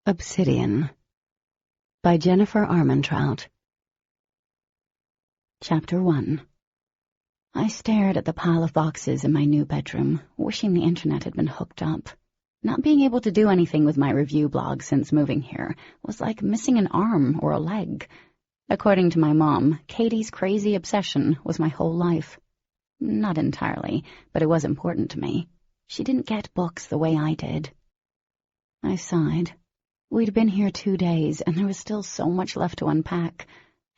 Obsidian by Jennifer Armentrout. Chapter 1. I stared at the pile of boxes in my new bedroom, wishing the internet had been hooked up. Not being able to do anything with my review blog since moving here was like missing an arm or a leg. According to my mom, Katie's crazy obsession was my whole life. Not entirely, but it was important to me. She didn't get books the way I did. I sighed. We'd been here 2 days, and there was still so much left to unpack.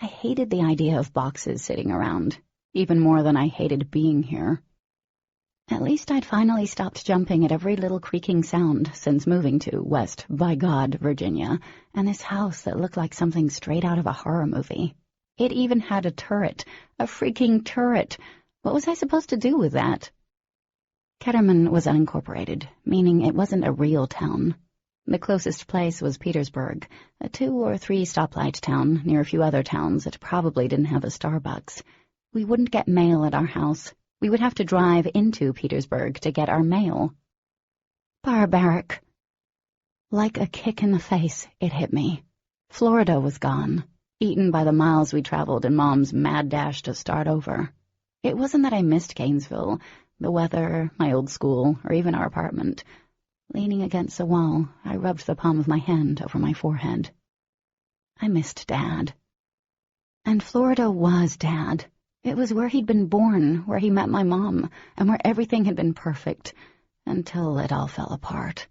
I hated the idea of boxes sitting around, even more than I hated being here. At least I'd finally stopped jumping at every little creaking sound since moving to West, by God, Virginia, and this house that looked like something straight out of a horror movie. It even had a turret, a freaking turret. What was I supposed to do with that? Ketterman was unincorporated, meaning it wasn't a real town. The closest place was Petersburg, a 2 or 3 stoplight town near a few other towns that probably didn't have a Starbucks. We wouldn't get mail at our house. We would have to drive into Petersburg to get our mail. Barbaric. Like a kick in the face, it hit me. Florida was gone, eaten by the miles we traveled in Mom's mad dash to start over. It wasn't that I missed Gainesville, the weather, my old school, or even our apartment. Leaning against the wall, I rubbed the palm of my hand over my forehead. I missed Dad. And Florida was Dad. It was where he'd been born, where he met my mom, and where everything had been perfect, until it all fell apart.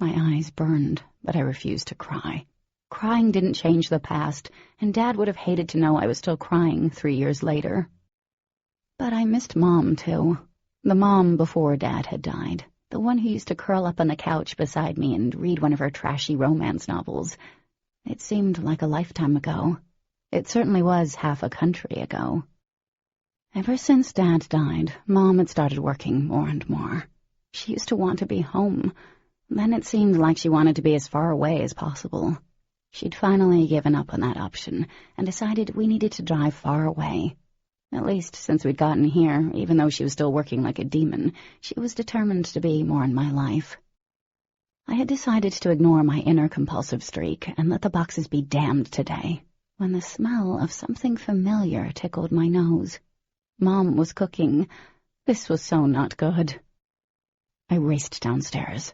My eyes burned, but I refused to cry. Crying didn't change the past, and Dad would have hated to know I was still crying 3 years later. But I missed Mom, too. The mom before Dad had died. The one who used to curl up on the couch beside me and read one of her trashy romance novels. It seemed like a lifetime ago. It certainly was half a country ago. Ever since Dad died, Mom had started working more and more. She used to want to be home. Then it seemed like she wanted to be as far away as possible. She'd finally given up on that option and decided we needed to drive far away. At least since we'd gotten here, even though she was still working like a demon, she was determined to be more in my life. I had decided to ignore my inner compulsive streak and let the boxes be damned today, when the smell of something familiar tickled my nose. Mom was cooking. This was so not good. I raced downstairs.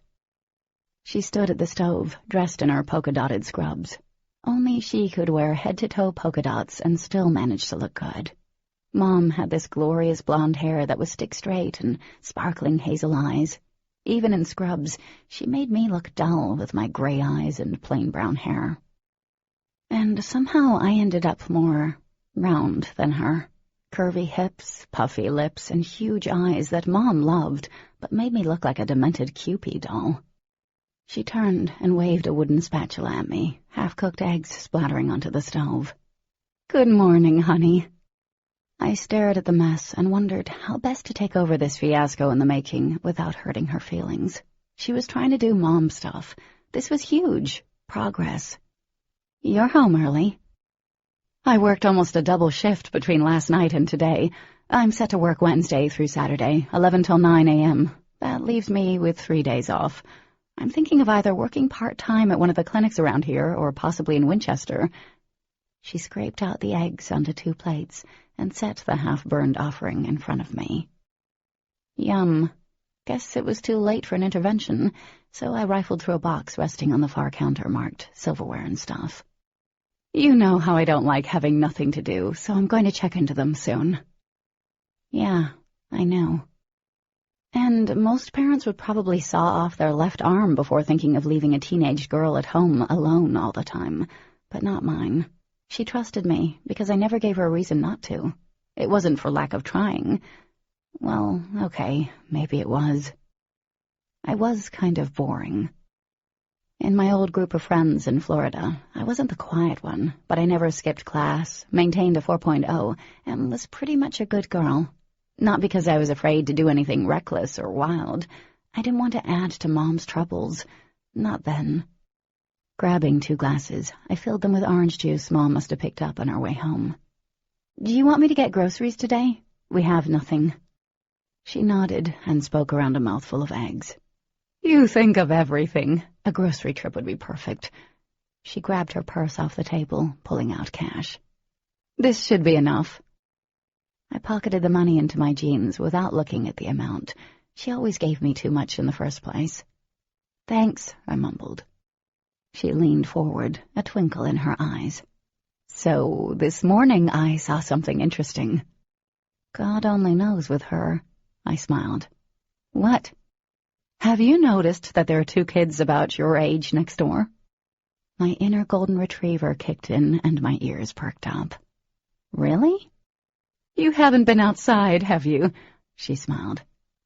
She stood at the stove, dressed in her polka-dotted scrubs. Only she could wear head-to-toe polka dots and still manage to look good. Mom had this glorious blonde hair that was stick-straight and sparkling hazel eyes. Even in scrubs, she made me look dull with my gray eyes and plain brown hair. And somehow I ended up more round than her. Curvy hips, puffy lips, and huge eyes that Mom loved, but made me look like a demented Cupid doll. She turned and waved a wooden spatula at me, half-cooked eggs splattering onto the stove. "Good morning, honey." I stared at the mess and wondered how best to take over this fiasco in the making without hurting her feelings. She was trying to do Mom stuff. This was huge. Progress. "You're home early." "I worked almost a double shift between last night and today. I'm set to work Wednesday through Saturday, 11 till 9 a.m. That leaves me with 3 days off. I'm thinking of either working part-time at one of the clinics around here or possibly in Winchester." She scraped out the eggs onto 2 plates and set the half-burned offering in front of me. Yum. Guess it was too late for an intervention, so I rifled through a box resting on the far counter marked silverware and stuff. "You know how I don't like having nothing to do, so I'm going to check into them soon." Yeah, I know. And most parents would probably saw off their left arm before thinking of leaving a teenage girl at home alone all the time, but not mine. She trusted me because I never gave her a reason not to. It wasn't for lack of trying. Well, okay, maybe it was. I was kind of boring. In my old group of friends in Florida, I wasn't the quiet one, but I never skipped class, maintained a 4.0, and was pretty much a good girl. Not because I was afraid to do anything reckless or wild. I didn't want to add to Mom's troubles. Not then. Grabbing 2 glasses, I filled them with orange juice Mom must have picked up on our way home. "Do you want me to get groceries today? We have nothing." She nodded and spoke around a mouthful of eggs. You think of everything. A grocery trip would be perfect. She grabbed her purse off the table, pulling out cash. This should be enough. I pocketed the money into my jeans without looking at the amount. She always gave me too much in the first place. Thanks, I mumbled. She leaned forward, a twinkle in her eyes. So, this morning I saw something interesting. God only knows with her, I smiled. What? Have you noticed that there are 2 kids about your age next door? My inner golden retriever kicked in and my ears perked up. Really? You haven't been outside, have you? She smiled.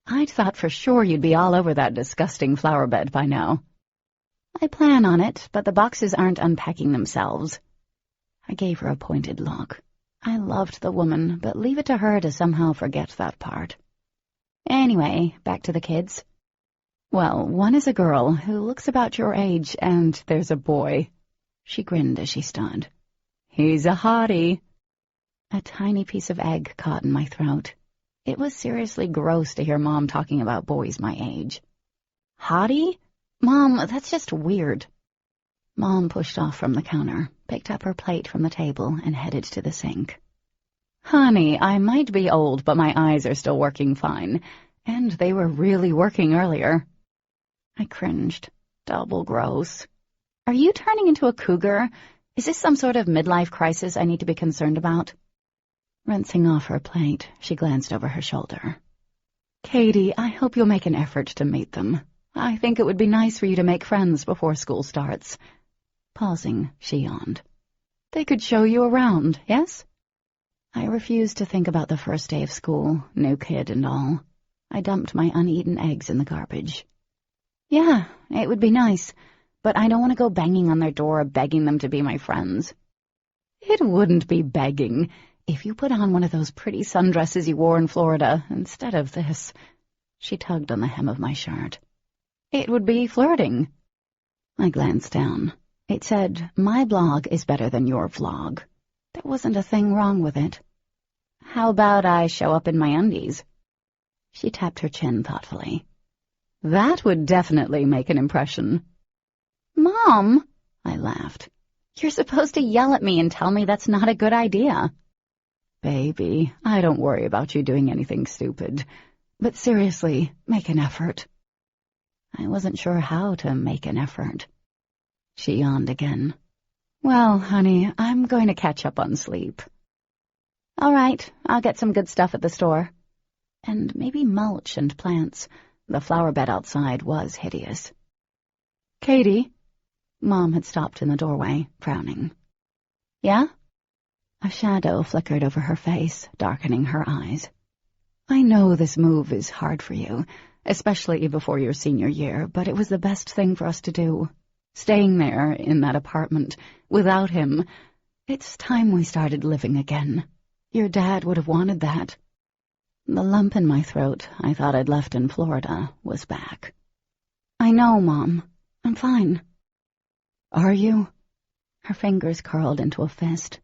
I'd thought for sure you'd be all over that disgusting flower bed by now. I plan on it, but the boxes aren't unpacking themselves. I gave her a pointed look. I loved the woman, but leave it to her to somehow forget that part. Anyway, back to the kids. Well, one is a girl who looks about your age, and there's a boy. She grinned as she stood. He's a hottie. A tiny piece of egg caught in my throat. It was seriously gross to hear Mom talking about boys my age. Hottie? Mom, that's just weird. Mom pushed off from the counter, picked up her plate from the table, and headed to the sink. Honey, I might be old, but my eyes are still working fine, and they were really working earlier. I cringed. Double gross. Are you turning into a cougar? Is this some sort of midlife crisis I need to be concerned about? Rinsing off her plate, she glanced over her shoulder. Katie, I hope you'll make an effort to meet them. I think it would be nice for you to make friends before school starts. Pausing, she yawned. They could show you around, yes? I refused to think about the first day of school, new kid and all. I dumped my uneaten eggs in the garbage. Yeah, it would be nice, but I don't want to go banging on their door begging them to be my friends. It wouldn't be begging if you put on one of those pretty sundresses you wore in Florida instead of this. She tugged on the hem of my shirt. It would be flirting. I glanced down. It said, my blog is better than your vlog. There wasn't a thing wrong with it. How about I show up in my undies? She tapped her chin thoughtfully. That would definitely make an impression. Mom, I laughed. You're supposed to yell at me and tell me that's not a good idea. Baby, I don't worry about you doing anything stupid. But seriously, make an effort. I wasn't sure how to make an effort. She yawned again. Well, honey, I'm going to catch up on sleep. All right, I'll get some good stuff at the store. And maybe mulch and plants. The flower bed outside was hideous. Katie? Mom had stopped in the doorway, frowning. Yeah? A shadow flickered over her face, darkening her eyes. I know this move is hard for you, especially before your senior year, but it was the best thing for us to do. Staying there, in that apartment, without him. It's time we started living again. Your dad would have wanted that. The lump in my throat I thought I'd left in Florida was back. I know, Mom. I'm fine. Are you? Her fingers curled into a fist.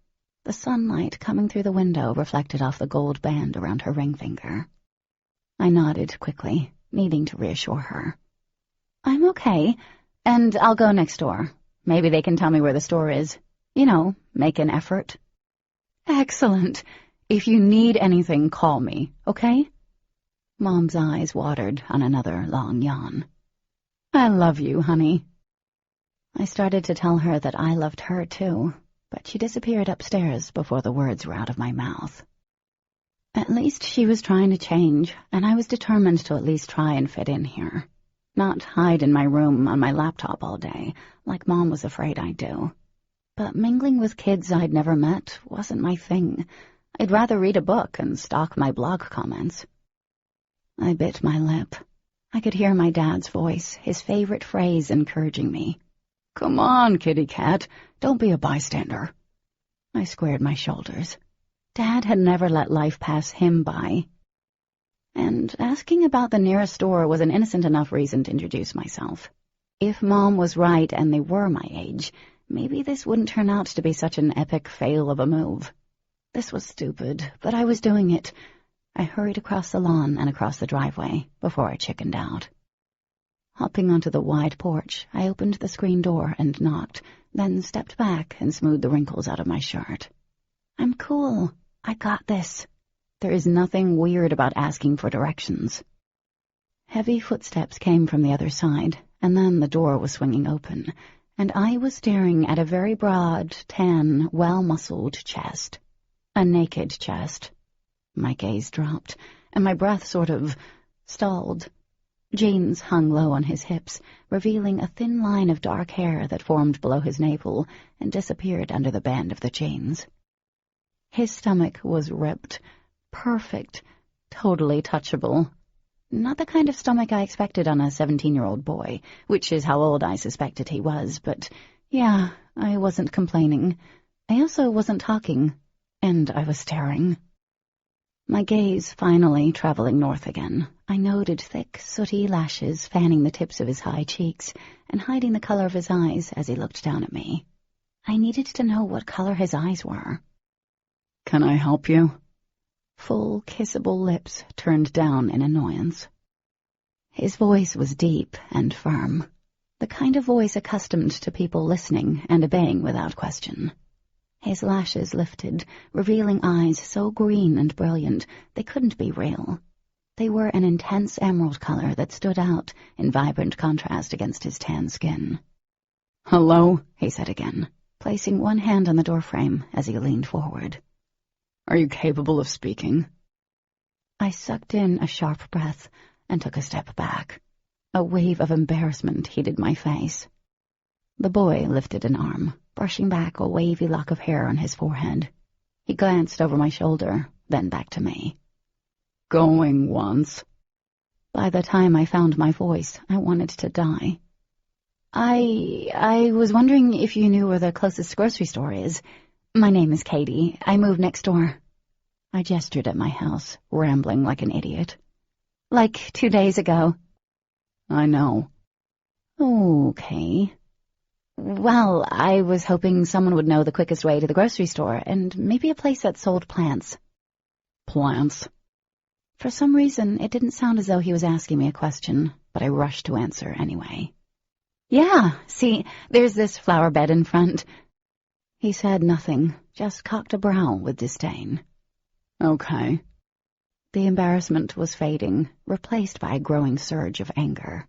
The sunlight coming through the window reflected off the gold band around her ring finger. I nodded quickly, needing to reassure her. I'm okay, and I'll go next door. Maybe they can tell me where the store is. You know, make an effort. Excellent. If you need anything, call me, okay? Mom's eyes watered on another long yawn. I love you, honey. I started to tell her that I loved her, too, but she disappeared upstairs before the words were out of my mouth. At least she was trying to change, and I was determined to at least try and fit in here. Not hide in my room on my laptop all day, like Mom was afraid I'd do. But mingling with kids I'd never met wasn't my thing. I'd rather read a book and stalk my blog comments. I bit my lip. I could hear my dad's voice, his favorite phrase encouraging me. Come on, kitty cat, don't be a bystander. I squared my shoulders. Dad had never let life pass him by. And asking about the nearest store was an innocent enough reason to introduce myself. If Mom was right and they were my age, maybe this wouldn't turn out to be such an epic fail of a move. This was stupid, but I was doing it. I hurried across the lawn and across the driveway before I chickened out. Hopping onto the wide porch, I opened the screen door and knocked, then stepped back and smoothed the wrinkles out of my shirt. I'm cool. I got this. There is nothing weird about asking for directions. Heavy footsteps came from the other side, and then the door was swinging open, and I was staring at a very broad, tan, well-muscled chest. A naked chest. My gaze dropped, and my breath sort of stalled. Jeans hung low on his hips, revealing a thin line of dark hair that formed below his navel and disappeared under the band of the jeans. His stomach was ripped, perfect, totally touchable. Not the kind of stomach I expected on a 17-year-old boy, which is how old I suspected he was, but yeah, I wasn't complaining. I also wasn't talking, and I was staring. My gaze finally traveling north again, I noted thick, sooty lashes fanning the tips of his high cheeks and hiding the color of his eyes as he looked down at me. I needed to know what color his eyes were. Can I help you? Full, kissable lips turned down in annoyance. His voice was deep and firm, the kind of voice accustomed to people listening and obeying without question. His lashes lifted, revealing eyes so green and brilliant they couldn't be real. They were an intense emerald color that stood out in vibrant contrast against his tan skin. Hello, he said again, placing one hand on the doorframe as he leaned forward. Are you capable of speaking? I sucked in a sharp breath and took a step back. A wave of embarrassment heated my face. The boy lifted an arm, brushing back a wavy lock of hair on his forehead. He glanced over my shoulder, then back to me. Going once. By the time I found my voice, I wanted to die. I was wondering if you knew where the closest grocery store is. My name is Katie. I moved next door. I gestured at my house, rambling like an idiot. Like 2 days ago. I know. Okay. Well, I was hoping someone would know the quickest way to the grocery store, and maybe a place that sold plants. Plants? For some reason, it didn't sound as though he was asking me a question, but I rushed to answer anyway. Yeah, see, there's this flower bed in front. He said nothing, just cocked a brow with disdain. Okay. The embarrassment was fading, replaced by a growing surge of anger.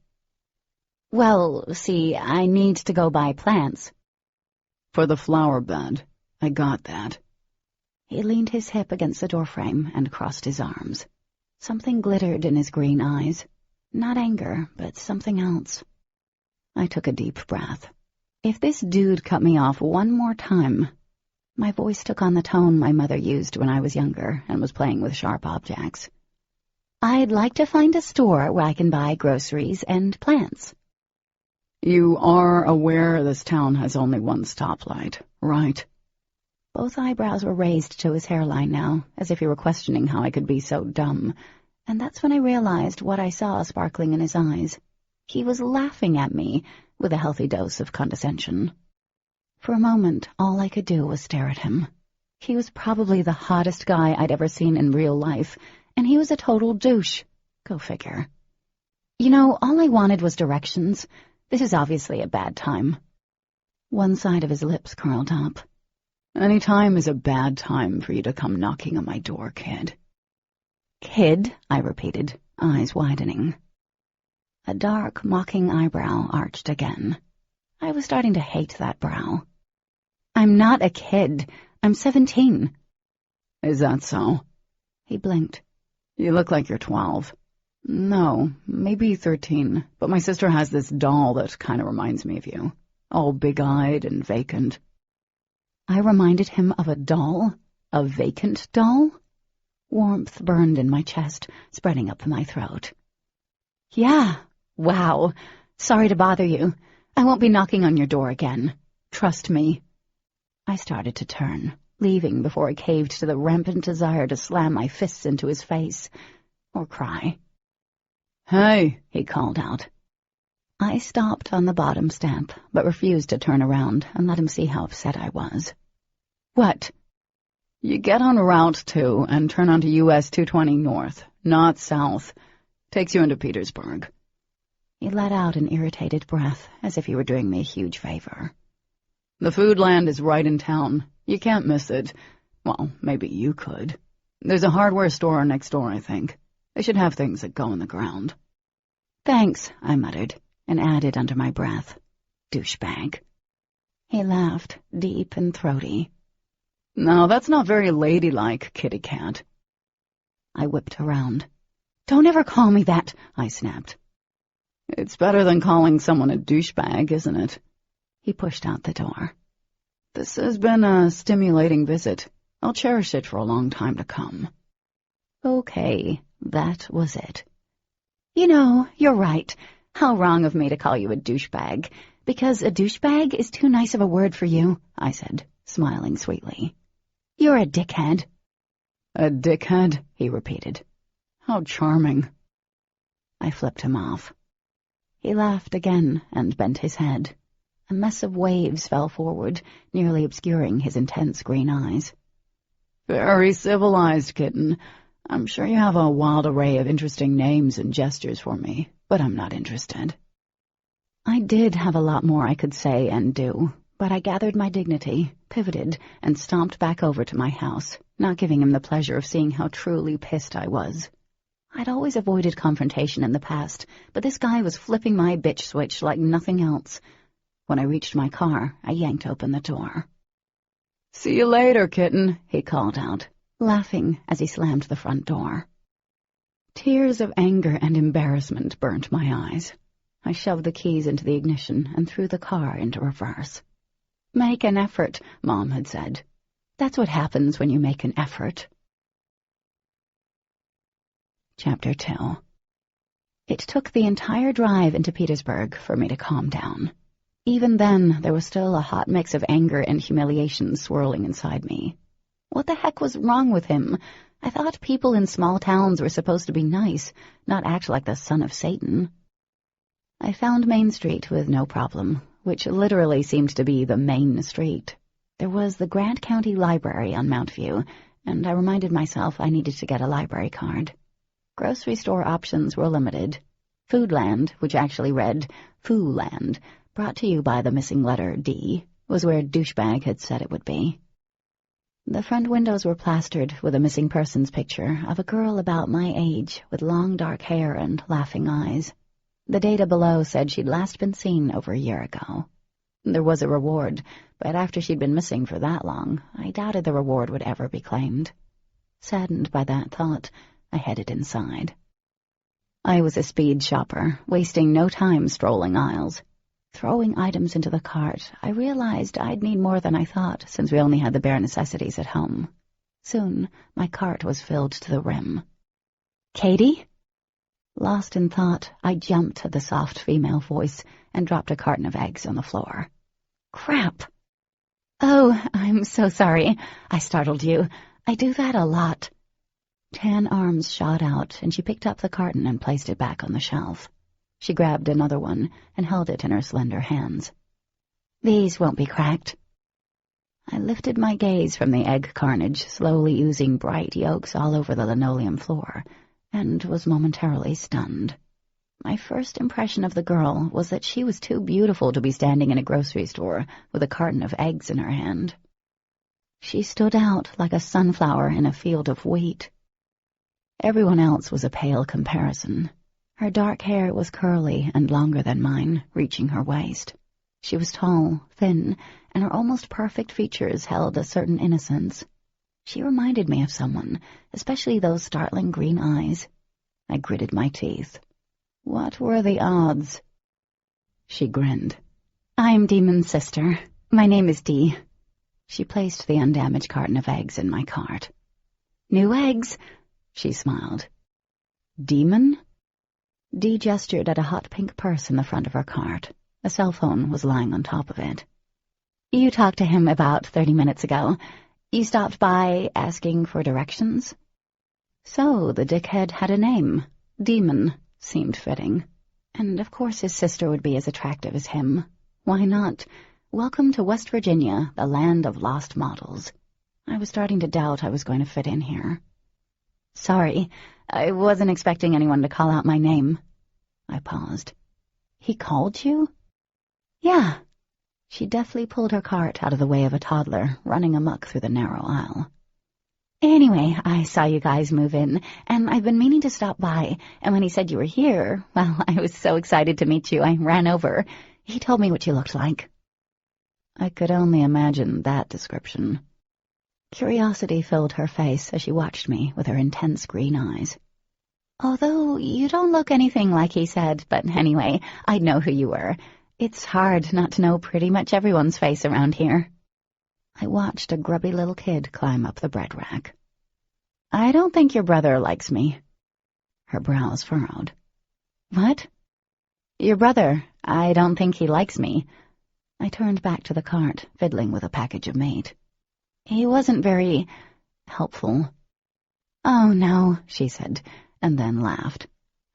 Well, see, I need to go buy plants. For the flower bed. I got that. He leaned his hip against the doorframe and crossed his arms. Something glittered in his green eyes. Not anger, but something else. I took a deep breath. If this dude cut me off one more time... My voice took on the tone my mother used when I was younger and was playing with sharp objects. I'd like to find a store where I can buy groceries and plants. You are aware this town has only one stoplight, right? Both eyebrows were raised to his hairline now, as if he were questioning how I could be so dumb, and that's when I realized what I saw sparkling in his eyes. He was laughing at me with a healthy dose of condescension. For a moment, all I could do was stare at him. He was probably the hottest guy I'd ever seen in real life, and he was a total douche. Go figure. You know, all I wanted was directions. This is obviously a bad time. One side of his lips curled up. Any time is a bad time for you to come knocking on my door, kid. Kid, I repeated, eyes widening. A dark, mocking eyebrow arched again. I was starting to hate that brow. I'm not a kid. I'm 17. Is that so? He blinked. You look like you're 12. No, maybe 13, but my sister has this doll that kind of reminds me of you. All big-eyed and vacant. I reminded him of a doll? A vacant doll? Warmth burned in my chest, spreading up my throat. Yeah, wow. Sorry to bother you. I won't be knocking on your door again. Trust me. I started to turn, leaving before I caved to the rampant desire to slam my fists into his face, or cry. Hey, he called out. I stopped on the bottom step, but refused to turn around and let him see how upset I was. What? You get on Route 2 and turn onto US 220 north, not south. Takes you into Petersburg. He let out an irritated breath, as if he were doing me a huge favor. The Foodland is right in town. You can't miss it. Well, maybe you could. There's a hardware store next door, I think. They should have things that go in the ground. Thanks, I muttered, and added under my breath, douchebag. He laughed, deep and throaty. No, that's not very ladylike, kitty cat. I whipped around. Don't ever call me that, I snapped. It's better than calling someone a douchebag, isn't it? He pushed out the door. This has been a stimulating visit. I'll cherish it for a long time to come. Okay, that was it. You know, you're right. How wrong of me to call you a douchebag, because a douchebag is too nice of a word for you, I said, smiling sweetly. You're a dickhead. A dickhead, he repeated. How charming. I flipped him off. He laughed again and bent his head. A mess of waves fell forward, nearly obscuring his intense green eyes. Very civilized, kitten. I'm sure you have a wild array of interesting names and gestures for me, but I'm not interested. I did have a lot more I could say and do, but I gathered my dignity, pivoted, and stomped back over to my house, not giving him the pleasure of seeing how truly pissed I was. I'd always avoided confrontation in the past, but this guy was flipping my bitch switch like nothing else. When I reached my car, I yanked open the door. See you later, kitten, he called out, laughing as he slammed the front door. Tears of anger and embarrassment burnt my eyes. I shoved the keys into the ignition and threw the car into reverse. Make an effort, Mom had said. That's what happens when you make an effort. Chapter 2. It took the entire drive into Petersburg for me to calm down. Even then, there was still a hot mix of anger and humiliation swirling inside me. What the heck was wrong with him? I thought people in small towns were supposed to be nice, not act like the son of Satan. I found Main Street with no problem, which literally seemed to be the main street. There was the Grant County Library on Mount View, and I reminded myself I needed to get a library card. Grocery store options were limited. Foodland, which actually read Foo-land, brought to you by the missing letter D, was where douchebag had said it would be. The front windows were plastered with a missing persons picture of a girl about my age with long dark hair and laughing eyes. The data below said she'd last been seen over a year ago. There was a reward, but after she'd been missing for that long, I doubted the reward would ever be claimed. Saddened by that thought, I headed inside. I was a speed shopper, wasting no time strolling aisles. Throwing items into the cart, I realized I'd need more than I thought, since we only had the bare necessities at home. Soon, my cart was filled to the rim. Katie? Lost in thought, I jumped at the soft female voice and dropped a carton of eggs on the floor. Crap! Oh, I'm so sorry. I startled you. I do that a lot. 10 arms shot out, and she picked up the carton and placed it back on the shelf. She grabbed another one and held it in her slender hands. These won't be cracked. I lifted my gaze from the egg carnage, slowly oozing bright yolks all over the linoleum floor, and was momentarily stunned. My first impression of the girl was that she was too beautiful to be standing in a grocery store with a carton of eggs in her hand. She stood out like a sunflower in a field of wheat. Everyone else was a pale comparison. Her dark hair was curly and longer than mine, reaching her waist. She was tall, thin, and her almost perfect features held a certain innocence. She reminded me of someone, especially those startling green eyes. I gritted my teeth. What were the odds? She grinned. I'm Demon's sister. My name is Dee. She placed the undamaged carton of eggs in my cart. New eggs, she smiled. Demon? Dee gestured at a hot pink purse in the front of her cart. A cell phone was lying on top of it. You talked to him about 30 minutes ago. You stopped by asking for directions? So the dickhead had a name. Demon seemed fitting. And of course his sister would be as attractive as him. Why not? Welcome to West Virginia, the land of lost models. I was starting to doubt I was going to fit in here. Sorry, I wasn't expecting anyone to call out my name. I paused. He called you? Yeah. She deftly pulled her cart out of the way of a toddler, running amok through the narrow aisle. Anyway, I saw you guys move in, and I've been meaning to stop by, and when he said you were here, well, I was so excited to meet you, I ran over. He told me what you looked like. I could only imagine that description. Curiosity filled her face as she watched me with her intense green eyes. Although you don't look anything like he said, but anyway, I'd know who you were. It's hard not to know pretty much everyone's face around here. I watched a grubby little kid climb up the bread rack. I don't think your brother likes me. Her brows furrowed. What? Your brother. I don't think he likes me. I turned back to the cart, fiddling with a package of meat. He wasn't very helpful. Oh, no, she said, and then laughed.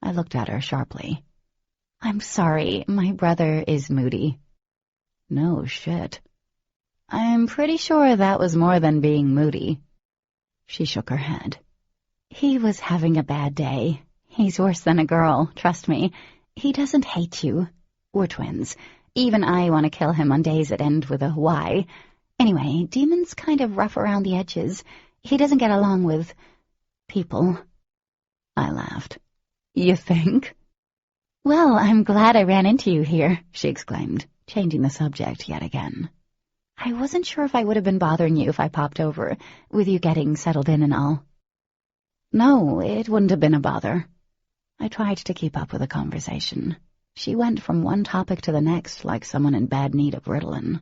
I looked at her sharply. I'm sorry, my brother is moody. No shit. I'm pretty sure that was more than being moody. She shook her head. He was having a bad day. He's worse than a girl, trust me. He doesn't hate you. We're twins. Even I want to kill him on days that end with a Y. Anyway, Demon's kind of rough around the edges. He doesn't get along with people. I laughed. You think? Well, I'm glad I ran into you here, she exclaimed, changing the subject yet again. I wasn't sure if I would have been bothering you if I popped over, with you getting settled in and all. No, it wouldn't have been a bother. I tried to keep up with the conversation. She went from one topic to the next like someone in bad need of Ritalin.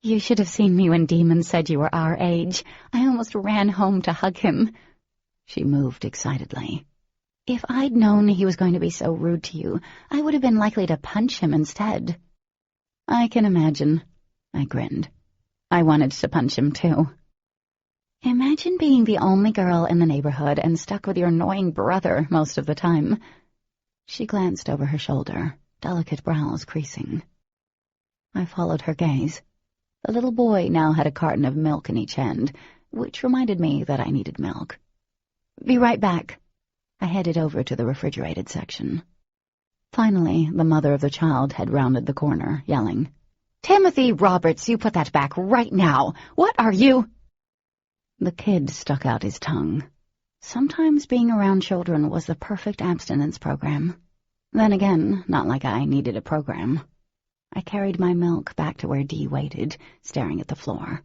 You should have seen me when Demon said you were our age. I almost ran home to hug him. She moved excitedly. If I'd known he was going to be so rude to you, I would have been likely to punch him instead. I can imagine. I grinned. I wanted to punch him, too. Imagine being the only girl in the neighborhood and stuck with your annoying brother most of the time. She glanced over her shoulder, delicate brows creasing. I followed her gaze. The little boy now had a carton of milk in each hand, which reminded me that I needed milk. Be right back. I headed over to the refrigerated section. Finally, the mother of the child had rounded the corner, yelling, Timothy Roberts, you put that back right now. What are you? The kid stuck out his tongue. Sometimes being around children was the perfect abstinence program. Then again, not like I needed a program. I carried my milk back to where Dee waited, staring at the floor.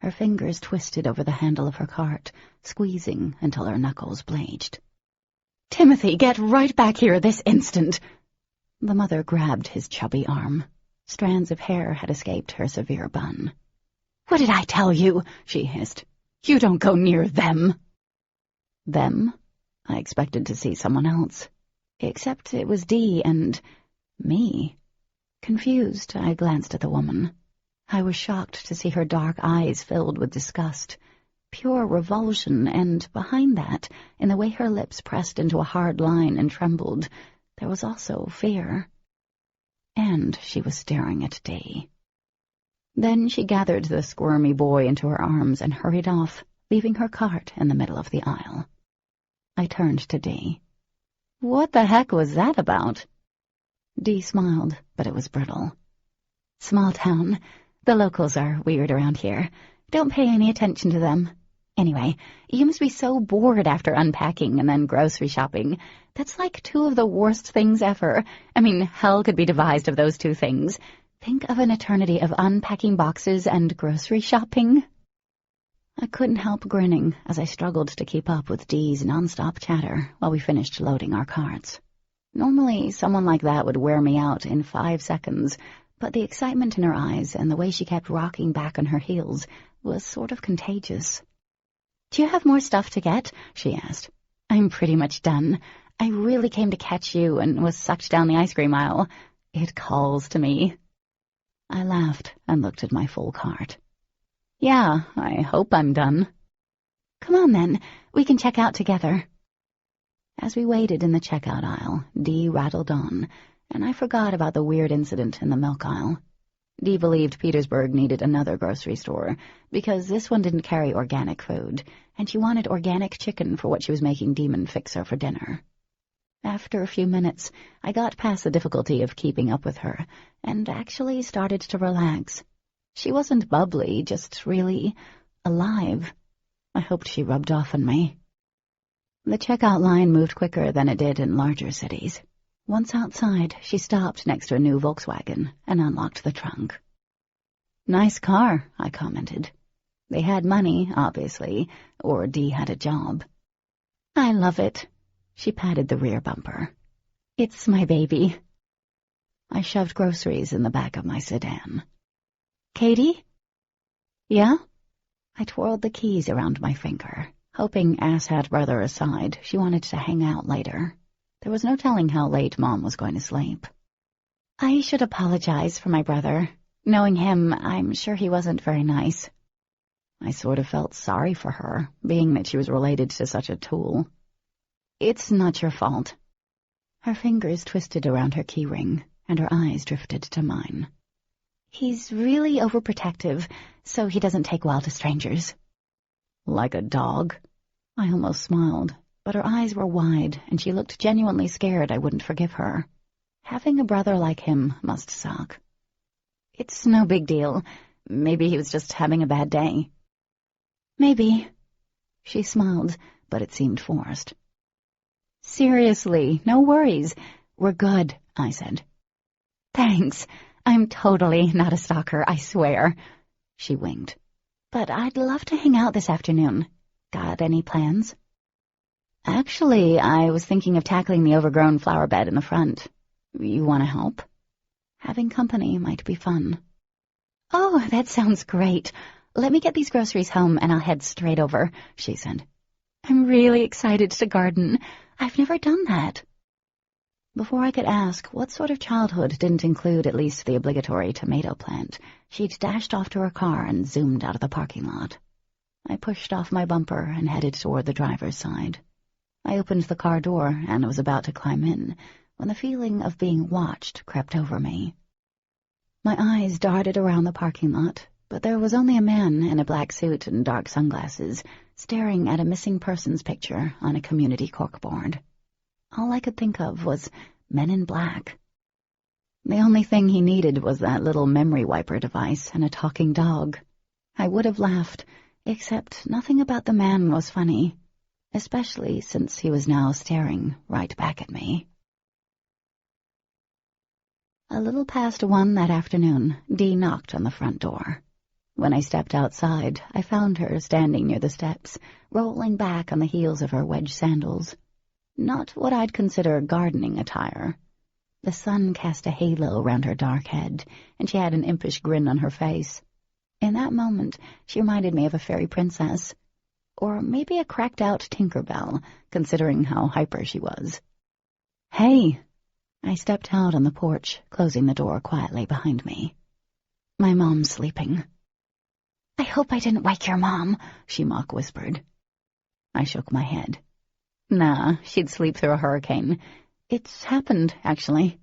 Her fingers twisted over the handle of her cart, squeezing until her knuckles blazed. Timothy, get right back here this instant. The mother grabbed his chubby arm. Strands of hair had escaped her severe bun. What did I tell you? She hissed. You don't go near them. Them? I expected to see someone else. Except it was Dee and me. Confused, I glanced at the woman. I was shocked to see her dark eyes filled with disgust, pure revulsion, and behind that, in the way her lips pressed into a hard line and trembled, there was also fear. And she was staring at Dee. Then she gathered the squirmy boy into her arms and hurried off, leaving her cart in the middle of the aisle. I turned to Dee. What the heck was that about? Dee smiled, but it was brittle. Small town. The locals are weird around here. Don't pay any attention to them. Anyway, you must be so bored after unpacking and then grocery shopping. That's like two of the worst things ever. I mean, hell could be devised of those two things. Think of an eternity of unpacking boxes and grocery shopping. I couldn't help grinning as I struggled to keep up with Dee's nonstop chatter while we finished loading our carts. Normally, someone like that would wear me out in 5 seconds, but the excitement in her eyes and the way she kept rocking back on her heels was sort of contagious. Do you have more stuff to get? She asked. I'm pretty much done. I really came to catch you and was sucked down the ice cream aisle. It calls to me. I laughed and looked at my full cart. Yeah, I hope I'm done. Come on then, we can check out together. As we waited in the checkout aisle, Dee rattled on, and I forgot about the weird incident in the milk aisle. Dee believed Petersburg needed another grocery store, because this one didn't carry organic food, and she wanted organic chicken for what she was making Demon fix her for dinner. After a few minutes, I got past the difficulty of keeping up with her and actually started to relax. She wasn't bubbly, just really alive. I hoped she rubbed off on me. The checkout line moved quicker than it did in larger cities. Once outside, she stopped next to a new Volkswagen and unlocked the trunk. "Nice car," I commented. They had money, obviously, or Dee had a job. "I love it." She patted the rear bumper. "It's my baby." I shoved groceries in the back of my sedan. "Katie?" "Yeah?" I twirled the keys around my finger, hoping asshat brother aside, she wanted to hang out later. There was no telling how late Mom was going to sleep. "I should apologize for my brother. Knowing him, I'm sure he wasn't very nice." I sort of felt sorry for her, being that she was related to such a tool. "It's not your fault." Her fingers twisted around her keyring, and her eyes drifted to mine. "He's really overprotective, so he doesn't take well to strangers." "Like a dog?" I almost smiled, but her eyes were wide, and she looked genuinely scared I wouldn't forgive her. Having a brother like him must suck. "It's no big deal. Maybe he was just having a bad day." "Maybe." She smiled, but it seemed forced. "Seriously, no worries. We're good," I said. "Thanks. I'm totally not a stalker, I swear." She winked. "But I'd love to hang out this afternoon. Got any plans?" "Actually, I was thinking of tackling the overgrown flower bed in the front. You want to help? Having company might be fun." "Oh, that sounds great. Let me get these groceries home and I'll head straight over," she said. "I'm really excited to garden. I've never done that." Before I could ask what sort of childhood didn't include at least the obligatory tomato plant, she'd dashed off to her car and zoomed out of the parking lot. I pushed off my bumper and headed toward the driver's side. I opened the car door and was about to climb in when the feeling of being watched crept over me. My eyes darted around the parking lot, but there was only a man in a black suit and dark sunglasses staring at a missing persons picture on a community corkboard. All I could think of was Men in Black. The only thing he needed was that little memory wiper device and a talking dog. I would have laughed, except nothing about the man was funny, especially since he was now staring right back at me. A little past 1 that afternoon, Dee knocked on the front door. When I stepped outside, I found her standing near the steps, rolling back on the heels of her wedge sandals. Not what I'd consider gardening attire. The sun cast a halo around her dark head, and she had an impish grin on her face. In that moment, she reminded me of a fairy princess. Or maybe a cracked-out Tinkerbell, considering how hyper she was. "Hey!" I stepped out on the porch, closing the door quietly behind me. "My mom's sleeping." "I hope I didn't wake your mom," she mock-whispered. I shook my head. "Nah, she'd sleep through a hurricane. It's happened, actually."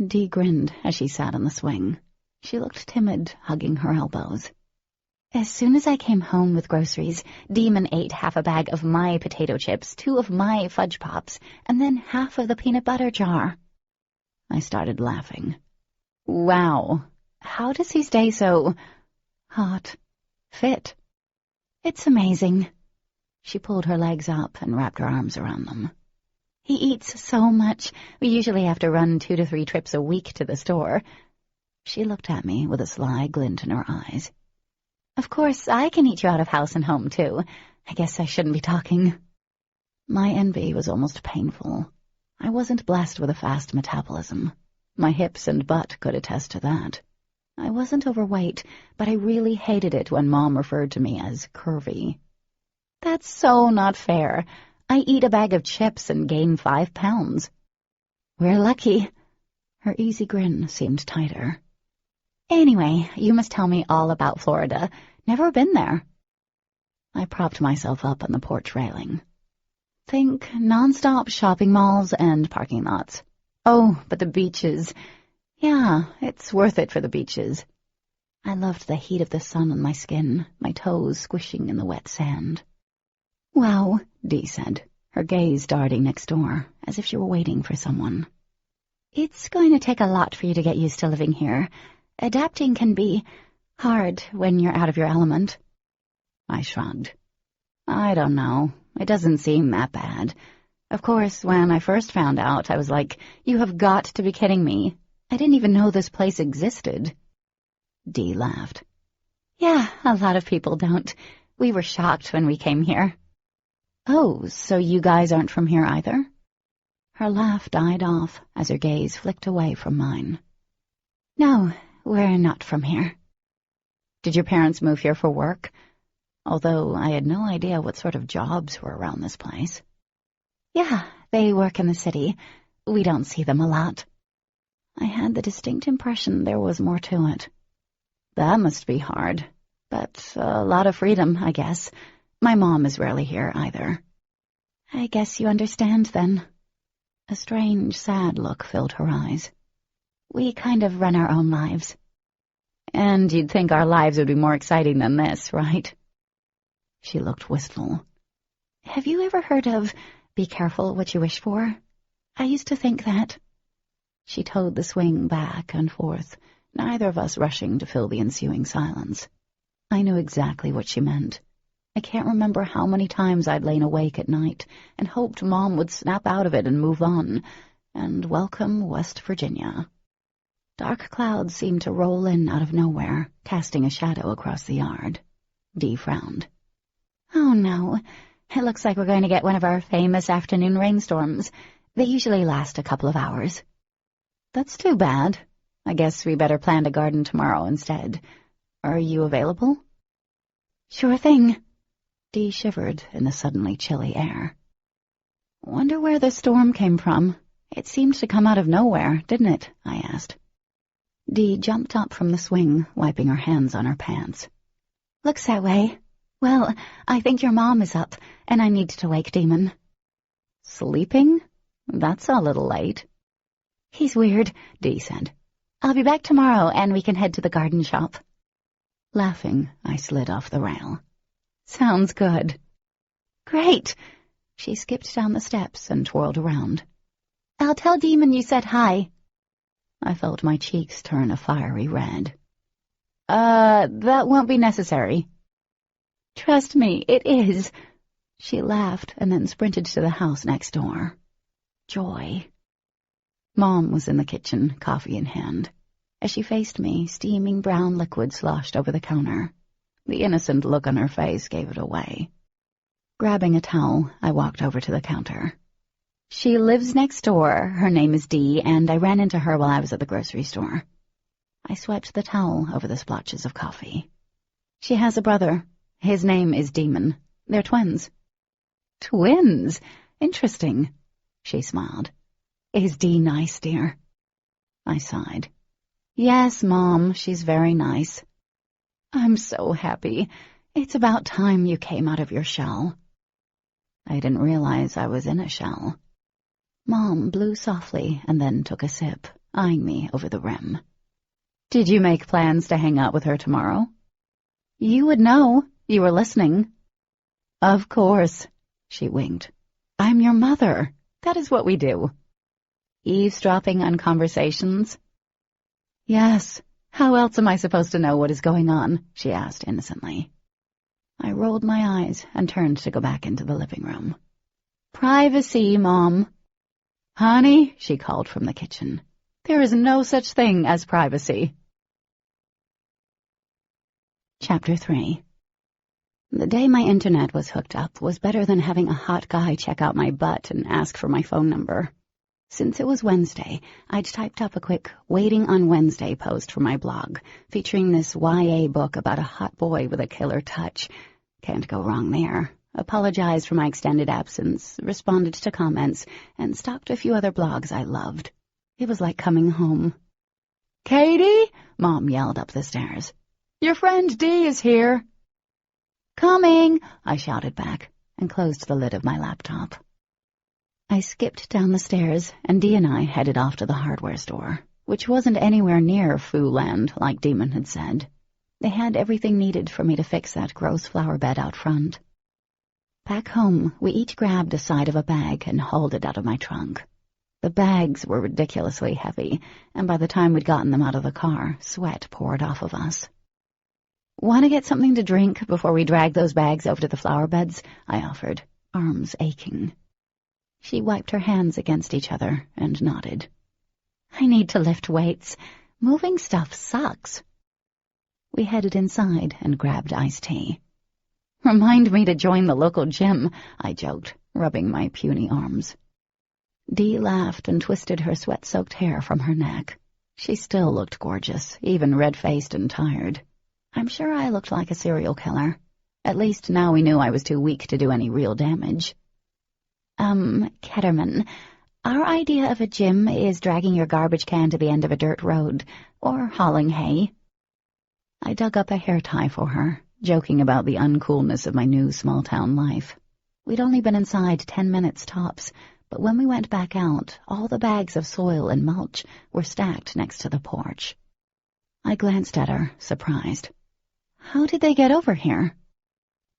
Dee grinned as she sat on the swing. She looked timid, hugging her elbows. "As soon as I came home with groceries, Demon ate half a bag of my potato chips, 2 of my fudge pops, and then half of the peanut butter jar." I started laughing. "Wow, how does he stay so hot, fit?" "It's amazing." She pulled her legs up and wrapped her arms around them. "He eats so much. We usually have to run 2 to 3 trips a week to the store." She looked at me with a sly glint in her eyes. "Of course, I can eat you out of house and home, too. I guess I shouldn't be talking." My envy was almost painful. I wasn't blessed with a fast metabolism. My hips and butt could attest to that. I wasn't overweight, but I really hated it when Mom referred to me as curvy. "That's so not fair. I eat a bag of chips and gain 5 pounds. "We're lucky." Her easy grin seemed tighter. "Anyway, you must tell me all about Florida. Never been there." I propped myself up on the porch railing. "Think nonstop shopping malls and parking lots. Oh, but the beaches. Yeah, it's worth it for the beaches." I loved the heat of the sun on my skin, my toes squishing in the wet sand. "Wow," Dee said. her gaze darting next door, as if she were waiting for someone. It's going to take a lot for you to get used to living here. Adapting can be hard when you're out of your element. I shrugged. I don't know. It doesn't seem that bad. Of course, when I first found out, I was like, you have got to be kidding me. I didn't even know this place existed. Dee laughed. Yeah, a lot of people don't. We were shocked when we came here. Oh, so you guys aren't from here either? Her laugh died off as her gaze flicked away from mine. No, we're not from here. Did your parents move here for work? Although I had no idea what sort of jobs were around this place. Yeah, they work in the city. We don't see them a lot. I had the distinct impression there was more to it. That must be hard, but a lot of freedom, I guess. My mom is rarely here either. I guess you understand, then. A strange, sad look filled her eyes. We kind of run our own lives. And you'd think our lives would be more exciting than this, right? She looked wistful. Have you ever heard of be careful what you wish for? I used to think that. She towed the swing back and forth, neither of us rushing to fill the ensuing silence. I knew exactly what she meant. I can't remember how many times I'd lain awake at night and hoped Mom would snap out of it and move on, and welcome West Virginia. Dark clouds seemed to roll in out of nowhere, casting a shadow across the yard. Dee frowned. Oh, no. It looks like we're going to get one of our famous afternoon rainstorms. They usually last a couple of hours. That's too bad. I guess we better plant a garden tomorrow instead. Are you available? Sure thing. Dee shivered in the suddenly chilly air. Wonder where the storm came from. It seemed to come out of nowhere, didn't it? I asked. Dee jumped up from the swing, wiping her hands on her pants. Looks that way. Well, I think your mom is up, and I need to wake Demon. Sleeping? That's a little late. He's weird, Dee said. I'll be back tomorrow, and we can head to the garden shop. Laughing, I slid off the rail. Sounds good. Great. She skipped down the steps and twirled around. I'll tell Demon you said hi. I felt my cheeks turn a fiery red. That won't be necessary. Trust me, it is. She laughed and then sprinted to the house next door. Joy. Mom was in the kitchen, coffee in hand. As she faced me, steaming brown liquid sloshed over the counter. The innocent look on her face gave it away. Grabbing a towel, I walked over to the counter. She lives next door. Her name is Dee, and I ran into her while I was at the grocery store. I swept the towel over the splotches of coffee. She has a brother. His name is Demon. They're twins. Twins? Interesting. She smiled. Is Dee nice, dear? I sighed. Yes, Mom, she's very nice. I'm so happy. It's about time you came out of your shell. I didn't realize I was in a shell. Mom blew softly and then took a sip, eyeing me over the rim. Did you make plans to hang out with her tomorrow? You would know. You were listening. Of course, she winked. I'm your mother. That is what we do. Eavesdropping on conversations? Yes. How else am I supposed to know what is going on? She asked innocently. I rolled my eyes and turned to go back into the living room. Privacy, Mom. Honey, she called from the kitchen. There is no such thing as privacy. Chapter 3. The day my internet was hooked up was better than having a hot guy check out my butt and ask for my phone number. Since it was Wednesday, I'd typed up a quick Waiting on Wednesday post for my blog, featuring this YA book about a hot boy with a killer touch. Can't go wrong there. Apologized for my extended absence, responded to comments, and stalked a few other blogs I loved. It was like coming home. Katie, Mom yelled up the stairs. Your friend Dee is here. Coming, I shouted back, and closed the lid of my laptop. I skipped down the stairs, and Dee and I headed off to the hardware store, which wasn't anywhere near Foo Land, like Demon had said. They had everything needed for me to fix that gross flower bed out front. Back home, we each grabbed a side of a bag and hauled it out of my trunk. The bags were ridiculously heavy, and by the time we'd gotten them out of the car, sweat poured off of us. "Want to get something to drink before we drag those bags over to the flower beds?" I offered, arms aching. She wiped her hands against each other and nodded. "I need to lift weights. Moving stuff sucks." We headed inside and grabbed iced tea. "Remind me to join the local gym," I joked, rubbing my puny arms. Dee laughed and twisted her sweat-soaked hair from her neck. She still looked gorgeous, even red-faced and tired. I'm sure I looked like a serial killer. At least now we knew I was too weak to do any real damage. Ketterman, our idea of a gym is dragging your garbage can to the end of a dirt road, or hauling hay." I dug up a hair tie for her, joking about the uncoolness of my new small-town life. We'd only been inside 10 minutes tops, but when we went back out, all the bags of soil and mulch were stacked next to the porch. I glanced at her, surprised. "How did they get over here?"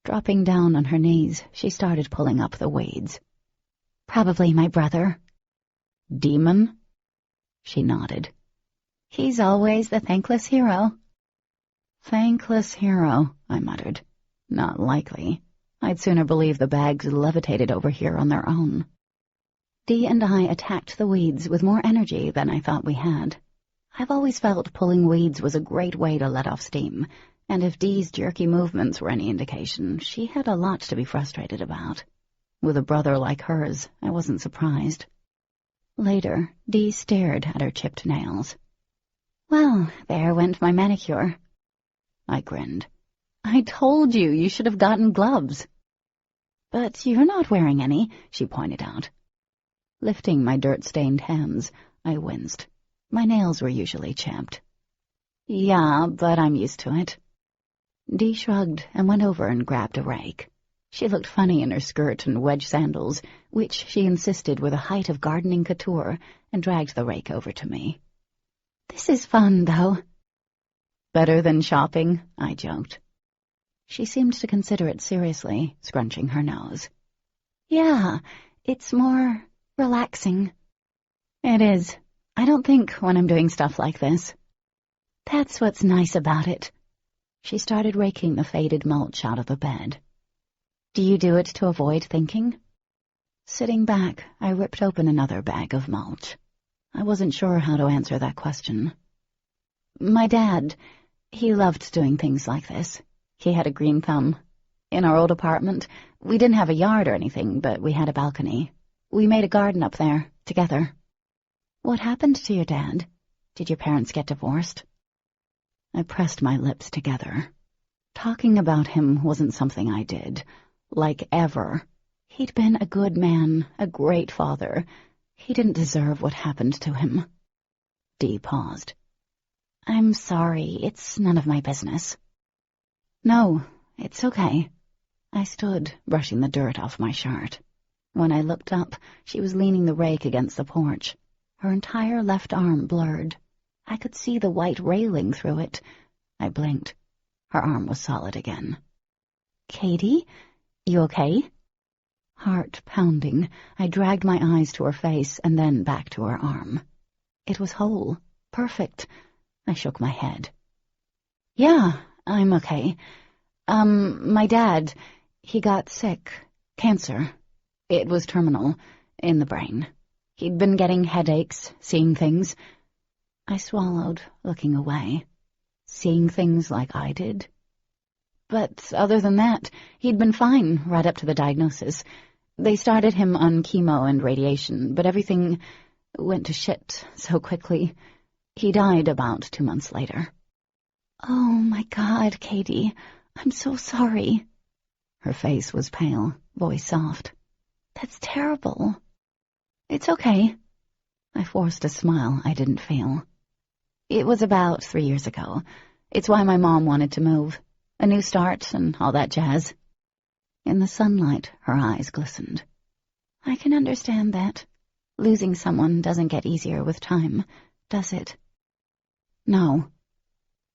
Dropping down on her knees, she started pulling up the weeds. "Probably my brother." "Demon?" She nodded. "He's always the thankless hero." "Thankless hero," I muttered. "Not likely. I'd sooner believe the bags levitated over here on their own." Dee and I attacked the weeds with more energy than I thought we had. I've always felt pulling weeds was a great way to let off steam, and if Dee's jerky movements were any indication, she had a lot to be frustrated about. With a brother like hers, I wasn't surprised. Later, Dee stared at her chipped nails. "Well, there went my manicure." I grinned. "I told you you should have gotten gloves." "But you're not wearing any," she pointed out. Lifting my dirt-stained hands, I winced. My nails were usually chipped. "Yeah, but I'm used to it." Dee shrugged and went over and grabbed a rake. She looked funny in her skirt and wedge sandals, which she insisted were the height of gardening couture, and dragged the rake over to me. "This is fun, though." "Better than shopping?" I joked. She seemed to consider it seriously, scrunching her nose. "Yeah, it's more relaxing." "It is. I don't think when I'm doing stuff like this." "That's what's nice about it." She started raking the faded mulch out of the bed. "Do you do it to avoid thinking?" Sitting back, I ripped open another bag of mulch. I wasn't sure how to answer that question. "My dad, he loved doing things like this. He had a green thumb. In our old apartment, we didn't have a yard or anything, but we had a balcony. We made a garden up there, together." "What happened to your dad? Did your parents get divorced?" I pressed my lips together. Talking about him wasn't something I did. Like ever. He'd been a good man, a great father. He didn't deserve what happened to him. Dee paused. "I'm sorry, it's none of my business." "No, it's okay." I stood, brushing the dirt off my shirt. When I looked up, she was leaning the rake against the porch. Her entire left arm blurred. I could see the white railing through it. I blinked. Her arm was solid again. "Katie? You okay?" Heart pounding, I dragged my eyes to her face and then back to her arm. It was whole, perfect. I shook my head. "Yeah, I'm okay. My dad, he got sick. Cancer. It was terminal, in the brain. He'd been getting headaches, seeing things." I swallowed, looking away. Seeing things like I did? "But other than that, he'd been fine right up to the diagnosis. They started him on chemo and radiation, but everything went to shit so quickly. He died about 2 months later." "Oh, my God, Katie, I'm so sorry." Her face was pale, voice soft. "That's terrible." "It's okay." I forced a smile I didn't feel. "It was about 3 years ago. It's why my mom wanted to move. A new start and all that jazz." In the sunlight, her eyes glistened. "I can understand that. Losing someone doesn't get easier with time, does it?" "No."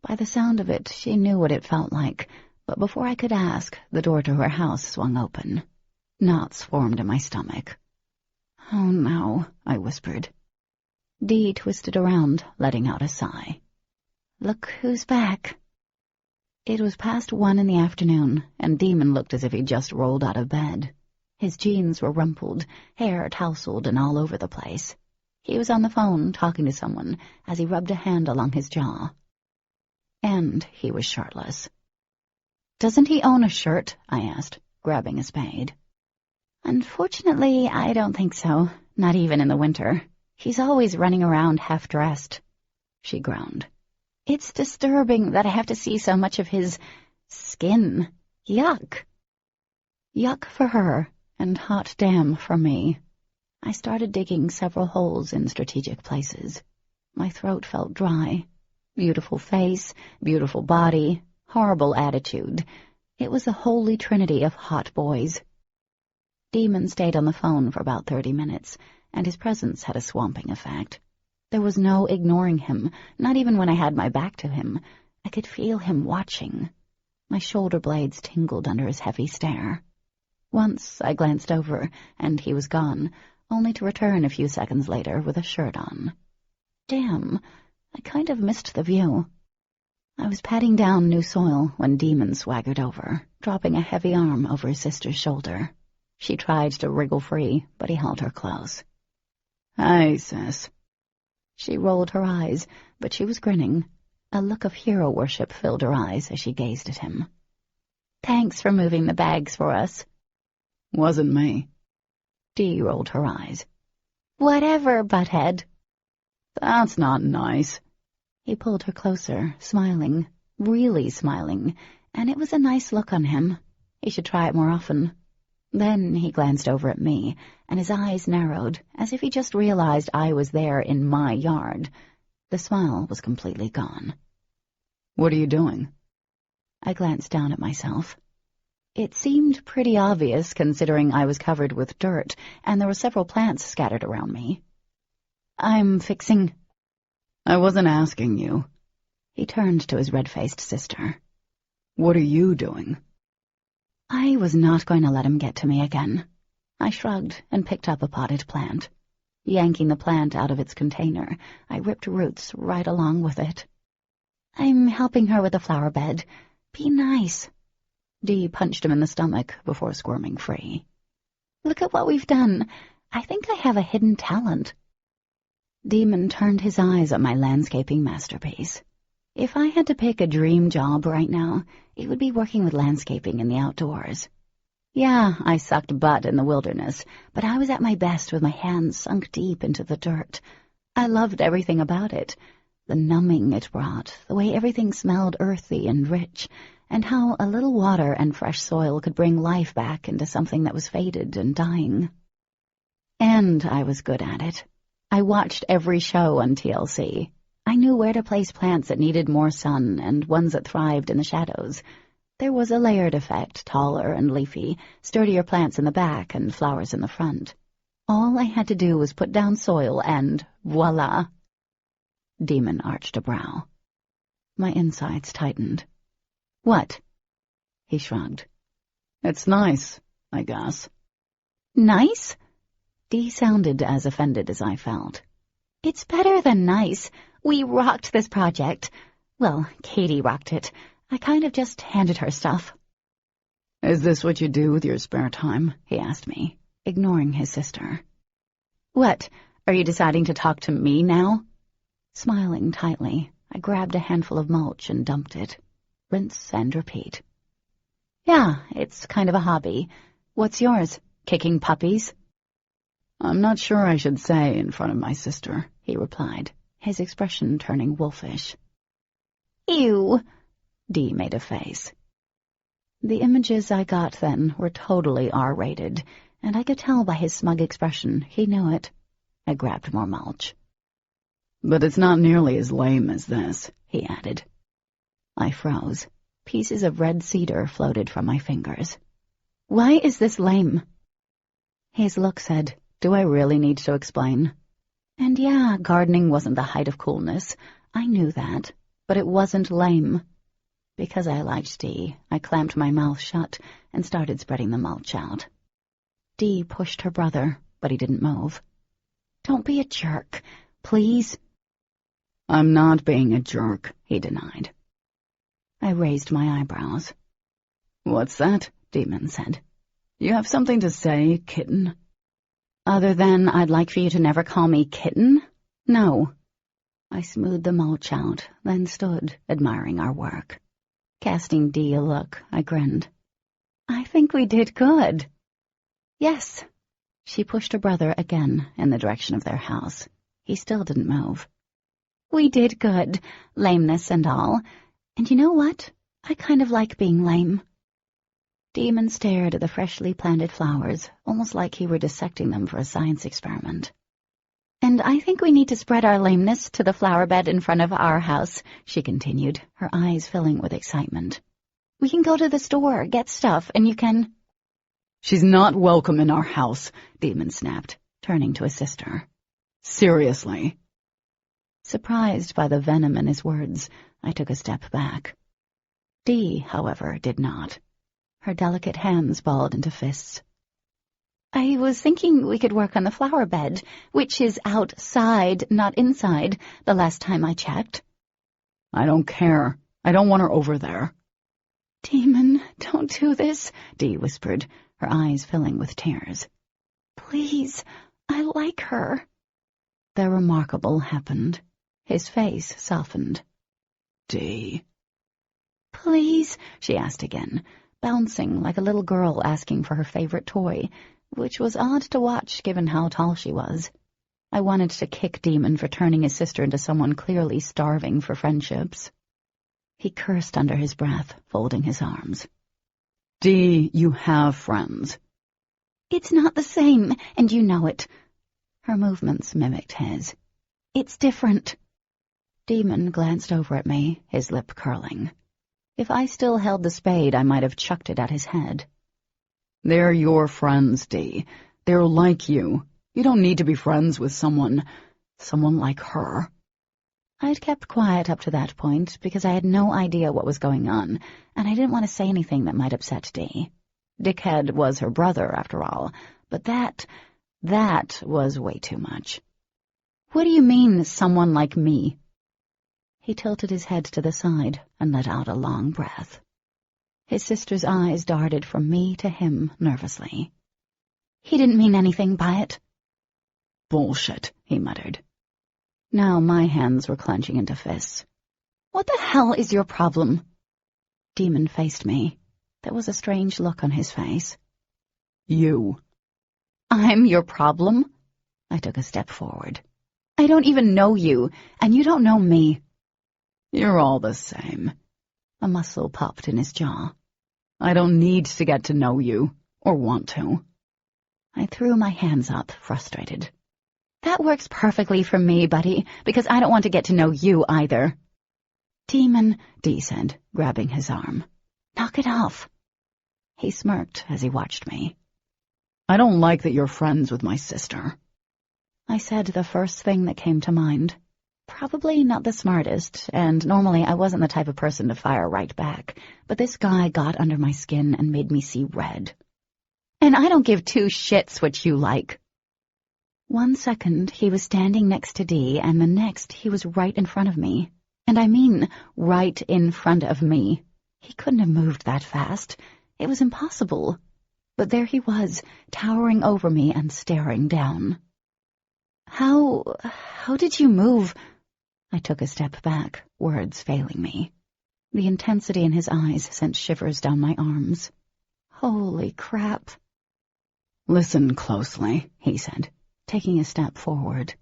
By the sound of it, she knew what it felt like, but before I could ask, the door to her house swung open. Knots formed in my stomach. "Oh no," I whispered. Dee twisted around, letting out a sigh. "Look who's back." It was past 1 in the afternoon, and Demon looked as if he'd just rolled out of bed. His jeans were rumpled, hair tousled and all over the place. He was on the phone talking to someone as he rubbed a hand along his jaw. And he was shirtless. "Doesn't he own a shirt?" I asked, grabbing a spade. "Unfortunately, I don't think so, not even in the winter. He's always running around half-dressed," she groaned. "It's disturbing that I have to see so much of his skin. Yuck." Yuck for her, and hot damn for me. I started digging several holes in strategic places. My throat felt dry. Beautiful face, beautiful body, horrible attitude. It was the holy trinity of hot boys. Demon stayed on the phone for about 30 minutes, and his presence had a swamping effect. There was no ignoring him, not even when I had my back to him. I could feel him watching. My shoulder blades tingled under his heavy stare. Once I glanced over, and he was gone, only to return a few seconds later with a shirt on. Damn, I kind of missed the view. I was patting down new soil when Demon swaggered over, dropping a heavy arm over his sister's shoulder. She tried to wriggle free, but he held her close. "Hey, sis." She rolled her eyes, but she was grinning. A look of hero worship filled her eyes as she gazed at him. "Thanks for moving the bags for us." "Wasn't me." Dee rolled her eyes. "Whatever, butthead." "That's not nice." He pulled her closer, smiling, really smiling, and it was a nice look on him. He should try it more often. Then he glanced over at me, and his eyes narrowed, as if he just realized I was there in my yard. The smile was completely gone. "What are you doing?" I glanced down at myself. It seemed pretty obvious, considering I was covered with dirt, and there were several plants scattered around me. "I'm fixing—" "I wasn't asking you." He turned to his red-faced sister. "What are you doing?" I was not going to let him get to me again. I shrugged and picked up a potted plant. Yanking the plant out of its container, I ripped roots right along with it. "I'm helping her with the flower bed. Be nice." Dee punched him in the stomach before squirming free. "Look at what we've done. I think I have a hidden talent." Demon turned his eyes on my landscaping masterpiece. If I had to pick a dream job right now, it would be working with landscaping in the outdoors. Yeah, I sucked butt in the wilderness, but I was at my best with my hands sunk deep into the dirt. I loved everything about it. The numbing it brought, the way everything smelled earthy and rich, and how a little water and fresh soil could bring life back into something that was faded and dying. And I was good at it. I watched every show on TLC. I knew where to place plants that needed more sun and ones that thrived in the shadows. There was a layered effect, taller and leafy, sturdier plants in the back and flowers in the front. All I had to do was put down soil and voila. Demon arched a brow. My insides tightened. "What?" He shrugged. "It's nice, I guess." "Nice?" Dee sounded as offended as I felt. "It's better than nice. We rocked this project. Well, Katie rocked it. I kind of just handed her stuff." "Is this what you do with your spare time?" he asked me, ignoring his sister. "What, are you deciding to talk to me now?" Smiling tightly, I grabbed a handful of mulch and dumped it. Rinse and repeat. "Yeah, it's kind of a hobby. What's yours? Kicking puppies?" "I'm not sure I should say in front of my sister," he replied, his expression turning wolfish. "Ew!" Dee made a face. The images I got then were totally R-rated, and I could tell by his smug expression he knew it. I grabbed more mulch. "But it's not nearly as lame as this," he added. I froze. Pieces of red cedar floated from my fingers. "Why is this lame?" His look said, "Do I really need to explain?" And yeah, gardening wasn't the height of coolness. I knew that. But it wasn't lame. Because I liked Dee, I clamped my mouth shut and started spreading the mulch out. Dee pushed her brother, but he didn't move. "Don't be a jerk, please." "I'm not being a jerk," he denied. I raised my eyebrows. "What's that?" Demon said. "You have something to say, kitten?" "Other than I'd like for you to never call me kitten? No." I smoothed the mulch out, then stood, admiring our work. Casting Dee a look, I grinned. "I think we did good." "Yes." She pushed her brother again in the direction of their house. He still didn't move. "We did good, lameness and all. And you know what? I kind of like being lame." Demon stared at the freshly planted flowers, almost like he were dissecting them for a science experiment. "And I think we need to spread our lameness to the flower bed in front of our house," she continued, her eyes filling with excitement. "We can go to the store, get stuff, and you can—" "She's not welcome in our house," Demon snapped, turning to his sister. "Seriously." Surprised by the venom in his words, I took a step back. Dee, however, did not. Her delicate hands balled into fists. "I was thinking we could work on the flower bed, which is outside, not inside, the last time I checked." "I don't care. I don't want her over there." "Demon, don't do this," Dee whispered, her eyes filling with tears. "Please, I like her." The remarkable happened. His face softened. "Dee." "Please?" she asked again, bouncing like a little girl asking for her favorite toy, which was odd to watch given how tall she was. I wanted to kick Demon for turning his sister into someone clearly starving for friendships. He cursed under his breath, folding his arms. "Dee, you have friends." "It's not the same, and you know it." Her movements mimicked his. "It's different." Demon glanced over at me, his lip curling. If I still held the spade, I might have chucked it at his head. "They're your friends, Dee. They're like you. You don't need to be friends with someone like her." I'd kept quiet up to that point because I had no idea what was going on, and I didn't want to say anything that might upset Dee. Dickhead was her brother, after all, but that was way too much. "What do you mean, someone like me?" He tilted his head to the side and let out a long breath. His sister's eyes darted from me to him nervously. "He didn't mean anything by it." "Bullshit," he muttered. Now my hands were clenching into fists. "What the hell is your problem?" Demon faced me. There was a strange look on his face. "You." "I'm your problem?" I took a step forward. "I don't even know you, and you don't know me." "You're all the same." A muscle popped in his jaw. "I don't need to get to know you, or want to." I threw my hands up, frustrated. "That works perfectly for me, buddy, because I don't want to get to know you either." "Demon," Dee said, grabbing his arm. "Knock it off." He smirked as he watched me. "I don't like that you're friends with my sister." I said the first thing that came to mind. Probably not the smartest, and normally I wasn't the type of person to fire right back, but this guy got under my skin and made me see red. "And I don't give two shits what you like." 1 second he was standing next to Dee, and the next he was right in front of me. And I mean right in front of me. He couldn't have moved that fast. It was impossible. But there he was, towering over me and staring down. How did you move?" I took a step back, words failing me. The intensity in his eyes sent shivers down my arms. Holy crap. "Listen closely," he said, taking a step forward.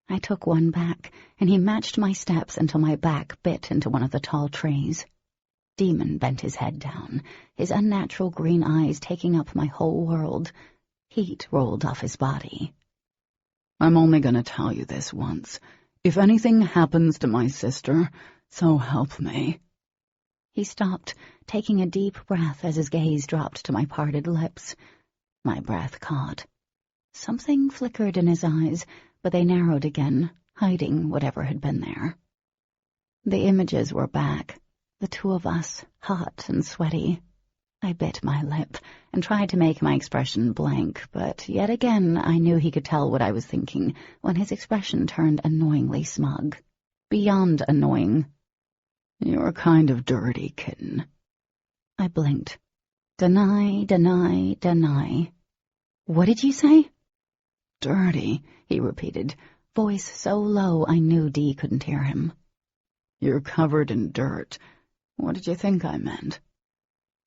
I took one back, and he matched my steps until my back bit into one of the tall trees. Demon bent his head down, his unnatural green eyes taking up my whole world. Heat rolled off his body. "I'm only going to tell you this once. If anything happens to my sister, so help me." He stopped, taking a deep breath as his gaze dropped to my parted lips. My breath caught. Something flickered in his eyes, but they narrowed again, hiding whatever had been there. The images were back, the two of us, hot and sweaty. I bit my lip and tried to make my expression blank, but yet again I knew he could tell what I was thinking when his expression turned annoyingly smug. Beyond annoying. "You're kind of dirty, kitten." I blinked. "Deny, deny, deny." "What did you say?" "Dirty," he repeated, voice so low I knew Dee couldn't hear him. "You're covered in dirt. What did you think I meant?"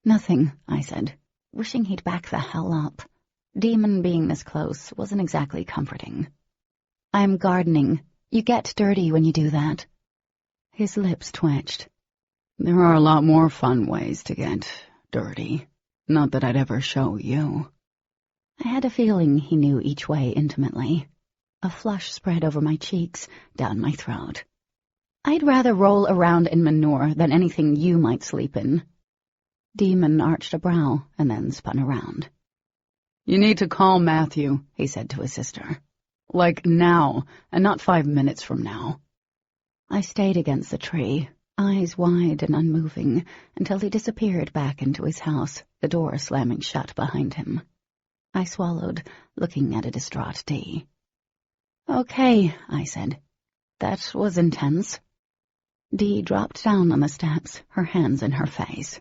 "Nothing," I said, wishing he'd back the hell up. Demon being this close wasn't exactly comforting. "I'm gardening. You get dirty when you do that." His lips twitched. "There are a lot more fun ways to get dirty. Not that I'd ever show you." I had a feeling he knew each way intimately. A flush spread over my cheeks, down my throat. "I'd rather roll around in manure than anything you might sleep in." Demon arched a brow and then spun around. "You need to call Matthew," he said to his sister. "Like now, and not 5 minutes from now." I stayed against the tree, eyes wide and unmoving, until he disappeared back into his house, the door slamming shut behind him. I swallowed, looking at a distraught Dee. "Okay," I said. "That was intense." Dee dropped down on the steps, her hands in her face.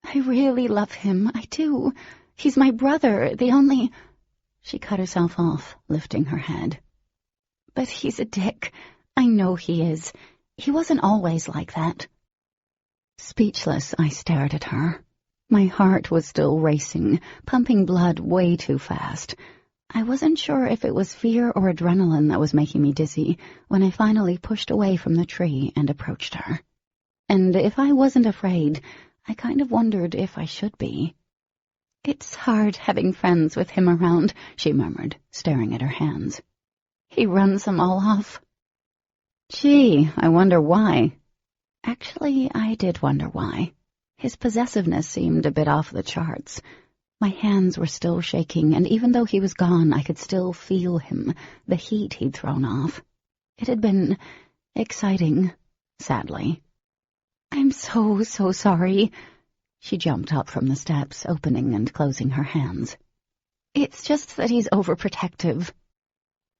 "I really love him, I do. He's my brother, the only—" She cut herself off, lifting her head. "But he's a dick. I know he is. He wasn't always like that." Speechless, I stared at her. My heart was still racing, pumping blood way too fast. I wasn't sure if it was fear or adrenaline that was making me dizzy when I finally pushed away from the tree and approached her. And if I wasn't afraid, I kind of wondered if I should be. "It's hard having friends with him around," she murmured, staring at her hands. "He runs them all off." Gee, I wonder why. Actually, I did wonder why. His possessiveness seemed a bit off the charts. My hands were still shaking, and even though he was gone, I could still feel him, the heat he'd thrown off. It had been exciting, sadly. "I'm so sorry." She jumped up from the steps, opening and closing her hands. "It's just that he's overprotective."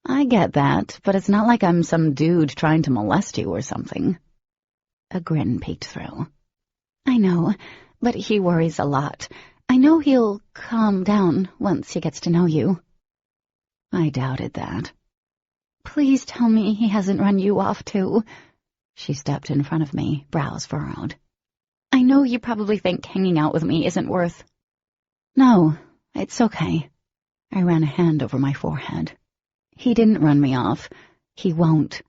"I get that, but it's not like I'm some dude trying to molest you or something." A grin peeked through. "I know, but he worries a lot. I know he'll calm down once he gets to know you." I doubted that. "Please tell me he hasn't run you off, too." She stepped in front of me, brows furrowed. "I know you probably think hanging out with me isn't worth—" "No, it's okay." I ran a hand over my forehead. "He didn't run me off. He won't."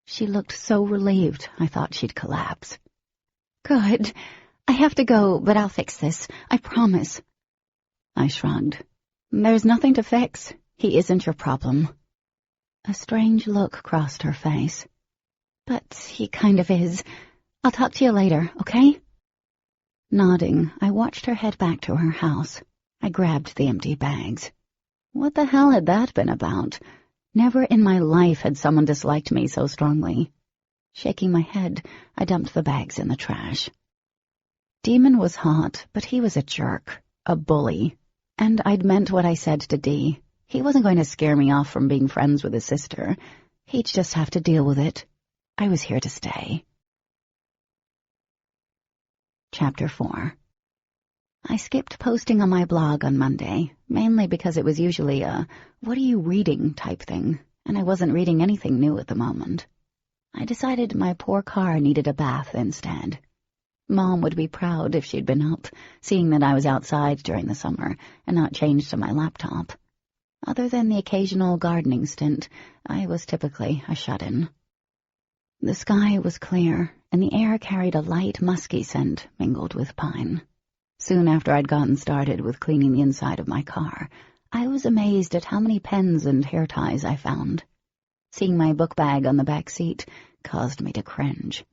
She looked so relieved I thought she'd collapse. "Good. I have to go, but I'll fix this. I promise." I shrugged. "There's nothing to fix. He isn't your problem." A strange look crossed her face. "But he kind of is. I'll talk to you later, okay?" Nodding, I watched her head back to her house. I grabbed the empty bags. What the hell had that been about? Never in my life had someone disliked me so strongly. Shaking my head, I dumped the bags in the trash. Demon was hot, but he was a jerk, a bully. And I'd meant what I said to Dee. He wasn't going to scare me off from being friends with his sister. He'd just have to deal with it. I was here to stay. Chapter 4. I skipped posting on my blog on Monday, mainly because it was usually a "what are you reading" type thing, and I wasn't reading anything new at the moment. I decided my poor car needed a bath instead. Mom would be proud if she'd been up, seeing that I was outside during the summer and not changed to my laptop. Other than the occasional gardening stint, I was typically a shut-in. The sky was clear, and the air carried a light, musky scent mingled with pine. Soon after I'd gotten started with cleaning the inside of my car, I was amazed at how many pens and hair ties I found. Seeing my book bag on the back seat caused me to cringe.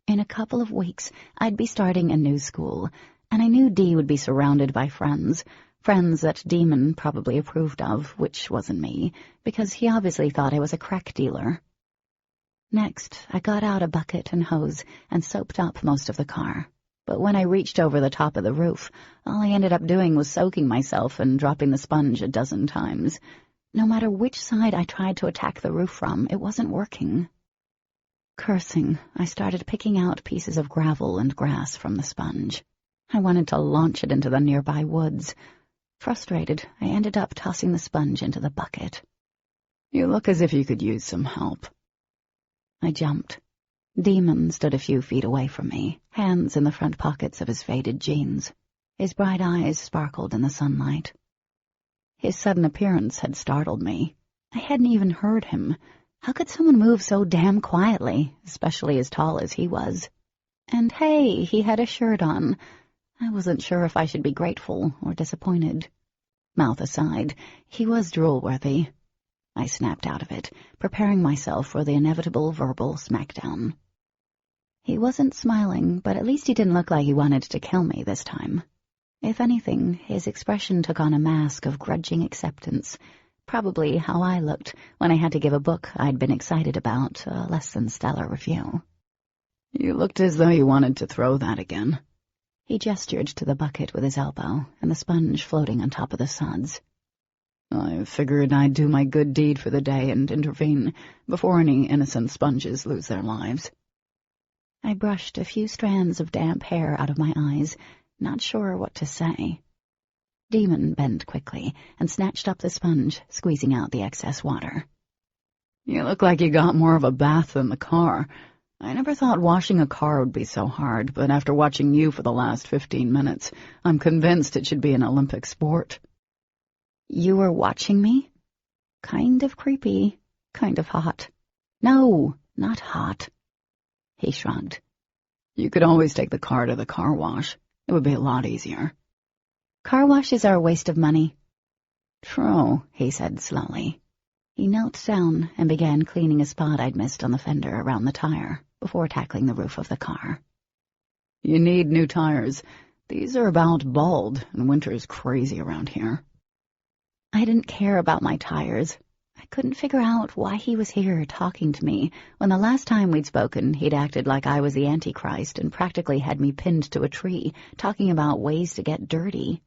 In a couple of weeks, I'd be starting a new school, and I knew Dee would be surrounded by friends that Demon probably approved of, which wasn't me, because he obviously thought I was a crack dealer. Next, I got out a bucket and hose and soaped up most of the car. But when I reached over the top of the roof, all I ended up doing was soaking myself and dropping the sponge a dozen times. No matter which side I tried to attack the roof from, it wasn't working. Cursing, I started picking out pieces of gravel and grass from the sponge. I wanted to launch it into the nearby woods. Frustrated, I ended up tossing the sponge into the bucket. You look as if you could use some help. I jumped. Demon stood a few feet away from me, hands in the front pockets of his faded jeans. His bright eyes sparkled in the sunlight. His sudden appearance had startled me. I hadn't even heard him. How could someone move so damn quietly, especially as tall as he was? And hey, he had a shirt on. I wasn't sure if I should be grateful or disappointed. Mouth aside, he was drool-worthy. I snapped out of it, preparing myself for the inevitable verbal smackdown. He wasn't smiling, but at least he didn't look like he wanted to kill me this time. If anything, his expression took on a mask of grudging acceptance, probably how I looked when I had to give a book I'd been excited about a less-than-stellar review. You looked as though you wanted to throw that again. He gestured to the bucket with his elbow and the sponge floating on top of the suds. I figured I'd do my good deed for the day and intervene before any innocent sponges lose their lives. I brushed a few strands of damp hair out of my eyes, not sure what to say. Demon bent quickly and snatched up the sponge, squeezing out the excess water. You look like you got more of a bath than the car. I never thought washing a car would be so hard, but after watching you for the last 15 minutes, I'm convinced it should be an Olympic sport. You were watching me? Kind of creepy, kind of hot. No, not hot. He shrugged. You could always take the car to the car wash. It would be a lot easier. Car washes are a waste of money. True, he said slowly. He knelt down and began cleaning a spot I'd missed on the fender around the tire before tackling the roof of the car. You need new tires. These are about bald, and winter's crazy around here. I didn't care about my tires. I couldn't figure out why he was here talking to me when the last time we'd spoken he'd acted like I was the Antichrist and practically had me pinned to a tree, talking about ways to get dirty.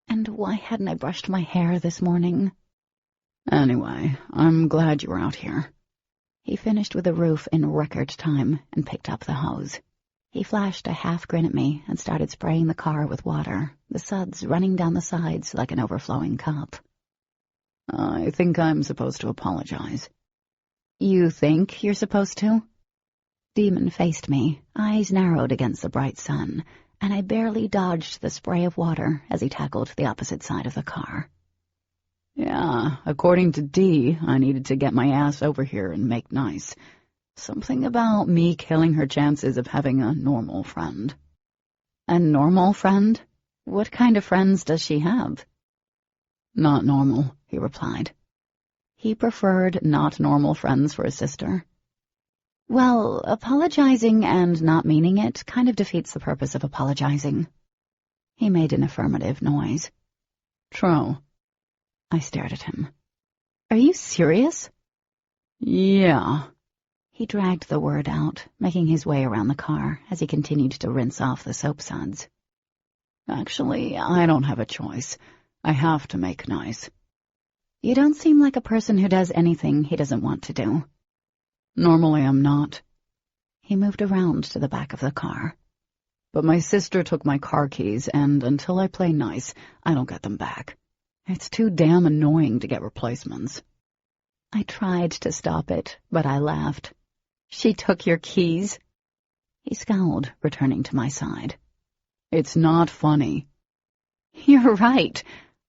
And why hadn't I brushed my hair this morning? Anyway, I'm glad you were out here. He finished with the roof in record time and picked up the hose. He flashed a half grin at me and started spraying the car with water, the suds running down the sides like an overflowing cup. I think I'm supposed to apologize. You think you're supposed to? Demon faced me, eyes narrowed against the bright sun, and I barely dodged the spray of water as he tackled the opposite side of the car. Yeah, according to Dee, I needed to get my ass over here and make nice. Something about me killing her chances of having a normal friend. A normal friend? What kind of friends does she have? Not normal, he replied. He preferred not normal friends for his sister. Well, apologizing and not meaning it kind of defeats the purpose of apologizing. He made an affirmative noise. True. I stared at him. Are you serious? Yeah. He dragged the word out, making his way around the car as he continued to rinse off the soap suds. Actually, I don't have a choice. I have to make nice. You don't seem like a person who does anything he doesn't want to do. Normally I'm not. He moved around to the back of the car. But my sister took my car keys, and until I play nice, I don't get them back. It's too damn annoying to get replacements. I tried to stop it, but I laughed. She took your keys? He scowled, returning to my side. It's not funny. You're right,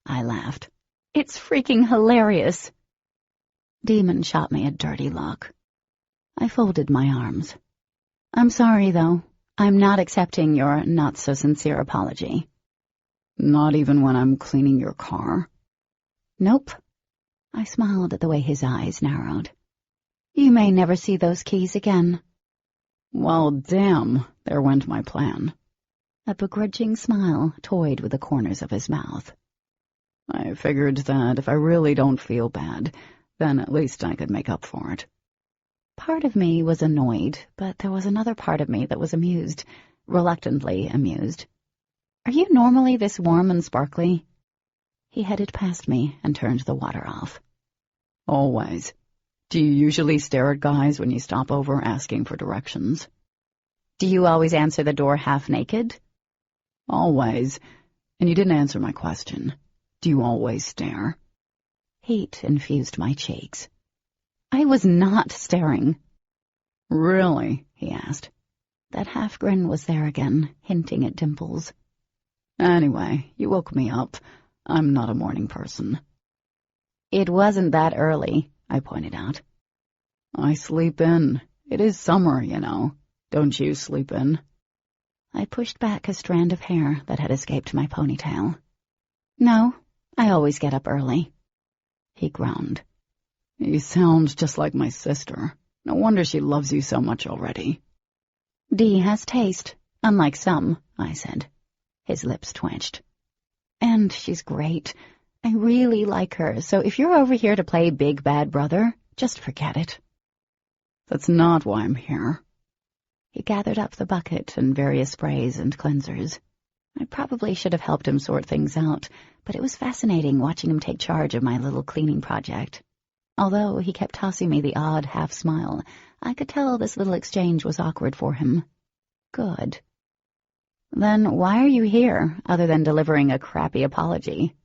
I laughed. It's freaking hilarious. Demon shot me a dirty look. I folded my arms. I'm sorry, though. I'm not accepting your not-so-sincere apology. Not even when I'm cleaning your car? Nope. I smiled at the way his eyes narrowed. You may never see those keys again. Well, damn, there went my plan. A begrudging smile toyed with the corners of his mouth. I figured that if I really don't feel bad, then at least I could make up for it. Part of me was annoyed, but there was another part of me that was amused. reluctantly amused. "Are you normally this warm and sparkly?" He headed past me and turned the water off. "Always. Do you usually stare at guys when you stop over asking for directions?" "Do you always answer the door half naked?" "Always. And you didn't answer my question. Do you always stare?" Heat infused my cheeks. I was not staring. "Really?" he asked. That half-grin was there again, hinting at dimples. "Anyway, you woke me up. I'm not a morning person." "It wasn't that early," I pointed out. "I sleep in. It is summer, you know. Don't you sleep in?" I pushed back a strand of hair that had escaped my ponytail. "No, I always get up early." He groaned. "You sound just like my sister. No wonder she loves you so much already." "Dee has taste, unlike some," I said. His lips twitched. "And she's great. I really like her, so if you're over here to play big bad brother, just forget it." "That's not why I'm here." He gathered up the bucket and various sprays and cleansers. I probably should have helped him sort things out, but it was fascinating watching him take charge of my little cleaning project. Although he kept tossing me the odd half-smile, I could tell this little exchange was awkward for him. Good. "Then why are you here, other than delivering a crappy apology?"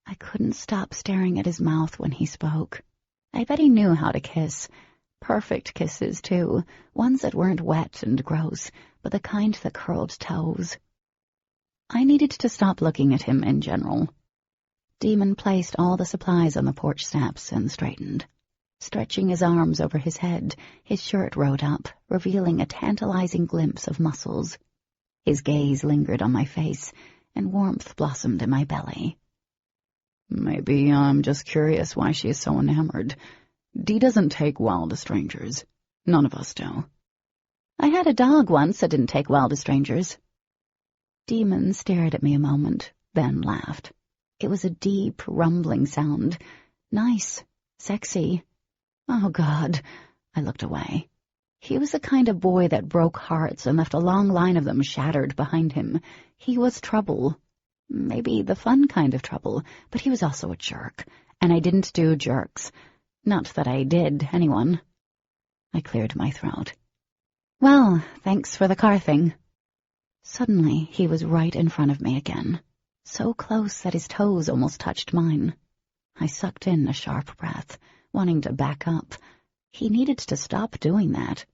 I couldn't stop staring at his mouth when he spoke. I bet he knew how to kiss. Perfect kisses, too, ones that weren't wet and gross, but the kind that curled toes. I needed to stop looking at him in general. Demon placed all the supplies on the porch steps and straightened. Stretching his arms over his head, his shirt rode up, revealing a tantalizing glimpse of muscles. His gaze lingered on my face, and warmth blossomed in my belly. "Maybe I'm just curious why she is so enamored. Dee doesn't take well to strangers. None of us do." "I had a dog once that didn't take well to strangers." Demon stared at me a moment, then laughed. It was a deep, rumbling sound. Nice. Sexy. Oh, God. I looked away. He was the kind of boy that broke hearts and left a long line of them shattered behind him. He was trouble. Maybe the fun kind of trouble, but he was also a jerk, and I didn't do jerks. Not that I did anyone. I cleared my throat. "Well, thanks for the car thing." Suddenly, he was right in front of me again, so close that his toes almost touched mine. I sucked in a sharp breath, wanting to back up. He needed to stop doing that.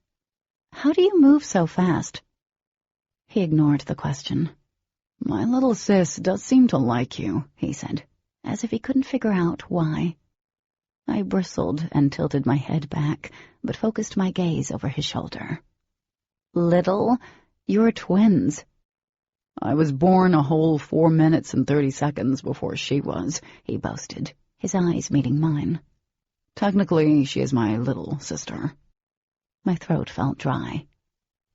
"How do you move so fast?" He ignored the question. "My little sis does seem to like you," he said, as if he couldn't figure out why. I bristled and tilted my head back, but focused my gaze over his shoulder. "Little? You're twins." "I was born a whole 4 minutes and 30 seconds before she was," he boasted, his eyes meeting mine. "Technically, she is my little sister." My throat felt dry.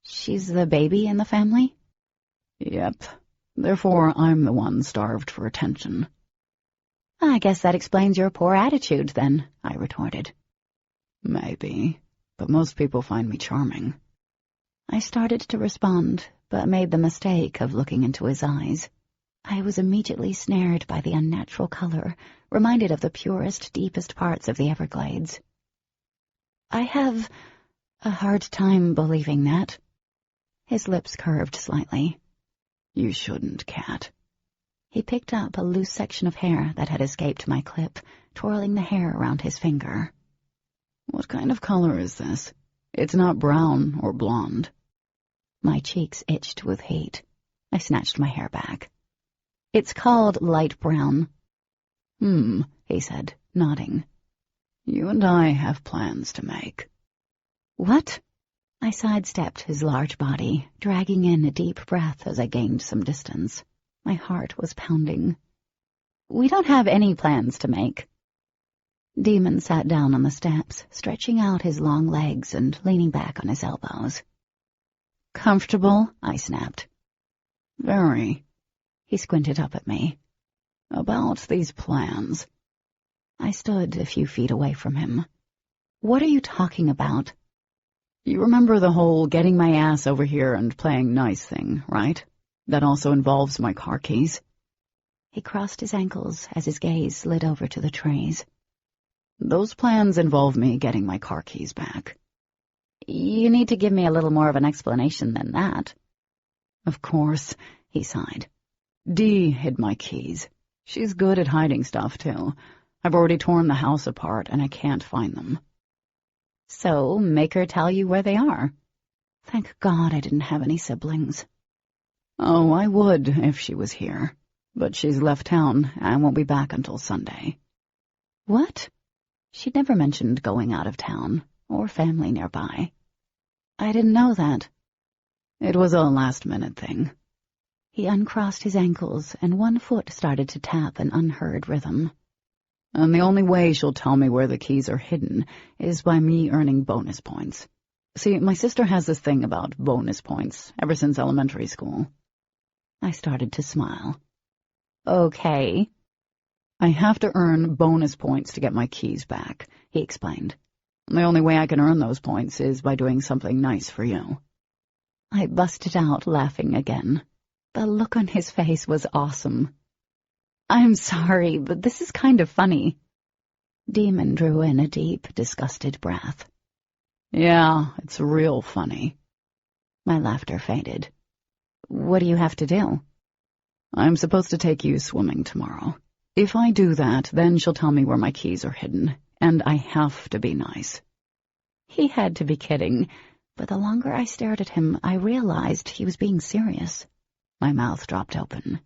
"She's the baby in the family?" "Yep. Therefore, I'm the one starved for attention." "I guess that explains your poor attitude, then," I retorted. "Maybe, but most people find me charming." I started to respond, but made the mistake of looking into his eyes. I was immediately snared by the unnatural color, reminded of the purest, deepest parts of the Everglades. "I have a hard time believing that." His lips curved slightly. "You shouldn't, Cat." He picked up a loose section of hair that had escaped my clip, twirling the hair around his finger. "What kind of color is this? It's not brown or blonde." My cheeks itched with heat. I snatched my hair back. "It's called light brown." He said, nodding. "You and I have plans to make." "What?" I sidestepped his large body, dragging in a deep breath as I gained some distance. My heart was pounding. "We don't have any plans to make." Demon sat down on the steps, stretching out his long legs and leaning back on his elbows. "Comfortable?" I snapped. "Very." He squinted up at me. "About these plans." I stood a few feet away from him. "What are you talking about?" You remember the whole getting my ass over here and playing nice thing, right? That also involves my car keys. He crossed his ankles as his gaze slid over to the trays. Those plans involve me getting my car keys back. You need to give me a little more of an explanation than that. Of course, he sighed. Dee hid my keys. She's good at hiding stuff, too. I've already torn the house apart, and I can't find them. So make her tell you where they are. Thank God I didn't have any siblings. Oh, I would if she was here. But she's left town and won't be back until Sunday. What? She'd never mentioned going out of town, or family nearby. I didn't know that. It was a last-minute thing. He uncrossed his ankles, and one foot started to tap an unheard rhythm. And the only way she'll tell me where the keys are hidden is by me earning bonus points. See, my sister has this thing about bonus points ever since elementary school. I started to smile. Okay. I have to earn bonus points to get my keys back, he explained. The only way I can earn those points is by doing something nice for you. I busted out laughing again. The look on his face was awesome. I'm sorry, but this is kind of funny. Demon drew in a deep, disgusted breath. Yeah, it's real funny. My laughter faded. What do you have to do? I'm supposed to take you swimming tomorrow. If I do that, then she'll tell me where my keys are hidden, and I have to be nice. He had to be kidding, but the longer I stared at him, I realized he was being serious. My mouth dropped open.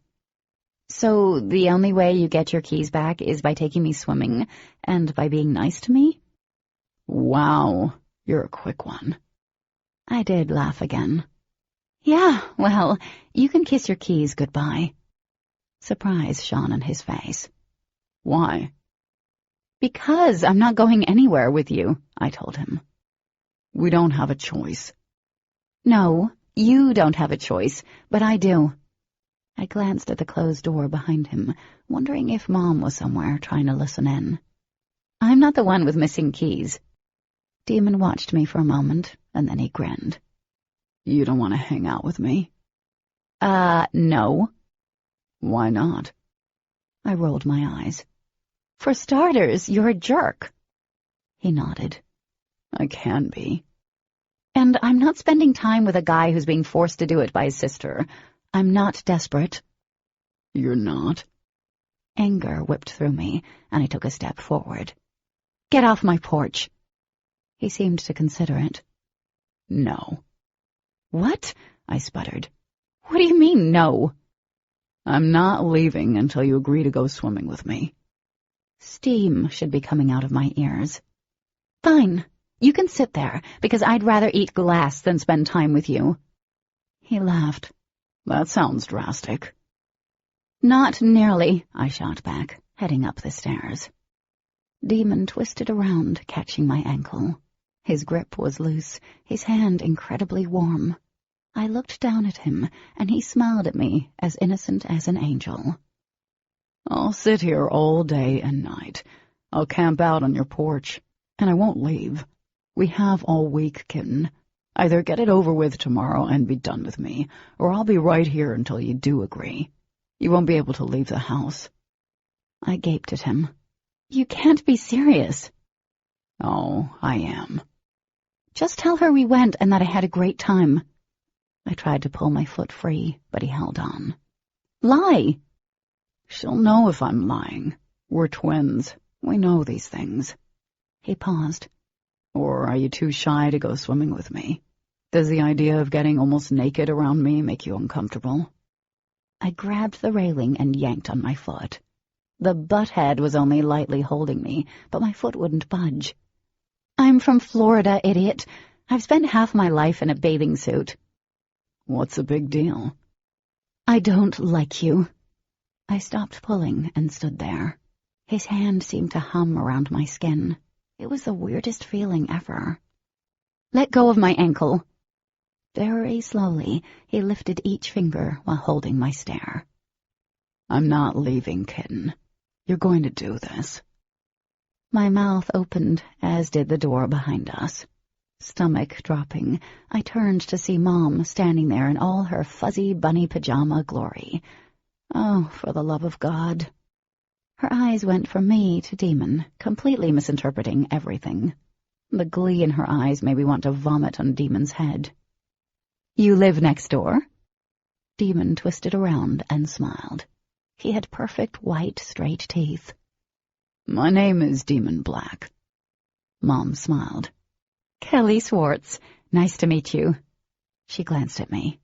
So the only way you get your keys back is by taking me swimming, and by being nice to me? Wow, you're a quick one. I did laugh again. Yeah, well, you can kiss your keys goodbye. Surprise shone on his face. Why? Because I'm not going anywhere with you, I told him. We don't have a choice. No, you don't have a choice, but I do. I glanced at the closed door behind him, wondering if Mom was somewhere trying to listen in. I'm not the one with missing keys. Demon watched me for a moment, and then he grinned. You don't want to hang out with me? No. Why not? I rolled my eyes. For starters, you're a jerk. He nodded. I can be. And I'm not spending time with a guy who's being forced to do it by his sister. I'm not desperate. You're not? Anger whipped through me, and I took a step forward. Get off my porch. He seemed to consider it. No. What? I sputtered. What do you mean, no? I'm not leaving until you agree to go swimming with me. Steam should be coming out of my ears. Fine. You can sit there, because I'd rather eat glass than spend time with you. He laughed. That sounds drastic. Not nearly, I shot back, heading up the stairs. Demon twisted around, catching my ankle. His grip was loose, his hand incredibly warm. I looked down at him, and he smiled at me, as innocent as an angel. I'll sit here all day and night. I'll camp out on your porch, and I won't leave. We have all week, kitten. Either get it over with tomorrow and be done with me, or I'll be right here until you do agree. You won't be able to leave the house. I gaped at him. You can't be serious. Oh, I am. Just tell her we went and that I had a great time. I tried to pull my foot free, but he held on. Lie! She'll know if I'm lying. We're twins. We know these things. He paused. Or are you too shy to go swimming with me? Does the idea of getting almost naked around me make you uncomfortable? I grabbed the railing and yanked on my foot. The butthead was only lightly holding me, but my foot wouldn't budge. I'm from Florida, idiot. I've spent half my life in a bathing suit. What's the big deal? I don't like you. I stopped pulling and stood there. His hand seemed to hum around my skin. It was the weirdest feeling ever. Let go of my ankle. Very slowly, he lifted each finger while holding my stare. I'm not leaving, kitten. You're going to do this. My mouth opened, as did the door behind us. Stomach dropping, I turned to see Mom standing there in all her fuzzy bunny pajama glory. Oh, for the love of God. Her eyes went from me to Demon, completely misinterpreting everything. The glee in her eyes made me want to vomit on Demon's head. "You live next door?" Demon twisted around and smiled. He had perfect white, straight teeth. "My name is Demon Black." Mom smiled. "Kelly Swartz. Nice to meet you." She glanced at me.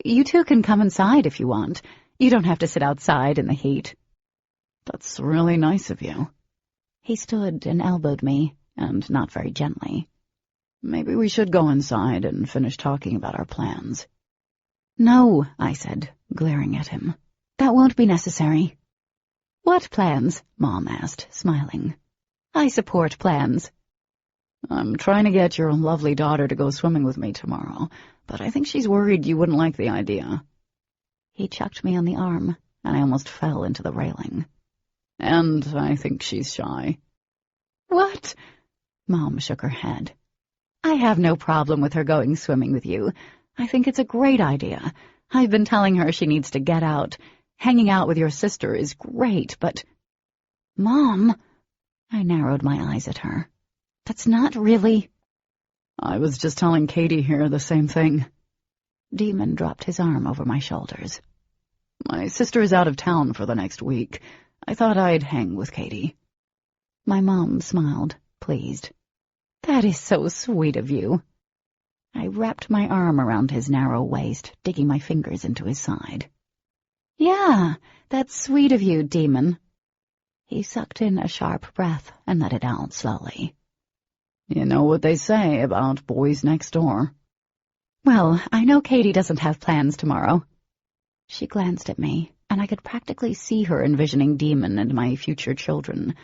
"You two can come inside if you want. You don't have to sit outside in the heat." "That's really nice of you." He stood and elbowed me, and not very gently. "Maybe we should go inside and finish talking about our plans." "No," I said, glaring at him. "That won't be necessary." "What plans?" Mom asked, smiling. "I support plans." "I'm trying to get your lovely daughter to go swimming with me tomorrow, but I think she's worried you wouldn't like the idea." He chucked me on the arm, and I almost fell into the railing. "And I think she's shy." "What?" Mom shook her head. "I have no problem with her going swimming with you. I think it's a great idea. I've been telling her she needs to get out. Hanging out with your sister is great, but—" "Mom!" I narrowed my eyes at her. "That's not really—" "I was just telling Katie here the same thing." Demon dropped his arm over my shoulders. "My sister is out of town for the next week. I thought I'd hang with Katie." My mom smiled, pleased. "That is so sweet of you." I wrapped my arm around his narrow waist, digging my fingers into his side. "Yeah, that's sweet of you, Demon." He sucked in a sharp breath and let it out slowly. "You know what they say about boys next door." "Well, I know Katie doesn't have plans tomorrow." She glanced at me, and I could practically see her envisioning Demon and my future children.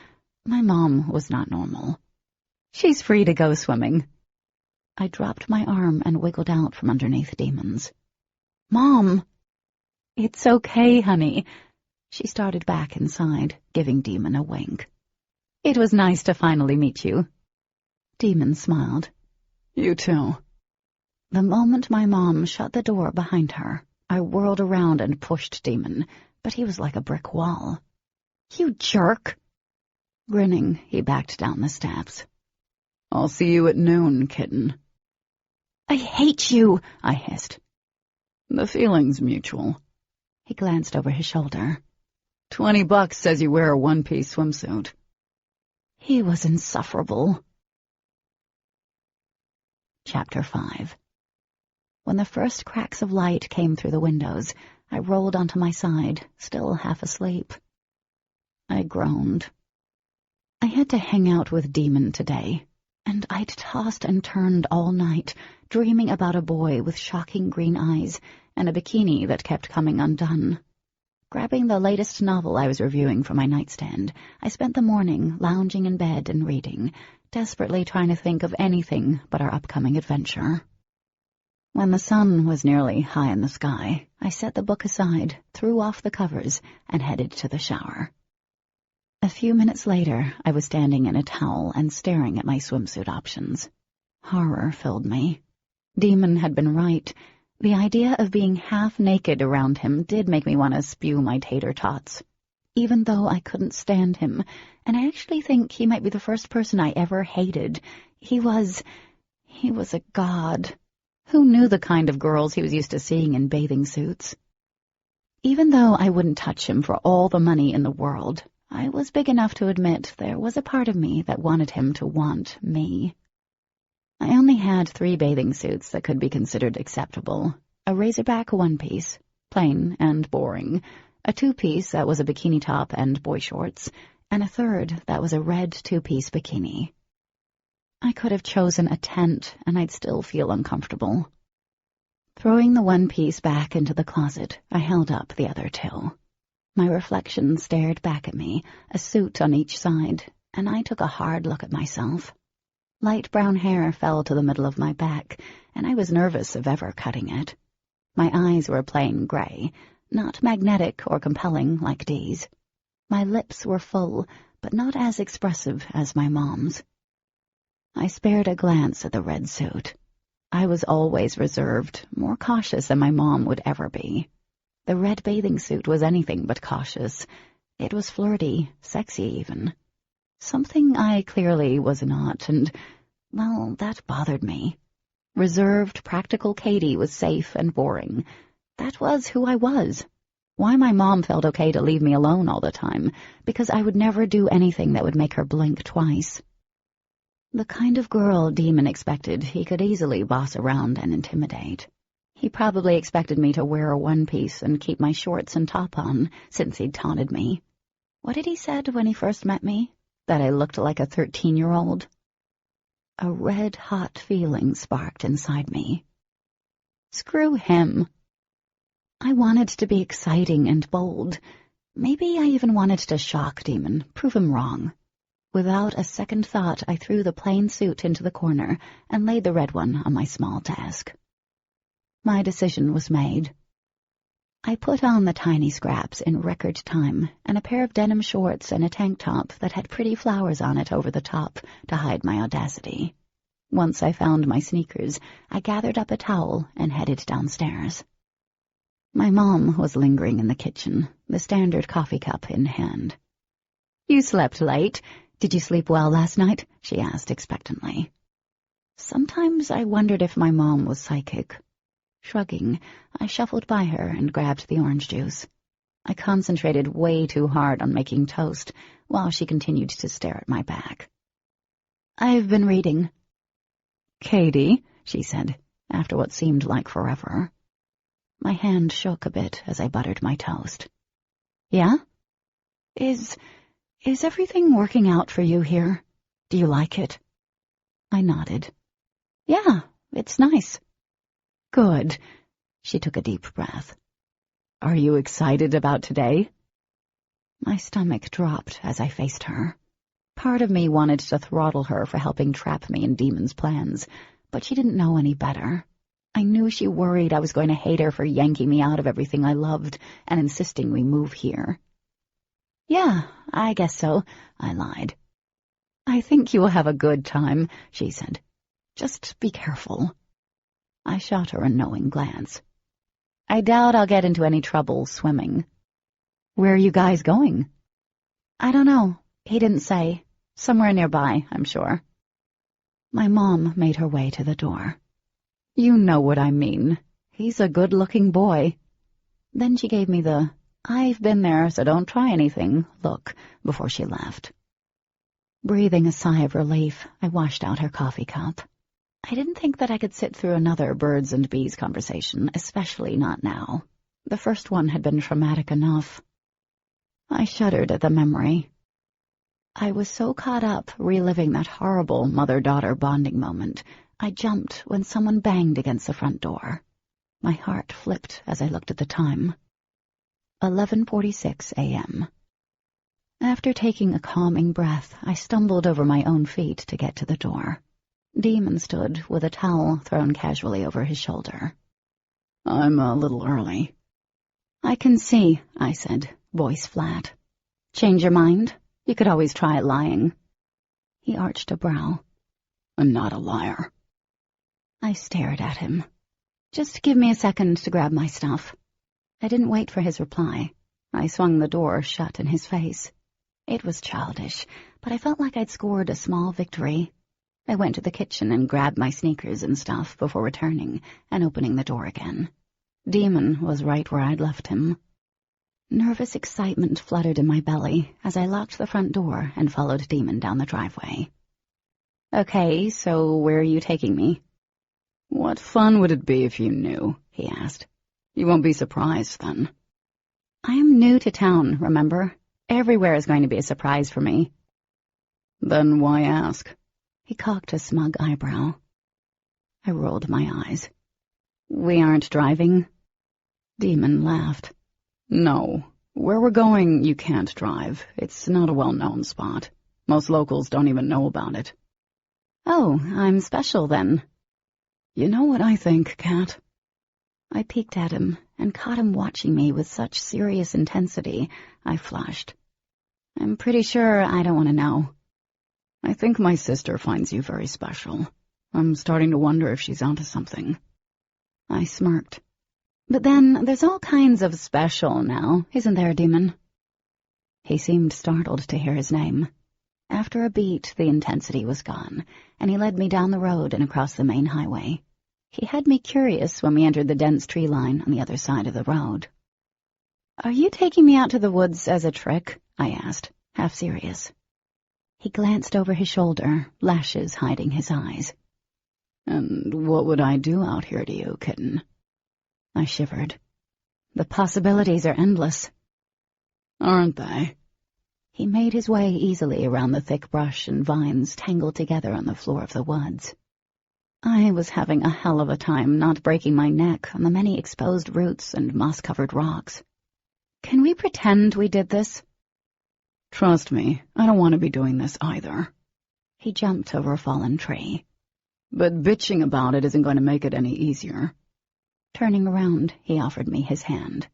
My mom was not normal. "She's free to go swimming." I dropped my arm and wiggled out from underneath Demon's. "Mom!" "It's okay, honey." She started back inside, giving Demon a wink. "It was nice to finally meet you." Demon smiled. "You too." The moment my mom shut the door behind her, I whirled around and pushed Demon, but he was like a brick wall. "You jerk!" Grinning, he backed down the steps. "I'll see you at noon, kitten." "I hate you," I hissed. "The feeling's mutual." He glanced over his shoulder. $20 says you wear a one-piece swimsuit. He was insufferable. Chapter 5. When the first cracks of light came through the windows, I rolled onto my side, still half asleep. I groaned. I had to hang out with Demon today, and I'd tossed and turned all night, dreaming about a boy with shocking green eyes and a bikini that kept coming undone. Grabbing the latest novel I was reviewing from my nightstand, I spent the morning lounging in bed and reading, desperately trying to think of anything but our upcoming adventure. When the sun was nearly high in the sky, I set the book aside, threw off the covers, and headed to the shower. A few minutes later, I was standing in a towel and staring at my swimsuit options. Horror filled me. Demon had been right. The idea of being half naked around him did make me want to spew my tater tots. Even though I couldn't stand him, and I actually think he might be the first person I ever hated, he was a god. Who knew the kind of girls he was used to seeing in bathing suits? Even though I wouldn't touch him for all the money in the world, I was big enough to admit there was a part of me that wanted him to want me. I only had 3 bathing suits that could be considered acceptable. A razorback one-piece, plain and boring, a 2-piece that was a bikini top and boy shorts, and a third that was a red 2-piece bikini. I could have chosen a tent, and I'd still feel uncomfortable. Throwing the one-piece back into the closet, I held up the other 2. My reflection stared back at me, a suit on each side, and I took a hard look at myself. Light brown hair fell to the middle of my back, and I was nervous of ever cutting it. My eyes were plain gray, not magnetic or compelling like Dee's. My lips were full, but not as expressive as my mom's. I spared a glance at the red suit. I was always reserved, more cautious than my mom would ever be. The red bathing suit was anything but cautious. It was flirty, sexy even. Something I clearly was not, and, well, that bothered me. Reserved, practical Katie was safe and boring. That was who I was. Why my mom felt okay to leave me alone all the time, because I would never do anything that would make her blink twice. The kind of girl Demon expected he could easily boss around and intimidate. He probably expected me to wear a one-piece and keep my shorts and top on, since he'd taunted me. What had he said when he first met me? That I looked like a 13-year-old? A red-hot feeling sparked inside me. Screw him. I wanted to be exciting and bold. Maybe I even wanted to shock Demon, prove him wrong. Without a second thought, I threw the plain suit into the corner and laid the red one on my small desk. My decision was made. I put on the tiny scraps in record time and a pair of denim shorts and a tank top that had pretty flowers on it over the top to hide my audacity. Once I found my sneakers, I gathered up a towel and headed downstairs. My mom was lingering in the kitchen, the standard coffee cup in hand. "You slept late. Did you sleep well last night?" she asked expectantly. Sometimes I wondered if my mom was psychic. Shrugging, I shuffled by her and grabbed the orange juice. I concentrated way too hard on making toast, while she continued to stare at my back. "I've been reading." "Katie," she said, after what seemed like forever. My hand shook a bit as I buttered my toast. "Yeah? Is everything working out for you here? Do you like it?" I nodded. "Yeah, it's nice." "Good." She took a deep breath. "Are you excited about today?" My stomach dropped as I faced her. Part of me wanted to throttle her for helping trap me in Demon's plans, but she didn't know any better. I knew she worried I was going to hate her for yanking me out of everything I loved and insisting we move here. "Yeah, I guess so," I lied. "I think you will have a good time," she said. "Just be careful." I shot her a knowing glance. "I doubt I'll get into any trouble swimming." "Where are you guys going?" "I don't know. He didn't say. Somewhere nearby, I'm sure." My mom made her way to the door. "You know what I mean. He's a good-looking boy." Then she gave me the "I've been there, so don't try anything" look before she left. Breathing a sigh of relief, I washed out her coffee cup. I didn't think that I could sit through another birds and bees conversation, especially not now. The first one had been traumatic enough. I shuddered at the memory. I was so caught up reliving that horrible mother-daughter bonding moment, I jumped when someone banged against the front door. My heart flipped as I looked at the time. 11:46 a.m. After taking a calming breath, I stumbled over my own feet to get to the door. Demon stood with a towel thrown casually over his shoulder. "I'm a little early." "I can see," I said, voice flat. "Change your mind? You could always try lying." He arched a brow. "I'm not a liar." I stared at him. "Just give me a second to grab my stuff." I didn't wait for his reply. I swung the door shut in his face. It was childish, but I felt like I'd scored a small victory. I went to the kitchen and grabbed my sneakers and stuff before returning and opening the door again. Demon was right where I'd left him. Nervous excitement fluttered in my belly as I locked the front door and followed Demon down the driveway. "Okay, so where are you taking me?" "What fun would it be if you knew?" he asked. "You won't be surprised, then." "I am new to town, remember? Everywhere is going to be a surprise for me." "Then why ask?" He cocked a smug eyebrow. I rolled my eyes. "We aren't driving?" Demon laughed. "No. Where we're going, you can't drive. It's not a well-known spot. Most locals don't even know about it." "Oh, I'm special, then." "You know what I think, Kat?" I peeked at him and caught him watching me with such serious intensity, I flushed. "I'm pretty sure I don't want to know." I think my sister finds you very special. I'm starting to wonder if she's onto something. I smirked. But then there's all kinds of special now, isn't there, Demon? He seemed startled to hear his name. After a beat, the intensity was gone, and he led me down the road and across the main highway. He had me curious when we entered the dense tree line on the other side of the road. "Are you taking me out to the woods as a trick?" I asked, half serious. He glanced over his shoulder, lashes hiding his eyes. "And what would I do out here to you, kitten?" I shivered. "The possibilities are endless." "Aren't they?" He made his way easily around the thick brush and vines tangled together on the floor of the woods. I was having a hell of a time not breaking my neck on the many exposed roots and moss-covered rocks. "Can we pretend we did this?" "Trust me, I don't want to be doing this either." He jumped over a fallen tree. "But bitching about it isn't going to make it any easier." Turning around, he offered me his hand.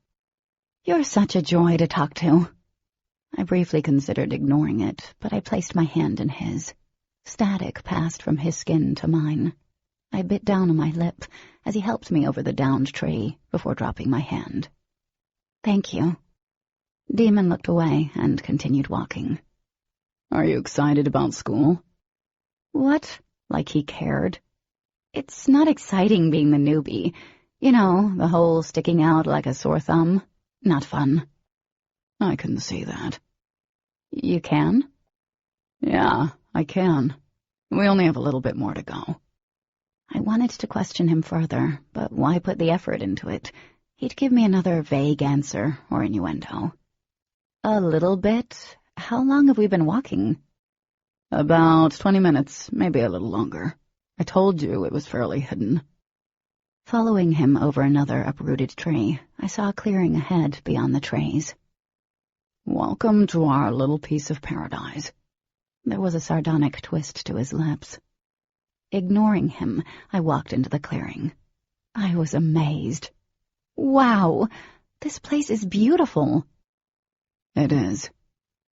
"You're such a joy to talk to." I briefly considered ignoring it, but I placed my hand in his. Static passed from his skin to mine. I bit down on my lip as he helped me over the downed tree before dropping my hand. "Thank you." Demon looked away and continued walking. "Are you excited about school?" "What? Like he cared?" "It's not exciting being the newbie. You know, the whole sticking out like a sore thumb. Not fun." "I can see that." "You can?" "Yeah, I can. We only have a little bit more to go." I wanted to question him further, but why put the effort into it? He'd give me another vague answer or innuendo. "A little bit? How long have we been walking?" "About 20 minutes, maybe a little longer. I told you it was fairly hidden." Following him over another uprooted tree, I saw a clearing ahead beyond the trees. "Welcome to our little piece of paradise." There was a sardonic twist to his lips. Ignoring him, I walked into the clearing. I was amazed. "Wow, this place is beautiful." "It is."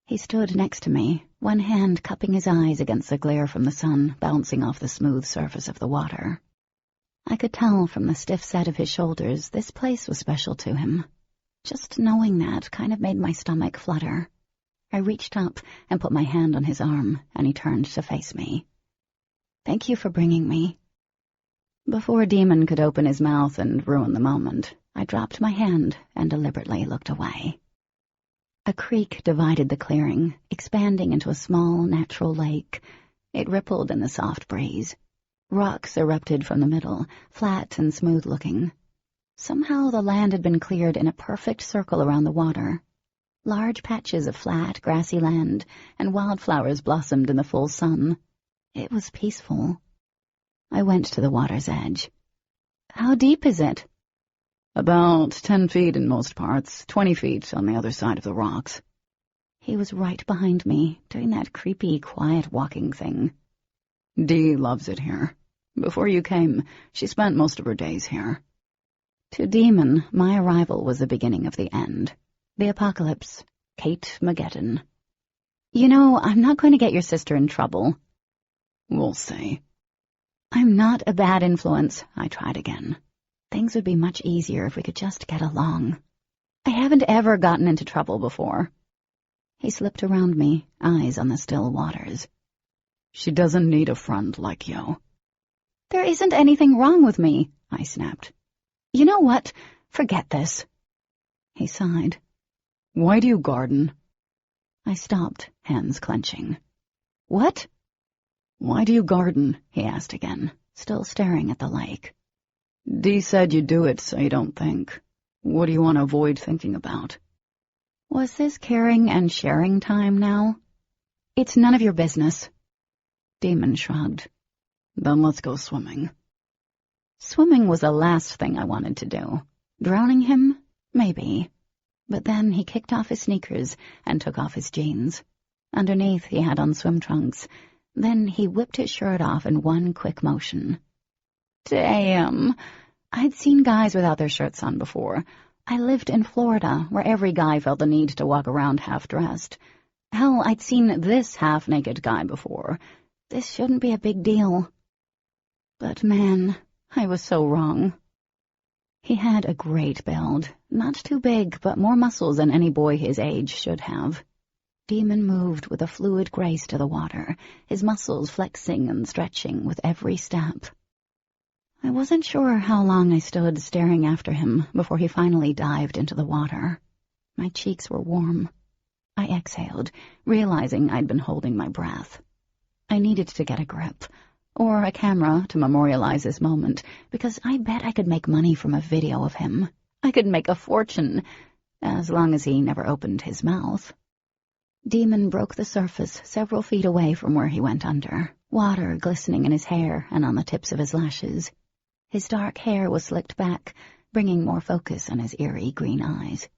He stood next to me, one hand cupping his eyes against the glare from the sun bouncing off the smooth surface of the water. I could tell from the stiff set of his shoulders this place was special to him. Just knowing that kind of made my stomach flutter. I reached up and put my hand on his arm, and he turned to face me. "Thank you for bringing me." Before Demon could open his mouth and ruin the moment, I dropped my hand and deliberately looked away. A creek divided the clearing, expanding into a small, natural lake. It rippled in the soft breeze. Rocks erupted from the middle, flat and smooth-looking. Somehow the land had been cleared in a perfect circle around the water. Large patches of flat, grassy land, and wildflowers blossomed in the full sun. It was peaceful. I went to the water's edge. "How deep is it?" "About 10 feet in most parts, 20 feet on the other side of the rocks." He was right behind me, doing that creepy, quiet walking thing. "Dee loves it here. Before you came, she spent most of her days here." To Demon, my arrival was the beginning of the end. The apocalypse. Kate Mageddon. "You know, I'm not going to get your sister in trouble." "We'll see." "I'm not a bad influence," I tried again. "Things would be much easier if we could just get along. I haven't ever gotten into trouble before." He slipped around me, eyes on the still waters. "She doesn't need a friend like you." "There isn't anything wrong with me," I snapped. "You know what? Forget this." He sighed. "Why do you garden?" I stopped, hands clenching. "What?" "Why do you garden?" he asked again, still staring at the lake. "Dee said you do it so you don't think. What do you want to avoid thinking about?" Was this caring and sharing time now? "It's none of your business." Demon shrugged. "Then let's go swimming." Swimming was the last thing I wanted to do. Drowning him? Maybe. But then he kicked off his sneakers and took off his jeans. Underneath he had on swim trunks. Then he whipped his shirt off in one quick motion. Damn! I'd seen guys without their shirts on before. I lived in Florida, where every guy felt the need to walk around half-dressed. Hell, I'd seen this half-naked guy before. This shouldn't be a big deal. But man, I was so wrong. He had a great build, not too big, but more muscles than any boy his age should have. Demon moved with a fluid grace to the water, his muscles flexing and stretching with every step. I wasn't sure how long I stood staring after him before he finally dived into the water. My cheeks were warm. I exhaled, realizing I'd been holding my breath. I needed to get a grip, or a camera to memorialize this moment, because I bet I could make money from a video of him. I could make a fortune, as long as he never opened his mouth. Demon broke the surface several feet away from where he went under, water glistening in his hair and on the tips of his lashes. His dark hair was slicked back, bringing more focus on his eerie green eyes.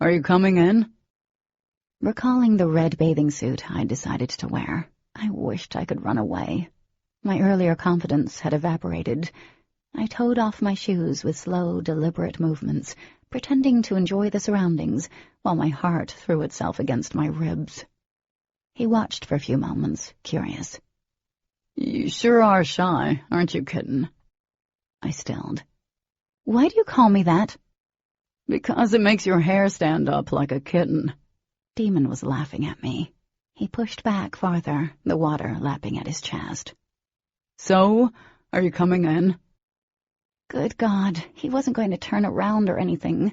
"Are you coming in?" Recalling the red bathing suit I'd decided to wear, I wished I could run away. My earlier confidence had evaporated. I toed off my shoes with slow, deliberate movements, pretending to enjoy the surroundings, while my heart threw itself against my ribs. He watched for a few moments, curious. "You sure are shy, aren't you, kitten?" I stilled. "Why do you call me that?" "Because it makes your hair stand up like a kitten." Demon was laughing at me. He pushed back farther, the water lapping at his chest. "So, are you coming in?" Good God, he wasn't going to turn around or anything,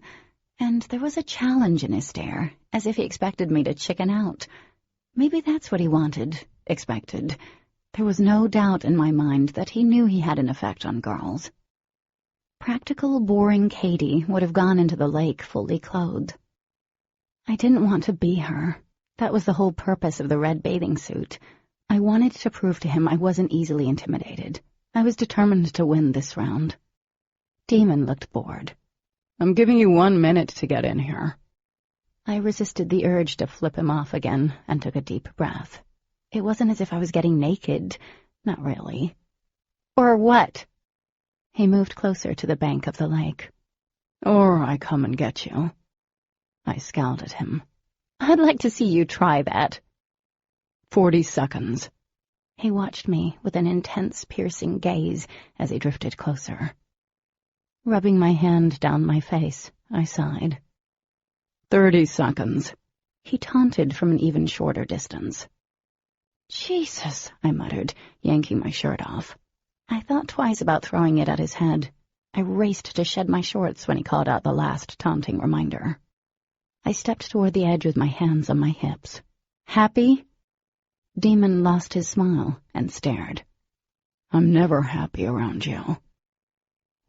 and there was a challenge in his stare, as if he expected me to chicken out. Maybe that's what he wanted, expected. There was no doubt in my mind that he knew he had an effect on girls. Practical, boring Katie would have gone into the lake fully clothed. I didn't want to be her. That was the whole purpose of the red bathing suit. I wanted to prove to him I wasn't easily intimidated. I was determined to win this round. Demon looked bored. "I'm giving you 1 minute to get in here." I resisted the urge to flip him off again and took a deep breath. It wasn't as if I was getting naked. Not really. Or what? He moved closer to the bank of the lake. "Or I come and get you." I scowled at him. "I'd like to see you try that." 40 seconds. He watched me with an intense, piercing gaze as he drifted closer. Rubbing my hand down my face, I sighed. 30 seconds. He taunted from an even shorter distance. "Jesus," I muttered, yanking my shirt off. I thought twice about throwing it at his head. I raced to shed my shorts when he called out the last taunting reminder. I stepped toward the edge with my hands on my hips. "Happy?" Demon lost his smile and stared. "I'm never happy around you."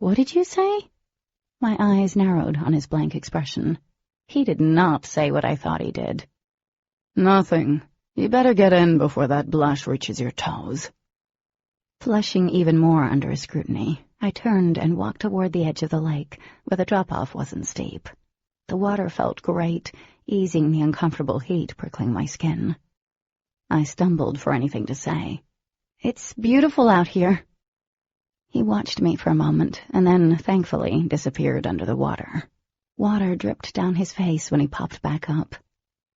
"What did you say?" My eyes narrowed on his blank expression. He did not say what I thought he did. "Nothing. You better get in before that blush reaches your toes." Flushing even more under his scrutiny, I turned and walked toward the edge of the lake, where the drop-off wasn't steep. The water felt great, easing the uncomfortable heat prickling my skin. I stumbled for anything to say. "It's beautiful out here." He watched me for a moment, and then, thankfully, disappeared under the water. Water dripped down his face when he popped back up.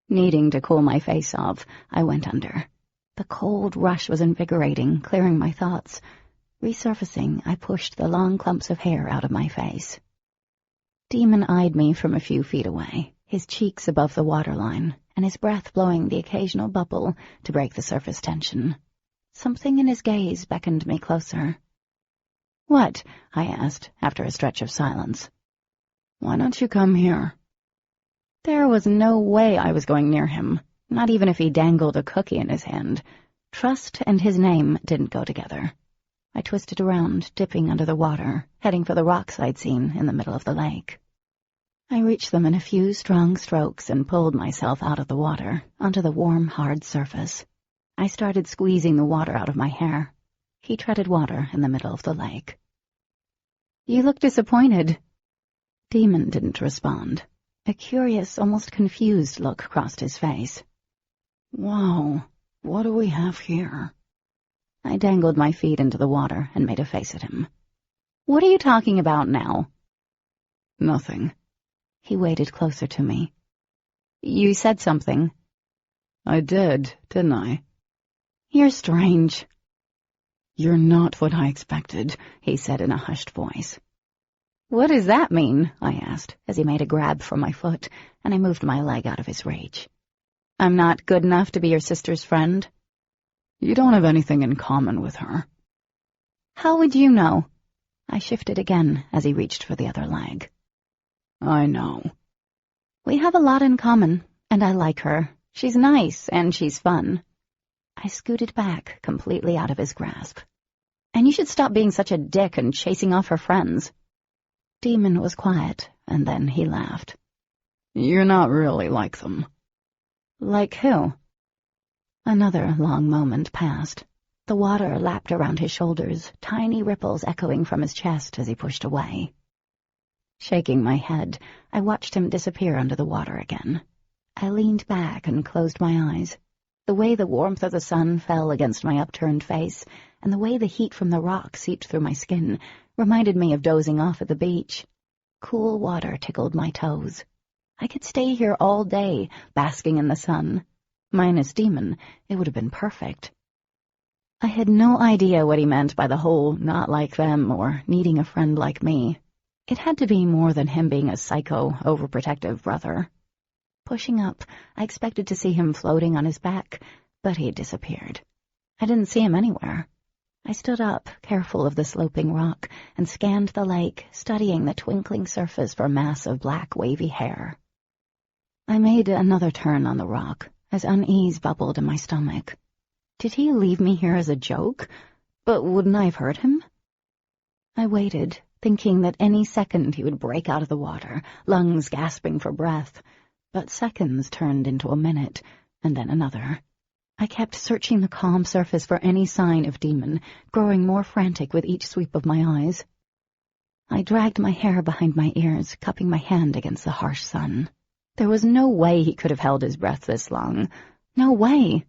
Needing to cool my face off, I went under. The cold rush was invigorating, clearing my thoughts. Resurfacing, I pushed the long clumps of hair out of my face. Demon eyed me from a few feet away, his cheeks above the waterline, and his breath blowing the occasional bubble to break the surface tension. Something in his gaze beckoned me closer. "What?" I asked, after a stretch of silence. "Why don't you come here?" There was no way I was going near him, not even if he dangled a cookie in his hand. Trust and his name didn't go together. I twisted around, dipping under the water, heading for the rocks I'd seen in the middle of the lake. I reached them in a few strong strokes and pulled myself out of the water, onto the warm, hard surface. I started squeezing the water out of my hair. He treaded water in the middle of the lake. "You look disappointed." Demon didn't respond. A curious, almost confused look crossed his face. "Wow, what do we have here?" I dangled my feet into the water and made a face at him. "What are you talking about now?" "Nothing." He waded closer to me. "You said something." I did, didn't I? You're strange. You're not what I expected, he said in a hushed voice. What does that mean? I asked, as he made a grab for my foot, and I moved my leg out of his reach. I'm not good enough to be your sister's friend? You don't have anything in common with her. How would you know? I shifted again as he reached for the other leg. I know. We have a lot in common, and I like her. She's nice, and she's fun. I scooted back, completely out of his grasp. And you should stop being such a dick and chasing off her friends. Demon was quiet, and then he laughed. You're not really like them. Like who? Another long moment passed. The water lapped around his shoulders, tiny ripples echoing from his chest as he pushed away. Shaking my head, I watched him disappear under the water again. I leaned back and closed my eyes. The way the warmth of the sun fell against my upturned face, and the way the heat from the rock seeped through my skin, reminded me of dozing off at the beach. Cool water tickled my toes. I could stay here all day, basking in the sun. Minus Demon, it would have been perfect. I had no idea what he meant by the whole not like them or needing a friend like me. It had to be more than him being a psycho, overprotective brother. Pushing up, I expected to see him floating on his back, but he had disappeared. I didn't see him anywhere. I stood up, careful of the sloping rock, and scanned the lake, studying the twinkling surface for a mass of black, wavy hair. I made another turn on the rock, as unease bubbled in my stomach. Did he leave me here as a joke? But wouldn't I have hurt him? I waited, thinking that any second he would break out of the water, lungs gasping for breath. But seconds turned into a minute, and then another. I kept searching the calm surface for any sign of Demon, growing more frantic with each sweep of my eyes. I dragged my hair behind my ears, cupping my hand against the harsh sun. There was no way he could have held his breath this long. No way.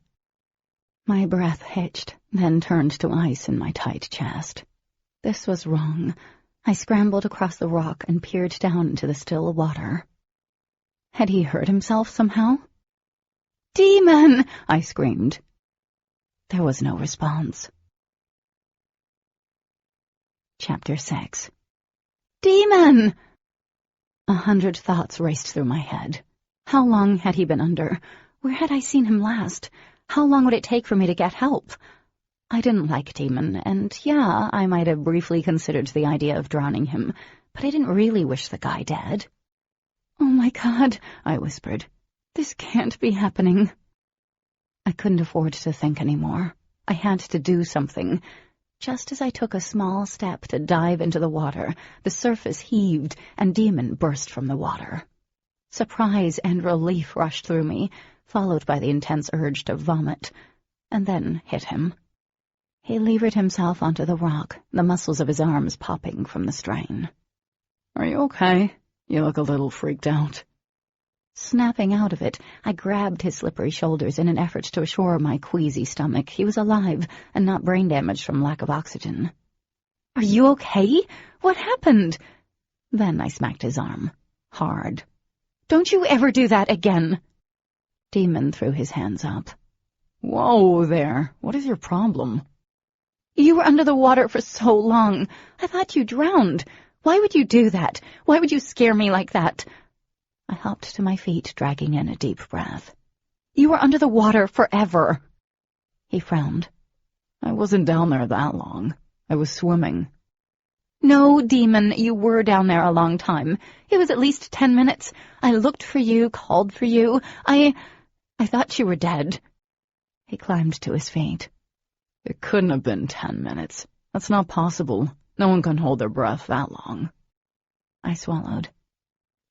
My breath hitched, then turned to ice in my tight chest. This was wrong. I scrambled across the rock and peered down into the still water. Had he hurt himself somehow? "Demon!" I screamed. There was no response. Chapter 6. Demon! 100 thoughts raced through my head. How long had he been under? Where had I seen him last? How long would it take for me to get help? I didn't like Demon, and yeah, I might have briefly considered the idea of drowning him, but I didn't really wish the guy dead. "Oh my God," I whispered. "This can't be happening." I couldn't afford to think anymore. I had to do something. Just as I took a small step to dive into the water, the surface heaved and Demon burst from the water. Surprise and relief rushed through me, followed by the intense urge to vomit, and then hit him. He levered himself onto the rock, the muscles of his arms popping from the strain. Are you okay? You look a little freaked out. Snapping out of it, I grabbed his slippery shoulders in an effort to assure my queasy stomach he was alive and not brain damaged from lack of oxygen. "Are you okay? What happened?" Then I smacked his arm. Hard. "Don't you ever do that again!" Demon threw his hands up. Whoa there, what is your problem? "You were under the water for so long. I thought you drowned. Why would you do that? Why would you scare me like that?" I hopped to my feet, dragging in a deep breath. "You were under the water forever." He frowned. I wasn't down there that long. I was swimming. "No, Demon, you were down there a long time. It was at least 10 minutes. I looked for you, called for you. I thought you were dead." He climbed to his feet. It couldn't have been 10 minutes. That's not possible. No one can hold their breath that long. I swallowed.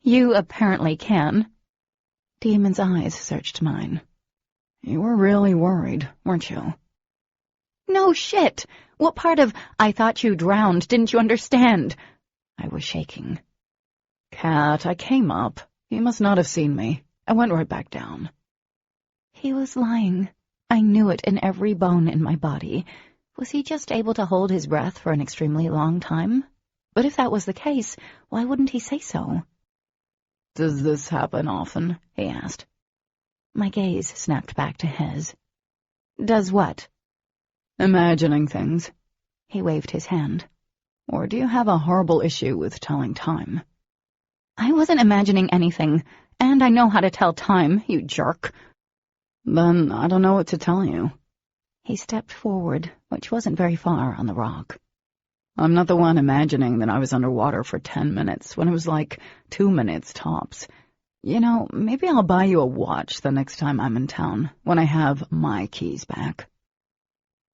"You apparently can." Demon's eyes searched mine. You were really worried, weren't you? "No shit! What part of 'I thought you drowned' didn't you understand?" I was shaking. Cat, I came up. He must not have seen me. I went right back down. He was lying. I knew it in every bone in my body. Was he just able to hold his breath for an extremely long time? But if that was the case, why wouldn't he say so? Does this happen often? He asked. My gaze snapped back to his. Does what? Imagining things. He waved his hand. Or do you have a horrible issue with telling time? I wasn't imagining anything, and I know how to tell time, you jerk. Then I don't know what to tell you. He stepped forward, which wasn't very far on the rock. I'm not the one imagining that I was underwater for 10 minutes when it was like 2 minutes tops. You know, maybe I'll buy you a watch the next time I'm in town, when I have my keys back.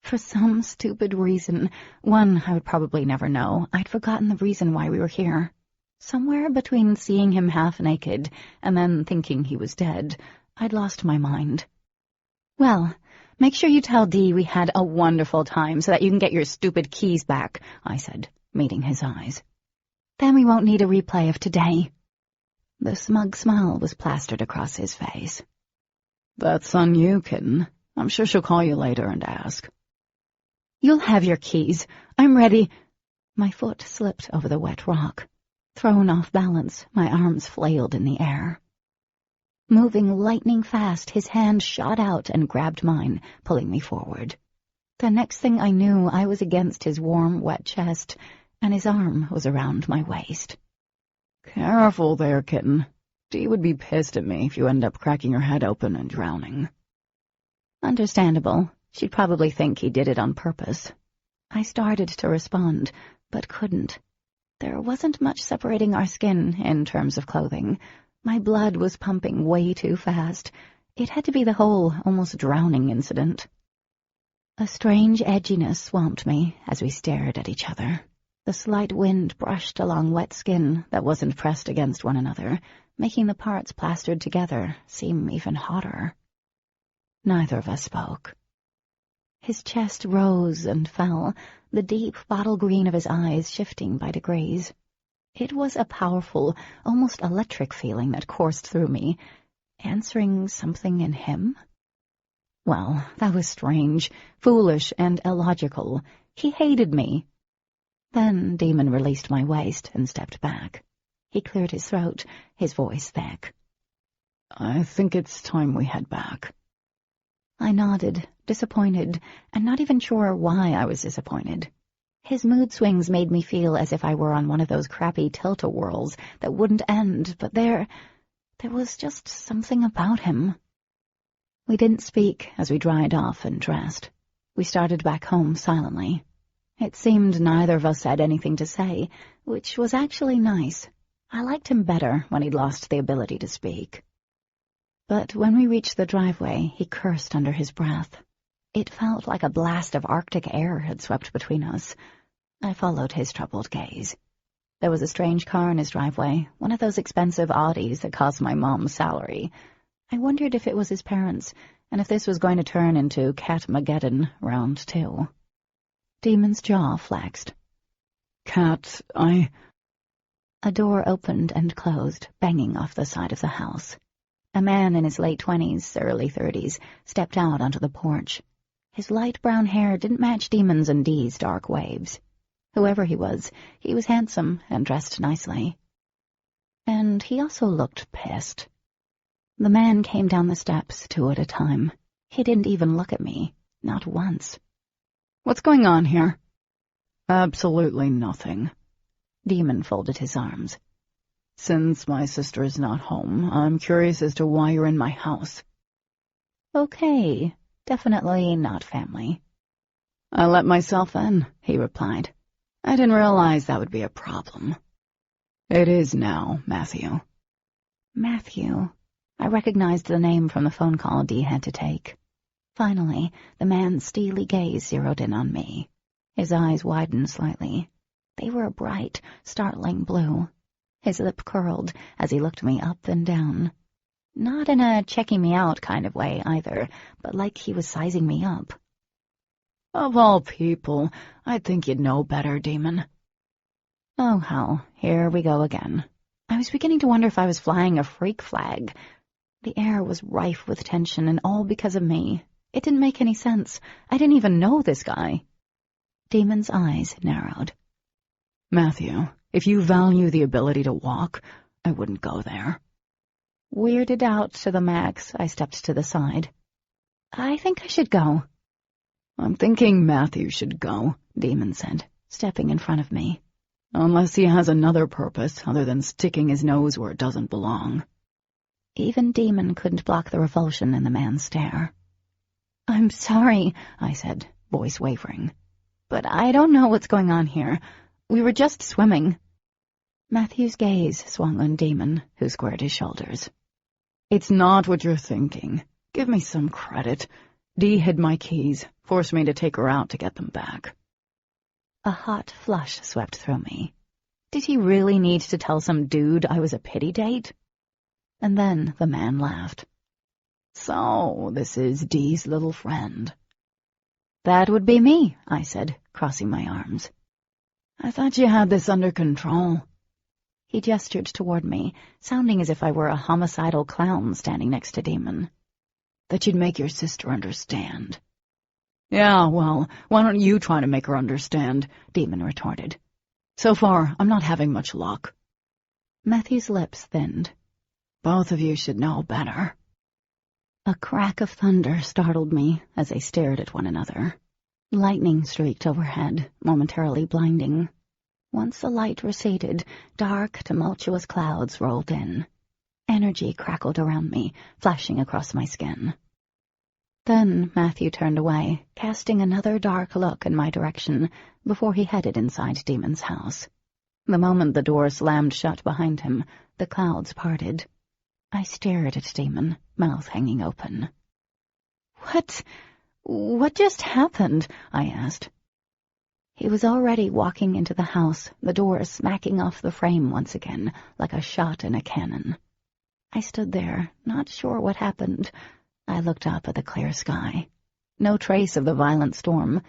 For some stupid reason, one I would probably never know, I'd forgotten the reason why we were here. Somewhere between seeing him half naked and then thinking he was dead, I'd lost my mind. Well, make sure you tell Dee we had a wonderful time so that you can get your stupid keys back, I said, meeting his eyes. Then we won't need a replay of today. The smug smile was plastered across his face. That's on you, kitten. I'm sure she'll call you later and ask. You'll have your keys. I'm ready. My foot slipped over the wet rock. Thrown off balance, my arms flailed in the air. Moving lightning fast, his hand shot out and grabbed mine, pulling me forward. The next thing I knew, I was against his warm, wet chest, and his arm was around my waist. Careful there, kitten. Dee would be pissed at me if you end up cracking your head open and drowning. Understandable. She'd probably think he did it on purpose. I started to respond, but couldn't. There wasn't much separating our skin in terms of clothing. My blood was pumping way too fast. It had to be the whole, almost drowning incident. A strange edginess swamped me as we stared at each other. The slight wind brushed along wet skin that wasn't pressed against one another, making the parts plastered together seem even hotter. Neither of us spoke. His chest rose and fell, the deep bottle green of his eyes shifting by degrees. It was a powerful, almost electric feeling that coursed through me, answering something in him. Well, that was strange, foolish, and illogical. He hated me. Then Demon released my waist and stepped back. He cleared his throat, his voice thick. I think it's time we head back. I nodded, disappointed, and not even sure why I was disappointed. His mood swings made me feel as if I were on one of those crappy tilt-a-whirls that wouldn't end, but there was just something about him. We didn't speak as we dried off and dressed. We started back home silently. It seemed neither of us had anything to say, which was actually nice. I liked him better when he'd lost the ability to speak. But when we reached the driveway, he cursed under his breath. It felt like a blast of Arctic air had swept between us. I followed his troubled gaze. There was a strange car in his driveway, one of those expensive Audis that cost my mom's salary. I wondered if it was his parents', and if this was going to turn into Cat-mageddon round 2. Demon's jaw flexed. Cat, A door opened and closed, banging off the side of the house. A man in his late 20s, early 30s, stepped out onto the porch. His light brown hair didn't match Demon's and Dee's dark waves. Whoever he was handsome and dressed nicely. And he also looked pissed. The man came down the steps 2 at a time. He didn't even look at me, not once. What's going on here? Absolutely nothing. Demon folded his arms. Since my sister is not home, I'm curious as to why you're in my house. Okay, definitely not family. I let myself in, he replied. I didn't realize that would be a problem. It is now, Matthew. Matthew. I recognized the name from the phone call Dee had to take. Finally, the man's steely gaze zeroed in on me. His eyes widened slightly. They were a bright, startling blue. His lip curled as he looked me up and down. Not in a checking me out kind of way, either, but like he was sizing me up. Of all people, I'd think you'd know better, Demon. Oh, hell, here we go again. I was beginning to wonder if I was flying a freak flag. The air was rife with tension, and all because of me. It didn't make any sense. I didn't even know this guy. Demon's eyes narrowed. Matthew, if you value the ability to walk, I wouldn't go there. Weirded out to the max, I stepped to the side. I think I should go. I'm thinking Matthew should go, Demon said, stepping in front of me. Unless he has another purpose other than sticking his nose where it doesn't belong. Even Demon couldn't block the revulsion in the man's stare. I'm sorry, I said, voice wavering. But I don't know what's going on here. We were just swimming. Matthew's gaze swung on Demon, who squared his shoulders. It's not what you're thinking. Give me some credit. Dee hid my keys, forced me to take her out to get them back. A hot flush swept through me. Did he really need to tell some dude I was a pity date? And then the man laughed. So, this is Dee's little friend. That would be me, I said, crossing my arms. I thought you had this under control. He gestured toward me, sounding as if I were a homicidal clown standing next to Demon. That you'd make your sister understand. Yeah, well, why don't you try to make her understand, Demon retorted. So far, I'm not having much luck. Matthew's lips thinned. Both of you should know better. A crack of thunder startled me as they stared at one another. Lightning streaked overhead, momentarily blinding. Once the light receded, dark, tumultuous clouds rolled in. Energy crackled around me, flashing across my skin. Then Matthew turned away, casting another dark look in my direction before he headed inside Demon's house. The moment the door slammed shut behind him, the clouds parted. I stared at Demon, mouth hanging open. What just happened? I asked. He was already walking into the house, the door smacking off the frame once again, like a shot in a cannon. I stood there, not sure what happened. I looked up at the clear sky. No trace of the violent storm.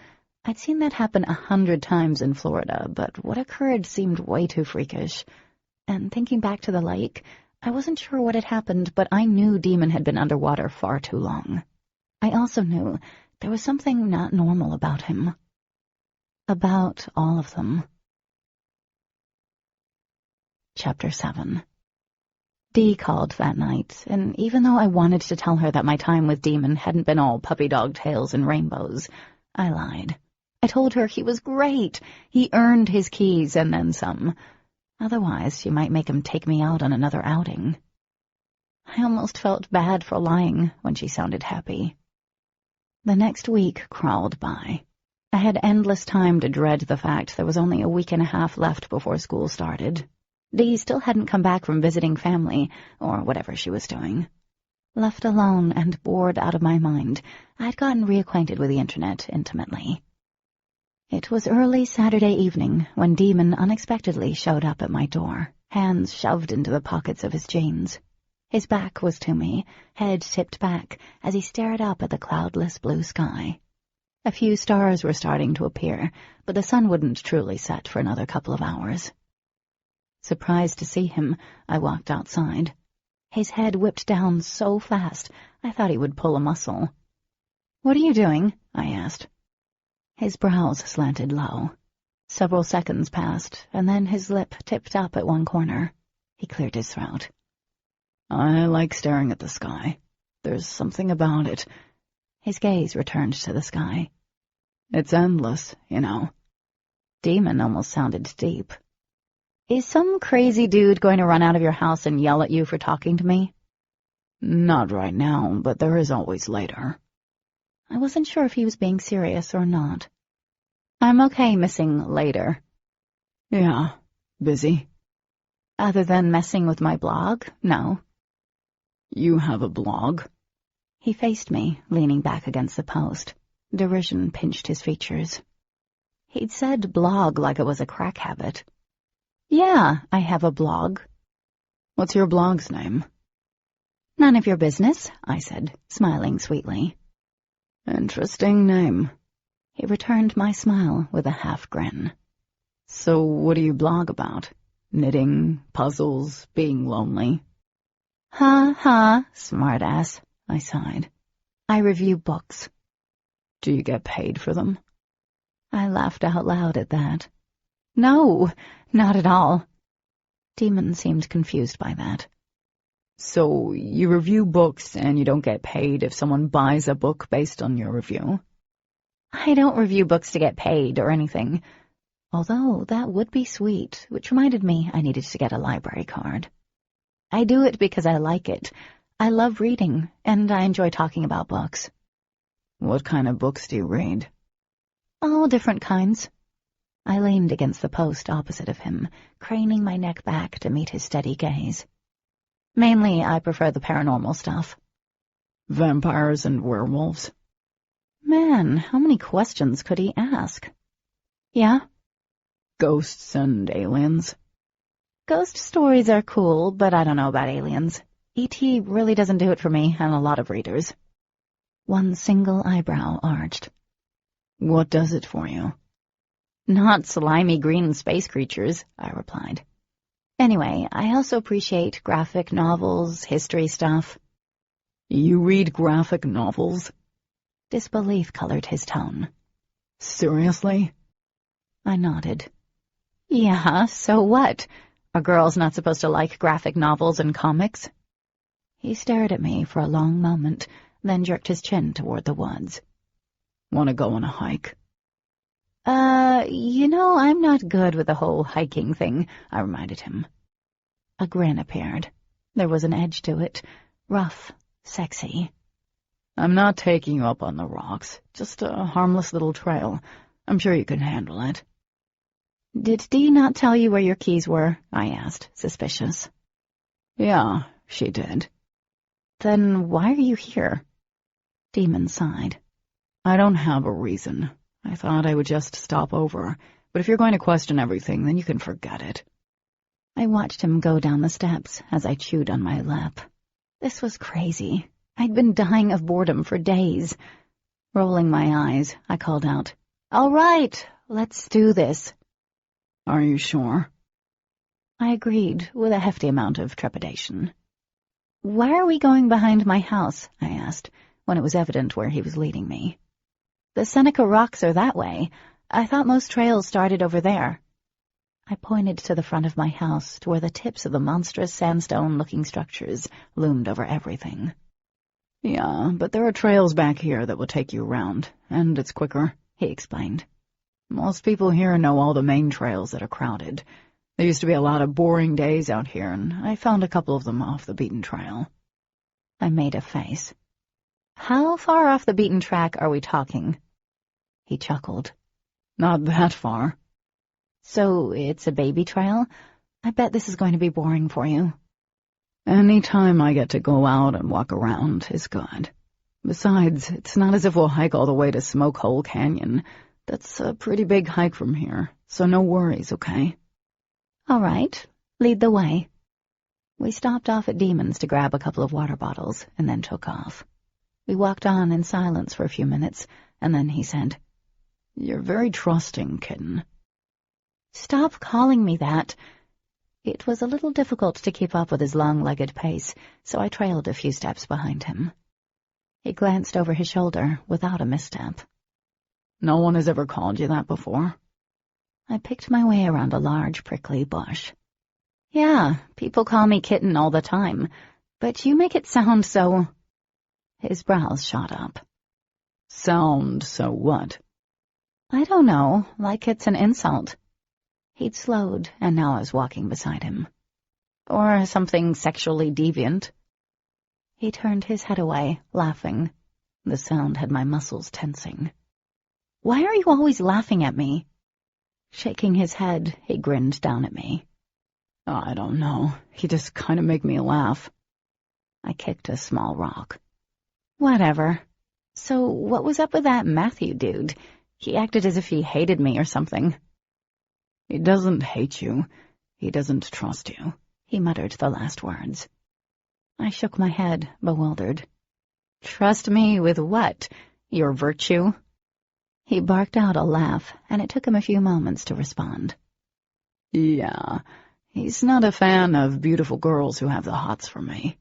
I'd seen that happen 100 times in Florida, but what occurred seemed way too freakish. And thinking back to the lake, I wasn't sure what had happened, but I knew Demon had been underwater far too long. I also knew there was something not normal about him. About all of them. Chapter 7. Dee called that night, and even though I wanted to tell her that my time with Demon hadn't been all puppy dog tails and rainbows, I lied. I told her he was great. He earned his keys and then some. Otherwise, she might make him take me out on another outing. I almost felt bad for lying when she sounded happy. The next week crawled by. I had endless time to dread the fact there was only a week and a half left before school started. Dee still hadn't come back from visiting family, or whatever she was doing. Left alone and bored out of my mind, I'd gotten reacquainted with the internet intimately. It was early Saturday evening when Demon unexpectedly showed up at my door, hands shoved into the pockets of his jeans. His back was to me, head tipped back, as he stared up at the cloudless blue sky. A few stars were starting to appear, but the sun wouldn't truly set for another couple of hours. Surprised to see him, I walked outside. His head whipped down so fast, I thought he would pull a muscle. "What are you doing?" I asked. His brows slanted low. Several seconds passed, and then his lip tipped up at one corner. He cleared his throat. I like staring at the sky. There's something about it. His gaze returned to the sky. It's endless, you know. Demon almost sounded deep. Is some crazy dude going to run out of your house and yell at you for talking to me? Not right now, but there is always later. I wasn't sure if he was being serious or not. I'm okay missing later. Yeah, busy. Other than messing with my blog, no. You have a blog? He faced me, leaning back against the post. Derision pinched his features. He'd said blog like it was a crack habit. Yeah, I have a blog. What's your blog's name? None of your business, I said, smiling sweetly. Interesting name. He returned my smile with a half grin. So what do you blog about? Knitting, puzzles, being lonely? Ha ha, smartass, I sighed. I review books. Do you get paid for them? I laughed out loud at that. No, not at all. Demon seemed confused by that. So you review books and you don't get paid if someone buys a book based on your review? I don't review books to get paid or anything. Although that would be sweet, which reminded me I needed to get a library card. I do it because I like it. I love reading, and I enjoy talking about books. What kind of books do you read? All different kinds. I leaned against the post opposite of him, craning my neck back to meet his steady gaze. Mainly, I prefer the paranormal stuff. Vampires and werewolves? Man, how many questions could he ask? Yeah? Ghosts and aliens? Ghost stories are cool, but I don't know about aliens. E.T. really doesn't do it for me and a lot of readers. One single eyebrow arched. What does it for you? Not slimy green space creatures, I replied. Anyway, I also appreciate graphic novels, history stuff. You read graphic novels? Disbelief colored his tone. Seriously? I nodded. Yeah, so what? Are girls not supposed to like graphic novels and comics? He stared at me for a long moment, then jerked his chin toward the woods. Want to go on a hike? I'm not good with the whole hiking thing, I reminded him. A grin appeared. There was an edge to it. Rough, sexy. I'm not taking you up on the rocks. Just a harmless little trail. I'm sure you can handle it. Did Dee not tell you where your keys were? I asked, suspicious. Yeah, she did. Then why are you here? Demon sighed. I don't have a reason. I thought I would just stop over, but if you're going to question everything, then you can forget it. I watched him go down the steps as I chewed on my lip. This was crazy. I'd been dying of boredom for days. Rolling my eyes, I called out, "All right, let's do this." Are you sure? I agreed, with a hefty amount of trepidation. Why are we going behind my house? I asked, when it was evident where he was leading me. The Seneca Rocks are that way. I thought most trails started over there. I pointed to the front of my house, to where the tips of the monstrous sandstone-looking structures loomed over everything. Yeah, but there are trails back here that will take you around, and it's quicker, he explained. Most people here know all the main trails that are crowded. There used to be a lot of boring days out here, and I found a couple of them off the beaten trail. I made a face. How far off the beaten track are we talking? He chuckled. Not that far. So it's a baby trail? I bet this is going to be boring for you. Any time I get to go out and walk around is good. Besides, it's not as if we'll hike all the way to Smoke Hole Canyon. That's a pretty big hike from here, so no worries, okay? All right, lead the way. We stopped off at Demon's to grab a couple of water bottles and then took off. We walked on in silence for a few minutes, and then he said, "You're very trusting, kitten." Stop calling me that. It was a little difficult to keep up with his long-legged pace, so I trailed a few steps behind him. He glanced over his shoulder without a misstep. No one has ever called you that before? I picked my way around a large, prickly bush. Yeah, people call me Kitten all the time, but you make it sound so... His brows shot up. Sound so what? I don't know, like it's an insult. He'd slowed, and now I was walking beside him. Or something sexually deviant. He turned his head away, laughing. The sound had my muscles tensing. Why are you always laughing at me? Shaking his head, he grinned down at me. I don't know. He just kind of make me laugh. I kicked a small rock. Whatever. So what was up with that Matthew dude? He acted as if he hated me or something. He doesn't hate you. He doesn't trust you. He muttered the last words. I shook my head, bewildered. Trust me with what? Your virtue? He barked out a laugh, and it took him a few moments to respond. Yeah, he's not a fan of beautiful girls who have the hots for me.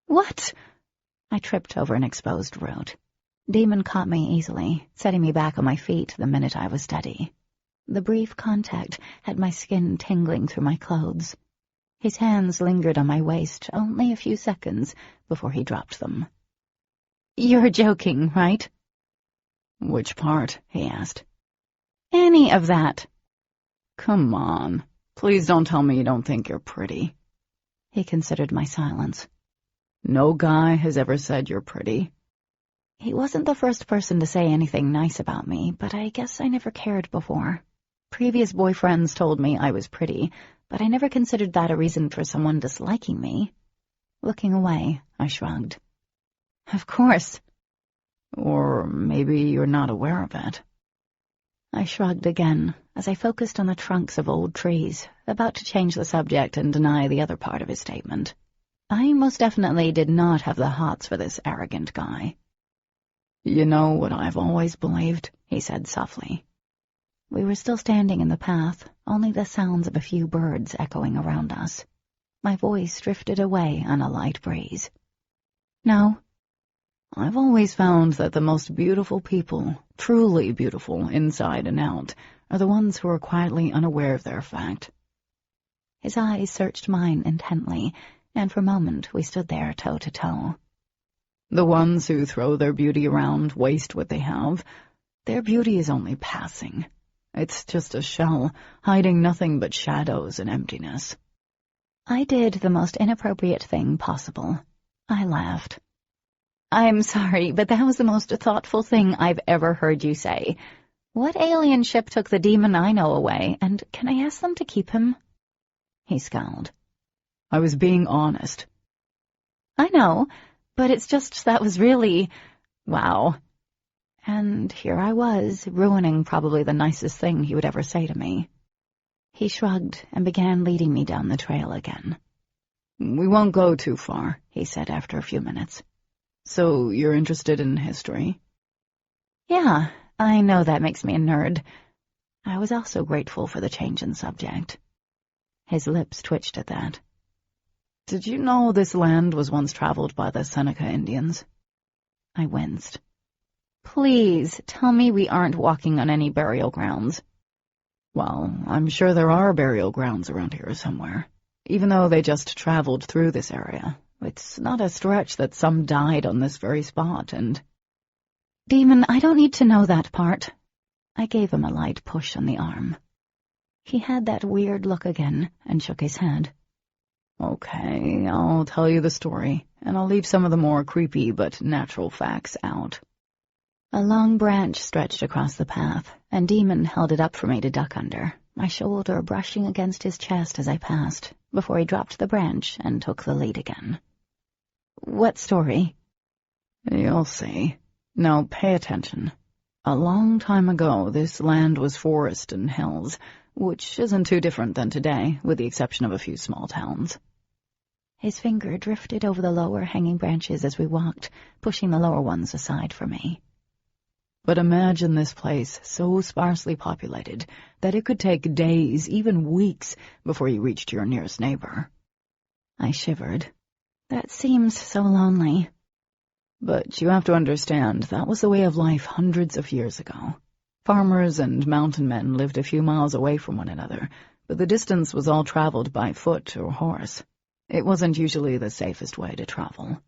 What? I tripped over an exposed root. Demon caught me easily, setting me back on my feet the minute I was steady. The brief contact had my skin tingling through my clothes. His hands lingered on my waist only a few seconds before he dropped them. "You're joking, right?" "Which part?" he asked. "Any of that." "Come on. Please don't tell me you don't think you're pretty." He considered my silence. "No guy has ever said you're pretty." He wasn't the first person to say anything nice about me, but I guess I never cared before. Previous boyfriends told me I was pretty, but I never considered that a reason for someone disliking me. Looking away, I shrugged. "Of course." "Or maybe you're not aware of it." I shrugged again as I focused on the trunks of old trees, about to change the subject and deny the other part of his statement. I most definitely did not have the hots for this arrogant guy. "You know what I've always believed?" he said softly. We were still standing in the path, only the sounds of a few birds echoing around us. My voice drifted away on a light breeze. "No." "I've always found that the most beautiful people, truly beautiful inside and out, are the ones who are quietly unaware of their fact." His eyes searched mine intently, and for a moment we stood there toe to toe. "The ones who throw their beauty around, waste what they have. Their beauty is only passing. It's just a shell, hiding nothing but shadows and emptiness." I did the most inappropriate thing possible. I laughed. "I'm sorry, but that was the most thoughtful thing I've ever heard you say. What alien ship took the demon I know away, and can I ask them to keep him?" He scowled. "I was being honest." "I know, but it's just that was really... wow." And here I was, ruining probably the nicest thing he would ever say to me. He shrugged and began leading me down the trail again. "We won't go too far," he said after a few minutes. "So you're interested in history?" "Yeah, I know that makes me a nerd." I was also grateful for the change in subject. His lips twitched at that. "Did you know this land was once traveled by the Seneca Indians?" I winced. "Please, tell me we aren't walking on any burial grounds." "Well, I'm sure there are burial grounds around here somewhere. Even though they just traveled through this area, it's not a stretch that some died on this very spot, and—" "Demon, I don't need to know that part." I gave him a light push on the arm. He had that weird look again and shook his head. "Okay, I'll tell you the story, and I'll leave some of the more creepy but natural facts out." A long branch stretched across the path, and Demon held it up for me to duck under, my shoulder brushing against his chest as I passed, before he dropped the branch and took the lead again. "What story?" "You'll see. Now pay attention. A long time ago, this land was forest and hills, which isn't too different than today, with the exception of a few small towns." His finger drifted over the lower hanging branches as we walked, pushing the lower ones aside for me. "But imagine this place so sparsely populated that it could take days, even weeks, before you reached your nearest neighbor." I shivered. That seems so lonely. "But you have to understand, that was the way of life hundreds of years ago. Farmers and mountain men lived a few miles away from one another, but the distance was all traveled by foot or horse. It wasn't usually the safest way to travel."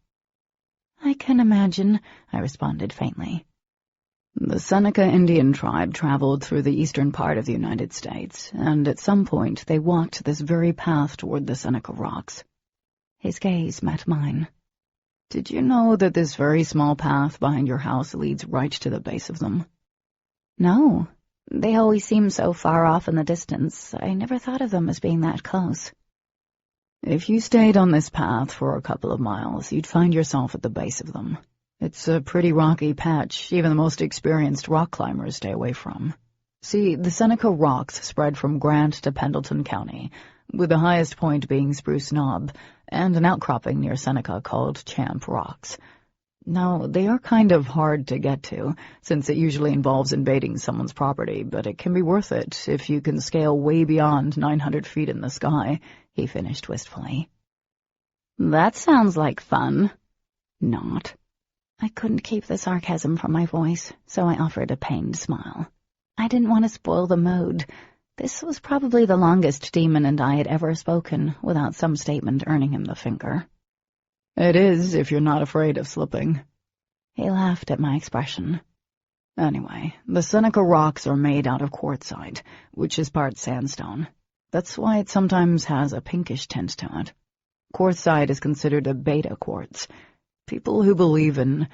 "I can imagine," I responded faintly. "The Seneca Indian tribe traveled through the eastern part of the United States, and at some point they walked this very path toward the Seneca Rocks." His gaze met mine. "Did you know that this very small path behind your house leads right to the base of them?" "No. They always seem so far off in the distance. I never thought of them as being that close." "If you stayed on this path for a couple of miles, you'd find yourself at the base of them. It's a pretty rocky patch even the most experienced rock climbers stay away from. See, the Seneca Rocks spread from Grant to Pendleton County, with the highest point being Spruce Knob, and an outcropping near Seneca called Champ Rocks. Now, they are kind of hard to get to, since it usually involves invading someone's property, but it can be worth it if you can scale way beyond 900 feet in the sky," he finished wistfully. "That sounds like fun." "Not." I couldn't keep the sarcasm from my voice, so I offered a pained smile. I didn't want to spoil the mood. This was probably the longest Demon and I had ever spoken without some statement earning him the finger. "It is, if you're not afraid of slipping." He laughed at my expression. "Anyway, the Seneca rocks are made out of quartzite, which is part sandstone. That's why it sometimes has a pinkish tint to it. Quartzite is considered a beta quartz. People who believe in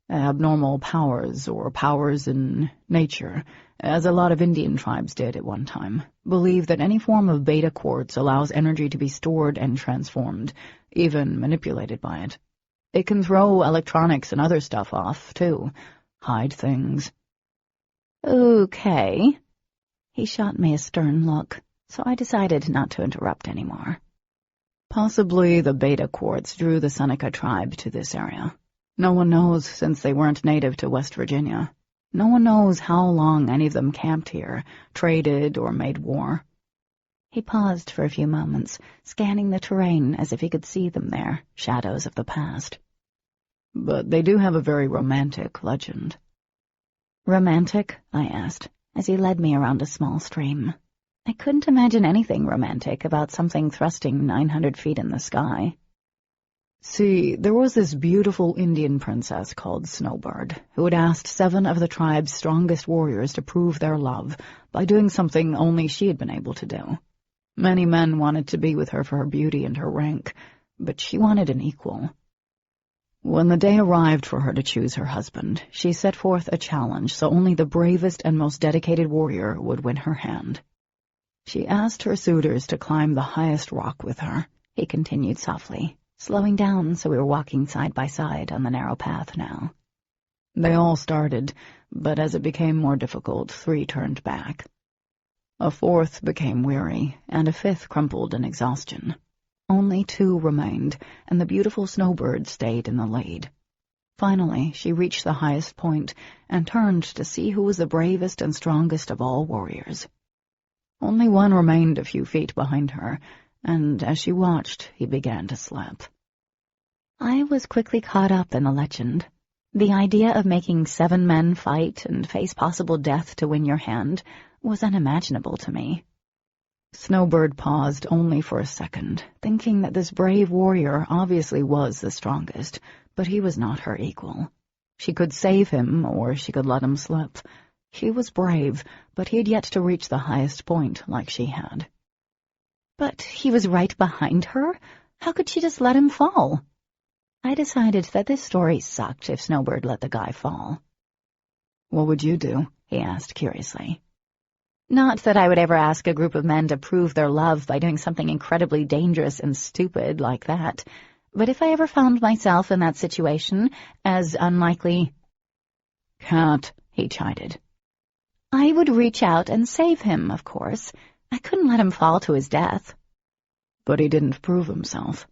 abnormal powers or powers in nature, as a lot of Indian tribes did at one time, believe that any form of beta quartz allows energy to be stored and transformed, even manipulated by it. It can throw electronics and other stuff off, too. Hide things." "Okay." He shot me a stern look, so I decided not to interrupt anymore. "Possibly the beta quartz drew the Seneca tribe to this area. No one knows, since they weren't native to West Virginia. No one knows how long any of them camped here, traded, or made war." He paused for a few moments, scanning the terrain as if he could see them there, shadows of the past. "But they do have a very romantic legend." "Romantic?" I asked, as he led me around a small stream. I couldn't imagine anything romantic about something thrusting 900 feet in the sky. "See, there was this beautiful Indian princess called Snowbird, who had asked 7 of the tribe's strongest warriors to prove their love by doing something only she had been able to do. Many men wanted to be with her for her beauty and her rank, but she wanted an equal. When the day arrived for her to choose her husband, she set forth a challenge so only the bravest and most dedicated warrior would win her hand. She asked her suitors to climb the highest rock with her," he continued softly, slowing down so we were walking side by side on the narrow path now. "They all started, but as it became more difficult, 3 turned back. A 4th became weary, and a 5th crumpled in exhaustion. Only 2 remained, and the beautiful Snowbird stayed in the lead. Finally, she reached the highest point and turned to see who was the bravest and strongest of all warriors. Only one remained a few feet behind her, and as she watched, he began to slip." I was quickly caught up in the legend. The idea of making 7 men fight and face possible death to win your hand was unimaginable to me. Snowbird paused only for a second, thinking that this brave warrior obviously was the strongest, but he was not her equal. She could save him, or she could let him slip. He was brave, but he had yet to reach the highest point like she had. But he was right behind her? How could she just let him fall? I decided that this story sucked if Snowbird let the guy fall. "What would you do?" he asked curiously. Not that I would ever ask a group of men to prove their love by doing something incredibly dangerous and stupid like that, but if I ever found myself in that situation, as unlikely— "Cat," he chided. I would reach out and save him, of course. I couldn't let him fall to his death. "But he didn't prove himself."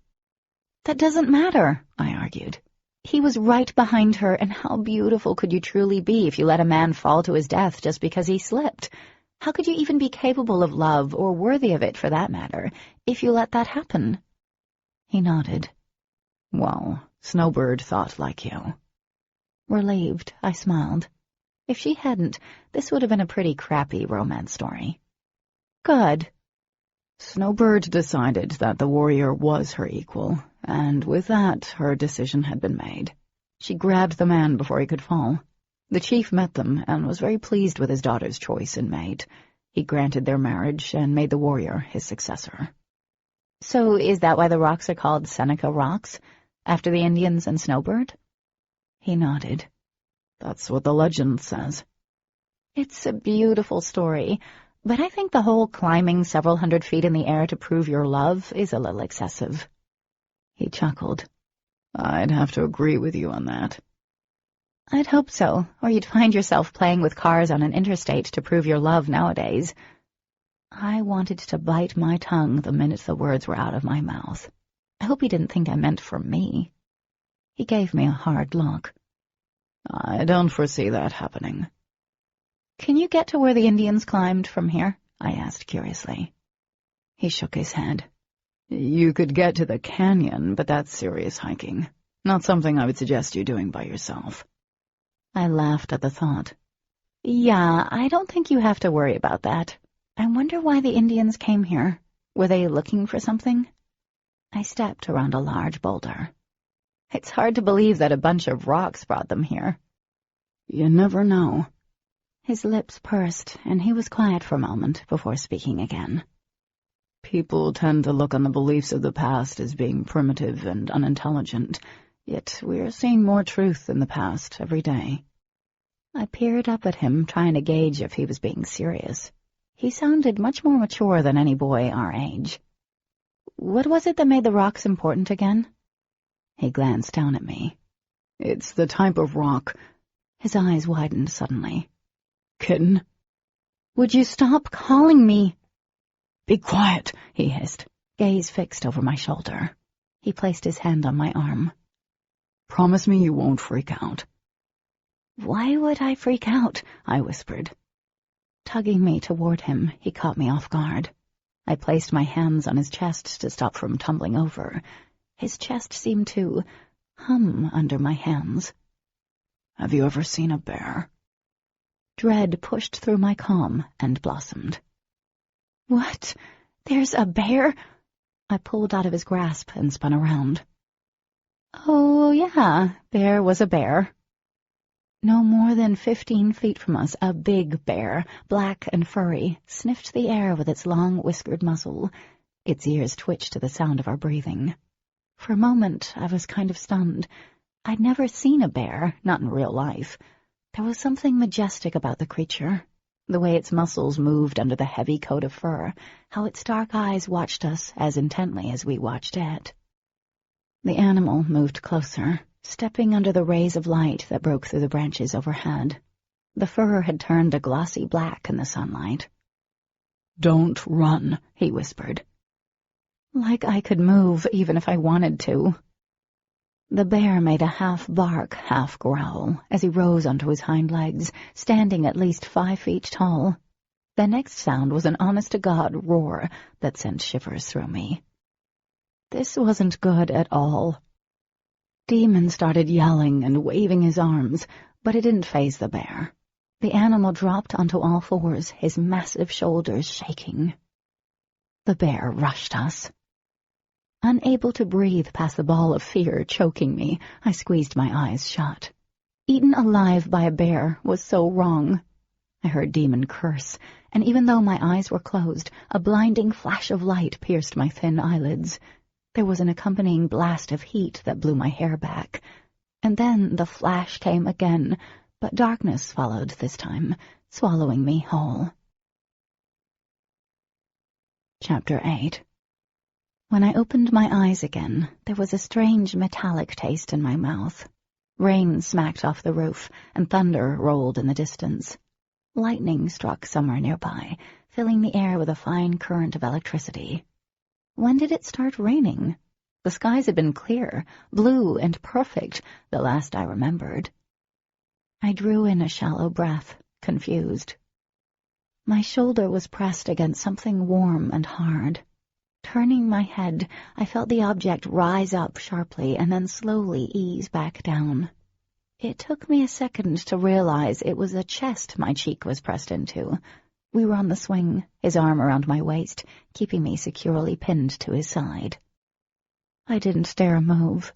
"That doesn't matter," I argued. He was right behind her, and how beautiful could you truly be if you let a man fall to his death just because he slipped? How could you even be capable of love, or worthy of it for that matter, if you let that happen?" He nodded. "Well, Snowbird thought like you." Relieved, I smiled. If she hadn't, this would have been a pretty crappy romance story. Good. Snowbird decided that the warrior was her equal, and with that, her decision had been made. She grabbed the man before he could fall. The chief met them and was very pleased with his daughter's choice in mate. He granted their marriage and made the warrior his successor. So is that why the rocks are called Seneca rocks, after the Indians and Snowbird? He nodded. That's what the legend says. It's a beautiful story, but I think the whole climbing several hundred feet in the air to prove your love is a little excessive. He chuckled. I'd have to agree with you on that. I'd hope so, or you'd find yourself playing with cars on an interstate to prove your love nowadays. I wanted to bite my tongue the minute the words were out of my mouth. I hope he didn't think I meant for me. He gave me a hard look. I don't foresee that happening. Can you get to where the Indians climbed from here? I asked curiously. He shook his head. You could get to the canyon, but that's serious hiking. Not something I would suggest you doing by yourself. I laughed at the thought. Yeah, I don't think you have to worry about that. I wonder why the Indians came here. Were they looking for something? I stepped around a large boulder. It's hard to believe that a bunch of rocks brought them here. You never know. His lips pursed, and he was quiet for a moment before speaking again. People tend to look on the beliefs of the past as being primitive and unintelligent, yet we're seeing more truth in the past every day. I peered up at him, trying to gauge if he was being serious. He sounded much more mature than any boy our age. What was it that made the rocks important again? He glanced down at me. It's the type of rock. His eyes widened suddenly. Kitten? Would you stop calling me? Be quiet, he hissed, gaze fixed over my shoulder. He placed his hand on my arm. Promise me you won't freak out. Why would I freak out? I whispered. Tugging me toward him, he caught me off guard. I placed my hands on his chest to stop from tumbling over. His chest seemed to hum under my hands. Have you ever seen a bear? Dread pushed through my calm and blossomed. What? There's a bear? I pulled out of his grasp and spun around. Oh, yeah, there was a bear. No more than 15 feet from us, a big bear, black and furry, sniffed the air with its long, whiskered muzzle. Its ears twitched to the sound of our breathing. For a moment, I was kind of stunned. I'd never seen a bear, not in real life. There was something majestic about the creature. The way its muscles moved under the heavy coat of fur, how its dark eyes watched us as intently as we watched it. The animal moved closer, stepping under the rays of light that broke through the branches overhead. The fur had turned a glossy black in the sunlight. Don't run, he whispered. Like I could move even if I wanted to. The bear made a half-bark, half-growl as he rose onto his hind legs, standing at least 5 feet tall. The next sound was an honest-to-God roar that sent shivers through me. This wasn't good at all. Demon started yelling and waving his arms, but it didn't faze the bear. The animal dropped onto all fours, his massive shoulders shaking. The bear rushed us. Unable to breathe past the ball of fear choking me, I squeezed my eyes shut. Eaten alive by a bear was so wrong. I heard Demon curse, and even though my eyes were closed, a blinding flash of light pierced my thin eyelids. There was an accompanying blast of heat that blew my hair back. And then the flash came again, but darkness followed this time, swallowing me whole. Chapter 8. When I opened my eyes again, there was a strange metallic taste in my mouth. Rain smacked off the roof, and thunder rolled in the distance. Lightning struck somewhere nearby, filling the air with a fine current of electricity. When did it start raining? The skies had been clear, blue and perfect, the last I remembered. I drew in a shallow breath, confused. My shoulder was pressed against something warm and hard. Turning my head, I felt the object rise up sharply and then slowly ease back down. It took me a second to realize it was a chest my cheek was pressed into. We were on the swing, his arm around my waist, keeping me securely pinned to his side. I didn't dare move.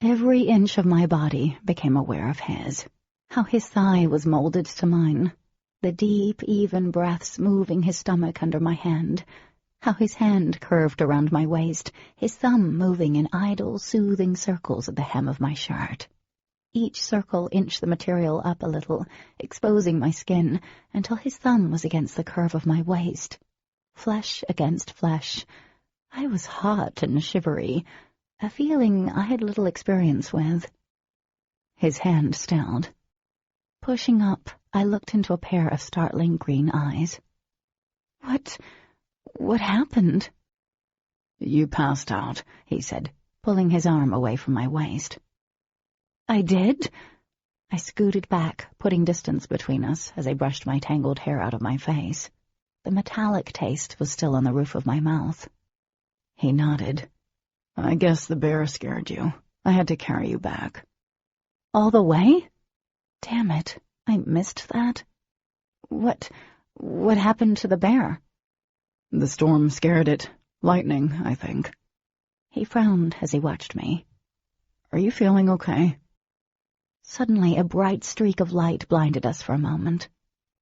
Every inch of my body became aware of his, how his thigh was molded to mine, the deep, even breaths moving his stomach under my hand, how his hand curved around my waist, his thumb moving in idle, soothing circles at the hem of my shirt. Each circle inched the material up a little, exposing my skin, until his thumb was against the curve of my waist. Flesh against flesh. I was hot and shivery, a feeling I had little experience with. His hand stilled. Pushing up, I looked into a pair of startling green eyes. What happened? You passed out, he said, pulling his arm away from my waist. I did? I scooted back, putting distance between us as I brushed my tangled hair out of my face. The metallic taste was still on the roof of my mouth. He nodded. I guess the bear scared you. I had to carry you back. All the way? Damn it, I missed that. What happened to the bear? The storm scared it. Lightning, I think. He frowned as he watched me. Are you feeling okay? Suddenly, a bright streak of light blinded us for a moment.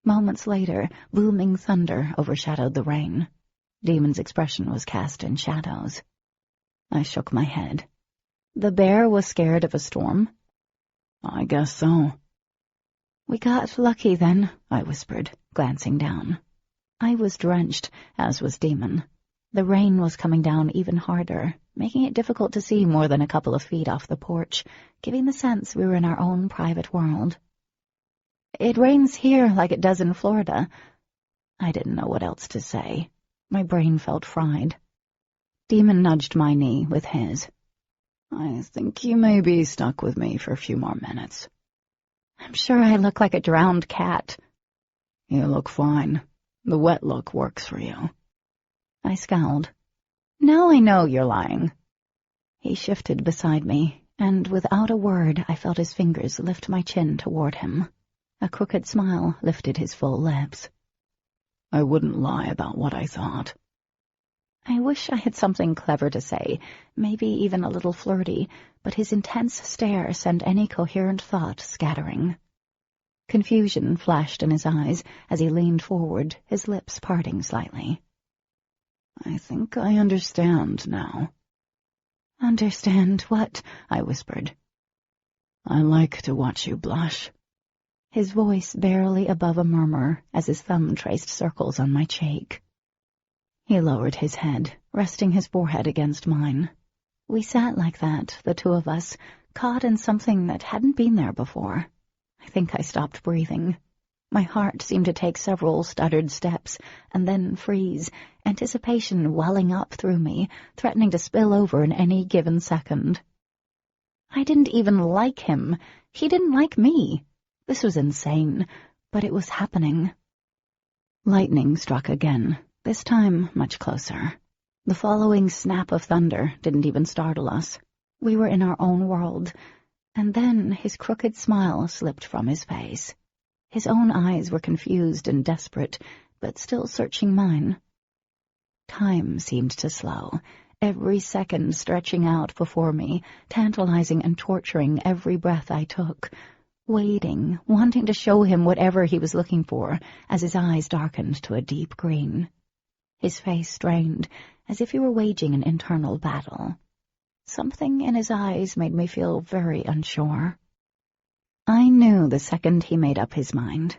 Moments later, booming thunder overshadowed the rain. Demon's expression was cast in shadows. I shook my head. The bear was scared of a storm? I guess so. We got lucky then, I whispered, glancing down. I was drenched, as was Demon. The rain was coming down even harder, making it difficult to see more than a couple of feet off the porch, giving the sense we were in our own private world. It rains here like it does in Florida. I didn't know what else to say. My brain felt fried. Demon nudged my knee with his. I think you may be stuck with me for a few more minutes. I'm sure I look like a drowned cat. You look fine. The wet look works for you. I scowled. Now I know you're lying. He shifted beside me, and without a word I felt his fingers lift my chin toward him. A crooked smile lifted his full lips. I wouldn't lie about what I thought. I wish I had something clever to say, maybe even a little flirty, but his intense stare sent any coherent thought scattering. Confusion flashed in his eyes as he leaned forward, his lips parting slightly. I think I understand now. Understand what? I whispered. I like to watch you blush. His voice barely above a murmur as his thumb traced circles on my cheek. He lowered his head, resting his forehead against mine. We sat like that, the two of us, caught in something that hadn't been there before. I think I stopped breathing. My heart seemed to take several stuttered steps, and then freeze, anticipation welling up through me, threatening to spill over in any given second. I didn't even like him. He didn't like me. This was insane, but it was happening. Lightning struck again, this time much closer. The following snap of thunder didn't even startle us. We were in our own world, and then his crooked smile slipped from his face. His own eyes were confused and desperate, but still searching mine. Time seemed to slow, every second stretching out before me, tantalizing and torturing every breath I took, waiting, wanting to show him whatever he was looking for, as his eyes darkened to a deep green. His face strained, as if he were waging an internal battle. Something in his eyes made me feel very unsure. I knew the second he made up his mind.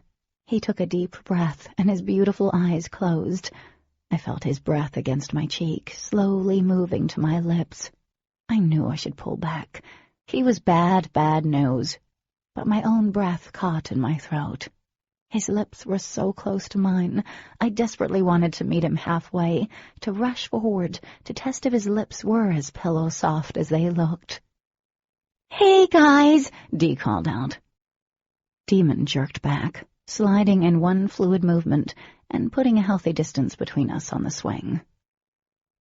He took a deep breath, and his beautiful eyes closed. I felt his breath against my cheek, slowly moving to my lips. I knew I should pull back. He was bad news. But my own breath caught in my throat. His lips were so close to mine. I desperately wanted to meet him halfway, to rush forward, to test if his lips were as pillow-soft as they looked. "Hey, guys!" Dee called out. Demon jerked back, sliding in one fluid movement and putting a healthy distance between us on the swing.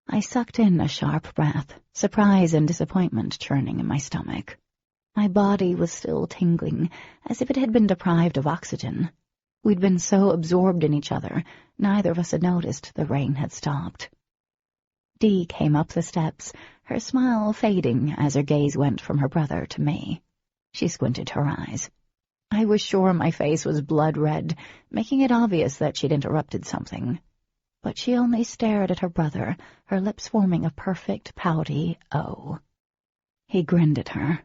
I sucked in a sharp breath, surprise and disappointment churning in my stomach. My body was still tingling, as if it had been deprived of oxygen. We'd been so absorbed in each other, neither of us had noticed the rain had stopped. Dee came up the steps, her smile fading as her gaze went from her brother to me. She squinted her eyes. I was sure my face was blood red, making it obvious that she'd interrupted something. But she only stared at her brother, her lips forming a perfect pouty O. He grinned at her,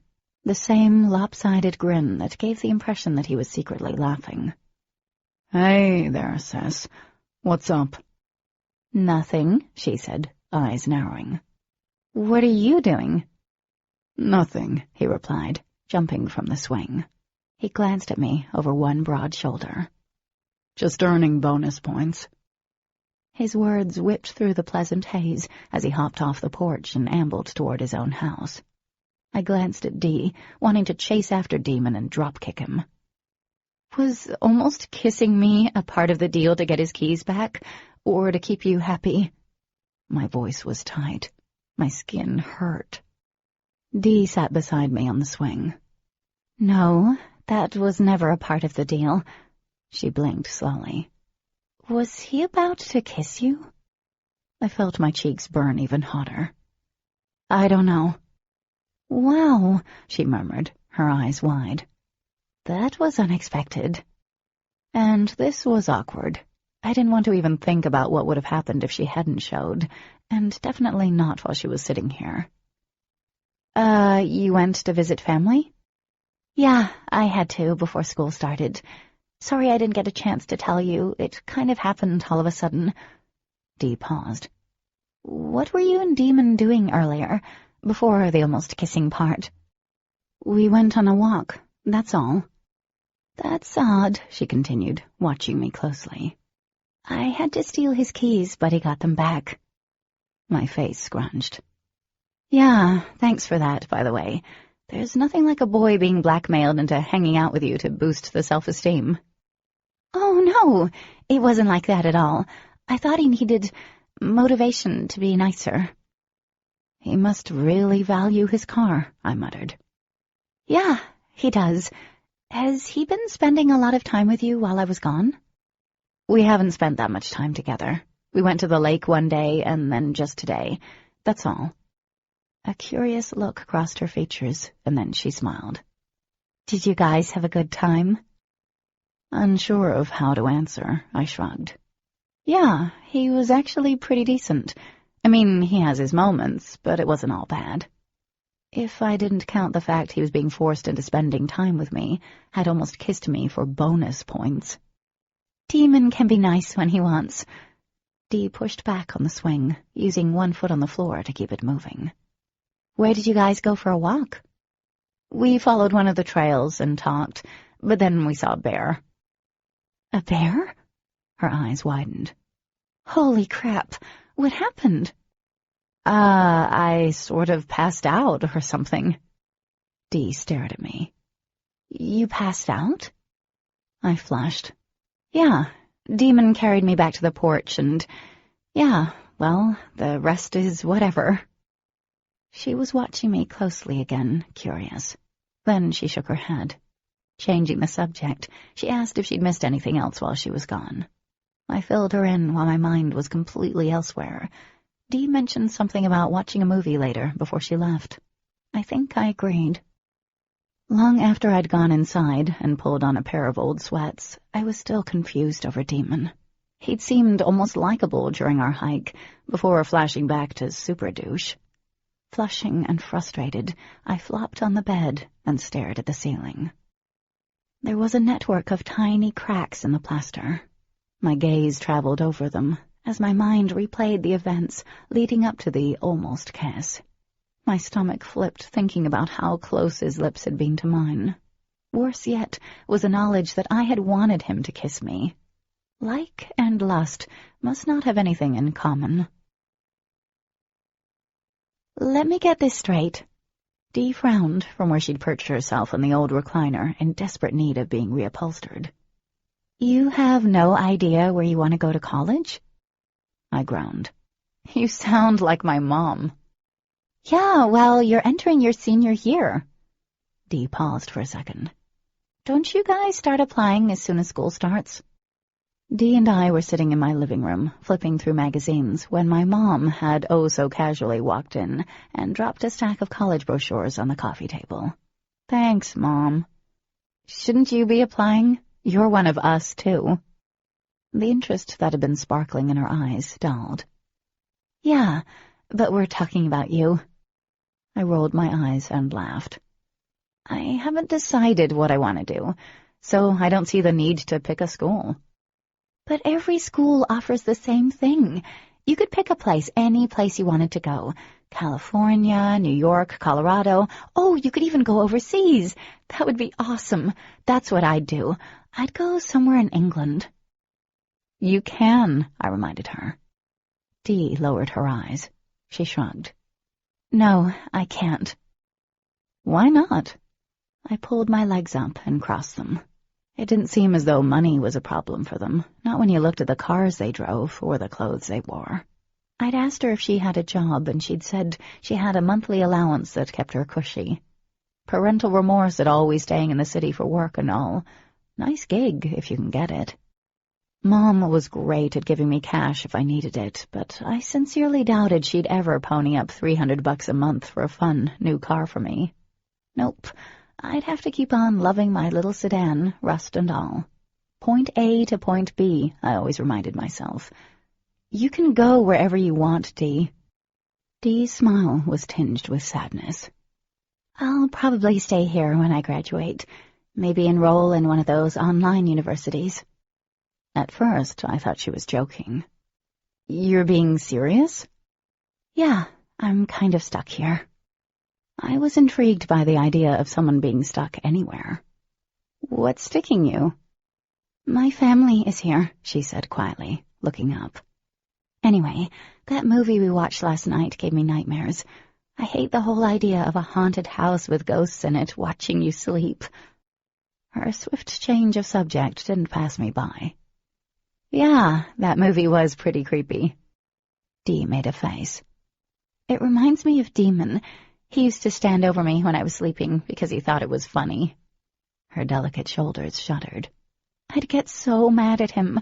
the same lopsided grin that gave the impression that he was secretly laughing. "Hey there, sis. What's up?" "Nothing," she said, eyes narrowing. "What are you doing?" "Nothing," he replied, jumping from the swing. He glanced at me over one broad shoulder. "Just earning bonus points." His words whipped through the pleasant haze as he hopped off the porch and ambled toward his own house. I glanced at Dee, wanting to chase after Demon and drop-kick him. Was almost kissing me a part of the deal to get his keys back, or to keep you happy? My voice was tight. My skin hurt. Dee sat beside me on the swing. No, that was never a part of the deal. She blinked slowly. Was he about to kiss you? I felt my cheeks burn even hotter. I don't know. Wow, she murmured, her eyes wide. That was unexpected. And this was awkward. I didn't want to even think about what would have happened if she hadn't showed, and definitely not while she was sitting here. You went to visit family? Yeah, I had to before school started. Sorry I didn't get a chance to tell you. It kind of happened all of a sudden. Dee paused. What were you and Demon doing earlier, before the almost kissing part? We went on a walk, that's all. That's odd, she continued, watching me closely. I had to steal his keys, but he got them back. My face scrunched. Yeah, thanks for that, by the way. There's nothing like a boy being blackmailed into hanging out with you to boost the self-esteem. Oh, no, it wasn't like that at all. I thought he needed motivation to be nicer. He must really value his car, I muttered. Yeah, he does. Has he been spending a lot of time with you while I was gone? We haven't spent that much time together. We went to the lake one day and then just today. That's all. A curious look crossed her features, and then she smiled. Did you guys have a good time? Unsure of how to answer, I shrugged. Yeah, he was actually pretty decent. I mean, he has his moments, but it wasn't all bad. If I didn't count the fact he was being forced into spending time with me, had almost kissed me for bonus points. Demon can be nice when he wants. Dee pushed back on the swing, using one foot on the floor to keep it moving. Where did you guys go for a walk? We followed one of the trails and talked, but then we saw a bear. A bear? Her eyes widened. Holy crap, what happened? I sort of passed out or something. Dee stared at me. You passed out? I flushed. Yeah, Demon carried me back to the porch and, yeah, well, the rest is whatever. She was watching me closely again, curious. Then she shook her head. Changing the subject, she asked if she'd missed anything else while she was gone. I filled her in while my mind was completely elsewhere. Dee mentioned something about watching a movie later before she left. I think I agreed. Long after I'd gone inside and pulled on a pair of old sweats, I was still confused over Demon. He'd seemed almost likable during our hike, before flashing back to super douche. Flushing and frustrated, I flopped on the bed and stared at the ceiling. There was a network of tiny cracks in the plaster. My gaze traveled over them as my mind replayed the events leading up to the almost kiss. My stomach flipped thinking about how close his lips had been to mine. Worse yet was the knowledge that I had wanted him to kiss me. Like and lust must not have anything in common. Let me get this straight. Dee frowned from where she'd perched herself on the old recliner in desperate need of being reupholstered. You have no idea where you want to go to college? I groaned. You sound like my mom. Yeah, well, you're entering your senior year. Dee paused for a second. Don't you guys start applying as soon as school starts? Dee and I were sitting in my living room, flipping through magazines, when my mom had oh-so-casually walked in and dropped a stack of college brochures on the coffee table. Thanks, Mom. Shouldn't you be applying? You're one of us, too. The interest that had been sparkling in her eyes dulled. Yeah, but we're talking about you. I rolled my eyes and laughed. I haven't decided what I want to do, so I don't see the need to pick a school. But every school offers the same thing. You could pick a place, any place you wanted to go. California, New York, Colorado. Oh, you could even go overseas. That would be awesome. That's what I'd do. I'd go somewhere in England. You can, I reminded her. Dee lowered her eyes. She shrugged. No, I can't. Why not? I pulled my legs up and crossed them. It didn't seem as though money was a problem for them, not when you looked at the cars they drove or the clothes they wore. I'd asked her if she had a job, and she'd said she had a monthly allowance that kept her cushy. Parental remorse at always staying in the city for work and all. Nice gig, if you can get it. Mom was great at giving me cash if I needed it, but I sincerely doubted she'd ever pony up $300 a month for a fun new car for me. Nope, I'd have to keep on loving my little sedan, rust and all. Point A to point B, I always reminded myself. You can go wherever you want, Dee. Dee's smile was tinged with sadness. I'll probably stay here when I graduate. Maybe enroll in one of those online universities. At first, I thought she was joking. You're being serious? Yeah, I'm kind of stuck here. I was intrigued by the idea of someone being stuck anywhere. What's sticking you? My family is here, she said quietly, looking up. Anyway, that movie we watched last night gave me nightmares. I hate the whole idea of a haunted house with ghosts in it watching you sleep. Her swift change of subject didn't pass me by. Yeah, that movie was pretty creepy. Dee made a face. It reminds me of Demon. He used to stand over me when I was sleeping because he thought it was funny. Her delicate shoulders shuddered. I'd get so mad at him.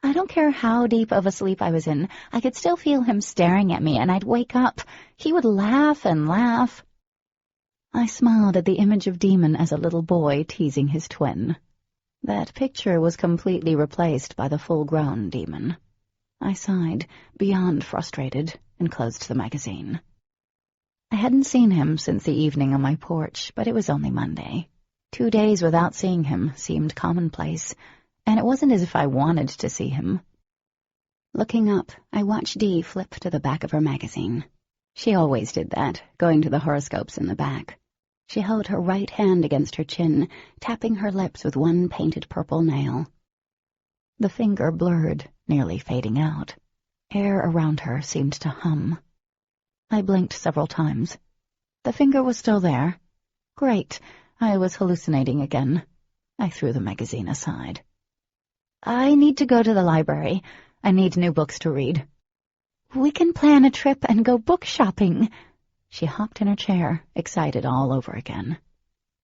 I don't care how deep of a sleep I was in. I could still feel him staring at me, and I'd wake up. He would laugh and laugh. I smiled at the image of Demon as a little boy teasing his twin. That picture was completely replaced by the full-grown Demon. I sighed, beyond frustrated, and closed the magazine. I hadn't seen him since the evening on my porch, but it was only Monday. 2 days without seeing him seemed commonplace, and it wasn't as if I wanted to see him. Looking up, I watched Dee flip to the back of her magazine. She always did that, going to the horoscopes in the back. She held her right hand against her chin, tapping her lips with one painted purple nail. The finger blurred, nearly fading out. Air around her seemed to hum. I blinked several times. The finger was still there. Great, I was hallucinating again. I threw the magazine aside. I need to go to the library. I need new books to read. We can plan a trip and go book shopping. She hopped in her chair, excited all over again.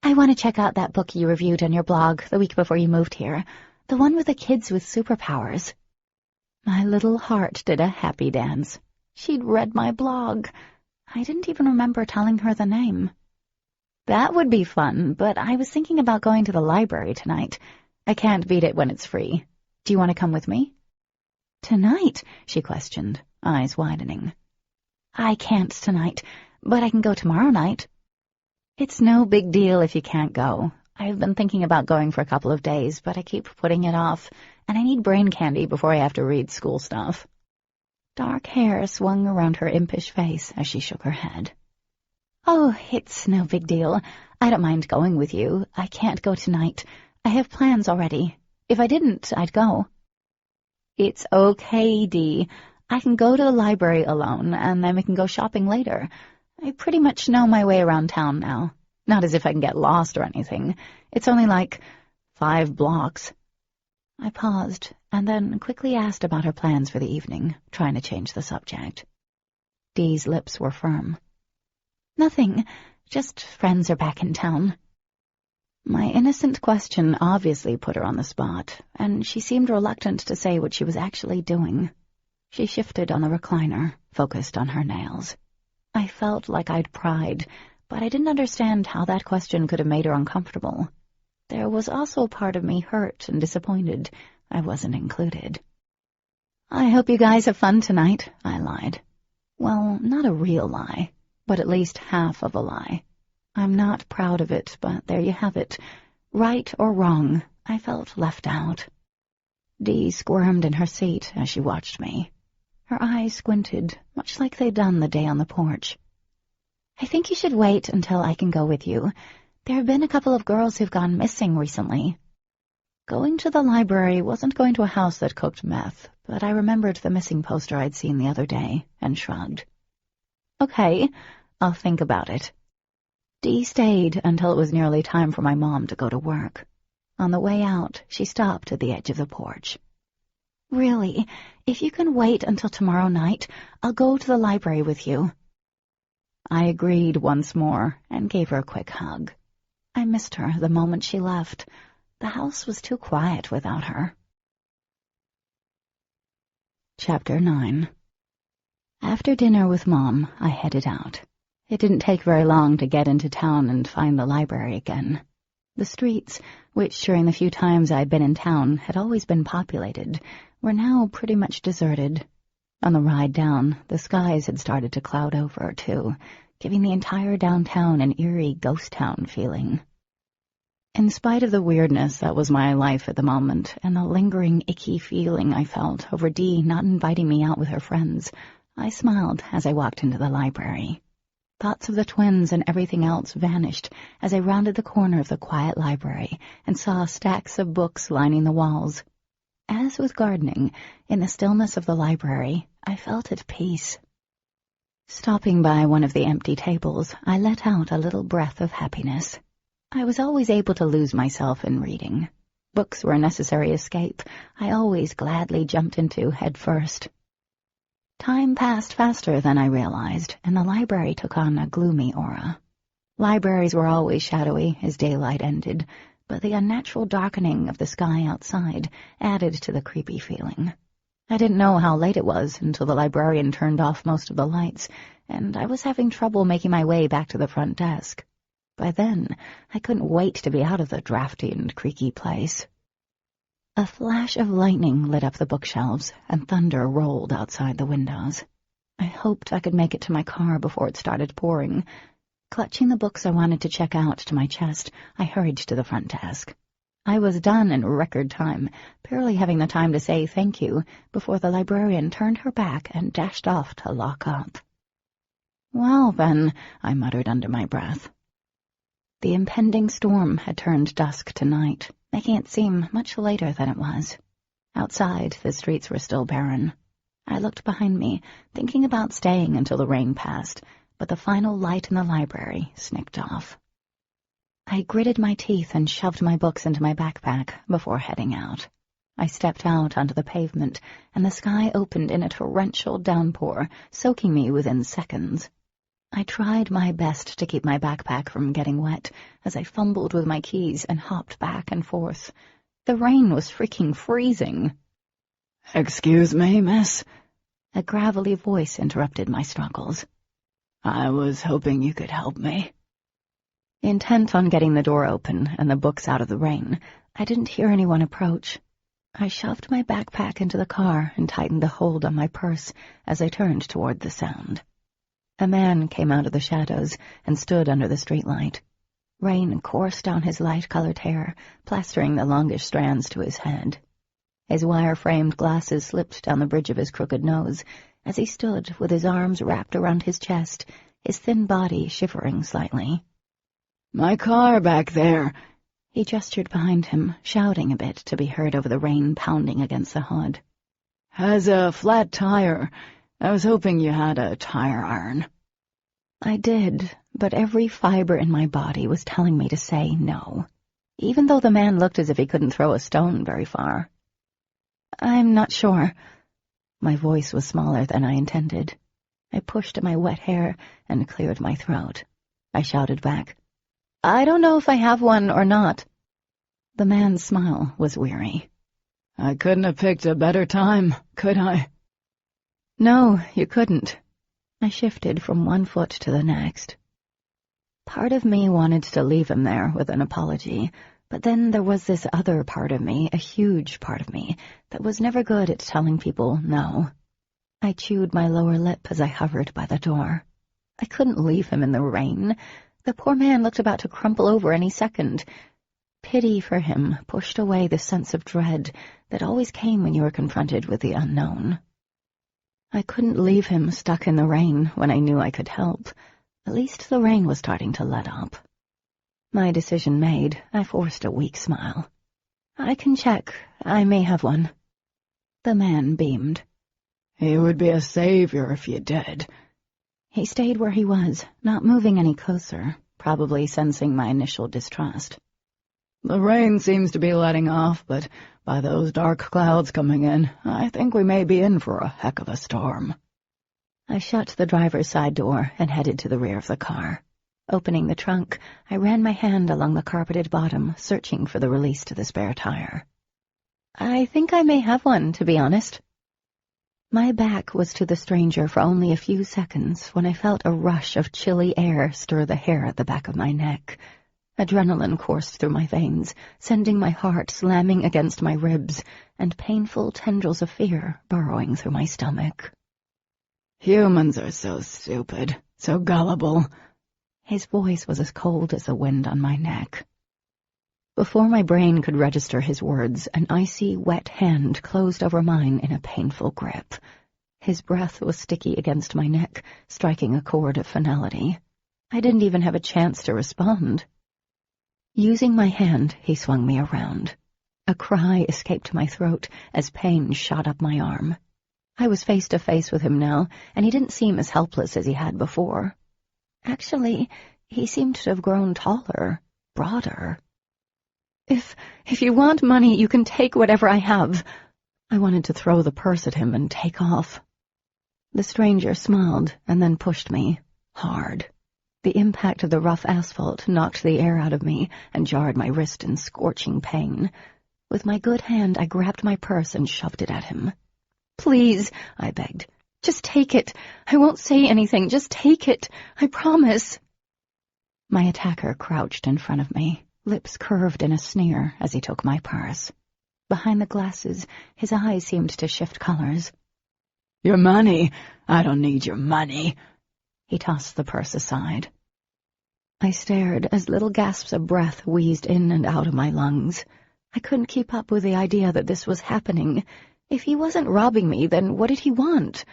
I want to check out that book you reviewed on your blog the week before you moved here, the one with the kids with superpowers. My little heart did a happy dance. She'd read my blog. I didn't even remember telling her the name. That would be fun, but I was thinking about going to the library tonight. I can't beat it when it's free. Do you want to come with me? Tonight? She questioned, eyes widening. I can't tonight, but I can go tomorrow night. It's no big deal if you can't go. I've been thinking about going for a couple of days, but I keep putting it off, and I need brain candy before I have to read school stuff. Dark hair swung around her impish face as she shook her head. Oh, it's no big deal. I don't mind going with you. I can't go tonight. I have plans already. If I didn't, I'd go. It's okay, Dee. I can go to the library alone, and then we can go shopping later. I pretty much know my way around town now. Not as if I can get lost or anything. It's only like 5 blocks. I paused, and then quickly asked about her plans for the evening, trying to change the subject. Dee's lips were firm. Nothing. Just friends are back in town. My innocent question obviously put her on the spot, and she seemed reluctant to say what she was actually doing. She shifted on the recliner, focused on her nails. I felt like I'd pried, but I didn't understand how that question could have made her uncomfortable. There was also a part of me hurt and disappointed I wasn't included. I hope you guys have fun tonight, I lied. Well, not a real lie, but at least half of a lie. I'm not proud of it, but there you have it. Right or wrong, I felt left out. Dee squirmed in her seat as she watched me. Her eyes squinted, much like they'd done the day on the porch. I think you should wait until I can go with you. There have been a couple of girls who've gone missing recently. Going to the library wasn't going to a house that cooked meth, but I remembered the missing poster I'd seen the other day, and shrugged. Okay, I'll think about it. Dee stayed until it was nearly time for my mom to go to work. On the way out, she stopped at the edge of the porch. Really, if you can wait until tomorrow night, I'll go to the library with you. I agreed once more and gave her a quick hug. I missed her the moment she left. The house was too quiet without her. Chapter 9. After dinner with Mom, I headed out. It didn't take very long to get into town and find the library again. The streets, which during the few times I'd been in town had always been populated, were now pretty much deserted. On the ride down, the skies had started to cloud over, too, giving the entire downtown an eerie ghost town feeling. In spite of the weirdness that was my life at the moment, and the lingering icky feeling I felt over Dee not inviting me out with her friends, I smiled as I walked into the library. Thoughts of the twins and everything else vanished as I rounded the corner of the quiet library and saw stacks of books lining the walls. As with gardening, in the stillness of the library, I felt at peace. Stopping by one of the empty tables, I let out a little breath of happiness. I was always able to lose myself in reading. Books were a necessary escape I always gladly jumped into head first. Time passed faster than I realized, and the library took on a gloomy aura. Libraries were always shadowy as daylight ended, but the unnatural darkening of the sky outside added to the creepy feeling. I didn't know how late it was until the librarian turned off most of the lights, and I was having trouble making my way back to the front desk. By then, I couldn't wait to be out of the drafty and creaky place. A flash of lightning lit up the bookshelves, and thunder rolled outside the windows. I hoped I could make it to my car before it started pouring. Clutching the books I wanted to check out to my chest, I hurried to the front desk. I was done in record time, barely having the time to say thank you before the librarian turned her back and dashed off to lock up. "Well, then," I muttered under my breath. The impending storm had turned dusk to night, making it seem much later than it was. Outside, the streets were still barren. I looked behind me, thinking about staying until the rain passed, but the final light in the library snicked off. I gritted my teeth and shoved my books into my backpack before heading out. I stepped out onto the pavement, and the sky opened in a torrential downpour, soaking me within seconds. I tried my best to keep my backpack from getting wet as I fumbled with my keys and hopped back and forth. The rain was freaking freezing. "Excuse me, miss?" A gravelly voice interrupted my struggles. "I was hoping you could help me." Intent on getting the door open and the books out of the rain, I didn't hear anyone approach. I shoved my backpack into the car and tightened the hold on my purse as I turned toward the sound. A man came out of the shadows and stood under the streetlight. Rain coursed down his light-colored hair, plastering the longish strands to his head. His wire-framed glasses slipped down the bridge of his crooked nose as he stood with his arms wrapped around his chest, his thin body shivering slightly. "My car back there." He gestured behind him, shouting a bit to be heard over the rain pounding against the hood. "Has a flat tire. I was hoping you had a tire iron." I did, but every fiber in my body was telling me to say no, even though the man looked as if he couldn't throw a stone very far. "I'm not sure." My voice was smaller than I intended. I pushed at my wet hair and cleared my throat. I shouted back, "I don't know if I have one or not." The man's smile was weary. "I couldn't have picked a better time, could I?" "No, you couldn't." I shifted from one foot to the next. Part of me wanted to leave him there with an apology, but then there was this other part of me, a huge part of me, that was never good at telling people no. I chewed my lower lip as I hovered by the door. I couldn't leave him in the rain. The poor man looked about to crumple over any second. Pity for him pushed away the sense of dread that always came when you were confronted with the unknown. I couldn't leave him stuck in the rain when I knew I could help. At least the rain was starting to let up. My decision made, I forced a weak smile. "I can check. I may have one." The man beamed. "He would be a savior if you did." He stayed where he was, not moving any closer, probably sensing my initial distrust. "The rain seems to be letting off, but by those dark clouds coming in, I think we may be in for a heck of a storm." I shut the driver's side door and headed to the rear of the car. Opening the trunk, I ran my hand along the carpeted bottom, searching for the release to the spare tire. "I think I may have one, to be honest." My back was to the stranger for only a few seconds when I felt a rush of chilly air stir the hair at the back of my neck. Adrenaline coursed through my veins, sending my heart slamming against my ribs, and painful tendrils of fear burrowing through my stomach. Humans are so stupid, so gullible. His voice was as cold as the wind on my neck. Before my brain could register his words, an icy, wet hand closed over mine in a painful grip. His breath was sticky against my neck, striking a chord of finality. I didn't even have a chance to respond. Using my hand, he swung me around. A cry escaped my throat as pain shot up my arm. I was face to face with him now, and he didn't seem as helpless as he had before. Actually, he seemed to have grown taller, broader. If you want money, you can take whatever I have. I wanted to throw the purse at him and take off. The stranger smiled and then pushed me, hard. The impact of the rough asphalt knocked the air out of me and jarred my wrist in scorching pain. With my good hand, I grabbed my purse and shoved it at him. "Please," I begged. "Just take it. I won't say anything. Just take it. I promise." My attacker crouched in front of me, lips curved in a sneer as he took my purse. Behind the glasses, his eyes seemed to shift colors. "Your money? I don't need your money." He tossed the purse aside. I stared as little gasps of breath wheezed in and out of my lungs. I couldn't keep up with the idea that this was happening. If he wasn't robbing me, then what did he want?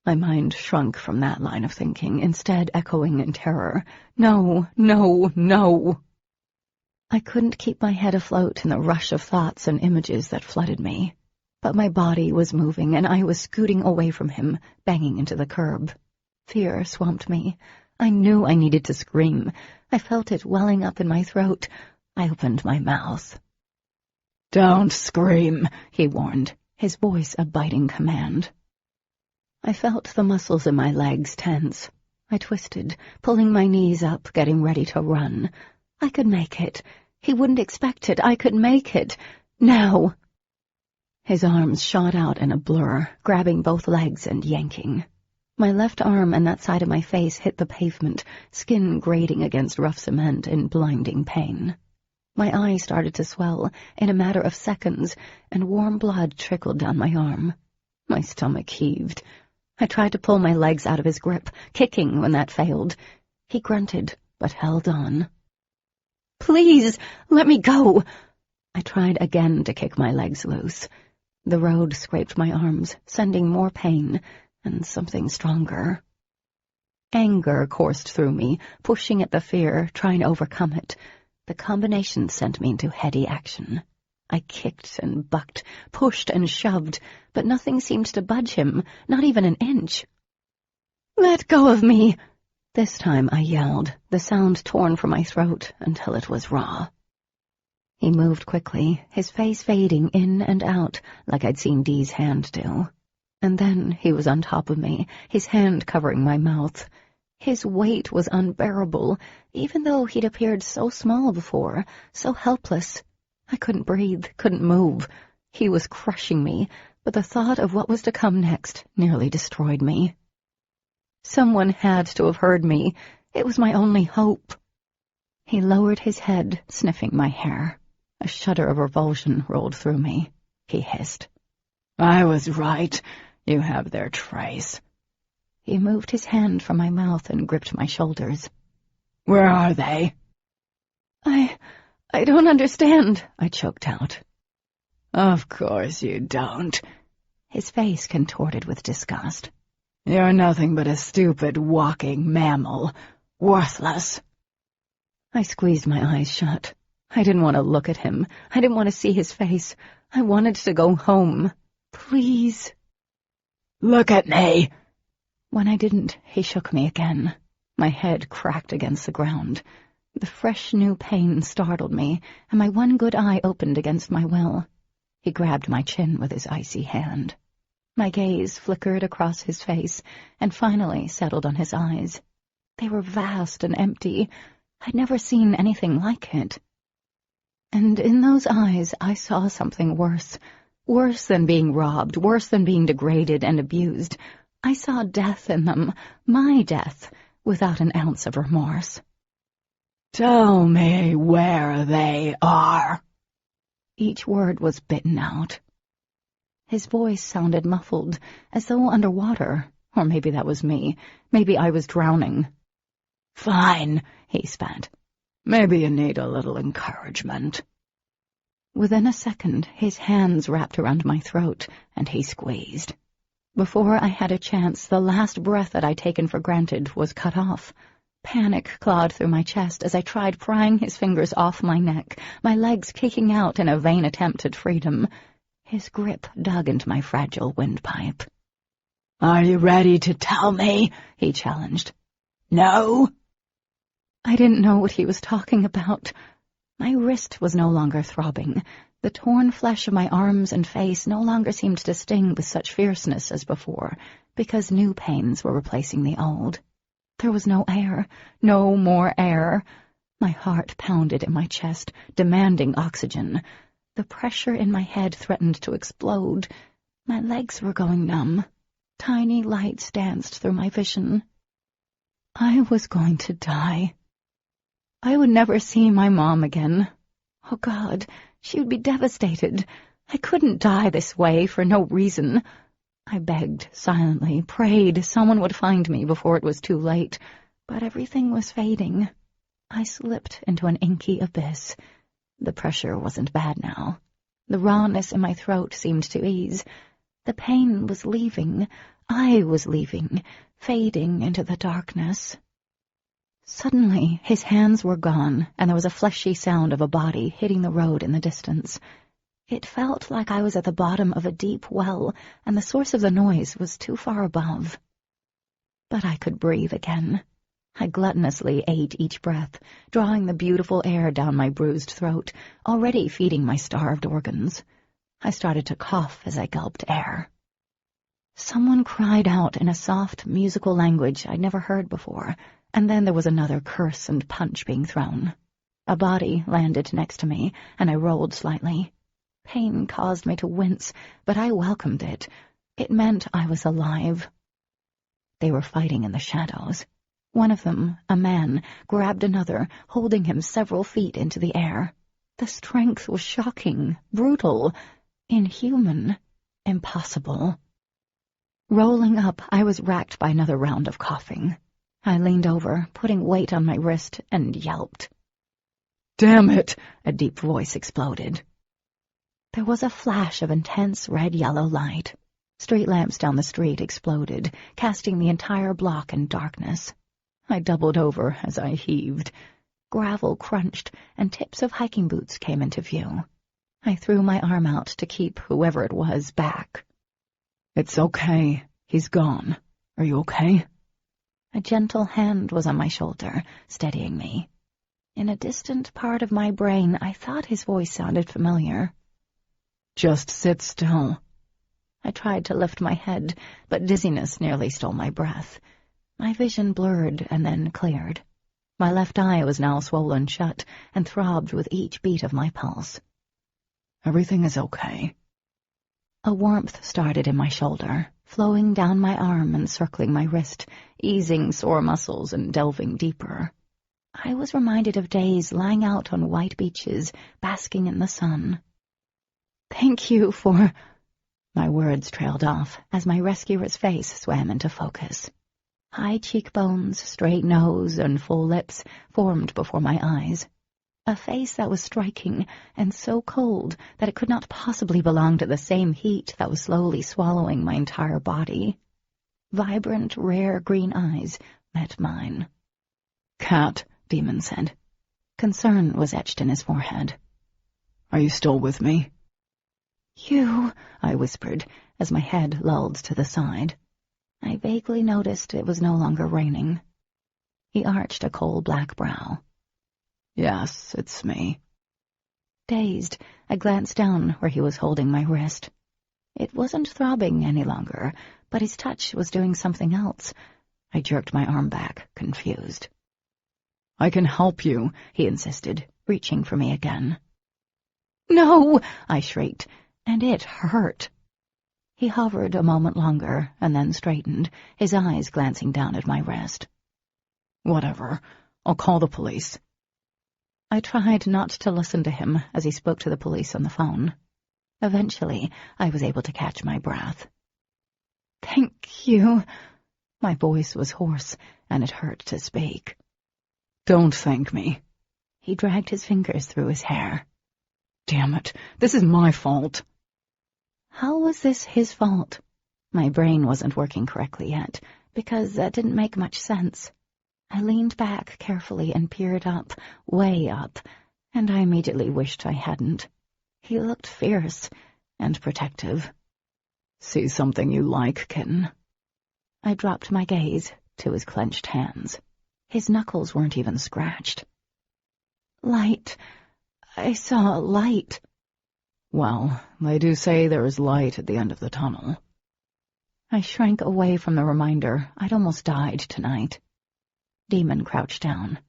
My mind shrunk from that line of thinking, instead echoing in terror. No, no, no. I couldn't keep my head afloat in the rush of thoughts and images that flooded me. But my body was moving, and I was scooting away from him, banging into the curb. Fear swamped me. I knew I needed to scream. I felt it welling up in my throat. I opened my mouth. "Don't scream," he warned, his voice a biting command. I felt the muscles in my legs tense. I twisted, pulling my knees up, getting ready to run. I could make it. He wouldn't expect it. I could make it. Now! His arms shot out in a blur, grabbing both legs and yanking. My left arm and that side of my face hit the pavement, skin grating against rough cement in blinding pain. My eye started to swell in a matter of seconds, and warm blood trickled down my arm. My stomach heaved. I tried to pull my legs out of his grip, kicking when that failed. He grunted, but held on. "Please, let me go!" I tried again to kick my legs loose. The road scraped my arms, sending more pain, and something stronger. Anger coursed through me, pushing at the fear, trying to overcome it. The combination sent me into heady action. I kicked and bucked, pushed and shoved, but nothing seemed to budge him, not even an inch. "Let go of me!" This time I yelled, the sound torn from my throat until it was raw. He moved quickly, his face fading in and out like I'd seen Dee's hand do. And then he was on top of me, his hand covering my mouth. His weight was unbearable, even though he'd appeared so small before, so helpless. I couldn't breathe, couldn't move. He was crushing me, but the thought of what was to come next nearly destroyed me. Someone had to have heard me. It was my only hope. He lowered his head, sniffing my hair. A shudder of revulsion rolled through me. He hissed. "I was right. You have their trace." He moved his hand from my mouth and gripped my shoulders. "Where are they?" I don't understand," I choked out. "Of course you don't." His face contorted with disgust. "You're nothing but a stupid walking mammal. Worthless." I squeezed my eyes shut. I didn't want to look at him. I didn't want to see his face. I wanted to go home. Please. "Look at me." When I didn't, he shook me again. My head cracked against the ground. The fresh new pain startled me, and my one good eye opened against my will. He grabbed my chin with his icy hand. My gaze flickered across his face, and finally settled on his eyes. They were vast and empty. I'd never seen anything like it. And in those eyes I saw something worse, Worse than being robbed, worse than being degraded and abused. I saw death in them, my death, without an ounce of remorse. "Tell me where they are." Each word was bitten out. His voice sounded muffled, as though underwater, or maybe that was me. Maybe I was drowning. "Fine," he spat. "Maybe you need a little encouragement." Within a second, his hands wrapped around my throat, and he squeezed. Before I had a chance, the last breath that I'd taken for granted was cut off. Panic clawed through my chest as I tried prying his fingers off my neck, my legs kicking out in a vain attempt at freedom. His grip dug into my fragile windpipe. "Are you ready to tell me?" he challenged. "No?" I didn't know what he was talking about. My wrist was no longer throbbing. The torn flesh of my arms and face no longer seemed to sting with such fierceness as before, because new pains were replacing the old. There was no air, no more air. My heart pounded in my chest, demanding oxygen. The pressure in my head threatened to explode. My legs were going numb. Tiny lights danced through my vision. I was going to die. I would never see my mom again. Oh, God, she would be devastated. I couldn't die this way for no reason. I begged silently, prayed someone would find me before it was too late, but everything was fading. I slipped into an inky abyss. The pressure wasn't bad now. The rawness in my throat seemed to ease. The pain was leaving. I was leaving, fading into the darkness. Suddenly, his hands were gone, and there was a fleshy sound of a body hitting the road in the distance. It felt like I was at the bottom of a deep well, and the source of the noise was too far above. But I could breathe again. I gluttonously ate each breath, drawing the beautiful air down my bruised throat, already feeding my starved organs. I started to cough as I gulped air. Someone cried out in a soft, musical language I'd never heard before, and then there was another curse and punch being thrown. A body landed next to me, and I rolled slightly. Pain caused me to wince, but I welcomed it. It meant I was alive. They were fighting in the shadows. One of them, a man, grabbed another, holding him several feet into the air. The strength was shocking, brutal, inhuman, impossible. Rolling up, I was racked by another round of coughing. I leaned over, putting weight on my wrist, and yelped. "Damn it!" a deep voice exploded. There was a flash of intense red-yellow light. Street lamps down the street exploded, casting the entire block in darkness. I doubled over as I heaved. Gravel crunched, and tips of hiking boots came into view. I threw my arm out to keep whoever it was back. "It's okay. He's gone. Are you okay?" A gentle hand was on my shoulder, steadying me. In a distant part of my brain, I thought his voice sounded familiar. "Just sit still." I tried to lift my head, but dizziness nearly stole my breath. My vision blurred and then cleared. My left eye was now swollen shut and throbbed with each beat of my pulse. "Everything is okay." A warmth started in my shoulder, flowing down my arm and circling my wrist, easing sore muscles and delving deeper. I was reminded of days lying out on white beaches, basking in the sun. "Thank you for—" My words trailed off as my rescuer's face swam into focus. High cheekbones, straight nose, and full lips formed before my eyes. A face that was striking and so cold that it could not possibly belong to the same heat that was slowly swallowing my entire body. Vibrant, rare green eyes met mine. "Cat," Demon said. Concern was etched in his forehead. "Are you still with me?" "You," I whispered, as my head lulled to the side. I vaguely noticed it was no longer raining. He arched a coal-black brow. "Yes, it's me." Dazed, I glanced down where he was holding my wrist. It wasn't throbbing any longer, but his touch was doing something else. I jerked my arm back, confused. "I can help you," he insisted, reaching for me again. "No!" I shrieked. And it hurt. He hovered a moment longer and then straightened, his eyes glancing down at my wrist. Whatever. I'll call the police. I tried not to listen to him as he spoke to the police on the phone. Eventually, I was able to catch my breath. "Thank you." My voice was hoarse, and it hurt to speak. "Don't thank me." He dragged his fingers through his hair. "Damn it, this is my fault." How was this his fault? My brain wasn't working correctly yet, because that didn't make much sense. I leaned back carefully and peered up, way up, and I immediately wished I hadn't. He looked fierce and protective. "See something you like, kitten?" I dropped my gaze to his clenched hands. His knuckles weren't even scratched. "Light. I saw light." "Well, they do say there is light at the end of the tunnel." I shrank away from the reminder I'd almost died tonight. Demon crouched down.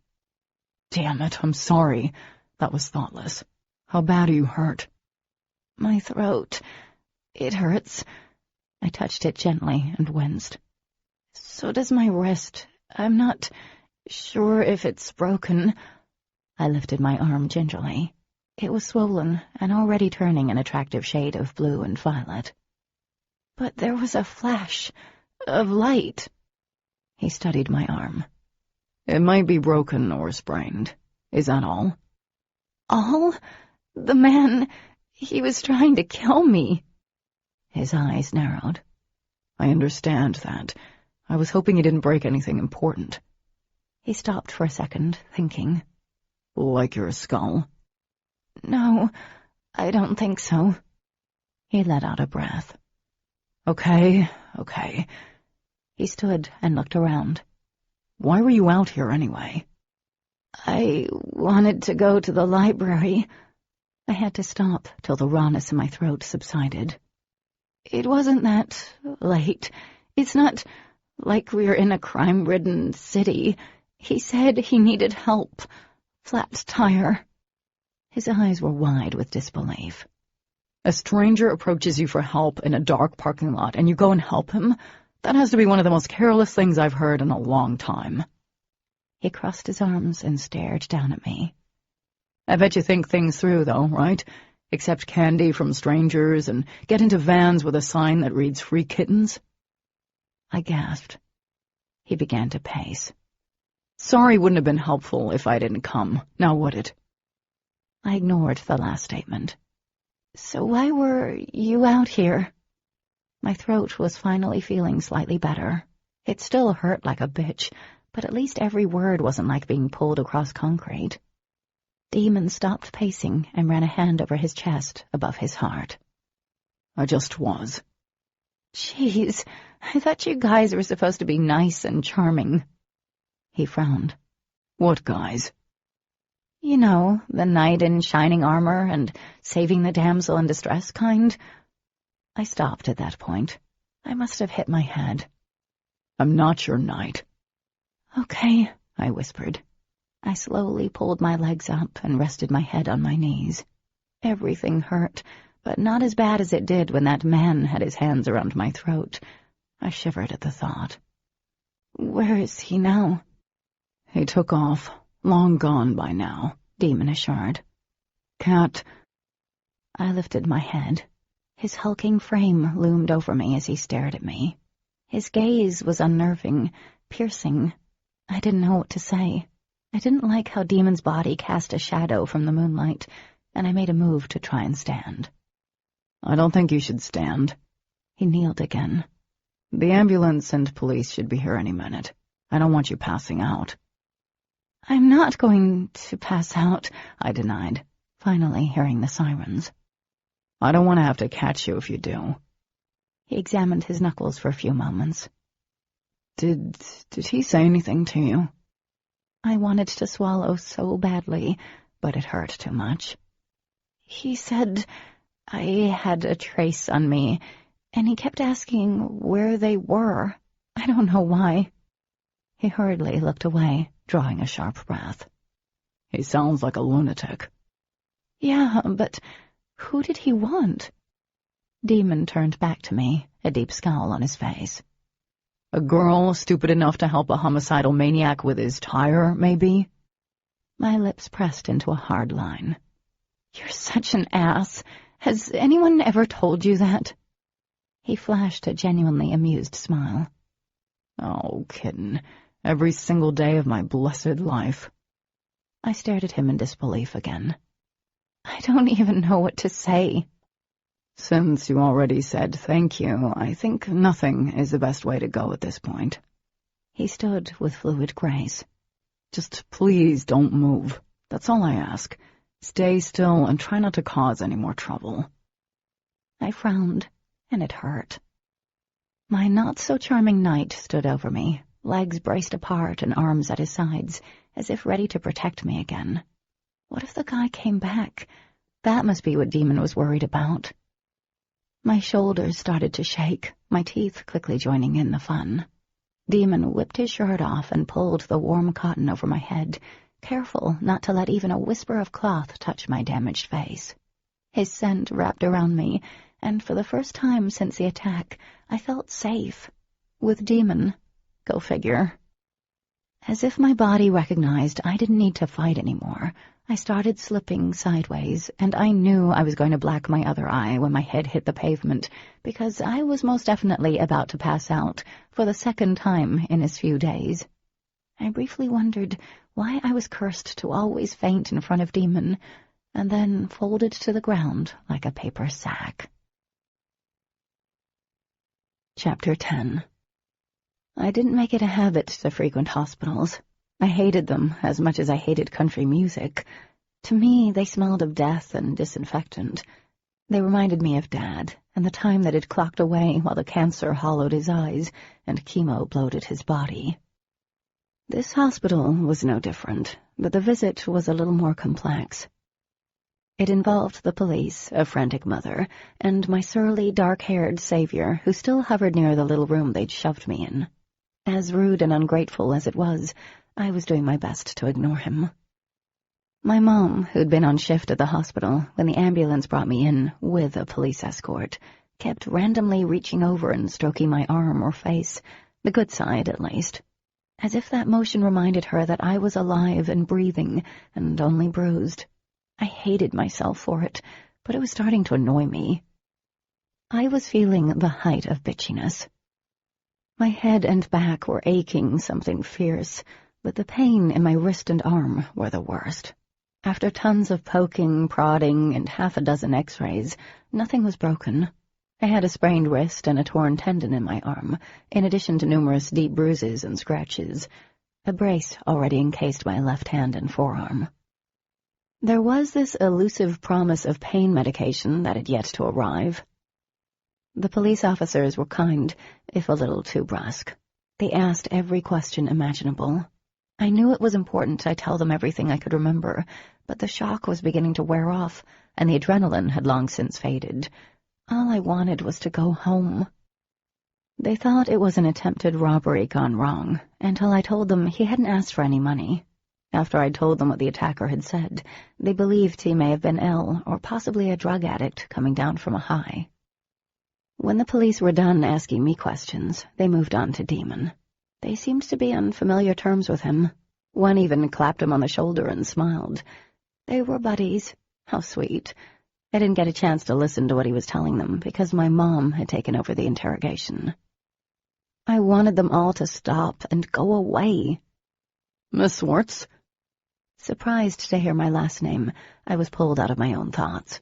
"Damn it, I'm sorry. That was thoughtless. How bad are you hurt?" "My throat. It hurts." I touched it gently and winced. "So does my wrist. I'm not sure if it's broken." I lifted my arm gingerly. It was swollen and already turning an attractive shade of blue and violet. "But there was a flash of light." He studied my arm. "It might be broken or sprained. Is that all?" "All? The man, he was trying to kill me." His eyes narrowed. "I understand that. I was hoping you didn't break anything important." He stopped for a second, thinking. "Like your skull?" "No, I don't think so." He let out a breath. Okay. He stood and looked around. "Why were you out here anyway?" "I wanted to go to the library." I had to stop till the rawness in my throat subsided. "It wasn't that late. It's not like we're in a crime-ridden city. He said he needed help. Flat tire." His eyes were wide with disbelief. "A stranger approaches you for help in a dark parking lot and you go and help him? That has to be one of the most careless things I've heard in a long time." He crossed his arms and stared down at me. "I bet you think things through, though, right? Accept candy from strangers and get into vans with a sign that reads free kittens?" I gasped. He began to pace. "Sorry wouldn't have been helpful if I didn't come. Now would it?" I ignored the last statement. "So why were you out here?" My throat was finally feeling slightly better. It still hurt like a bitch, but at least every word wasn't like being pulled across concrete. Demon stopped pacing and ran a hand over his chest above his heart. "I just was." "Jeez, I thought you guys were supposed to be nice and charming." He frowned. "What guys?" "You know, the knight in shining armor and saving the damsel in distress kind." I stopped at that point. I must have hit my head. "I'm not your knight." "Okay," I whispered. I slowly pulled my legs up and rested my head on my knees. Everything hurt, but not as bad as it did when that man had his hands around my throat. I shivered at the thought. "Where is he now?" "He took off. Long gone by now," Demon assured. "Cat." I lifted my head. His hulking frame loomed over me as he stared at me. His gaze was unnerving, piercing. I didn't know what to say. I didn't like how Demon's body cast a shadow from the moonlight, and I made a move to try and stand. "I don't think you should stand." He kneeled again. "The ambulance and police should be here any minute. I don't want you passing out." "I'm not going to pass out," I denied, finally hearing the sirens. "I don't want to have to catch you if you do." He examined his knuckles for a few moments. Did he say anything to you?" I wanted to swallow so badly, but it hurt too much. "He said I had a trace on me, and he kept asking where they were. I don't know why." He hurriedly looked away, drawing a sharp breath. "He sounds like a lunatic." "Yeah, but who did he want?" Demon turned back to me, a deep scowl on his face. A girl stupid enough to help a homicidal maniac with his tire, maybe? My lips pressed into a hard line. You're such an ass. Has anyone ever told you that? He flashed a genuinely amused smile. Oh, kitten. Every single day of my blessed life. I stared at him in disbelief again. I don't even know what to say. Since you already said thank you, I think nothing is the best way to go at this point. He stood with fluid grace. Just please don't move. That's all I ask. Stay still and try not to cause any more trouble. I frowned, and it hurt. My not-so-charming knight stood over me, legs braced apart and arms at his sides, as if ready to protect me again. What if the guy came back? That must be what Demon was worried about. My shoulders started to shake, my teeth quickly joining in the fun. Demon whipped his shirt off and pulled the warm cotton over my head, careful not to let even a whisper of cloth touch my damaged face. His scent wrapped around me, and for the first time since the attack, I felt safe. With Demon. Go figure. As if my body recognized I didn't need to fight anymore, I started slipping sideways, and I knew I was going to black my other eye when my head hit the pavement, because I was most definitely about to pass out for the second time in as few days. I briefly wondered why I was cursed to always faint in front of Demon, and then folded to the ground like a paper sack. Chapter 10. I didn't make it a habit to frequent hospitals. I hated them as much as I hated country music. To me, they smelled of death and disinfectant. They reminded me of Dad and the time that had clocked away while the cancer hollowed his eyes and chemo bloated his body. This hospital was no different, but the visit was a little more complex. It involved the police, a frantic mother, and my surly, dark-haired savior who still hovered near the little room they'd shoved me in. As rude and ungrateful as it was, I was doing my best to ignore him. My mom, who'd been on shift at the hospital when the ambulance brought me in with a police escort, kept randomly reaching over and stroking my arm or face, the good side at least, as if that motion reminded her that I was alive and breathing and only bruised. I hated myself for it, but it was starting to annoy me. I was feeling the height of bitchiness. My head and back were aching something fierce, but the pain in my wrist and arm were the worst. After tons of poking, prodding, and half a dozen x-rays, nothing was broken. I had a sprained wrist and a torn tendon in my arm, in addition to numerous deep bruises and scratches. A brace already encased my left hand and forearm. There was this elusive promise of pain medication that had yet to arrive. The police officers were kind, if a little too brusque. They asked every question imaginable. I knew it was important I tell them everything I could remember, but the shock was beginning to wear off, and the adrenaline had long since faded. All I wanted was to go home. They thought it was an attempted robbery gone wrong, until I told them he hadn't asked for any money. After I'd told them what the attacker had said, they believed he may have been ill, or possibly a drug addict coming down from a high. When the police were done asking me questions, they moved on to Demon. They seemed to be on familiar terms with him. One even clapped him on the shoulder and smiled. They were buddies. How sweet. I didn't get a chance to listen to what he was telling them because my mom had taken over the interrogation. I wanted them all to stop and go away. Miss Swartz? Surprised to hear my last name, I was pulled out of my own thoughts.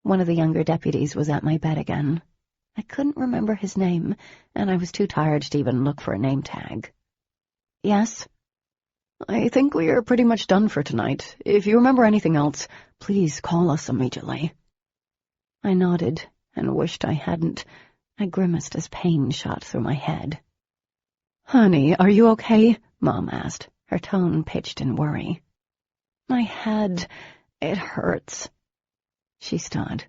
One of the younger deputies was at my bed again. I couldn't remember his name, and I was too tired to even look for a name tag. Yes? I think we are pretty much done for tonight. If you remember anything else, please call us immediately. I nodded and wished I hadn't. I grimaced as pain shot through my head. Honey, are you okay? Mom asked, her tone pitched in worry. My head, it hurts. She stood.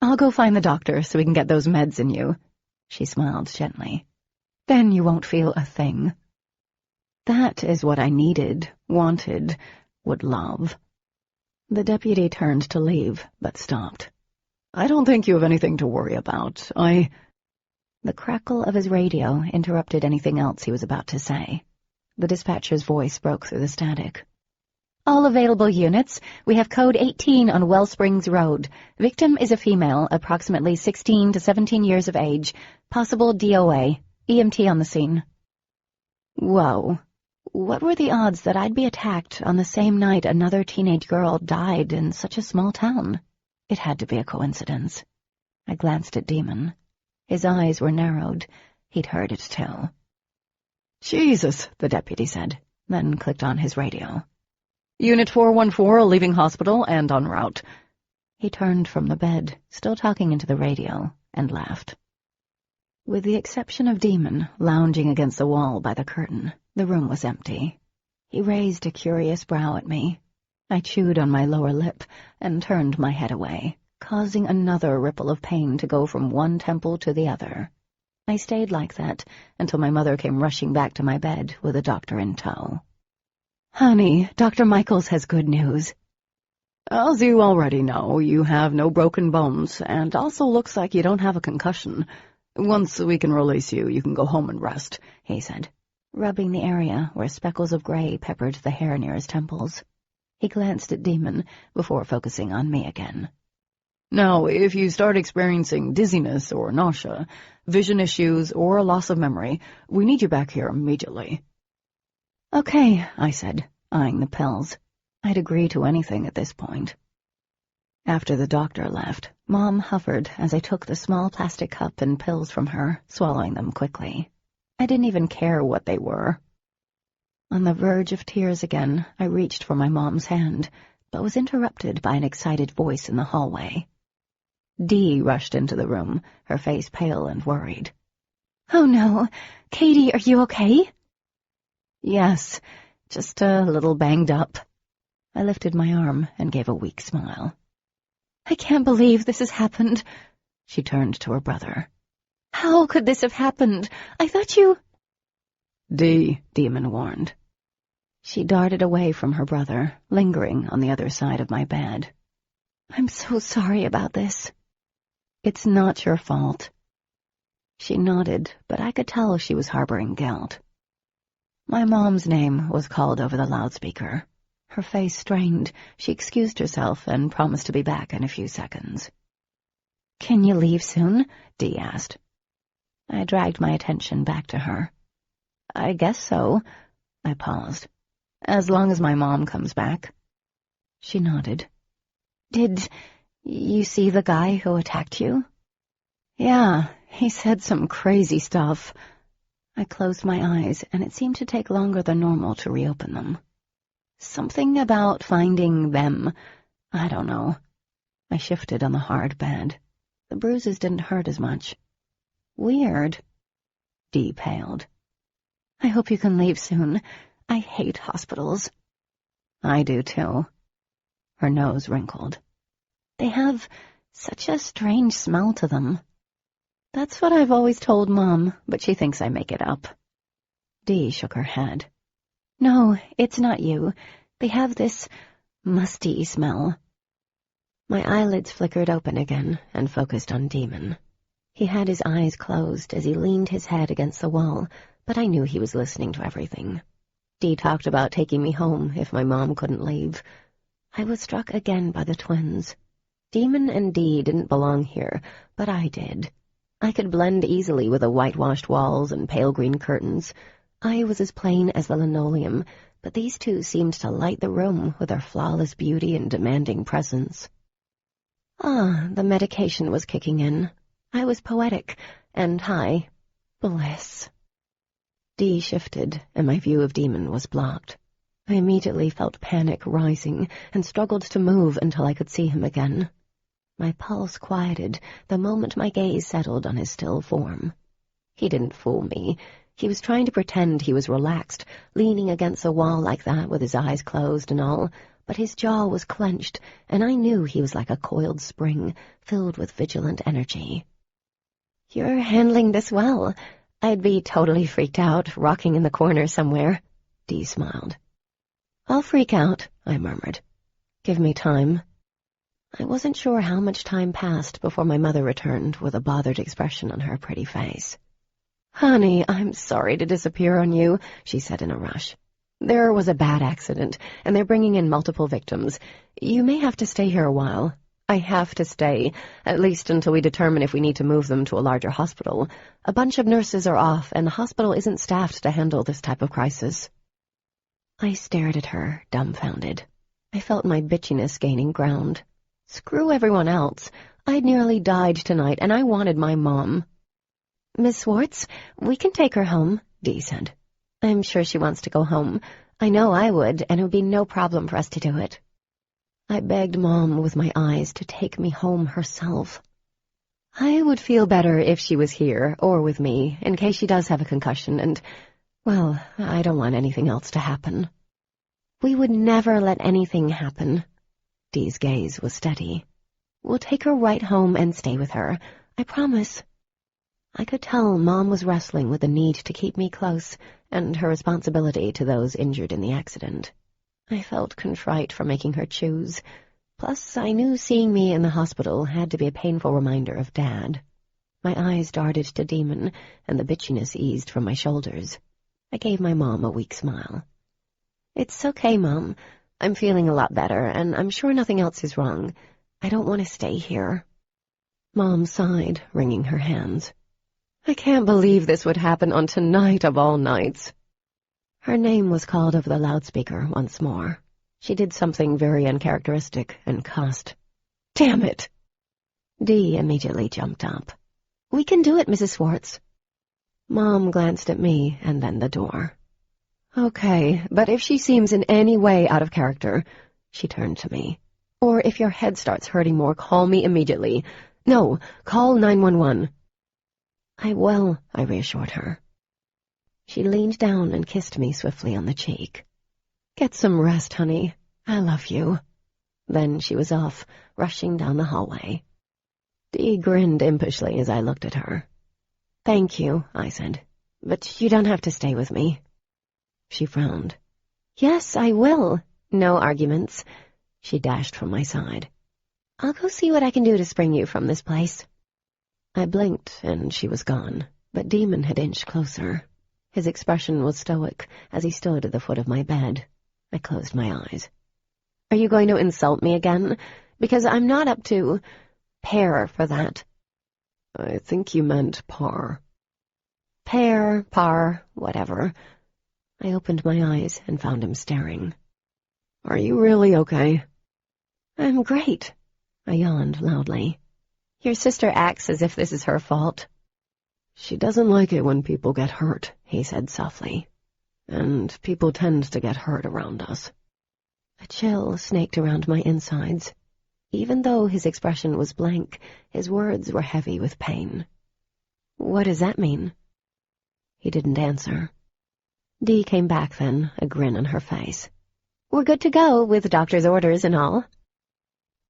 I'll go find the doctor so we can get those meds in you. She smiled gently. Then you won't feel a thing. That is what I needed, wanted, would love. The deputy turned to leave, but stopped. I don't think you have anything to worry about. The crackle of his radio interrupted anything else he was about to say. The dispatcher's voice broke through the static. All available units. We have code 18 on Wellsprings Road. Victim is a female, approximately 16 to 17 years of age. Possible DOA. EMT on the scene. Whoa. What were the odds that I'd be attacked on the same night another teenage girl died in such a small town? It had to be a coincidence. I glanced at Demon. His eyes were narrowed. He'd heard it too. Jesus, the deputy said, then clicked on his radio. Unit 414 leaving hospital and en route. He turned from the bed, still talking into the radio, and laughed. With the exception of Demon, lounging against the wall by the curtain, the room was empty. He raised a curious brow at me. I chewed on my lower lip and turned my head away, causing another ripple of pain to go from one temple to the other. I stayed like that until my mother came rushing back to my bed with a doctor in tow. Honey, Dr. Michaels has good news. As you already know, you have no broken bones, and also looks like you don't have a concussion. Once we can release you, you can go home and rest, he said, rubbing the area where speckles of gray peppered the hair near his temples. He glanced at Demon before focusing on me again. Now, if you start experiencing dizziness or nausea, vision issues, or a loss of memory, we need you back here immediately. Okay, I said, eyeing the pills. I'd agree to anything at this point. After the doctor left, Mom hovered as I took the small plastic cup and pills from her, swallowing them quickly. I didn't even care what they were. On the verge of tears again, I reached for my mom's hand, but was interrupted by an excited voice in the hallway. Dee rushed into the room, her face pale and worried. Oh no, Katie, are you okay? Yes, just a little banged up. I lifted my arm and gave a weak smile. I can't believe this has happened. She turned to her brother. How could this have happened? I thought you... Dee, Demon warned. She darted away from her brother, lingering on the other side of my bed. I'm so sorry about this. It's not your fault. She nodded, but I could tell she was harboring guilt. My mom's name was called over the loudspeaker. Her face strained. She excused herself and promised to be back in a few seconds. Can you leave soon? Dee asked. I dragged my attention back to her. I guess so. I paused. As long as my mom comes back. She nodded. Did you see the guy who attacked you? Yeah, he said some crazy stuff. I closed my eyes, and it seemed to take longer than normal to reopen them. Something about finding them. I don't know. I shifted on the hard bed. The bruises didn't hurt as much. Weird. Dee paled. I hope you can leave soon. I hate hospitals. I do, too. Her nose wrinkled. They have such a strange smell to them. That's what I've always told Mom, but she thinks I make it up. Dee shook her head. No, it's not you. They have this musty smell. My eyelids flickered open again and focused on Demon. He had his eyes closed as he leaned his head against the wall, but I knew he was listening to everything. Dee talked about taking me home if my mom couldn't leave. I was struck again by the twins. Demon and Dee didn't belong here, but I did. I could blend easily with the whitewashed walls and pale green curtains. I was as plain as the linoleum, but these two seemed to light the room with their flawless beauty and demanding presence. The medication was kicking in. I was poetic and high. Bliss. Dee shifted, and my view of Demon was blocked. I immediately felt panic rising and struggled to move until I could see him again. My pulse quieted the moment my gaze settled on his still form. He didn't fool me. He was trying to pretend he was relaxed, leaning against a wall like that with his eyes closed and all, but his jaw was clenched, and I knew he was like a coiled spring, filled with vigilant energy. "You're handling this well. I'd be totally freaked out, rocking in the corner somewhere." Dee smiled. "I'll freak out," I murmured. "Give me time." I wasn't sure how much time passed before my mother returned with a bothered expression on her pretty face. "Honey, I'm sorry to disappear on you," she said in a rush. "There was a bad accident, and they're bringing in multiple victims. You may have to stay here a while." "I have to stay, at least until we determine if we need to move them to a larger hospital. A bunch of nurses are off, and the hospital isn't staffed to handle this type of crisis." I stared at her, dumbfounded. I felt my bitchiness gaining ground. Screw everyone else. I'd nearly died tonight, and I wanted my mom. "Miss Swartz, we can take her home," Dee said. "I'm sure she wants to go home. I know I would, and it would be no problem for us to do it." I begged Mom with my eyes to take me home herself. I would feel better if she was here, or with me, in case she does have a concussion, and, well, I don't want anything else to happen. "We would never let anything happen." Dee's gaze was steady. "We'll take her right home and stay with her. I promise." I could tell Mom was wrestling with the need to keep me close and her responsibility to those injured in the accident. I felt contrite for making her choose. Plus, I knew seeing me in the hospital had to be a painful reminder of Dad. My eyes darted to Demon, and the bitchiness eased from my shoulders. I gave my mom a weak smile. "It's okay, Mom. I'm feeling a lot better, and I'm sure nothing else is wrong. I don't want to stay here." Mom sighed, wringing her hands. "I can't believe this would happen on tonight of all nights." Her name was called over the loudspeaker once more. She did something very uncharacteristic and cussed. "Damn it!" Dee immediately jumped up. "We can do it, Mrs. Swartz." Mom glanced at me and then the door. "Okay, but if she seems in any way out of character," she turned to me, "or if your head starts hurting more, call me immediately. No, call 911. "I will," I reassured her. She leaned down and kissed me swiftly on the cheek. "Get some rest, honey. I love you." Then she was off, rushing down the hallway. Dee grinned impishly as I looked at her. "Thank you," I said, "but you don't have to stay with me." She frowned. "Yes, I will. No arguments." She dashed from my side. "I'll go see what I can do to spring you from this place." I blinked, and she was gone, but Demon had inched closer. His expression was stoic as he stood at the foot of my bed. I closed my eyes. "Are you going to insult me again? Because I'm not up to pair for that." "I think you meant par." "Pair, par, whatever." I opened my eyes and found him staring. "Are you really okay?" "I'm great." I yawned loudly. "Your sister acts as if this is her fault." "She doesn't like it when people get hurt," he said softly. "And people tend to get hurt around us." A chill snaked around my insides. Even though his expression was blank, his words were heavy with pain. "What does that mean?" He didn't answer. Dee came back then, a grin on her face. "We're good to go, with doctor's orders and all."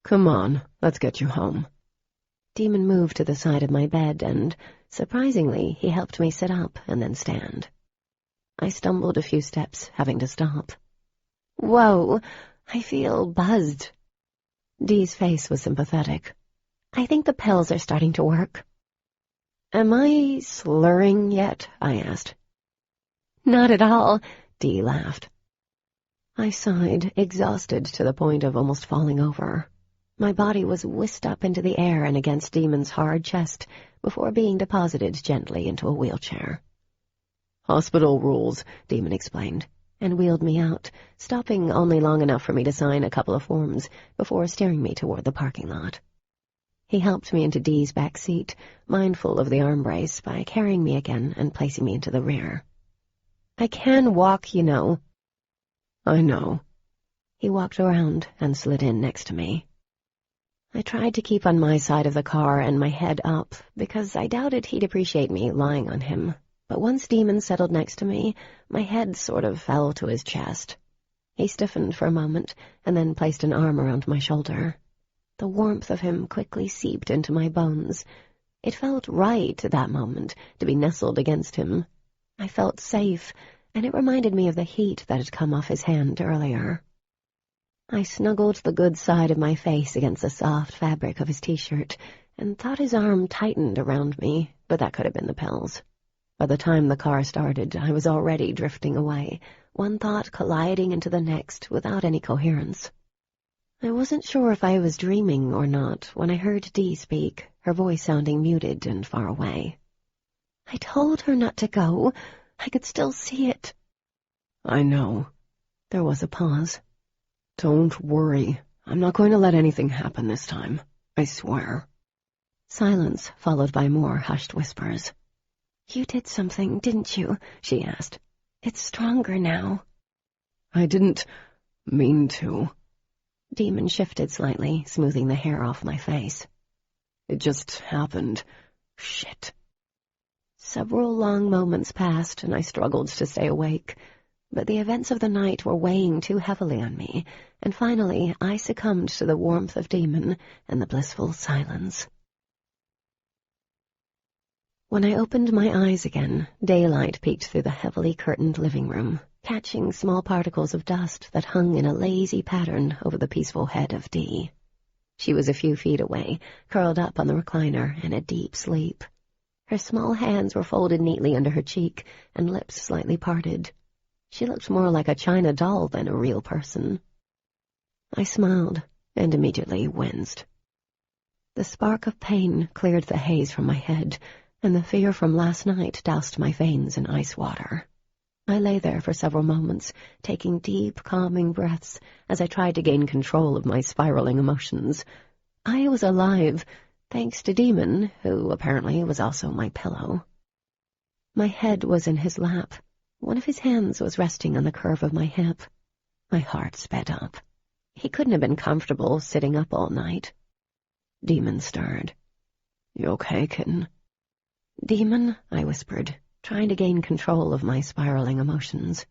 "Come on, let's get you home." Demon moved to the side of my bed and, surprisingly, he helped me sit up and then stand. I stumbled a few steps, having to stop. "Whoa, I feel buzzed." Dee's face was sympathetic. "I think the pills are starting to work." "Am I slurring yet?" I asked. "Not at all," Dee laughed. I sighed, exhausted to the point of almost falling over. My body was whisked up into the air and against Demon's hard chest before being deposited gently into a wheelchair. "Hospital rules," Demon explained, and wheeled me out, stopping only long enough for me to sign a couple of forms before steering me toward the parking lot. He helped me into Dee's back seat, mindful of the arm brace, by carrying me again and placing me into the rear. "I can walk, you know." "I know." He walked around and slid in next to me. I tried to keep on my side of the car and my head up, because I doubted he'd appreciate me lying on him. But once Demon settled next to me, my head sort of fell to his chest. He stiffened for a moment, and then placed an arm around my shoulder. The warmth of him quickly seeped into my bones. It felt right at that moment to be nestled against him. I felt safe, and it reminded me of the heat that had come off his hand earlier. I snuggled the good side of my face against the soft fabric of his t-shirt and thought his arm tightened around me, but that could have been the pills. By the time the car started, I was already drifting away, one thought colliding into the next without any coherence. I wasn't sure if I was dreaming or not when I heard Dee speak, her voice sounding muted and far away. I told her not to go. I could still see it. I know. There was a pause. Don't worry. I'm not going to let anything happen this time. I swear. Silence, followed by more hushed whispers. You did something, didn't you? She asked. It's stronger now. I didn't mean to. Demon shifted slightly, smoothing the hair off my face. It just happened. Shit. Several long moments passed, and I struggled to stay awake. But the events of the night were weighing too heavily on me, and finally I succumbed to the warmth of Demon and the blissful silence. When I opened my eyes again, daylight peeked through the heavily curtained living room, catching small particles of dust that hung in a lazy pattern over the peaceful head of Dee. She was a few feet away, curled up on the recliner in a deep sleep. Her small hands were folded neatly under her cheek, and lips slightly parted. She looked more like a china doll than a real person. I smiled, and immediately winced. The spark of pain cleared the haze from my head, and the fear from last night doused my veins in ice water. I lay there for several moments, taking deep, calming breaths as I tried to gain control of my spiraling emotions. I was alive, thanks to Demon, who apparently was also my pillow. My head was in his lap. One of his hands was resting on the curve of my hip. My heart sped up. He couldn't have been comfortable sitting up all night. Demon stirred. You okay, kitten? Demon, I whispered, trying to gain control of my spiraling emotions.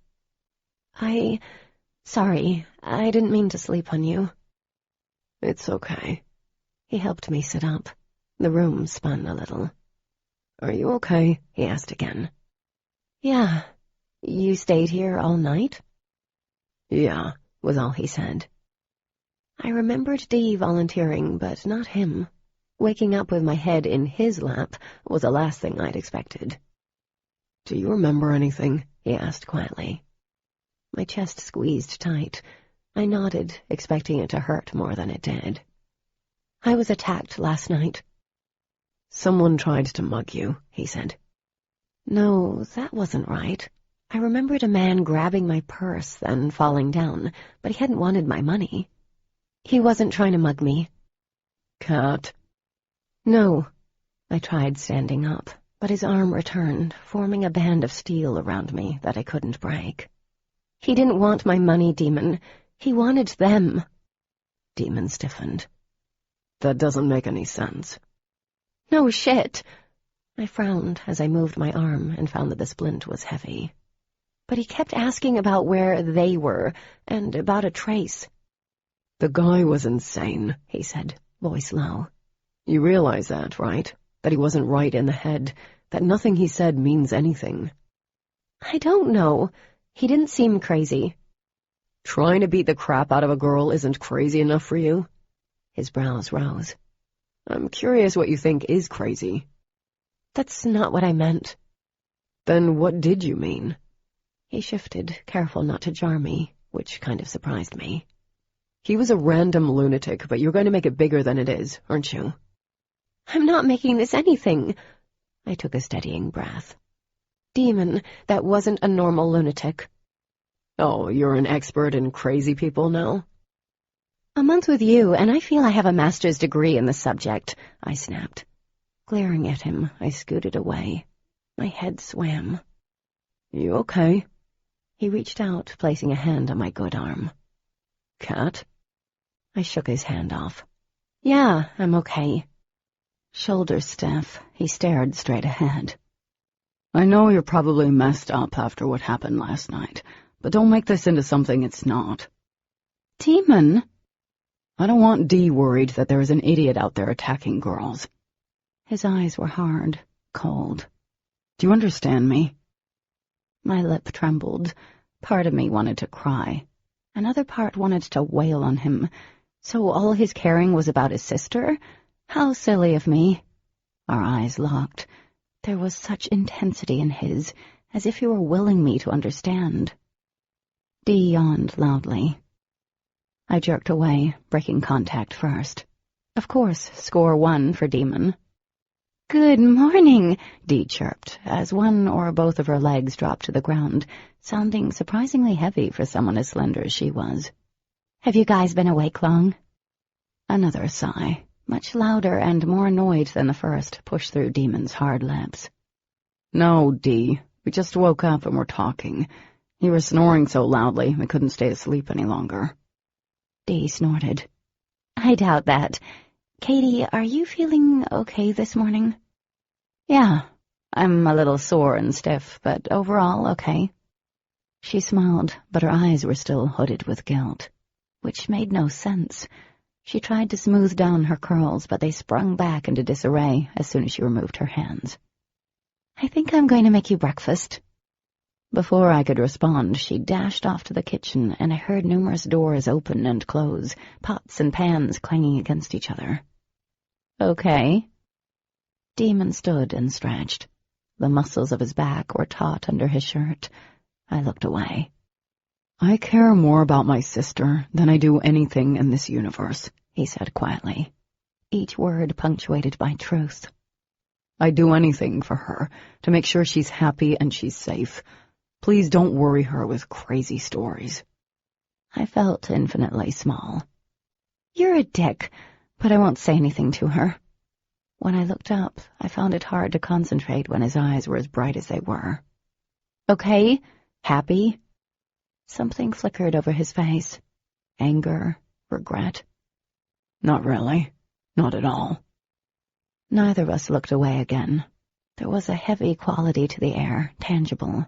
Sorry, I didn't mean to sleep on you. It's okay. He helped me sit up. The room spun a little. Are you okay? He asked again. Yeah. You stayed here all night? Yeah, was all he said. I remembered Dee volunteering, but not him. Waking up with my head in his lap was the last thing I'd expected. Do you remember anything? He asked quietly. My chest squeezed tight. I nodded, expecting it to hurt more than it did. I was attacked last night. Someone tried to mug you, he said. No, that wasn't right. I remembered a man grabbing my purse, then falling down, but he hadn't wanted my money. He wasn't trying to mug me. Cat? No. I tried standing up, but his arm returned, forming a band of steel around me that I couldn't break. He didn't want my money, Demon. He wanted them. Demon stiffened. That doesn't make any sense. No shit. I frowned as I moved my arm and found that the splint was heavy. But he kept asking about where they were, and about a trace. The guy was insane, he said, voice low. You realize that, right? That he wasn't right in the head, that nothing he said means anything. I don't know. He didn't seem crazy. Trying to beat the crap out of a girl isn't crazy enough for you? His brows rose. I'm curious what you think is crazy. That's not what I meant. Then what did you mean? He shifted, careful not to jar me, which kind of surprised me. He was a random lunatic, but you're going to make it bigger than it is, aren't you? I'm not making this anything. I took a steadying breath. Demon, that wasn't a normal lunatic. Oh, you're an expert in crazy people now? A month with you, and I feel I have a master's degree in the subject, I snapped. Glaring at him, I scooted away. My head swam. You okay? He reached out, placing a hand on my good arm. Cat? I shook his hand off. Yeah, I'm okay. Shoulders stiff, he stared straight ahead. I know you're probably messed up after what happened last night, but don't make this into something it's not. Demon? I don't want Dee worried that there is an idiot out there attacking girls. His eyes were hard, cold. Do you understand me? My lip trembled. Part of me wanted to cry. Another part wanted to wail on him. So all his caring was about his sister? How silly of me. Our eyes locked. There was such intensity in his, as if he were willing me to understand. Dee yawned loudly. I jerked away, breaking contact first. Of course, score 1 for Demon. "Good morning," Dee chirped, as one or both of her legs dropped to the ground, sounding surprisingly heavy for someone as slender as she was. "Have you guys been awake long?" Another sigh, much louder and more annoyed than the first, pushed through Demon's hard lips. "No, Dee. We just woke up and were talking. You were snoring so loudly we couldn't stay asleep any longer." Dee snorted. "I doubt that. Katie, are you feeling okay this morning?" "Yeah, I'm a little sore and stiff, but overall okay." She smiled, but her eyes were still hooded with guilt, which made no sense. She tried to smooth down her curls, but they sprung back into disarray as soon as she removed her hands. "I think I'm going to make you breakfast." Before I could respond, she dashed off to the kitchen, and I heard numerous doors open and close, pots and pans clanging against each other. "Okay." Demon stood and stretched. The muscles of his back were taut under his shirt. I looked away. "I care more about my sister than I do anything in this universe," he said quietly, each word punctuated by truth. "I'd do anything for her, to make sure she's happy and she's safe. Please don't worry her with crazy stories." I felt infinitely small. "You're a dick, but I won't say anything to her." When I looked up, I found it hard to concentrate when his eyes were as bright as they were. "Okay? Happy?" Something flickered over his face. Anger, regret. "Not really. Not at all." Neither of us looked away again. There was a heavy quality to the air, tangible.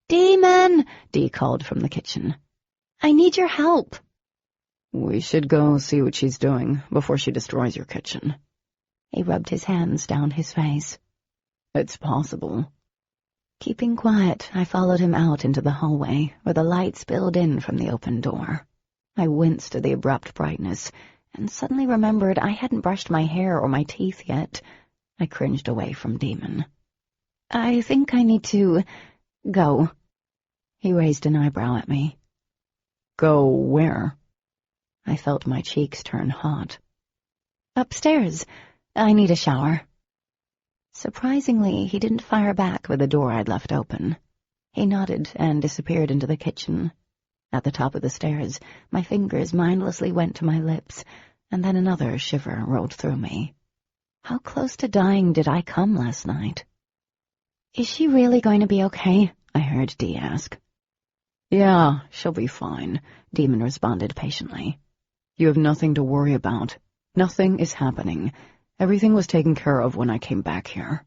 "Demon!" Dee called from the kitchen. "I need your help." "We should go see what she's doing before she destroys your kitchen." He rubbed his hands down his face. "It's possible." Keeping quiet, I followed him out into the hallway, where the light spilled in from the open door. I winced at the abrupt brightness, and suddenly remembered I hadn't brushed my hair or my teeth yet. I cringed away from Demon. "I think I need to go." He raised an eyebrow at me. "Go where?" I felt my cheeks turn hot. "Upstairs. I need a shower." Surprisingly, he didn't fire back with the door I'd left open. He nodded and disappeared into the kitchen. At the top of the stairs, my fingers mindlessly went to my lips, and then another shiver rolled through me. How close to dying did I come last night? "Is she really going to be okay?" I heard Dee ask. "Yeah, she'll be fine," Demon responded patiently. "You have nothing to worry about. Nothing is happening. Everything was taken care of when I came back here."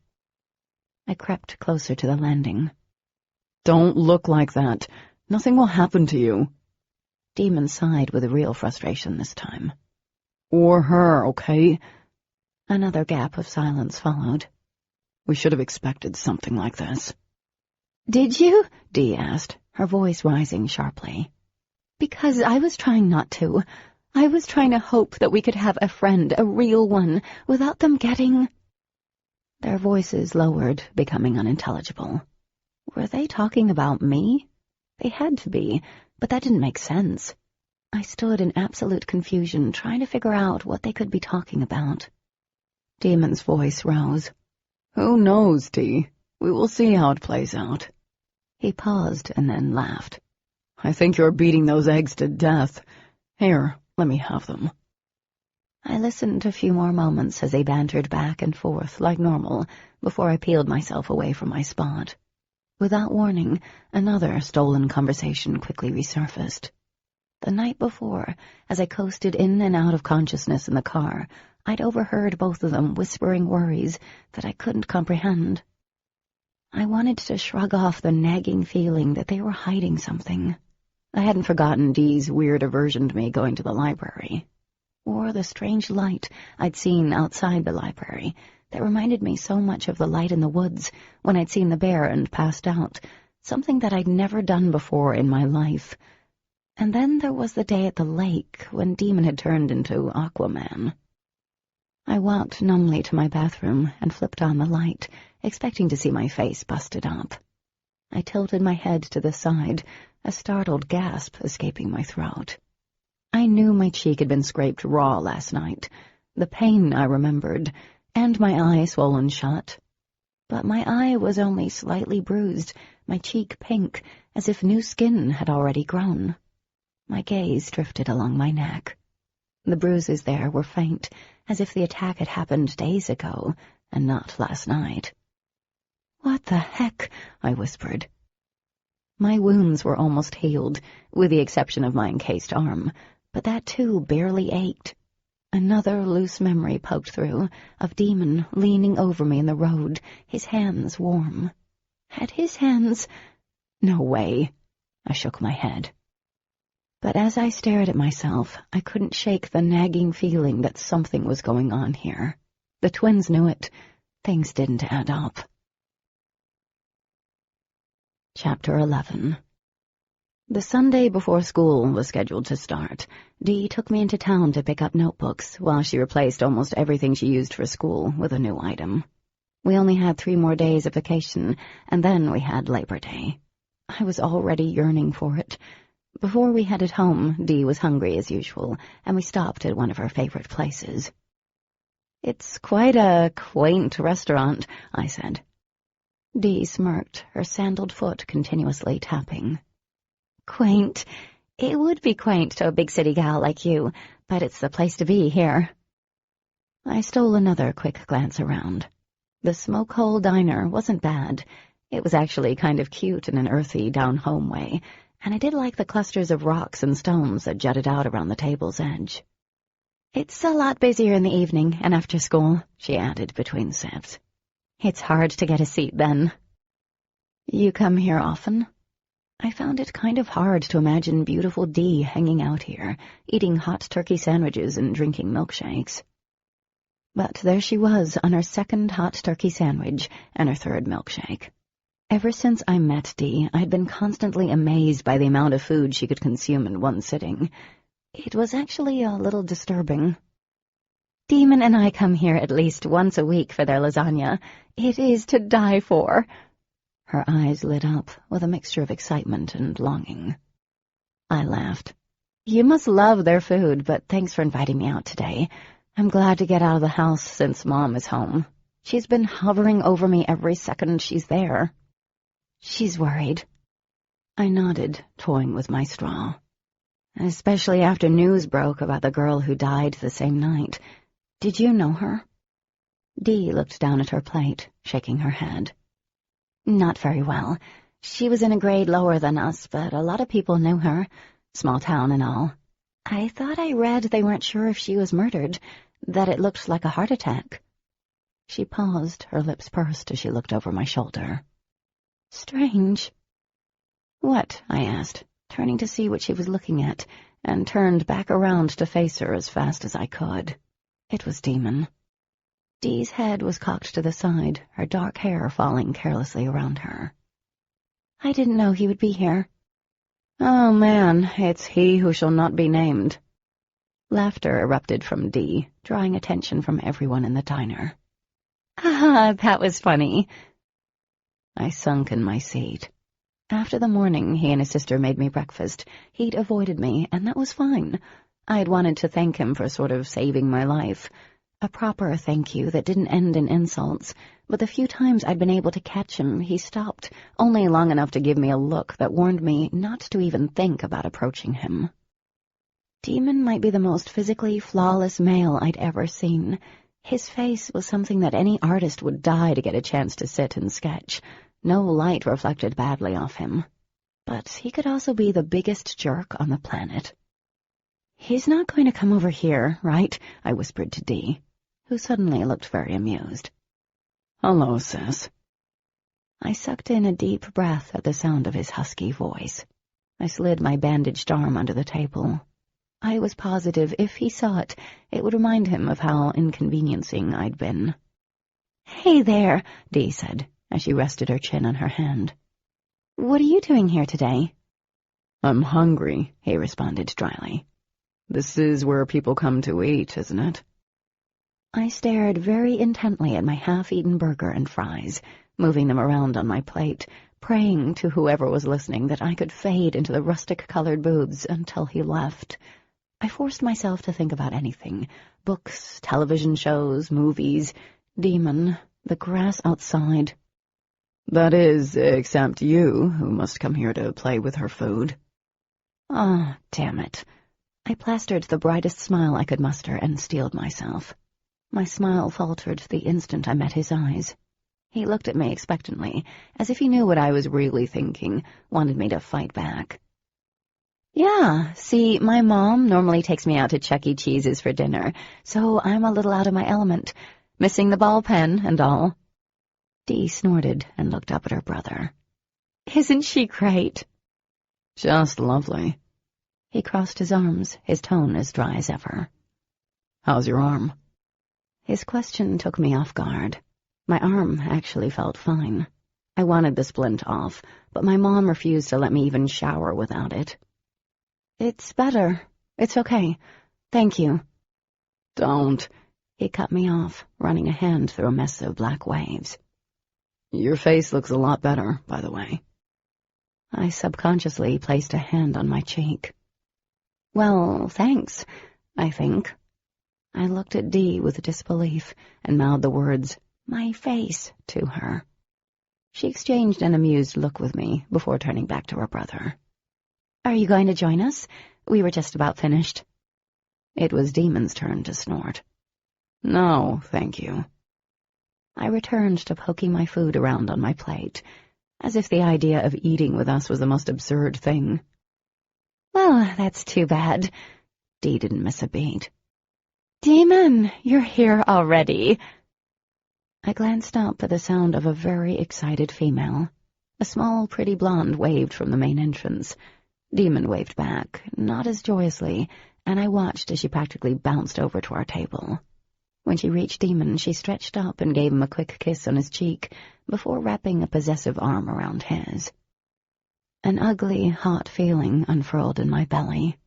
I crept closer to the landing. "Don't look like that. Nothing will happen to you." Demon sighed with real frustration this time. "Or her, okay?" Another gap of silence followed. "We should have expected something like this." "Did you?" Dee asked, her voice rising sharply. "Because I was trying not to. I was trying to hope that we could have a friend, a real one, without them getting—" Their voices lowered, becoming unintelligible. Were they talking about me? They had to be, but that didn't make sense. I stood in absolute confusion, trying to figure out what they could be talking about. Demon's voice rose. "Who knows, Dee? We will see how it plays out." He paused and then laughed. "I think you're beating those eggs to death. Here, let me have them." I listened a few more moments as they bantered back and forth like normal before I peeled myself away from my spot. Without warning, another stolen conversation quickly resurfaced. The night before, as I coasted in and out of consciousness in the car, I'd overheard both of them whispering worries that I couldn't comprehend. I wanted to shrug off the nagging feeling that they were hiding something. I hadn't forgotten Dee's weird aversion to me going to the library, or the strange light I'd seen outside the library that reminded me so much of the light in the woods when I'd seen the bear and passed out, something that I'd never done before in my life. And then there was the day at the lake when Demon had turned into Aquaman. I walked numbly to my bathroom and flipped on the light, expecting to see my face busted up. I tilted my head to the side, a startled gasp escaping my throat. I knew my cheek had been scraped raw last night, the pain I remembered, and my eye swollen shut. But my eye was only slightly bruised, my cheek pink, as if new skin had already grown. My gaze drifted along my neck. The bruises there were faint, as if the attack had happened days ago, and not last night. "What the heck?" I whispered. My wounds were almost healed, with the exception of my encased arm, but that too barely ached. Another loose memory poked through, of Demon leaning over me in the road, his hands warm. Had his hands— No way. I shook my head. But as I stared at myself, I couldn't shake the nagging feeling that something was going on here. The twins knew it. Things didn't add up. Chapter 11. The Sunday before school was scheduled to start, Dee took me into town to pick up notebooks while she replaced almost everything she used for school with a new item. We only had 3 more days of vacation, and then we had Labor Day. I was already yearning for it. Before we headed home, Dee was hungry as usual, and we stopped at one of her favorite places. "It's quite a quaint restaurant," I said. Dee smirked, her sandaled foot continuously tapping. "Quaint? It would be quaint to a big city gal like you, but it's the place to be here." I stole another quick glance around. The smoke hole diner wasn't bad. It was actually kind of cute in an earthy, down-home way, and I did like the clusters of rocks and stones that jutted out around the table's edge. "It's a lot busier in the evening and after school," she added between sips. "It's hard to get a seat then." "You come here often?" I found it kind of hard to imagine beautiful Dee hanging out here, eating hot turkey sandwiches and drinking milkshakes. But there she was on her 2nd hot turkey sandwich and her 3rd milkshake. Ever since I met Dee, I had been constantly amazed by the amount of food she could consume in one sitting. It was actually a little disturbing. "Demon and I come here at least once a week for their lasagna. It is to die for." Her eyes lit up with a mixture of excitement and longing. I laughed. "You must love their food, but thanks for inviting me out today. I'm glad to get out of the house since Mom is home. She's been hovering over me every second she's there." "She's worried." I nodded, toying with my straw. "Especially after news broke about the girl who died the same night. Did you know her?" Dee looked down at her plate, shaking her head. "Not very well. She was in a grade lower than us, but a lot of people knew her. Small town and all. I thought I read they weren't sure if she was murdered, that it looked like a heart attack." She paused, her lips pursed as she looked over my shoulder. "Strange." "What?" I asked, turning to see what she was looking at, and turned back around to face her as fast as I could. It was Demon. Dee's head was cocked to the side, her dark hair falling carelessly around her. "I didn't know he would be here." "Oh, man, it's he who shall not be named." Laughter erupted from Dee, drawing attention from everyone in the diner. "Ah, that was funny." I sunk in my seat. After the morning he and his sister made me breakfast, he'd avoided me, and that was fine. I had wanted to thank him for sort of saving my life. A proper thank you that didn't end in insults, but the few times I'd been able to catch him, he stopped, only long enough to give me a look that warned me not to even think about approaching him. Demon might be the most physically flawless male I'd ever seen. His face was something that any artist would die to get a chance to sit and sketch. No light reflected badly off him. But he could also be the biggest jerk on the planet. "He's not going to come over here, right?" I whispered to Dee, who suddenly looked very amused. "Hello, sis." I sucked in a deep breath at the sound of his husky voice. I slid my bandaged arm under the table. I was positive if he saw it, it would remind him of how inconveniencing I'd been. "Hey there," Dee said, as she rested her chin on her hand. "What are you doing here today?" I'm hungry, he responded dryly. This is where people come to eat, isn't it? I stared very intently at my half-eaten burger and fries, moving them around on my plate, praying to whoever was listening that I could fade into the rustic-colored booths until he left. I forced myself to think about anything: books, television shows, movies, Demon, the grass outside. That is, except you, who must come here to play with her food. Ah, damn it. I plastered the brightest smile I could muster and steeled myself. My smile faltered the instant I met his eyes. He looked at me expectantly, as if he knew what I was really thinking, wanted me to fight back. Yeah, see, my mom normally takes me out to Chuck E. Cheese's for dinner, so I'm a little out of my element, missing the ball pen and all. Dee snorted and looked up at her brother. Isn't she great? Just lovely. He crossed his arms, his tone as dry as ever. How's your arm? His question took me off guard. My arm actually felt fine. I wanted the splint off, but my mom refused to let me even shower without it. It's better. It's okay. Thank you. Don't. He cut me off, running a hand through a mess of black waves. Your face looks a lot better, by the way. I subconsciously placed a hand on my cheek. Well, thanks, I think. I looked at Dee with disbelief and mouthed the words, my face, to her. She exchanged an amused look with me before turning back to her brother. Are you going to join us? We were just about finished. It was Demon's turn to snort. No, thank you. I returned to poking my food around on my plate, as if the idea of eating with us was the most absurd thing. Well, that's too bad. Dee didn't miss a beat. Demon, you're here already. I glanced up at the sound of a very excited female. A small, pretty blonde waved from the main entrance. Demon waved back, not as joyously, and I watched as she practically bounced over to our table. When she reached Demon, she stretched up and gave him a quick kiss on his cheek before wrapping a possessive arm around his. An ugly, hot feeling unfurled in my belly.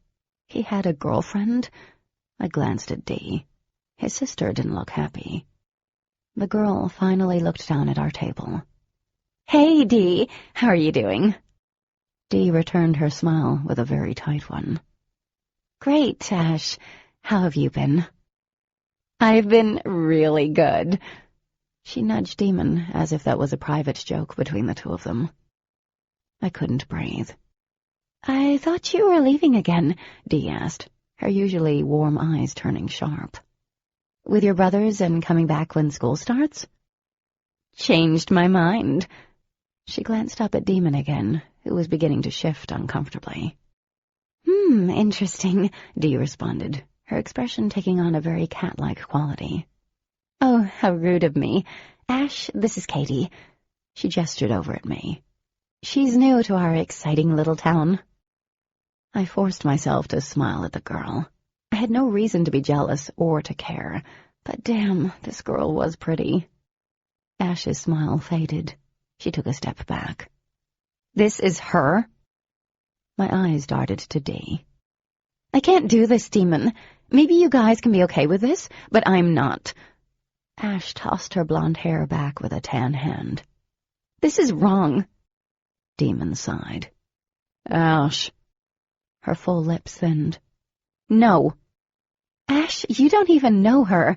He had a girlfriend? I glanced at Dee. His sister didn't look happy. The girl finally looked down at our table. Hey, Dee, how are you doing? Dee returned her smile with a very tight one. Great, Ash. How have you been? I've been really good. She nudged Demon as if that was a private joke between the two of them. I couldn't breathe. I thought you were leaving again, Dee asked, her usually warm eyes turning sharp. With your brothers and coming back when school starts? Changed my mind. She glanced up at Demon again, who was beginning to shift uncomfortably. Interesting, Dee responded, her expression taking on a very cat-like quality. Oh, how rude of me. Ash, this is Katie. She gestured over at me. She's new to our exciting little town. I forced myself to smile at the girl. I had no reason to be jealous or to care, but damn, this girl was pretty. Ash's smile faded. She took a step back. This is her? My eyes darted to Dee. I can't do this, Demon. Maybe you guys can be okay with this, but I'm not. Ash tossed her blonde hair back with a tan hand. This is wrong. Demon sighed. Ash. Her full lips thinned. No. Ash, you don't even know her.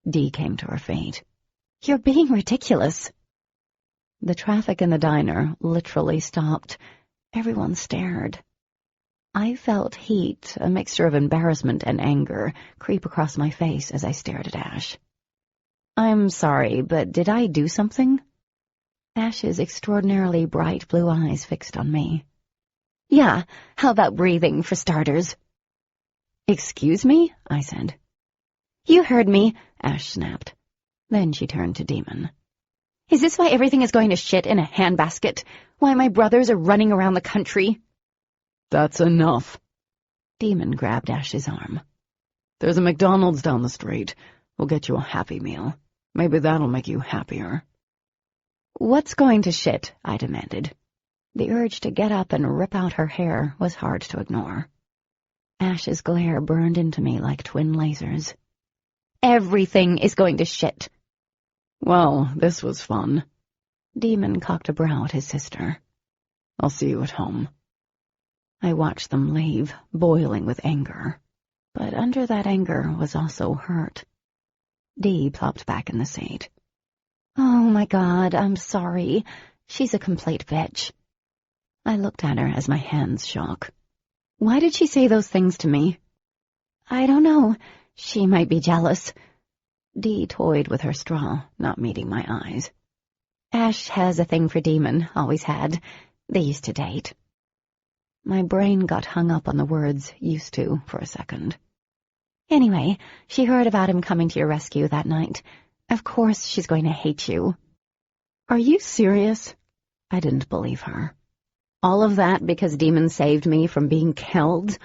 Dee came to her feet. You're being ridiculous. The traffic in the diner literally stopped. Everyone stared. I felt heat, a mixture of embarrassment and anger, creep across my face as I stared at Ash. I'm sorry, but did I do something? Ash's extraordinarily bright blue eyes fixed on me. Yeah, how about breathing, for starters? Excuse me? I said. You heard me, Ash snapped. Then she turned to Demon. Is this why everything is going to shit in a handbasket? Why my brothers are running around the country? That's enough. Demon grabbed Ash's arm. There's a McDonald's down the street. We'll get you a Happy Meal. Maybe that'll make you happier. What's going to shit? I demanded. The urge to get up and rip out her hair was hard to ignore. Ash's glare burned into me like twin lasers. Everything is going to shit. Well, this was fun. Demon cocked a brow at his sister. I'll see you at home. I watched them leave, boiling with anger. But under that anger was also hurt. Dee plopped back in the seat. Oh my God, I'm sorry. She's a complete bitch. I looked at her as my hands shook. Why did she say those things to me? I don't know. She might be jealous. Dee toyed with her straw, not meeting my eyes. Ash has a thing for Demon, always had. They used to date. My brain got hung up on the words used to for a second. Anyway, she heard about him coming to your rescue that night. Of course she's going to hate you. Are you serious? I didn't believe her. All of that because Demon saved me from being killed?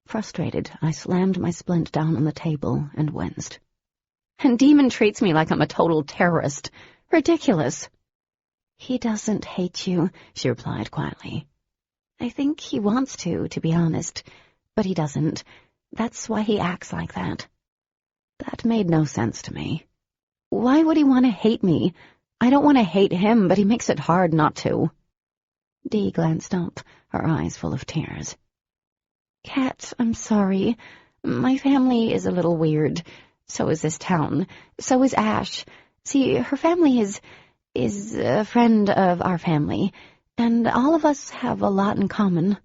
Frustrated, I slammed my splint down on the table and winced. And Demon treats me like I'm a total terrorist. Ridiculous. He doesn't hate you, she replied quietly. I think he wants to be honest, but he doesn't. That's why he acts like that. That made no sense to me. Why would he want to hate me? I don't want to hate him, but he makes it hard not to. Dee glanced up, her eyes full of tears. Kat, I'm sorry. My family is a little weird. So is this town. So is Ash. See, her family is a friend of our family, and all of us have a lot in common.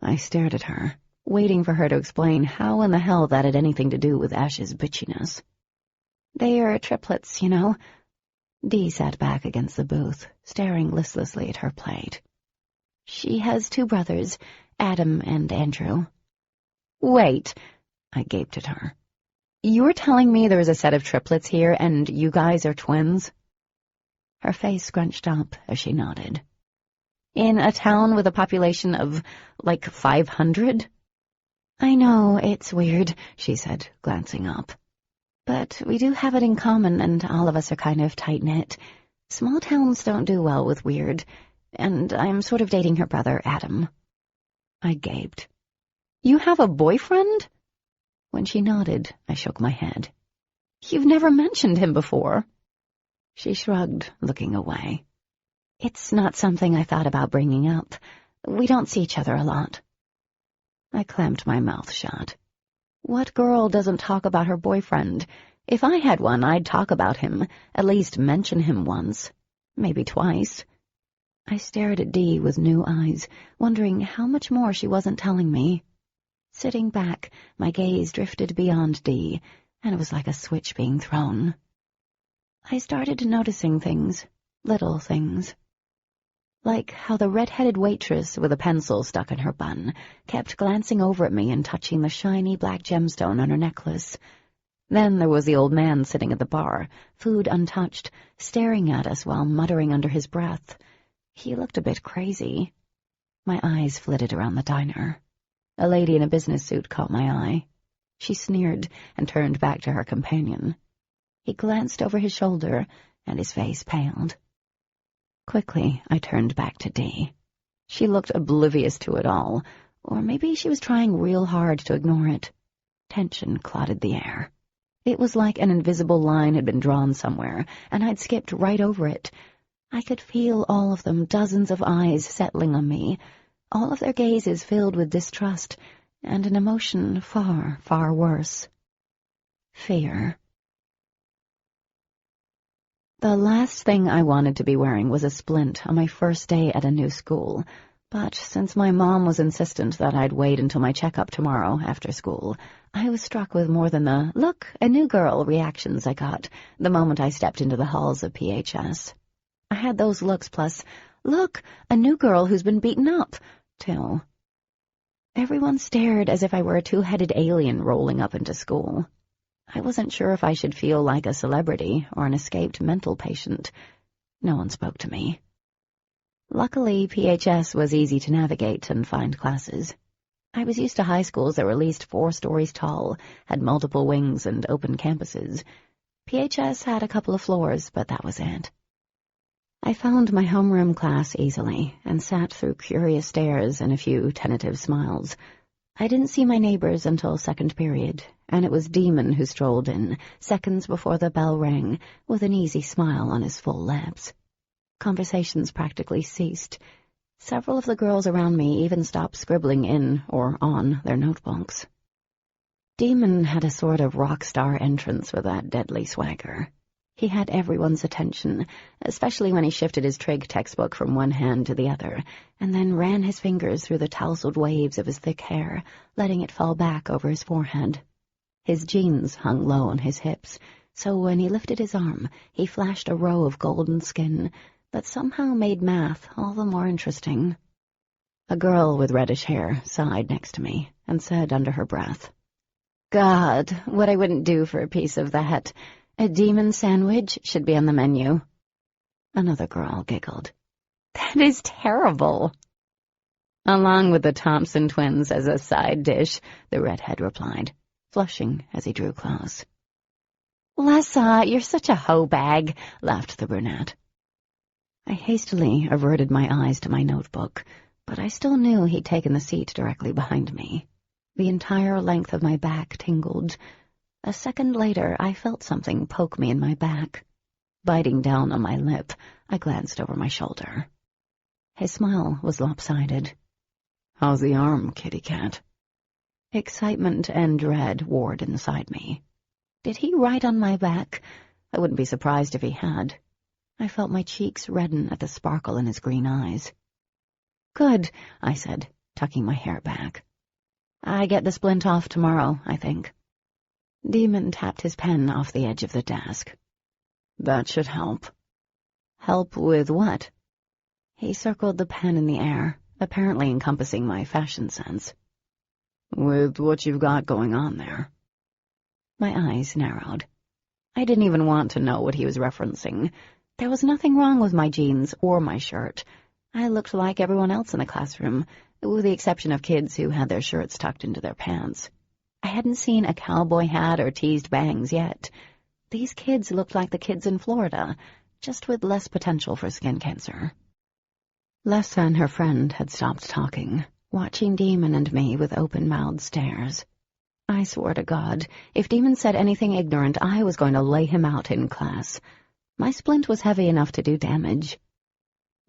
I stared at her, waiting for her to explain how in the hell that had anything to do with Ash's bitchiness. They are triplets, you know. Dee sat back against the booth, staring listlessly at her plate. She has 2 brothers, Adam and Andrew. Wait, I gaped at her. You're telling me there's a set of triplets here and you guys are twins? Her face scrunched up as she nodded. In a town with a population of, like, 500? I know, it's weird, she said, glancing up. But we do have it in common, and all of us are kind of tight-knit. Small towns don't do well with weird, and I'm sort of dating her brother, Adam. I gaped. You have a boyfriend? When she nodded, I shook my head. You've never mentioned him before. She shrugged, looking away. It's not something I thought about bringing up. We don't see each other a lot. I clamped my mouth shut. What girl doesn't talk about her boyfriend? If I had one, I'd talk about him, at least mention him once, maybe twice. I stared at Dee with new eyes, wondering how much more she wasn't telling me. Sitting back, my gaze drifted beyond Dee, and it was like a switch being thrown. I started noticing things, little things. Like how the red-headed waitress with a pencil stuck in her bun kept glancing over at me and touching the shiny black gemstone on her necklace. Then there was the old man sitting at the bar, food untouched, staring at us while muttering under his breath. He looked a bit crazy. My eyes flitted around the diner. A lady in a business suit caught my eye. She sneered and turned back to her companion. He glanced over his shoulder, and his face paled. Quickly, I turned back to Dee. She looked oblivious to it all, or maybe she was trying real hard to ignore it. Tension clouded the air. It was like an invisible line had been drawn somewhere, and I'd skipped right over it. I could feel all of them, dozens of eyes settling on me, all of their gazes filled with distrust, and an emotion far, far worse. Fear. The last thing I wanted to be wearing was a splint on my first day at a new school, but since my mom was insistent that I'd wait until my checkup tomorrow after school, I was struck with more than the "look, a new girl" reactions I got the moment I stepped into the halls of PHS. I had those looks plus, "Look, a new girl who's been beaten up," too. Everyone stared as if I were a 2-headed alien rolling up into school. I wasn't sure if I should feel like a celebrity or an escaped mental patient. No one spoke to me. Luckily, PHS was easy to navigate and find classes. I was used to high schools that were at least 4 stories tall, had multiple wings and open campuses. PHS had a couple of floors, but that was it. I found my homeroom class easily and sat through curious stares and a few tentative smiles. I didn't see my neighbors until second period, and it was Demon who strolled in, seconds before the bell rang, with an easy smile on his full lips. Conversations practically ceased. Several of the girls around me even stopped scribbling in or on their notebooks. Demon had a sort of rock star entrance with that deadly swagger. He had everyone's attention, especially when he shifted his trig textbook from one hand to the other, and then ran his fingers through the tousled waves of his thick hair, letting it fall back over his forehead. His jeans hung low on his hips, so when he lifted his arm, he flashed a row of golden skin that somehow made math all the more interesting. A girl with reddish hair sighed next to me and said under her breath, "God, what I wouldn't do for a piece of that. A demon sandwich should be on the menu." Another girl giggled. "That is terrible." "Along with the Thompson twins as a side dish," the redhead replied, flushing as he drew close. "Lessa, you're such a hoe bag," laughed the brunette. I hastily averted my eyes to my notebook, but I still knew he'd taken the seat directly behind me. The entire length of my back tingled. A second later, I felt something poke me in my back. Biting down on my lip, I glanced over my shoulder. His smile was lopsided. "How's the arm, kitty cat?" Excitement and dread warred inside me. Did he write on my back? I wouldn't be surprised if he had. I felt my cheeks redden at the sparkle in his green eyes. "Good," I said, tucking my hair back. "I get the splint off tomorrow, I think." Demon tapped his pen off the edge of the desk. "That should help." "Help with what?" He circled the pen in the air, apparently encompassing my fashion sense. "With what you've got going on there." My eyes narrowed. I didn't even want to know what he was referencing. There was nothing wrong with my jeans or my shirt. I looked like everyone else in the classroom, with the exception of kids who had their shirts tucked into their pants. I hadn't seen a cowboy hat or teased bangs yet. These kids looked like the kids in Florida, just with less potential for skin cancer. Lessa and her friend had stopped talking, watching Demon and me with open-mouthed stares. I swore to God, if Demon said anything ignorant, I was going to lay him out in class. My splint was heavy enough to do damage.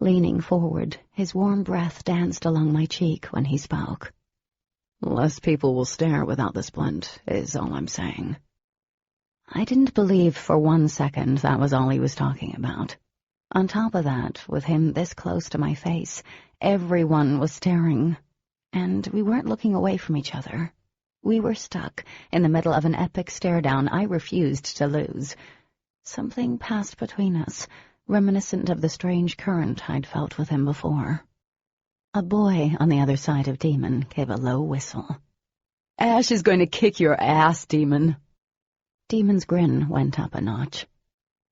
Leaning forward, his warm breath danced along my cheek when he spoke. "Less people will stare without the splint, is all I'm saying." I didn't believe for 1 second that was all he was talking about. On top of that, with him this close to my face, everyone was staring. And we weren't looking away from each other. We were stuck in the middle of an epic stare-down I refused to lose. Something passed between us, reminiscent of the strange current I'd felt with him before. A boy on the other side of Demon gave a low whistle. "Ash is going to kick your ass, Demon." Demon's grin went up a notch.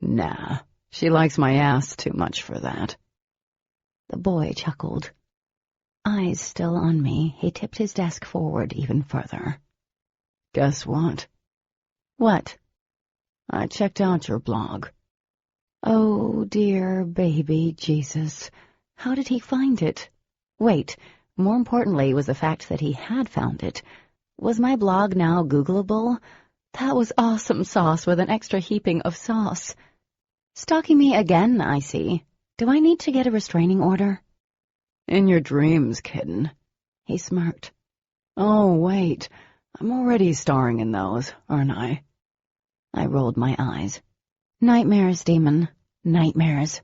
"Nah, she likes my ass too much for that." The boy chuckled. Eyes still on me, he tipped his desk forward even further. "Guess what?" "What?" "I checked out your blog." Oh, dear baby Jesus. How did he find it? Wait, more importantly was the fact that he had found it. Was my blog now Googleable? That was awesome sauce with an extra heaping of sauce. Stalking me again, I see. Do I need to get a restraining order? "In your dreams, kitten." He smirked. "Oh, wait, I'm already starring in those, aren't I?" I rolled my eyes. "Nightmares, Demon, nightmares."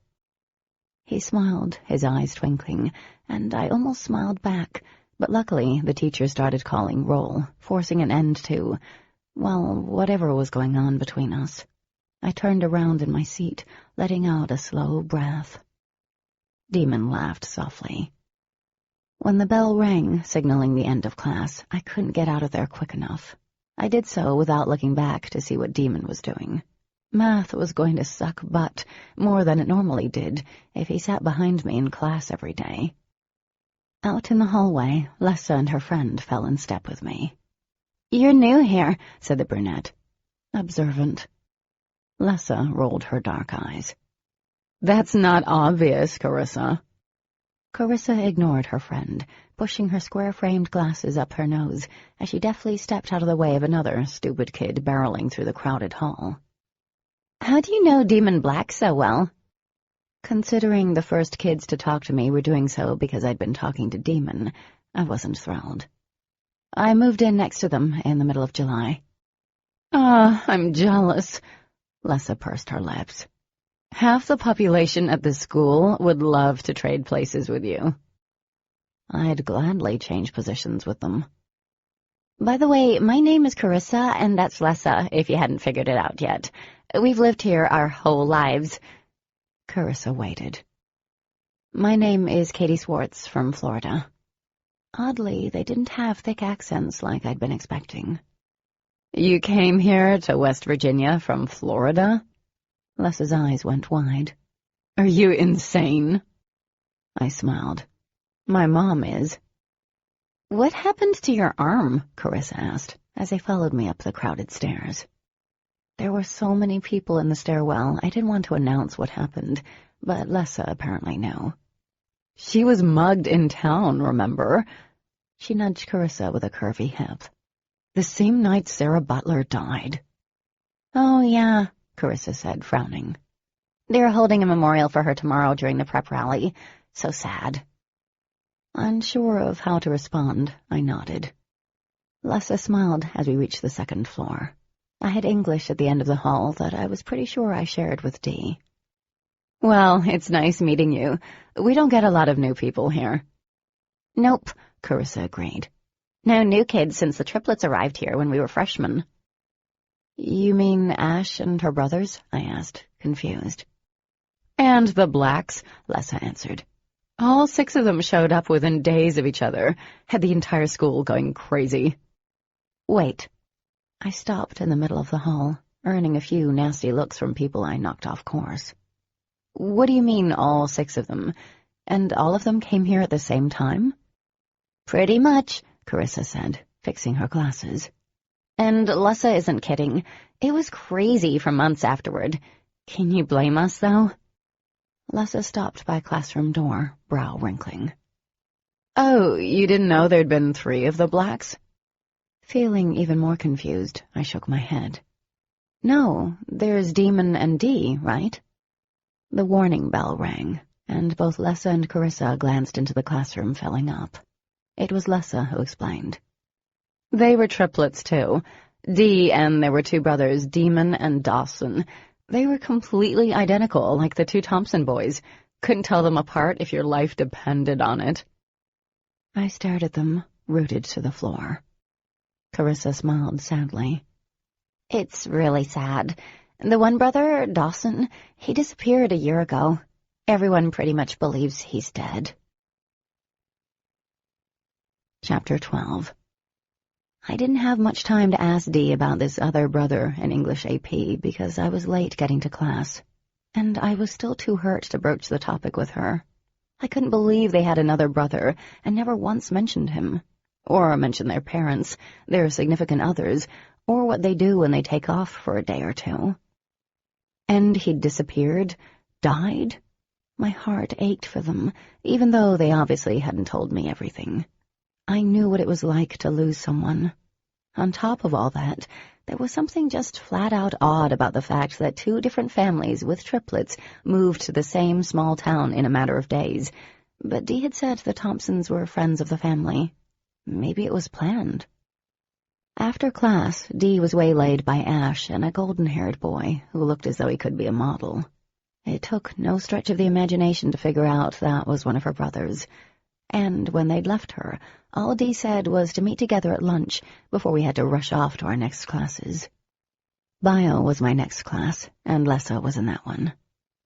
He smiled, his eyes twinkling, and I almost smiled back, but luckily the teacher started calling roll, forcing an end to, well, whatever was going on between us. I turned around in my seat, letting out a slow breath. Demon laughed softly. When the bell rang, signaling the end of class, I couldn't get out of there quick enough. I did so without looking back to see what Demon was doing. Math was going to suck butt, more than it normally did, if he sat behind me in class every day. Out in the hallway, Lessa and her friend fell in step with me. "You're new here," said the brunette. Observant. Lessa rolled her dark eyes. That's not obvious, Carissa. Carissa ignored her friend, pushing her square-framed glasses up her nose as she deftly stepped out of the way of another stupid kid barreling through the crowded hall. How do you know Demon Black so well? Considering the first kids to talk to me were doing so because I'd been talking to Demon, I wasn't thrilled. I moved in next to them in the middle of July. Ah, I'm jealous. Lessa pursed her lips. Half the population at the school would love to trade places with you. I'd gladly change positions with them. By the way, my name is Carissa, and that's Lessa, if you hadn't figured it out yet. We've lived here our whole lives. Carissa waited. My name is Katie Swartz from Florida. Oddly, they didn't have thick accents like I'd been expecting. You came here to West Virginia from Florida? Lessa's eyes went wide. Are you insane? I smiled. My mom is. What happened to your arm? Carissa asked, as they followed me up the crowded stairs. There were so many people in the stairwell, I didn't want to announce what happened, but Lessa apparently knew. She was mugged in town, remember? She nudged Carissa with a curvy hip. The same night Sarah Butler died. Oh, yeah, Carissa said, frowning. They're holding a memorial for her tomorrow during the prep rally. So sad. Unsure of how to respond, I nodded. Lessa smiled as we reached the second floor. I had English at the end of the hall that I was pretty sure I shared with Dee. Well, it's nice meeting you. We don't get a lot of new people here. Nope, Carissa agreed. No new kids since the triplets arrived here when we were freshmen. You mean Ash and her brothers? I asked, confused. And the Blacks, Lessa answered. All 6 of them showed up within days of each other, had the entire school going crazy. Wait. I stopped in the middle of the hall, earning a few nasty looks from people I knocked off course. What do you mean, all 6 of them? And all of them came here at the same time? Pretty much, Carissa said, fixing her glasses. And Lessa isn't kidding. It was crazy for months afterward. Can you blame us, though? Lessa stopped by a classroom door, brow wrinkling. Oh, you didn't know there'd been 3 of the Blacks? Feeling even more confused, I shook my head. No, there's Demon and Dee, right? The warning bell rang, and both Lessa and Carissa glanced into the classroom filling up. It was Lessa who explained. They were triplets, too. Dee and there were 2 brothers, Demon and Dawson. They were completely identical, like the 2 Thompson boys. Couldn't tell them apart if your life depended on it. I stared at them, rooted to the floor. Carissa smiled sadly. It's really sad. The one brother, Dawson, he disappeared a year ago. Everyone pretty much believes he's dead. Chapter 12. I didn't have much time to ask Dee about this other brother in English AP because I was late getting to class, and I was still too hurt to broach the topic with her. I couldn't believe they had another brother and never once mentioned him, or mentioned their parents, their significant others, or what they do when they take off for a day or 2. And he'd disappeared, died? My heart ached for them, even though they obviously hadn't told me everything. I knew what it was like to lose someone. On top of all that, there was something just flat-out odd about the fact that 2 different families with triplets moved to the same small town in a matter of days, but Dee had said the Thompsons were friends of the family. Maybe it was planned. After class, Dee was waylaid by Ash and a golden-haired boy who looked as though he could be a model. It took no stretch of the imagination to figure out that was one of her brothers. And when they'd left her, all Dee said was to meet together at lunch before we had to rush off to our next classes. Bio was my next class, and Lessa was in that one.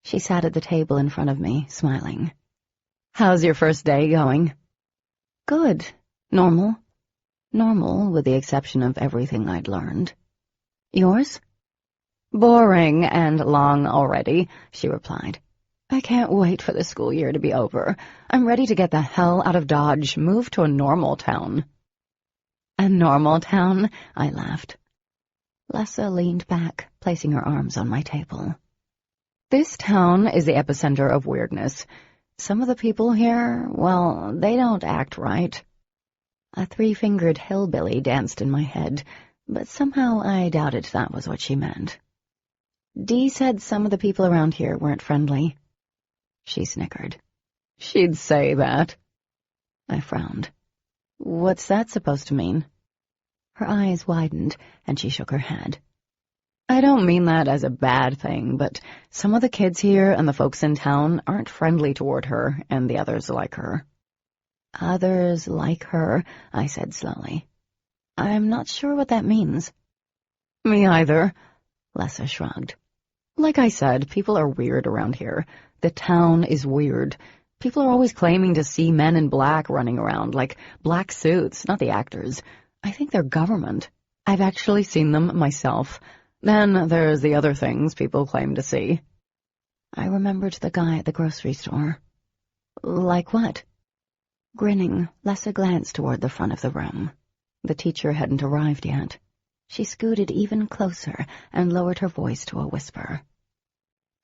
She sat at the table in front of me, smiling. How's your first day going? Good. Normal. Normal, with the exception of everything I'd learned. Yours? Boring and long already, she replied. I can't wait for the school year to be over. I'm ready to get the hell out of Dodge, move to a normal town. A normal town? I laughed. Lessa leaned back, placing her arms on my table. This town is the epicenter of weirdness. Some of the people here, well, they don't act right. A three-fingered hillbilly danced in my head, but somehow I doubted that was what she meant. Dee said some of the people around here weren't friendly. She snickered. She'd say that. I frowned. What's that supposed to mean? Her eyes widened, and she shook her head. I don't mean that as a bad thing, but some of the kids here and the folks in town aren't friendly toward her and the others like her. Others like her, I said slowly. I'm not sure what that means. Me either, Lessa shrugged. Like I said, people are weird around here. The town is weird. People are always claiming to see men in black running around, like black suits, not the actors. I think they're government. I've actually seen them myself. Then there's the other things people claim to see. I remembered the guy at the grocery store. Like what? Grinning, Lessa glanced toward the front of the room. The teacher hadn't arrived yet. She scooted even closer and lowered her voice to a whisper.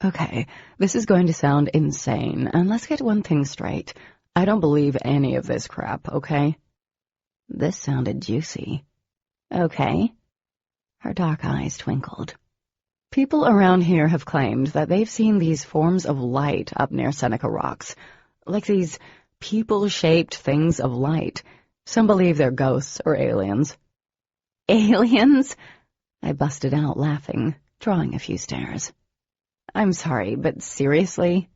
Okay, this is going to sound insane, and let's get one thing straight. I don't believe any of this crap, okay? This sounded juicy. Okay. Her dark eyes twinkled. People around here have claimed that they've seen these forms of light up near Seneca Rocks, like these people-shaped things of light. Some believe they're ghosts or aliens. Aliens? I busted out laughing, drawing a few stares. I'm sorry, but seriously?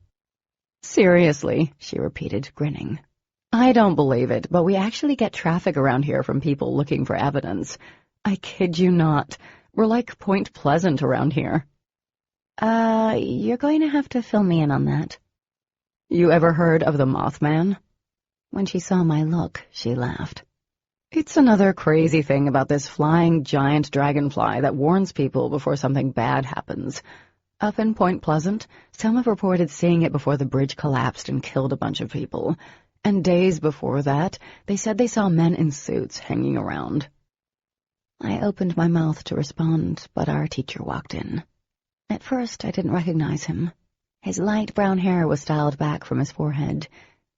Seriously, she repeated, grinning. I don't believe it, but we actually get traffic around here from people looking for evidence. I kid you not. We're like Point Pleasant around here. You're going to have to fill me in on that. You ever heard of the Mothman? When she saw my look, she laughed. It's another crazy thing about this flying giant dragonfly that warns people before something bad happens. Up in Point Pleasant, some have reported seeing it before the bridge collapsed and killed a bunch of people. And days before that, they said they saw men in suits hanging around. I opened my mouth to respond, but our teacher walked in. At first, I didn't recognize him. His light brown hair was styled back from his forehead.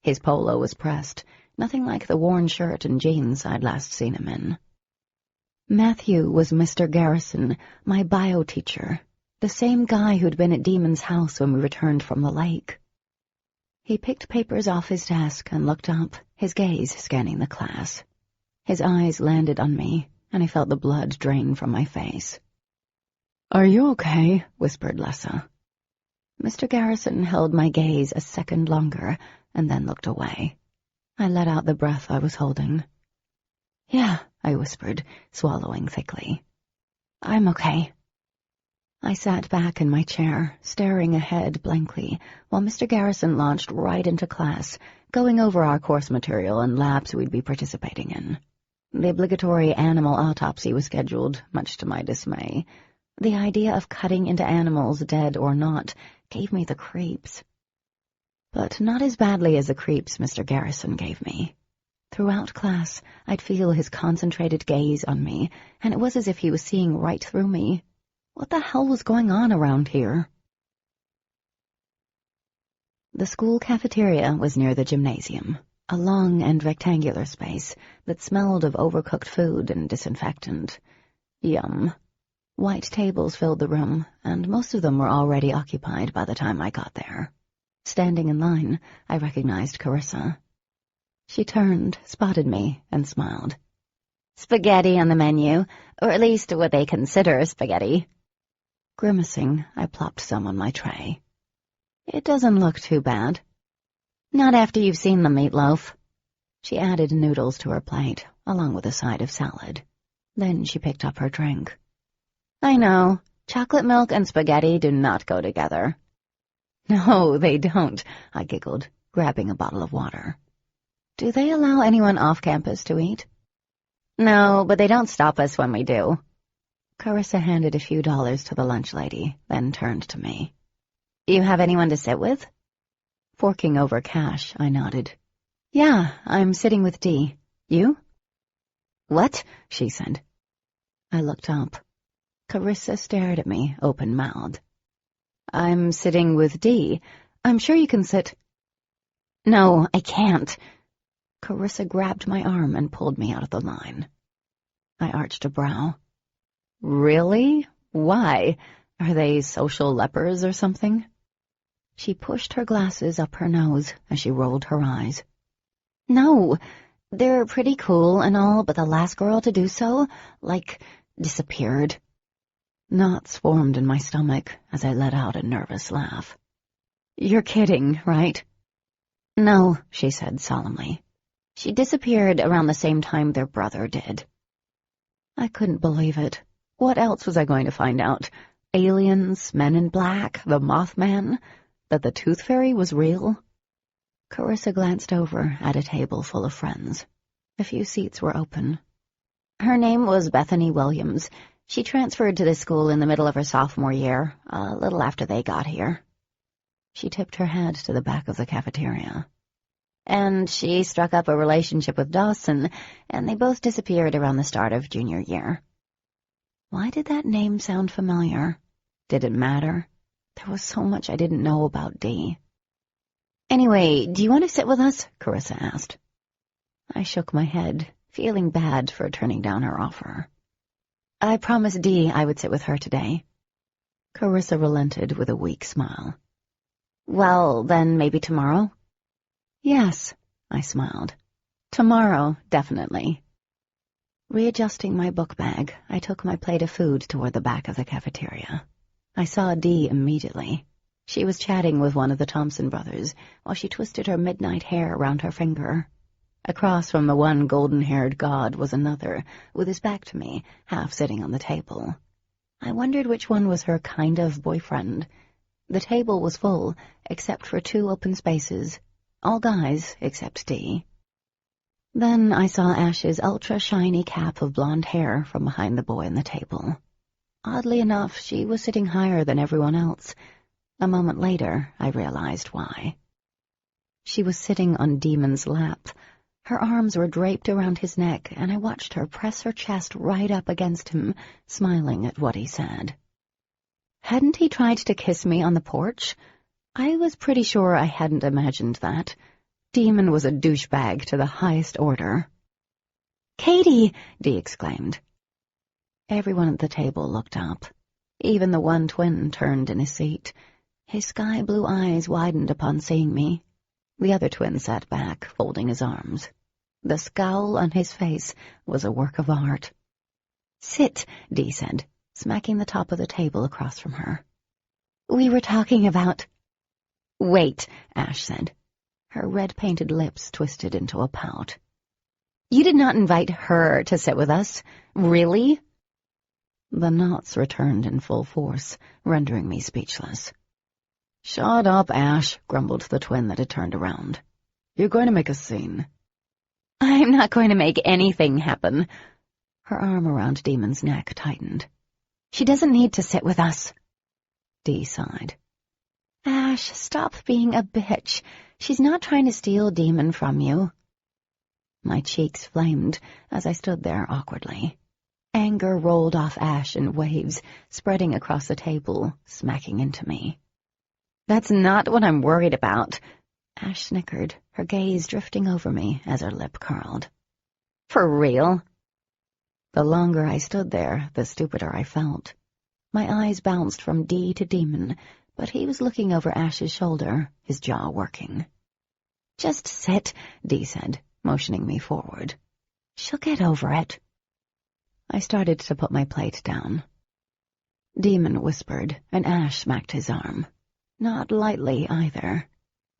His polo was pressed, nothing like the worn shirt and jeans I'd last seen him in. Matthew was Mr. Garrison, my bio teacher, the same guy who'd been at Demon's house when we returned from the lake. He picked papers off his desk and looked up, his gaze scanning the class. His eyes landed on me, and I felt the blood drain from my face. "Are you okay?" whispered Lessa. Mr. Garrison held my gaze a second longer, and then looked away. I let out the breath I was holding. "Yeah," I whispered, swallowing thickly. "I'm okay." I sat back in my chair, staring ahead blankly, while Mr. Garrison launched right into class, going over our course material and labs we'd be participating in. The obligatory animal autopsy was scheduled, much to my dismay. The idea of cutting into animals, dead or not, gave me the creeps. But not as badly as the creeps Mr. Garrison gave me. Throughout class, I'd feel his concentrated gaze on me, and it was as if he was seeing right through me. What the hell was going on around here? The school cafeteria was near the gymnasium, a long and rectangular space that smelled of overcooked food and disinfectant. Yum. White tables filled the room, and most of them were already occupied by the time I got there. Standing in line, I recognized Carissa. She turned, spotted me, and smiled. "Spaghetti on the menu, or at least what they consider spaghetti." Grimacing, I plopped some on my tray. "It doesn't look too bad." "Not after you've seen the meatloaf." She added noodles to her plate, along with a side of salad. Then she picked up her drink. "I know. Chocolate milk and spaghetti do not go together." "No, they don't," I giggled, grabbing a bottle of water. "Do they allow anyone off campus to eat?" "No, but they don't stop us when we do." Carissa handed a few dollars to the lunch lady, then turned to me. "You have anyone to sit with?" Forking over cash, I nodded. "Yeah, I'm sitting with Dee. You?" "What?" she said. I looked up. Carissa stared at me, open-mouthed. I'm sitting with Dee. I'm sure you can sit. No, I can't. Carissa grabbed my arm and pulled me out of the line. I arched a brow. Really? Why? Are they social lepers or something? She pushed her glasses up her nose as she rolled her eyes. No, they're pretty cool and all, but the last girl to do so, disappeared. Knots formed in my stomach as I let out a nervous laugh. You're kidding, right? No, she said solemnly. She disappeared around the same time their brother did. I couldn't believe it. What else was I going to find out? Aliens, men in black, the Mothman? That the Tooth Fairy was real? Carissa glanced over at a table full of friends. A few seats were open. Her name was Bethany Williams. She transferred to this school in the middle of her sophomore year, a little after they got here. She tipped her head to the back of the cafeteria. And she struck up a relationship with Dawson, and they both disappeared around the start of junior year. Why did that name sound familiar? Did it matter? There was so much I didn't know about Dee. Anyway, do you want to sit with us? Carissa asked. I shook my head, feeling bad for turning down her offer. I promised Dee I would sit with her today. Carissa relented with a weak smile. Well, then maybe tomorrow? Yes, I smiled. Tomorrow, definitely. Readjusting my book bag, I took my plate of food toward the back of the cafeteria. I saw Dee immediately. She was chatting with one of the Thompson brothers while she twisted her midnight hair around her finger. Across from the one golden-haired god was another, with his back to me, half sitting on the table. I wondered which one was her kind of boyfriend. The table was full, except for 2 open spaces. All guys, except Dee. Then I saw Ash's ultra-shiny cap of blonde hair from behind the boy on the table. Oddly enough, she was sitting higher than everyone else. A moment later, I realized why. She was sitting on Demon's lap. Her arms were draped around his neck, and I watched her press her chest right up against him, smiling at what he said. Hadn't he tried to kiss me on the porch? I was pretty sure I hadn't imagined that. Demon was a douchebag to the highest order. Katie! Dee exclaimed. Everyone at the table looked up. Even the one twin turned in his seat. His sky-blue eyes widened upon seeing me. The other twin sat back, folding his arms. The scowl on his face was a work of art. Sit, Dee said, smacking the top of the table across from her. We were talking about... Wait, Ash said. Her red-painted lips twisted into a pout. You did not invite her to sit with us, really? The knots returned in full force, rendering me speechless. Shut up, Ash, grumbled the twin that had turned around. You're going to make a scene. I'm not going to make anything happen. Her arm around Demon's neck tightened. She doesn't need to sit with us. Dee sighed. Ash, stop being a bitch. She's not trying to steal Demon from you. My cheeks flamed as I stood there awkwardly. Anger rolled off Ash in waves, spreading across the table, smacking into me. That's not what I'm worried about. Ash snickered, her gaze drifting over me as her lip curled. For real? The longer I stood there, the stupider I felt. My eyes bounced from Dee to Demon, but he was looking over Ash's shoulder, his jaw working. Just sit, Dee said, motioning me forward. She'll get over it. I started to put my plate down. Demon whispered, and Ash smacked his arm. Not lightly, either.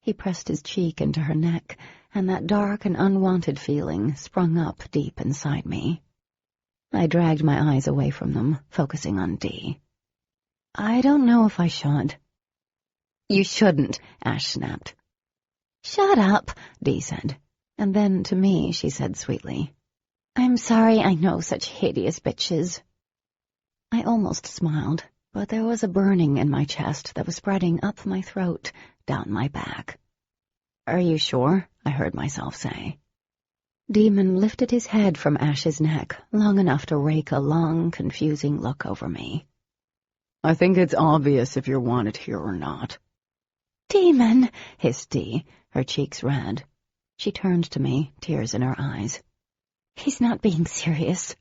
He pressed his cheek into her neck, and that dark and unwanted feeling sprung up deep inside me. I dragged my eyes away from them, focusing on Dee. I don't know if I should. You shouldn't, Ash snapped. Shut up, Dee said, and then to me she said sweetly, I'm sorry I know such hideous bitches. I almost smiled, but there was a burning in my chest that was spreading up my throat, down my back. Are you sure? I heard myself say. Demon lifted his head from Ash's neck long enough to rake a long, confusing look over me. I think it's obvious if you're wanted here or not. Demon, hissed Dee, her cheeks red. She turned to me, tears in her eyes. He's not being serious.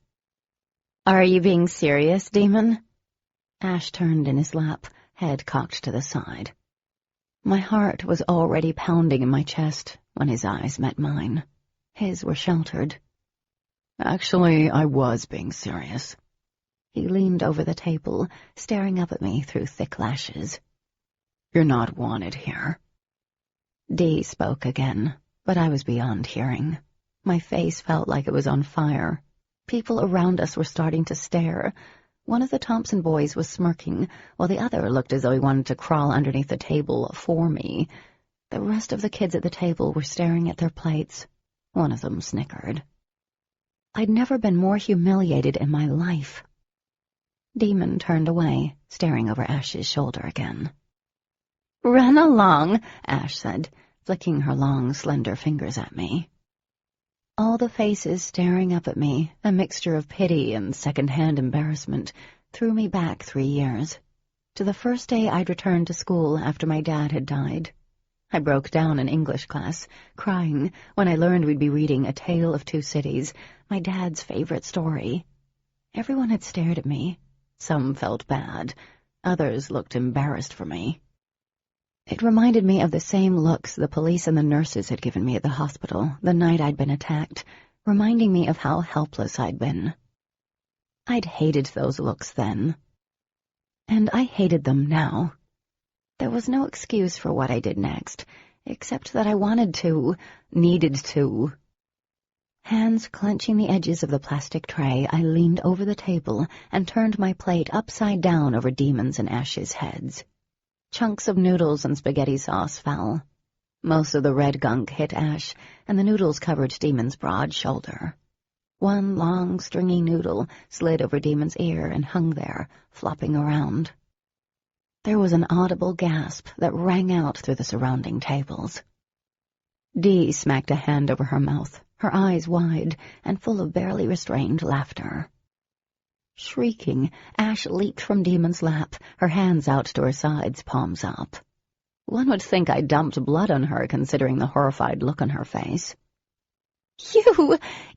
Are you being serious, Demon? Ash turned in his lap, head cocked to the side. My heart was already pounding in my chest when his eyes met mine. His were sheltered. Actually, I was being serious. He leaned over the table, staring up at me through thick lashes. You're not wanted here. Dee spoke again, but I was beyond hearing. My face felt like it was on fire. People around us were starting to stare. One of the Thompson boys was smirking, while the other looked as though he wanted to crawl underneath the table for me. The rest of the kids at the table were staring at their plates. One of them snickered. I'd never been more humiliated in my life. Demon turned away, staring over Ash's shoulder again. Run along, Ash said, flicking her long, slender fingers at me. All the faces staring up at me, a mixture of pity and second-hand embarrassment, threw me back 3 years, to the first day I'd returned to school after my dad had died. I broke down in English class, crying when I learned we'd be reading A Tale of Two Cities, my dad's favorite story. Everyone had stared at me. Some felt bad. Others looked embarrassed for me. It reminded me of the same looks the police and the nurses had given me at the hospital the night I'd been attacked, reminding me of how helpless I'd been. I'd hated those looks then. And I hated them now. There was no excuse for what I did next, except that I wanted to, needed to. Hands clenching the edges of the plastic tray, I leaned over the table and turned my plate upside down over Demon's and Ash's heads. Chunks of noodles and spaghetti sauce fell. Most of the red gunk hit Ash, and the noodles covered Demon's broad shoulder. One long, stringy noodle slid over Demon's ear and hung there, flopping around. There was an audible gasp that rang out through the surrounding tables. Dee smacked a hand over her mouth, her eyes wide and full of barely restrained laughter. Shrieking, Ash leaped from Demon's lap, her hands out to her sides, palms up. One would think I dumped blood on her, considering the horrified look on her face.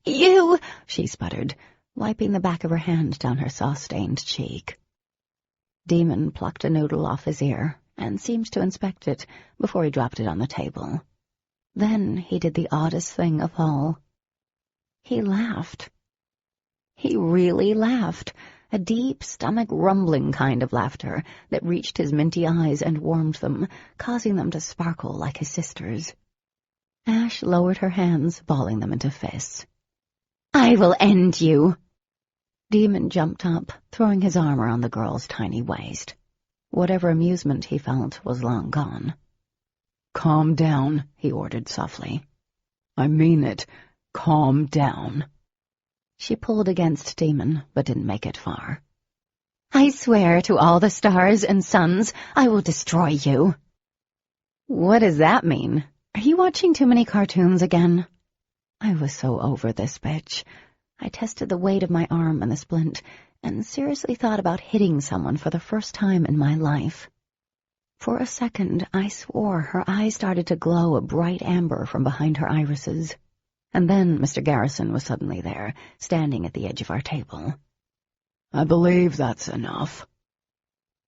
You, she sputtered, wiping the back of her hand down her sauce-stained cheek. Demon plucked a noodle off his ear and seemed to inspect it before he dropped it on the table. Then he did the oddest thing of all. He laughed. He really laughed, a deep, stomach-rumbling kind of laughter that reached his minty eyes and warmed them, causing them to sparkle like his sister's. Ash lowered her hands, balling them into fists. I will end you! Demon jumped up, throwing his arm around the girl's tiny waist. Whatever amusement he felt was long gone. Calm down, he ordered softly. I mean it. Calm down. She pulled against Demon, but didn't make it far. I swear to all the stars and suns, I will destroy you. What does that mean? Are you watching too many cartoons again? I was so over this bitch. I tested the weight of my arm and the splint, and seriously thought about hitting someone for the first time in my life. For a second, I swore her eyes started to glow a bright amber from behind her irises. And then Mr. Garrison was suddenly there, standing at the edge of our table. I believe that's enough.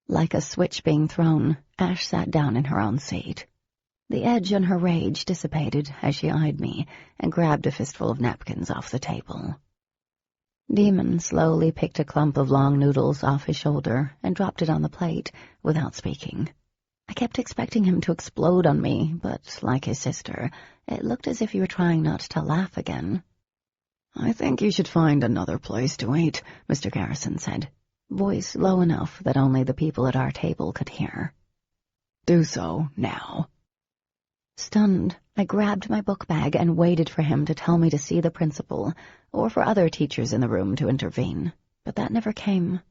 Like a switch being thrown, Ash sat down in her own seat. The edge on her rage dissipated as she eyed me and grabbed a fistful of napkins off the table. Demon slowly picked a clump of long noodles off his shoulder and dropped it on the plate without speaking. I kept expecting him to explode on me, but, like his sister, it looked as if he were trying not to laugh again. I think you should find another place to eat, Mr. Garrison said, voice low enough that only the people at our table could hear. Do so now. Stunned, I grabbed my book bag and waited for him to tell me to see the principal, or for other teachers in the room to intervene, but that never came.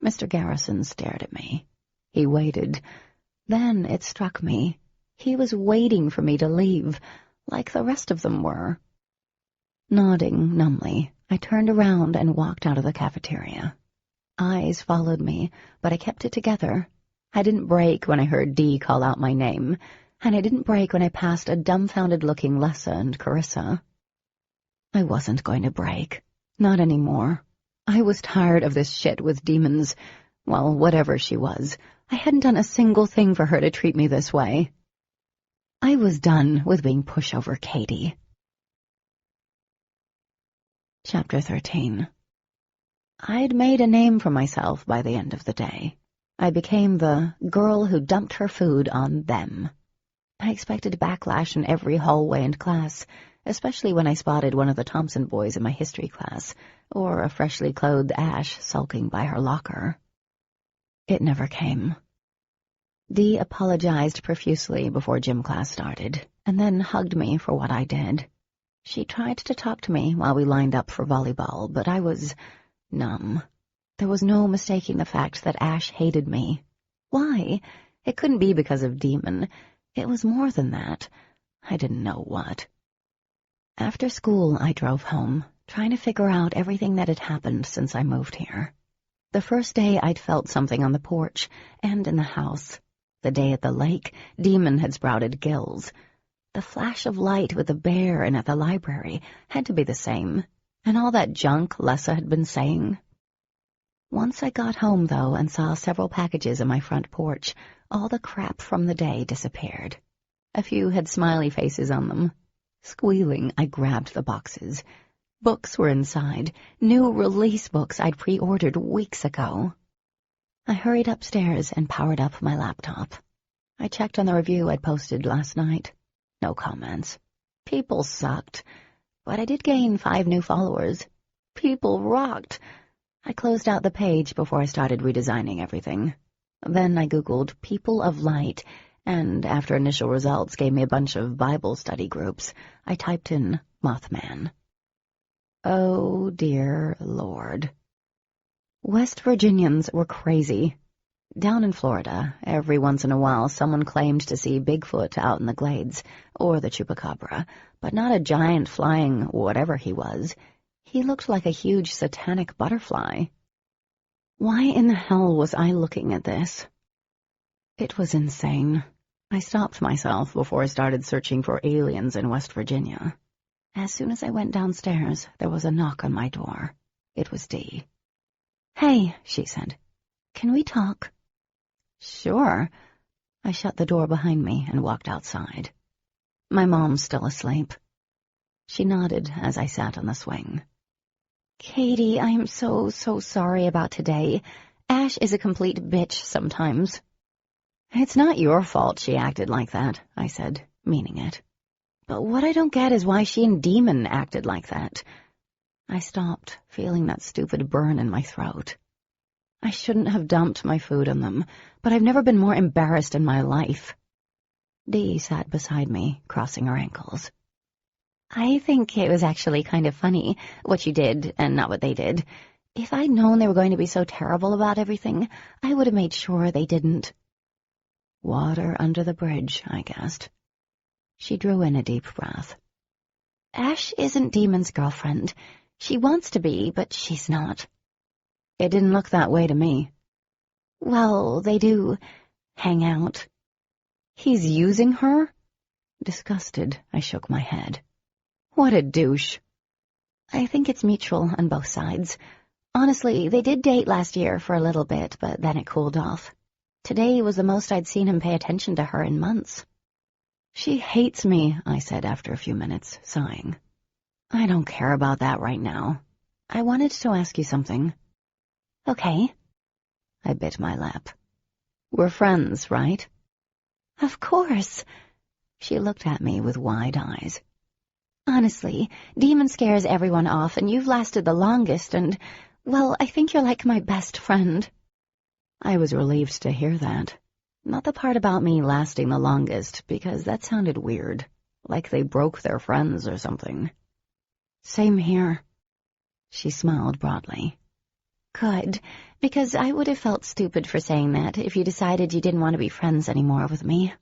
Mr. Garrison stared at me. He waited. Then it struck me. He was waiting for me to leave, like the rest of them were. Nodding numbly, I turned around and walked out of the cafeteria. Eyes followed me, but I kept it together. I didn't break when I heard Dee call out my name, and I didn't break when I passed a dumbfounded-looking Lessa and Carissa. I wasn't going to break. Not anymore. I was tired of this shit with demons. Well, whatever she was, I hadn't done a single thing for her to treat me this way. I was done with being pushover Katie. Chapter 13. I'd made a name for myself by the end of the day. I became the girl who dumped her food on them. I expected backlash in every hallway and class, especially when I spotted one of the Thompson boys in my history class, or a freshly clothed Ash sulking by her locker. It never came. Dee apologized profusely before gym class started, and then hugged me for what I did. She tried to talk to me while we lined up for volleyball, but I was numb. There was no mistaking the fact that Ash hated me. Why? It couldn't be because of Demon. It was more than that. I didn't know what. After school, I drove home, trying to figure out everything that had happened since I moved here. The first day, I'd felt something on the porch and in the house. The day at the lake, Demon had sprouted gills. The flash of light with the bear and at the library had to be the same, and all that junk Lessa had been saying. Once I got home, though, and saw several packages on my front porch, all the crap from the day disappeared. A few had smiley faces on them. Squealing, I grabbed the boxes. Books were inside, new release books I'd pre-ordered weeks ago. I hurried upstairs and powered up my laptop. I checked on the review I'd posted last night. No comments. People sucked, but I did gain 5 new followers. People rocked. I closed out the page before I started redesigning everything. Then I Googled People of Light, and after initial results gave me a bunch of Bible study groups, I typed in Mothman. Oh, dear Lord. West Virginians were crazy. Down in Florida, every once in a while someone claimed to see Bigfoot out in the glades, or the chupacabra, but not a giant flying whatever he was. He looked like a huge satanic butterfly. Why in the hell was I looking at this? It was insane. I stopped myself before I started searching for aliens in West Virginia. As soon as I went downstairs, there was a knock on my door. It was Dee. "Hey," she said. "Can we talk?" "Sure." I shut the door behind me and walked outside. My mom's still asleep. She nodded as I sat on the swing. "Katie, I'm so sorry about today. Ash is a complete bitch sometimes." "It's not your fault she acted like that," I said, meaning it. "But what I don't get is why she and Demon acted like that." I stopped, feeling that stupid burn in my throat. I shouldn't have dumped my food on them, but I've never been more embarrassed in my life. Dee sat beside me, crossing her ankles. "I think it was actually kind of funny, what you did and not what they did. If I'd known they were going to be so terrible about everything, I would have made sure they didn't." "Water under the bridge," I guessed. She drew in a deep breath. "Ash isn't Demon's girlfriend. She wants to be, but she's not." "It didn't look that way to me." "Well, they do hang out." "He's using her?" Disgusted, I shook my head. "What a douche." "I think it's mutual on both sides. Honestly, they did date last year for a little bit, but then it cooled off. Today was the most I'd seen him pay attention to her in months." "She hates me," I said after a few minutes, sighing. "I don't care about that right now. I wanted to ask you something." "Okay." I bit my lip. "We're friends, right?" "Of course." She looked at me with wide eyes. "Honestly, Demon scares everyone off, and you've lasted the longest, and, well, I think you're like my best friend." I was relieved to hear that. Not the part about me lasting the longest, because that sounded weird, like they broke their friends or something. "Same here." She smiled broadly. "Good, because I would have felt stupid for saying that if you decided you didn't want to be friends anymore with me."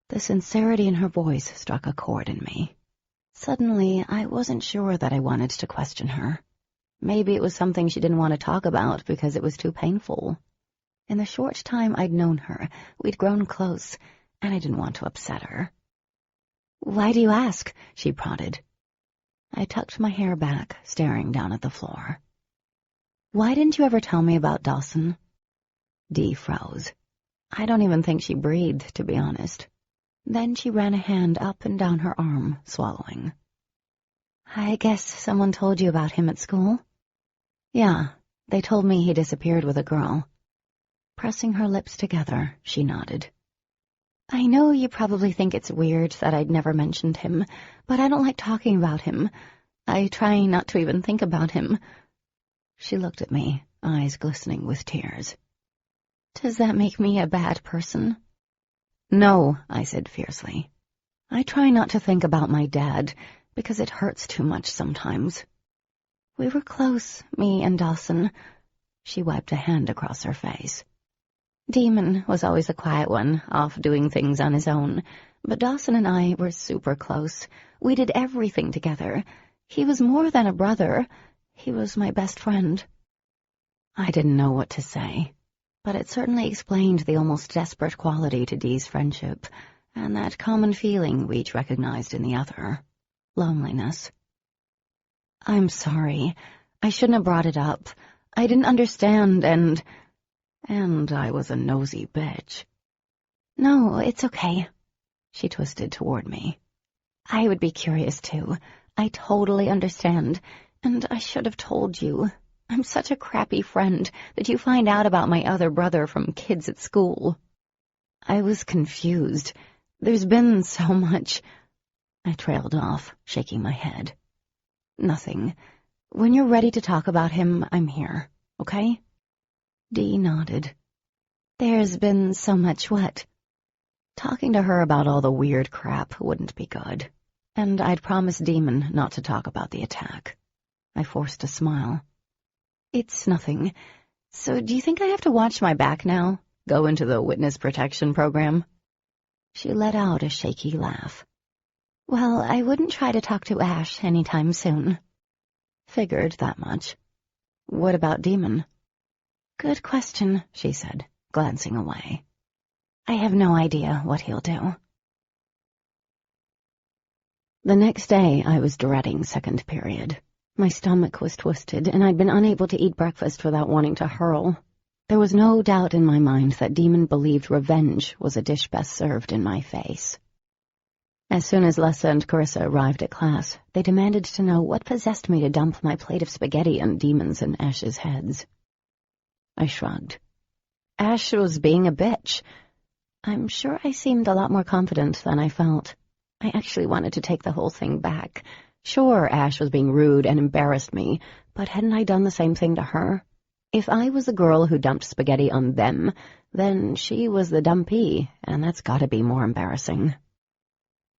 The sincerity in her voice struck a chord in me. Suddenly, I wasn't sure that I wanted to question her. Maybe it was something she didn't want to talk about because it was too painful. In the short time I'd known her, we'd grown close, and I didn't want to upset her. "Why do you ask?" she prodded. I tucked my hair back, staring down at the floor. "Why didn't you ever tell me about Dawson?" Dee froze. I don't even think she breathed, to be honest. Then she ran a hand up and down her arm, swallowing. "I guess someone told you about him at school?" "Yeah, they told me he disappeared with a girl." Pressing her lips together, she nodded. "I know you probably think it's weird that I'd never mentioned him, but I don't like talking about him. I try not to even think about him." She looked at me, eyes glistening with tears. "Does that make me a bad person?" "No," I said fiercely. "I try not to think about my dad, because it hurts too much sometimes. We were close, me and Dawson." She wiped a hand across her face. "Demon was always the quiet one, off doing things on his own, but Dawson and I were super close. We did everything together. He was more than a brother. He was my best friend." I didn't know what to say, but it certainly explained the almost desperate quality to Dee's friendship, and that common feeling we each recognized in the other, loneliness. "I'm sorry. I shouldn't have brought it up. I didn't understand, and I was a nosy bitch." "No, it's okay." She twisted toward me. "I would be curious, too. I totally understand, and I should have told you. I'm such a crappy friend that you find out about my other brother from kids at school." I was confused. There's been so much. I trailed off, shaking my head. "Nothing. When you're ready to talk about him, I'm here, okay?" Dee nodded. "There's been so much what?" Talking to her about all the weird crap wouldn't be good, and I'd promised Demon not to talk about the attack. I forced a smile. "It's nothing. So do you think I have to watch my back now? Go into the witness protection program?" She let out a shaky laugh. "Well, I wouldn't try to talk to Ash anytime soon." Figured that much. "What about Demon?" "Good question," she said, glancing away. "I have no idea what he'll do." The next day I was dreading second period. My stomach was twisted, and I'd been unable to eat breakfast without wanting to hurl. There was no doubt in my mind that Demon believed revenge was a dish best served in my face. As soon as Lessa and Carissa arrived at class, they demanded to know what possessed me to dump my plate of spaghetti on Demon's and Ash's heads. I shrugged. Ash was being a bitch. I'm sure I seemed a lot more confident than I felt. I actually wanted to take the whole thing back. Sure, Ash was being rude and embarrassed me, but hadn't I done the same thing to her? If I was the girl who dumped spaghetti on them, then she was the dumpee, and that's gotta be more embarrassing.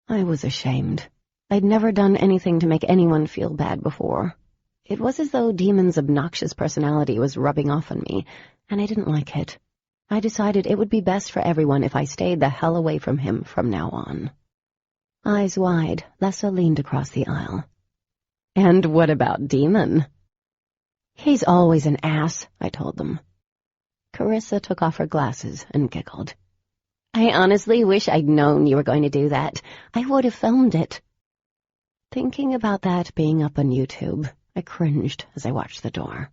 I was ashamed. I'd never done anything to make anyone feel bad before. It was as though Demon's obnoxious personality was rubbing off on me, and I didn't like it. I decided it would be best for everyone if I stayed the hell away from him from now on. Eyes wide, Lessa leaned across the aisle. "And what about Demon?" "He's always an ass," I told them. Carissa took off her glasses and giggled. "I honestly wish I'd known you were going to do that. I would have filmed it." Thinking about that being up on YouTube, I cringed as I watched the door.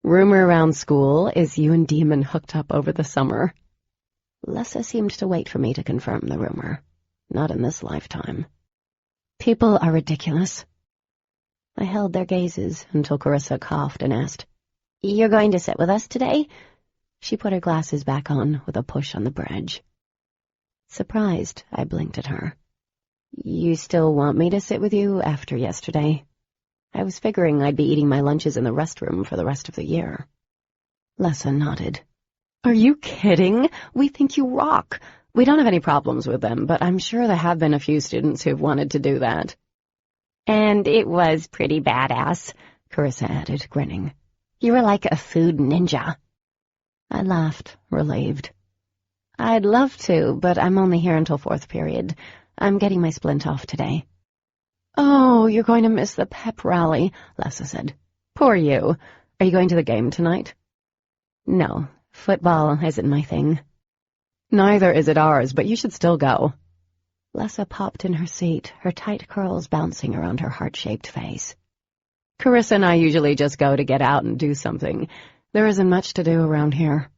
"Rumor around school is you and Demon hooked up over the summer." Lessa seemed to wait for me to confirm the rumor. Not in this lifetime. "People are ridiculous." I held their gazes until Carissa coughed and asked, "You're going to sit with us today?" She put her glasses back on with a push on the bridge. Surprised, I blinked at her. "You still want me to sit with you after yesterday?" I was figuring I'd be eating my lunches in the restroom for the rest of the year. Lessa nodded. "Are you kidding? We think you rock. We don't have any problems with them, but I'm sure there have been a few students who've wanted to do that." "And it was pretty badass," Carissa added, grinning. "You were like a food ninja." I laughed, relieved. "I'd love to, but I'm only here until fourth period. I'm getting my splint off today." "Oh, you're going to miss the pep rally," Lessa said. Poor you. Are you going to the game tonight? No, football isn't my thing. Neither is it ours, but you should still go. Lessa popped in her seat, her tight curls bouncing around her heart-shaped face. Carissa and I usually just go to get out and do something. There isn't much to do around here.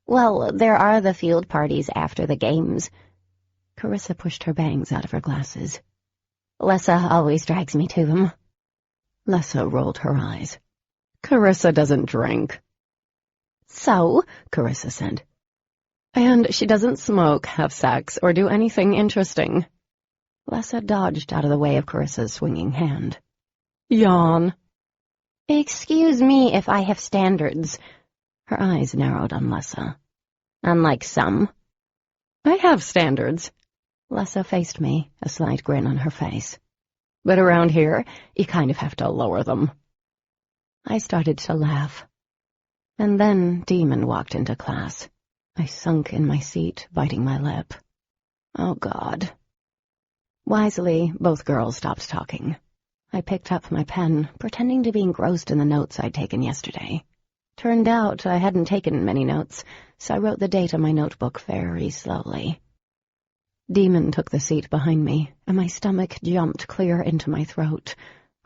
Well, there are the field parties after the games. Carissa pushed her bangs out of her glasses. Lessa always drags me to them. Lessa rolled her eyes. Carissa doesn't drink. So, Carissa said. And she doesn't smoke, have sex, or do anything interesting. Lessa dodged out of the way of Carissa's swinging hand. Yawn. Excuse me if I have standards. Her eyes narrowed on Lessa. Unlike some. I have standards. Lessa faced me, a slight grin on her face. But around here, you kind of have to lower them. I started to laugh. And then Demon walked into class. I sunk in my seat, biting my lip. Oh, God. Wisely, both girls stopped talking. I picked up my pen, pretending to be engrossed in the notes I'd taken yesterday. Turned out I hadn't taken many notes, so I wrote the date on my notebook very slowly. Demon took the seat behind me, and my stomach jumped clear into my throat.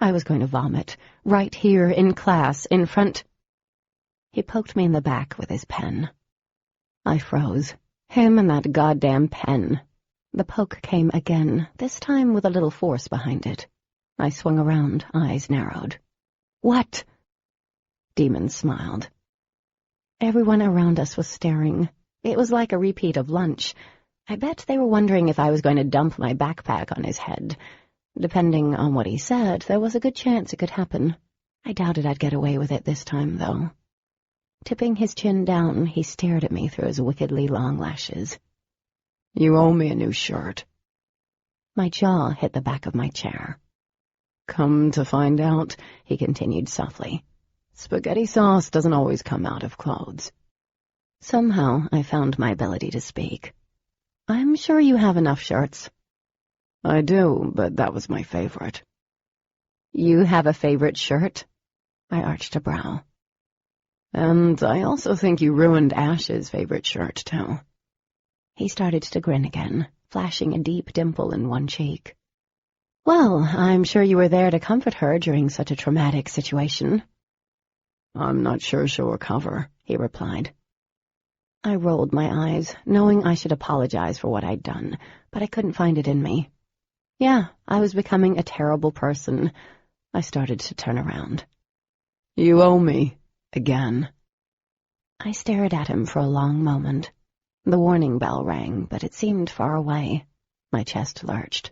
I was going to vomit, right here in class, in front. He poked me in the back with his pen. I froze. Him and that goddamn pen. The poke came again, this time with a little force behind it. I swung around, eyes narrowed. What? Demon smiled. Everyone around us was staring. It was like a repeat of lunch. I bet they were wondering if I was going to dump my backpack on his head. Depending on what he said, there was a good chance it could happen. I doubted I'd get away with it this time, though. Tipping his chin down, he stared at me through his wickedly long lashes. You owe me a new shirt. My jaw hit the back of my chair. Come to find out, he continued softly, spaghetti sauce doesn't always come out of clothes. Somehow I found my ability to speak. I'm sure you have enough shirts. I do, but that was my favorite. You have a favorite shirt? I arched a brow. And I also think you ruined Ash's favorite shirt, too. He started to grin again, flashing a deep dimple in one cheek. Well, I'm sure you were there to comfort her during such a traumatic situation. I'm not sure she'll recover, he replied. I rolled my eyes, knowing I should apologize for what I'd done, but I couldn't find it in me. Yeah, I was becoming a terrible person. I started to turn around. You owe me. Again. I stared at him for a long moment. The warning bell rang, but it seemed far away. My chest lurched.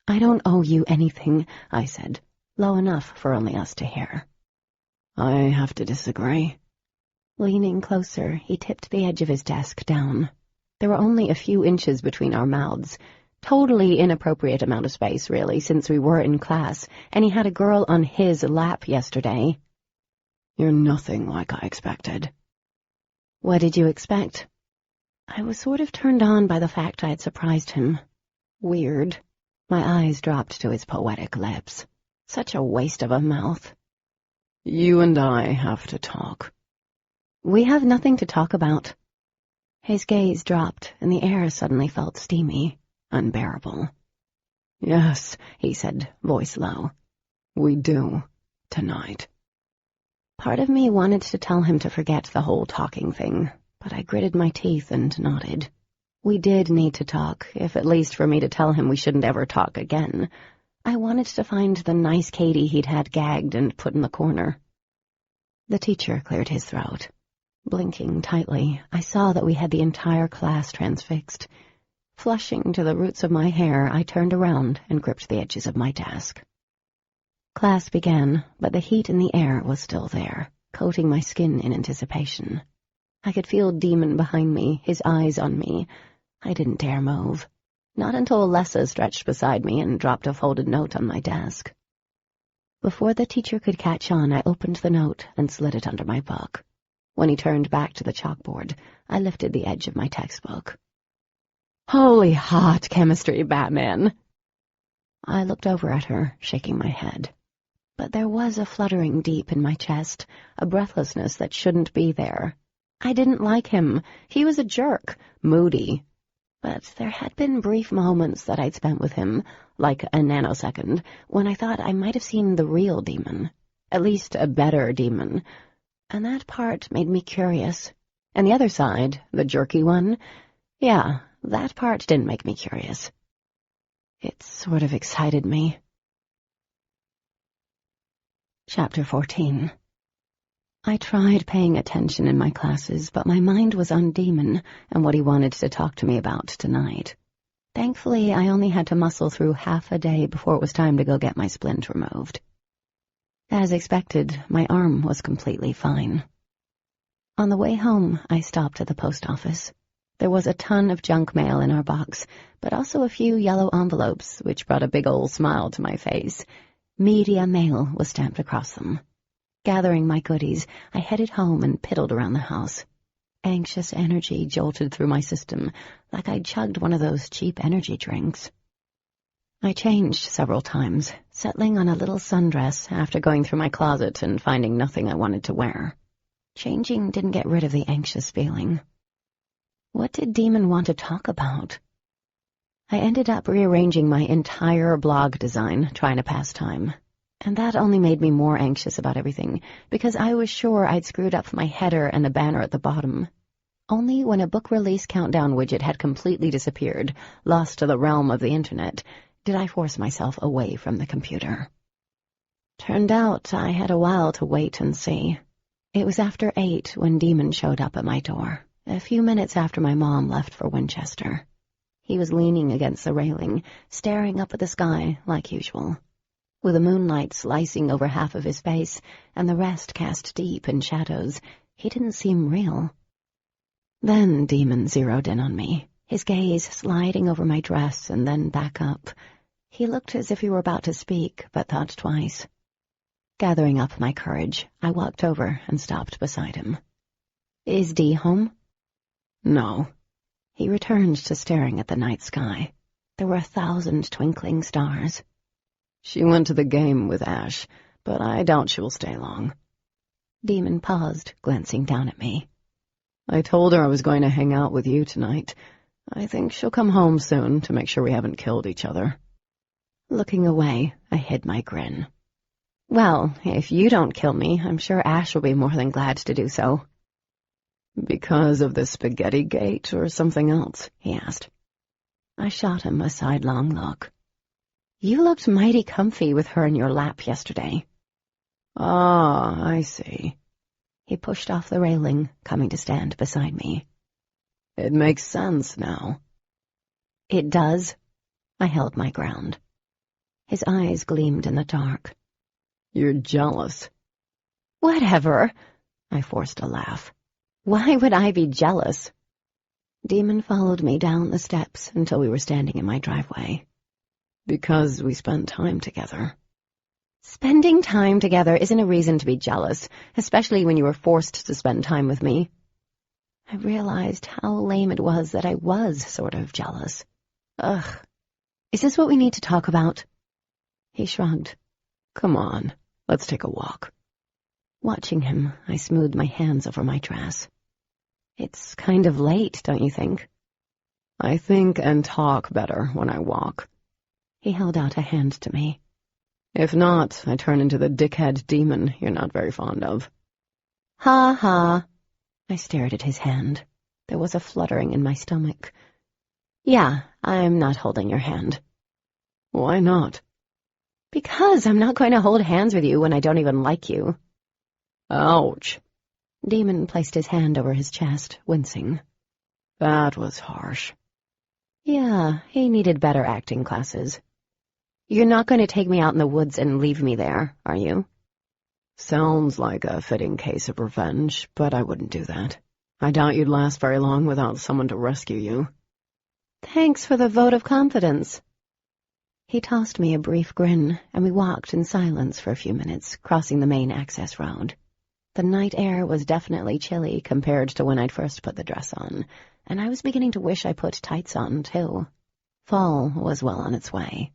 I don't owe you anything, I said, low enough for only us to hear. I have to disagree. Leaning closer, he tipped the edge of his desk down. There were only a few inches between our mouths. Totally inappropriate amount of space, really, since we were in class, and he had a girl on his lap yesterday. You're nothing like I expected. What did you expect? I was sort of turned on by the fact I had surprised him. Weird. My eyes dropped to his poetic lips. Such a waste of a mouth. You and I have to talk. We have nothing to talk about. His gaze dropped, and the air suddenly felt steamy, unbearable. Yes, he said, voice low. We do, tonight. Part of me wanted to tell him to forget the whole talking thing, but I gritted my teeth and nodded. We did need to talk, if at least for me to tell him we shouldn't ever talk again. I wanted to find the nice Katie he'd had gagged and put in the corner. The teacher cleared his throat. Blinking tightly, I saw that we had the entire class transfixed. Flushing to the roots of my hair, I turned around and gripped the edges of my desk. Class began, but the heat in the air was still there, coating my skin in anticipation. I could feel Demon behind me, his eyes on me. I didn't dare move. Not until Alessa stretched beside me and dropped a folded note on my desk. Before the teacher could catch on, I opened the note and slid it under my book. When he turned back to the chalkboard, I lifted the edge of my textbook. Holy hot chemistry, Batman! I looked over at her, shaking my head. But there was a fluttering deep in my chest, a breathlessness that shouldn't be there. I didn't like him. He was a jerk, moody. But there had been brief moments that I'd spent with him, like a nanosecond, when I thought I might have seen the real demon. At least a better demon. And that part made me curious. And the other side, the jerky one, yeah, that part didn't make me curious. It sort of excited me. Chapter 14. I tried paying attention in my classes, but my mind was on Demon and what he wanted to talk to me about tonight. Thankfully, I only had to muscle through half a day before it was time to go get my splint removed. As expected, my arm was completely fine. On the way home, I stopped at the post office. There was a ton of junk mail in our box, but also a few yellow envelopes, which brought a big old smile to my face. Media mail was stamped across them. Gathering my goodies, I headed home and piddled around the house. Anxious energy jolted through my system, like I'd chugged one of those cheap energy drinks. I changed several times, settling on a little sundress after going through my closet and finding nothing I wanted to wear. Changing didn't get rid of the anxious feeling. What did Demon want to talk about? I ended up rearranging my entire blog design, trying to pass time. And that only made me more anxious about everything, because I was sure I'd screwed up my header and the banner at the bottom. Only when a book release countdown widget had completely disappeared, lost to the realm of the internet, did I force myself away from the computer. Turned out I had a while to wait and see. It was after 8 when Demon showed up at my door, a few minutes after my mom left for Winchester. He was leaning against the railing, staring up at the sky like usual. With the moonlight slicing over half of his face and the rest cast deep in shadows, he didn't seem real. Then Demon zeroed in on me, his gaze sliding over my dress and then back up. He looked as if he were about to speak, but thought twice. Gathering up my courage, I walked over and stopped beside him. "Is Dee home?" "No." He returned to staring at the night sky. There were 1,000 twinkling stars. "She went to the game with Ash, but I doubt she will stay long." Demon paused, glancing down at me. "I told her I was going to hang out with you tonight. I think she'll come home soon to make sure we haven't killed each other." Looking away, I hid my grin. "Well, if you don't kill me, I'm sure Ash will be more than glad to do so." "Because of the spaghetti gate or something else?" he asked. I shot him a sidelong look. "You looked mighty comfy with her in your lap yesterday." "Ah, I see." He pushed off the railing, coming to stand beside me. "It makes sense now." "It does?" I held my ground. His eyes gleamed in the dark. "You're jealous." "Whatever." I forced a laugh. "Why would I be jealous?" Demon followed me down the steps until we were standing in my driveway. "Because we spent time together." "Spending time together isn't a reason to be jealous, especially when you were forced to spend time with me." I realized how lame it was that I was sort of jealous. Ugh. "Is this what we need to talk about?" He shrugged. "Come on, let's take a walk." Watching him, I smoothed my hands over my dress. "It's kind of late, don't you think?" "I think and talk better when I walk." He held out a hand to me. "If not, I turn into the dickhead demon you're not very fond of." "Ha ha." I stared at his hand. There was a fluttering in my stomach. "Yeah, I'm not holding your hand." "Why not?" "Because I'm not going to hold hands with you when I don't even like you." "Ouch." Demon placed his hand over his chest, wincing. "That was harsh." Yeah, he needed better acting classes. "You're not going to take me out in the woods and leave me there, are you?" "Sounds like a fitting case of revenge, but I wouldn't do that. I doubt you'd last very long without someone to rescue you." "Thanks for the vote of confidence." He tossed me a brief grin, and we walked in silence for a few minutes, crossing the main access road. The night air was definitely chilly compared to when I'd first put the dress on, and I was beginning to wish I put tights on, too. Fall was well on its way.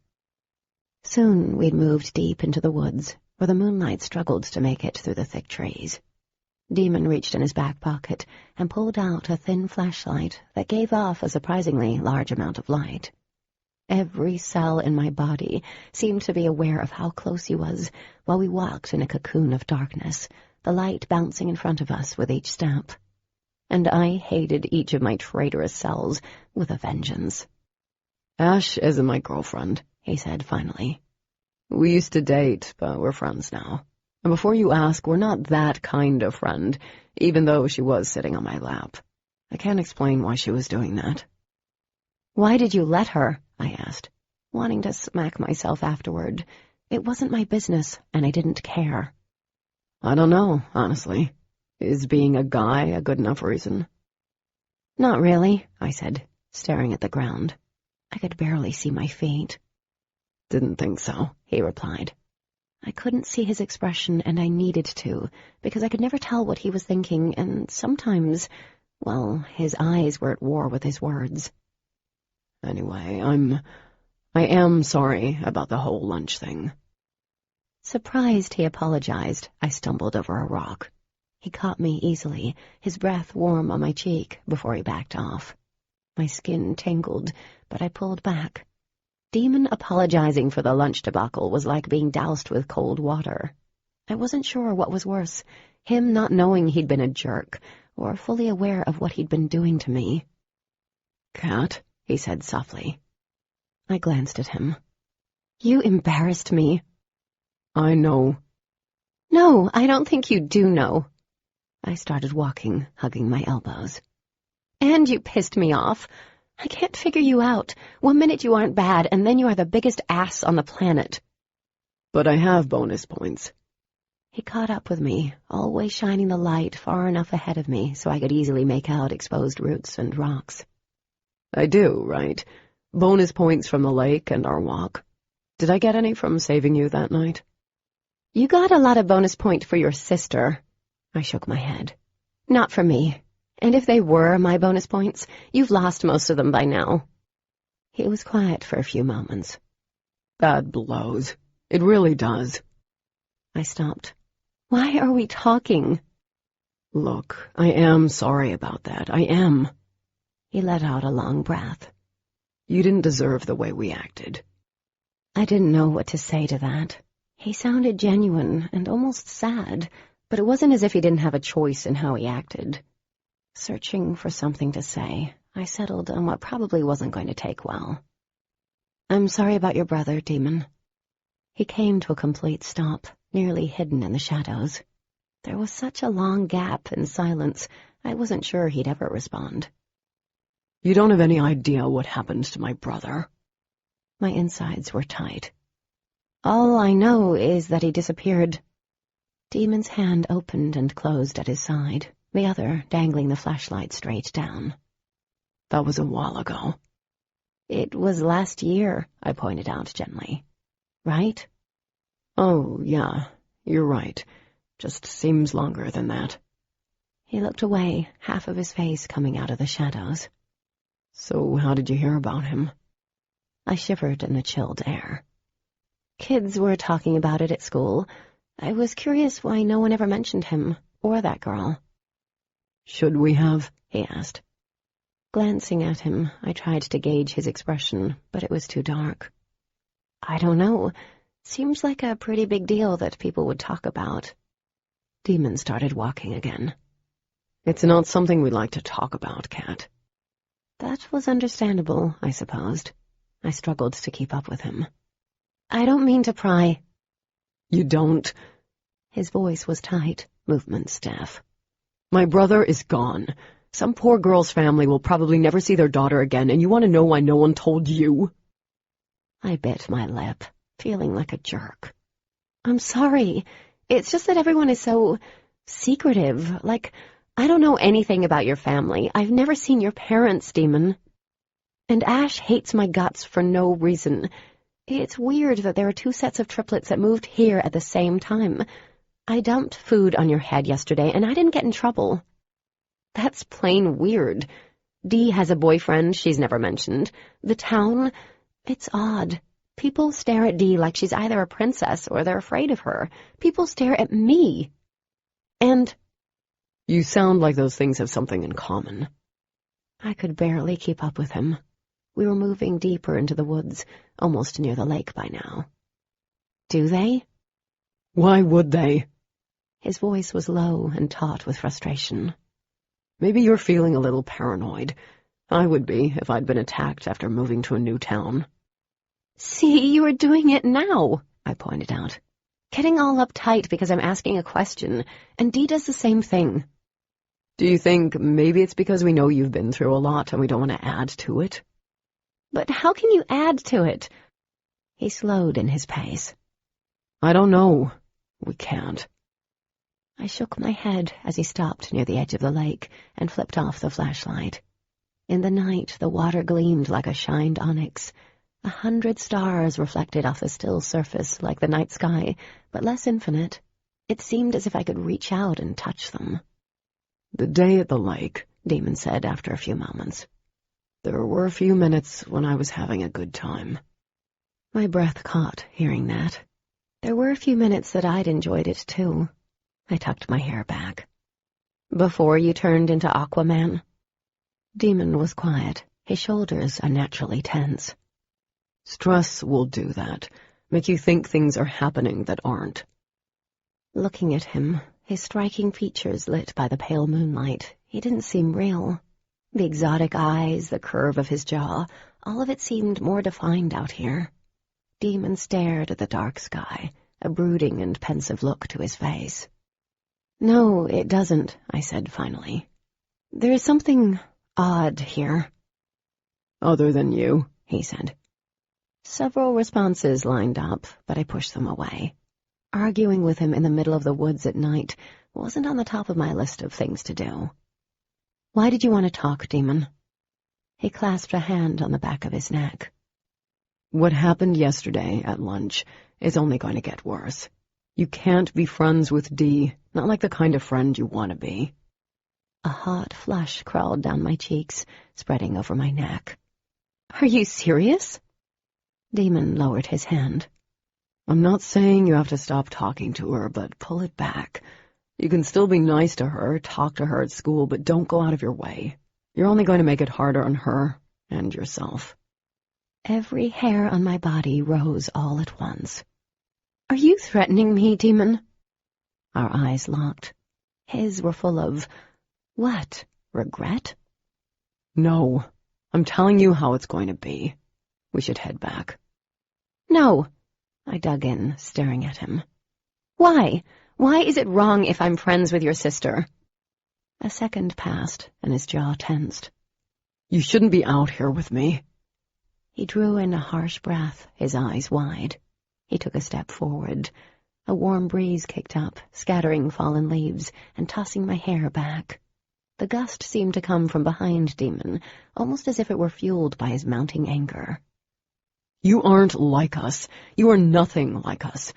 Soon we'd moved deep into the woods, where the moonlight struggled to make it through the thick trees. Demon reached in his back pocket and pulled out a thin flashlight that gave off a surprisingly large amount of light. Every cell in my body seemed to be aware of how close he was while we walked in a cocoon of darkness, the light bouncing in front of us with each step. And I hated each of my traitorous cells with a vengeance. "Ash isn't my girlfriend," he said finally. "We used to date, but we're friends now. And before you ask, we're not that kind of friend, even though she was sitting on my lap. I can't explain why she was doing that." "Why did you let her?" I asked, wanting to smack myself afterward. It wasn't my business, and I didn't care. "I don't know, honestly. Is being a guy a good enough reason?" "Not really," I said, staring at the ground. I could barely see my feet. "Didn't think so," he replied. I couldn't see his expression, and I needed to, because I could never tell what he was thinking, and sometimes, well, his eyes were at war with his words. "Anyway, I am sorry about the whole lunch thing." Surprised he apologized, I stumbled over a rock. He caught me easily, his breath warm on my cheek, before he backed off. My skin tingled, but I pulled back. Demon apologizing for the lunch debacle was like being doused with cold water. I wasn't sure what was worse, him not knowing he'd been a jerk, or fully aware of what he'd been doing to me. "Cat," he said softly. I glanced at him. "You embarrassed me." "I know." "No, I don't think you do know." I started walking, hugging my elbows. "And you pissed me off. I can't figure you out. 1 minute you aren't bad, and then you are the biggest ass on the planet." "But I have bonus points." He caught up with me, always shining the light far enough ahead of me so I could easily make out exposed roots and rocks. "I do, right? Bonus points from the lake and our walk. Did I get any from saving you that night?" "You got a lot of bonus point for your sister." I shook my head. "Not for me. And if they were my bonus points, you've lost most of them by now." He was quiet for a few moments. "That blows. It really does." I stopped. "Why are we talking?" "Look, I am sorry about that. I am." He let out a long breath. "You didn't deserve the way we acted." I didn't know what to say to that. He sounded genuine and almost sad, but it wasn't as if he didn't have a choice in how he acted. Searching for something to say, I settled on what probably wasn't going to take well. "I'm sorry about your brother, Demon." He came to a complete stop, nearly hidden in the shadows. There was such a long gap in silence, I wasn't sure he'd ever respond. "You don't have any idea what happened to my brother." My insides were tight. "All I know is that he disappeared." Demon's hand opened and closed at his side, the other dangling the flashlight straight down. "That was a while ago." "It was last year," I pointed out gently. "Right?" "Oh, yeah, you're right. Just seems longer than that." He looked away, half of his face coming out of the shadows. "So how did you hear about him?" I shivered in the chilled air. "Kids were talking about it at school. I was curious why no one ever mentioned him, or that girl." "Should we have?" he asked. Glancing at him, I tried to gauge his expression, but it was too dark. "I don't know. Seems like a pretty big deal that people would talk about." Demon started walking again. "It's not something we like to talk about, Cat." That was understandable, I supposed. I struggled to keep up with him. "I don't mean to pry." "You don't?" His voice was tight, movement stiff. "My brother is gone. Some poor girl's family will probably never see their daughter again, and you want to know why no one told you?" I bit my lip, feeling like a jerk. "I'm sorry. It's just that everyone is so secretive. Like, I don't know anything about your family. I've never seen your parents, Demon. And Ash hates my guts for no reason. It's weird that there are 2 sets of triplets that moved here at the same time. I dumped food on your head yesterday, and I didn't get in trouble. That's plain weird. Dee has a boyfriend she's never mentioned. The town, it's odd. People stare at Dee like she's either a princess or they're afraid of her. People stare at me. And You sound like those things have something in common. I could barely keep up with him. We were moving deeper into the woods, almost near the lake by now. Do they? Why would they? His voice was low and taut with frustration. Maybe you're feeling a little paranoid. I would be if I'd been attacked after moving to a new town. See, you are doing it now, I pointed out. Getting all uptight because I'm asking a question, and Dee does the same thing. Do you think maybe it's because we know you've been through a lot and we don't want to add to it? But how can you add to it? He slowed in his pace. I don't know. We can't. I shook my head as he stopped near the edge of the lake and flipped off the flashlight. In the night, the water gleamed like a shined onyx. 100 stars reflected off the still surface like the night sky, but less infinite. It seemed as if I could reach out and touch them. The day at the lake, Damon said after a few moments. There were a few minutes when I was having a good time. My breath caught, hearing that. There were a few minutes that I'd enjoyed it, too. I tucked my hair back. Before you turned into Aquaman? Demon was quiet, his shoulders unnaturally tense. Stress will do that, make you think things are happening that aren't. Looking at him, his striking features lit by the pale moonlight, he didn't seem real. The exotic eyes, the curve of his jaw, all of it seemed more defined out here. Demon stared at the dark sky, a brooding and pensive look to his face. No, it doesn't, I said finally. There is something odd here. Other than you, he said. Several responses lined up, but I pushed them away. Arguing with him in the middle of the woods at night wasn't on the top of my list of things to do. Why did you want to talk, Demon? He clasped a hand on the back of his neck. What happened yesterday at lunch is only going to get worse. You can't be friends with Dee, not like the kind of friend you want to be. A hot flush crawled down my cheeks, spreading over my neck. Are you serious? Demon lowered his hand. I'm not saying you have to stop talking to her, but pull it back. You can still be nice to her, talk to her at school, but don't go out of your way. You're only going to make it harder on her and yourself. Every hair on my body rose all at once. Are you threatening me, Demon? Our eyes locked. His were full of... what? Regret? No. I'm telling you how it's going to be. We should head back. No. I dug in, staring at him. Why? Why is it wrong if I'm friends with your sister? A second passed, and his jaw tensed. You shouldn't be out here with me. He drew in a harsh breath, his eyes wide. He took a step forward. A warm breeze kicked up, scattering fallen leaves and tossing my hair back. The gust seemed to come from behind Demon, almost as if it were fueled by his mounting anger. You aren't like us. You are nothing like us.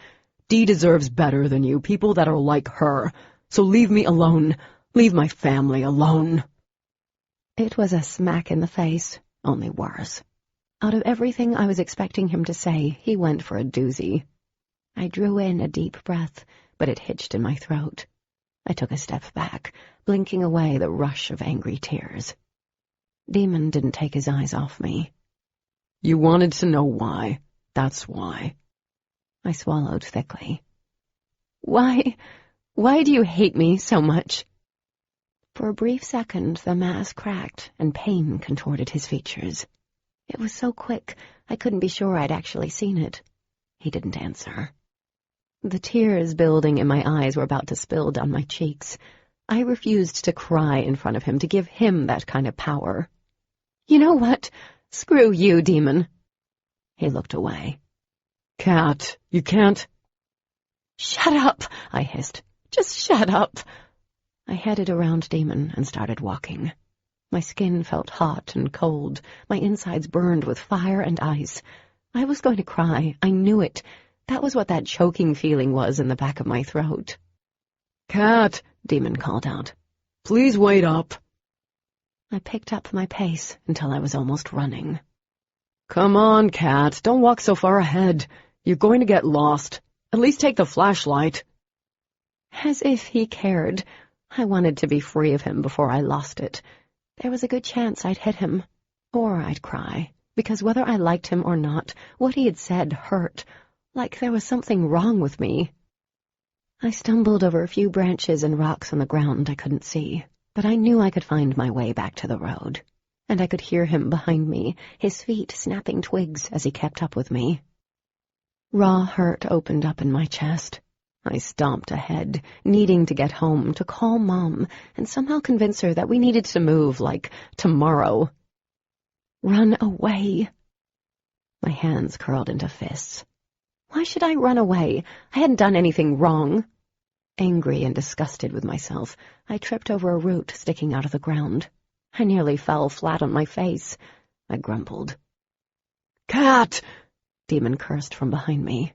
Dee deserves better than you, people that are like her. So leave me alone. Leave my family alone. It was a smack in the face, only worse. Out of everything I was expecting him to say, he went for a doozy. I drew in a deep breath, but it hitched in my throat. I took a step back, blinking away the rush of angry tears. Demon didn't take his eyes off me. You wanted to know why. That's why. I swallowed thickly. Why do you hate me so much? For a brief second, the mask cracked and pain contorted his features. It was so quick, I couldn't be sure I'd actually seen it. He didn't answer. The tears building in my eyes were about to spill down my cheeks. I refused to cry in front of him, to give him that kind of power. You know what? Screw you, Demon. He looked away. Cat, you can't... Shut up, I hissed. Just shut up. I headed around Demon and started walking. My skin felt hot and cold. My insides burned with fire and ice. I was going to cry. I knew it. That was what that choking feeling was in the back of my throat. Cat, Demon called out. Please wait up. I picked up my pace until I was almost running. Come on, Cat, don't walk so far ahead. You're going to get lost. At least take the flashlight. As if he cared. I wanted to be free of him before I lost it. There was a good chance I'd hit him. Or I'd cry, because whether I liked him or not, what he had said hurt, like there was something wrong with me. I stumbled over a few branches and rocks on the ground I couldn't see, but I knew I could find my way back to the road. And I could hear him behind me, his feet snapping twigs as he kept up with me. Raw hurt opened up in my chest. I stomped ahead, needing to get home, to call Mom, and somehow convince her that we needed to move, like, tomorrow. Run away. My hands curled into fists. Why should I run away? I hadn't done anything wrong. Angry and disgusted with myself, I tripped over a root sticking out of the ground. I nearly fell flat on my face. I grumbled. "Cat!" Demon cursed from behind me.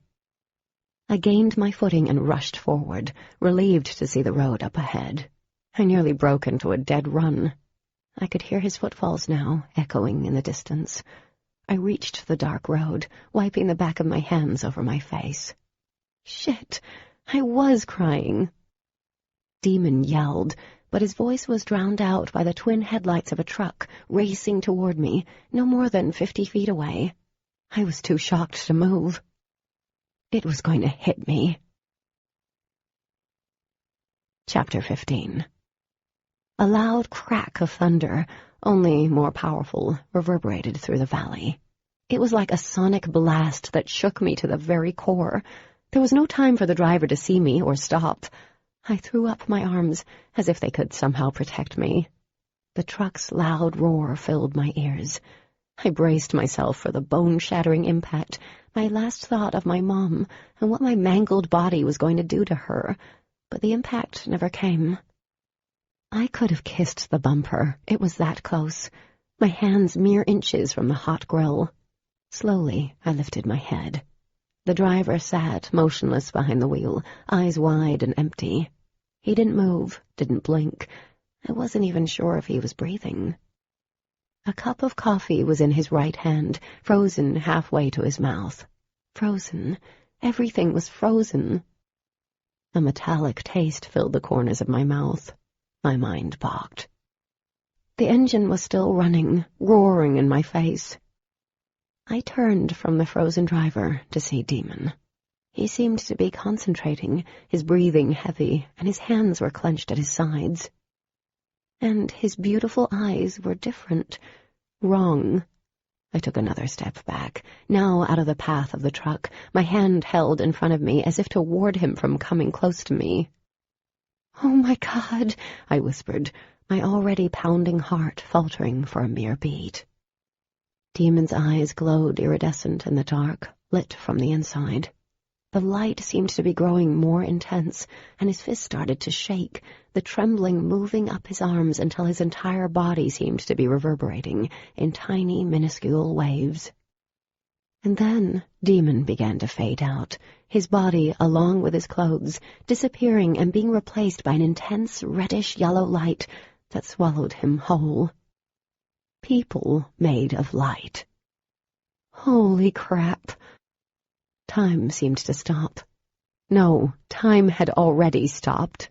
I gained my footing and rushed forward, relieved to see the road up ahead. I nearly broke into a dead run. I could hear his footfalls now, echoing in the distance. I reached the dark road, wiping the back of my hands over my face. Shit! I was crying. Demon yelled, but his voice was drowned out by the twin headlights of a truck racing toward me, no more than 50 feet away. I was too shocked to move. It was going to hit me. Chapter 15. A loud crack of thunder, only more powerful, reverberated through the valley. It was like a sonic blast that shook me to the very core. There was no time for the driver to see me or stop. I threw up my arms, as if they could somehow protect me. The truck's loud roar filled my ears. I braced myself for the bone-shattering impact, my last thought of my mom and what my mangled body was going to do to her, but the impact never came. I could have kissed the bumper. It was that close, my hands mere inches from the hot grill. Slowly, I lifted my head. The driver sat motionless behind the wheel, eyes wide and empty. He didn't move, didn't blink. I wasn't even sure if he was breathing. A cup of coffee was in his right hand, frozen halfway to his mouth. Frozen. Everything was frozen. A metallic taste filled the corners of my mouth. My mind balked. The engine was still running, roaring in my face. I turned from the frozen driver to see Demon. He seemed to be concentrating, his breathing heavy, and his hands were clenched at his sides. And his beautiful eyes were different, wrong. I took another step back, now out of the path of the truck, my hand held in front of me as if to ward him from coming close to me. "Oh, my God," I whispered, my already pounding heart faltering for a mere beat. Demon's eyes glowed iridescent in the dark, lit from the inside. The light seemed to be growing more intense, and his fist started to shake, the trembling moving up his arms until his entire body seemed to be reverberating in tiny, minuscule waves. And then Demon began to fade out, his body, along with his clothes, disappearing and being replaced by an intense reddish-yellow light that swallowed him whole. People made of light. Holy crap! Time seemed to stop. No, time had already stopped.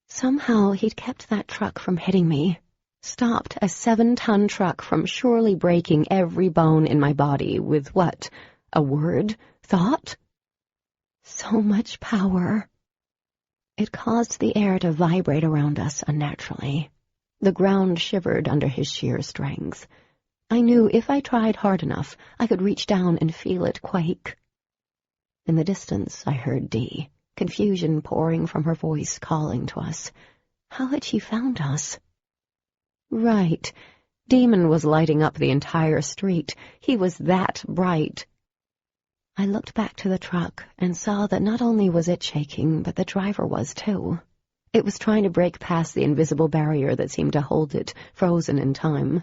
Somehow he'd kept that truck from hitting me, stopped a 7-ton truck from surely breaking every bone in my body with what? A word? Thought? So much power. It caused the air to vibrate around us unnaturally. The ground shivered under his sheer strength. I knew if I tried hard enough, I could reach down and feel it quake. In the distance, I heard Dee, confusion pouring from her voice, calling to us. How had she found us? Right. Demon was lighting up the entire street. He was that bright. I looked back to the truck and saw that not only was it shaking, but the driver was too. It was trying to break past the invisible barrier that seemed to hold it, frozen in time.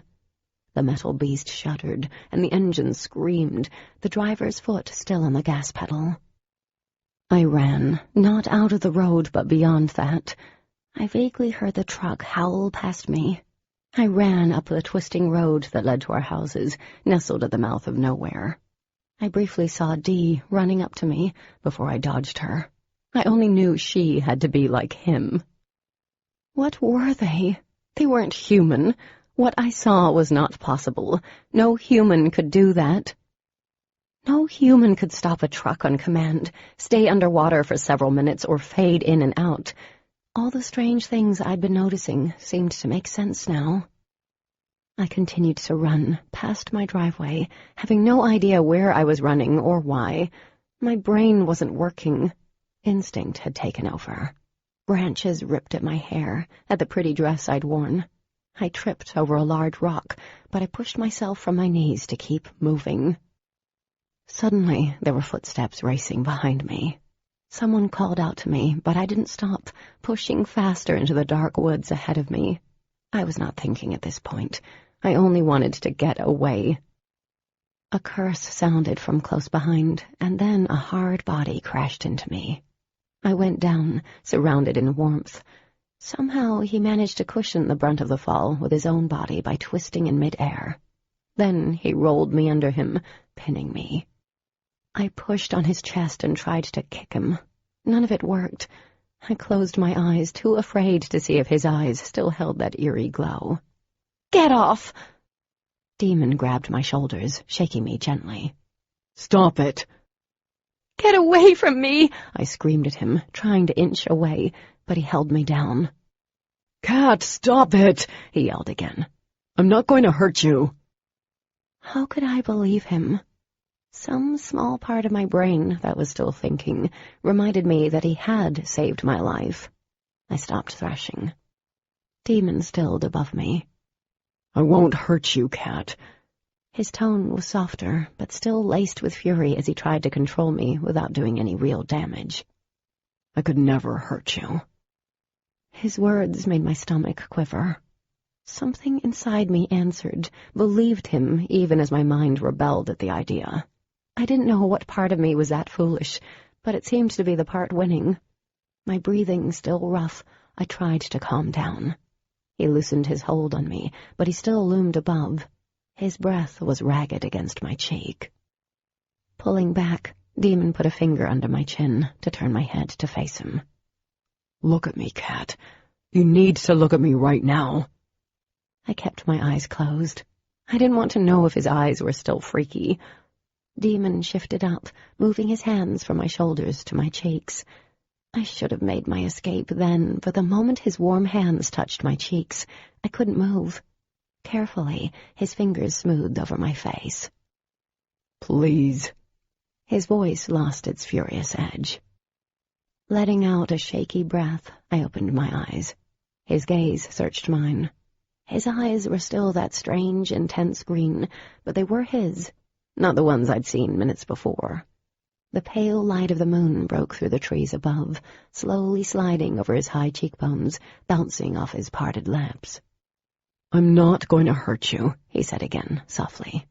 The metal beast shuddered, and the engine screamed, the driver's foot still on the gas pedal. I ran, not out of the road, but beyond that. I vaguely heard the truck howl past me. I ran up the twisting road that led to our houses, nestled at the mouth of nowhere. I briefly saw Dee running up to me before I dodged her. I only knew she had to be like him. What were they? They weren't human. What I saw was not possible. No human could do that. No human could stop a truck on command, stay underwater for several minutes, or fade in and out. All the strange things I'd been noticing seemed to make sense now. I continued to run past my driveway, having no idea where I was running or why. My brain wasn't working. Instinct had taken over. Branches ripped at my hair, at the pretty dress I'd worn. I tripped over a large rock, but I pushed myself from my knees to keep moving. Suddenly, there were footsteps racing behind me. Someone called out to me, but I didn't stop, pushing faster into the dark woods ahead of me. I was not thinking at this point. I only wanted to get away. A curse sounded from close behind, and then a hard body crashed into me. I went down, surrounded in warmth. Somehow he managed to cushion the brunt of the fall with his own body by twisting in midair. Then he rolled me under him, pinning me. I pushed on his chest and tried to kick him. None of it worked. I closed my eyes, too afraid to see if his eyes still held that eerie glow. "Get off!" Demon grabbed my shoulders, shaking me gently. "Stop it!" "Get away from me!" I screamed at him, trying to inch away, but he held me down. "Cat, stop it!" he yelled again. "I'm not going to hurt you." How could I believe him? Some small part of my brain that was still thinking reminded me that he had saved my life. I stopped thrashing. Demon stilled above me. "I won't hurt you, Cat." His tone was softer, but still laced with fury as he tried to control me without doing any real damage. "I could never hurt you." His words made my stomach quiver. Something inside me answered, believed him, even as my mind rebelled at the idea. I didn't know what part of me was that foolish, but it seemed to be the part winning. My breathing still rough, I tried to calm down. He loosened his hold on me, but he still loomed above. His breath was ragged against my cheek. Pulling back, Demon put a finger under my chin to turn my head to face him. "Look at me, Cat. You need to look at me right now." I kept my eyes closed. I didn't want to know if his eyes were still freaky. Demon shifted up, moving his hands from my shoulders to my cheeks. I should have made my escape then, but the moment his warm hands touched my cheeks, I couldn't move. Carefully, his fingers smoothed over my face. "Please." His voice lost its furious edge. Letting out a shaky breath, I opened my eyes. His gaze searched mine. His eyes were still that strange, intense green, but they were his, not the ones I'd seen minutes before. The pale light of the moon broke through the trees above, slowly sliding over his high cheekbones, bouncing off his parted lips. "I'm not going to hurt you," he said again, softly.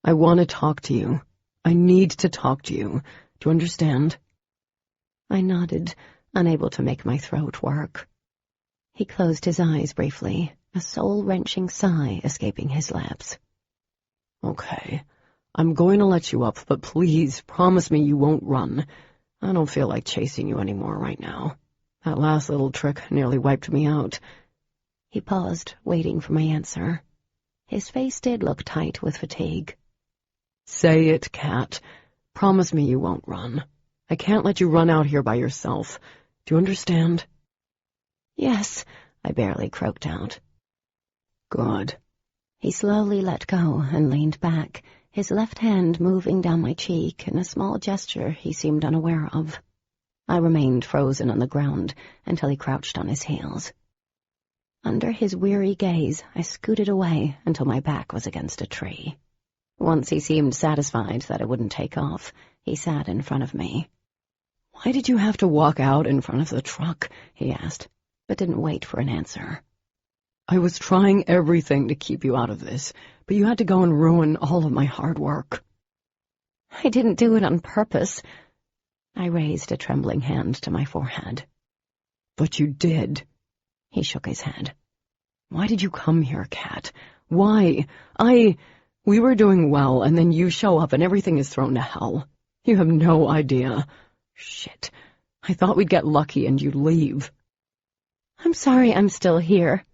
"I want to talk to you. I need to talk to you. Do you understand?" I nodded, unable to make my throat work. He closed his eyes briefly, a soul-wrenching sigh escaping his lips. "Okay, I'm going to let you up, but please promise me you won't run. I don't feel like chasing you anymore right now. That last little trick nearly wiped me out." He paused, waiting for my answer. His face did look tight with fatigue. "Say it, Cat. Promise me you won't run. I can't let you run out here by yourself. Do you understand?" "Yes," I barely croaked out. "Good." He slowly let go and leaned back, his left hand moving down my cheek in a small gesture he seemed unaware of. I remained frozen on the ground until he crouched on his heels. Under his weary gaze, I scooted away until my back was against a tree. Once he seemed satisfied that it wouldn't take off, he sat in front of me. "Why did you have to walk out in front of the truck?" he asked, but didn't wait for an answer. "I was trying everything to keep you out of this, but you had to go and ruin all of my hard work." "I didn't do it on purpose." I raised a trembling hand to my forehead. "But you did." He shook his head. Why did you come here, Kat? Why? We were doing well, and then you show up and everything is thrown to hell. You have no idea. Shit. I thought we'd get lucky and you'd leave. I'm sorry I'm still here.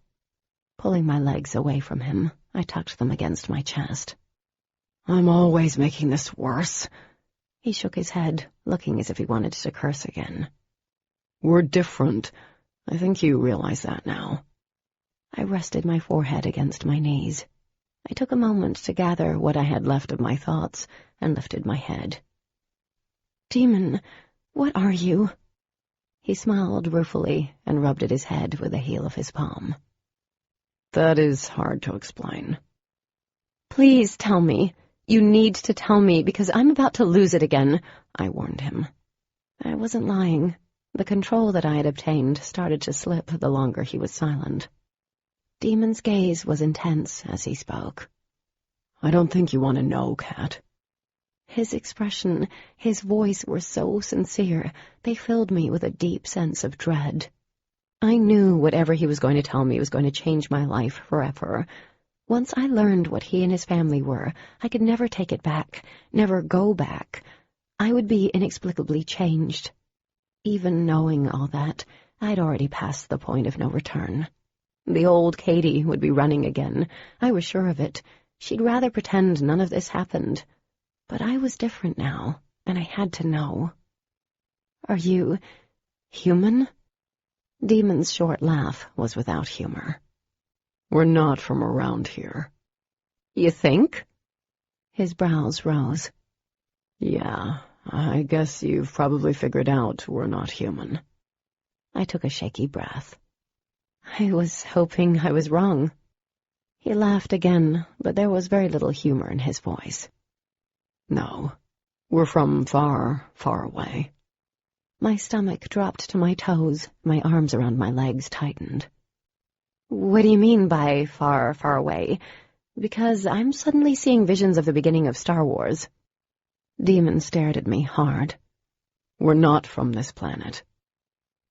Pulling my legs away from him, I tucked them against my chest. I'm always making this worse. He shook his head, looking as if he wanted to curse again. We're different. I think you realize that now. I rested my forehead against my knees. I took a moment to gather what I had left of my thoughts and lifted my head. Demon, what are you? He smiled ruefully and rubbed at his head with the heel of his palm. That is hard to explain. Please tell me. You need to tell me, because I'm about to lose it again, I warned him. I wasn't lying. The control that I had obtained started to slip the longer he was silent. Demon's gaze was intense as he spoke. I don't think you want to know, Kat. His expression, his voice were so sincere, they filled me with a deep sense of dread. I knew whatever he was going to tell me was going to change my life forever. Once I learned what he and his family were, I could never take it back, never go back. I would be inexplicably changed. Even knowing all that, I'd already passed the point of no return. The old Katie would be running again. I was sure of it. She'd rather pretend none of this happened. But I was different now, and I had to know. Are you human? Demon's short laugh was without humor. We're not from around here. You think? His brows rose. Yeah, I guess you've probably figured out we're not human. I took a shaky breath. I was hoping I was wrong. He laughed again, but there was very little humor in his voice. No, we're from far, far away. My stomach dropped to my toes, my arms around my legs tightened. What do you mean by far, far away? Because I'm suddenly seeing visions of the beginning of Star Wars. Demon stared at me hard. We're not from this planet.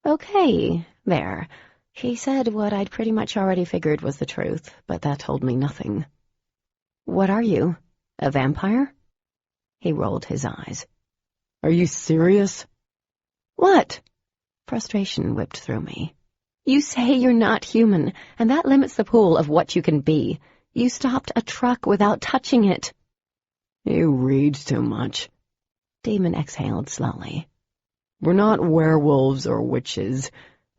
Okay, there. He said what I'd pretty much already figured was the truth, but that told me nothing. What are you? A vampire? He rolled his eyes. Are you serious? What? Frustration whipped through me. You say you're not human, and that limits the pool of what you can be. You stopped a truck without touching it. You read too much. Demon exhaled slowly. We're not werewolves or witches,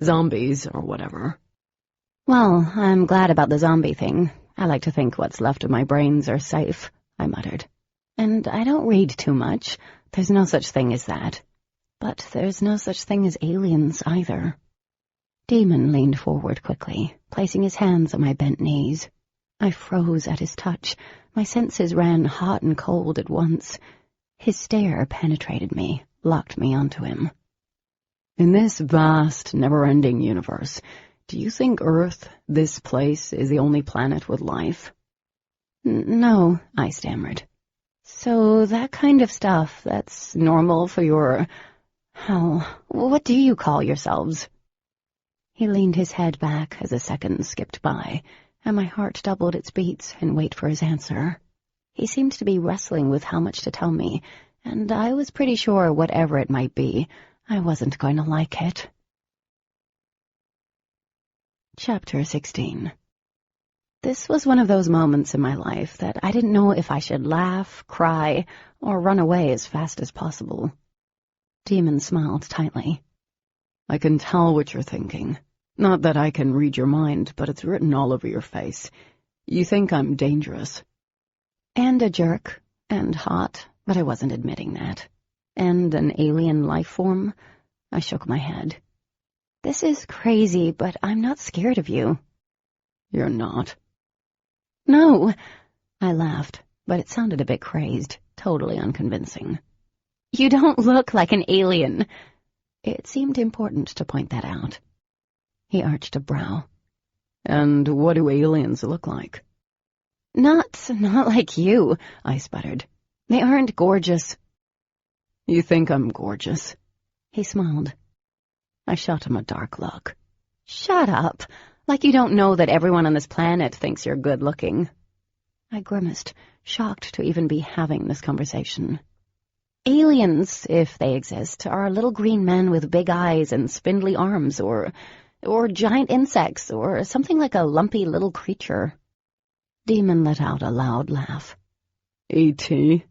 zombies or whatever. Well, I'm glad about the zombie thing. I like to think what's left of my brains are safe, I muttered. And I don't read too much. There's no such thing as that. But there's no such thing as aliens either. Demon leaned forward quickly, placing his hands on my bent knees. I froze at his touch. My senses ran hot and cold at once. His stare penetrated me, locked me onto him. In this vast, never-ending universe, do you think Earth, this place, is the only planet with life? No, I stammered. So that kind of stuff, that's normal for your... what do you call yourselves? He leaned his head back as a second skipped by, and my heart doubled its beats in wait for his answer. He seemed to be wrestling with how much to tell me, and I was pretty sure whatever it might be, I wasn't going to like it. Chapter 16. This was one of those moments in my life that I didn't know if I should laugh, cry, or run away as fast as possible. Demon smiled tightly. I can tell what you're thinking. Not that I can read your mind, but it's written all over your face. You think I'm dangerous. And a jerk, and hot, but I wasn't admitting that. And an alien life form? I shook my head. This is crazy, but I'm not scared of you. You're not. No, I laughed, but it sounded a bit crazed, totally unconvincing. You don't look like an alien. It seemed important to point that out. He arched a brow. And what do aliens look like? Not like you, I sputtered. They aren't gorgeous. You think I'm gorgeous? He smiled. I shot him a dark look. Shut up. Like you don't know that everyone on this planet thinks you're good-looking." I grimaced, shocked to even be having this conversation. "Aliens, if they exist, are little green men with big eyes and spindly arms, or giant insects, or something like a lumpy little creature." Demon let out a loud laugh. E.T.?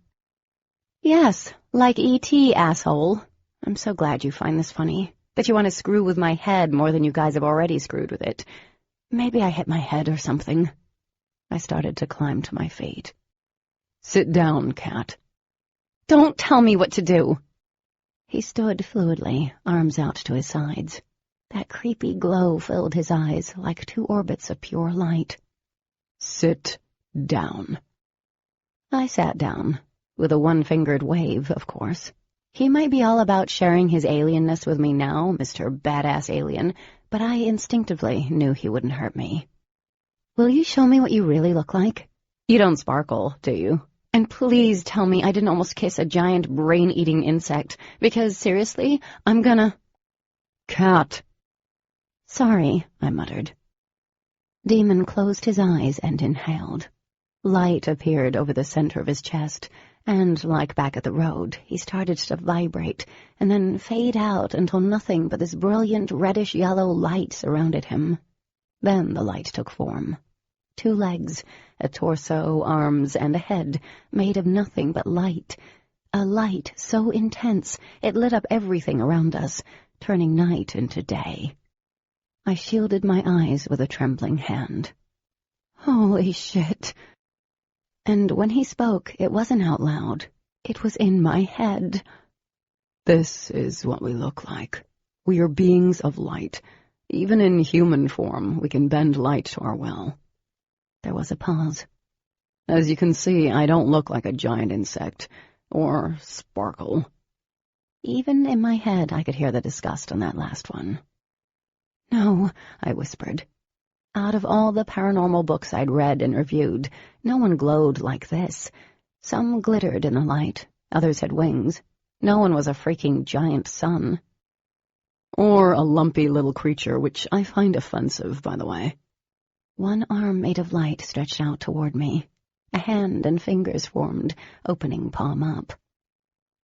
"Yes, like E.T., asshole. I'm so glad you find this funny, that you want to screw with my head more than you guys have already screwed with it. Maybe I hit my head or something." I started to climb to my feet. "Sit down, Cat." "Don't tell me what to do." He stood fluidly, arms out to his sides. That creepy glow filled his eyes like 2 orbits of pure light. "Sit down." I sat down, with a one-fingered wave, of course. He might be all about sharing his alienness with me now, Mr. Badass Alien, but I instinctively knew he wouldn't hurt me. "Will you show me what you really look like? You don't sparkle, do you? And please tell me I didn't almost kiss a giant brain-eating insect, because, seriously, I'm gonna—" "Cat." "Sorry," I muttered. Demon closed his eyes and inhaled. Light appeared over the center of his chest, and, like back at the road, he started to vibrate, and then fade out until nothing but this brilliant reddish-yellow light surrounded him. Then the light took form. 2 legs, a torso, arms, and a head, made of nothing but light. A light so intense it lit up everything around us, turning night into day. I shielded my eyes with a trembling hand. Holy shit! And when he spoke, it wasn't out loud. It was in my head. "This is what we look like. We are beings of light. Even in human form, we can bend light to our will." There was a pause. "As you can see, I don't look like a giant insect, or sparkle." Even in my head, I could hear the disgust on that last one. "No," I whispered. Out of all the paranormal books I'd read and reviewed, no one glowed like this. Some glittered in the light, others had wings. No one was a freaking giant sun. Or a lumpy little creature, which I find offensive, by the way. One arm made of light stretched out toward me. A hand and fingers formed, opening palm up.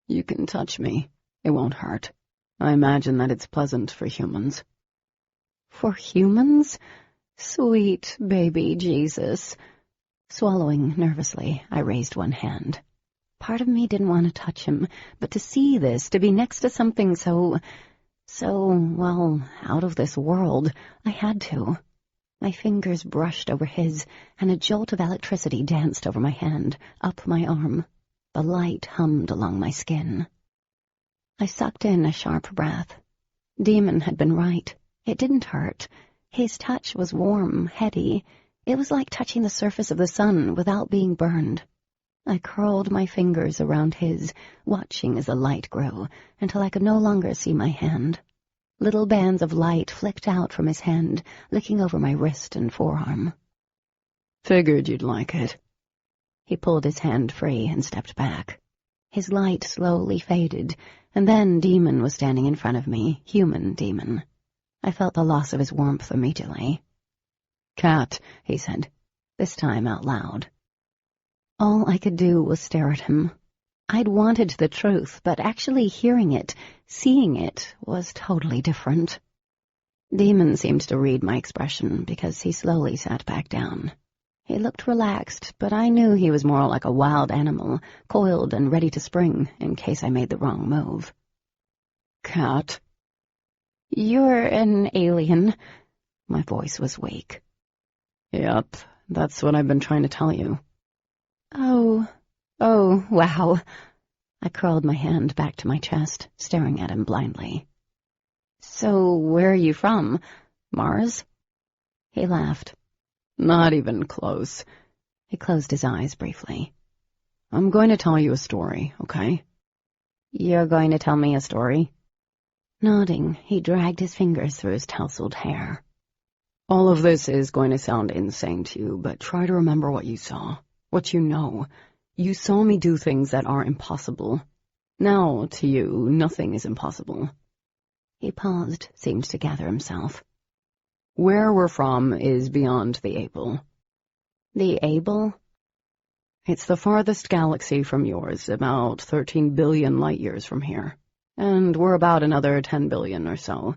"You can touch me. It won't hurt. I imagine that it's pleasant for humans." For humans? Sweet baby Jesus. Swallowing nervously, I raised one hand. Part of me didn't want to touch him, but to see this, to be next to something so, well, out of this world, I had to. My fingers brushed over his, and a jolt of electricity danced over my hand, up my arm. The light hummed along my skin. I sucked in a sharp breath. Demon had been right. It didn't hurt. His touch was warm, heady. It was like touching the surface of the sun without being burned. I curled my fingers around his, watching as the light grew, until I could no longer see my hand. Little bands of light flicked out from his hand, licking over my wrist and forearm. "Figured you'd like it." He pulled his hand free and stepped back. His light slowly faded, and then Demon was standing in front of me, human Demon. I felt the loss of his warmth immediately. "Cat," he said, this time out loud. All I could do was stare at him. I'd wanted the truth, but actually hearing it, seeing it, was totally different. Demon seemed to read my expression because he slowly sat back down. He looked relaxed, but I knew he was more like a wild animal, coiled and ready to spring in case I made the wrong move. "Cat." "You're an alien." My voice was weak. "Yep, that's what I've been trying to tell you." Oh, wow. I curled my hand back to my chest, staring at him blindly. "So where are you from? Mars?" He laughed. "Not even close." He closed his eyes briefly. "I'm going to tell you a story, okay?" "You're going to tell me a story?" Nodding, he dragged his fingers through his tousled hair. "All of this is going to sound insane to you, but try to remember what you saw, what you know. You saw me do things that are impossible. Now, to you, nothing is impossible." He paused, seemed to gather himself. Where we're from is beyond the Able. The Able? It's the farthest galaxy from yours, about 13 billion light-years from here. And we're about another 10 billion or so.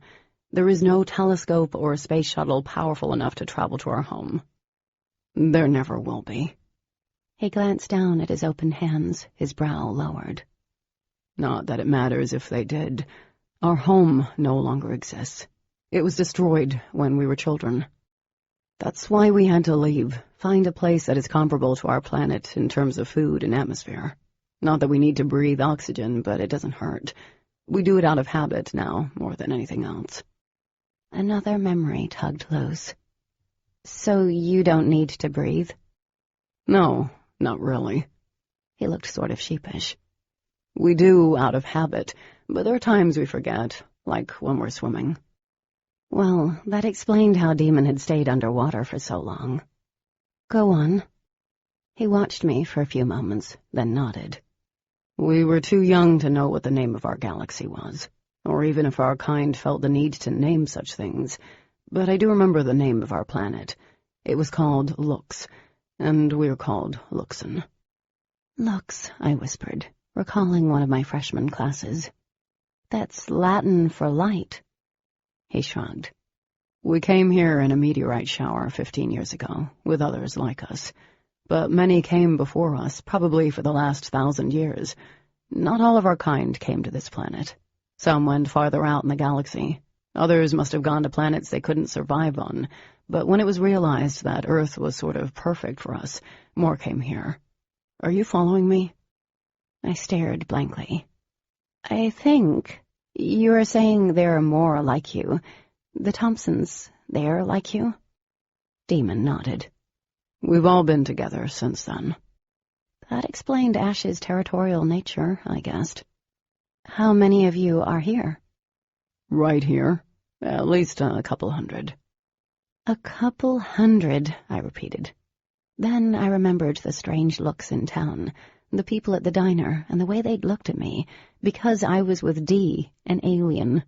There is no telescope or space shuttle powerful enough to travel to our home. There never will be. He glanced down at his open hands, his brow lowered. Not that it matters if they did. Our home no longer exists. It was destroyed when we were children. That's why we had to leave, find a place that is comparable to our planet in terms of food and atmosphere. Not that we need to breathe oxygen, but it doesn't hurt. We do it out of habit now, more than anything else. Another memory tugged loose. So you don't need to breathe? No, not really. He looked sort of sheepish. We do out of habit, but there are times we forget, like when we're swimming. Well, that explained how Demon had stayed underwater for so long. Go on. He watched me for a few moments, then nodded. We were too young to know what the name of our galaxy was, or even if our kind felt the need to name such things, but I do remember the name of our planet. It was called Lux, and we're called Luxon. Lux, I whispered, recalling one of my freshman classes. That's Latin for light. He shrugged. We came here in a meteorite shower 15 years ago, with others like us. But many came before us, probably for the last 1,000 years. Not all of our kind came to this planet. Some went farther out in the galaxy. Others must have gone to planets they couldn't survive on. But when it was realized that Earth was sort of perfect for us, more came here. Are you following me? I stared blankly. I think you are saying there are more like you. The Thompsons, they're like you? Demon nodded. We've all been together since then. That explained Ash's territorial nature, I guessed. How many of you are here? Right here. At least a couple hundred. A couple hundred, I repeated. Then I remembered the strange looks in town, the people at the diner, and the way they'd looked at me, because I was with Dee, an alien.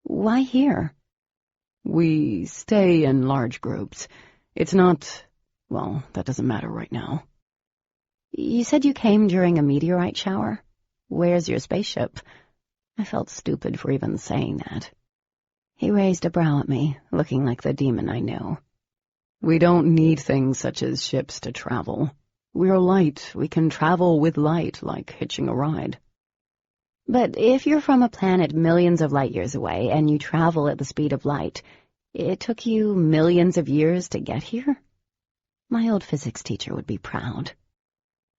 Why here? We stay in large groups. It's not... well, that doesn't matter right now. You said you came during a meteorite shower? Where's your spaceship? I felt stupid for even saying that. He raised a brow at me, looking like the demon I knew. We don't need things such as ships to travel. We're light. We can travel with light, like hitching a ride. But if you're from a planet millions of light years away and you travel at the speed of light, it took you millions of years to get here? My old physics teacher would be proud.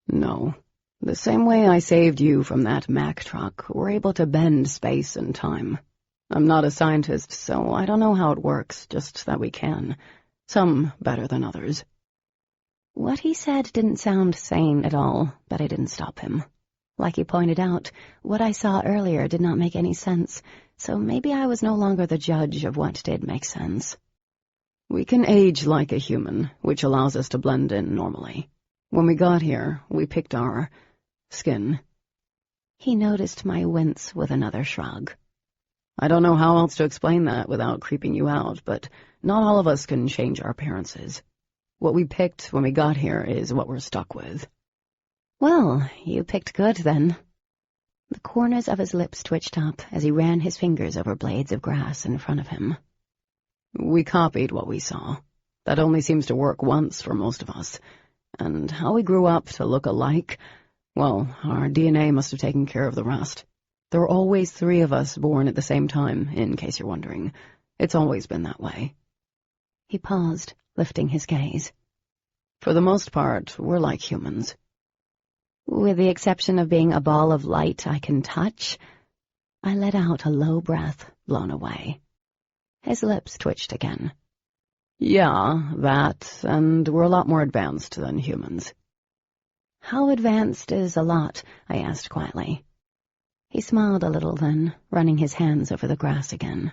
No. The same way I saved you from that Mack truck, we're able to bend space and time. I'm not a scientist, so I don't know how it works, just that we can. Some better than others. What he said didn't sound sane at all, but I didn't stop him. Like he pointed out, what I saw earlier did not make any sense, so maybe I was no longer the judge of what did make sense. We can age like a human, which allows us to blend in normally. When we got here, we picked our skin. He noticed my wince with another shrug. I don't know how else to explain that without creeping you out, but not all of us can change our appearances. What we picked when we got here is what we're stuck with. Well, you picked good, then. The corners of his lips twitched up as he ran his fingers over blades of grass in front of him. We copied what we saw. That only seems to work once for most of us. And how we grew up to look alike, well, our DNA must have taken care of the rest. There were always 3 of us born at the same time, in case you're wondering. It's always been that way. He paused, lifting his gaze. For the most part, we're like humans. With the exception of being a ball of light I can touch, I let out a low breath, blown away. His lips twitched again. Yeah, that, and we're a lot more advanced than humans. How advanced is a lot? I asked quietly. He smiled a little then, running his hands over the grass again.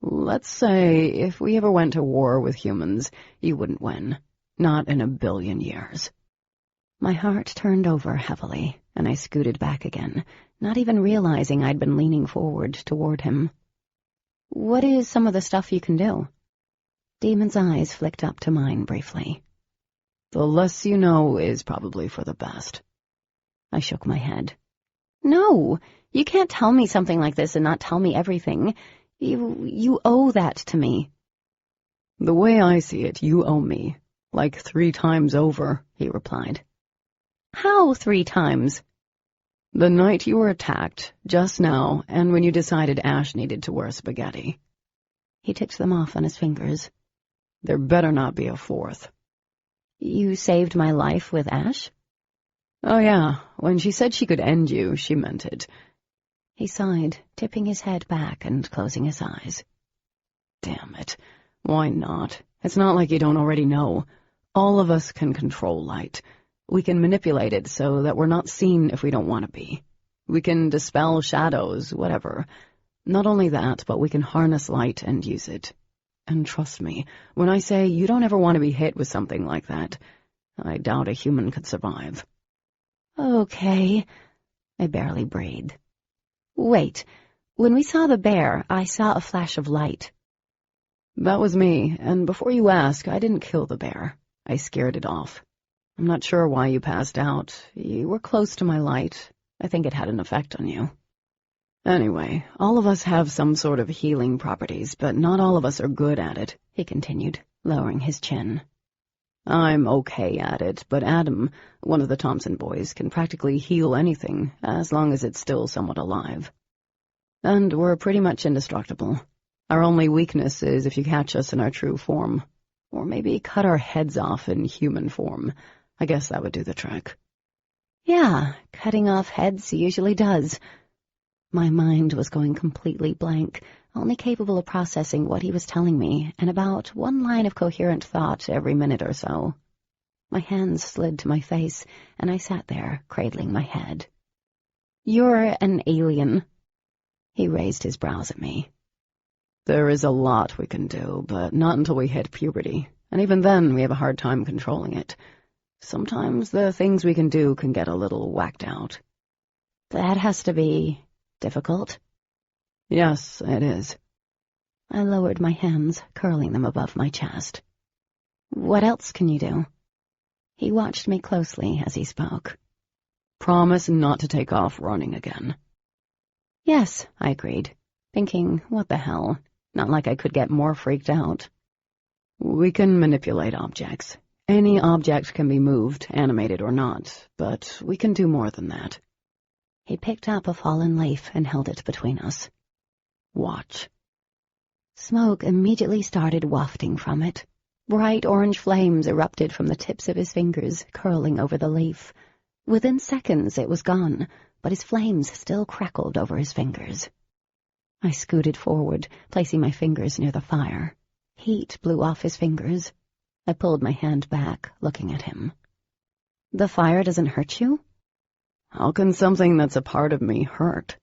Let's say if we ever went to war with humans, you wouldn't win. Not in a billion years. My heart turned over heavily, and I scooted back again, not even realizing I'd been leaning forward toward him. What is some of the stuff you can do? Demon's eyes flicked up to mine briefly. The less you know is probably for the best. I shook my head. No, you can't tell me something like this and not tell me everything. You owe that to me. The way I see it, you owe me. Like 3 times over, he replied. How 3 times? The night you were attacked, just now, and when you decided Ash needed to wear spaghetti. He ticked them off on his fingers. There better not be a 4th. You saved my life with Ash? Oh yeah, when she said she could end you, she meant it. He sighed, tipping his head back and closing his eyes. Damn it. Why not? It's not like you don't already know. All of us can control light. We can manipulate it so that we're not seen if we don't want to be. We can dispel shadows, whatever. Not only that, but we can harness light and use it. And trust me, when I say you don't ever want to be hit with something like that, I doubt a human could survive. Okay, I barely breathed. Wait, when we saw the bear, I saw a flash of light. That was me, and before you ask, I didn't kill the bear. I scared it off. I'm not sure why you passed out. You were close to my light. I think it had an effect on you. Anyway, all of us have some sort of healing properties, but not all of us are good at it, he continued, lowering his chin. I'm okay at it, but Adam, one of the Thompson boys, can practically heal anything, as long as it's still somewhat alive. And we're pretty much indestructible. Our only weakness is if you catch us in our true form. Or maybe cut our heads off in human form. I guess that would do the trick. Yeah, cutting off heads usually does. My mind was going completely blank, only capable of processing what he was telling me, and about 1 line of coherent thought every minute or so. My hands slid to my face, and I sat there, cradling my head. You're an alien. He raised his brows at me. There is a lot we can do, but not until we hit puberty, and even then we have a hard time controlling it. Sometimes the things we can do can get a little whacked out. That has to be difficult. Yes, it is. I lowered my hands, curling them above my chest. What else can you do? He watched me closely as he spoke. Promise not to take off running again. Yes, I agreed, thinking, what the hell? Not like I could get more freaked out. We can manipulate objects. Any object can be moved, animated or not, but we can do more than that. He picked up a fallen leaf and held it between us. Watch. Smoke immediately started wafting from it. Bright orange flames erupted from the tips of his fingers, curling over the leaf. Within seconds it was gone, but his flames still crackled over his fingers. I scooted forward, placing my fingers near the fire. Heat blew off his fingers. I pulled my hand back, looking at him. The fire doesn't hurt you? How can something that's a part of me hurt?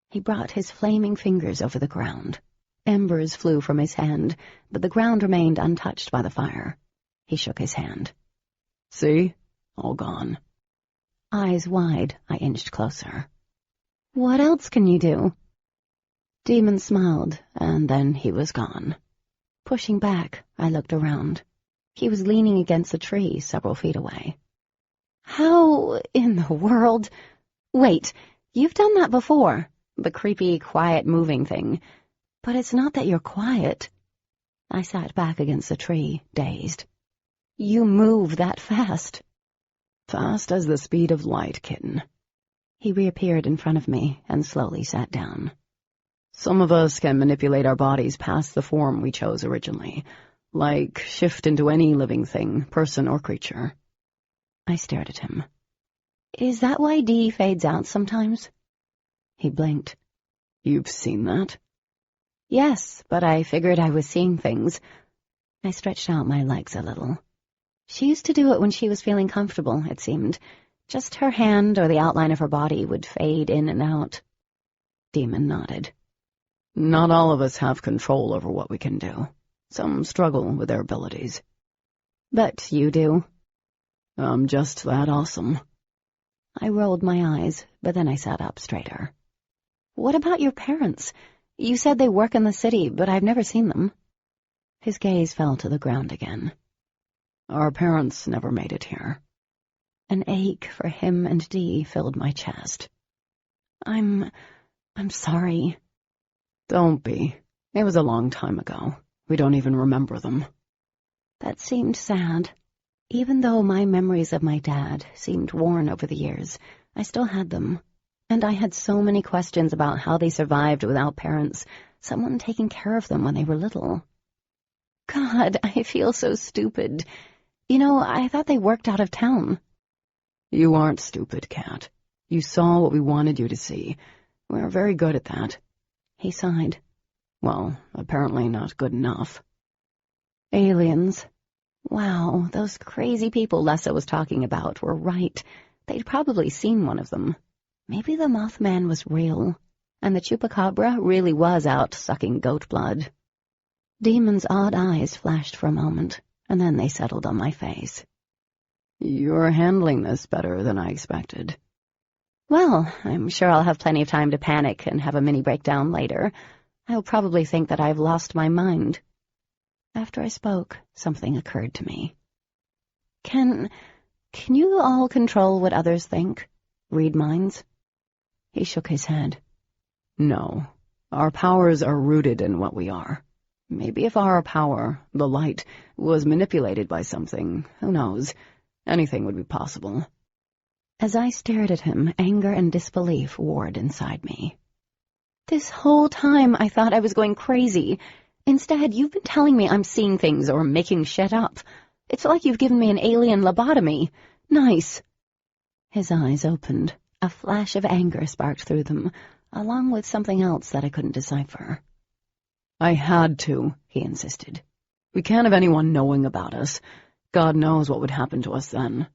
He brought his flaming fingers over the ground. Embers flew from his hand, but the ground remained untouched by the fire. He shook his hand. See? All gone. Eyes wide, I inched closer. What else can you do? Demon smiled, and then he was gone. Pushing back, I looked around. He was leaning against a tree several feet away. How in the world? Wait, you've done that before. The creepy, quiet moving thing. But it's not that you're quiet. I sat back against the tree, dazed. You move that fast. Fast as the speed of light, kitten. He reappeared in front of me and slowly sat down. Some of us can manipulate our bodies past the form we chose originally, like shift into any living thing, person or creature. I stared at him. Is that why Dee fades out sometimes? He blinked. You've seen that? Yes, but I figured I was seeing things. I stretched out my legs a little. She used to do it when she was feeling comfortable, it seemed. Just her hand or the outline of her body would fade in and out. Demon nodded. Not all of us have control over what we can do. Some struggle with their abilities. But you do. I'm just that awesome. I rolled my eyes, but then I sat up straighter. What about your parents? You said they work in the city, but I've never seen them. His gaze fell to the ground again. Our parents never made it here. An ache for him and Dee filled my chest. I'm sorry. Don't be. It was a long time ago. We don't even remember them. That seemed sad. Even though my memories of my dad seemed worn over the years, I still had them. And I had so many questions about how they survived without parents, someone taking care of them when they were little. God, I feel so stupid. You know, I thought they worked out of town. You aren't stupid, Kat. You saw what we wanted you to see. We're very good at that. He sighed. Well, apparently not good enough. Aliens. Wow, those crazy people Lessa was talking about were right. They'd probably seen one of them. Maybe the Mothman was real, and the Chupacabra really was out sucking goat blood. Demon's odd eyes flashed for a moment, and then they settled on my face. You're handling this better than I expected. Well, I'm sure I'll have plenty of time to panic and have a mini breakdown later. I'll probably think that I've lost my mind. After I spoke, something occurred to me. Can you all control what others think? Read minds? He shook his head. No. Our powers are rooted in what we are. Maybe if our power, the light, was manipulated by something, who knows, anything would be possible. As I stared at him, anger and disbelief warred inside me. This whole time I thought I was going crazy. Instead, you've been telling me I'm seeing things or making shit up. It's like you've given me an alien lobotomy. Nice. His eyes opened. A flash of anger sparked through them, along with something else that I couldn't decipher. I had to, he insisted. We can't have anyone knowing about us. God knows what would happen to us then.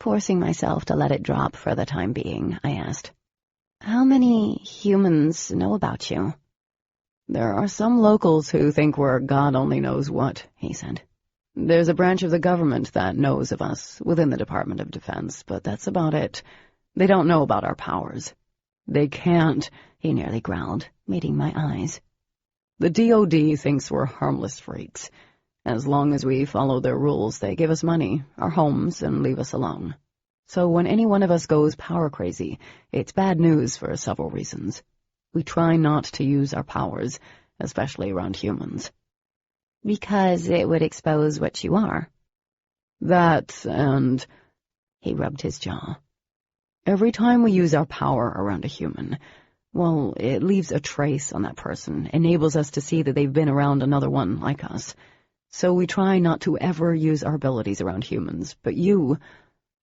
Forcing myself to let it drop for the time being, I asked, how many humans know about you? There are some locals who think we're God only knows what, he said. There's a branch of the government that knows of us within the Department of Defense, but that's about it. They don't know about our powers. They can't, he nearly growled, meeting my eyes. The DOD thinks we're harmless freaks. As long as we follow their rules, they give us money, our homes, and leave us alone. So when any one of us goes power crazy, it's bad news for several reasons. We try not to use our powers, especially around humans. Because it would expose what you are. That, and... He rubbed his jaw. Every time we use our power around a human, well, it leaves a trace on that person, enables us to see that they've been around another one like us. So we try not to ever use our abilities around humans, but you,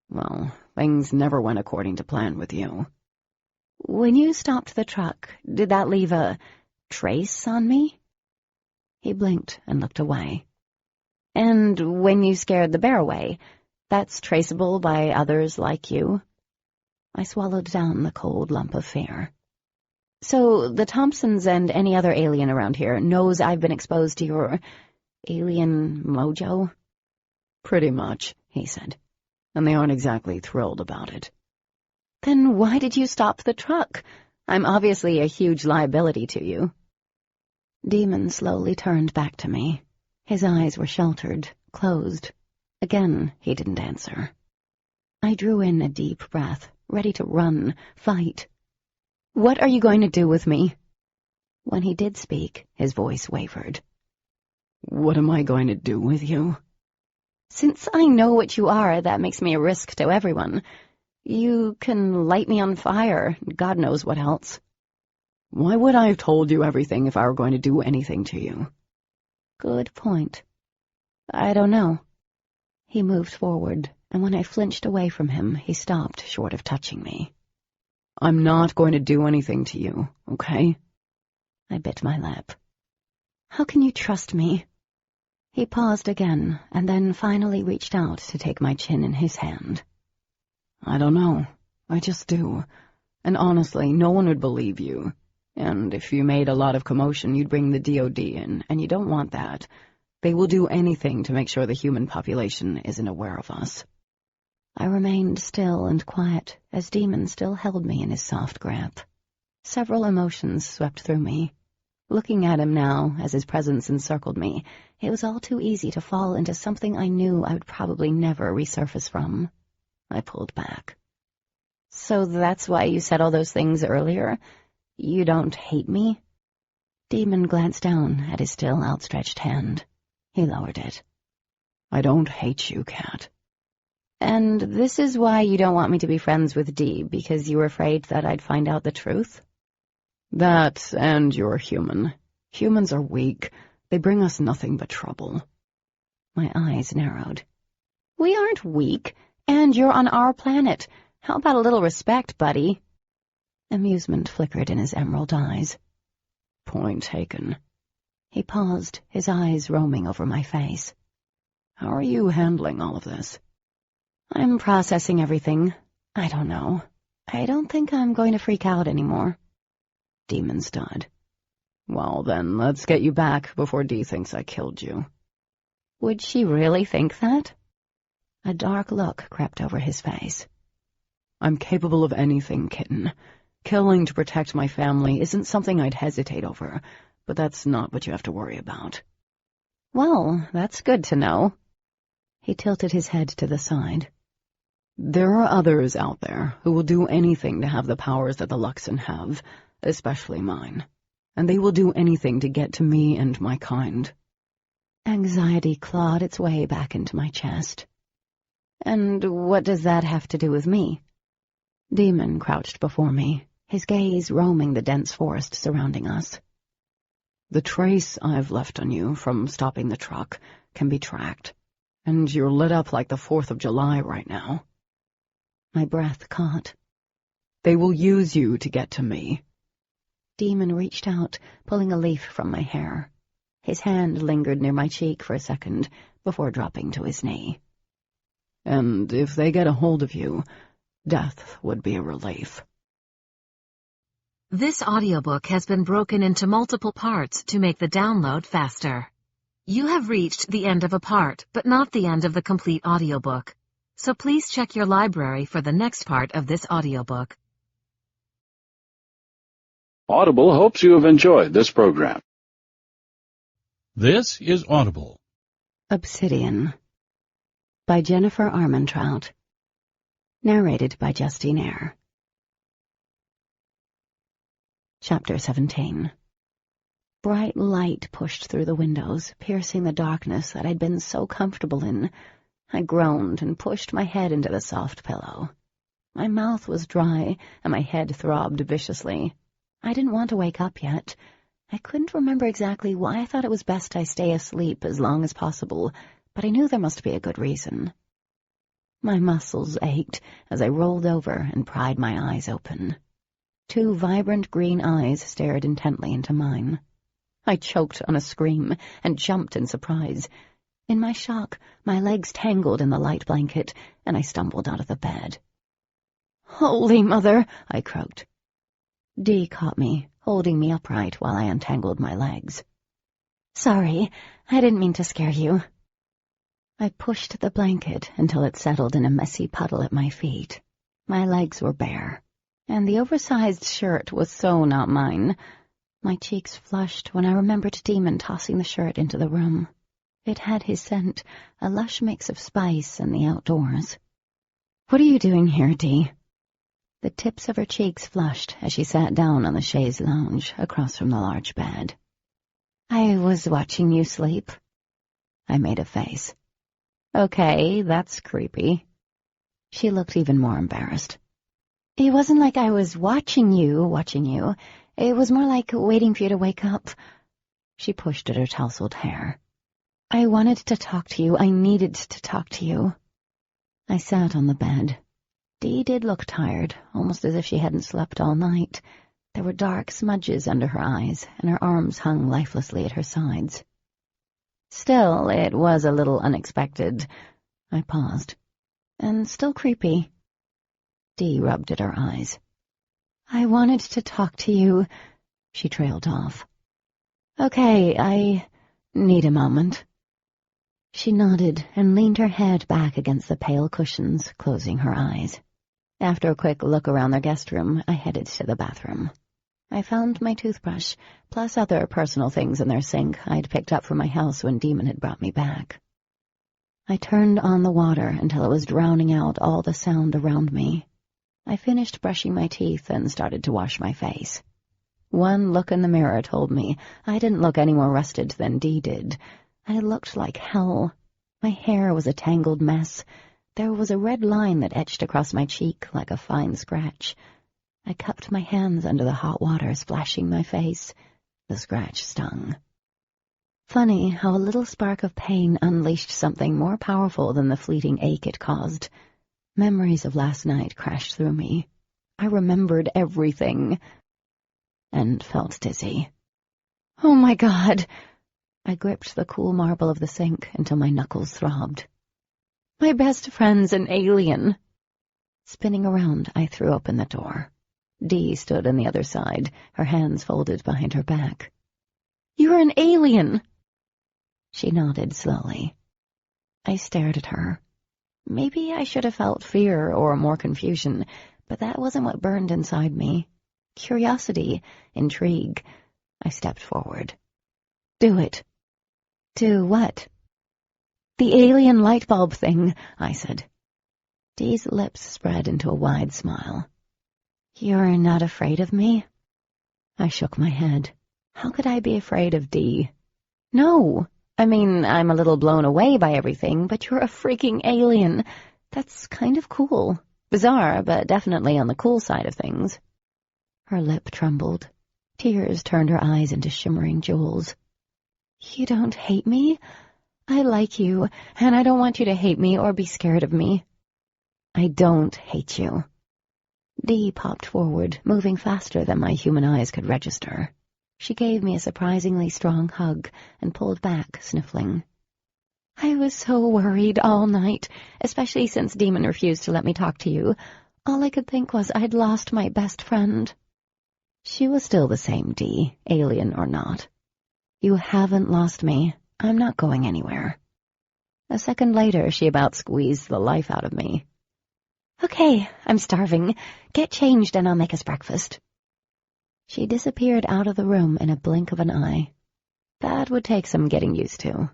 well, things never went according to plan with you. When you stopped the truck, did that leave a trace on me? He blinked and looked away. And when you scared the bear away, that's traceable by others like you? I swallowed down the cold lump of fear. So the Thompsons and any other alien around here knows I've been exposed to your alien mojo? Pretty much, he said, and they aren't exactly thrilled about it. Then why did you stop the truck? I'm obviously a huge liability to you. Demon slowly turned back to me. His eyes were sheltered, closed. Again, he didn't answer. I drew in a deep breath, ready to run, fight. What are you going to do with me? When he did speak, his voice wavered. What am I going to do with you? Since I know what you are, that makes me a risk to everyone. You can light me on fire, God knows what else. Why would I have told you everything if I were going to do anything to you? Good point. I don't know. He moved forward, and when I flinched away from him, he stopped short of touching me. I'm not going to do anything to you, okay? I bit my lip. How can you trust me? He paused again, and then finally reached out to take my chin in his hand. I don't know. I just do. And honestly, no one would believe you. And if you made a lot of commotion, you'd bring the DOD in, and you don't want that. They will do anything to make sure the human population isn't aware of us. I remained still and quiet as Demon still held me in his soft grip. Several emotions swept through me. Looking at him now, as his presence encircled me, it was all too easy to fall into something I knew I would probably never resurface from. I pulled back. So that's why you said all those things earlier? You don't hate me? Demon glanced down at his still outstretched hand. He lowered it. I don't hate you, Cat. And this is why you don't want me to be friends with Dee, because you were afraid that I'd find out the truth? That, and you're human. Humans are weak. They bring us nothing but trouble. My eyes narrowed. We aren't weak, and you're on our planet. How about a little respect, buddy? Amusement flickered in his emerald eyes. Point taken. He paused, his eyes roaming over my face. How are you handling all of this? I'm processing everything. I don't know. I don't think I'm going to freak out anymore. Demon stud. Well, then, let's get you back before Dee thinks I killed you. Would she really think that? A dark look crept over his face. I'm capable of anything, kitten. Killing to protect my family isn't something I'd hesitate over, but that's not what you have to worry about. Well, that's good to know. He tilted his head to the side. There are others out there who will do anything to have the powers that the Luxon have, especially mine. And they will do anything to get to me and my kind. Anxiety clawed its way back into my chest. And what does that have to do with me? Demon crouched before me, his gaze roaming the dense forest surrounding us. The trace I've left on you from stopping the truck can be tracked, and you're lit up like the 4th of July right now. My breath caught. They will use you to get to me. Demon reached out, pulling a leaf from my hair. His hand lingered near my cheek for a second before dropping to his knee. And if they get a hold of you, death would be a relief. This audiobook has been broken into multiple parts to make the download faster. You have reached the end of a part, but not the end of the complete audiobook. So please check your library for the next part of this audiobook. Audible hopes you have enjoyed this program. This is Audible. Obsidian by Jennifer Armentrout. Narrated by Justine Eyre. Chapter 17. Bright light pushed through the windows, piercing the darkness that I'd been so comfortable in. I groaned and pushed my head into the soft pillow. My mouth was dry, and my head throbbed viciously. I didn't want to wake up yet. I couldn't remember exactly why I thought it was best I stay asleep as long as possible, but I knew there must be a good reason. My muscles ached as I rolled over and pried my eyes open. 2 vibrant green eyes stared intently into mine. I choked on a scream and jumped in surprise. In my shock, my legs tangled in the light blanket, and I stumbled out of the bed. "Holy Mother!" I croaked. Dee caught me, holding me upright while I untangled my legs. "Sorry, I didn't mean to scare you." I pushed the blanket until it settled in a messy puddle at my feet. My legs were bare, and the oversized shirt was so not mine. My cheeks flushed when I remembered Demon tossing the shirt into the room. It had his scent, a lush mix of spice and the outdoors. "What are you doing here, Dee?" The tips of her cheeks flushed as she sat down on the chaise lounge across from the large bed. "I was watching you sleep." I made a face. "Okay, that's creepy." She looked even more embarrassed. "It wasn't like I was watching you. It was more like waiting for you to wake up." She pushed at her tousled hair. "I wanted to talk to you. I needed to talk to you." I sat on the bed. Dee did look tired, almost as if she hadn't slept all night. There were dark smudges under her eyes, and her arms hung lifelessly at her sides. Still, it was a little unexpected. I paused. And still creepy. Dee rubbed at her eyes. "I wanted to talk to you," she trailed off. "Okay, I need a moment." She nodded and leaned her head back against the pale cushions, closing her eyes. After a quick look around their guest room, I headed to the bathroom. I found my toothbrush, plus other personal things in their sink I'd picked up from my house when Demon had brought me back. I turned on the water until it was drowning out all the sound around me. I finished brushing my teeth and started to wash my face. One look in the mirror told me I didn't look any more rested than Dee did. I looked like hell. My hair was a tangled mess. There was a red line that etched across my cheek like a fine scratch. I cupped my hands under the hot water splashing my face. The scratch stung. Funny how a little spark of pain unleashed something more powerful than the fleeting ache it caused. Memories of last night crashed through me. I remembered everything and felt dizzy. Oh my God! I gripped the cool marble of the sink until my knuckles throbbed. My best friend's an alien. Spinning around, I threw open the door. Dee stood on the other side, her hands folded behind her back. You're an alien! She nodded slowly. I stared at her. Maybe I should have felt fear or more confusion, but that wasn't what burned inside me. Curiosity, intrigue. I stepped forward. Do it. Do what? The alien light bulb thing, I said. Dee's lips spread into a wide smile. You're not afraid of me? I shook my head. How could I be afraid of Dee? No. I mean, I'm a little blown away by everything, but you're a freaking alien. That's kind of cool. Bizarre, but definitely on the cool side of things. Her lip trembled. Tears turned her eyes into shimmering jewels. You don't hate me? I like you, and I don't want you to hate me or be scared of me. I don't hate you. Dee popped forward, moving faster than my human eyes could register. She gave me a surprisingly strong hug and pulled back, sniffling. I was so worried all night, especially since Demon refused to let me talk to you. All I could think was I'd lost my best friend. She was still the same Dee, alien or not. You haven't lost me. I'm not going anywhere. A second later, she about squeezed the life out of me. Okay, I'm starving. Get changed and I'll make us breakfast. She disappeared out of the room in a blink of an eye. That would take some getting used to.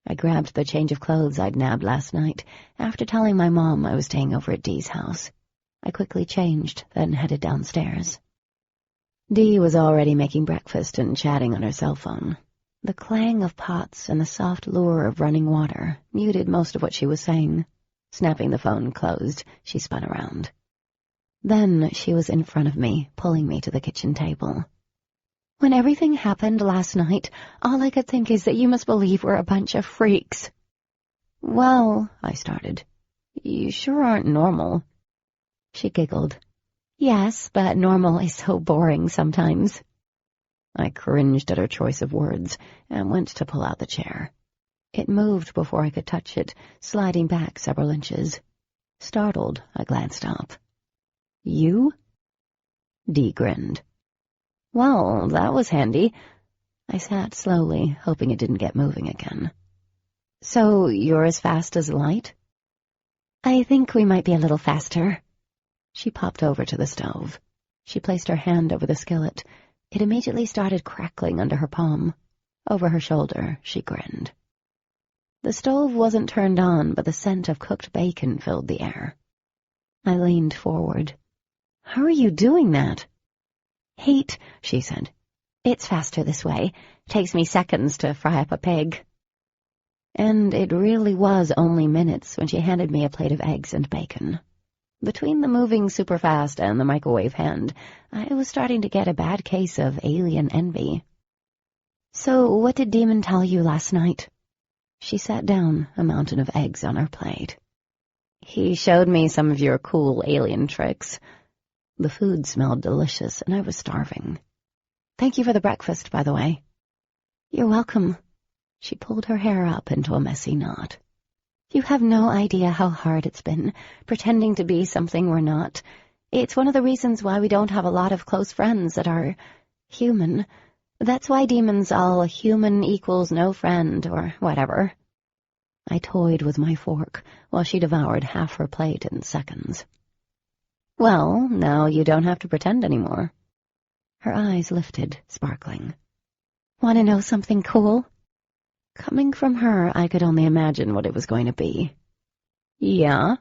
I grabbed the change of clothes I'd nabbed last night, after telling my mom I was staying over at Dee's house. I quickly changed, then headed downstairs. Dee was already making breakfast and chatting on her cell phone. The clang of pots and the soft lure of running water muted most of what she was saying. Snapping the phone closed, she spun around. Then she was in front of me, pulling me to the kitchen table. When everything happened last night, all I could think is that you must believe we're a bunch of freaks. Well, I started. You sure aren't normal. She giggled. Yes, but normal is so boring sometimes. I cringed at her choice of words and went to pull out the chair. It moved before I could touch it, sliding back several inches. Startled, I glanced up. You? Dee grinned. Well, that was handy. I sat slowly, hoping it didn't get moving again. So you're as fast as light? I think we might be a little faster. She popped over to the stove. She placed her hand over the skillet. It immediately started crackling under her palm. Over her shoulder, she grinned. The stove wasn't turned on, but the scent of cooked bacon filled the air. I leaned forward. How are you doing that? Heat, she said. It's faster this way. Takes me seconds to fry up a pig. And it really was only minutes when she handed me a plate of eggs and bacon. Between the moving superfast and the microwave hand, I was starting to get a bad case of alien envy. So what did Demon tell you last night? She sat down, a mountain of eggs on her plate. He showed me some of your cool alien tricks. The food smelled delicious, and I was starving. Thank you for the breakfast, by the way. You're welcome. She pulled her hair up into a messy knot. You have no idea how hard it's been, pretending to be something we're not. It's one of the reasons why we don't have a lot of close friends that are human. That's why Demon's all human equals no friend, or whatever. I toyed with my fork, while she devoured half her plate in seconds. Well, now you don't have to pretend anymore. Her eyes lifted, sparkling. Want to know something cool? Coming from her, I could only imagine what it was going to be. Yeah?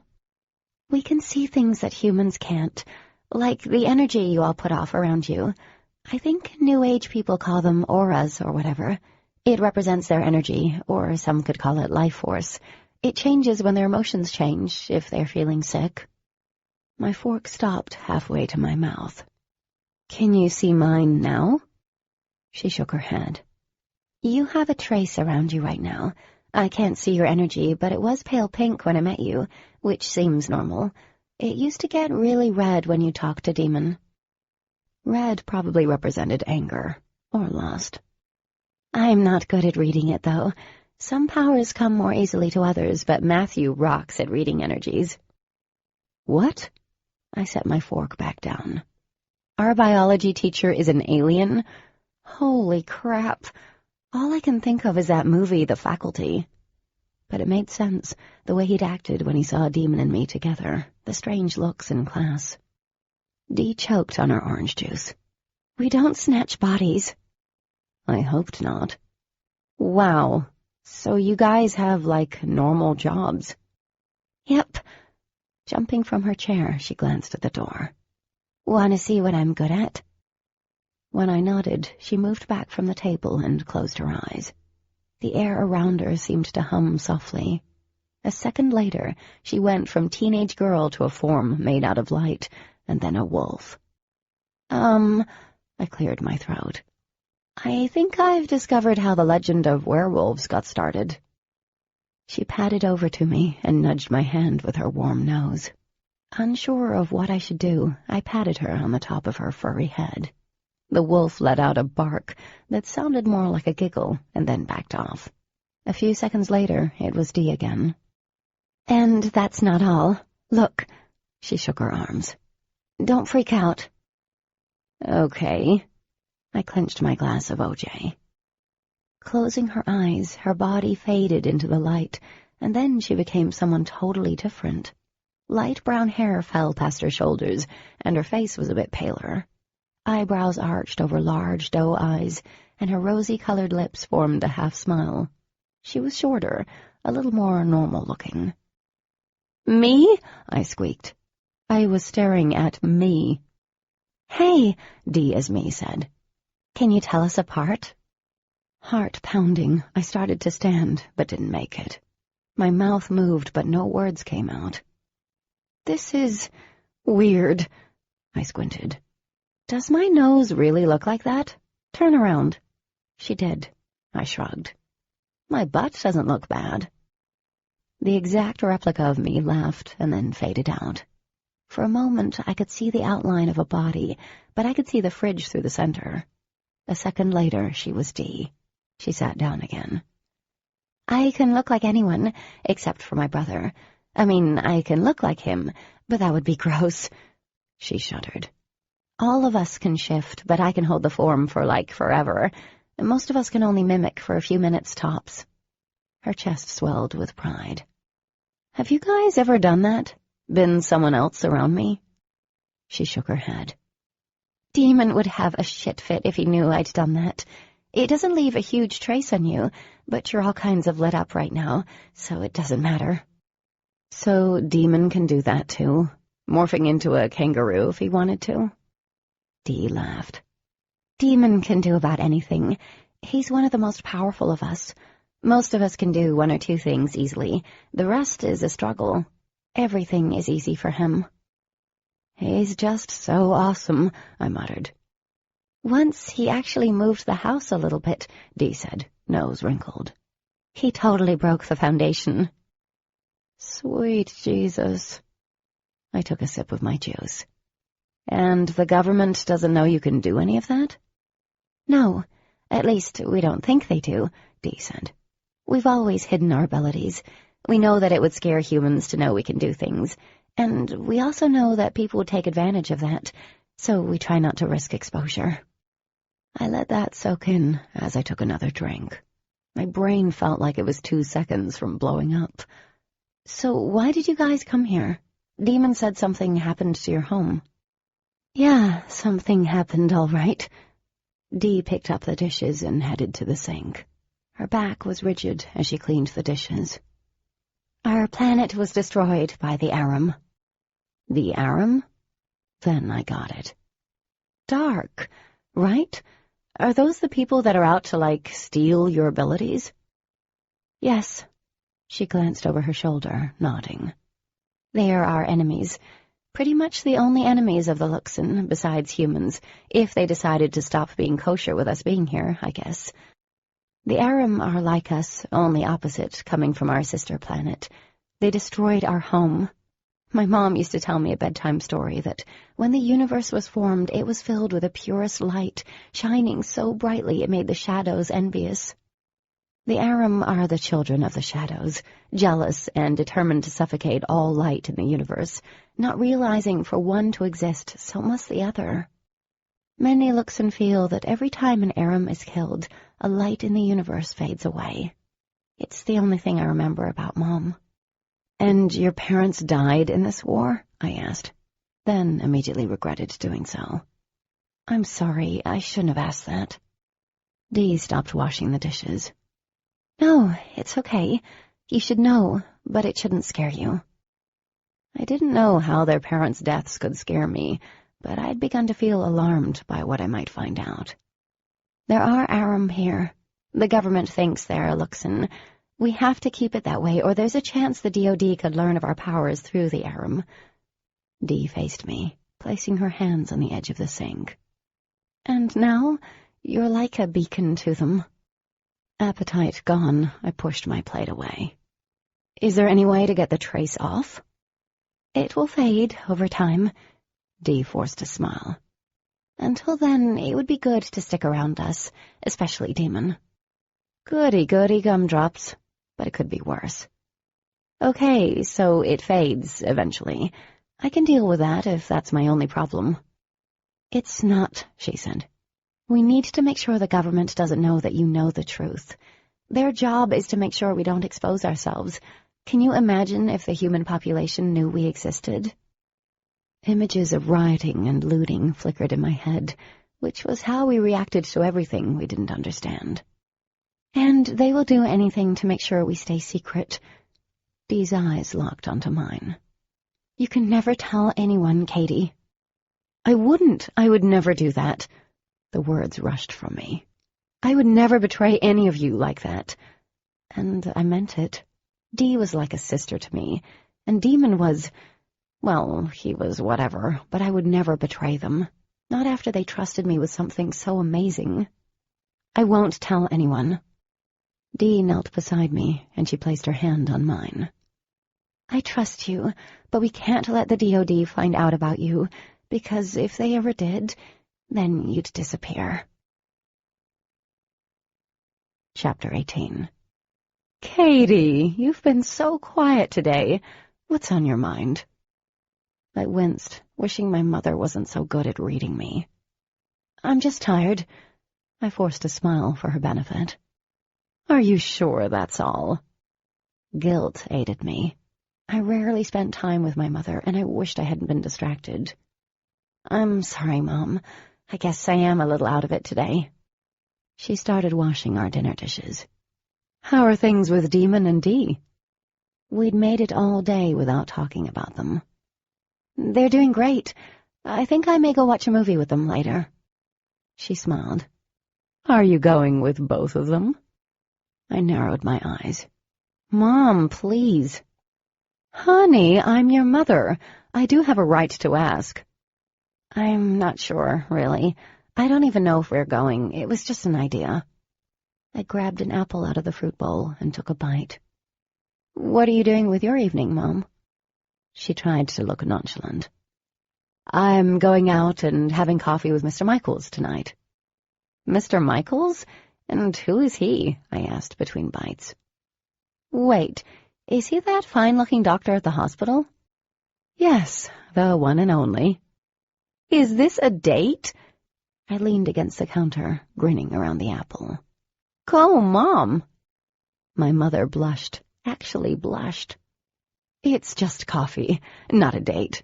We can see things that humans can't, like the energy you all put off around you. I think New Age people call them auras or whatever. It represents their energy, or some could call it life force. It changes when their emotions change, if they're feeling sick. My fork stopped halfway to my mouth. Can you see mine now? She shook her head. You have a trace around you right now. I can't see your energy, but it was pale pink when I met you, which seems normal. It used to get really red when you talked to Demon. Red probably represented anger, or lust. I'm not good at reading it, though. Some powers come more easily to others, but Matthew rocks at reading energies. What? I set my fork back down. Our biology teacher is an alien? Holy crap. All I can think of is that movie, The Faculty. But it made sense, the way he'd acted when he saw Demon and me together, the strange looks in class. Dee choked on her orange juice. We don't snatch bodies. I hoped not. Wow, so you guys have, like, normal jobs? Yep. Jumping from her chair, she glanced at the door. Want to see what I'm good at? When I nodded, she moved back from the table and closed her eyes. The air around her seemed to hum softly. A second later, she went from teenage girl to a form made out of light, and then a wolf. I cleared my throat. I think I've discovered how the legend of werewolves got started. She patted over to me and nudged my hand with her warm nose. Unsure of what I should do, I patted her on the top of her furry head. The wolf let out a bark that sounded more like a giggle and then backed off. A few seconds later, it was Dee again. And that's not all. Look. She shook her arms. Don't freak out. Okay. I clenched my glass of OJ. Closing her eyes, her body faded into the light, and then she became someone totally different. Light brown hair fell past her shoulders, and her face was a bit paler. Eyebrows arched over large doe eyes, and her rosy-colored lips formed a half-smile. She was shorter, a little more normal-looking. Me? I squeaked. I was staring at me. Hey, Dee as me said. Can you tell us apart? Heart pounding, I started to stand, but didn't make it. My mouth moved, but no words came out. This is weird, I squinted. Does my nose really look like that? Turn around. She did. I shrugged. My butt doesn't look bad. The exact replica of me laughed and then faded out. For a moment, I could see the outline of a body, but I could see the fridge through the center. A second later, she was Dee. She sat down again. I can look like anyone, except for my brother. I mean, I can look like him, but that would be gross. She shuddered. All of us can shift, but I can hold the form for, like, forever. And most of us can only mimic for a few minutes tops. Her chest swelled with pride. Have you guys ever done that? Been someone else around me? She shook her head. Demon would have a shit fit if he knew I'd done that. It doesn't leave a huge trace on you, but you're all kinds of lit up right now, so it doesn't matter. So Demon can do that too? Morphing into a kangaroo if he wanted to? Dee laughed. Demon can do about anything. He's one of the most powerful of us. Most of us can do one or two things easily. The rest is a struggle. Everything is easy for him. He's just so awesome, I muttered. Once he actually moved the house a little bit, Dee said, nose wrinkled. He totally broke the foundation. Sweet Jesus. I took a sip of my juice. And the government doesn't know you can do any of that? No, at least we don't think they do, Dee said. We've always hidden our abilities. We know that it would scare humans to know we can do things, and we also know that people would take advantage of that, so we try not to risk exposure. I let that soak in as I took another drink. My brain felt like it was 2 seconds from blowing up. So why did you guys come here? Demon said something happened to your home. Yeah, something happened all right. Dee picked up the dishes and headed to the sink. Her back was rigid as she cleaned the dishes. Our planet was destroyed by the Aram. The Aram? Then I got it. Dark, right? Are those the people that are out to, steal your abilities? Yes. She glanced over her shoulder, nodding. They are our enemies. Pretty much the only enemies of the Luxon, besides humans, if they decided to stop being kosher with us being here, I guess. The Aram are like us, only opposite, coming from our sister planet. They destroyed our home. My mom used to tell me a bedtime story that when the universe was formed, it was filled with the purest light, shining so brightly it made the shadows envious. The Aram are the children of the shadows, jealous and determined to suffocate all light in the universe, not realizing for one to exist, so must the other. Many Luxon feel that every time an Aram is killed, a light in the universe fades away. It's the only thing I remember about Mom. And your parents died in this war? I asked, then immediately regretted doing so. I'm sorry, I shouldn't have asked that. Dee stopped washing the dishes. No, it's okay. You should know, but it shouldn't scare you. I didn't know how their parents' deaths could scare me, but I'd begun to feel alarmed by what I might find out. There are Aram here. The government thinks they're Luxon. We have to keep it that way, or there's a chance the DoD could learn of our powers through the Aram. Dee faced me, placing her hands on the edge of the sink. And now, you're like a beacon to them. Appetite gone, I pushed my plate away. Is there any way to get the trace off? It will fade over time. Dee forced a smile. Until then, it would be good to stick around us, especially Demon. Goody gumdrops, but it could be worse. Okay, so it fades eventually. I can deal with that if that's my only problem. It's not, she said. We need to make sure the government doesn't know that you know the truth. Their job is to make sure we don't expose ourselves. Can you imagine if the human population knew we existed? Images of rioting and looting flickered in my head, which was how we reacted to everything we didn't understand. And they will do anything to make sure we stay secret. Dee's eyes locked onto mine. You can never tell anyone, Katie. I wouldn't. I would never do that. The words rushed from me. I would never betray any of you like that. And I meant it. Dee was like a sister to me, and Demon was, well, he was whatever, but I would never betray them. Not after they trusted me with something so amazing. I won't tell anyone. Dee knelt beside me, and she placed her hand on mine. I trust you, but we can't let the DoD find out about you, because if they ever did, then you'd disappear. Chapter 18. Katie, you've been so quiet today. What's on your mind? I winced, wishing my mother wasn't so good at reading me. I'm just tired. I forced a smile for her benefit. Are you sure that's all? Guilt aided me. I rarely spent time with my mother, and I wished I hadn't been distracted. I'm sorry, Mom. I guess I am a little out of it today. She started washing our dinner dishes. How are things with Demon and Dee? We'd made it all day without talking about them. They're doing great. I think I may go watch a movie with them later. She smiled. Are you going with both of them? I narrowed my eyes. Mom, please. Honey, I'm your mother. I do have a right to ask. I'm not sure, really. I don't even know if we're going. It was just an idea. I grabbed an apple out of the fruit bowl and took a bite. What are you doing with your evening, Mom? She tried to look nonchalant. I'm going out and having coffee with Mr. Michaels tonight. Mr. Michaels? And who is he? I asked between bites. Wait, is he that fine-looking doctor at the hospital? Yes, the one and only. Is this a date? I leaned against the counter, grinning around the apple. Go, Mom! My mother blushed, actually blushed. It's just coffee, not a date.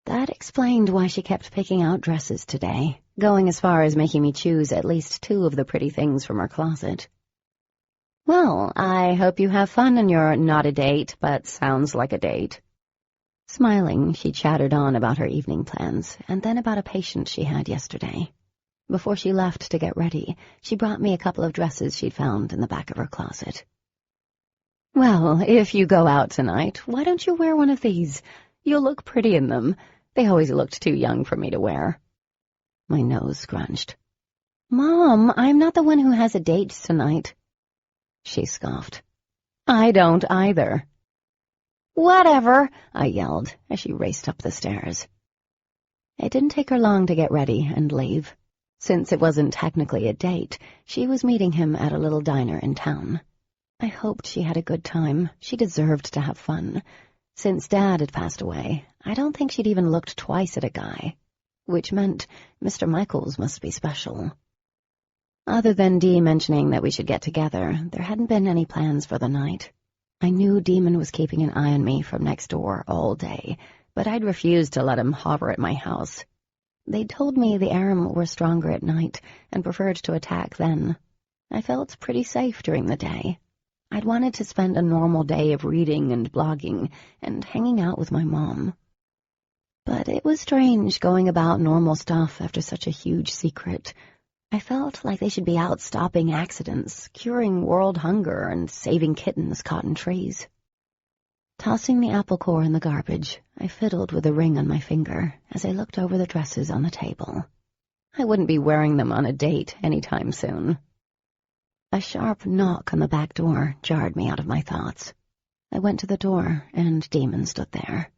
That explained why she kept picking out dresses today, going as far as making me choose at least 2 of the pretty things from her closet. "Well, I hope you have fun in your not a date, but sounds like a date." Smiling, she chattered on about her evening plans, and then about a patient she had yesterday. Before she left to get ready, she brought me a couple of dresses she'd found in the back of her closet. "Well, if you go out tonight, why don't you wear one of these? You'll look pretty in them. They always looked too young for me to wear." My nose scrunched. "Mom, I'm not the one who has a date tonight." She scoffed. "I don't either." "Whatever," I yelled as she raced up the stairs. It didn't take her long to get ready and leave. Since it wasn't technically a date, she was meeting him at a little diner in town. I hoped she had a good time. She deserved to have fun. Since Dad had passed away, I don't think she'd even looked twice at a guy, which meant Mr. Michaels must be special. Other than Dee mentioning that we should get together, there hadn't been any plans for the night. I knew Demon was keeping an eye on me from next door all day, but I'd refused to let him hover at my house. They'd told me the Aram were stronger at night and preferred to attack then. I felt pretty safe during the day. I'd wanted to spend a normal day of reading and blogging and hanging out with my mom. But it was strange going about normal stuff after such a huge secret. I felt like they should be out stopping accidents, curing world hunger, and saving kittens caught in trees. Tossing the apple core in the garbage, I fiddled with a ring on my finger as I looked over the dresses on the table. I wouldn't be wearing them on a date anytime soon. A sharp knock on the back door jarred me out of my thoughts. I went to the door, and Demon stood there.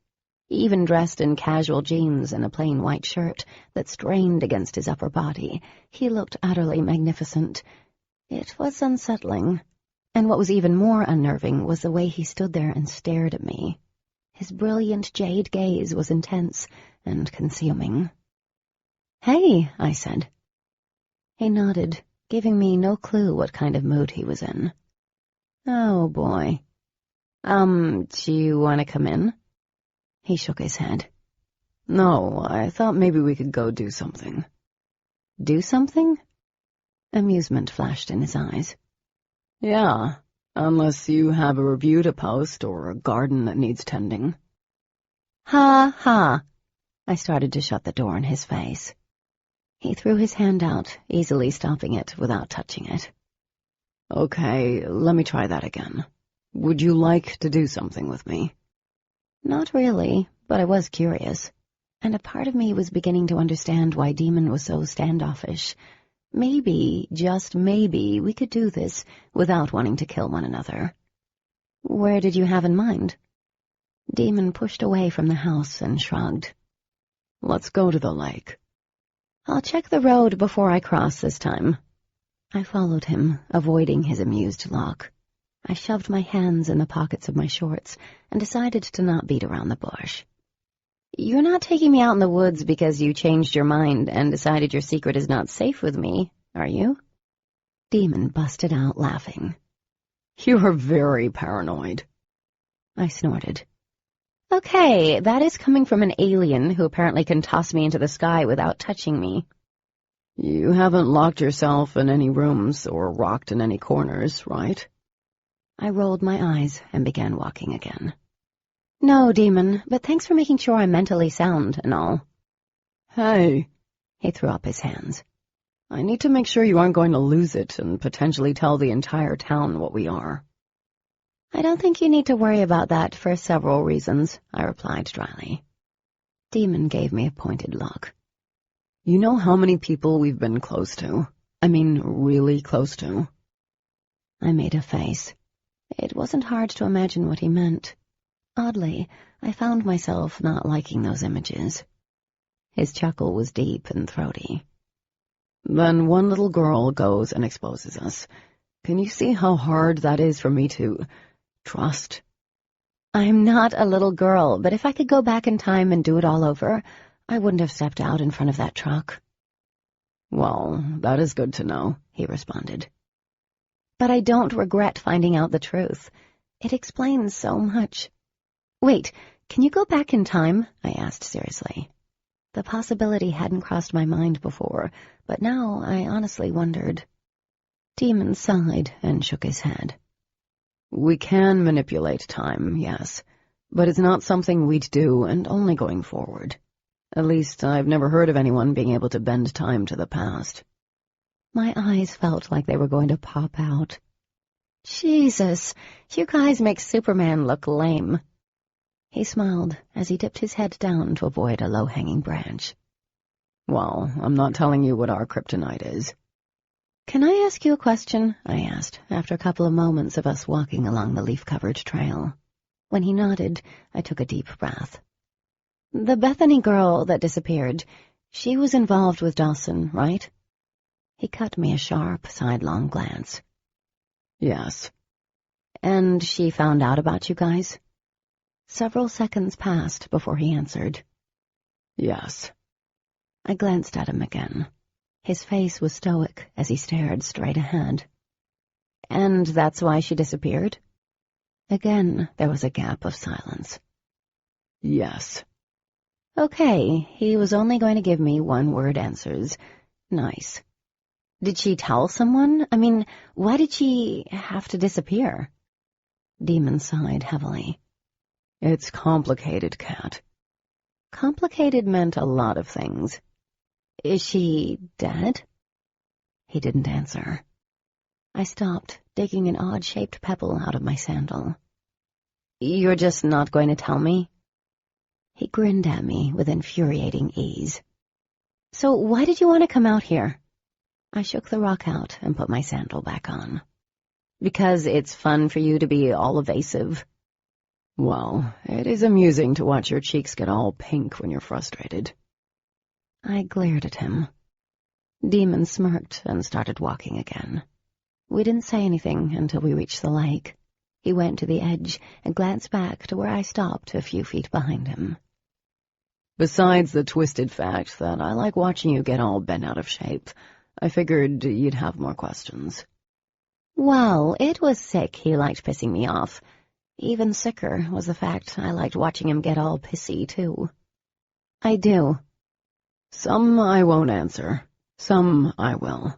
Even dressed in casual jeans and a plain white shirt that strained against his upper body, he looked utterly magnificent. It was unsettling, and what was even more unnerving was the way he stood there and stared at me. His brilliant jade gaze was intense and consuming. "Hey," I said. He nodded, giving me no clue what kind of mood he was in. "Oh, boy. Do you want to come in?" He shook his head. "No, I thought maybe we could go do something." "Do something?" Amusement flashed in his eyes. "Yeah, unless you have a review to post or a garden that needs tending." "Ha, ha." I started to shut the door in his face. He threw his hand out, easily stopping it without touching it. "Okay, let me try that again. Would you like to do something with me?" Not really, but I was curious, and a part of me was beginning to understand why Demon was so standoffish. Maybe, just maybe, we could do this without wanting to kill one another. "Where did you have in mind?" Demon pushed away from the house and shrugged. "Let's go to the lake." "I'll check the road before I cross this time." I followed him, avoiding his amused look. I shoved my hands in the pockets of my shorts and decided to not beat around the bush. "You're not taking me out in the woods because you changed your mind and decided your secret is not safe with me, are you?" Demon busted out laughing. "You're very paranoid." I snorted. "Okay, that is coming from an alien who apparently can toss me into the sky without touching me." "You haven't locked yourself in any rooms or rocked in any corners, right?" I rolled my eyes and began walking again. "No, Demon, but thanks for making sure I'm mentally sound and all." "Hey," he threw up his hands. "I need to make sure you aren't going to lose it and potentially tell the entire town what we are." "I don't think you need to worry about that for several reasons," I replied dryly. Demon gave me a pointed look. "You know how many people we've been close to? I mean, really close to?" I made a face. It wasn't hard to imagine what he meant. Oddly, I found myself not liking those images. His chuckle was deep and throaty. "Then one little girl goes and exposes us. Can you see how hard that is for me to trust?" "I'm not a little girl, but if I could go back in time and do it all over, I wouldn't have stepped out in front of that truck." "Well, that is good to know," he responded. "But I don't regret finding out the truth. It explains so much. Wait, Can you go back in time? I asked seriously. The possibility hadn't crossed my mind before, but now I honestly wondered. Demon sighed and shook his head. We can manipulate time, yes, but it's not something we'd do, and only going forward. At least, I've never heard of anyone being able to bend time to the past. My eyes felt like they were going to pop out. Jesus, you guys make Superman look lame. He smiled as he dipped his head down to avoid a low-hanging branch. Well, I'm not telling you what our kryptonite is. Can I ask you a question? I asked, after a couple of moments of us walking along the leaf-covered trail. When he nodded, I took a deep breath. The Bethany girl that disappeared, she was involved with Dawson, right? He cut me a sharp, sidelong glance. Yes. And she found out about you guys? Several seconds passed before he answered. Yes. I glanced at him again. His face was stoic as he stared straight ahead. And that's why she disappeared? Again, there was a gap of silence. Yes. Okay, he was only going to give me one-word answers. Nice. Did she tell someone? I mean, why did she have to disappear? Demon sighed heavily. It's complicated, Cat. Complicated meant a lot of things. Is she dead? He didn't answer. I stopped, digging an odd-shaped pebble out of my sandal. You're just not going to tell me? He grinned at me with infuriating ease. So why did you want to come out here? I shook the rock out and put my sandal back on. Because it's fun for you to be all evasive. Well, it is amusing to watch your cheeks get all pink when you're frustrated. I glared at him. Demon smirked and started walking again. We didn't say anything until we reached the lake. He went to the edge and glanced back to where I stopped a few feet behind him. Besides the twisted fact that I like watching you get all bent out of shape, I figured you'd have more questions. Well, it was sick he liked pissing me off. Even sicker was the fact I liked watching him get all pissy, too. I do. Some I won't answer. Some I will.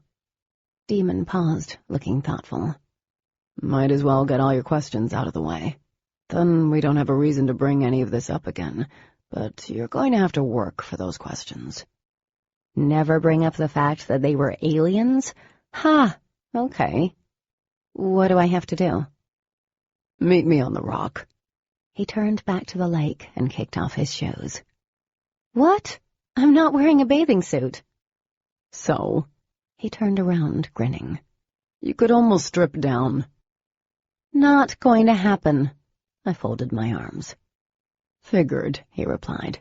Demon paused, looking thoughtful. Might as well get all your questions out of the way. Then we don't have a reason to bring any of this up again, but you're going to have to work for those questions. Never bring up the fact that they were aliens? Ha! Okay. What do I have to do? Meet me on the rock. He turned back to the lake and kicked off his shoes. What? I'm not wearing a bathing suit. So? He turned around, grinning. You could almost strip down. Not going to happen. I folded my arms. Figured, he replied.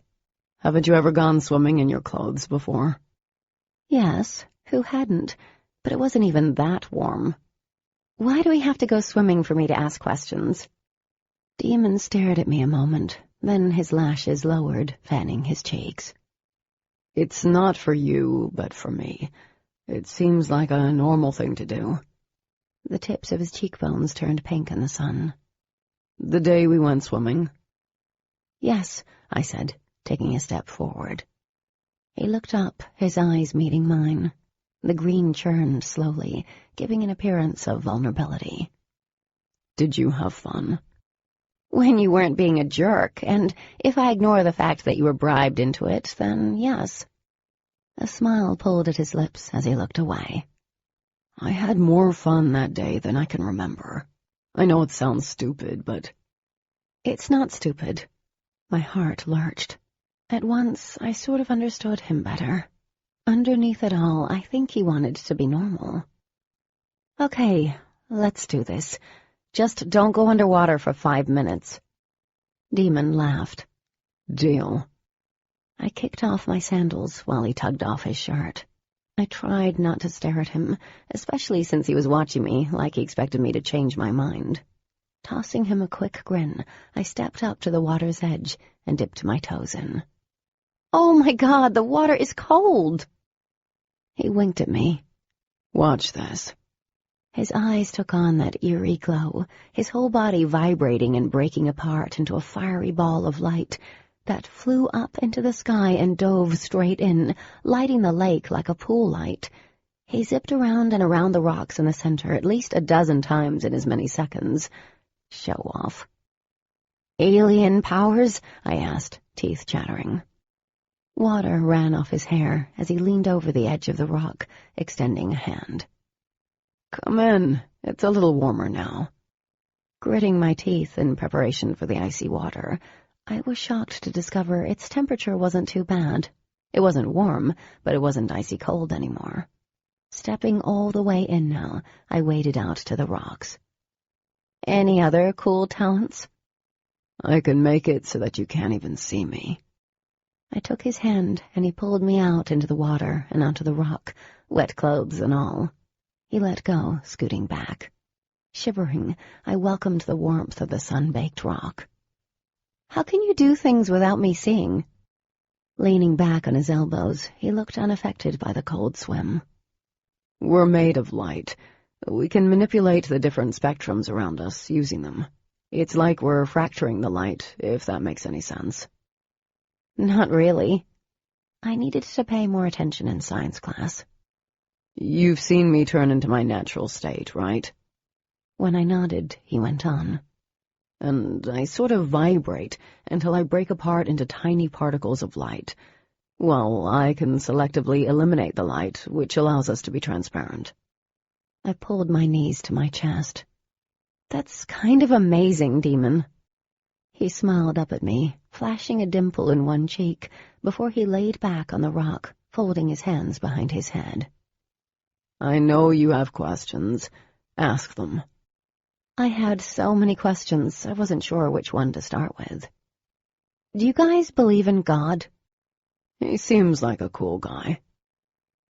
Haven't you ever gone swimming in your clothes before? Yes, who hadn't? But it wasn't even that warm. Why do we have to go swimming for me to ask questions? Demon stared at me a moment, then his lashes lowered, fanning his cheeks. It's not for you, but for me. It seems like a normal thing to do. The tips of his cheekbones turned pink in the sun. The day we went swimming? Yes, I said, taking a step forward. He looked up, his eyes meeting mine. The green churned slowly, giving an appearance of vulnerability. Did you have fun? When you weren't being a jerk, and if I ignore the fact that you were bribed into it, then yes. A smile pulled at his lips as he looked away. I had more fun that day than I can remember. I know it sounds stupid, but... It's not stupid. My heart lurched. At once, I sort of understood him better. Underneath it all, I think he wanted to be normal. Okay, let's do this. Just don't go underwater for 5 minutes. Demon laughed. Deal. I kicked off my sandals while he tugged off his shirt. I tried not to stare at him, especially since he was watching me like he expected me to change my mind. Tossing him a quick grin, I stepped up to the water's edge and dipped my toes in. Oh my God, the water is cold! He winked at me. Watch this. His eyes took on that eerie glow, his whole body vibrating and breaking apart into a fiery ball of light that flew up into the sky and dove straight in, lighting the lake like a pool light. He zipped around and around the rocks in the center at least a dozen times in as many seconds. Show off. "Alien powers?" I asked, teeth chattering. Water ran off his hair as he leaned over the edge of the rock, extending a hand. "Come in. It's a little warmer now." Gritting my teeth in preparation for the icy water, I was shocked to discover its temperature wasn't too bad. It wasn't warm, but it wasn't icy cold anymore. Stepping all the way in now, I waded out to the rocks. "Any other cool talents?" "I can make it so that you can't even see me." I took his hand, and he pulled me out into the water and onto the rock, wet clothes and all. He let go, scooting back. Shivering, I welcomed the warmth of the sun-baked rock. "How can you do things without me seeing?" Leaning back on his elbows, he looked unaffected by the cold swim. "We're made of light. We can manipulate the different spectrums around us using them. It's like we're fracturing the light, if that makes any sense." Not really. I needed to pay more attention in science class. "You've seen me turn into my natural state, right?" When I nodded, he went on. "And I sort of vibrate until I break apart into tiny particles of light. Well, I can selectively eliminate the light, which allows us to be transparent." I pulled my knees to my chest. "That's kind of amazing, Demon." He smiled up at me, flashing a dimple in one cheek, before he laid back on the rock, folding his hands behind his head. "I know you have questions. Ask them." I had so many questions, I wasn't sure which one to start with. "Do you guys believe in God?" "He seems like a cool guy."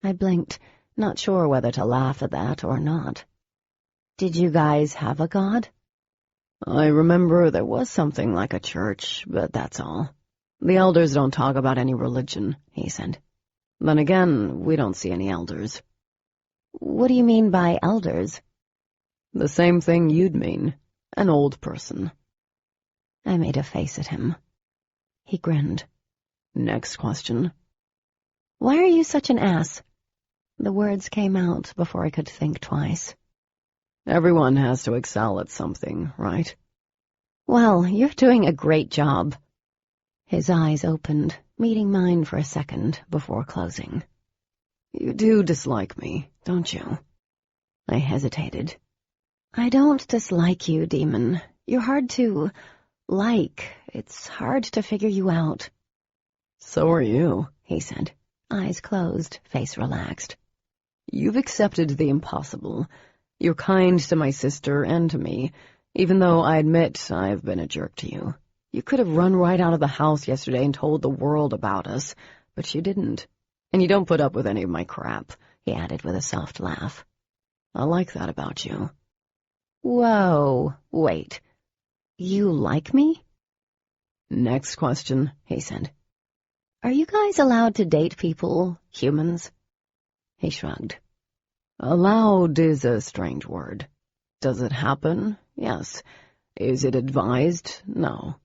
I blinked, not sure whether to laugh at that or not. "Did you guys have a god?" "I remember there was something like a church, but that's all. The elders don't talk about any religion," he said. "Then again, we don't see any elders." "What do you mean by elders?" "The same thing you'd mean. An old person." I made a face at him. He grinned. "Next question." "Why are you such an ass?" The words came out before I could think twice. "Everyone has to excel at something, right?" "Well, you're doing a great job." His eyes opened, meeting mine for a second before closing. "You do dislike me, don't you?" I hesitated. "I don't dislike you, Demon. You're hard to like. It's hard to figure you out." "So are you," he said, eyes closed, face relaxed. "You've accepted the impossible. You're kind to my sister and to me, even though I admit I've been a jerk to you. You could have run right out of the house yesterday and told the world about us, but you didn't. And you don't put up with any of my crap," he added with a soft laugh. "I like that about you." "Whoa, wait. You like me?" "Next question," he said. "Are you guys allowed to date people, humans?" He shrugged. "Allowed is a strange word. Does it happen? Yes. Is it advised? No.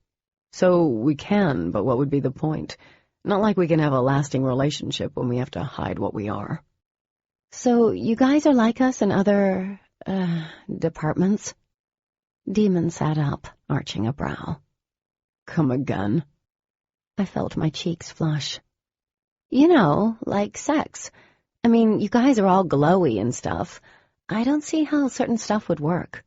So we can, but what would be the point? Not like we can have a lasting relationship when we have to hide what we are." "So you guys are like us in other, departments?" Demon sat up, arching a brow. "Come again?" I felt my cheeks flush. "You know, like sex. I mean, you guys are all glowy and stuff. I don't see how certain stuff would work."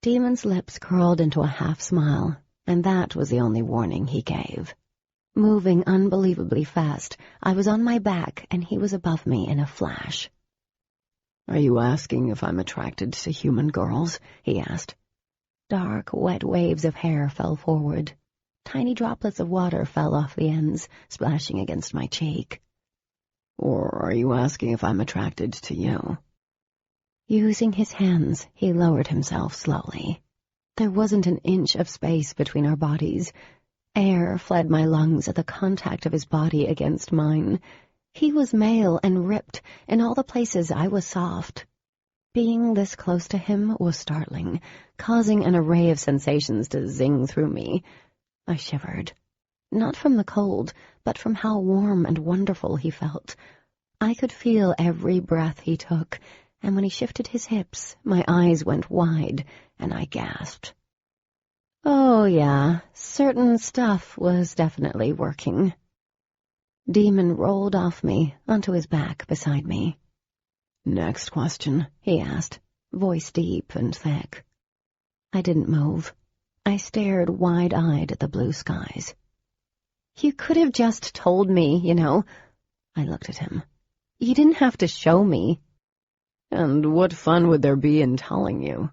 Demon's lips curled into a half-smile, and that was the only warning he gave. Moving unbelievably fast, I was on my back, and he was above me in a flash. "Are you asking if I'm attracted to human girls?" he asked. Dark, wet waves of hair fell forward. Tiny droplets of water fell off the ends, splashing against my cheek. "Or are you asking if I'm attracted to you?" Using his hands, he lowered himself slowly. There wasn't an inch of space between our bodies. Air fled my lungs at the contact of his body against mine. He was male and ripped, in all the places I was soft. Being this close to him was startling, causing an array of sensations to zing through me. I shivered. Not from the cold, but from how warm and wonderful he felt. I could feel every breath he took, and when he shifted his hips, my eyes went wide, and I gasped. Oh, yeah, certain stuff was definitely working. Demon rolled off me, onto his back beside me. "Next question," he asked, voice deep and thick. I didn't move. I stared wide-eyed at the blue skies. "You could have just told me, you know." I looked at him. "You didn't have to show me." "And what fun would there be in telling you?"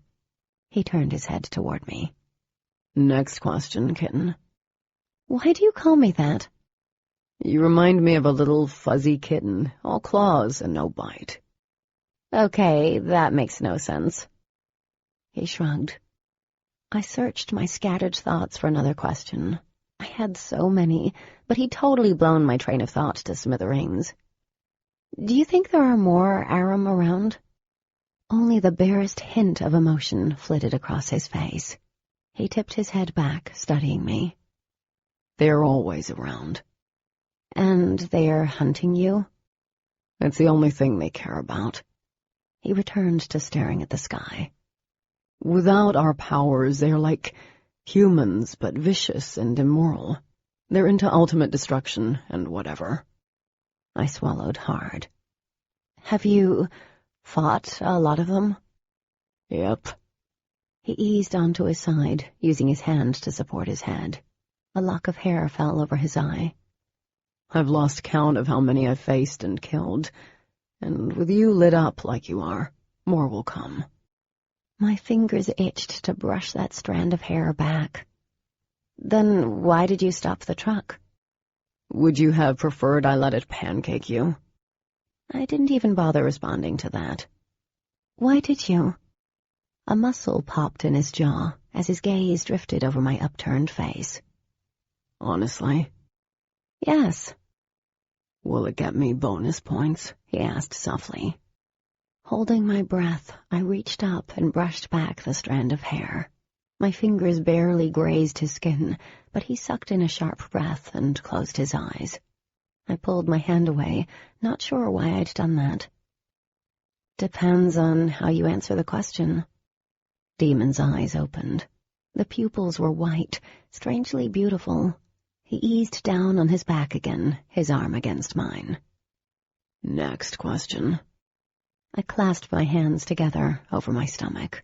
He turned his head toward me. "Next question, kitten." "Why do you call me that?" "You remind me of a little fuzzy kitten, all claws and no bite." "Okay, that makes no sense." He shrugged. I searched my scattered thoughts for another question. I had so many, but he'd totally blown my train of thought to smithereens. "Do you think there are more Aram around?" Only the barest hint of emotion flitted across his face. He tipped his head back, studying me. "They're always around." "And they're hunting you?" "It's the only thing they care about." He returned to staring at the sky. "Without our powers, they're like humans, but vicious and immoral. They're into ultimate destruction and whatever." I swallowed hard. "Have you fought a lot of them?" "Yep." He eased onto his side, using his hand to support his head. A lock of hair fell over his eye. "I've lost count of how many I've faced and killed, and with you lit up like you are, more will come." My fingers itched to brush that strand of hair back. "Then why did you stop the truck?" "Would you have preferred I let it pancake you?" I didn't even bother responding to that. "Why did you?" A muscle popped in his jaw as his gaze drifted over my upturned face. "Honestly?" "Yes." "Will it get me bonus points?" he asked softly. Holding my breath, I reached up and brushed back the strand of hair. My fingers barely grazed his skin, but he sucked in a sharp breath and closed his eyes. I pulled my hand away, not sure why I'd done that. "Depends on how you answer the question." Demon's eyes opened. The pupils were white, strangely beautiful. He eased down on his back again, his arm against mine. "Next question." I clasped my hands together over my stomach.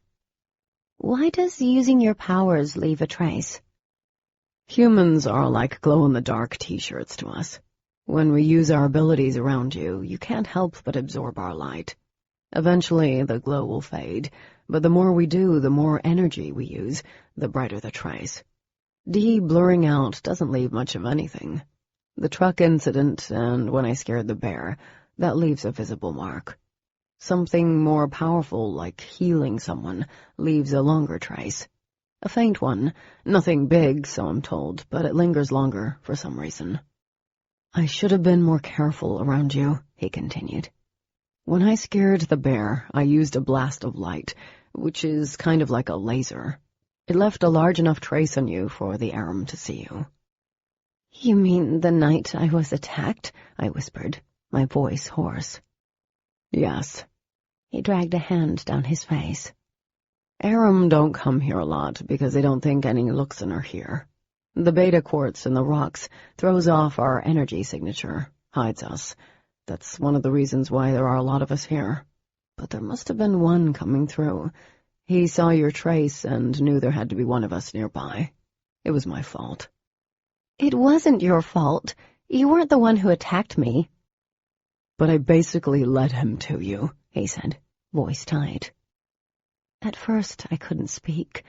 "Why does using your powers leave a trace?" "Humans are like glow-in-the-dark t-shirts to us. When we use our abilities around you, you can't help but absorb our light. Eventually, the glow will fade, but the more we do, the more energy we use, the brighter the trace. De-blurring out doesn't leave much of anything. The truck incident, and when I scared the bear, that leaves a visible mark. Something more powerful, like healing someone, leaves a longer trace. A faint one, nothing big, so I'm told, but it lingers longer for some reason." "I should have been more careful around you," he continued. "When I scared the bear, I used a blast of light, which is kind of like a laser. It left a large enough trace on you for the Aram to see you." "You mean the night I was attacked?" I whispered, my voice hoarse. "Yes." He dragged a hand down his face. "Aram don't come here a lot because they don't think any Luxon are here. The beta quartz in the rocks throws off our energy signature, hides us. That's one of the reasons why there are a lot of us here. But there must have been one coming through. He saw your trace and knew there had to be one of us nearby. It was my fault." "It wasn't your fault. You weren't the one who attacked me." "But I basically led him to you," he said, voice tight. At first, I couldn't speak.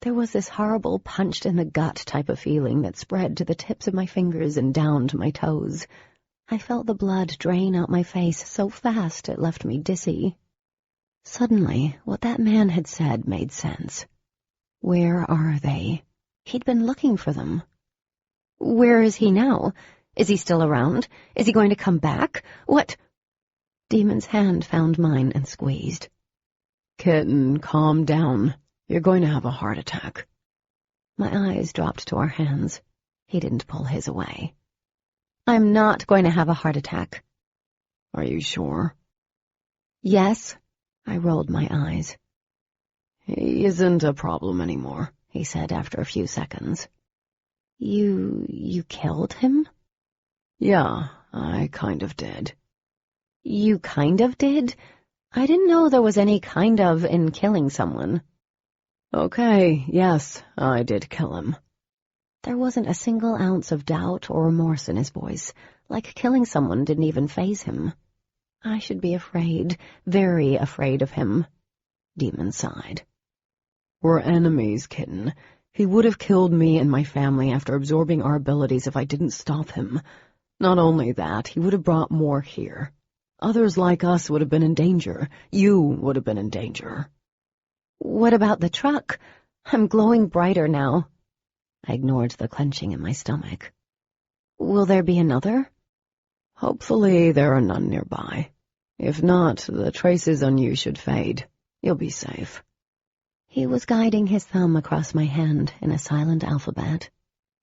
There was this horrible punched-in-the-gut type of feeling that spread to the tips of my fingers and down to my toes. I felt the blood drain out my face so fast it left me dizzy. Suddenly, what that man had said made sense. Where are they? He'd been looking for them. Where is he now? Is he still around? Is he going to come back? What? Demon's hand found mine and squeezed. Kitten, calm down. You're going to have a heart attack. My eyes dropped to our hands. He didn't pull his away. I'm not going to have a heart attack. Are you sure? Yes. I rolled my eyes. He isn't a problem anymore, he said after a few seconds. You killed him? Yeah, I kind of did. You kind of did? I didn't know there was any kind of in killing someone. Okay, yes, I did kill him. There wasn't a single ounce of doubt or remorse in his voice, like killing someone didn't even faze him. I should be afraid, very afraid of him. Demon sighed. We're enemies, Kitten. He would have killed me and my family after absorbing our abilities if I didn't stop him. Not only that, he would have brought more here. Others like us would have been in danger. You would have been in danger. What about the truck? I'm glowing brighter now. I ignored the clenching in my stomach. Will there be another? Hopefully there are none nearby. If not, the traces on you should fade. You'll be safe. He was guiding his thumb across my hand in a silent alphabet.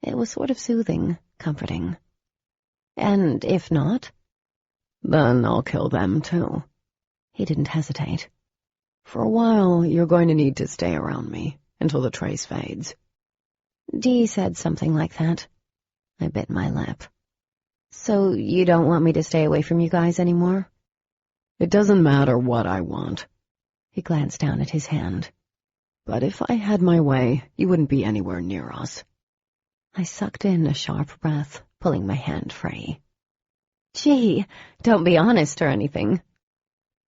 It was sort of soothing, comforting. And if not? Then I'll kill them too. He didn't hesitate. For a while, you're going to need to stay around me, until the trace fades. Dee said something like that. I bit my lip. So you don't want me to stay away from you guys anymore? It doesn't matter what I want. He glanced down at his hand. But if I had my way, you wouldn't be anywhere near us. I sucked in a sharp breath, pulling my hand free. Gee, don't be honest or anything.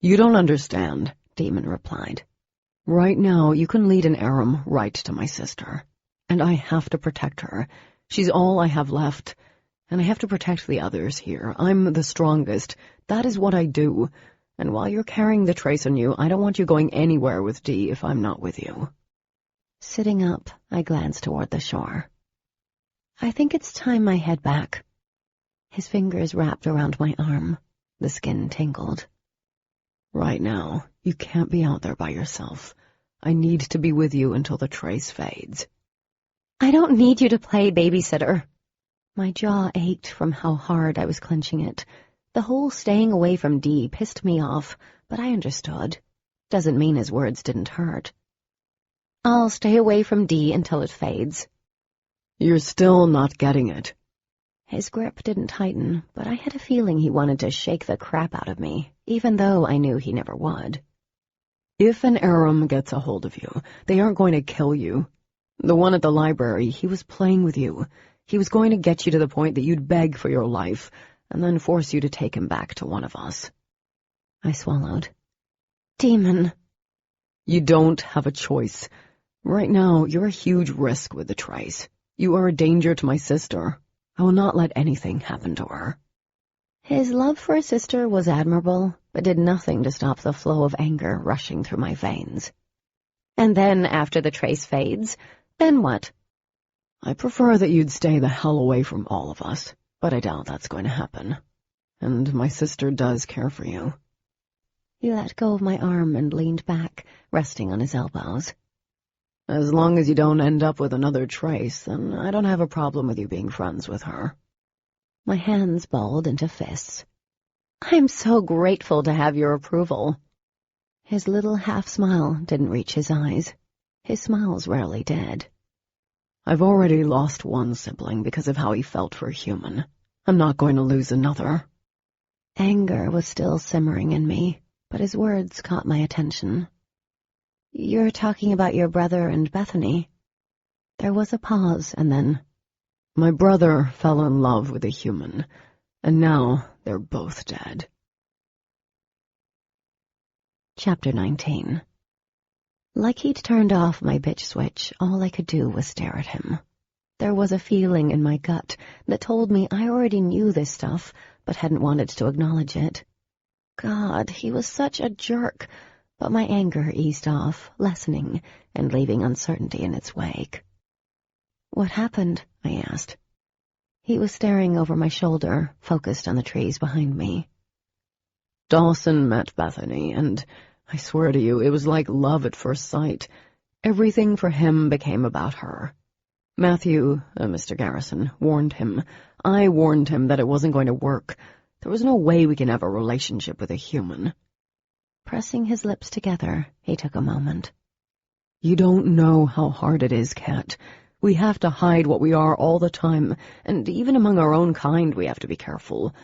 You don't understand, Demon replied. Right now, you can lead an Aram right to my sister. And I have to protect her. She's all I have left. And I have to protect the others here. I'm the strongest. That is what I do. And while you're carrying the trace on you, I don't want you going anywhere with Dee if I'm not with you. Sitting up, I glanced toward the shore. I think it's time I head back. His fingers wrapped around my arm. The skin tingled. Right now, you can't be out there by yourself. I need to be with you until the trace fades. I don't need you to play babysitter. My jaw ached from how hard I was clenching it. The whole staying away from Dee pissed me off, but I understood. Doesn't mean his words didn't hurt. I'll stay away from Dee until it fades. You're still not getting it. His grip didn't tighten, but I had a feeling he wanted to shake the crap out of me, even though I knew he never would. If an Aram gets a hold of you, they aren't going to kill you. The one at the library, he was playing with you. He was going to get you to the point that you'd beg for your life, and then force you to take him back to one of us. I swallowed. Demon. You don't have a choice. Right now, you're a huge risk with the trace. You are a danger to my sister. I will not let anything happen to her. His love for his sister was admirable, but did nothing to stop the flow of anger rushing through my veins. And then, after the trace fades, then what? I prefer that you'd stay the hell away from all of us, but I doubt that's going to happen. And my sister does care for you. He let go of my arm and leaned back, resting on his elbows. As long as you don't end up with another trace, then I don't have a problem with you being friends with her. My hands balled into fists. I'm so grateful to have your approval. His little half-smile didn't reach his eyes. His smiles rarely did. I've already lost one sibling because of how he felt for a human. I'm not going to lose another. Anger was still simmering in me, but his words caught my attention. You're talking about your brother and Bethany. There was a pause, and then, my brother fell in love with a human, and now they're both dead. Chapter 19. Like he'd turned off my bitch switch, all I could do was stare at him. There was a feeling in my gut that told me I already knew this stuff, but hadn't wanted to acknowledge it. God, he was such a jerk, but my anger eased off, lessening, and leaving uncertainty in its wake. What happened? I asked. He was staring over my shoulder, focused on the trees behind me. Dawson met Bethany, and I swear to you, it was like love at first sight. Everything for him became about her. Matthew, Mr. Garrison, warned him. I warned him that it wasn't going to work. There was no way we can have a relationship with a human. Pressing his lips together, he took a moment. You don't know how hard it is, Kat. We have to hide what we are all the time, and even among our own kind we have to be careful.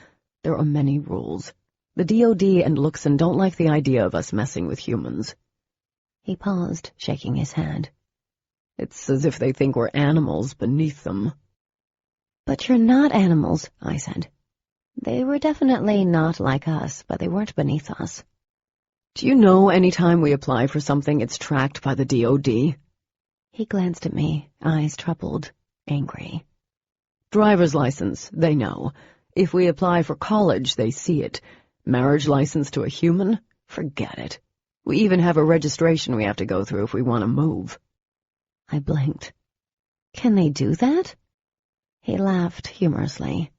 There are many rules. The DOD and Luxon don't like the idea of us messing with humans. He paused, shaking his head. It's as if they think we're animals beneath them. But you're not animals, I said. They were definitely not like us, but they weren't beneath us. Do you know any time we apply for something, it's tracked by the DOD? He glanced at me, eyes troubled, angry. Driver's license, they know. If we apply for college, they see it. Marriage license to a human? Forget it. We even have a registration we have to go through if we want to move. I blinked. Can they do that? He laughed humorously.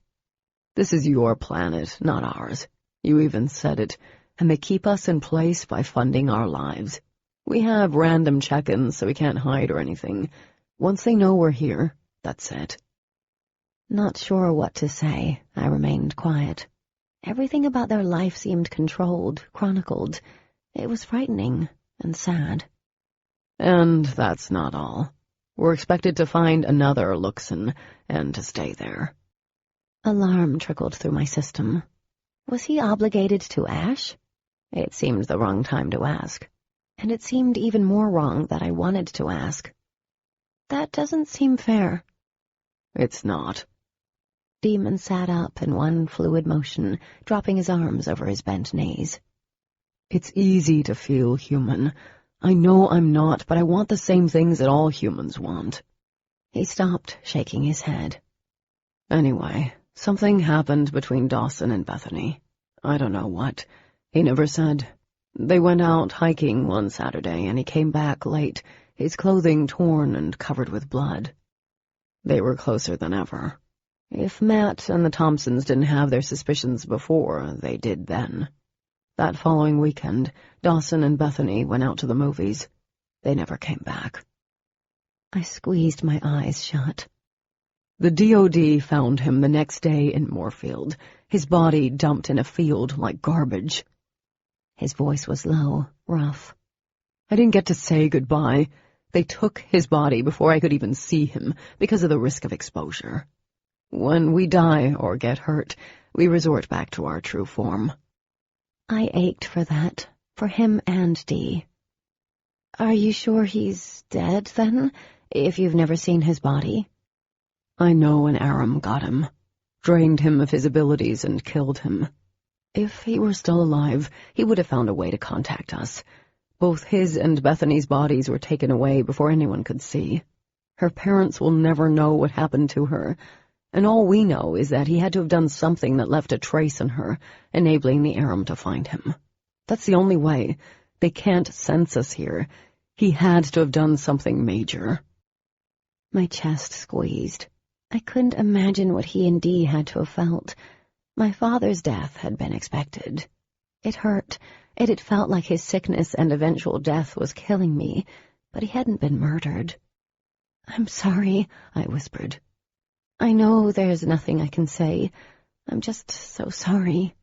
This is your planet, not ours. You even said it, and they keep us in place by funding our lives. We have random check-ins, so we can't hide or anything. Once they know we're here, that's it. Not sure what to say, I remained quiet. Everything about their life seemed controlled, chronicled. It was frightening and sad. And that's not all. We're expected to find another Luxon, and to stay there. Alarm trickled through my system. Was he obligated to Ash? It seemed the wrong time to ask. And it seemed even more wrong that I wanted to ask. That doesn't seem fair. It's not. Demon sat up in one fluid motion, dropping his arms over his bent knees. It's easy to feel human. I know I'm not, but I want the same things that all humans want. He stopped, shaking his head. Anyway, something happened between Dawson and Bethany. I don't know what. He never said. They went out hiking one Saturday, and he came back late, his clothing torn and covered with blood. They were closer than ever. If Matt and the Thompsons didn't have their suspicions before, they did then. That following weekend, Dawson and Bethany went out to the movies. They never came back. I squeezed my eyes shut. The DOD found him the next day in Moorfield, his body dumped in a field like garbage. His voice was low, rough. I didn't get to say goodbye. They took his body before I could even see him, because of the risk of exposure. When we die or get hurt, we resort back to our true form. I ached for that, for him and Dee. Are you sure he's dead, then, if you've never seen his body? I know an Aram got him, drained him of his abilities and killed him. If he were still alive, he would have found a way to contact us. Both his and Bethany's bodies were taken away before anyone could see. Her parents will never know what happened to her, and all we know is that he had to have done something that left a trace on her, enabling the Aram to find him. That's the only way. They can't sense us here. He had to have done something major. My chest squeezed. I couldn't imagine what he and Dee had to have felt. My father's death had been expected. It hurt. It had felt like his sickness and eventual death was killing me, but he hadn't been murdered. I'm sorry, I whispered. I know there's nothing I can say. I'm just so sorry.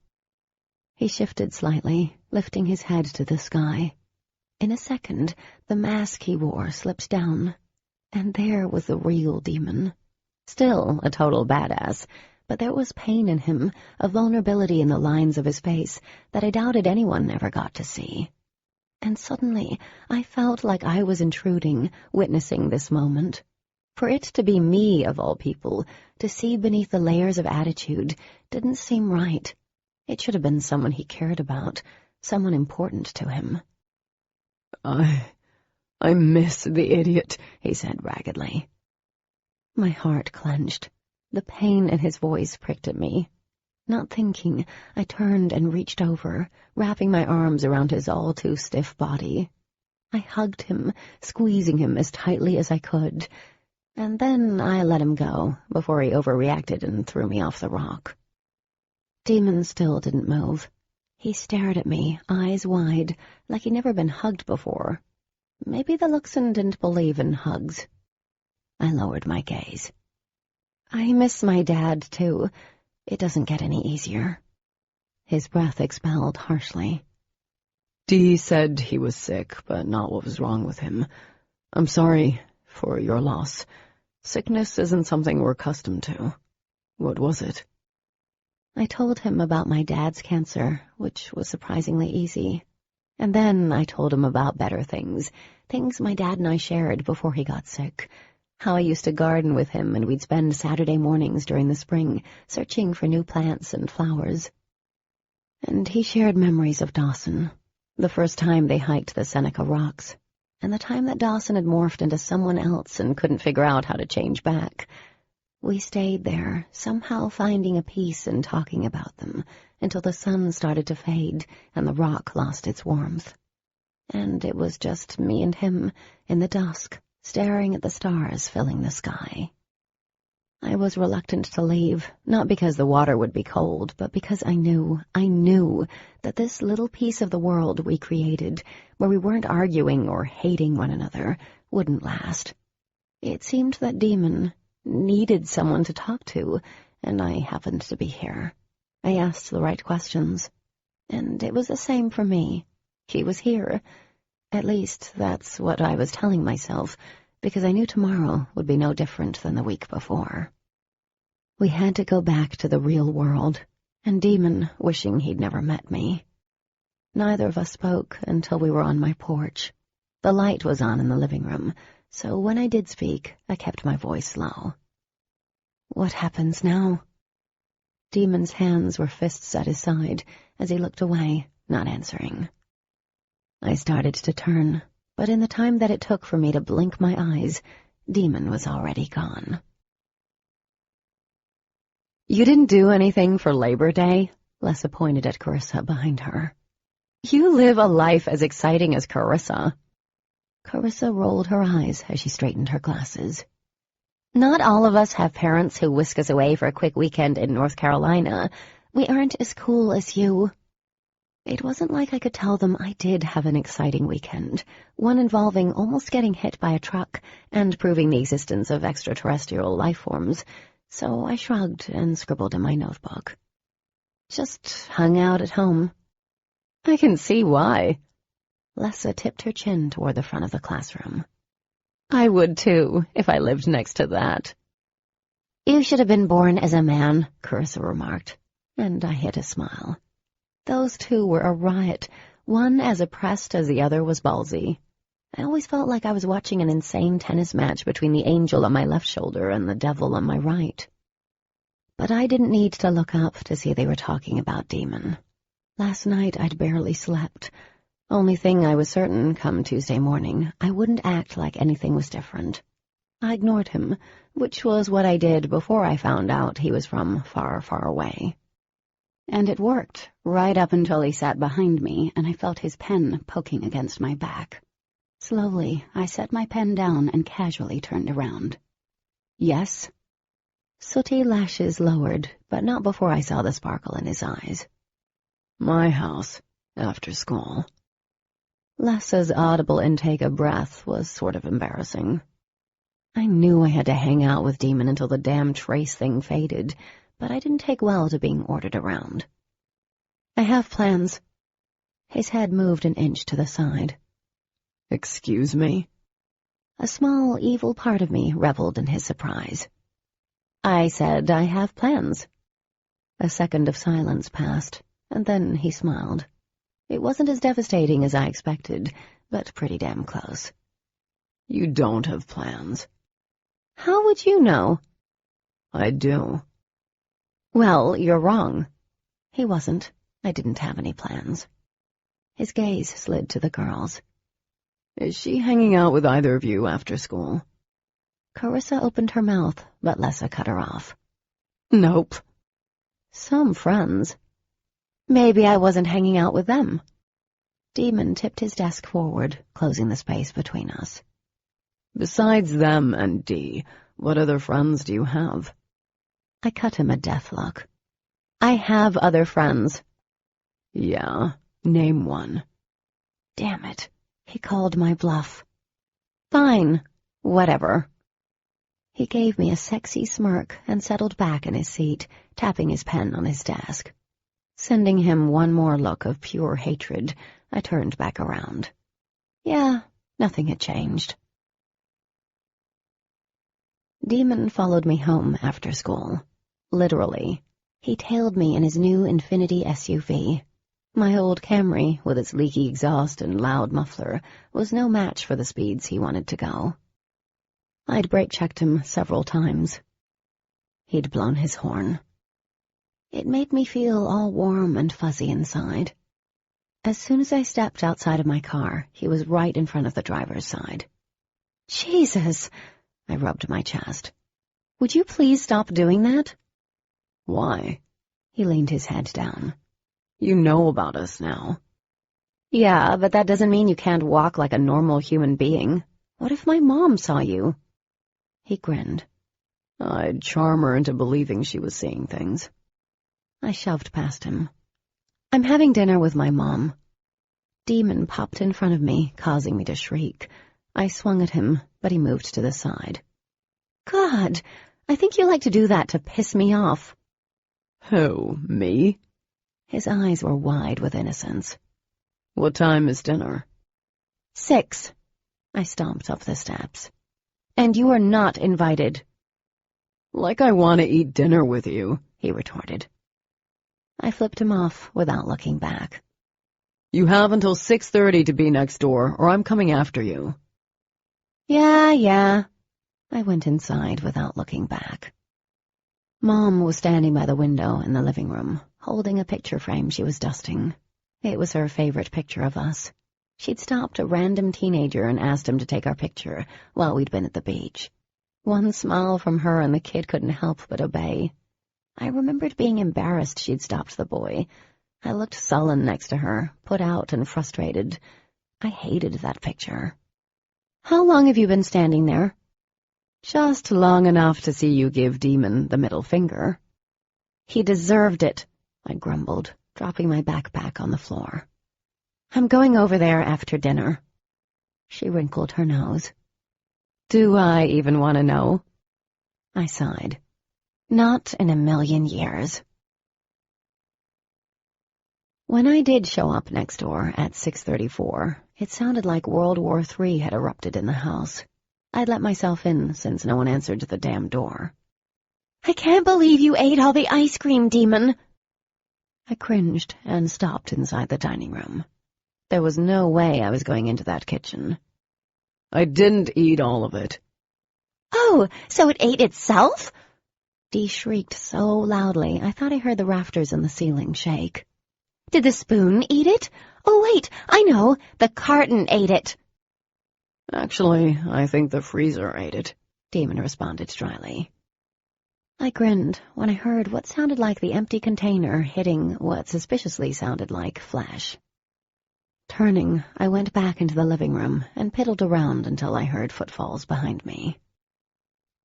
He shifted slightly, lifting his head to the sky. In a second, the mask he wore slipped down, and there was the real demon. Still a total badass, but there was pain in him, a vulnerability in the lines of his face that I doubted anyone ever got to see. And suddenly I felt like I was intruding, witnessing this moment. For it to be me, of all people, to see beneath the layers of attitude, didn't seem right. It should have been someone he cared about, someone important to him. I miss the idiot, he said raggedly. My heart clenched. The pain in his voice pricked at me. Not thinking, I turned and reached over, wrapping my arms around his all-too-stiff body. I hugged him, squeezing him as tightly as I could, and then I let him go before he overreacted and threw me off the rock. Demon still didn't move. He stared at me, eyes wide, like he'd never been hugged before. Maybe the Luxon didn't believe in hugs. I lowered my gaze. I miss my dad, too. It doesn't get any easier. His breath expelled harshly. Dee said he was sick, but not what was wrong with him. I'm sorry for your loss. Sickness isn't something we're accustomed to. What was it? I told him about my dad's cancer, which was surprisingly easy. And then I told him about better things my dad and I shared before he got sick. How I used to garden with him, and we'd spend Saturday mornings during the spring searching for new plants and flowers. And he shared memories of Dawson, the first time they hiked the Seneca Rocks, and the time that Dawson had morphed into someone else and couldn't figure out how to change back. We stayed there, somehow finding a peace in talking about them, until the sun started to fade and the rock lost its warmth. And it was just me and him in the dusk, staring at the stars filling the sky. I was reluctant to leave, not because the water would be cold, but because I knew that this little piece of the world we created, where we weren't arguing or hating one another, wouldn't last. It seemed that Demon needed someone to talk to, and I happened to be here. I asked the right questions, and it was the same for me. He was here. At least that's what I was telling myself, because I knew tomorrow would be no different than the week before. We had to go back to the real world, and Demon wishing he'd never met me. Neither of us spoke until we were on my porch. The light was on in the living room, so when I did speak, I kept my voice low. What happens now? Demon's hands were fists at his side as he looked away, not answering. I started to turn, but in the time that it took for me to blink my eyes, Demon was already gone. You didn't do anything for Labor Day? Lessa pointed at Carissa behind her. You live a life as exciting as Carissa. Carissa rolled her eyes as she straightened her glasses. Not all of us have parents who whisk us away for a quick weekend in North Carolina. We aren't as cool as you. It wasn't like I could tell them I did have an exciting weekend, one involving almost getting hit by a truck and proving the existence of extraterrestrial life forms, so I shrugged and scribbled in my notebook. Just hung out at home. I can see why. Lessa tipped her chin toward the front of the classroom. I would too, if I lived next to that. You should have been born as a man, Carissa remarked, and I hid a smile. Those two were a riot, one as oppressed as the other was ballsy. I always felt like I was watching an insane tennis match between the angel on my left shoulder and the devil on my right. But I didn't need to look up to see they were talking about Demon. Last night I'd barely slept. Only thing I was certain, come Tuesday morning, I wouldn't act like anything was different. I ignored him, which was what I did before I found out he was from far, far away. And it worked, right up until he sat behind me and I felt his pen poking against my back. Slowly, I set my pen down and casually turned around. Yes? Sooty lashes lowered, but not before I saw the sparkle in his eyes. My house, after school. Lessa's audible intake of breath was sort of embarrassing. I knew I had to hang out with Demon until the damn trace thing faded, but I didn't take well to being ordered around. I have plans. His head moved an inch to the side. Excuse me? A small, evil part of me reveled in his surprise. I said I have plans. A second of silence passed, and then he smiled. It wasn't as devastating as I expected, but pretty damn close. You don't have plans. How would you know? I do. Well, you're wrong. He wasn't. I didn't have any plans. His gaze slid to the girls. Is she hanging out with either of you after school? Carissa opened her mouth, but Lessa cut her off. Nope. Some friends. Maybe I wasn't hanging out with them. Demon tipped his desk forward, closing the space between us. Besides them and Dee, what other friends do you have? I cut him a death look. I have other friends. Yeah, name one. Damn it. He called my bluff. Fine. Whatever. He gave me a sexy smirk and settled back in his seat, tapping his pen on his desk. Sending him one more look of pure hatred, I turned back around. Yeah, nothing had changed. Demon followed me home after school. Literally. He tailed me in his new Infiniti SUV. My old Camry, with its leaky exhaust and loud muffler, was no match for the speeds he wanted to go. I'd brake-checked him several times. He'd blown his horn. It made me feel all warm and fuzzy inside. As soon as I stepped outside of my car, he was right in front of the driver's side. Jesus! I rubbed my chest. Would you please stop doing that? Why? He leaned his head down. You know about us now. Yeah, but that doesn't mean you can't walk like a normal human being. What if my mom saw you? He grinned. I'd charm her into believing she was seeing things. I shoved past him. I'm having dinner with my mom. Demon popped in front of me, causing me to shriek. I swung at him, but he moved to the side. God, I think you like to do that to piss me off. Who, me? His eyes were wide with innocence. What time is dinner? 6. I stomped up the steps. And you are not invited. Like I want to eat dinner with you, he retorted. I flipped him off without looking back. You have until 6:30 to be next door, or I'm coming after you. Yeah. I went inside without looking back. Mom was standing by the window in the living room, holding a picture frame she was dusting. It was her favorite picture of us. She'd stopped a random teenager and asked him to take our picture while we'd been at the beach. One smile from her and the kid couldn't help but obey. I remembered being embarrassed she'd stopped the boy. I looked sullen next to her, put out and frustrated. I hated that picture. How long have you been standing there? Just long enough to see you give Demon the middle finger. He deserved it, I grumbled, dropping my backpack on the floor. I'm going over there after dinner. She wrinkled her nose. Do I even want to know? I sighed. Not in a million years. When I did show up next door at 6:34, it sounded like World War III had erupted in the house. I'd let myself in since no one answered the damn door. I can't believe you ate all the ice cream, Demon. I cringed and stopped inside the dining room. There was no way I was going into that kitchen. I didn't eat all of it. Oh, so it ate itself? Dee shrieked so loudly I thought I heard the rafters in the ceiling shake. Did the spoon eat it? Oh, wait, I know. The carton ate it. Actually, I think the freezer ate it, Demon responded dryly. I grinned when I heard what sounded like the empty container hitting what suspiciously sounded like flesh. Turning, I went back into the living room and piddled around until I heard footfalls behind me.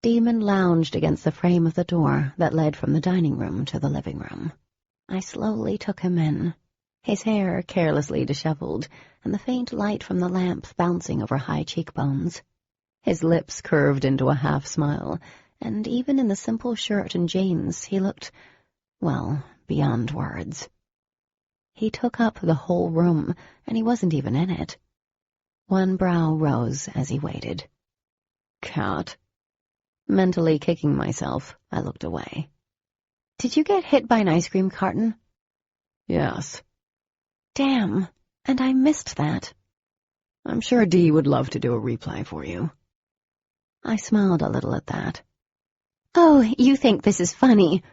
Demon lounged against the frame of the door that led from the dining room to the living room. I slowly took him in, his hair carelessly disheveled, and the faint light from the lamp bouncing over high cheekbones. His lips curved into a half-smile, and even in the simple shirt and jeans he looked, well, beyond words. He took up the whole room, and he wasn't even in it. One brow rose as he waited. Cat. Mentally kicking myself, I looked away. Did you get hit by an ice cream carton? Yes. Damn, and I missed that. I'm sure Dee would love to do a replay for you. I smiled a little at that. Oh, you think this is funny?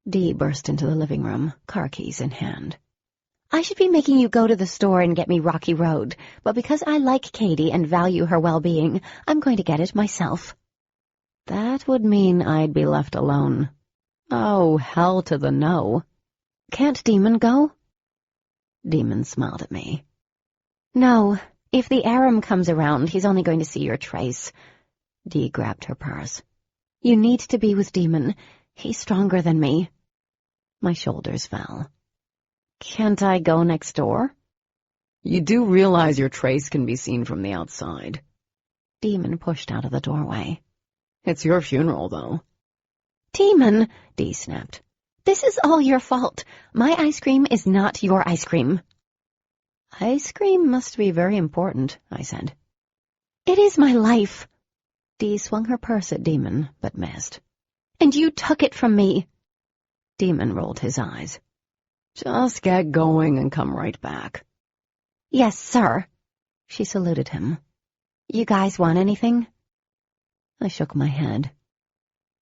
Dee burst into the living room, car keys in hand. I should be making you go to the store and get me Rocky Road, but because I like Katie and value her well-being, I'm going to get it myself. That would mean I'd be left alone. Oh, hell to the no. Can't Demon go? Demon smiled at me. No, if the Aram comes around, he's only going to see your trace. Dee grabbed her purse. You need to be with Demon. He's stronger than me. My shoulders fell. Can't I go next door? You do realize your trace can be seen from the outside. Demon pushed out of the doorway. It's your funeral, though. Demon, Dee snapped. This is all your fault. My ice cream is not your ice cream. Ice cream must be very important, I said. It is my life. Dee swung her purse at Demon, but missed. And you took it from me. Demon rolled his eyes. Just get going and come right back. Yes, sir. She saluted him. You guys want anything? I shook my head.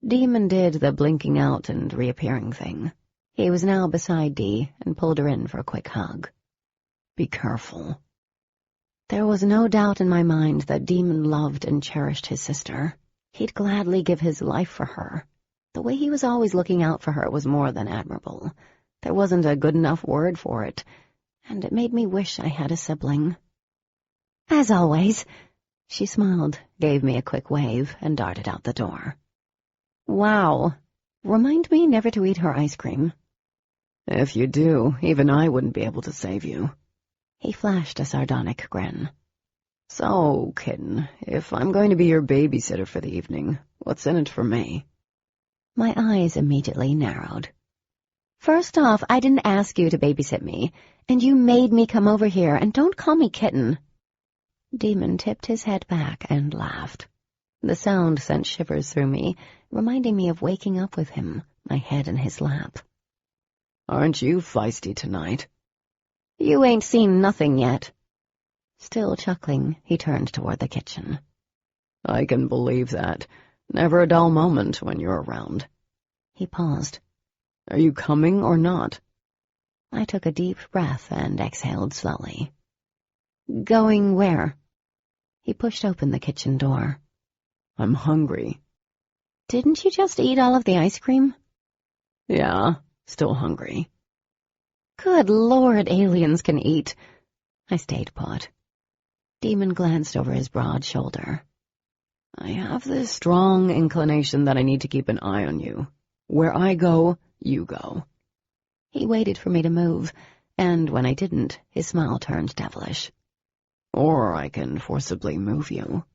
Demon did the blinking out and reappearing thing. He was now beside Dee and pulled her in for a quick hug. Be careful. There was no doubt in my mind that Demon loved and cherished his sister. He'd gladly give his life for her. The way he was always looking out for her was more than admirable. There wasn't a good enough word for it, and it made me wish I had a sibling. As always. She smiled, gave me a quick wave, and darted out the door. Wow. Remind me never to eat her ice cream. If you do, even I wouldn't be able to save you. He flashed a sardonic grin. So, kitten, if I'm going to be your babysitter for the evening, what's in it for me? My eyes immediately narrowed. First off, I didn't ask you to babysit me, and you made me come over here, and don't call me kitten. Demon tipped his head back and laughed. The sound sent shivers through me, reminding me of waking up with him, my head in his lap. Aren't you feisty tonight? You ain't seen nothing yet. Still chuckling, he turned toward the kitchen. I can believe that. Never a dull moment when you're around. He paused. Are you coming or not? I took a deep breath and exhaled slowly. Going where? He pushed open the kitchen door. I'm hungry. Didn't you just eat all of the ice cream? Yeah, still hungry. Good Lord, aliens can eat. I stayed put. Demon glanced over his broad shoulder. I have this strong inclination that I need to keep an eye on you. Where I go, you go. He waited for me to move, and when I didn't, his smile turned devilish. Or I can forcibly move you.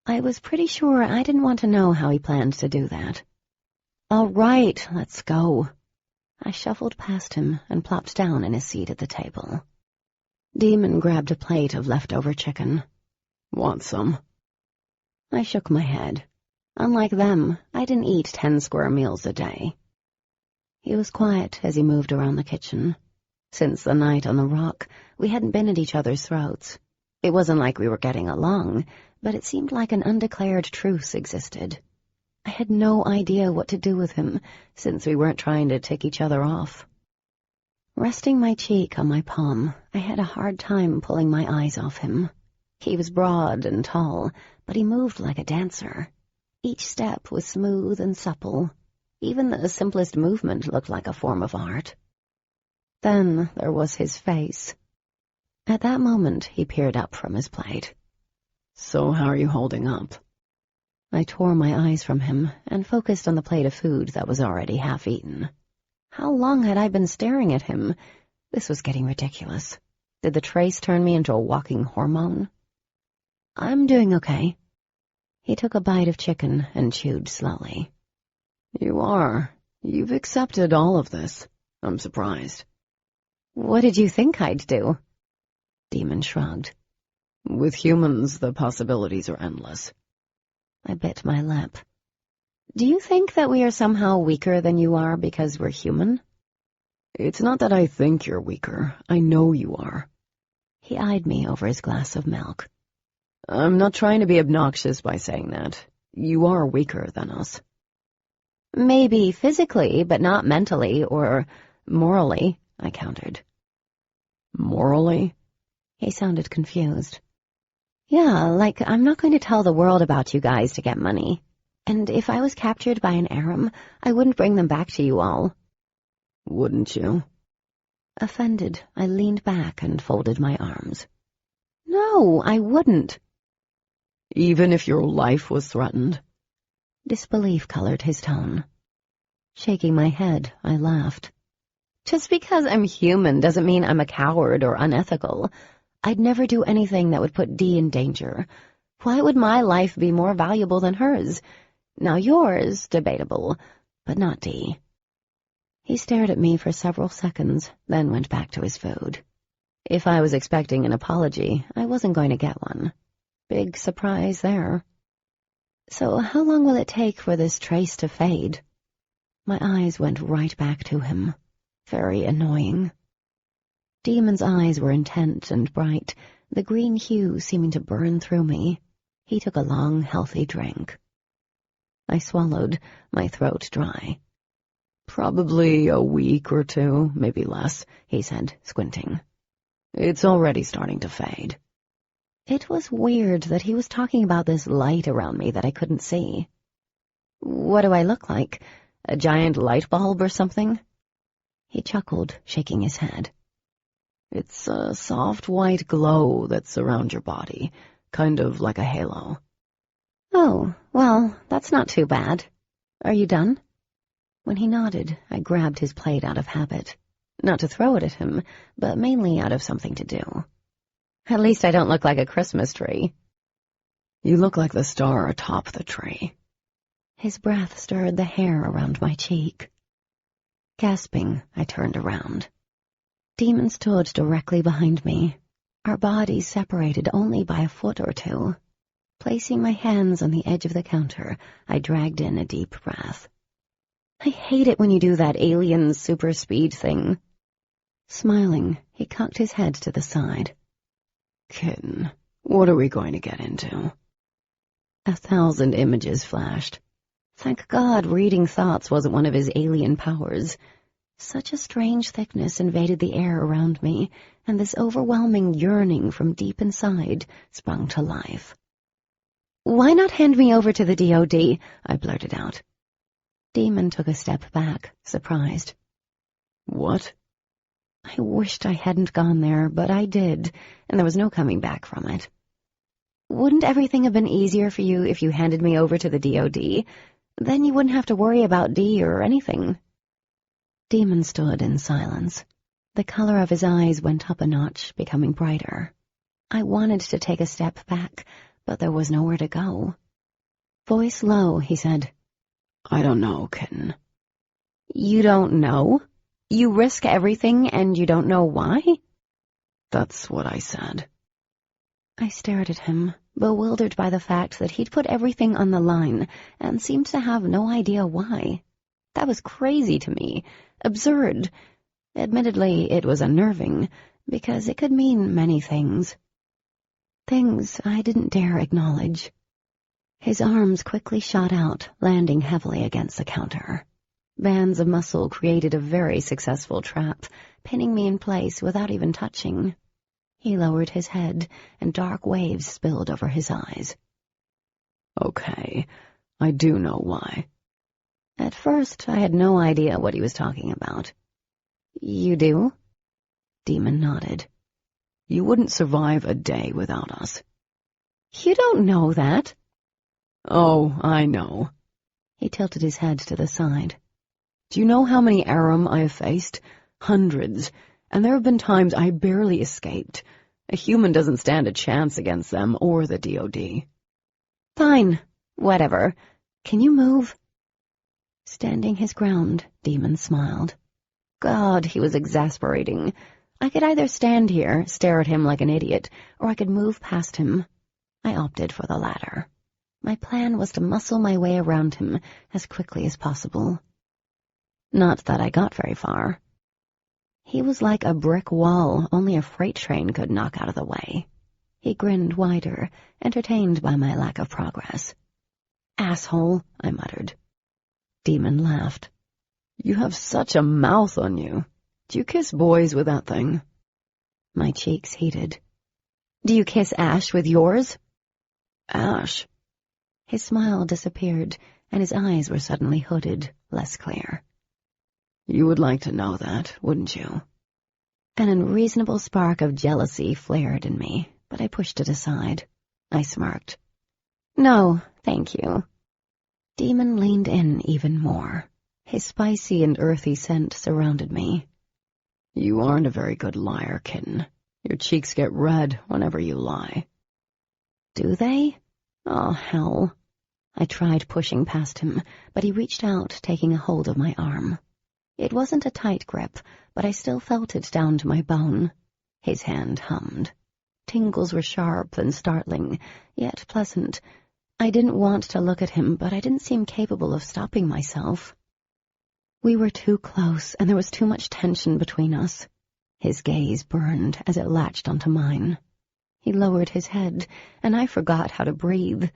I was pretty sure I didn't want to know how he planned to do that. All right, let's go. I shuffled past him and plopped down in his seat at the table. Demon grabbed a plate of leftover chicken. Want some? I shook my head. Unlike them, I didn't eat 10 square meals a day. He was quiet as he moved around the kitchen. Since the night on the rock, we hadn't been at each other's throats. It wasn't like we were getting along, but it seemed like an undeclared truce existed. I had no idea what to do with him, since we weren't trying to tick each other off. Resting my cheek on my palm, I had a hard time pulling my eyes off him. He was broad and tall, but he moved like a dancer. Each step was smooth and supple. Even the simplest movement looked like a form of art. Then there was his face. At that moment, he peered up from his plate. So how are you holding up? I tore my eyes from him and focused on the plate of food that was already half-eaten. How long had I been staring at him? This was getting ridiculous. Did the trace turn me into a walking hormone? I'm doing okay. He took a bite of chicken and chewed slowly. You are. You've accepted all of this. I'm surprised. What did you think I'd do? Demon shrugged. With humans, the possibilities are endless. I bit my lip. Do you think that we are somehow weaker than you are because we're human? It's not that I think you're weaker. I know you are. He eyed me over his glass of milk. I'm not trying to be obnoxious by saying that. You are weaker than us. Maybe physically, but not mentally or morally, I countered. Morally? He sounded confused. Yeah, like I'm not going to tell the world about you guys to get money. And if I was captured by an Aram, I wouldn't bring them back to you all. Wouldn't you? Offended, I leaned back and folded my arms. No, I wouldn't. Even if your life was threatened? Disbelief colored his tone. Shaking my head, I laughed. Just because I'm human doesn't mean I'm a coward or unethical. I'd never do anything that would put Dee in danger. Why would my life be more valuable than hers? Now yours, debatable, but not Dee. He stared at me for several seconds, then went back to his food. If I was expecting an apology, I wasn't going to get one. Big surprise there. So how long will it take for this trace to fade? My eyes went right back to him. Very annoying. Demon's eyes were intent and bright, the green hue seeming to burn through me. He took a long, healthy drink. I swallowed, my throat dry. Probably a week or two, maybe less, he said, squinting. It's already starting to fade. It was weird that he was talking about this light around me that I couldn't see. What do I look like? A giant light bulb or something? He chuckled, shaking his head. It's a soft white glow that's around your body, kind of like a halo. Oh, well, that's not too bad. Are you done? When he nodded, I grabbed his plate out of habit. Not to throw it at him, but mainly out of something to do. At least I don't look like a Christmas tree. You look like the star atop the tree. His breath stirred the hair around my cheek. Gasping, I turned around. Demon stood directly behind me, our bodies separated only by a foot or two. Placing my hands on the edge of the counter, I dragged in a deep breath. I hate it when you do that alien super speed thing. Smiling, he cocked his head to the side. Kitten, what are we going to get into? 1,000 images flashed. Thank God reading thoughts wasn't one of his alien powers. Such a strange thickness invaded the air around me, and this overwhelming yearning from deep inside sprung to life. Why not hand me over to the DOD? I blurted out. Demon took a step back, surprised. What? I wished I hadn't gone there, but I did, and there was no coming back from it. Wouldn't everything have been easier for you if you handed me over to the DOD? Then you wouldn't have to worry about Dee or anything. Demon stood in silence. The color of his eyes went up a notch, becoming brighter. I wanted to take a step back, but there was nowhere to go. Voice low, he said, I don't know, kitten. You don't know? You risk everything and you don't know why? That's what I said. I stared at him, bewildered by the fact that he'd put everything on the line and seemed to have no idea why. That was crazy to me, absurd. Admittedly, it was unnerving, because it could mean many things. Things I didn't dare acknowledge. His arms quickly shot out, landing heavily against the counter. Bands of muscle created a very successful trap, pinning me in place without even touching. He lowered his head, and dark waves spilled over his eyes. Okay, I do know why. At first, I had no idea what he was talking about. You do? Demon nodded. You wouldn't survive a day without us. You don't know that. Oh, I know. He tilted his head to the side. Do you know how many Aram I have faced? Hundreds. And there have been times I barely escaped. A human doesn't stand a chance against them or the DOD. Fine. Whatever. Can you move? Standing his ground, Demon smiled. God, he was exasperating. I could either stand here, stare at him like an idiot, or I could move past him. I opted for the latter. My plan was to muscle my way around him as quickly as possible. Not that I got very far. He was like a brick wall only a freight train could knock out of the way. He grinned wider, entertained by my lack of progress. Asshole, I muttered. Demon laughed. You have such a mouth on you. Do you kiss boys with that thing? My cheeks heated. Do you kiss Ash with yours? Ash? His smile disappeared, and his eyes were suddenly hooded, less clear. You would like to know that, wouldn't you? An unreasonable spark of jealousy flared in me, but I pushed it aside. I smirked. No, thank you. Demon leaned in even more. His spicy and earthy scent surrounded me. You aren't a very good liar, kitten. Your cheeks get red whenever you lie. Do they? Oh, hell. I tried pushing past him, but he reached out, taking a hold of my arm. It wasn't a tight grip, but I still felt it down to my bone. His hand hummed. Tingles were sharp and startling, yet pleasant. I didn't want to look at him, but I didn't seem capable of stopping myself. We were too close, and there was too much tension between us. His gaze burned as it latched onto mine. He lowered his head, and I forgot how to breathe.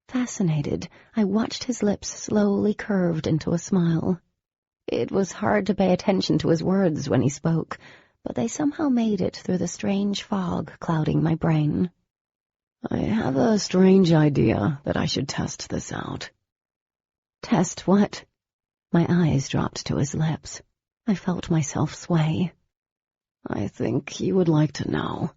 Fascinated, I watched his lips slowly curved into a smile. It was hard to pay attention to his words when he spoke, but they somehow made it through the strange fog clouding my brain. I have a strange idea that I should test this out. Test what? My eyes dropped to his lips. I felt myself sway. I think you would like to know.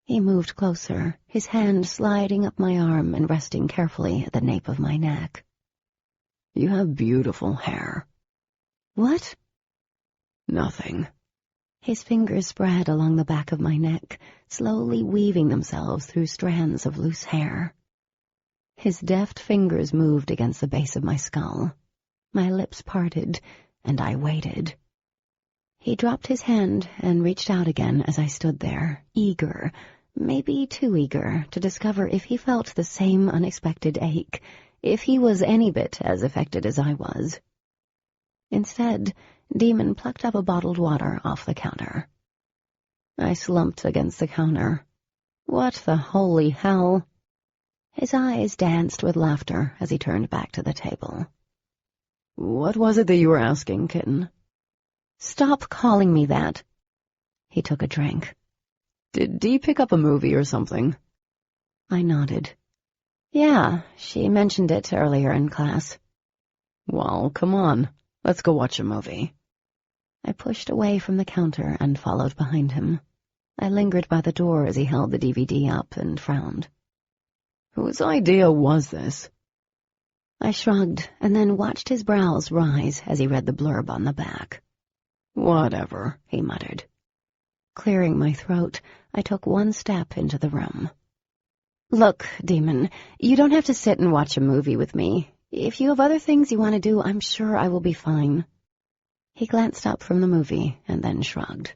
He moved closer, his hand sliding up my arm and resting carefully at the nape of my neck. You have beautiful hair. What? Nothing. His fingers spread along the back of my neck, slowly weaving themselves through strands of loose hair. His deft fingers moved against the base of my skull. My lips parted, and I waited. He dropped his hand and reached out again as I stood there, eager, maybe too eager, to discover if he felt the same unexpected ache, if he was any bit as affected as I was. Instead, Demon plucked up a bottled water off the counter. I slumped against the counter. What the holy hell? His eyes danced with laughter as he turned back to the table. What was it that you were asking, kitten? Stop calling me that. He took a drink. Did Dee pick up a movie or something? I nodded. Yeah, she mentioned it earlier in class. Well, come on. Let's go watch a movie. I pushed away from the counter and followed behind him. I lingered by the door as he held the DVD up and frowned. Whose idea was this? I shrugged and then watched his brows rise as he read the blurb on the back. Whatever, he muttered. Clearing my throat, I took one step into the room. Look, Demon, you don't have to sit and watch a movie with me. If you have other things you want to do, I'm sure I will be fine. He glanced up from the movie and then shrugged.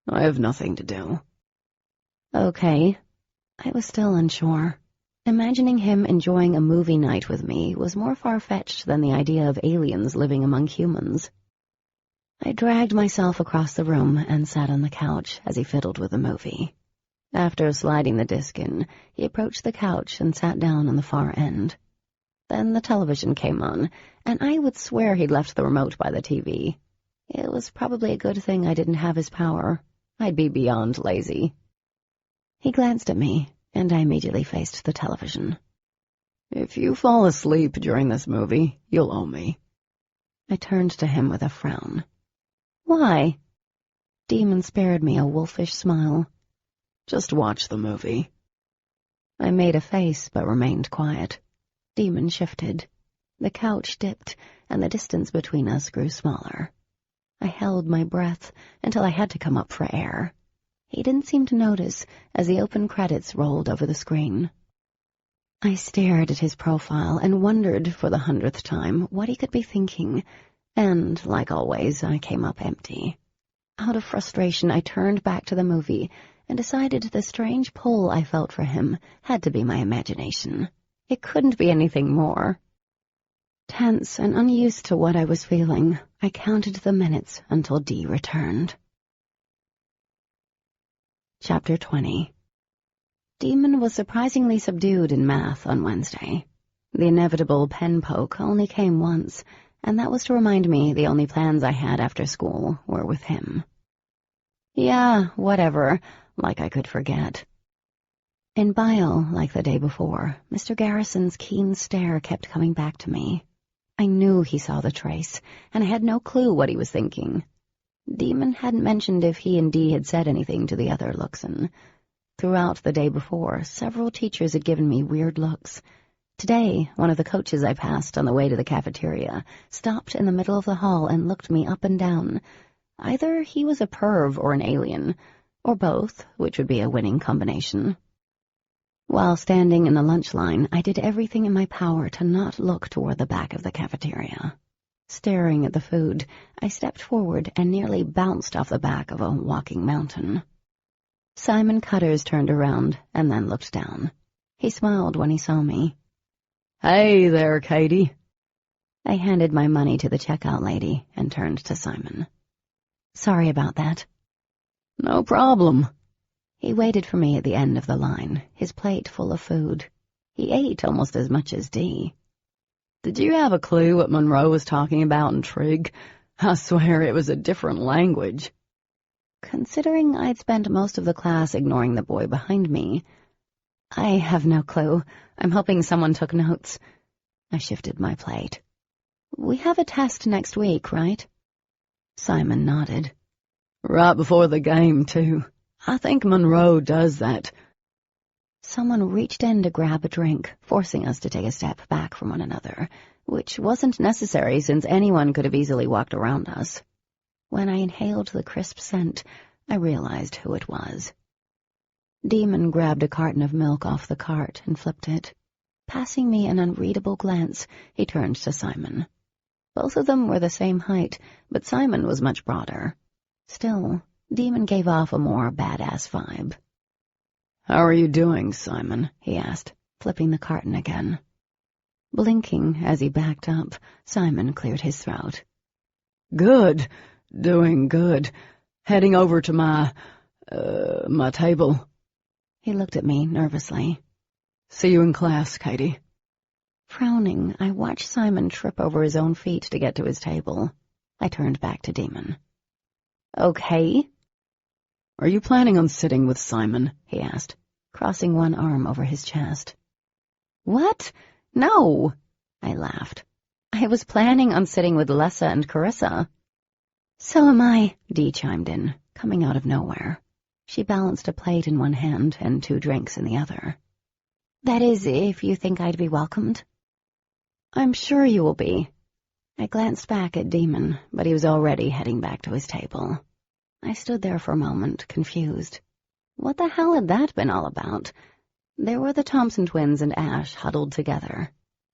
I have nothing to do. Okay. I was still unsure. Imagining him enjoying a movie night with me was more far-fetched than the idea of aliens living among humans. I dragged myself across the room and sat on the couch as he fiddled with the movie. After sliding the disc in, he approached the couch and sat down on the far end. Then the television came on, and I would swear he'd left the remote by the TV. It was probably a good thing I didn't have his power. I'd be beyond lazy. He glanced at me, and I immediately faced the television. If you fall asleep during this movie, you'll owe me. I turned to him with a frown. Why? Demon spared me a wolfish smile. Just watch the movie. I made a face but remained quiet. Demon shifted. The couch dipped, and the distance between us grew smaller. I held my breath until I had to come up for air. He didn't seem to notice as the open credits rolled over the screen. I stared at his profile and wondered for the 100th time what he could be thinking, and, like always, I came up empty. Out of frustration, I turned back to the movie and decided the strange pull I felt for him had to be my imagination. It couldn't be anything more. Tense and unused to what I was feeling, I counted the minutes until Dee returned. Chapter 20. Demon was surprisingly subdued in math on Wednesday. The inevitable pen poke only came once, and that was to remind me the only plans I had after school were with him. Yeah, whatever, like I could forget. In bio, like the day before, Mr. Garrison's keen stare kept coming back to me. I knew he saw the trace, and I had no clue what he was thinking. Demon hadn't mentioned if he and Dee had said anything to the other Luxon. Throughout the day before, several teachers had given me weird looks. Today, one of the coaches I passed on the way to the cafeteria stopped in the middle of the hall and looked me up and down. Either he was a perv or an alien, or both, which would be a winning combination. While standing in the lunch line, I did everything in my power to not look toward the back of the cafeteria. Staring at the food, I stepped forward and nearly bounced off the back of a walking mountain. Simon Cutters turned around and then looked down. He smiled when he saw me. "Hey there, Katie." I handed my money to the checkout lady and turned to Simon. "Sorry about that." "No problem." He waited for me at the end of the line, his plate full of food. He ate almost as much as Dee. "Did you have a clue what Monroe was talking about in Trig? I swear it was a different language." Considering I'd spent most of the class ignoring the boy behind me, "I have no clue. I'm hoping someone took notes." I shifted my plate. "We have a test next week, right?" Simon nodded. "Right before the game, too. I think Monroe does that." Someone reached in to grab a drink, forcing us to take a step back from one another, which wasn't necessary since anyone could have easily walked around us. When I inhaled the crisp scent, I realized who it was. Demon grabbed a carton of milk off the cart and flipped it. Passing me an unreadable glance, he turned to Simon. Both of them were the same height, but Simon was much broader. Still, Demon gave off a more badass vibe. "How are you doing, Simon?" he asked, flipping the carton again. Blinking as he backed up, Simon cleared his throat. "Good. Doing good. Heading over to my table." He looked at me nervously. "See you in class, Katie." Frowning, I watched Simon trip over his own feet to get to his table. I turned back to Demon. "Okay." "Are you planning on sitting with Simon?" he asked, crossing one arm over his chest. "What? No!" I laughed. "I was planning on sitting with Lessa and Carissa." "So am I," Dee chimed in, coming out of nowhere. She balanced a plate in one hand and 2 drinks in the other. "That is, if you think I'd be welcomed." "I'm sure you will be." I glanced back at Demon, but he was already heading back to his table. I stood there for a moment, confused. What the hell had that been all about? There were the Thompson twins and Ash huddled together.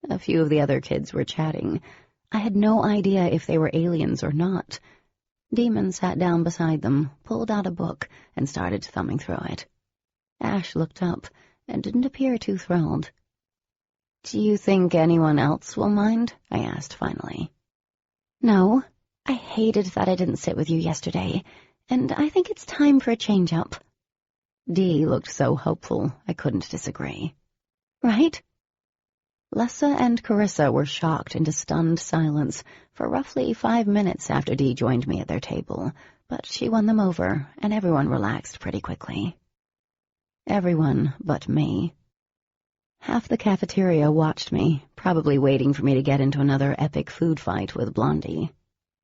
A few of the other kids were chatting. I had no idea if they were aliens or not. Demon sat down beside them, pulled out a book, and started thumbing through it. Ash looked up and didn't appear too thrilled. "Do you think anyone else will mind?" I asked finally. "No. I hated that I didn't sit with you yesterday, and I think it's time for a change-up." Dee looked so hopeful I couldn't disagree. "Right?" Lessa and Carissa were shocked into stunned silence for roughly 5 minutes after Dee joined me at their table, but she won them over, and everyone relaxed pretty quickly. Everyone but me. Half the cafeteria watched me, probably waiting for me to get into another epic food fight with Blondie.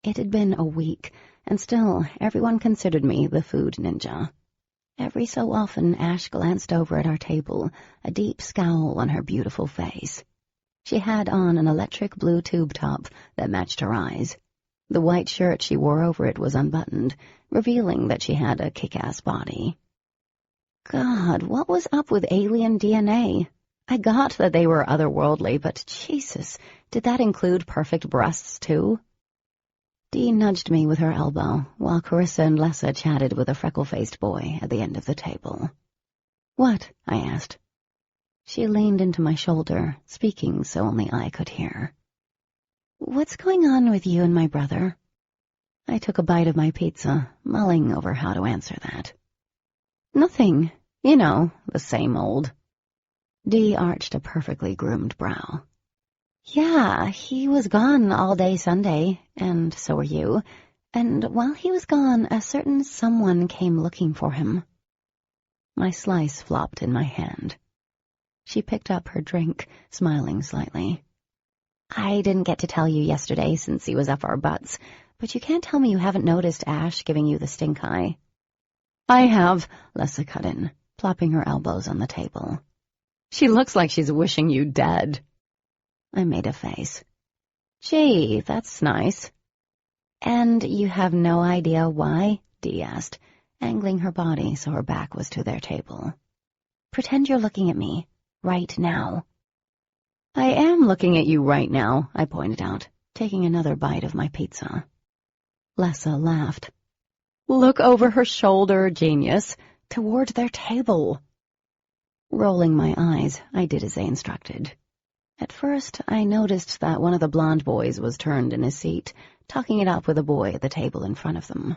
It had been a week, and still everyone considered me the food ninja. Every so often Ash glanced over at our table, a deep scowl on her beautiful face. She had on an electric blue tube top that matched her eyes. The white shirt she wore over it was unbuttoned, revealing that she had a kick-ass body. God, what was up with alien DNA? I got that they were otherworldly, but Jesus, did that include perfect breasts, too? Dee nudged me with her elbow, while Carissa and Lessa chatted with a freckle-faced boy at the end of the table. "What?" I asked. She leaned into my shoulder, speaking so only I could hear. "What's going on with you and my brother?" I took a bite of my pizza, mulling over how to answer that. "Nothing. You know, the same old." Dee arched a perfectly groomed brow. "Yeah, he was gone all day Sunday, and so were you. And while he was gone, a certain someone came looking for him." My slice flopped in my hand. She picked up her drink, smiling slightly. "I didn't get to tell you yesterday since he was up our butts, but you can't tell me you haven't noticed Ash giving you the stink eye." "I have," Lessa cut in, plopping her elbows on the table. "She looks like she's wishing you dead." I made a face. "Gee, that's nice." And you have no idea why? Dee asked, angling her body so her back was to their table. Pretend you're looking at me, right now. I am looking at you right now, I pointed out, taking another bite of my pizza. Lessa laughed. Look over her shoulder, genius, toward their table. Rolling my eyes, I did as they instructed. At first, I noticed that one of the blonde boys was turned in his seat, talking it up with a boy at the table in front of them.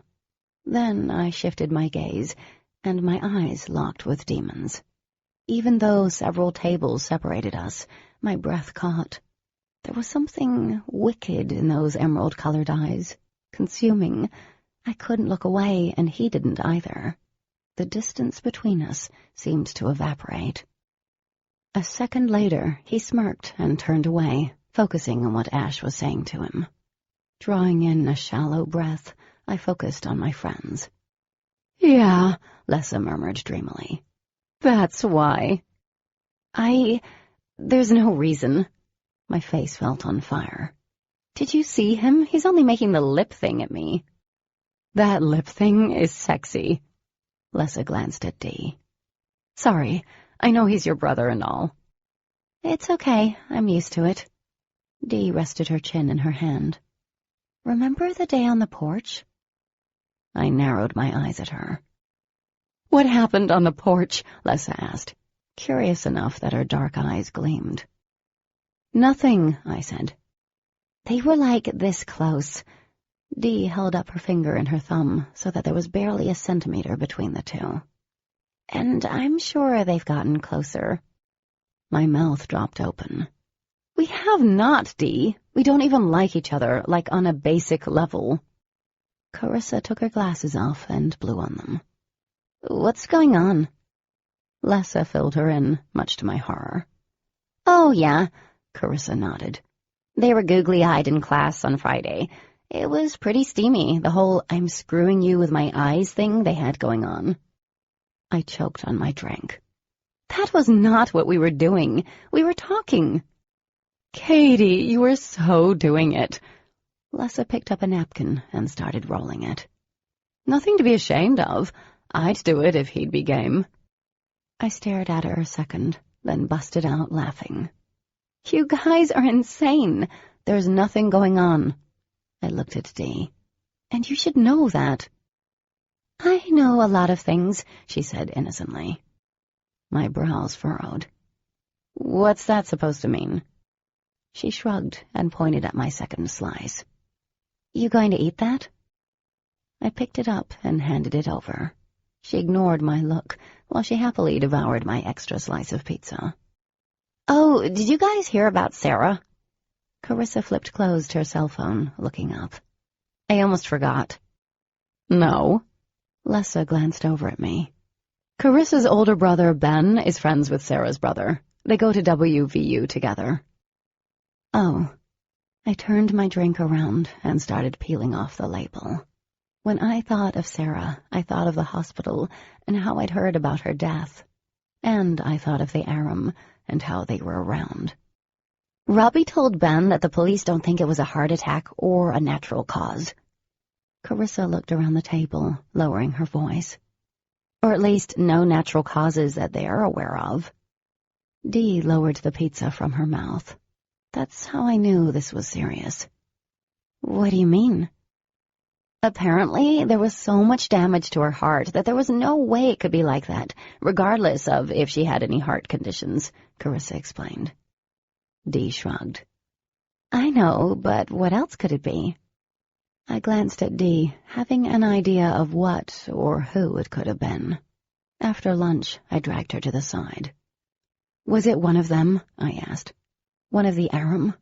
Then I shifted my gaze, and my eyes locked with Demon's. Even though several tables separated us, my breath caught. There was something wicked in those emerald-colored eyes, consuming. I couldn't look away, and he didn't either. The distance between us seemed to evaporate. A second later, he smirked and turned away, focusing on what Ash was saying to him. Drawing in a shallow breath, I focused on my friends. Yeah, Lessa murmured dreamily. That's why. There's no reason. My face felt on fire. Did you see him? He's only making the lip thing at me. That lip thing is sexy. Lessa glanced at Dee. Sorry, I know he's your brother and all. It's okay, I'm used to it. Dee rested her chin in her hand. Remember the day on the porch? I narrowed my eyes at her. What happened on the porch? Lessa asked, curious enough that her dark eyes gleamed. Nothing, I said. They were like this close. Dee held up her finger and her thumb so that there was barely a centimeter between the two. And I'm sure they've gotten closer. My mouth dropped open. We have not, Dee. We don't even like each other, like on a basic level. Carissa took her glasses off and blew on them. What's going on? Lessa filled her in, much to my horror. Oh, yeah, Carissa nodded. They were googly-eyed in class on Friday. It was pretty steamy, the whole I'm screwing you with my eyes thing they had going on. I choked on my drink. That was not what we were doing. We were talking. Katie, you were so doing it. Lessa picked up a napkin and started rolling it. Nothing to be ashamed of. I'd do it if he'd be game. I stared at her a second, then busted out laughing. You guys are insane. There's nothing going on. I looked at Dee. And you should know that. I know a lot of things, she said innocently. My brows furrowed. What's that supposed to mean? She shrugged and pointed at my second slice. You going to eat that? I picked it up and handed it over. She ignored my look while she happily devoured my extra slice of pizza. Oh, did you guys hear about Sarah? Carissa flipped closed her cell phone, looking up. I almost forgot. No. Lessa glanced over at me. Carissa's older brother, Ben, is friends with Sarah's brother. They go to WVU together. Oh. I turned my drink around and started peeling off the label. When I thought of Sarah, I thought of the hospital and how I'd heard about her death. And I thought of the Aram and how they were around. Robbie told Ben that the police don't think it was a heart attack or a natural cause. Carissa looked around the table, lowering her voice. Or at least no natural causes that they are aware of. Dee lowered the pizza from her mouth. That's how I knew this was serious. What do you mean? Apparently, there was so much damage to her heart that there was no way it could be like that, regardless of if she had any heart conditions, Carissa explained. Dee shrugged. I know, but what else could it be? I glanced at Dee, having an idea of what or who it could have been. After lunch, I dragged her to the side. Was it one of them? I asked. One of the Aram?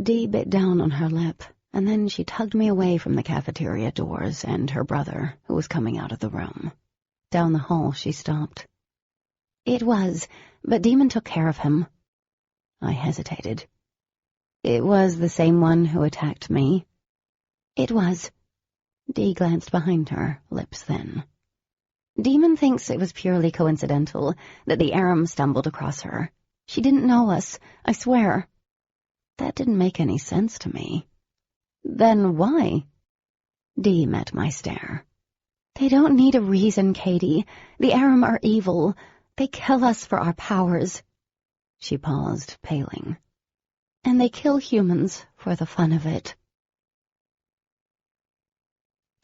Dee bit down on her lip, and then she tugged me away from the cafeteria doors and her brother, who was coming out of the room. Down the hall, she stopped. It was, but Demon took care of him. I hesitated. It was the same one who attacked me? It was. Dee glanced behind her, lips thin. Demon thinks it was purely coincidental that the Aram stumbled across her. She didn't know us, I swear. That didn't make any sense to me. Then why? Dee met my stare. They don't need a reason, Katie. The Aram are evil. They kill us for our powers. She paused, paling. And they kill humans for the fun of it.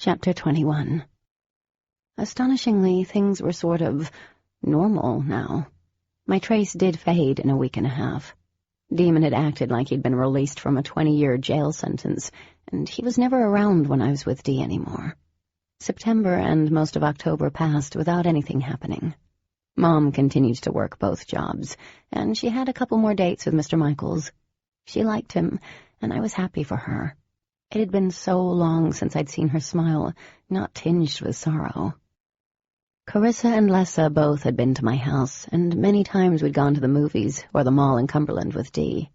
Chapter 21. Astonishingly, things were sort of normal now. My trace did fade in a week and a half. Demon had acted like he'd been released from a 20-year jail sentence, and he was never around when I was with Dee anymore. September and most of October passed without anything happening. Mom continued to work both jobs, and she had a couple more dates with Mr. Michaels. She liked him, and I was happy for her. It had been so long since I'd seen her smile, not tinged with sorrow. Carissa and Lessa both had been to my house, and many times we'd gone to the movies or the mall in Cumberland with Dee.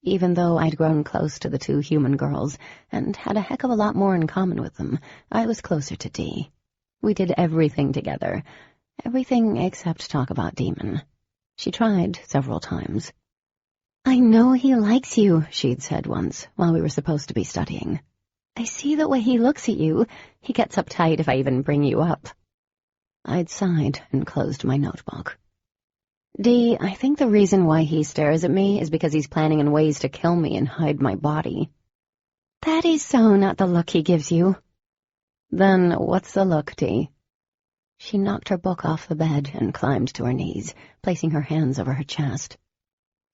Even though I'd grown close to the two human girls and had a heck of a lot more in common with them, I was closer to Dee. We did everything together. Everything except talk about Demon. She tried several times. "I know he likes you," she'd said once, while we were supposed to be studying. "I see the way he looks at you. He gets uptight if I even bring you up." I'd sighed and closed my notebook. "Dee, I think the reason why he stares at me is because he's planning on ways to kill me and hide my body." "That is so not the look he gives you." "Then what's the look, Dee?" She knocked her book off the bed and climbed to her knees, placing her hands over her chest.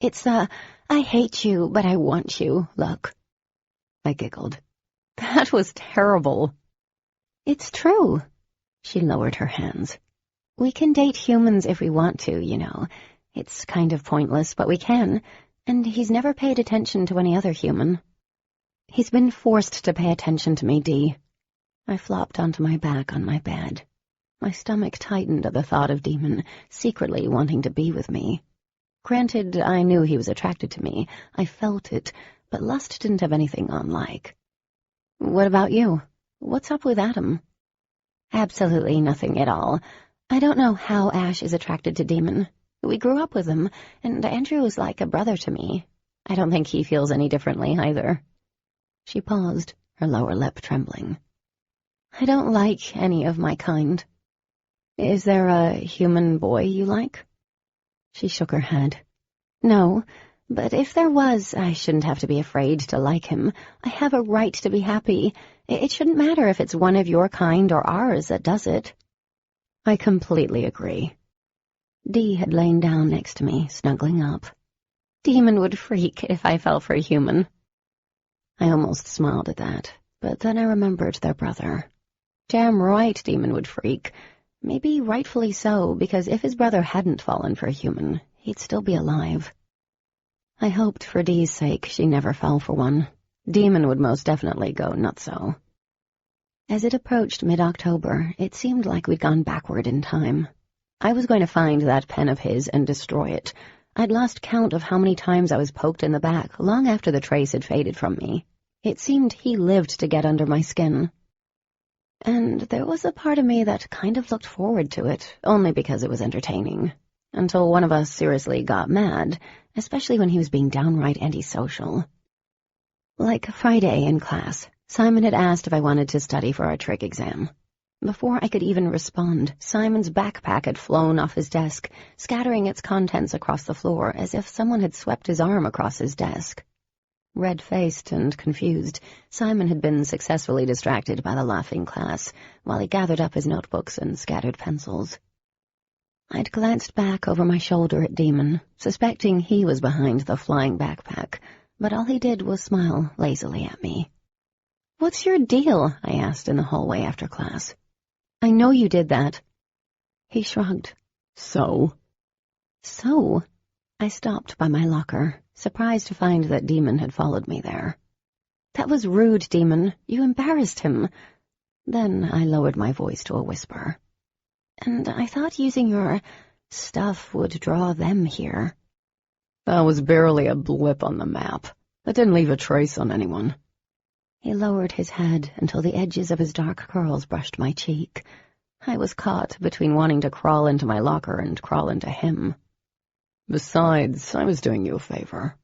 "It's the I hate you, but I want you look." I giggled. "That was terrible." "It's true." She lowered her hands. "We can date humans if we want to, you know. It's kind of pointless, but we can. And he's never paid attention to any other human. He's been forced to pay attention to me, Dee." I flopped onto my back on my bed. My stomach tightened at the thought of Demon secretly wanting to be with me. Granted, I knew he was attracted to me. I felt it, but lust didn't have anything unlike. "What about you? What's up with Adam?" "Absolutely nothing at all. I don't know how Ash is attracted to Demon. We grew up with him, and Andrew is like a brother to me. I don't think he feels any differently either." She paused, her lower lip trembling. "I don't like any of my kind." "Is there a human boy you like?" She shook her head. "No, but if there was, I shouldn't have to be afraid to like him. I have a right to be happy. It shouldn't matter if it's one of your kind or ours that does it." "I completely agree." Dee had lain down next to me, snuggling up. "Demon would freak if I fell for a human." I almost smiled at that, but then I remembered their brother. Damn right Demon would freak. Maybe rightfully so, because if his brother hadn't fallen for a human, he'd still be alive. I hoped for Dee's sake she never fell for one. Demon would most definitely go nutso. As it approached mid-October, it seemed like we'd gone backward in time. I was going to find that pen of his and destroy it. I'd lost count of how many times I was poked in the back long after the trace had faded from me. It seemed he lived to get under my skin. And there was a part of me that kind of looked forward to it, only because it was entertaining. Until one of us seriously got mad, especially when he was being downright antisocial. Like Friday in class, Simon had asked if I wanted to study for our trig exam. Before I could even respond, Simon's backpack had flown off his desk, scattering its contents across the floor as if someone had swept his arm across his desk. Red-faced and confused, Simon had been successfully distracted by the laughing class, while he gathered up his notebooks and scattered pencils. I'd glanced back over my shoulder at Demon, suspecting he was behind the flying backpack, but all he did was smile lazily at me. "What's your deal?" I asked in the hallway after class. "I know you did that." He shrugged. "So?" "So?" I stopped by my locker, surprised to find that Demon had followed me there. "That was rude, Demon. You embarrassed him." Then I lowered my voice to a whisper. "And I thought using your stuff would draw them here." "That was barely a blip on the map. That didn't leave a trace on anyone." He lowered his head until the edges of his dark curls brushed my cheek. I was caught between wanting to crawl into my locker and crawl into him. "Besides, I was doing you a favor."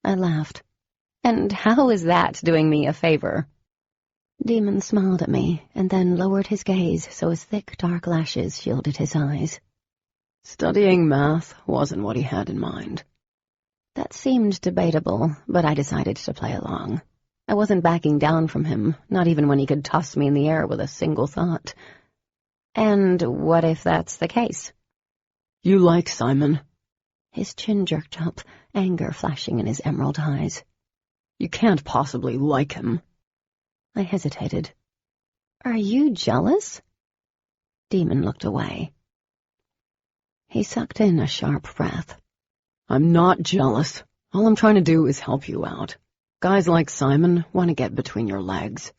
I laughed. "And how is that doing me a favor?" Demon smiled at me and then lowered his gaze so his thick, dark lashes shielded his eyes. Studying math wasn't what he had in mind. That seemed debatable, but I decided to play along. I wasn't backing down from him, not even when he could toss me in the air with a single thought. And what if that's the case? You like Simon? His chin jerked up, anger flashing in his emerald eyes. You can't possibly like him. I hesitated. Are you jealous? Demon looked away. He sucked in a sharp breath. I'm not jealous. All I'm trying to do is help you out. Guys like Simon want to get between your legs.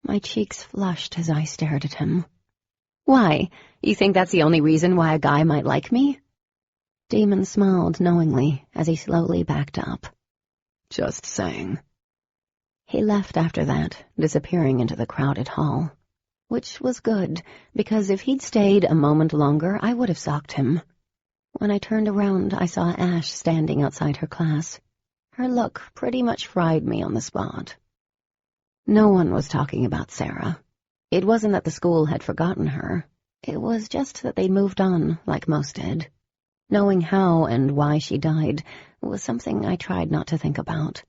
My cheeks flushed as I stared at him. Why? You think that's the only reason why a guy might like me? Demon smiled knowingly as he slowly backed up. Just saying. He left after that, disappearing into the crowded hall. Which was good, because if he'd stayed a moment longer, I would have socked him. When I turned around, I saw Ash standing outside her class. Her look pretty much fried me on the spot. No one was talking about Sarah. It wasn't that the school had forgotten her. It was just that they'd moved on, like most did. Knowing how and why she died was something I tried not to think about.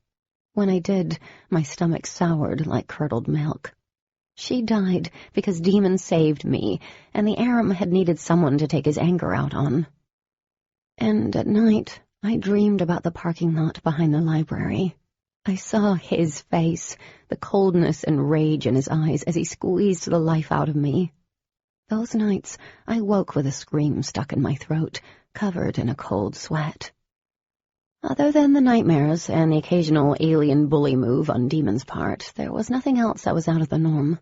When I did, my stomach soured like curdled milk. She died because Demon saved me, and the Aram had needed someone to take his anger out on. And at night, I dreamed about the parking lot behind the library. I saw his face, the coldness and rage in his eyes as he squeezed the life out of me. Those nights, I woke with a scream stuck in my throat, covered in a cold sweat. Other than the nightmares and the occasional alien bully move on Demon's part, there was nothing else that was out of the norm.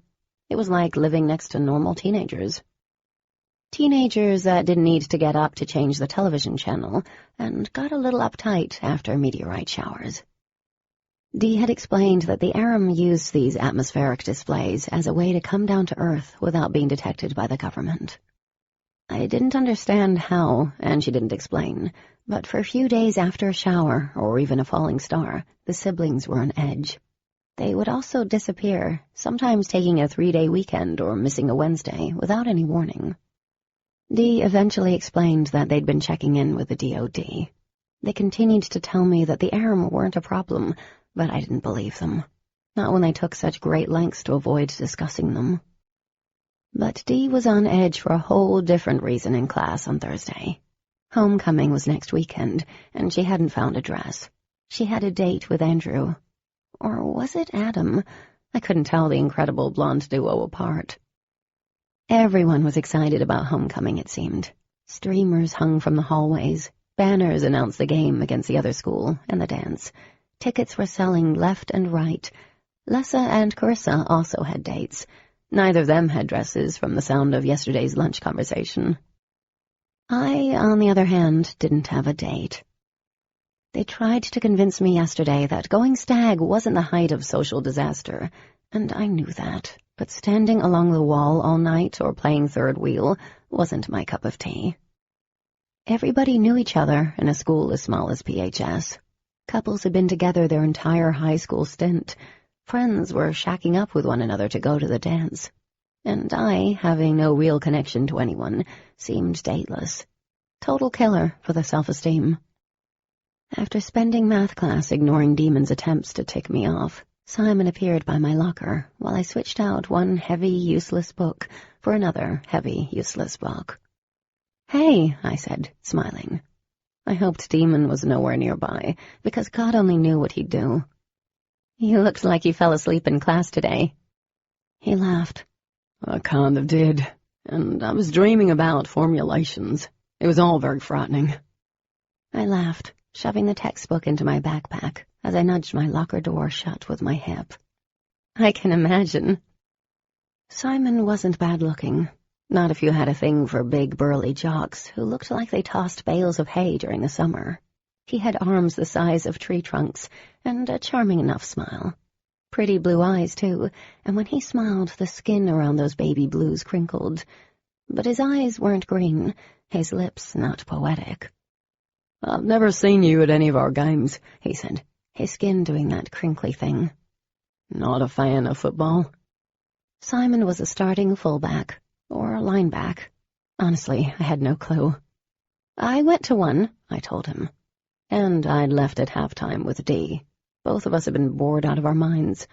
It was like living next to normal teenagers. Teenagers that didn't need to get up to change the television channel and got a little uptight after meteorite showers. Dee had explained that the Aram used these atmospheric displays as a way to come down to Earth without being detected by the government. I didn't understand how, and she didn't explain, but for a few days after a shower, or even a falling star, the siblings were on edge. They would also disappear, sometimes taking a 3-day weekend or missing a Wednesday without any warning. Dee eventually explained that they'd been checking in with the DOD. They continued to tell me that the Aram weren't a problem, but I didn't believe them. Not when they took such great lengths to avoid discussing them. But Dee was on edge for a whole different reason in class on Thursday. Homecoming was next weekend, and she hadn't found a dress. She had a date with Andrew. Or was it Adam? I couldn't tell the incredible blonde duo apart. Everyone was excited about homecoming, it seemed. Streamers hung from the hallways. Banners announced the game against the other school and the dance. Tickets were selling left and right. Lessa and Carissa also had dates. Neither of them had dresses from the sound of yesterday's lunch conversation. I, on the other hand, didn't have a date. They tried to convince me yesterday that going stag wasn't the height of social disaster, and I knew that, but standing along the wall all night or playing third wheel wasn't my cup of tea. Everybody knew each other in a school as small as PHS. Couples had been together their entire high school stint. Friends were shacking up with one another to go to the dance. And I, having no real connection to anyone, seemed dateless. Total killer for the self-esteem. After spending math class ignoring Demon's attempts to tick me off, Simon appeared by my locker while I switched out one heavy, useless book for another heavy, useless book. "Hey," I said, smiling. I hoped Demon was nowhere nearby, because God only knew what he'd do. "You looked like you fell asleep in class today." He laughed. I kind of did, and I was dreaming about formulations. It was all very frightening. I laughed, shoving the textbook into my backpack as I nudged my locker door shut with my hip. "I can imagine." Simon wasn't bad-looking. Not if you had a thing for big, burly jocks who looked like they tossed bales of hay during the summer. He had arms the size of tree trunks and a charming enough smile. Pretty blue eyes, too, and when he smiled, the skin around those baby blues crinkled. But his eyes weren't green, his lips not poetic. "I've never seen you at any of our games," he said, his skin doing that crinkly thing. Not a fan of football? Simon was a starting fullback, or lineback. Honestly, I had no clue. I went to one, I told him. And I'd left at halftime with Dee. Both of us had been bored out of our minds.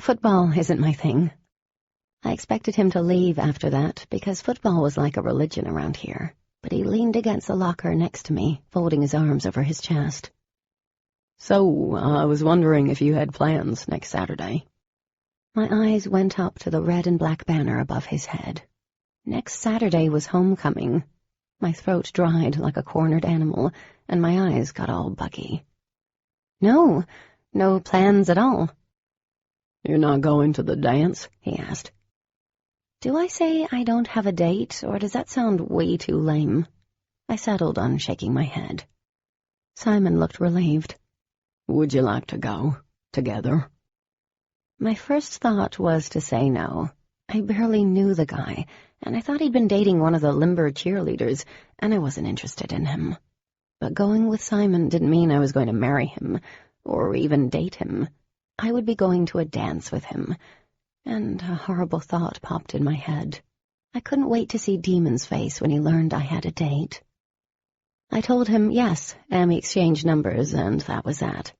Football isn't my thing. I expected him to leave after that, because football was like a religion around here, but he leaned against the locker next to me, folding his arms over his chest. So, I was wondering if you had plans next Saturday. My eyes went up to the red and black banner above his head. Next Saturday was homecoming. My throat dried like a cornered animal, and my eyes got all buggy. No plans at all. You're not going to the dance? He asked. Do I say I don't have a date, or does that sound way too lame? I settled on shaking my head. Simon looked relieved. Would you like to go together? My first thought was to say no. I barely knew the guy, and I thought he'd been dating one of the limber cheerleaders, and I wasn't interested in him. But going with Simon didn't mean I was going to marry him, or even date him. I would be going to a dance with him, and a horrible thought popped in my head. I couldn't wait to see Demon's face when he learned I had a date. I told him yes, and we exchanged numbers, and that was that.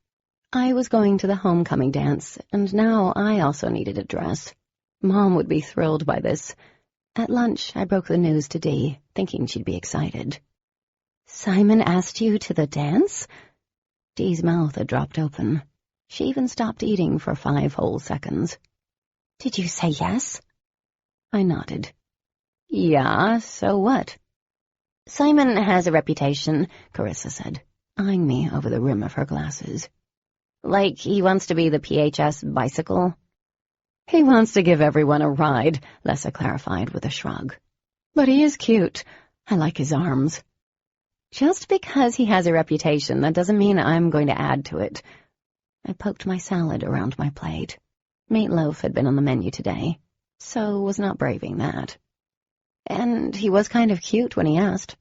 I was going to the homecoming dance, and now I also needed a dress. Mom would be thrilled by this. At lunch, I broke the news to Dee, thinking she'd be excited. Simon asked you to the dance? Dee's mouth had dropped open. She even stopped eating for 5 whole seconds. Did you say yes? I nodded. Yeah, so what? Simon has a reputation, Carissa said, eyeing me over the rim of her glasses. Like he wants to be the PHS bicycle? He wants to give everyone a ride, Lessa clarified with a shrug. But he is cute. I like his arms. Just because he has a reputation, that doesn't mean I'm going to add to it. I poked my salad around my plate. Meatloaf had been on the menu today, so was not braving that. And he was kind of cute when he asked.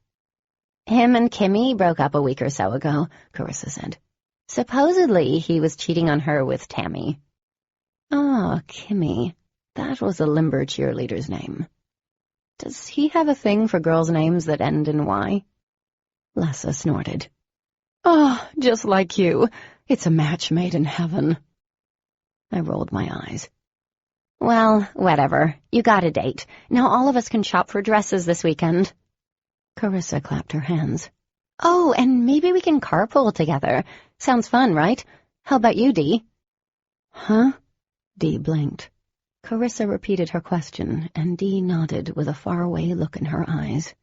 Him and Kimmy broke up a week or so ago, Carissa said. Supposedly, he was cheating on her with Tammy. Ah, Kimmy. That was a limber cheerleader's name. Does he have a thing for girls' names that end in Y? Lessa snorted. Oh, just like you. It's a match made in heaven. I rolled my eyes. Well, whatever. You got a date. Now all of us can shop for dresses this weekend. Carissa clapped her hands. Oh, and maybe we can carpool together. Sounds fun, right? How about you, Dee? Huh? Dee blinked. Carissa repeated her question, and Dee nodded with a faraway look in her eyes.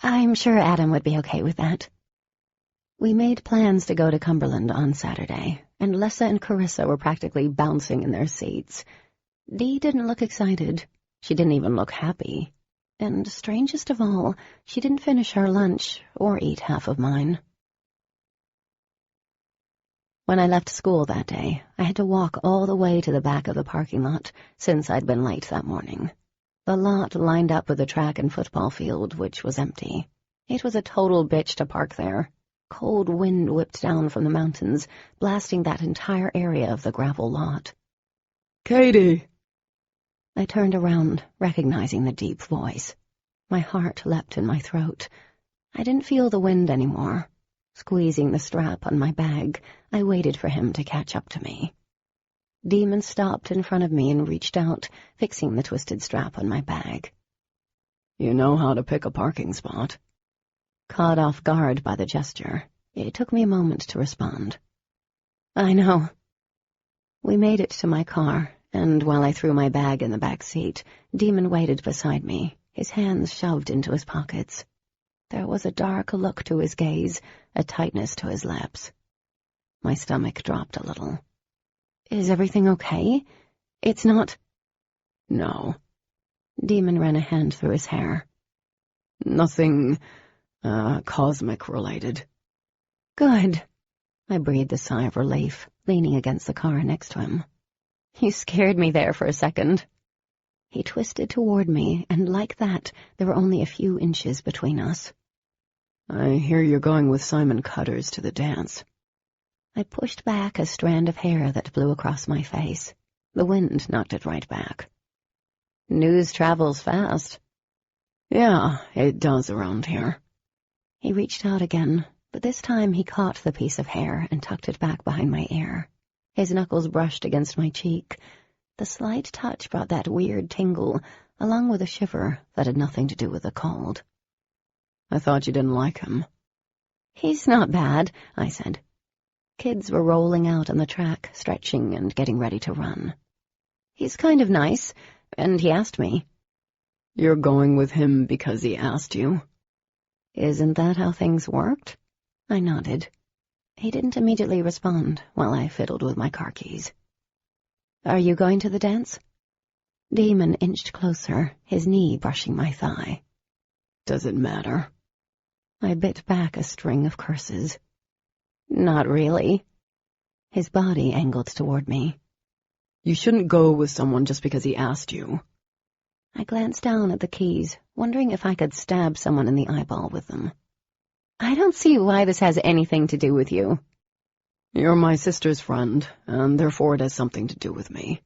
I'm sure Adam would be okay with that. We made plans to go to Cumberland on Saturday, and Lessa and Carissa were practically bouncing in their seats. Dee didn't look excited. She didn't even look happy. And strangest of all, she didn't finish her lunch or eat half of mine. When I left school that day, I had to walk all the way to the back of the parking lot, since I'd been late that morning. The lot lined up with the track and football field, which was empty. It was a total bitch to park there. Cold wind whipped down from the mountains, blasting that entire area of the gravel lot. Katie! I turned around, recognizing the deep voice. My heart leapt in my throat. I didn't feel the wind anymore. Squeezing the strap on my bag, I waited for him to catch up to me. Demon stopped in front of me and reached out, fixing the twisted strap on my bag. You know how to pick a parking spot. Caught off guard by the gesture, it took me a moment to respond. I know. We made it to my car, and while I threw my bag in the back seat, Demon waited beside me, his hands shoved into his pockets. There was a dark look to his gaze, a tightness to his lips. My stomach dropped a little. Is everything okay? It's not... No. Demon ran a hand through his hair. Nothing, cosmic-related. Good. I breathed a sigh of relief, leaning against the car next to him. You scared me there for a second. He twisted toward me, and like that, there were only a few inches between us. I hear you're going with Simon Cutters to the dance. I pushed back a strand of hair that blew across my face. The wind knocked it right back. News travels fast. Yeah, it does around here. He reached out again, but this time he caught the piece of hair and tucked it back behind my ear. His knuckles brushed against my cheek. The slight touch brought that weird tingle, along with a shiver that had nothing to do with the cold. I thought you didn't like him. He's not bad, I said. Kids were rolling out on the track, stretching and getting ready to run. He's kind of nice, and he asked me. You're going with him because he asked you? Isn't that how things worked? I nodded. He didn't immediately respond while I fiddled with my car keys. Are you going to the dance? Damon inched closer, his knee brushing my thigh. Does it matter? I bit back a string of curses. Not really. His body angled toward me. You shouldn't go with someone just because he asked you. I glanced down at the keys, wondering if I could stab someone in the eyeball with them. I don't see why this has anything to do with you. You're my sister's friend, and therefore it has something to do with me.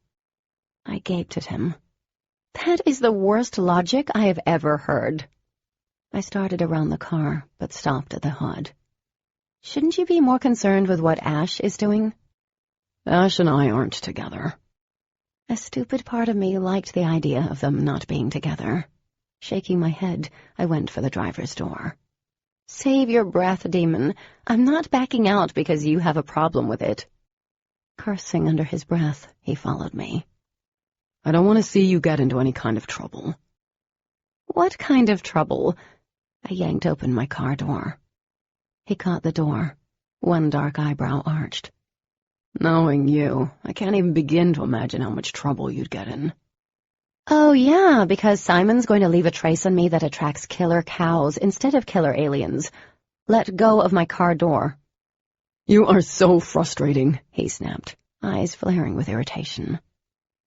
I gaped at him. That is the worst logic I have ever heard. I started around the car, but stopped at the hood. Shouldn't you be more concerned with what Ash is doing? Ash and I aren't together. A stupid part of me liked the idea of them not being together. Shaking my head, I went for the driver's door. Save your breath, Demon. I'm not backing out because you have a problem with it. Cursing under his breath, he followed me. I don't want to see you get into any kind of trouble. What kind of trouble? I yanked open my car door. He caught the door. One dark eyebrow arched. Knowing you, I can't even begin to imagine how much trouble you'd get in. Oh, yeah, because Simon's going to leave a trace on me that attracts killer cows instead of killer aliens. Let go of my car door. You are so frustrating, he snapped, eyes flaring with irritation.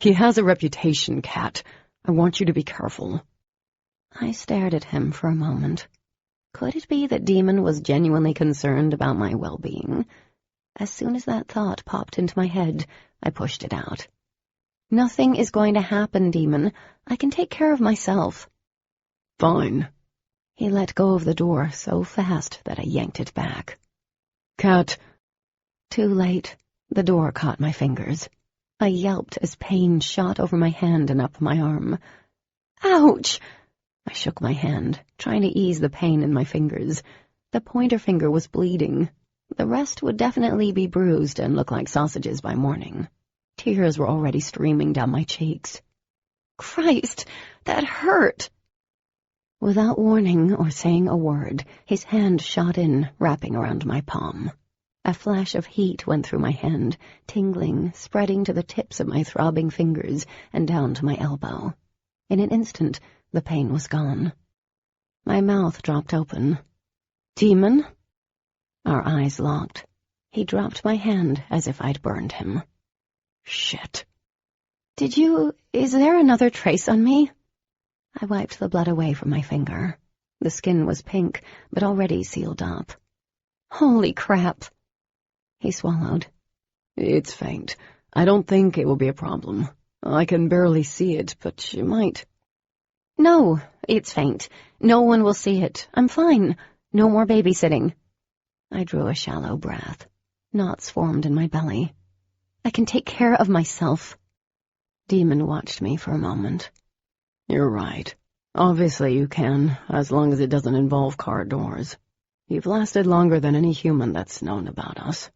He has a reputation, Kat. I want you to be careful. I stared at him for a moment. Could it be that Demon was genuinely concerned about my well-being? As soon as that thought popped into my head, I pushed it out. Nothing is going to happen, Demon. I can take care of myself. Fine. He let go of the door so fast that I yanked it back. Kat. Too late. The door caught my fingers. I yelped as pain shot over my hand and up my arm. Ouch! I shook my hand, trying to ease the pain in my fingers. The pointer finger was bleeding. The rest would definitely be bruised and look like sausages by morning. Tears were already streaming down my cheeks. Christ, that hurt! Without warning or saying a word, his hand shot in, wrapping around my palm. A flash of heat went through my hand, tingling, spreading to the tips of my throbbing fingers and down to my elbow. In an instant, the pain was gone. My mouth dropped open. Demon? Our eyes locked. He dropped my hand as if I'd burned him. Shit. Is there another trace on me? I wiped the blood away from my finger. The skin was pink, but already sealed up. Holy crap. He swallowed. It's faint. I don't think it will be a problem. I can barely see it, but you might. No, it's faint. No one will see it. I'm fine. No more babysitting. I drew a shallow breath. Knots formed in my belly. I can take care of myself. Demon watched me for a moment. You're right. Obviously you can, as long as it doesn't involve car doors. You've lasted longer than any human that's known about us.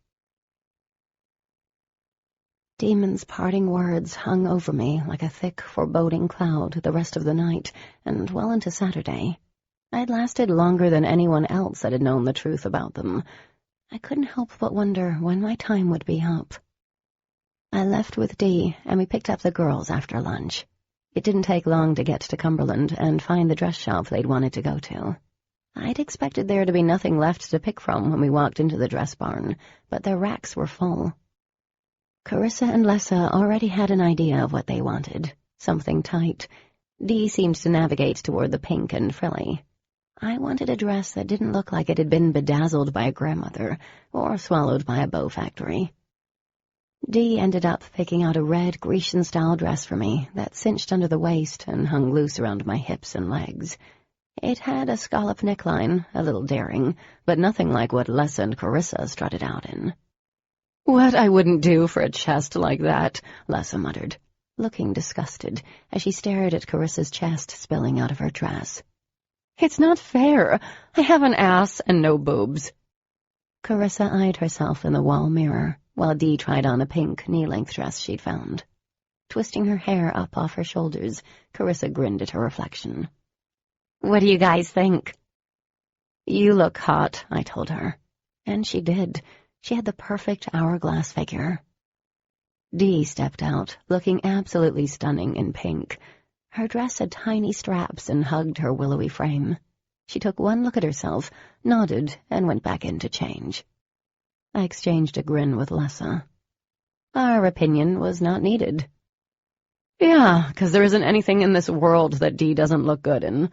Demon's parting words hung over me like a thick, foreboding cloud the rest of the night, and well into Saturday. I'd lasted longer than anyone else that had known the truth about them. I couldn't help but wonder when my time would be up. I left with Dee, and we picked up the girls after lunch. It didn't take long to get to Cumberland and find the dress shop they'd wanted to go to. I'd expected there to be nothing left to pick from when we walked into the dress barn, but their racks were full. Carissa and Lessa already had an idea of what they wanted, something tight. Dee seemed to navigate toward the pink and frilly. I wanted a dress that didn't look like it had been bedazzled by a grandmother or swallowed by a bow factory. Dee ended up picking out a red Grecian-style dress for me that cinched under the waist and hung loose around my hips and legs. It had a scallop neckline, a little daring, but nothing like what Les and Carissa strutted out in. "What I wouldn't do for a chest like that," Lessa muttered, looking disgusted as she stared at Carissa's chest spilling out of her dress. "It's not fair. I have an ass and no boobs." Carissa eyed herself in the wall mirror, while Dee tried on a pink knee-length dress she'd found. Twisting her hair up off her shoulders, Carissa grinned at her reflection. "What do you guys think?" "You look hot," I told her. And she did. She had the perfect hourglass figure. Dee stepped out, looking absolutely stunning in pink. Her dress had tiny straps and hugged her willowy frame. She took one look at herself, nodded, and went back in to change. I exchanged a grin with Lessa. Our opinion was not needed. "Yeah, 'cause there isn't anything in this world that Dee doesn't look good in."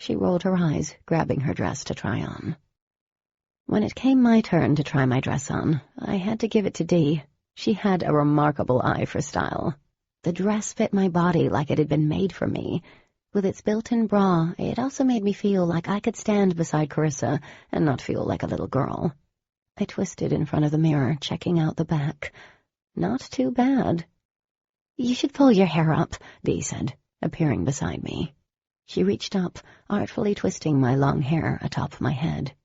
She rolled her eyes, grabbing her dress to try on. When it came my turn to try my dress on, I had to give it to Dee. She had a remarkable eye for style. The dress fit my body like it had been made for me. With its built-in bra, it also made me feel like I could stand beside Carissa and not feel like a little girl. I twisted in front of the mirror, checking out the back. Not too bad. "You should pull your hair up," Dee said, appearing beside me. She reached up, artfully twisting my long hair atop my head.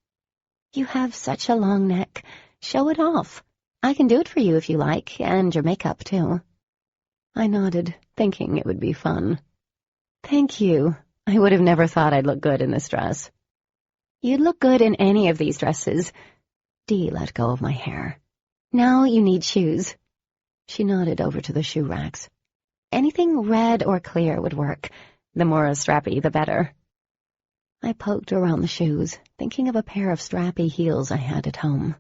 "You have such a long neck. Show it off. I can do it for you if you like, and your makeup, too." I nodded, thinking it would be fun. "Thank you. I would have never thought I'd look good in this dress." "You'd look good in any of these dresses." Dee let go of my hair. "Now you need shoes." She nodded over to the shoe racks. "Anything red or clear would work. The more strappy, the better." I poked around the shoes, thinking of a pair of strappy heels I had at home.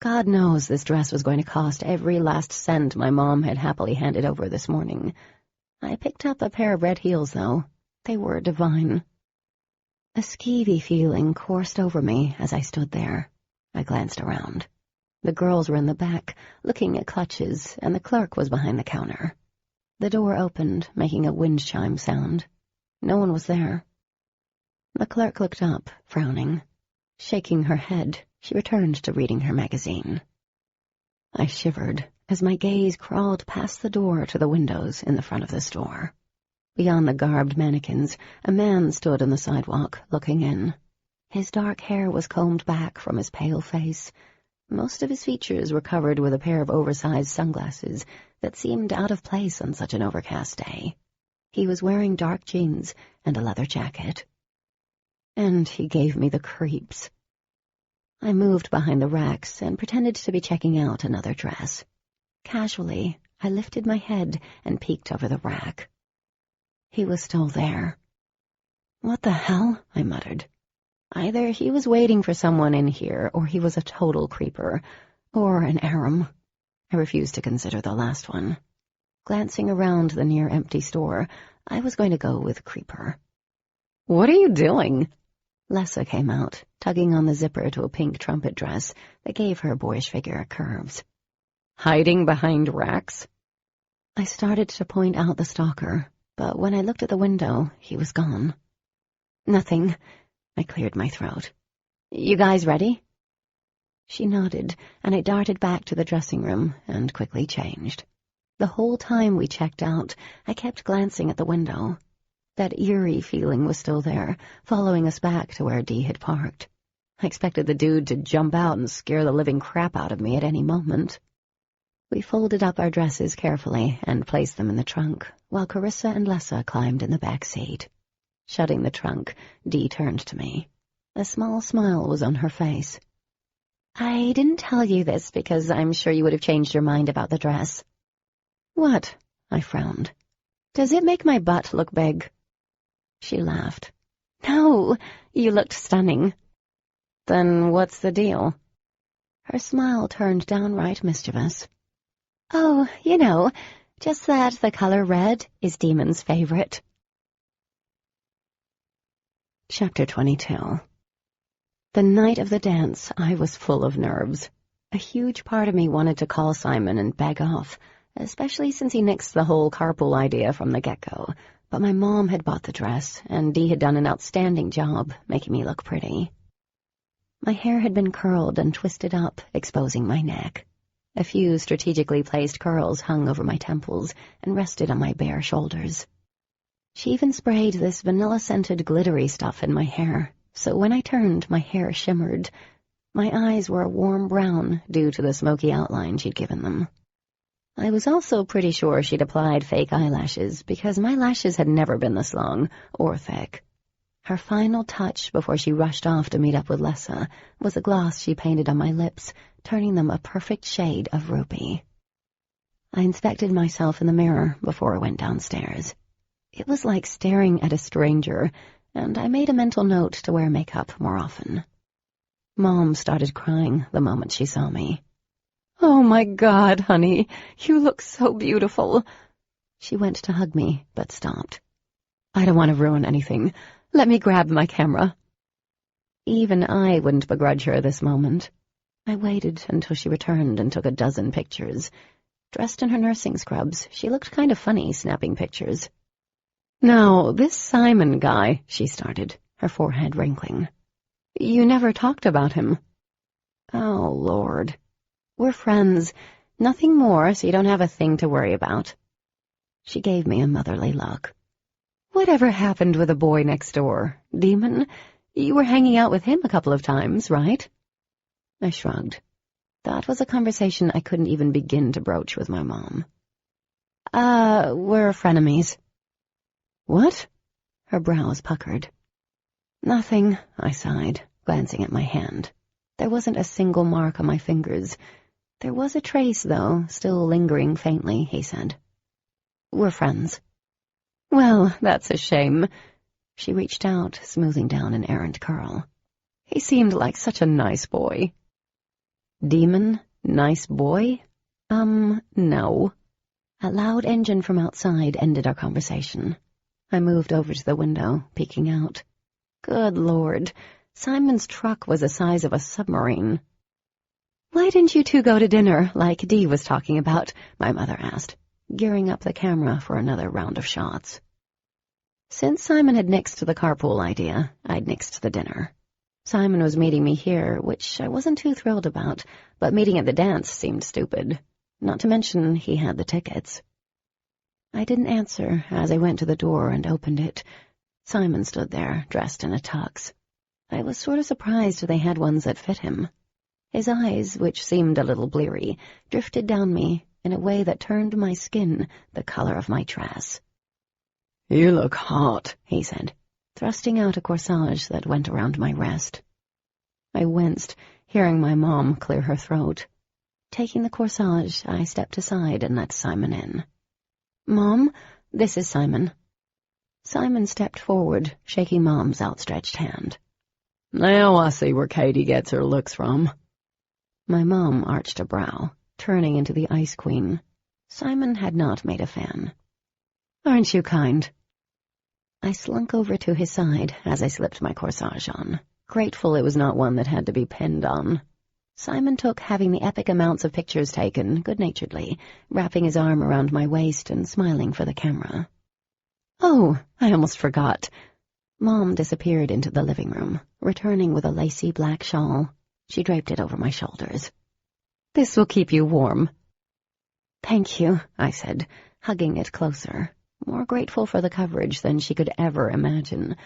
God knows this dress was going to cost every last cent my mom had happily handed over this morning. I picked up a pair of red heels, though. They were divine. A skeevy feeling coursed over me as I stood there. I glanced around. The girls were in the back, looking at clutches, and the clerk was behind the counter. The door opened, making a wind chime sound. No one was there. The clerk looked up, frowning. Shaking her head, she returned to reading her magazine. I shivered as my gaze crawled past the door to the windows in the front of the store. Beyond the garbed mannequins, a man stood on the sidewalk, looking in. His dark hair was combed back from his pale face. Most of his features were covered with a pair of oversized sunglasses that seemed out of place on such an overcast day. He was wearing dark jeans and a leather jacket. And he gave me the creeps. I moved behind the racks and pretended to be checking out another dress. Casually, I lifted my head and peeked over the rack. He was still there. "What the hell?" I muttered. Either he was waiting for someone in here, or he was a total creeper, or an Aram. I refused to consider the last one. Glancing around the near-empty store, I was going to go with creeper. "What are you doing?" Lessa came out, tugging on the zipper to a pink trumpet dress that gave her boyish figure curves. "Hiding behind racks?" I started to point out the stalker, but when I looked at the window, he was gone. "Nothing." I cleared my throat. "You guys ready?" She nodded, and I darted back to the dressing room and quickly changed. The whole time we checked out, I kept glancing at the window. That eerie feeling was still there, following us back to where Dee had parked. I expected the dude to jump out and scare the living crap out of me at any moment. We folded up our dresses carefully and placed them in the trunk, while Carissa and Lessa climbed in the back seat. Shutting the trunk, Dee turned to me. A small smile was on her face. "I didn't tell you this because I'm sure you would have changed your mind about the dress." "What?" I frowned. "Does it make my butt look big?" She laughed. "No, you looked stunning." "Then what's the deal?" Her smile turned downright mischievous. "Oh, you know, just that the color red is Demon's favorite." Chapter 22. The night of the dance, I was full of nerves. A huge part of me wanted to call Simon and beg off, especially since he nixed the whole carpool idea from the get-go. But my mom had bought the dress, and Dee had done an outstanding job making me look pretty. My hair had been curled and twisted up, exposing my neck. A few strategically placed curls hung over my temples and rested on my bare shoulders. She even sprayed this vanilla-scented glittery stuff in my hair, so when I turned, my hair shimmered. My eyes were a warm brown due to the smoky outline she'd given them. I was also pretty sure she'd applied fake eyelashes because my lashes had never been this long or thick. Her final touch before she rushed off to meet up with Lessa was a gloss she painted on my lips, turning them a perfect shade of ruby. I inspected myself in the mirror before I went downstairs. It was like staring at a stranger, and I made a mental note to wear makeup more often. Mom started crying the moment she saw me. "Oh, my God, honey, you look so beautiful." She went to hug me, but stopped. "I don't want to ruin anything. Let me grab my camera." Even I wouldn't begrudge her this moment. I waited until she returned and took a dozen pictures. Dressed in her nursing scrubs, she looked kind of funny snapping pictures. "Now, this Simon guy," she started, her forehead wrinkling. "You never talked about him." "Oh, Lord. We're friends. Nothing more, so you don't have a thing to worry about." She gave me a motherly look. "Whatever happened with the boy next door? Demon? You were hanging out with him a couple of times, right?" I shrugged. That was a conversation I couldn't even begin to broach with my mom. We're frenemies." "What?" Her brows puckered. "Nothing," I sighed, glancing at my hand. There wasn't a single mark on my fingers. There was a trace, though, still lingering faintly, he said. "We're friends." "Well, that's a shame." She reached out, smoothing down an errant curl. "He seemed like such a nice boy." "Demon? Nice boy? No." A loud engine from outside ended our conversation. I moved over to the window, peeking out. Good Lord, Simon's truck was the size of a submarine. "Why didn't you two go to dinner, like Dee was talking about?" my mother asked, gearing up the camera for another round of shots. Since Simon had nixed the carpool idea, I'd nixed the dinner. Simon was meeting me here, which I wasn't too thrilled about, but meeting at the dance seemed stupid. Not to mention he had the tickets. I didn't answer as I went to the door and opened it. Simon stood there, dressed in a tux. I was sort of surprised they had ones that fit him. His eyes, which seemed a little bleary, drifted down me in a way that turned my skin the color of my dress. "You look hot," he said, thrusting out a corsage that went around my wrist. I winced, hearing my mom clear her throat. Taking the corsage, I stepped aside and let Simon in. "Mom, this is Simon." Simon stepped forward, shaking Mom's outstretched hand. "Now I see where Katie gets her looks from." My mom arched a brow, turning into the Ice Queen. Simon had not made a fan. "Aren't you kind?" I slunk over to his side as I slipped my corsage on, grateful it was not one that had to be pinned on. Simon took having the epic amounts of pictures taken good-naturedly, wrapping his arm around my waist and smiling for the camera. "Oh, I almost forgot." Mom disappeared into the living room, returning with a lacy black shawl. She draped it over my shoulders. "This will keep you warm." "Thank you," I said, hugging it closer, more grateful for the coverage than she could ever imagine.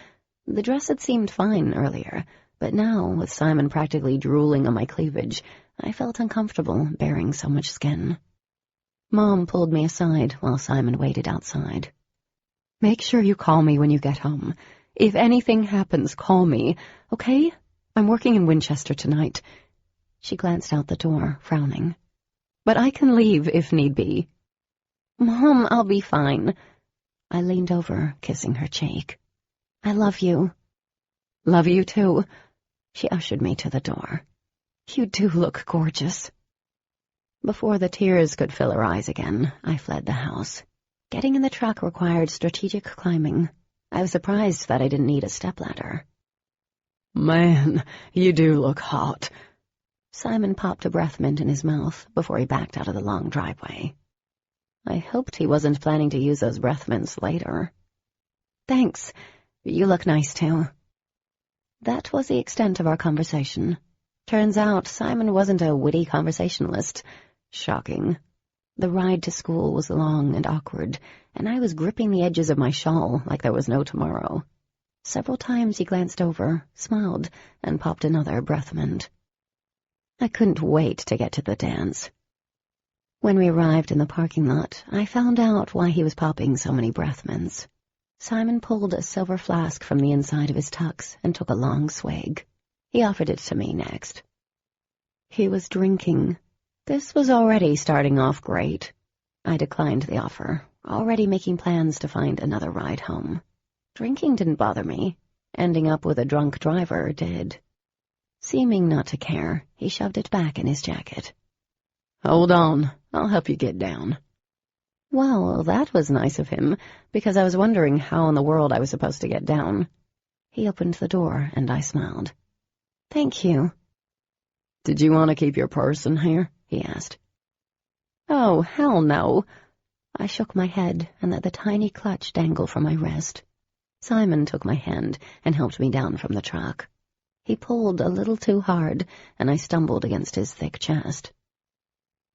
The dress had seemed fine earlier, but now, with Simon practically drooling on my cleavage, I felt uncomfortable bearing so much skin. Mom pulled me aside while Simon waited outside. "Make sure you call me when you get home. If anything happens, call me, okay? I'm working in Winchester tonight." She glanced out the door, frowning. "But I can leave if need be." "Mom, I'll be fine." I leaned over, kissing her cheek. "I love you." "Love you too." She ushered me to the door. "You do look gorgeous." Before the tears could fill her eyes again, I fled the house. Getting in the truck required strategic climbing. I was surprised that I didn't need a stepladder. Man, you do look hot. Simon popped a breath mint in his mouth before he backed out of the long driveway. I hoped he wasn't planning to use those breath mints later. Thanks. You look nice, too. That was the extent of our conversation. Turns out Simon wasn't a witty conversationalist. Shocking. The ride to school was long and awkward, and I was gripping the edges of my shawl like there was no tomorrow. Several times he glanced over, smiled, and popped another breath mint. I couldn't wait to get to the dance. When we arrived in the parking lot, I found out why he was popping so many breath mints. Simon pulled a silver flask from the inside of his tux and took a long swig. He offered it to me next. He was drinking. This was already starting off great. I declined the offer, already making plans to find another ride home. Drinking didn't bother me. Ending up with a drunk driver did. Seeming not to care, he shoved it back in his jacket. Hold on, I'll help you get down. Well, that was nice of him, because I was wondering how in the world I was supposed to get down. He opened the door, and I smiled. Thank you. Did you want to keep your purse in here? He asked. Oh, hell no. I shook my head and let the tiny clutch dangle from my wrist. Simon took my hand and helped me down from the truck. He pulled a little too hard, and I stumbled against his thick chest.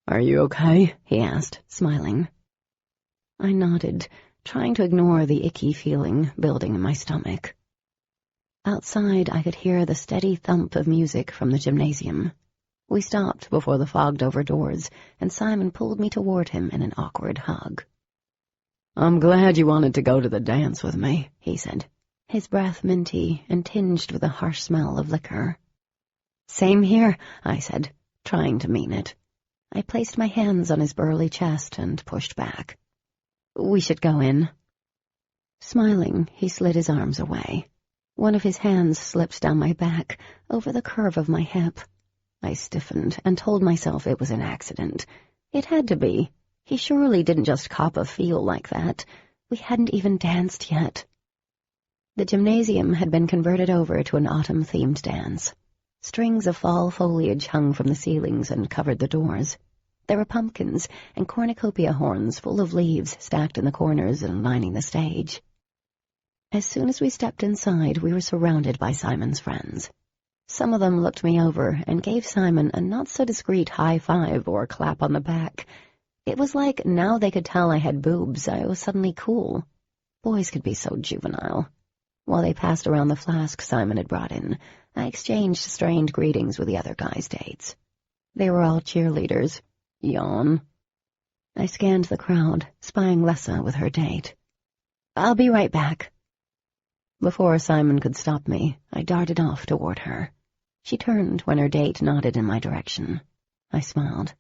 Are you okay? He asked, smiling. I nodded, trying to ignore the icky feeling building in my stomach. Outside, I could hear the steady thump of music from the gymnasium. We stopped before the fogged-over doors, and Simon pulled me toward him in an awkward hug. I'm glad you wanted to go to the dance with me, he said, his breath minty and tinged with a harsh smell of liquor. Same here, I said, trying to mean it. I placed my hands on his burly chest and pushed back. We should go in. Smiling, he slid his arms away. One of his hands slipped down my back, over the curve of my hip. I stiffened and told myself it was an accident. It had to be. He surely didn't just cop a feel like that. We hadn't even danced yet. The gymnasium had been converted over to an autumn-themed dance. Strings of fall foliage hung from the ceilings and covered the doors. There were pumpkins and cornucopia horns full of leaves stacked in the corners and lining the stage. As soon as we stepped inside, we were surrounded by Simon's friends. Some of them looked me over and gave Simon a not-so-discreet high-five or clap on the back. It was like now they could tell I had boobs, I was suddenly cool. Boys could be so juvenile. While they passed around the flask Simon had brought in, I exchanged strained greetings with the other guys' dates. They were all cheerleaders. Yawn. I scanned the crowd, spying Lessa with her date. I'll be right back. Before Simon could stop me, I darted off toward her. She turned when her date nodded in my direction. I smiled.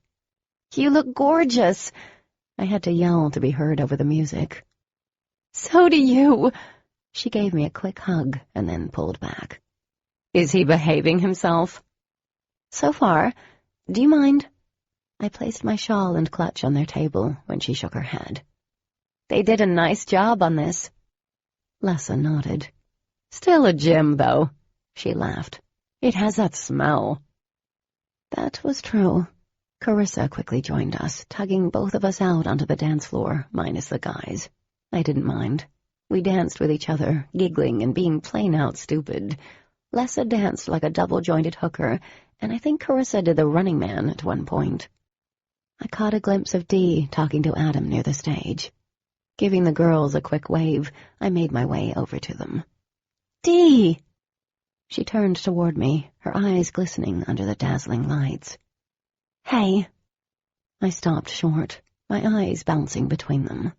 You look gorgeous! I had to yell to be heard over the music. So do you! She gave me a quick hug and then pulled back. Is he behaving himself? So far. Do you mind? I placed my shawl and clutch on their table when she shook her head. They did a nice job on this. Lessa nodded. Still a gym, though. She laughed. It has that smell. That was true. Carissa quickly joined us, tugging both of us out onto the dance floor, minus the guys. I didn't mind. We danced with each other, giggling and being plain-out stupid. Lessa danced like a double-jointed hooker, and I think Carissa did the running man at one point. I caught a glimpse of Dee talking to Adam near the stage. Giving the girls a quick wave, I made my way over to them. Dee! She turned toward me, her eyes glistening under the dazzling lights. Hey. I stopped short, my eyes bouncing between them.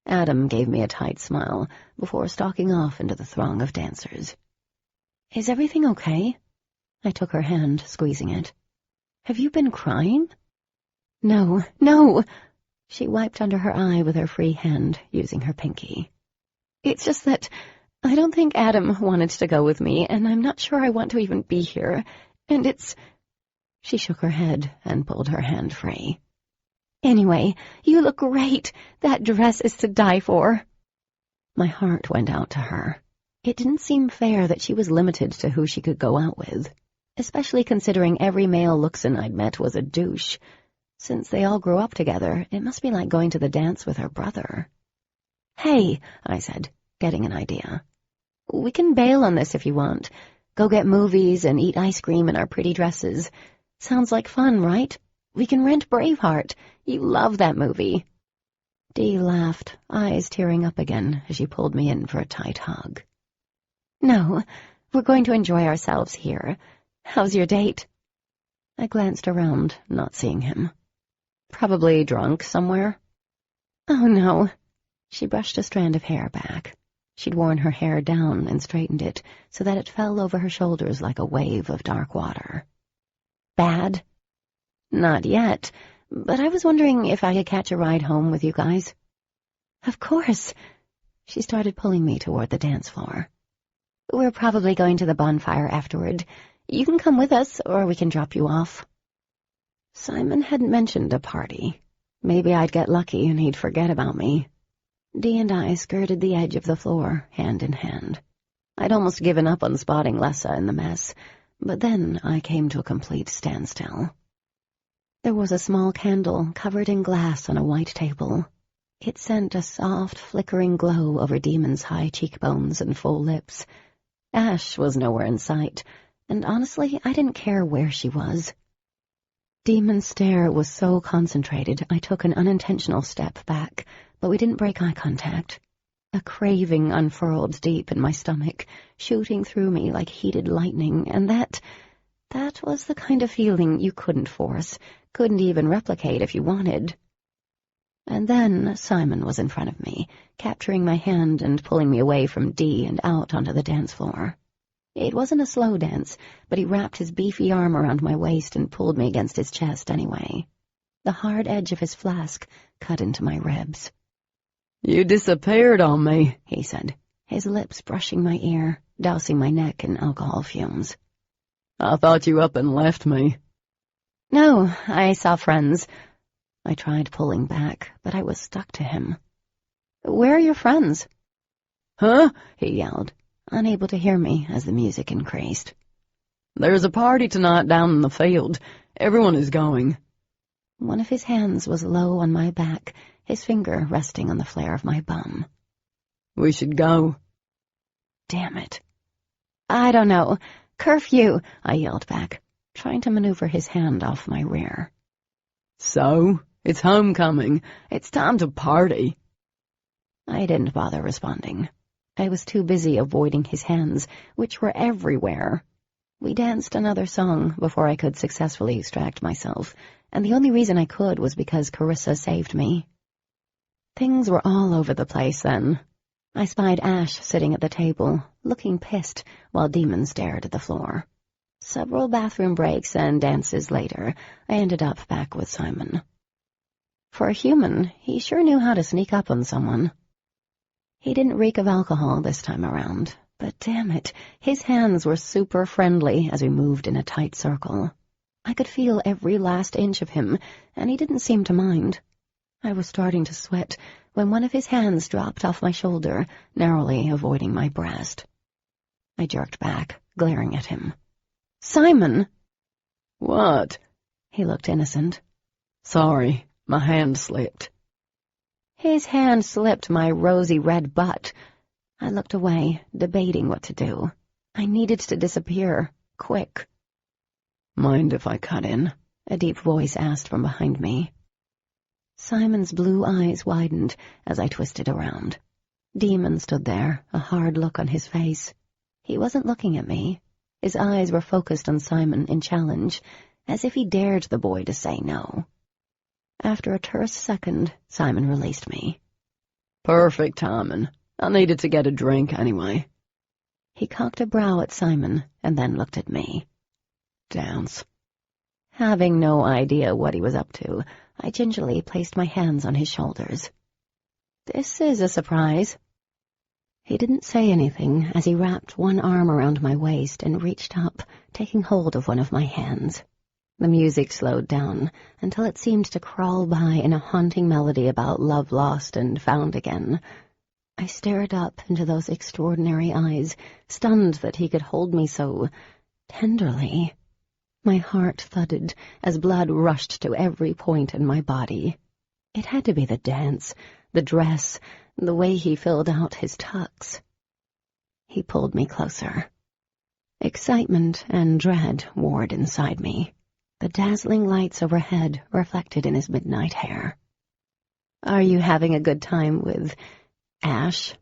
Adam gave me a tight smile before stalking off into the throng of dancers. Is everything okay? I took her hand, squeezing it. Have you been crying? No, no! She wiped under her eye with her free hand, using her pinky. It's just that I don't think Adam wanted to go with me, and I'm not sure I want to even be here, and it's... She shook her head and pulled her hand free. Anyway, you look great. That dress is to die for. My heart went out to her. It didn't seem fair that she was limited to who she could go out with, especially considering every male Luxon I'd met was a douche. Since they all grew up together, it must be like going to the dance with her brother. "Hey," I said, getting an idea. "We can bail on this if you want. Go get movies and eat ice cream in our pretty dresses. Sounds like fun, right? We can rent Braveheart. You love that movie." Dee laughed, eyes tearing up again as she pulled me in for a tight hug. "No, we're going to enjoy ourselves here. How's your date?" I glanced around, not seeing him. "Probably drunk somewhere." "Oh, no." She brushed a strand of hair back. She'd worn her hair down and straightened it so that it fell over her shoulders like a wave of dark water. "Bad?" "Not yet, but I was wondering if I could catch a ride home with you guys." "Of course." She started pulling me toward the dance floor. "We're probably going to the bonfire afterward. You can come with us, or we can drop you off." Simon hadn't mentioned a party. Maybe I'd get lucky and he'd forget about me. Dee and I skirted the edge of the floor, hand in hand. I'd almost given up on spotting Lessa in the mess, but then I came to a complete standstill. There was a small candle covered in glass on a white table. It sent a soft, flickering glow over Demon's high cheekbones and full lips. Ash was nowhere in sight, and honestly, I didn't care where she was. Demon's stare was so concentrated I took an unintentional step back, but we didn't break eye contact. A craving unfurled deep in my stomach, shooting through me like heated lightning, and that was the kind of feeling you couldn't force, couldn't even replicate if you wanted. And then Simon was in front of me, capturing my hand and pulling me away from Dee and out onto the dance floor. It wasn't a slow dance, but he wrapped his beefy arm around my waist and pulled me against his chest anyway. The hard edge of his flask cut into my ribs. "You disappeared on me," he said, his lips brushing my ear, dousing my neck in alcohol fumes. "I thought you up and left me." "No, I saw friends." I tried pulling back, but I was stuck to him. "Where are your friends?" "Huh?" he yelled, unable to hear me as the music increased. "There's a party tonight down in the field. Everyone is going." One of his hands was low on my back, his finger resting on the flare of my bum. "We should go." Damn it. "I don't know. Curfew," I yelled back, trying to maneuver his hand off my rear. "So? It's homecoming. It's time to party." I didn't bother responding. I was too busy avoiding his hands, which were everywhere. We danced another song before I could successfully extract myself, and the only reason I could was because Carissa saved me. Things were all over the place then. I spied Ash sitting at the table, looking pissed, while Demon stared at the floor. Several bathroom breaks and dances later, I ended up back with Simon. For a human, he sure knew how to sneak up on someone. He didn't reek of alcohol this time around, but damn it, his hands were super friendly as we moved in a tight circle. I could feel every last inch of him, and he didn't seem to mind. I was starting to sweat when one of his hands dropped off my shoulder, narrowly avoiding my breast. I jerked back, glaring at him. "Simon!" "What?" He looked innocent. "Sorry, my hand slipped." His hand slipped my rosy red butt. I looked away, debating what to do. I needed to disappear, quick. "Mind if I cut in?" a deep voice asked from behind me. Simon's blue eyes widened as I twisted around. Demon stood there, a hard look on his face. He wasn't looking at me. His eyes were focused on Simon in challenge, as if he dared the boy to say no. After a terse second, Simon released me. "Perfect timing. I needed to get a drink anyway." He cocked a brow at Simon and then looked at me. "Dance." Having no idea what he was up to, I gingerly placed my hands on his shoulders. "This is a surprise." He didn't say anything as he wrapped one arm around my waist and reached up, taking hold of one of my hands. The music slowed down until it seemed to crawl by in a haunting melody about love lost and found again. I stared up into those extraordinary eyes, stunned that he could hold me so tenderly. My heart thudded as blood rushed to every point in my body. It had to be the dance, the dress, the way he filled out his tucks. He pulled me closer. Excitement and dread warred inside me. The dazzling lights overhead reflected in his midnight hair. "Are you having a good time with Ash?"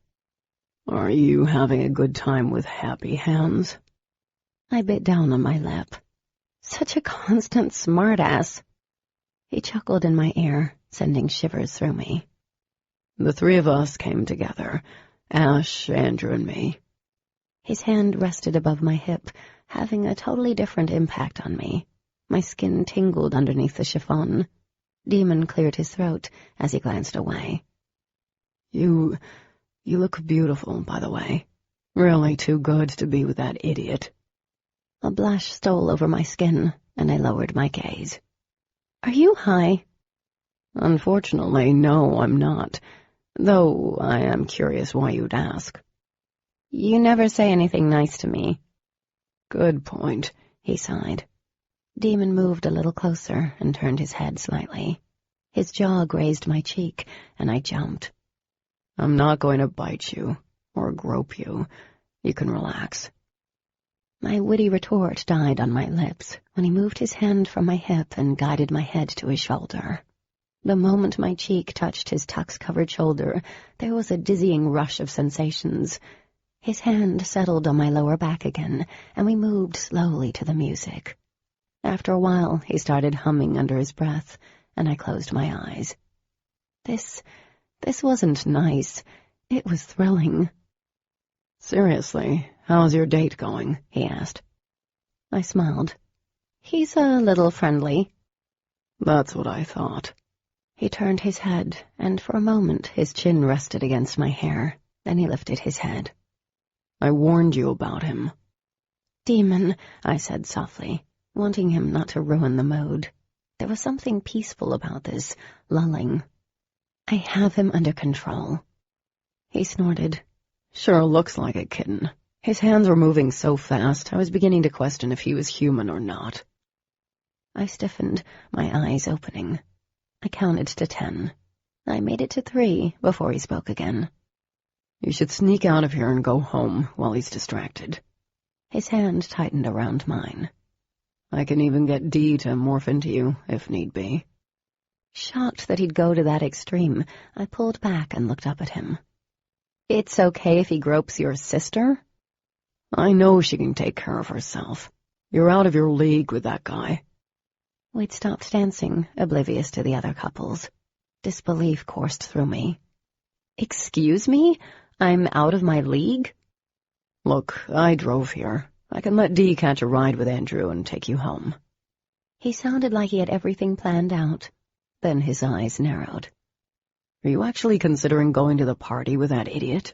"Are you having a good time with happy hands?" I bit down on my lip. Such a constant smartass. He chuckled in my ear, sending shivers through me. "The three of us came together, Ash, Andrew, and me." His hand rested above my hip, having a totally different impact on me. My skin tingled underneath the chiffon. Demon cleared his throat as he glanced away. You look beautiful, by the way. Really too good to be with that idiot." A blush stole over my skin, and I lowered my gaze. "Are you high?" "Unfortunately, no, I'm not. Though I am curious why you'd ask." "You never say anything nice to me." "Good point," he sighed. Demon moved a little closer and turned his head slightly. His jaw grazed my cheek, and I jumped. "I'm not going to bite you or grope you. You can relax." My witty retort died on my lips when he moved his hand from my hip and guided my head to his shoulder. The moment my cheek touched his tux-covered shoulder, there was a dizzying rush of sensations. His hand settled on my lower back again, and we moved slowly to the music. After a while, he started humming under his breath, and I closed my eyes. This wasn't nice. It was thrilling. "Seriously, how's your date going?" he asked. I smiled. "He's a little friendly." "That's what I thought." He turned his head, and for a moment his chin rested against my hair. Then he lifted his head. "I warned you about him." "Demon," I said softly, wanting him not to ruin the mood. There was something peaceful about this, lulling. "I have him under control." He snorted. "Sure looks like it, kitten." His hands were moving so fast, I was beginning to question if he was human or not. I stiffened, my eyes opening. I counted to 10. I made it to 3 before he spoke again. "You should sneak out of here and go home while he's distracted." His hand tightened around mine. "I can even get Dee to morph into you, if need be." Shocked that he'd go to that extreme, I pulled back and looked up at him. "It's okay if he gropes your sister?" "I know she can take care of herself. You're out of your league with that guy." We'd stopped dancing, oblivious to the other couples. Disbelief coursed through me. "Excuse me? I'm out of my league?" "Look, I drove here. I can let Dee catch a ride with Andrew and take you home." He sounded like he had everything planned out. Then his eyes narrowed. "Are you actually considering going to the party with that idiot?"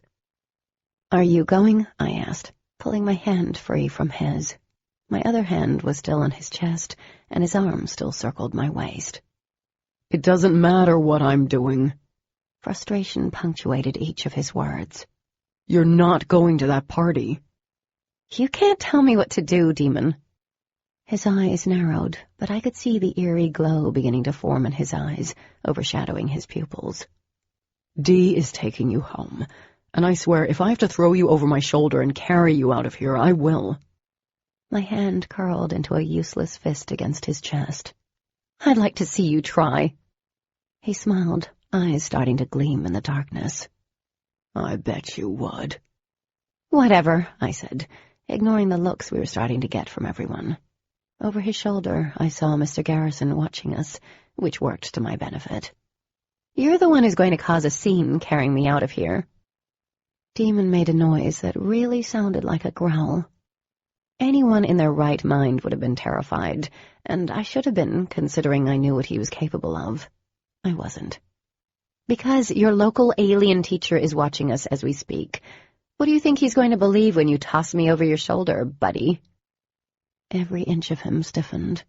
"Are you going?" I asked, pulling my hand free from his. My other hand was still on his chest, and his arm still circled my waist. "It doesn't matter what I'm doing." Frustration punctuated each of his words. "You're not going to that party." "You can't tell me what to do, Demon." His eyes narrowed, but I could see the eerie glow beginning to form in his eyes, overshadowing his pupils. "Dee is taking you home, and I swear if I have to throw you over my shoulder and carry you out of here, I will." My hand curled into a useless fist against his chest. "I'd like to see you try." He smiled, eyes starting to gleam in the darkness. "I bet you would." "Whatever," I said, ignoring the looks we were starting to get from everyone. Over his shoulder, I saw Mr. Garrison watching us, which worked to my benefit. "You're the one who's going to cause a scene carrying me out of here." Demon made a noise that really sounded like a growl. Anyone in their right mind would have been terrified, and I should have been, considering I knew what he was capable of. I wasn't. "Because your local alien teacher is watching us as we speak. What do you think he's going to believe when you toss me over your shoulder, buddy?" Every inch of him stiffened.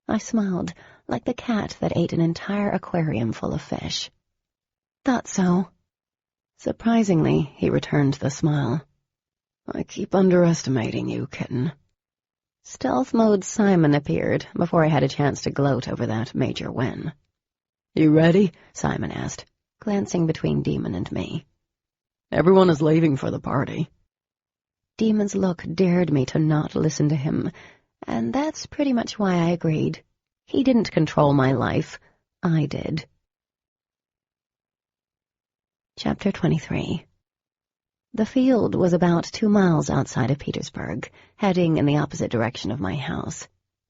I smiled, like the cat that ate an entire aquarium full of fish. "Thought so." Surprisingly, he returned the smile. I keep underestimating you, kitten. Stealth mode Simon appeared before I had a chance to gloat over that major win. You ready? Simon asked, glancing between Demon and me. Everyone is leaving for the party. Demon's look dared me to not listen to him, and that's pretty much why I agreed. He didn't control my life. I did. Chapter 23. The field was about 2 miles outside of Petersburg, heading in the opposite direction of my house.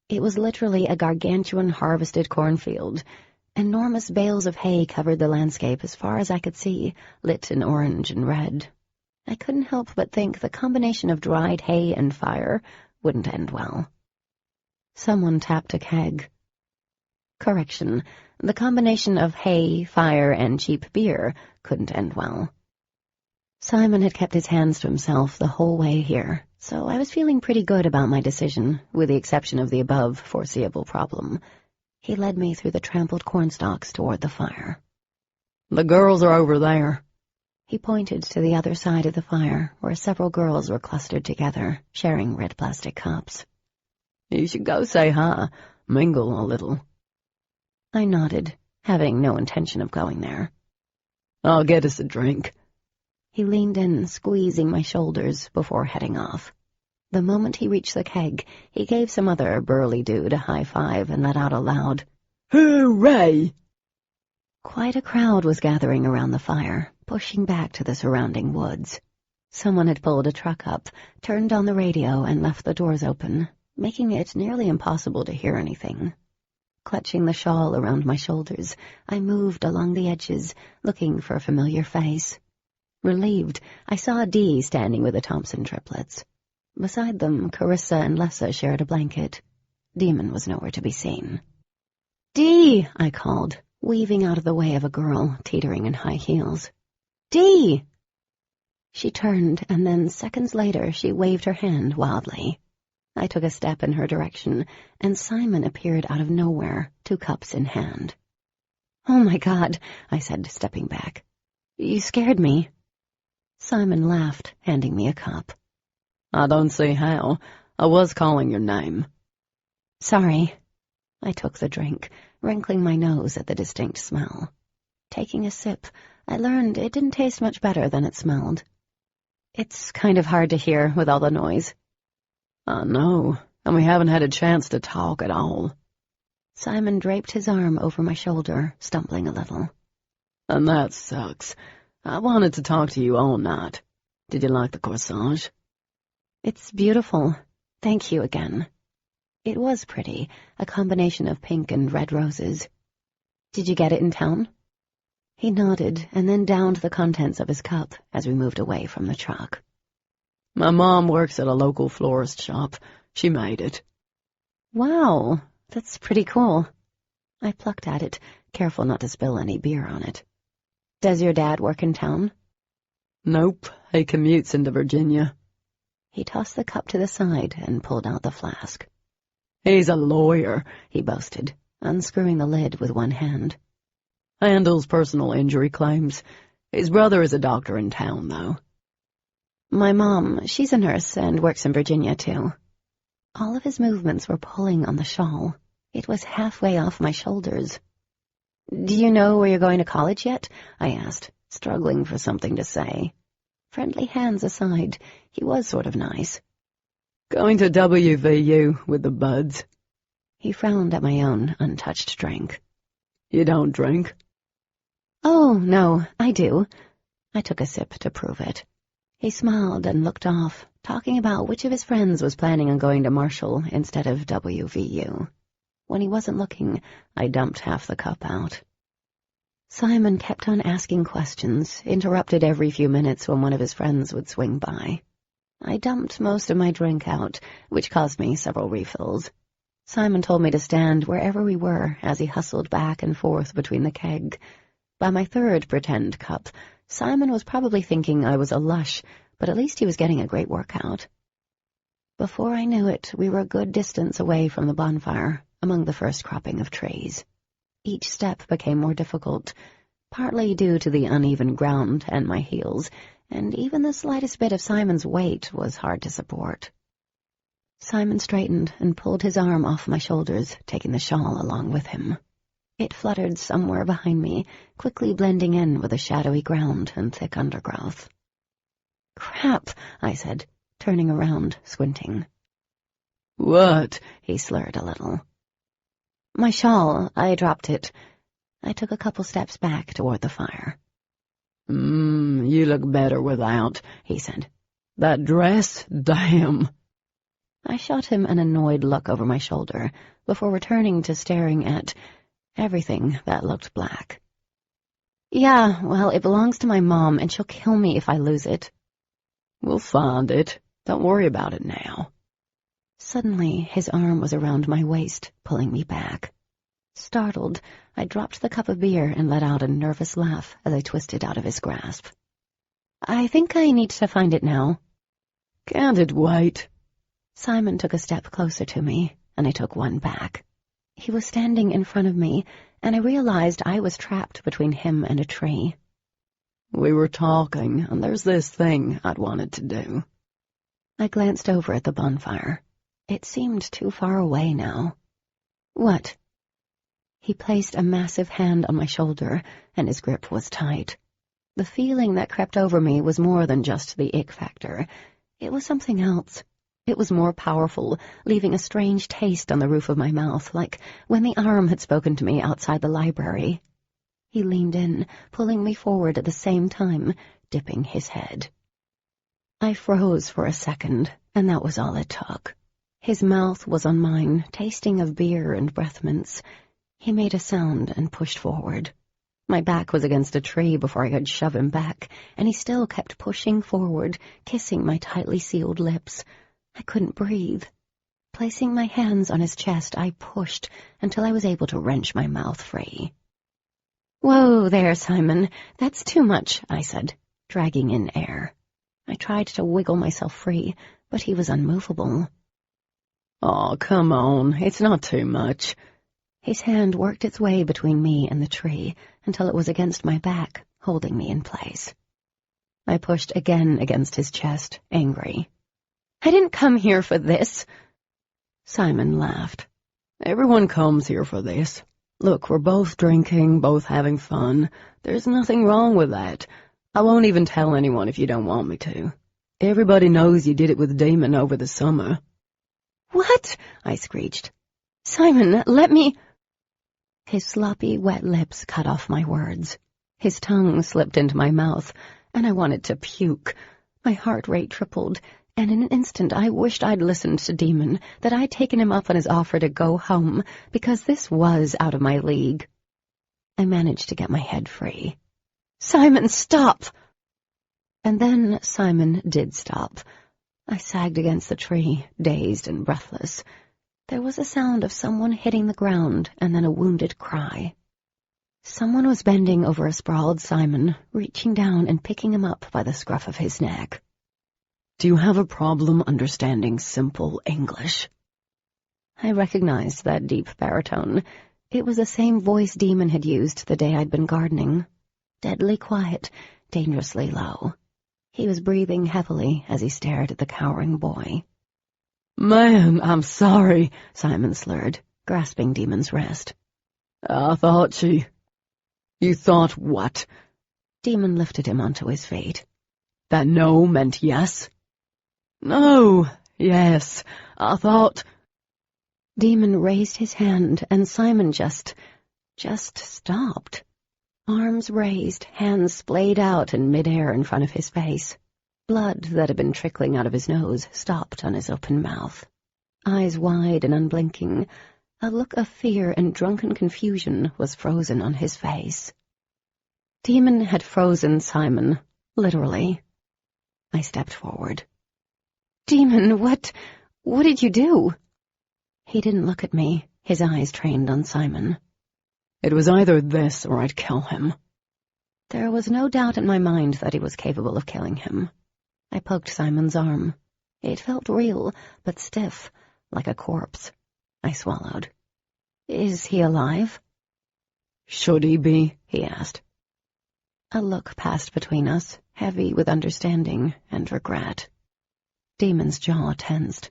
It was literally a gargantuan harvested cornfield. Enormous bales of hay covered the landscape as far as I could see, lit in orange and red. I couldn't help but think the combination of dried hay and fire wouldn't end well. Someone tapped a keg. Correction, the combination of hay, fire, and cheap beer couldn't end well. Simon had kept his hands to himself the whole way here, so I was feeling pretty good about my decision, with the exception of the above foreseeable problem. He led me through the trampled cornstalks toward the fire. The girls are over there. He pointed to the other side of the fire, where several girls were clustered together, sharing red plastic cups. You should go say hi, mingle a little. I nodded, having no intention of going there. I'll get us a drink. He leaned in, squeezing my shoulders before heading off. The moment he reached the keg, he gave some other burly dude a high five and let out a loud, "Hooray!" Quite a crowd was gathering around the fire, pushing back to the surrounding woods. Someone had pulled a truck up, turned on the radio, and left the doors open, making it nearly impossible to hear anything. Clutching the shawl around my shoulders, I moved along the edges, looking for a familiar face. Relieved, I saw Dee standing with the Thompson triplets. Beside them, Carissa and Lessa shared a blanket. Demon was nowhere to be seen. "Dee!" I called, weaving out of the way of a girl teetering in high heels. "Dee!" She turned, and then seconds later she waved her hand wildly. I took a step in her direction, and Simon appeared out of nowhere, 2 cups in hand. "Oh my God," I said, stepping back. "You scared me." Simon laughed, handing me a cup. I don't see how. I was calling your name. Sorry. I took the drink, wrinkling my nose at the distinct smell. Taking a sip, I learned it didn't taste much better than it smelled. It's kind of hard to hear with all the noise. I know, and we haven't had a chance to talk at all. Simon draped his arm over my shoulder, stumbling a little. And that sucks. I wanted to talk to you all night. Did you like the corsage? It's beautiful. Thank you again. It was pretty, a combination of pink and red roses. Did you get it in town? He nodded and then downed the contents of his cup as we moved away from the truck. My mom works at a local florist shop. She made it. Wow, that's pretty cool. I plucked at it, careful not to spill any beer on it. Does your dad work in town? Nope, he commutes into Virginia. He tossed the cup to the side and pulled out the flask. He's a lawyer, he boasted, unscrewing the lid with one hand. Handles personal injury claims. His brother is a doctor in town, though. My mom, she's a nurse and works in Virginia, too. All of his movements were pulling on the shawl. It was halfway off my shoulders. Do you know where you're going to college yet? I asked, struggling for something to say. Friendly hands aside, he was sort of nice. Going to WVU with the buds. He frowned at my own untouched drink. You don't drink? Oh, no, I do. I took a sip to prove it. He smiled and looked off, talking about which of his friends was planning on going to Marshall instead of WVU. When he wasn't looking, I dumped half the cup out. Simon kept on asking questions, interrupted every few minutes when one of his friends would swing by. I dumped most of my drink out, which cost me several refills. Simon told me to stand wherever we were as he hustled back and forth between the keg. By my third pretend cup, Simon was probably thinking I was a lush, but at least he was getting a great workout. Before I knew it, we were a good distance away from the bonfire, among the first cropping of trees. Each step became more difficult. partly due to the uneven ground and my heels, and even the slightest bit of Simon's weight was hard to support. Simon straightened and pulled his arm off my shoulders, taking the shawl along with him. It fluttered somewhere behind me, quickly blending in with the shadowy ground and thick undergrowth. "Crap," I said, turning around, squinting. "What?" He slurred a little. "My shawl, I dropped it." I took a couple steps back toward the fire. You look better without," he said. "That dress, damn." I shot him an annoyed look over my shoulder before returning to staring at everything that looked black. "Yeah, well, it belongs to my mom, and she'll kill me if I lose it." "We'll find it. Don't worry about it now." Suddenly, his arm was around my waist, pulling me back. Startled, I dropped the cup of beer and let out a nervous laugh as I twisted out of his grasp. "I think I need to find it now." "Can't it wait?" Simon took a step closer to me, and I took one back. He was standing in front of me, and I realized I was trapped between him and a tree. "We were talking, and there's this thing I'd wanted to do." I glanced over at the bonfire. It seemed too far away now. "What?" He placed a massive hand on my shoulder, and his grip was tight. The feeling that crept over me was more than just the ick factor. It was something else. It was more powerful, leaving a strange taste on the roof of my mouth, like when the arm had spoken to me outside the library. He leaned in, pulling me forward at the same time, dipping his head. I froze for a second, and that was all it took. His mouth was on mine, tasting of beer and breath mints. He made a sound and pushed forward. My back was against a tree before I could shove him back, and he still kept pushing forward, kissing my tightly sealed lips. I couldn't breathe. Placing my hands on his chest, I pushed until I was able to wrench my mouth free. "Whoa there, Simon. That's too much," I said, dragging in air. I tried to wiggle myself free, but he was unmovable. "Oh, come on. It's not too much." His hand worked its way between me and the tree until it was against my back, holding me in place. I pushed again against his chest, angry. "I didn't come here for this." Simon laughed. "Everyone comes here for this. Look, we're both drinking, both having fun. There's nothing wrong with that. I won't even tell anyone if you don't want me to. Everybody knows you did it with Damon over the summer." "What?" I screeched. "Simon, let me—" His sloppy, wet lips cut off my words. His tongue slipped into my mouth, and I wanted to puke. My heart rate tripled, and in an instant I wished I'd listened to Demon, that I'd taken him up on his offer to go home, because this was out of my league. I managed to get my head free. "Simon, stop!" And then Simon did stop. I sagged against the tree, dazed and breathless. There was a sound of someone hitting the ground, and then a wounded cry. Someone was bending over a sprawled Simon, reaching down and picking him up by the scruff of his neck. "Do you have a problem understanding simple English?" I recognized that deep baritone. It was the same voice Demon had used the day I'd been gardening. Deadly quiet, dangerously low. He was breathing heavily as he stared at the cowering boy. "Man, I'm sorry," Simon slurred, grasping Demon's wrist. "I thought she—" "You thought what?" Demon lifted him onto his feet. "That no meant yes?" "No, yes, I thought—" Demon raised his hand, and Simon just stopped. Arms raised, hands splayed out in midair in front of his face. Blood that had been trickling out of his nose stopped on his open mouth. Eyes wide and unblinking, a look of fear and drunken confusion was frozen on his face. Demon had frozen Simon, literally. I stepped forward. "Demon, what did you do?" He didn't look at me, his eyes trained on Simon. "It was either this or I'd kill him." There was no doubt in my mind that he was capable of killing him. I poked Simon's arm. It felt real, but stiff, like a corpse. I swallowed. "Is he alive?" "Should he be?" he asked. A look passed between us, heavy with understanding and regret. Demon's jaw tensed.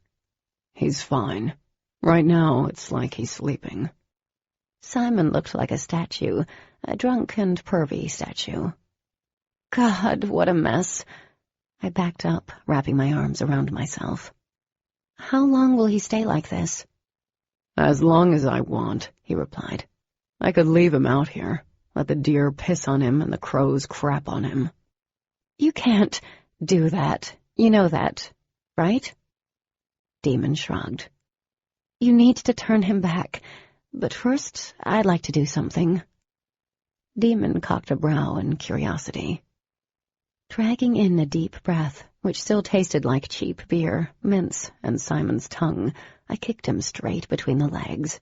He's fine. Right now, it's like he's sleeping. Simon looked like a statue, a drunk and pervy statue. God, what a mess. I backed up, wrapping my arms around myself. How long will he stay like this? As long as I want, he replied. I could leave him out here, let the deer piss on him and the crows crap on him. You can't do that. You know that, right? Demon shrugged. You need to turn him back, but first I'd like to do something. Demon cocked a brow in curiosity. Dragging in a deep breath, which still tasted like cheap beer, mints, and Simon's tongue, I kicked him straight between the legs.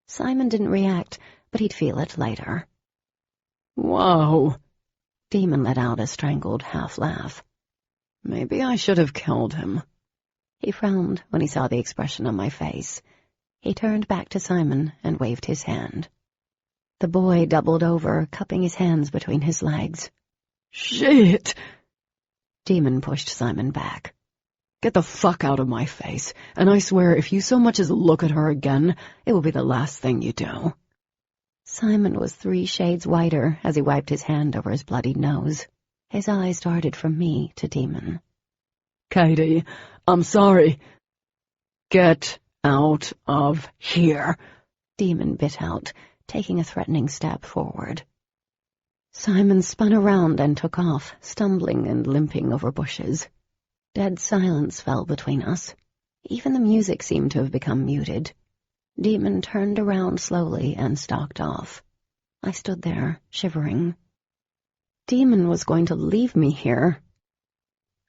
Simon didn't react, but he'd feel it later. Whoa! Demon let out a strangled half-laugh. Maybe I should have killed him. He frowned when he saw the expression on my face. He turned back to Simon and waved his hand. The boy doubled over, cupping his hands between his legs. Shit! Demon pushed Simon back. Get the fuck out of my face, and I swear if you so much as look at her again, it will be the last thing you do. Simon was 3 shades whiter as he wiped his hand over his bloodied nose. His eyes darted from me to Demon. Katie, I'm sorry. Get out of here, Demon bit out, taking a threatening step forward. Simon spun around and took off, stumbling and limping over bushes. Dead silence fell between us. Even the music seemed to have become muted. Demon turned around slowly and stalked off. I stood there, shivering. Demon was going to leave me here.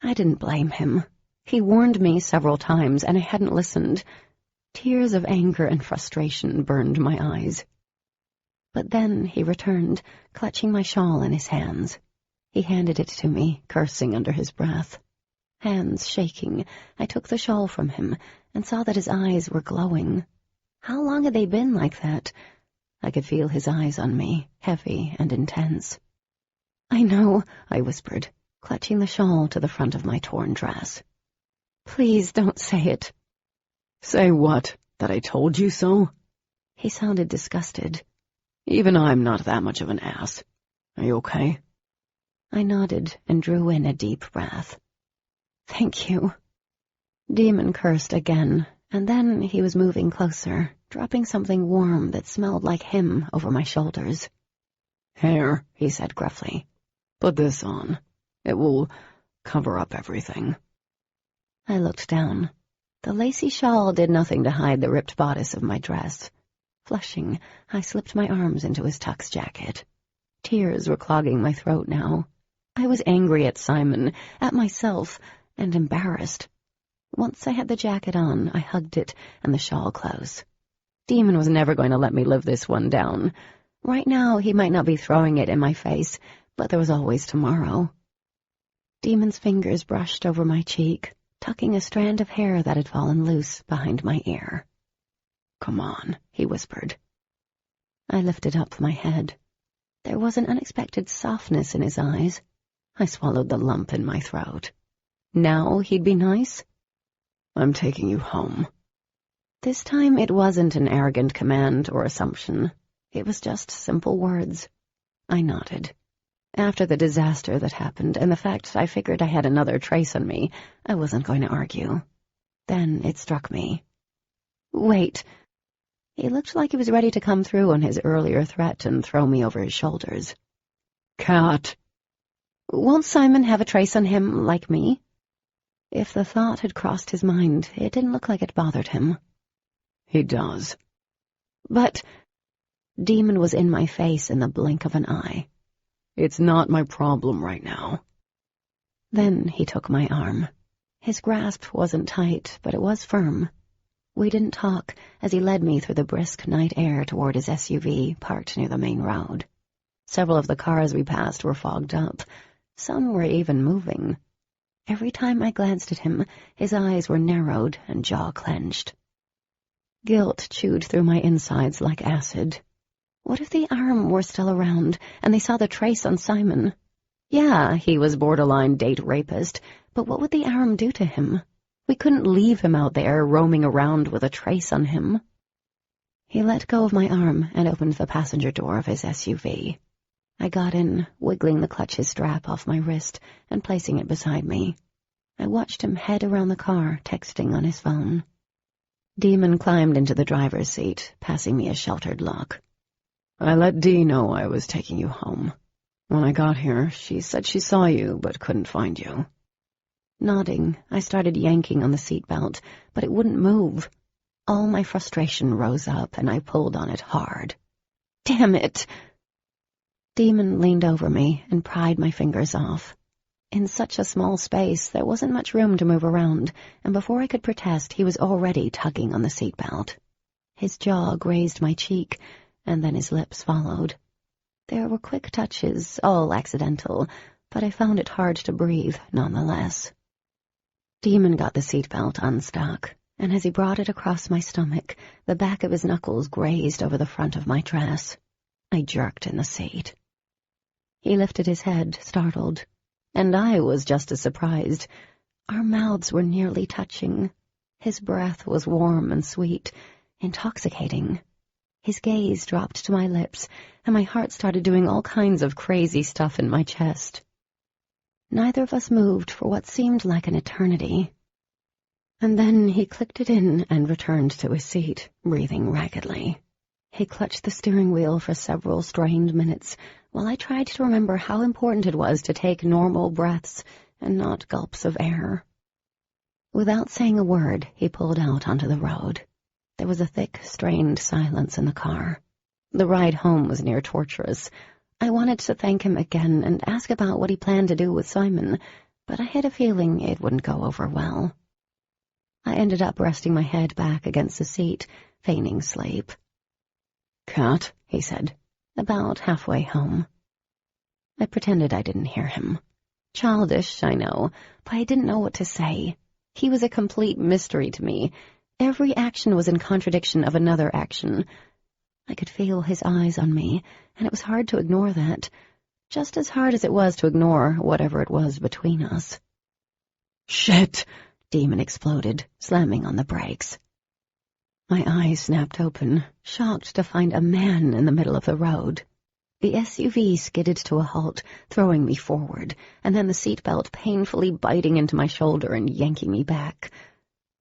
I didn't blame him. He warned me several times, and I hadn't listened. Tears of anger and frustration burned my eyes. But then he returned, clutching my shawl in his hands. He handed it to me, cursing under his breath. Hands shaking, I took the shawl from him and saw that his eyes were glowing. How long had they been like that? I could feel his eyes on me, heavy and intense. I know, I whispered, clutching the shawl to the front of my torn dress. Please don't say it. Say what? That I told you so? He sounded disgusted. Even I'm not that much of an ass. Are you okay? I nodded and drew in a deep breath. Thank you. Demon cursed again, and then he was moving closer, dropping something warm that smelled like him over my shoulders. Here, he said gruffly. Put this on. It will cover up everything. I looked down. The lacy shawl did nothing to hide the ripped bodice of my dress. Flushing, I slipped my arms into his tux jacket. Tears were clogging my throat now. I was angry at Simon, at myself, and embarrassed. Once I had the jacket on, I hugged it and the shawl close. Demon was never going to let me live this one down. Right now, he might not be throwing it in my face, but there was always tomorrow. Demon's fingers brushed over my cheek, tucking a strand of hair that had fallen loose behind my ear. Come on, he whispered. I lifted up my head. There was an unexpected softness in his eyes. I swallowed the lump in my throat. Now he'd be nice? I'm taking you home. This time it wasn't an arrogant command or assumption. It was just simple words. I nodded. After the disaster that happened and the fact I figured I had another trace on me, I wasn't going to argue. Then it struck me. Wait. He looked like he was ready to come through on his earlier threat and throw me over his shoulders. Cat! Won't Simon have a trace on him like me? If the thought had crossed his mind, it didn't look like it bothered him. He does. But Demon was in my face in the blink of an eye. It's not my problem right now. Then he took my arm. His grasp wasn't tight, but it was firm. We didn't talk as he led me through the brisk night air toward his SUV parked near the main road. Several of the cars we passed were fogged up. Some were even moving. Every time I glanced at him, his eyes were narrowed and jaw clenched. Guilt chewed through my insides like acid. What if the arm were still around, and they saw the trace on Simon? Yeah, he was borderline date rapist, but what would the Aram do to him? We couldn't leave him out there roaming around with a trace on him. He let go of my arm and opened the passenger door of his SUV. I got in, wiggling the clutch's strap off my wrist and placing it beside me. I watched him head around the car, texting on his phone. Demon climbed into the driver's seat, passing me a sheltered look. I let Dee know I was taking you home. When I got here, she said she saw you but couldn't find you. Nodding, I started yanking on the seatbelt, but it wouldn't move. All my frustration rose up, and I pulled on it hard. Damn it! Demon leaned over me and pried my fingers off. In such a small space, there wasn't much room to move around, and before I could protest, he was already tugging on the seatbelt. His jaw grazed my cheek, and then his lips followed. There were quick touches, all accidental, but I found it hard to breathe nonetheless. Demon got the seatbelt unstuck, and as he brought it across my stomach, the back of his knuckles grazed over the front of my dress. I jerked in the seat. He lifted his head, startled, and I was just as surprised. Our mouths were nearly touching. His breath was warm and sweet, intoxicating. His gaze dropped to my lips, and my heart started doing all kinds of crazy stuff in my chest. Neither of us moved for what seemed like an eternity. And then he clicked it in and returned to his seat, breathing raggedly. He clutched the steering wheel for several strained minutes, while I tried to remember how important it was to take normal breaths and not gulps of air. Without saying a word, he pulled out onto the road. There was a thick, strained silence in the car. The ride home was near torturous. I wanted to thank him again and ask about what he planned to do with Simon, but I had a feeling it wouldn't go over well. I ended up resting my head back against the seat, feigning sleep. "Cat," he said, about halfway home. I pretended I didn't hear him. Childish, I know, but I didn't know what to say. He was a complete mystery to me. Every action was in contradiction of another action. I could feel his eyes on me, and it was hard to ignore that, just as hard as it was to ignore whatever it was between us. "Shit!" Demon exploded, slamming on the brakes. My eyes snapped open, shocked to find a man in the middle of the road. The SUV skidded to a halt, throwing me forward, and then the seatbelt painfully biting into my shoulder and yanking me back.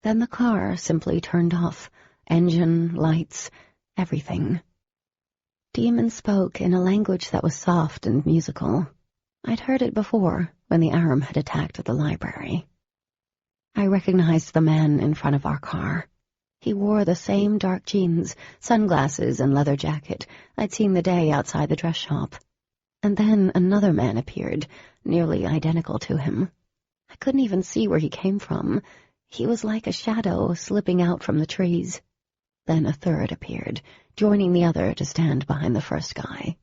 Then the car simply turned off, engine, lights, everything. Demon spoke in a language that was soft and musical. I'd heard it before, when the Aram had attacked the library. I recognized the man in front of our car. He wore the same dark jeans, sunglasses, and leather jacket I'd seen the day outside the dress shop. And then another man appeared, nearly identical to him. I couldn't even see where he came from. He was like a shadow slipping out from the trees. Then a third appeared, joining the other to stand behind the first guy.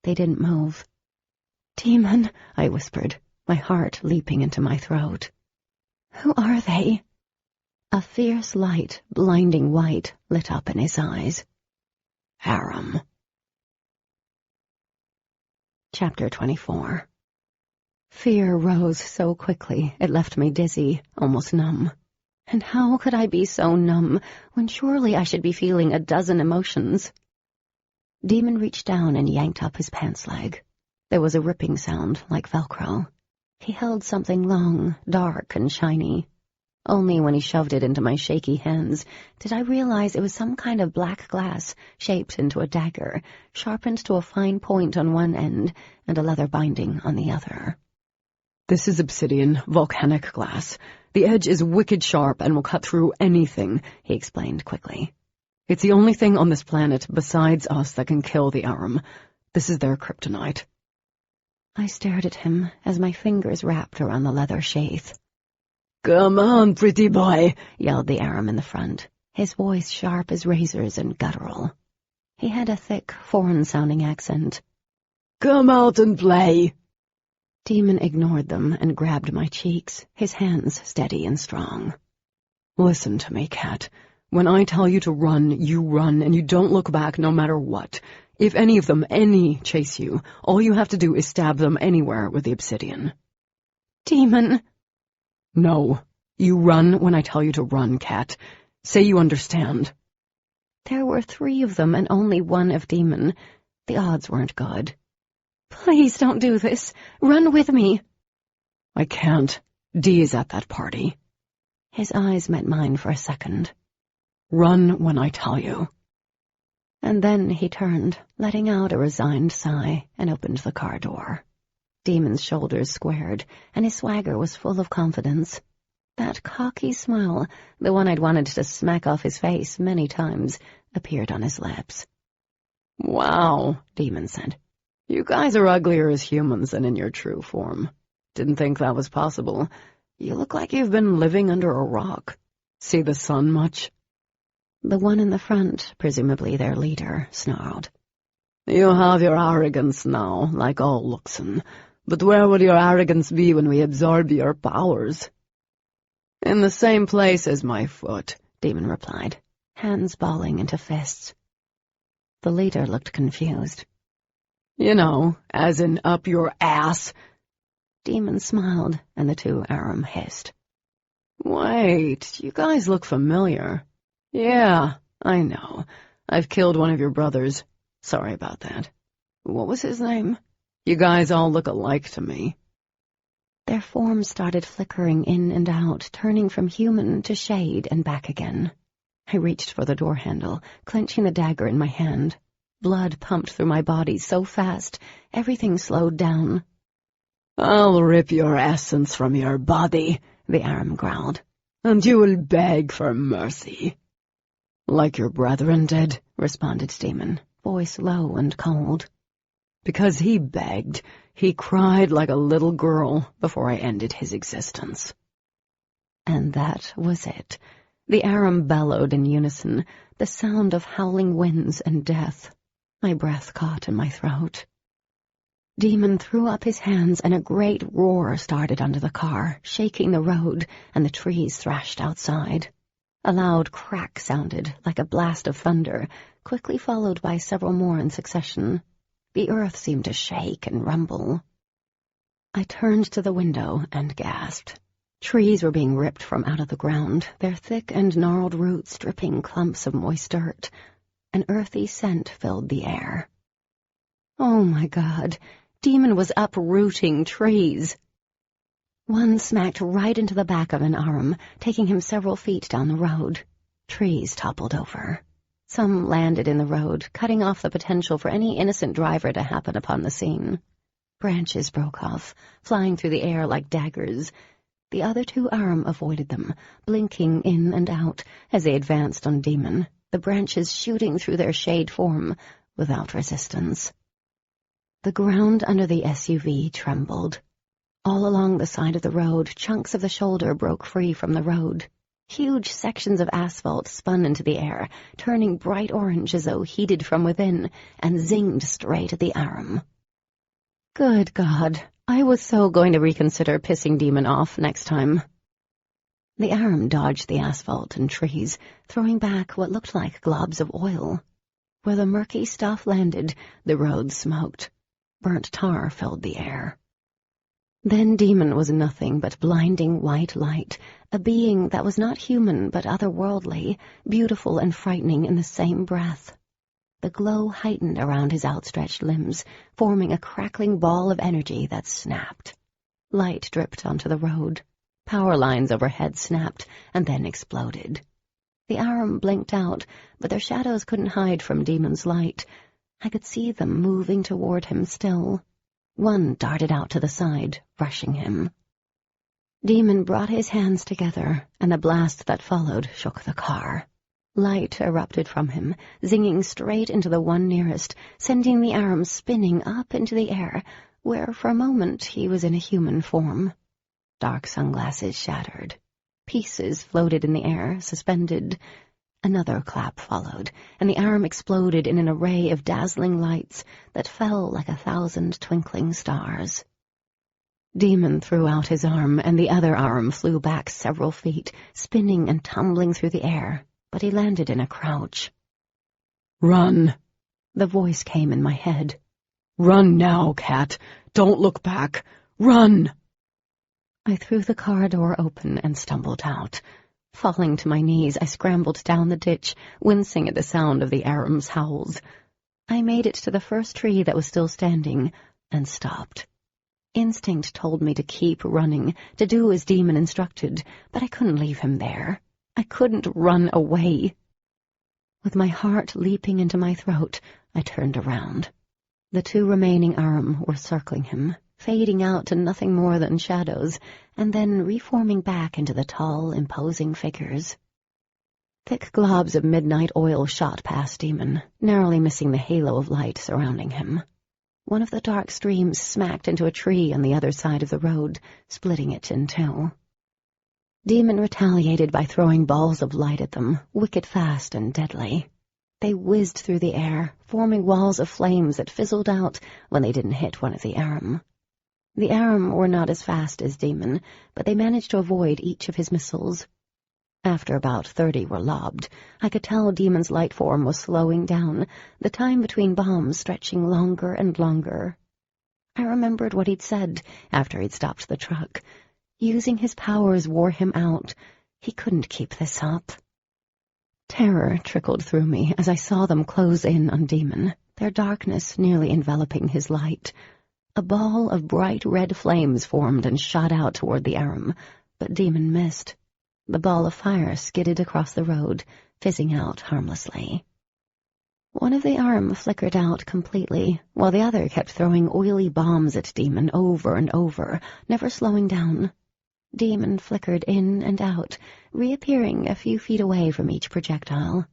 They didn't move. "Demon," I whispered, my heart leaping into my throat. "Who are they?" A fierce light, blinding white, lit up in his eyes. "Aram." Chapter 24. Fear rose so quickly it left me dizzy, almost numb. And how could I be so numb when surely I should be feeling a dozen emotions? Demon reached down and yanked up his pants leg. There was a ripping sound like Velcro. He held something long, dark, and shiny. Only when he shoved it into my shaky hands did I realize it was some kind of black glass shaped into a dagger, sharpened to a fine point on one end and a leather binding on the other. "This is Obsidian, volcanic glass. The edge is wicked sharp and will cut through anything," he explained quickly. "It's the only thing on this planet besides us that can kill the Aram. This is their kryptonite." I stared at him as my fingers wrapped around the leather sheath. "Come on, pretty boy," yelled the Aram in the front, his voice sharp as razors and guttural. He had a thick, foreign-sounding accent. "Come out and play." Demon ignored them and grabbed my cheeks, his hands steady and strong. "Listen to me, Cat. When I tell you to run, and you don't look back no matter what. If any of them, chase you, all you have to do is stab them anywhere with the obsidian. Demon! No. You run when I tell you to run, Cat. Say you understand. There were 3 of them and only 1 of demon. The odds weren't good. Please don't do this. Run with me. I can't. Dee is at that party. His eyes met mine for a second. Run when I tell you. And then he turned, letting out a resigned sigh, and opened the car door. Demon's shoulders squared, and his swagger was full of confidence. That cocky smile, the one I'd wanted to smack off his face many times, appeared on his lips. Wow, Demon said. You guys are uglier as humans than in your true form. Didn't think that was possible. You look like you've been living under a rock. See the sun much? The one in the front, presumably their leader, snarled. You have your arrogance now, like all Luxon. But where would your arrogance be when we absorb your powers? In the same place as my foot, Demon replied, hands balling into fists. The leader looked confused. You know, as in up your ass. Demon smiled, and the 2 Aram hissed. Wait, you guys look familiar. Yeah, I know. I've killed one of your brothers. Sorry about that. What was his name? You guys all look alike to me. Their forms started flickering in and out, turning from human to shade and back again. I reached for the door handle, clenching the dagger in my hand. Blood pumped through my body so fast, everything slowed down. I'll rip your essence from your body, the Aram growled, and you will beg for mercy. Like your brethren did, responded Demon, voice low and cold. Because he begged, he cried like a little girl before I ended his existence. And that was it. The Aram bellowed in unison, the sound of howling winds and death. My breath caught in my throat. Demon threw up his hands and a great roar started under the car, shaking the road, and the trees thrashed outside. A loud crack sounded, like a blast of thunder, quickly followed by several more in succession. The earth seemed to shake and rumble. I turned to the window and gasped. Trees were being ripped from out of the ground, their thick and gnarled roots dripping clumps of moist dirt. An earthy scent filled the air. Oh my God, Demon was uprooting trees. One smacked right into the back of an Aram, taking him several feet down the road. Trees toppled over. Some landed in the road, cutting off the potential for any innocent driver to happen upon the scene. Branches broke off, flying through the air like daggers. The other 2 Aram avoided them, blinking in and out as they advanced on Demon, the branches shooting through their shade form without resistance. The ground under the SUV trembled. All along the side of the road, chunks of the shoulder broke free from the road. Huge sections of asphalt spun into the air, turning bright orange as though heated from within, and zinged straight at the Aram. Good God, I was so going to reconsider pissing Demon off next time. The Aram dodged the asphalt and trees, throwing back what looked like globs of oil. Where the murky stuff landed, the road smoked. Burnt tar filled the air. Then Demon was nothing but blinding white light, a being that was not human but otherworldly, beautiful and frightening in the same breath. The glow heightened around his outstretched limbs, forming a crackling ball of energy that snapped. Light dripped onto the road. Power lines overhead snapped and then exploded. The Aram blinked out, but their shadows couldn't hide from Demon's light. I could see them moving toward him still. One darted out to the side, rushing him. Demon brought his hands together, and the blast that followed shook the car. Light erupted from him, zinging straight into the one nearest, sending the Aram spinning up into the air, where for a moment he was in a human form. Dark sunglasses shattered. Pieces floated in the air, suspended. Another clap followed, and the Aram exploded in an array of dazzling lights that fell like 1,000 twinkling stars. Demon threw out his arm, and the other Aram flew back several feet, spinning and tumbling through the air, but he landed in a crouch. "Run!" The voice came in my head. "Run now, Cat. Don't look back. Run!" I threw the car door open and stumbled out. Falling to my knees, I scrambled down the ditch, wincing at the sound of the Aram's howls. I made it to the first tree that was still standing, and stopped. Instinct told me to keep running, to do as Demon instructed, but I couldn't leave him there. I couldn't run away. With my heart leaping into my throat, I turned around. The 2 remaining Aram were circling him, fading out to nothing more than shadows, and then reforming back into the tall, imposing figures. Thick globs of midnight oil shot past Demon, narrowly missing the halo of light surrounding him. One of the dark streams smacked into a tree on the other side of the road, splitting it in 2. Demon retaliated by throwing balls of light at them, wicked fast and deadly. They whizzed through the air, forming walls of flames that fizzled out when they didn't hit one of the Aram. The Aram were not as fast as Demon, but they managed to avoid each of his missiles. After about 30 were lobbed, I could tell Demon's light form was slowing down, the time between bombs stretching longer and longer. I remembered what he'd said after he'd stopped the truck. Using his powers wore him out. He couldn't keep this up. Terror trickled through me as I saw them close in on Demon, their darkness nearly enveloping his light. A ball of bright red flames formed and shot out toward the Aram, but Demon missed. The ball of fire skidded across the road, fizzing out harmlessly. One of the Aram flickered out completely, while the other kept throwing oily bombs at Demon over and over, never slowing down. Demon flickered in and out, reappearing a few feet away from each projectile.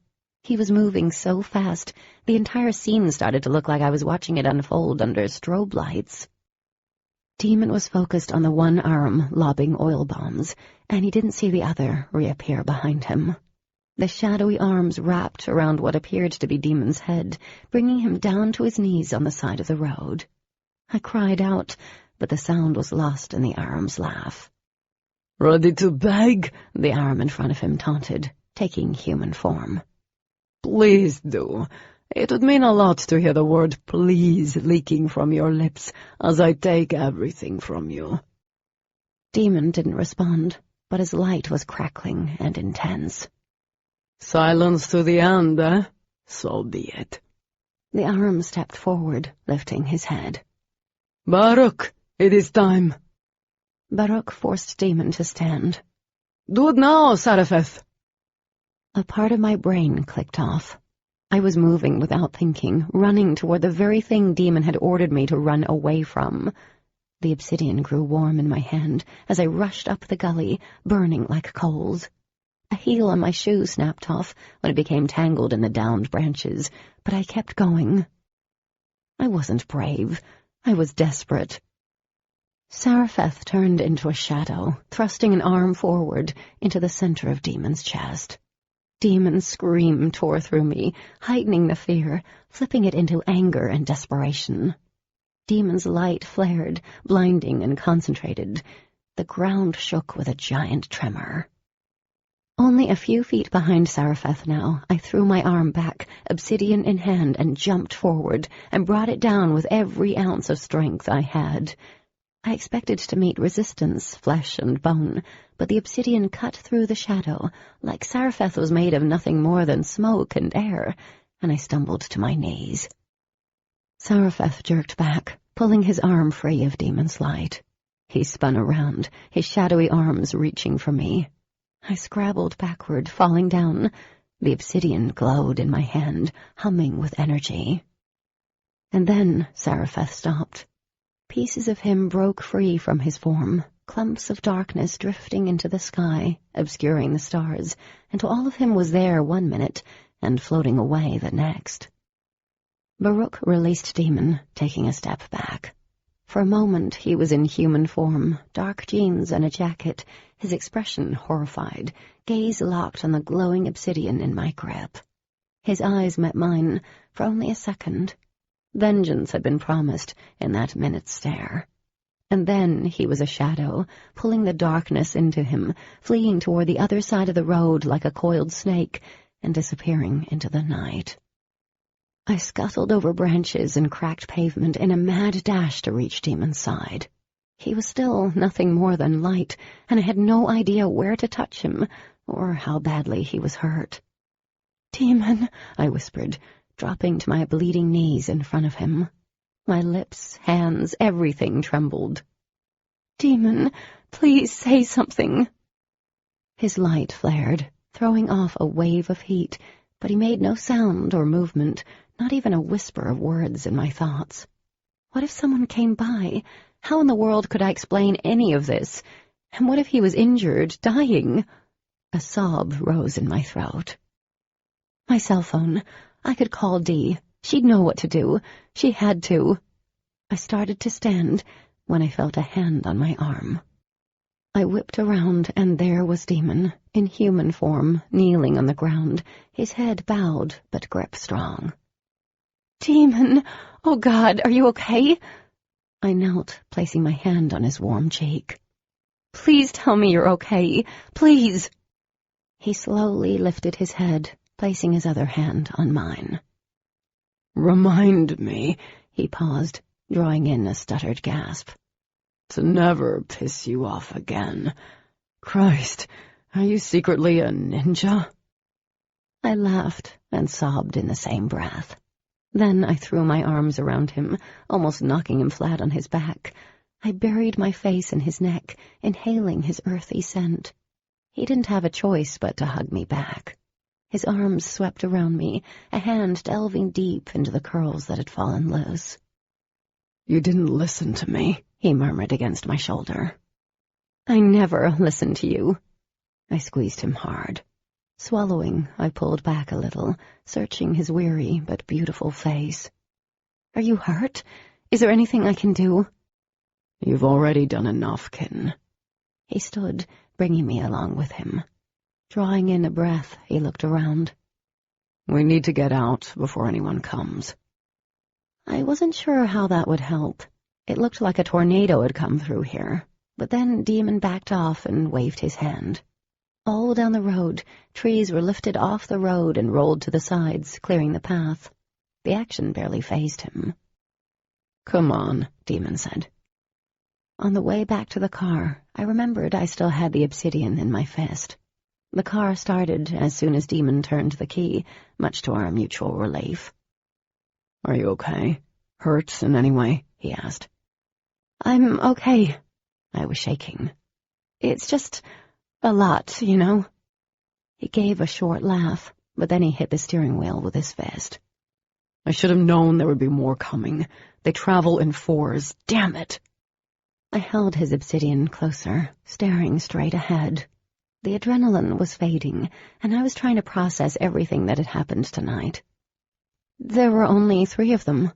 He was moving so fast, the entire scene started to look like I was watching it unfold under strobe lights. Demon was focused on the one Aram lobbing oil bombs, and he didn't see the other reappear behind him. The shadowy arms wrapped around what appeared to be Demon's head, bringing him down to his knees on the side of the road. I cried out, but the sound was lost in the Aram's laugh. "Ready to beg?" the Aram in front of him taunted, taking human form. "Please do. It would mean a lot to hear the word please leaking from your lips as I take everything from you." Demon didn't respond, but his light was crackling and intense. "Silence to the end, eh? So be it." The Aram stepped forward, lifting his head. "Baruch, it is time." Baruch forced Demon to stand. "Do it now, Sarafeth." A part of my brain clicked off. I was moving without thinking, running toward the very thing Demon had ordered me to run away from. The obsidian grew warm in my hand as I rushed up the gully, burning like coals. A heel on my shoe snapped off when it became tangled in the downed branches, but I kept going. I wasn't brave. I was desperate. Sarafeth turned into a shadow, thrusting an arm forward into the center of Demon's chest. Demon's scream tore through me, heightening the fear, flipping it into anger and desperation. Demon's light flared, blinding and concentrated. The ground shook with a giant tremor. Only a few feet behind Sarafeth now, I threw my arm back, obsidian in hand, and jumped forward, and brought it down with every ounce of strength I had. I expected to meet resistance, flesh and bone, but the obsidian cut through the shadow, like Sarafeth was made of nothing more than smoke and air, and I stumbled to my knees. Sarafeth jerked back, pulling his arm free of Demon's light. He spun around, his shadowy arms reaching for me. I scrabbled backward, falling down. The obsidian glowed in my hand, humming with energy. And then Sarafeth stopped. Pieces of him broke free from his form, clumps of darkness drifting into the sky, obscuring the stars, until all of him was there 1 minute and floating away the next. Baruch released Demon, taking a step back. For a moment he was in human form, dark jeans and a jacket, his expression horrified, gaze locked on the glowing obsidian in my grip. His eyes met mine for only a second. Vengeance had been promised in that minute's stare. And then he was a shadow, pulling the darkness into him, fleeing toward the other side of the road like a coiled snake, and disappearing into the night. I scuttled over branches and cracked pavement in a mad dash to reach Demon's side. He was still nothing more than light, and I had no idea where to touch him, or how badly he was hurt. "Demon," I whispered, dropping to my bleeding knees in front of him. My lips, hands, everything trembled. "Demon, please say something." His light flared, throwing off a wave of heat, but he made no sound or movement, not even a whisper of words in my thoughts. What if someone came by? How in the world could I explain any of this? And what if he was injured, dying? A sob rose in my throat. My cell phone. I could call Dee. She'd know what to do. She had to. I started to stand when I felt a hand on my arm. I whipped around, and there was Demon, in human form, kneeling on the ground, his head bowed but grip strong. "Demon! Oh, God, are you okay?" I knelt, placing my hand on his warm cheek. "Please tell me you're okay. Please!" He slowly lifted his head, placing his other hand on mine. "Remind me," he paused, drawing in a stuttered gasp, "to never piss you off again. Christ, are you secretly a ninja?" I laughed and sobbed in the same breath. Then I threw my arms around him, almost knocking him flat on his back. I buried my face in his neck, inhaling his earthy scent. He didn't have a choice but to hug me back. His arms swept around me, a hand delving deep into the curls that had fallen loose. "You didn't listen to me," he murmured against my shoulder. "I never listened to you." I squeezed him hard. Swallowing, I pulled back a little, searching his weary but beautiful face. "Are you hurt? Is there anything I can do?" "You've already done enough, kitten." He stood, bringing me along with him. Drawing in a breath, he looked around. "We need to get out before anyone comes." I wasn't sure how that would help. It looked like a tornado had come through here, but then Demon backed off and waved his hand. All down the road, trees were lifted off the road and rolled to the sides, clearing the path. The action barely fazed him. "Come on," Demon said. On the way back to the car, I remembered I still had the Obsidian in my fist. The car started as soon as Demon turned the key, much to our mutual relief. "Are you okay? Hurt in any way?" he asked. "I'm okay." I was shaking. "It's just a lot, you know." He gave a short laugh, but then he hit the steering wheel with his fist. "I should have known there would be more coming. They travel in fours, damn it!" I held his Obsidian closer, staring straight ahead. The adrenaline was fading, and I was trying to process everything that had happened tonight. "There were only 3 of them."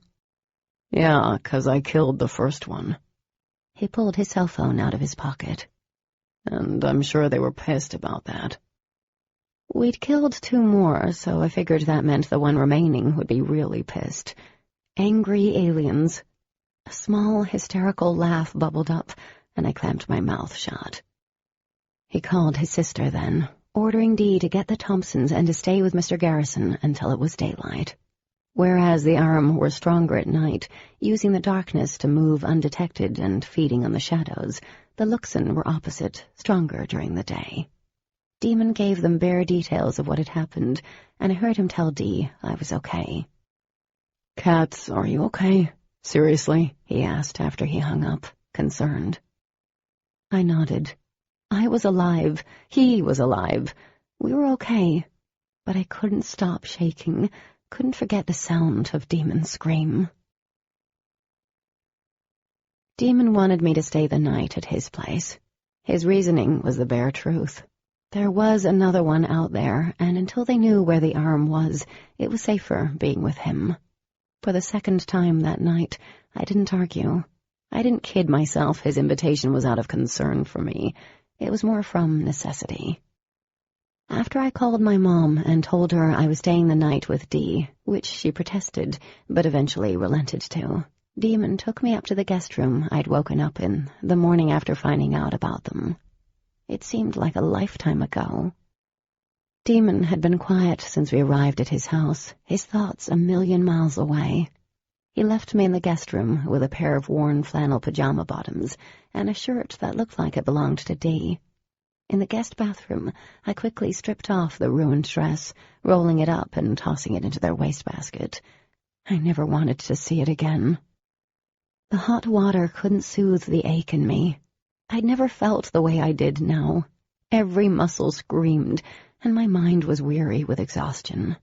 "Yeah, 'cause I killed the first one." He pulled his cell phone out of his pocket. "And I'm sure they were pissed about that." We'd killed 2 more, so I figured that meant the one remaining would be really pissed. Angry aliens. A small, hysterical laugh bubbled up, and I clamped my mouth shut. He called his sister then, ordering Dee to get the Thompsons and to stay with Mr. Garrison until it was daylight. Whereas the Arm were stronger at night, using the darkness to move undetected and feeding on the shadows, the Luxon were opposite, stronger during the day. Demon gave them bare details of what had happened, and I heard him tell Dee I was okay. "Kat, are you okay? Seriously?" he asked after he hung up, concerned. I nodded. I was alive. He was alive. We were okay. But I couldn't stop shaking, couldn't forget the sound of Demon's scream. Demon wanted me to stay the night at his place. His reasoning was the bare truth. There was another one out there, and until they knew where the Arm was, it was safer being with him. For the second time that night, I didn't argue. I didn't kid myself his invitation was out of concern for me. It was more from necessity. After I called my mom and told her I was staying the night with Dee, which she protested, but eventually relented to, Demon took me up to the guest room I'd woken up in the morning after finding out about them. It seemed like a lifetime ago. Demon had been quiet since we arrived at his house, his thoughts a million miles away. He left me in the guest room with a pair of worn flannel pajama bottoms and a shirt that looked like it belonged to Dee. In the guest bathroom, I quickly stripped off the ruined dress, rolling it up and tossing it into their wastebasket. I never wanted to see it again. The hot water couldn't soothe the ache in me. I'd never felt the way I did now. Every muscle screamed, and my mind was weary with exhaustion.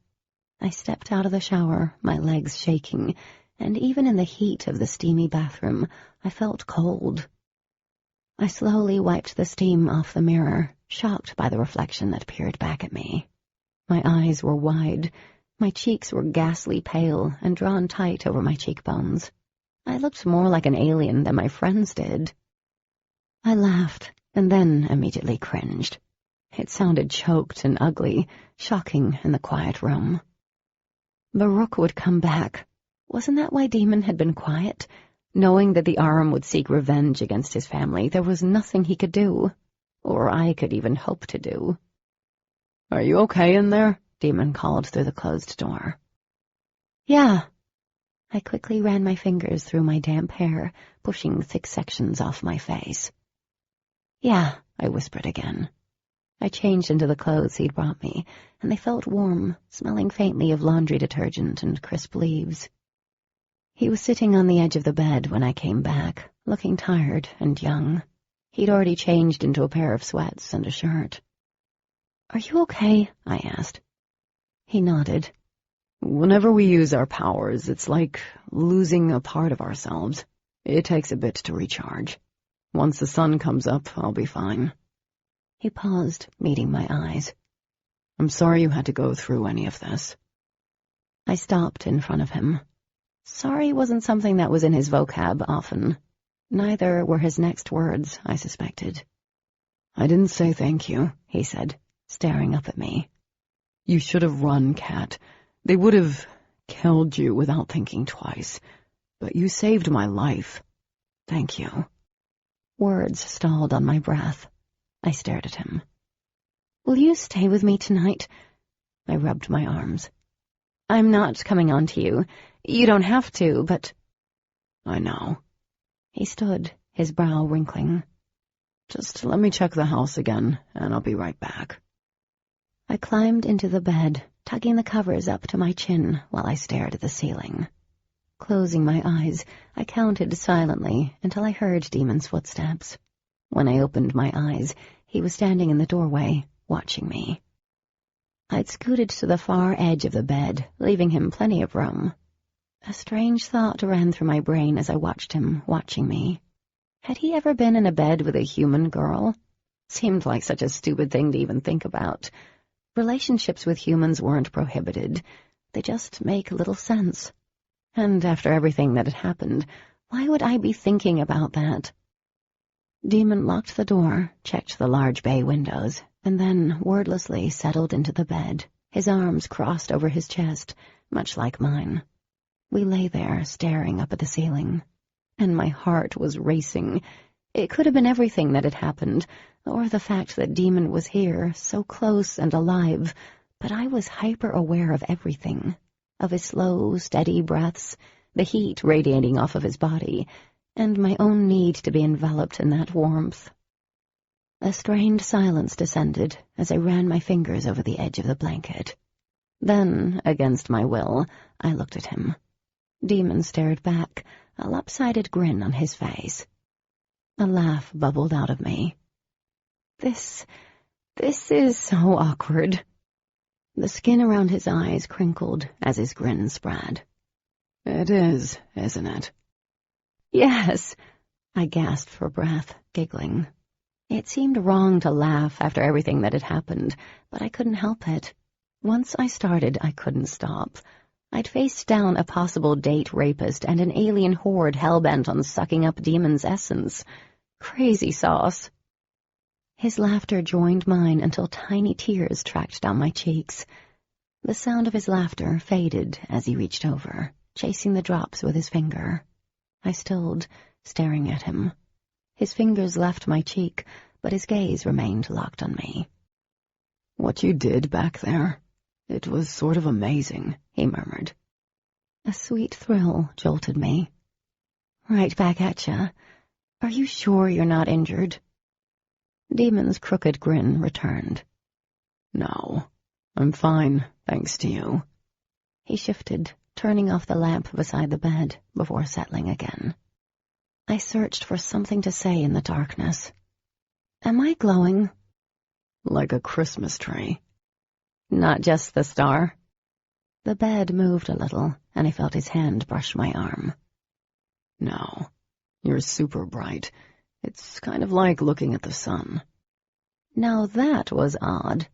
I stepped out of the shower, my legs shaking, and even in the heat of the steamy bathroom, I felt cold. I slowly wiped the steam off the mirror, shocked by the reflection that peered back at me. My eyes were wide, my cheeks were ghastly pale and drawn tight over my cheekbones. I looked more like an alien than my friends did. I laughed, and then immediately cringed. It sounded choked and ugly, shocking in the quiet room. Baruch would come back. Wasn't that why Demon had been quiet? Knowing that the Aram would seek revenge against his family, there was nothing he could do, or I could even hope to do. "Are you okay in there?" Demon called through the closed door. "Yeah." I quickly ran my fingers through my damp hair, pushing thick sections off my face. "Yeah," I whispered again. I changed into the clothes he'd brought me, and they felt warm, smelling faintly of laundry detergent and crisp leaves. He was sitting on the edge of the bed when I came back, looking tired and young. He'd already changed into a pair of sweats and a shirt. "Are you okay?" I asked. He nodded. "Whenever we use our powers, it's like losing a part of ourselves. It takes a bit to recharge. Once the sun comes up, I'll be fine." He paused, meeting my eyes. "I'm sorry you had to go through any of this." I stopped in front of him. Sorry wasn't something that was in his vocab often. Neither were his next words, I suspected. "I didn't say thank you," he said, staring up at me. "You should have run, Kat. They would have killed you without thinking twice. But you saved my life. Thank you." Words stalled on my breath. I stared at him. "Will you stay with me tonight?" I rubbed my arms. "I'm not coming on to you. You don't have to, but—" "I know." He stood, his brow wrinkling. "Just let me check the house again, and I'll be right back." I climbed into the bed, tugging the covers up to my chin while I stared at the ceiling. Closing my eyes, I counted silently until I heard Demon's footsteps. When I opened my eyes, he was standing in the doorway, watching me. I'd scooted to the far edge of the bed, leaving him plenty of room. A strange thought ran through my brain as I watched him, watching me. Had he ever been in a bed with a human girl? Seemed like such a stupid thing to even think about. Relationships with humans weren't prohibited. They just make little sense. And after everything that had happened, why would I be thinking about that? Demon locked the door, checked the large bay windows, and then wordlessly settled into the bed, his arms crossed over his chest, much like mine. We lay there, staring up at the ceiling, and my heart was racing. It could have been everything that had happened, or the fact that Demon was here, so close and alive, but I was hyper-aware of everything, of his slow, steady breaths, the heat radiating off of his body, and my own need to be enveloped in that warmth. A strained silence descended as I ran my fingers over the edge of the blanket. Then, against my will, I looked at him. Demon stared back, a lopsided grin on his face. A laugh bubbled out of me. This is so awkward." The skin around his eyes crinkled as his grin spread. "It is, isn't it?" "Yes," I gasped for breath, giggling. It seemed wrong to laugh after everything that had happened, but I couldn't help it. Once I started, I couldn't stop. I'd faced down a possible date rapist and an alien horde hell-bent on sucking up Demon's essence. Crazy sauce. His laughter joined mine until tiny tears tracked down my cheeks. The sound of his laughter faded as he reached over, chasing the drops with his finger. I stilled, staring at him. His fingers left my cheek, but his gaze remained locked on me. "What you did back there, it was sort of amazing," he murmured. A sweet thrill jolted me. "Right back at ya. Are you sure you're not injured?" Demon's crooked grin returned. "No, I'm fine, thanks to you." He shifted, turning off the lamp beside the bed before settling again. I searched for something to say in the darkness. "Am I glowing?" "Like a Christmas tree." "Not just the star?" The bed moved a little, and I felt his hand brush my arm. "No, you're super bright. It's kind of like looking at the sun." Now that was odd.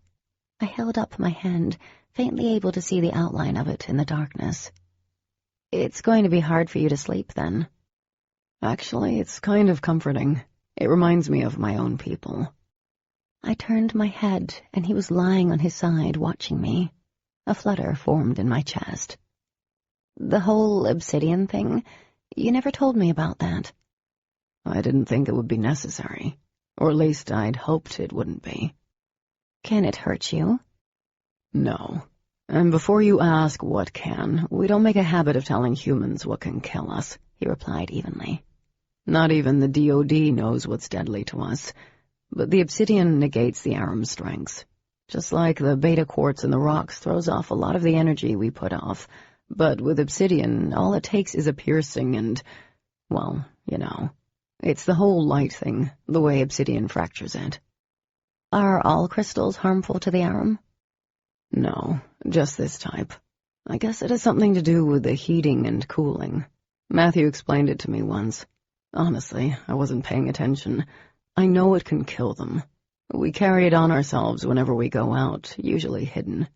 I held up my hand, faintly able to see the outline of it in the darkness. "It's going to be hard for you to sleep, then." "Actually, it's kind of comforting. It reminds me of my own people." I turned my head, and he was lying on his side watching me. A flutter formed in my chest. "The whole Obsidian thing? You never told me about that." "I didn't think it would be necessary. Or at least I'd hoped it wouldn't be." "Can it hurt you?" "No. And before you ask what can, we don't make a habit of telling humans what can kill us," he replied evenly. "Not even the DOD knows what's deadly to us. But the Obsidian negates the Aram's strengths. Just like the beta quartz in the rocks throws off a lot of the energy we put off. But with Obsidian, all it takes is a piercing and, well, you know. It's the whole light thing, the way Obsidian fractures it." "Are all crystals harmful to the Aram?" "No, just this type. I guess it has something to do with the heating and cooling. Matthew explained it to me once. Honestly, I wasn't paying attention. I know it can kill them. We carry it on ourselves whenever we go out, usually hidden.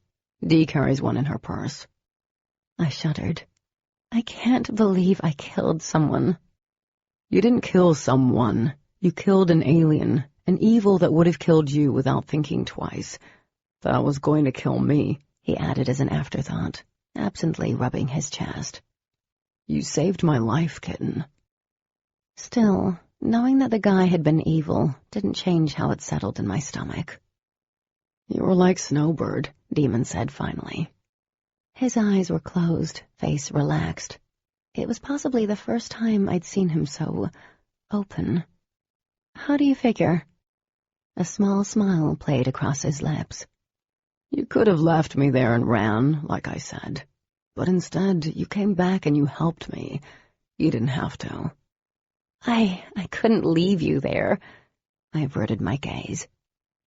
Dee carries one in her purse." I shuddered. "I can't believe I killed someone." "You didn't kill someone. You killed an alien, an evil that would have killed you without thinking twice. That was going to kill me," he added as an afterthought, absently rubbing his chest. "You saved my life, kitten." Still, knowing that the guy had been evil didn't change how it settled in my stomach. "You were like Snowbird," Demon said finally. His eyes were closed, face relaxed. It was possibly the first time I'd seen him so open. "How do you figure?" A small smile played across his lips. "You could have left me there and ran, like I said. But instead, you came back and you helped me. You didn't have to." I couldn't leave you there." I averted my gaze.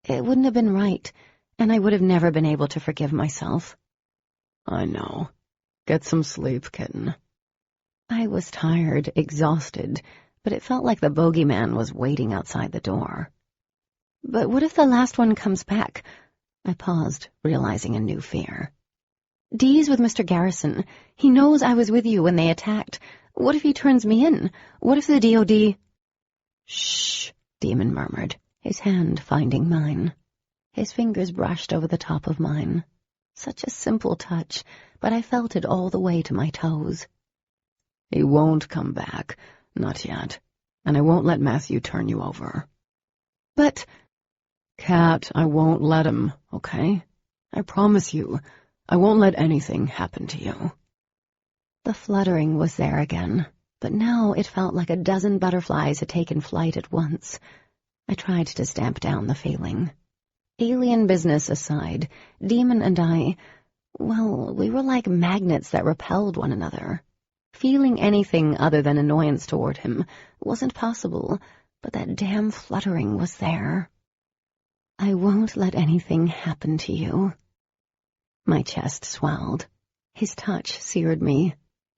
"It wouldn't have been right, and I would have never been able to forgive myself." "I know. Get some sleep, kitten." I was tired, exhausted, but it felt like the bogeyman was waiting outside the door. "But what if the last one comes back?" I paused, realizing a new fear. "Dee's with Mr. Garrison. He knows I was with you when they attacked. What if he turns me in? What if the DOD—" "Shh," Demon murmured, his hand finding mine. His fingers brushed over the top of mine. Such a simple touch, but I felt it all the way to my toes. "He won't come back. Not yet. And I won't let Matthew turn you over." "But—" "Cat, I won't let him, okay? I promise you, I won't let anything happen to you." The fluttering was there again, but now it felt like a dozen butterflies had taken flight at once. I tried to stamp down the feeling. Alien business aside, Demon and I, well, we were like magnets that repelled one another. Feeling anything other than annoyance toward him wasn't possible, but that damn fluttering was there. "I won't let anything happen to you." My chest swelled. His touch seared me.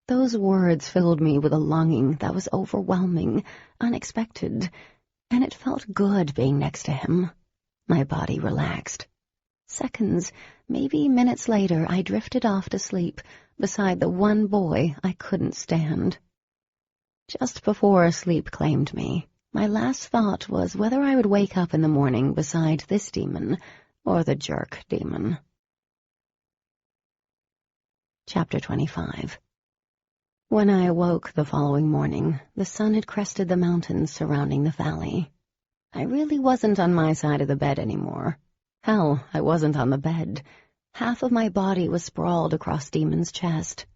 Those words filled me with a longing that was overwhelming, unexpected, and it felt good being next to him. My body relaxed. Seconds, maybe minutes later, I drifted off to sleep beside the one boy I couldn't stand. Just before sleep claimed me, my last thought was whether I would wake up in the morning beside this demon or the jerk demon. Chapter 25. When I awoke the following morning, the sun had crested the mountains surrounding the valley. I really wasn't on my side of the bed anymore. Hell, I wasn't on the bed. Half of my body was sprawled across Demon's chest.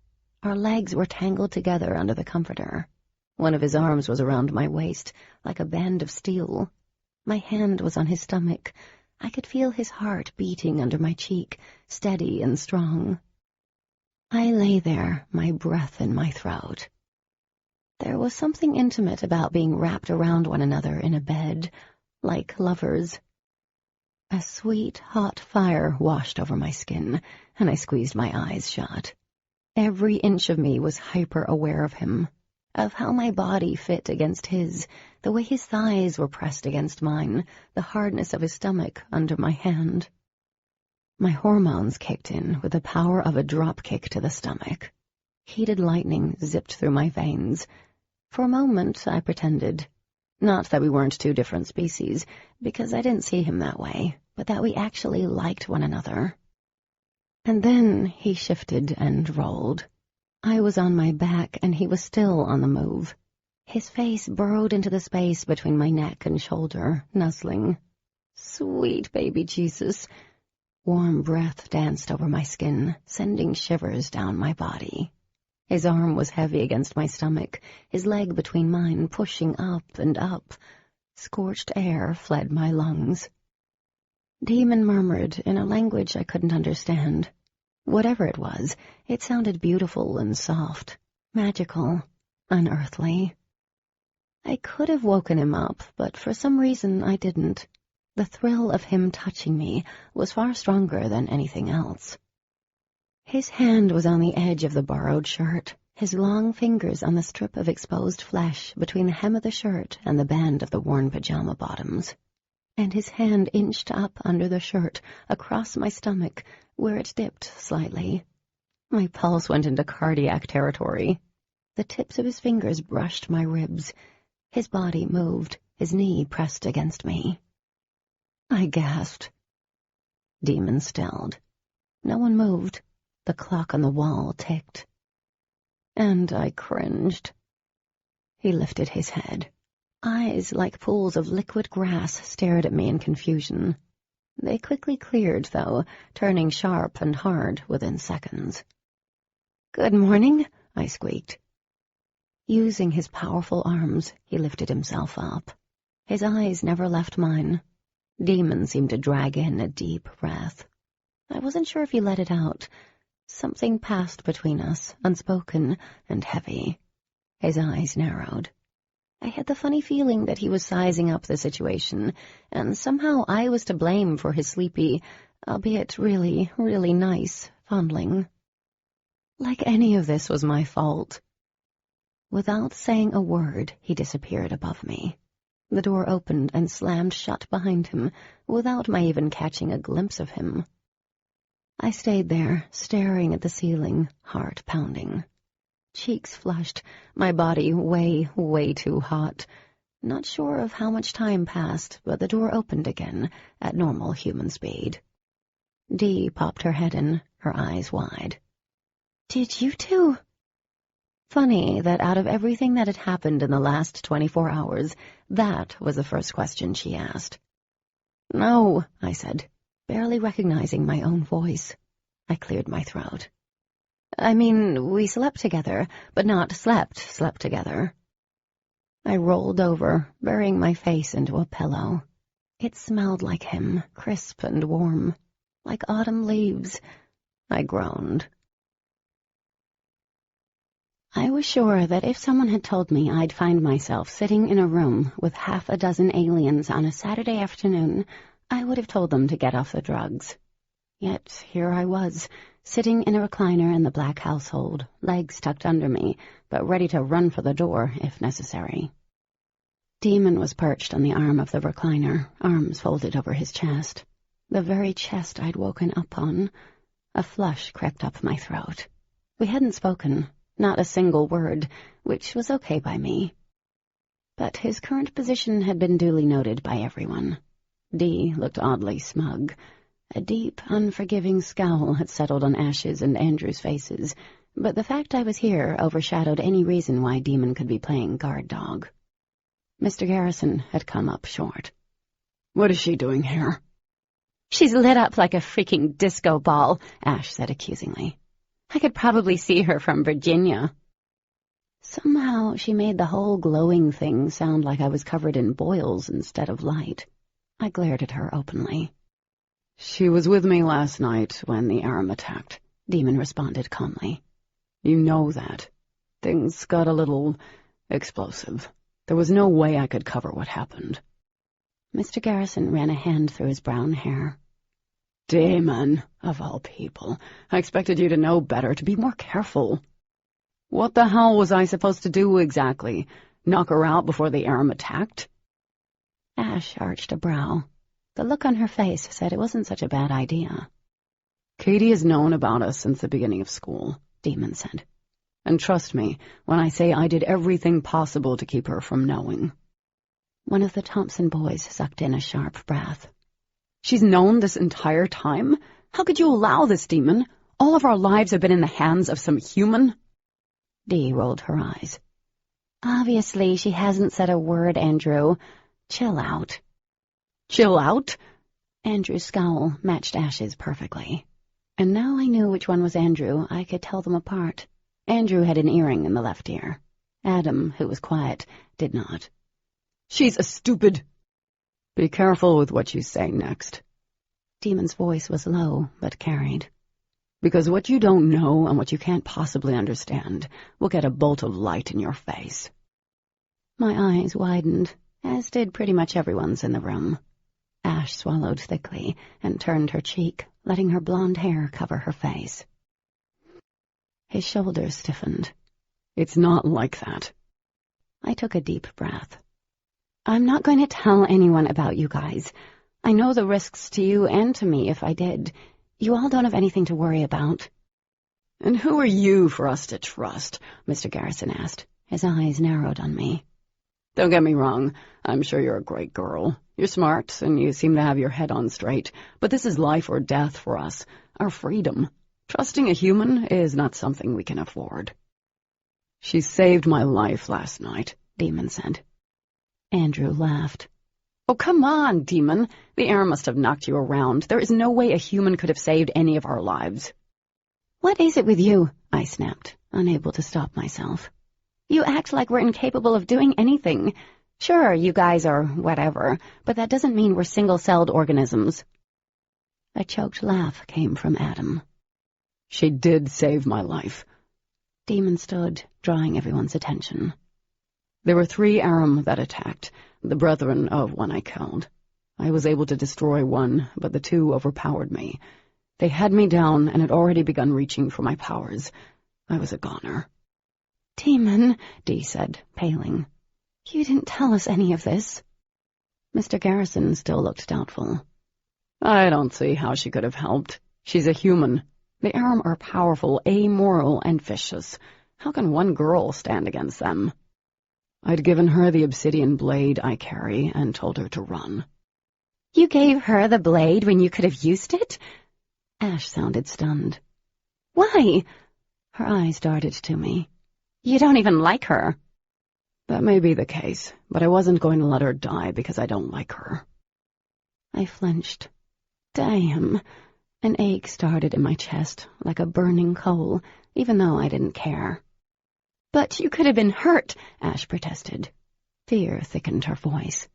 Our legs were tangled together under the comforter. One of his arms was around my waist, like a band of steel. My hand was on his stomach. I could feel his heart beating under my cheek, steady and strong. I lay there, my breath in my throat. There was something intimate about being wrapped around one another in a bed, like lovers. A sweet, hot fire washed over my skin, and I squeezed my eyes shut. Every inch of me was hyper-aware of him, of how my body fit against his, the way his thighs were pressed against mine, the hardness of his stomach under my hand. My hormones kicked in with the power of a drop kick to the stomach. Heated lightning zipped through my veins. For a moment, I pretended. Not that we weren't two different species, because I didn't see him that way, but that we actually liked one another. And then he shifted and rolled. I was on my back, and he was still on the move. His face burrowed into the space between my neck and shoulder, nuzzling. Sweet baby Jesus. Warm breath danced over my skin, sending shivers down my body. His arm was heavy against my stomach, his leg between mine, pushing up and up. Scorched air fled my lungs. Demon murmured in a language I couldn't understand. Whatever it was, it sounded beautiful and soft, magical, unearthly. I could have woken him up, but for some reason I didn't. The thrill of him touching me was far stronger than anything else. His hand was on the edge of the borrowed shirt, his long fingers on the strip of exposed flesh between the hem of the shirt and the band of the worn pajama bottoms. And his hand inched up under the shirt, across my stomach, where it dipped slightly. My pulse went into cardiac territory. The tips of his fingers brushed my ribs. His body moved, his knee pressed against me. I gasped. Demon stilled. No one moved. The clock on the wall ticked. And I cringed. He lifted his head. Eyes like pools of liquid grass stared at me in confusion. They quickly cleared, though, turning sharp and hard within seconds. "Good morning," I squeaked. Using his powerful arms, he lifted himself up. His eyes never left mine. Demon seemed to drag in a deep breath. I wasn't sure if he let it out. Something passed between us, unspoken and heavy. His eyes narrowed. I had the funny feeling that he was sizing up the situation, and somehow I was to blame for his sleepy, albeit really, really nice, fondling. Like any of this was my fault. Without saying a word, he disappeared above me. The door opened and slammed shut behind him, without my even catching a glimpse of him. I stayed there, staring at the ceiling, heart pounding. Cheeks flushed, my body way, way too hot. Not sure of how much time passed, but the door opened again, at normal human speed. Dee popped her head in, her eyes wide. "Did you two?" Funny that out of everything that had happened in the last 24 hours, that was the first question she asked. "No," I said, barely recognizing my own voice. I cleared my throat. "I mean, we slept together, but not slept together." I rolled over, burying my face into a pillow. It smelled like him, crisp and warm, like autumn leaves. I groaned. I was sure that if someone had told me I'd find myself sitting in a room with half a dozen aliens on a Saturday afternoon, I would have told them to get off the drugs. Yet here I was, sitting in a recliner in the black household, legs tucked under me, but ready to run for the door if necessary. Demon was perched on the arm of the recliner, arms folded over his chest. The very chest I'd woken up on. A flush crept up my throat. We hadn't spoken. Not a single word, which was okay by me. But his current position had been duly noted by everyone. Dee looked oddly smug. A deep, unforgiving scowl had settled on Ash's and Andrew's faces, but the fact I was here overshadowed any reason why Demon could be playing guard dog. Mr. Garrison had come up short. "What is she doing here?" She's lit up like a freaking disco ball, Ash said accusingly. I could probably see her from Virginia. Somehow she made the whole glowing thing sound like I was covered in boils instead of light. I glared at her openly. She was with me last night when the Aram attacked, Demon responded calmly. You know that. Things got a little explosive. There was no way I could cover what happened. Mr. Garrison ran a hand through his brown hair. Damon, of all people. I expected you to know better, to be more careful. What the hell was I supposed to do exactly? Knock her out before the Aram attacked? Ash arched a brow. The look on her face said it wasn't such a bad idea. Katie has known about us since the beginning of school, Demon said. And trust me when I say I did everything possible to keep her from knowing. One of the Thompson boys sucked in a sharp breath. She's known this entire time? How could you allow this, Demon? All of our lives have been in the hands of some human? Dee rolled her eyes. Obviously, she hasn't said a word, Andrew. Chill out. Chill out? Andrew's scowl matched Ash's perfectly. And now I knew which one was Andrew. I could tell them apart. Andrew had an earring in the left ear. Adam, who was quiet, did not. She's a stupid... Be careful with what you say next. Demon's voice was low, but carried. Because what you don't know and what you can't possibly understand will get a bolt of light in your face. My eyes widened, as did pretty much everyone's in the room. Ash swallowed thickly and turned her cheek, letting her blonde hair cover her face. His shoulders stiffened. It's not like that. I took a deep breath. I'm not going to tell anyone about you guys. I know the risks to you and to me if I did. You all don't have anything to worry about. And who are you for us to trust? Mr. Garrison asked. His eyes narrowed on me. Don't get me wrong. I'm sure you're a great girl. You're smart, and you seem to have your head on straight. But this is life or death for us. Our freedom. Trusting a human is not something we can afford. She saved my life last night, Demon said. Andrew laughed. Oh, come on, Demon. The air must have knocked you around. There is no way a human could have saved any of our lives. What is it with you? I snapped, unable to stop myself. You act like we're incapable of doing anything. Sure, you guys are whatever, but that doesn't mean we're single-celled organisms. A choked laugh came from Adam. She did save my life. Demon stood, drawing everyone's attention. There were 3 Aram that attacked, the brethren of one I killed. I was able to destroy one, but the 2 overpowered me. They had me down and had already begun reaching for my powers. I was a goner. Demon, Dee said, paling. You didn't tell us any of this. Mr. Garrison still looked doubtful. I don't see how she could have helped. She's a human. The Aram are powerful, amoral, and vicious. How can one girl stand against them? I'd given her the Obsidian blade I carry and told her to run. You gave her the blade when you could have used it? Ash sounded stunned. Why? Her eyes darted to me. You don't even like her. That may be the case, but I wasn't going to let her die because I don't like her. I flinched. Damn. An ache started in my chest, like a burning coal, even though I didn't care. But you could have been hurt, Ash protested. Fear thickened her voice.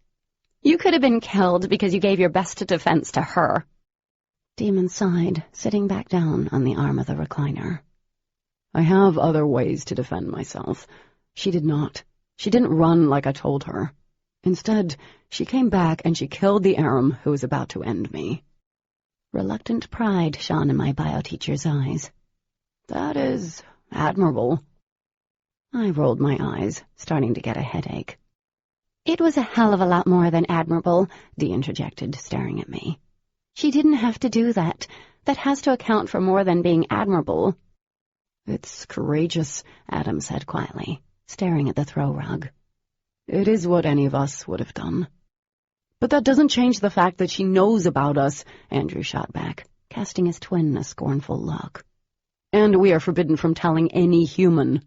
You could have been killed because you gave your best defense to her. Demon sighed, sitting back down on the arm of the recliner. I have other ways to defend myself. She did not. She didn't run like I told her. Instead, she came back and she killed the Aram who was about to end me. Reluctant pride shone in my bioteacher's eyes. That is admirable. I rolled my eyes, starting to get a headache. It was a hell of a lot more than admirable, Dee interjected, staring at me. She didn't have to do that. That has to account for more than being admirable. It's courageous, Adam said quietly, staring at the throw rug. It is what any of us would have done. But that doesn't change the fact that she knows about us, Andrew shot back, casting his twin a scornful look. And we are forbidden from telling any human.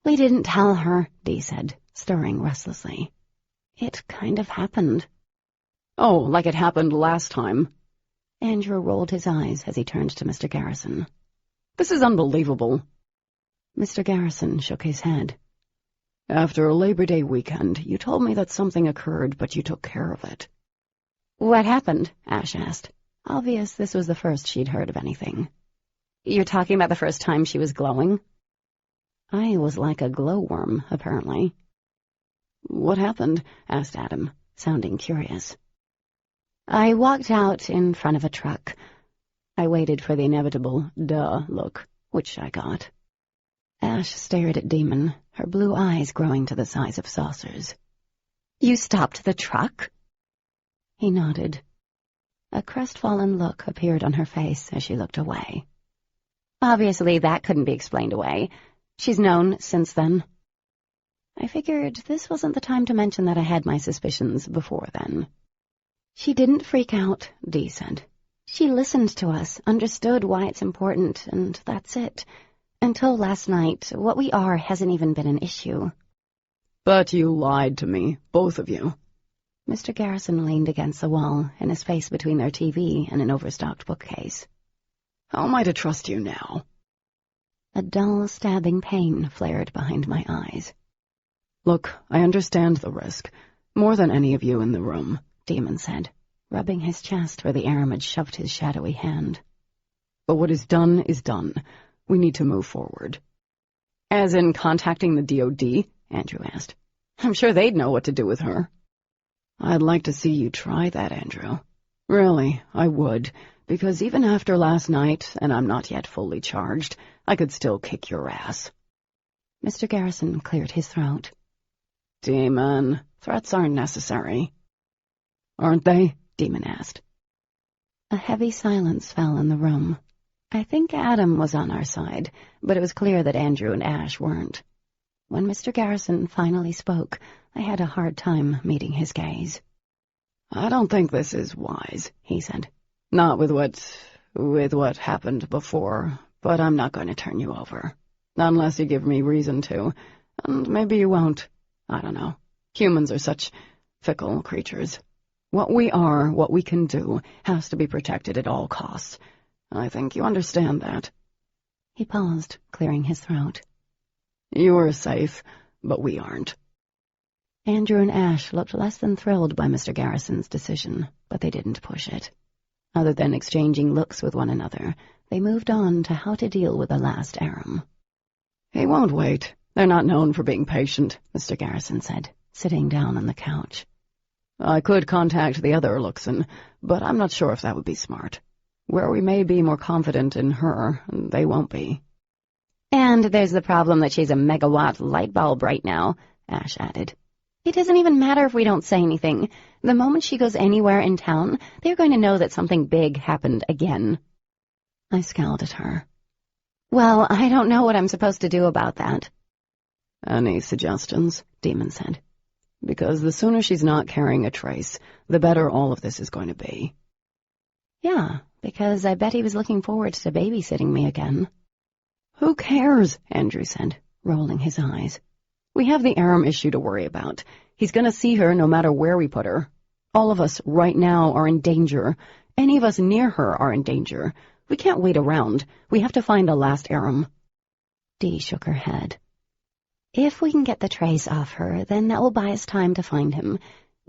We didn't tell her, Dee said, stirring restlessly. It kind of happened. Oh, like it happened last time. Andrew rolled his eyes as he turned to Mr. Garrison. "This is unbelievable." Mr. Garrison shook his head. "After Labor Day weekend, you told me that something occurred, but you took care of it." "What happened?" Ash asked. Obvious this was the first she'd heard of anything. "You're talking about the first time she was glowing?" I was like a glowworm, apparently. "What happened?" asked Adam, sounding curious. I walked out in front of a truck. I waited for the inevitable duh look, which I got. Ash stared at Demon, her blue eyes growing to the size of saucers. "You stopped the truck?" He nodded. A crestfallen look appeared on her face as she looked away. Obviously, that couldn't be explained away. She's known since then. I figured this wasn't the time to mention that I had my suspicions before then. "She didn't freak out," Dee said. "She listened to us, understood why it's important, and that's it. Until last night, what we are hasn't even been an issue." "But you lied to me, both of you." Mr. Garrison leaned against the wall, and his face between their TV and an overstocked bookcase. "How am I to trust you now?" A dull, stabbing pain flared behind my eyes. "Look, I understand the risk, more than any of you in the room," Demon said, rubbing his chest where the Aram had shoved his shadowy hand. "But what is done is done. We need to move forward." "As in contacting the DOD?" Andrew asked. "I'm sure they'd know what to do with her." "I'd like to see you try that, Andrew. Really, I would, because even after last night, and I'm not yet fully charged, I could still kick your ass." Mr. Garrison cleared his throat. "Demon, threats aren't necessary." "Aren't they?" Demon asked. A heavy silence fell in the room. I think Adam was on our side, but it was clear that Andrew and Ash weren't. When Mr. Garrison finally spoke, I had a hard time meeting his gaze. "I don't think this is wise," he said. "Not with what happened before, but I'm not going to turn you over. Unless you give me reason to, and maybe you won't. I don't know. Humans are such fickle creatures. What we are, what we can do, has to be protected at all costs. I think you understand that." He paused, clearing his throat. "You are safe, but we aren't." Andrew and Ash looked less than thrilled by Mr. Garrison's decision, but they didn't push it. Other than exchanging looks with one another, they moved on to how to deal with the last Aram. "He won't wait. They're not known for being patient," Mr. Garrison said, sitting down on the couch. "I could contact the other Luxon, but I'm not sure if that would be smart. Where we may be more confident in her, they won't be." "And there's the problem that she's a megawatt light bulb right now," Ash added. "It doesn't even matter if we don't say anything. The moment she goes anywhere in town, they're going to know that something big happened again." I scowled at her. "Well, I don't know what I'm supposed to do about that." "Any suggestions?" Demon said. "Because the sooner she's not carrying a trace, the better all of this is going to be." "Yeah, because I bet he was looking forward to babysitting me again." "Who cares?" Andrew said, rolling his eyes. "We have the Aram issue to worry about. He's going to see her no matter where we put her. All of us right now are in danger. Any of us near her are in danger. We can't wait around. We have to find the last Aram." Dee shook her head. "If we can get the trace off her, then that will buy us time to find him.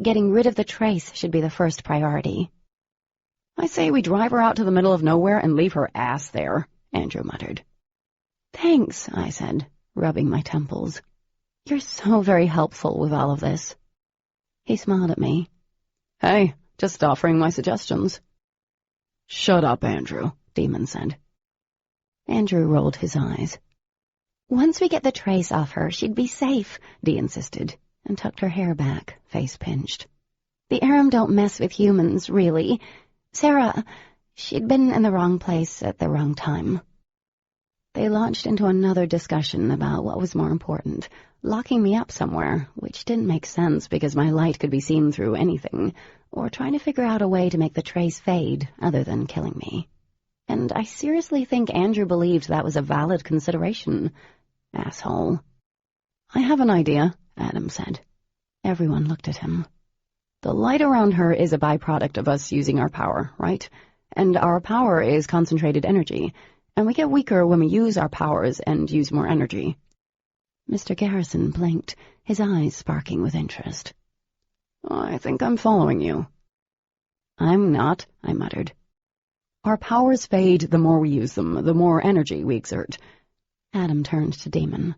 Getting rid of the trace should be the first priority." "I say we drive her out to the middle of nowhere and leave her ass there," Andrew muttered. "Thanks," I said, rubbing my temples. "You're so very helpful with all of this." He smiled at me. "Hey, just offering my suggestions." "Shut up, Andrew," Demon said. Andrew rolled his eyes. "Once we get the trace off her, she'd be safe," Dee insisted, and tucked her hair back, face pinched. "The Aram don't mess with humans, really. Sarah, she'd been in the wrong place at the wrong time." They launched into another discussion about what was more important, locking me up somewhere, which didn't make sense because my light could be seen through anything, or trying to figure out a way to make the trace fade other than killing me. And I seriously think Andrew believed that was a valid consideration. Asshole. "I have an idea," Adam said. Everyone looked at him. "The light around her is a byproduct of us using our power, right? and our power is concentrated energy, and we get weaker when we use our powers and use more energy." Mr. Garrison blinked, his eyes sparking with interest. "I think I'm following you." "I'm not," I muttered. "Our powers fade the more we use them, the more energy we exert." Adam turned to Demon.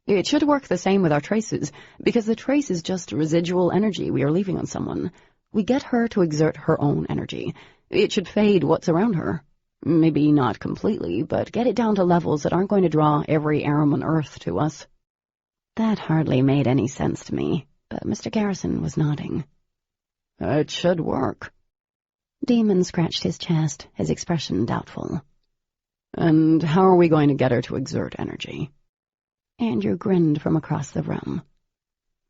"It should work the same with our traces, because the trace is just residual energy we are leaving on someone. We get her to exert her own energy. It should fade what's around her. Maybe not completely, but get it down to levels that aren't going to draw every arum on Earth to us." That hardly made any sense to me, but Mr. Garrison was nodding. "It should work." Demon scratched his chest, his expression doubtful. "And how are we going to get her to exert energy?" Andrew grinned from across the room.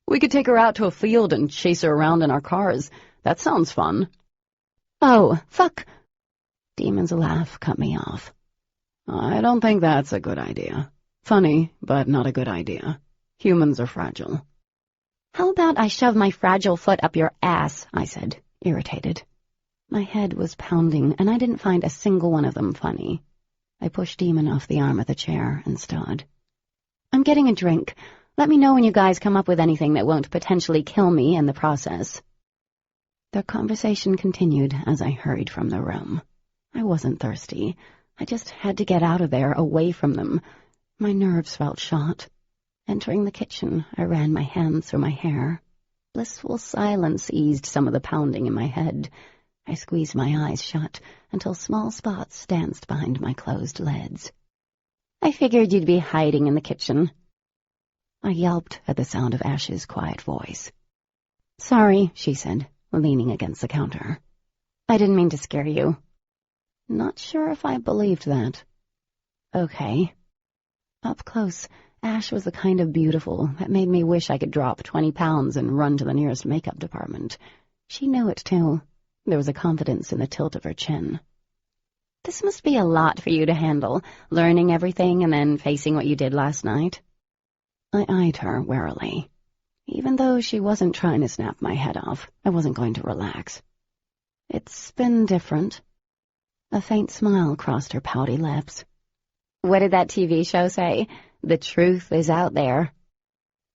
"We could take her out to a field and chase her around in our cars. That sounds fun." "Oh, fuck!" Demon's laugh cut me off. "I don't think that's a good idea. Funny, but not a good idea. Humans are fragile." "How about I shove my fragile foot up your ass?" I said, irritated. My head was pounding, and I didn't find a single one of them funny. I pushed Demon off the arm of the chair and stood. "I'm getting a drink. Let me know when you guys come up with anything that won't potentially kill me in the process." The conversation continued as I hurried from the room. I wasn't thirsty. I just had to get out of there, away from them. My nerves felt shot. Entering the kitchen, I ran my hands through my hair. Blissful silence eased some of the pounding in my head. I squeezed my eyes shut until small spots danced behind my closed lids. "I figured you'd be hiding in the kitchen." I yelped at the sound of Ash's quiet voice. "Sorry," she said, leaning against the counter. "I didn't mean to scare you." Not sure if I believed that. Okay. Up close, Ash was the kind of beautiful that made me wish I could drop 20 pounds and run to the nearest makeup department. She knew it, too. There was a confidence in the tilt of her chin. "This must be a lot for you to handle, learning everything and then facing what you did last night." I eyed her warily. Even though she wasn't trying to snap my head off, I wasn't going to relax. "It's been different." A faint smile crossed her pouty lips. "What did that TV show say? The truth is out there."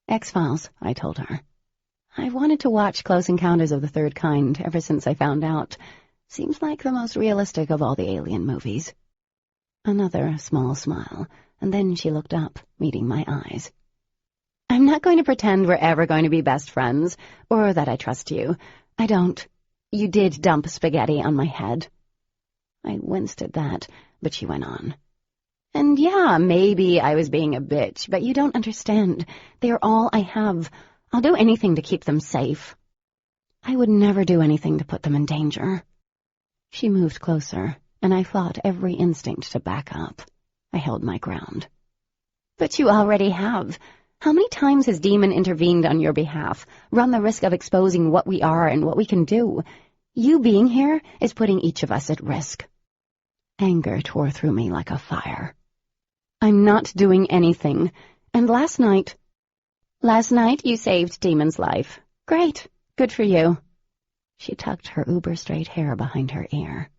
"X-Files," I told her. I've wanted to watch Close Encounters of the Third Kind ever since I found out. Seems like the most realistic of all the alien movies. Another small smile, and then she looked up, meeting my eyes. "I'm not going to pretend we're ever going to be best friends, or that I trust you. I don't. You did dump spaghetti on my head." I winced at that, but she went on. "And yeah, maybe I was being a bitch, but you don't understand. They're all I have. I'll do anything to keep them safe." "I would never do anything to put them in danger." She moved closer, and I fought every instinct to back up. I held my ground. "But you already have. How many times has Demon intervened on your behalf, run the risk of exposing what we are and what we can do? You being here is putting each of us at risk." Anger tore through me like a fire. "I'm not doing anything. And last night you saved Demon's life. Great. Good for you." She tucked her uber-straight hair behind her ear.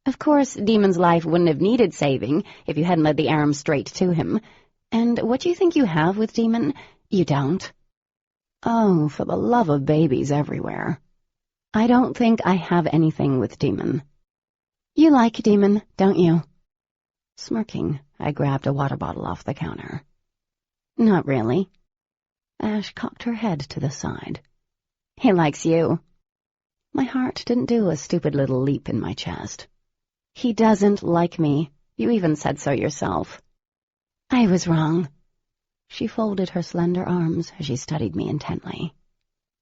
"Of course, Demon's life wouldn't have needed saving if you hadn't led the arm straight to him. And what do you think you have with Demon? You don't." "Oh, for the love of babies everywhere." "I don't think I have anything with Demon." "You like Demon, don't you?" Smirking, I grabbed a water bottle off the counter. "Not really." Ash cocked her head to the side. "He likes you." My heart didn't do a stupid little leap in my chest. "He doesn't like me. You even said so yourself." "I was wrong." She folded her slender arms as she studied me intently.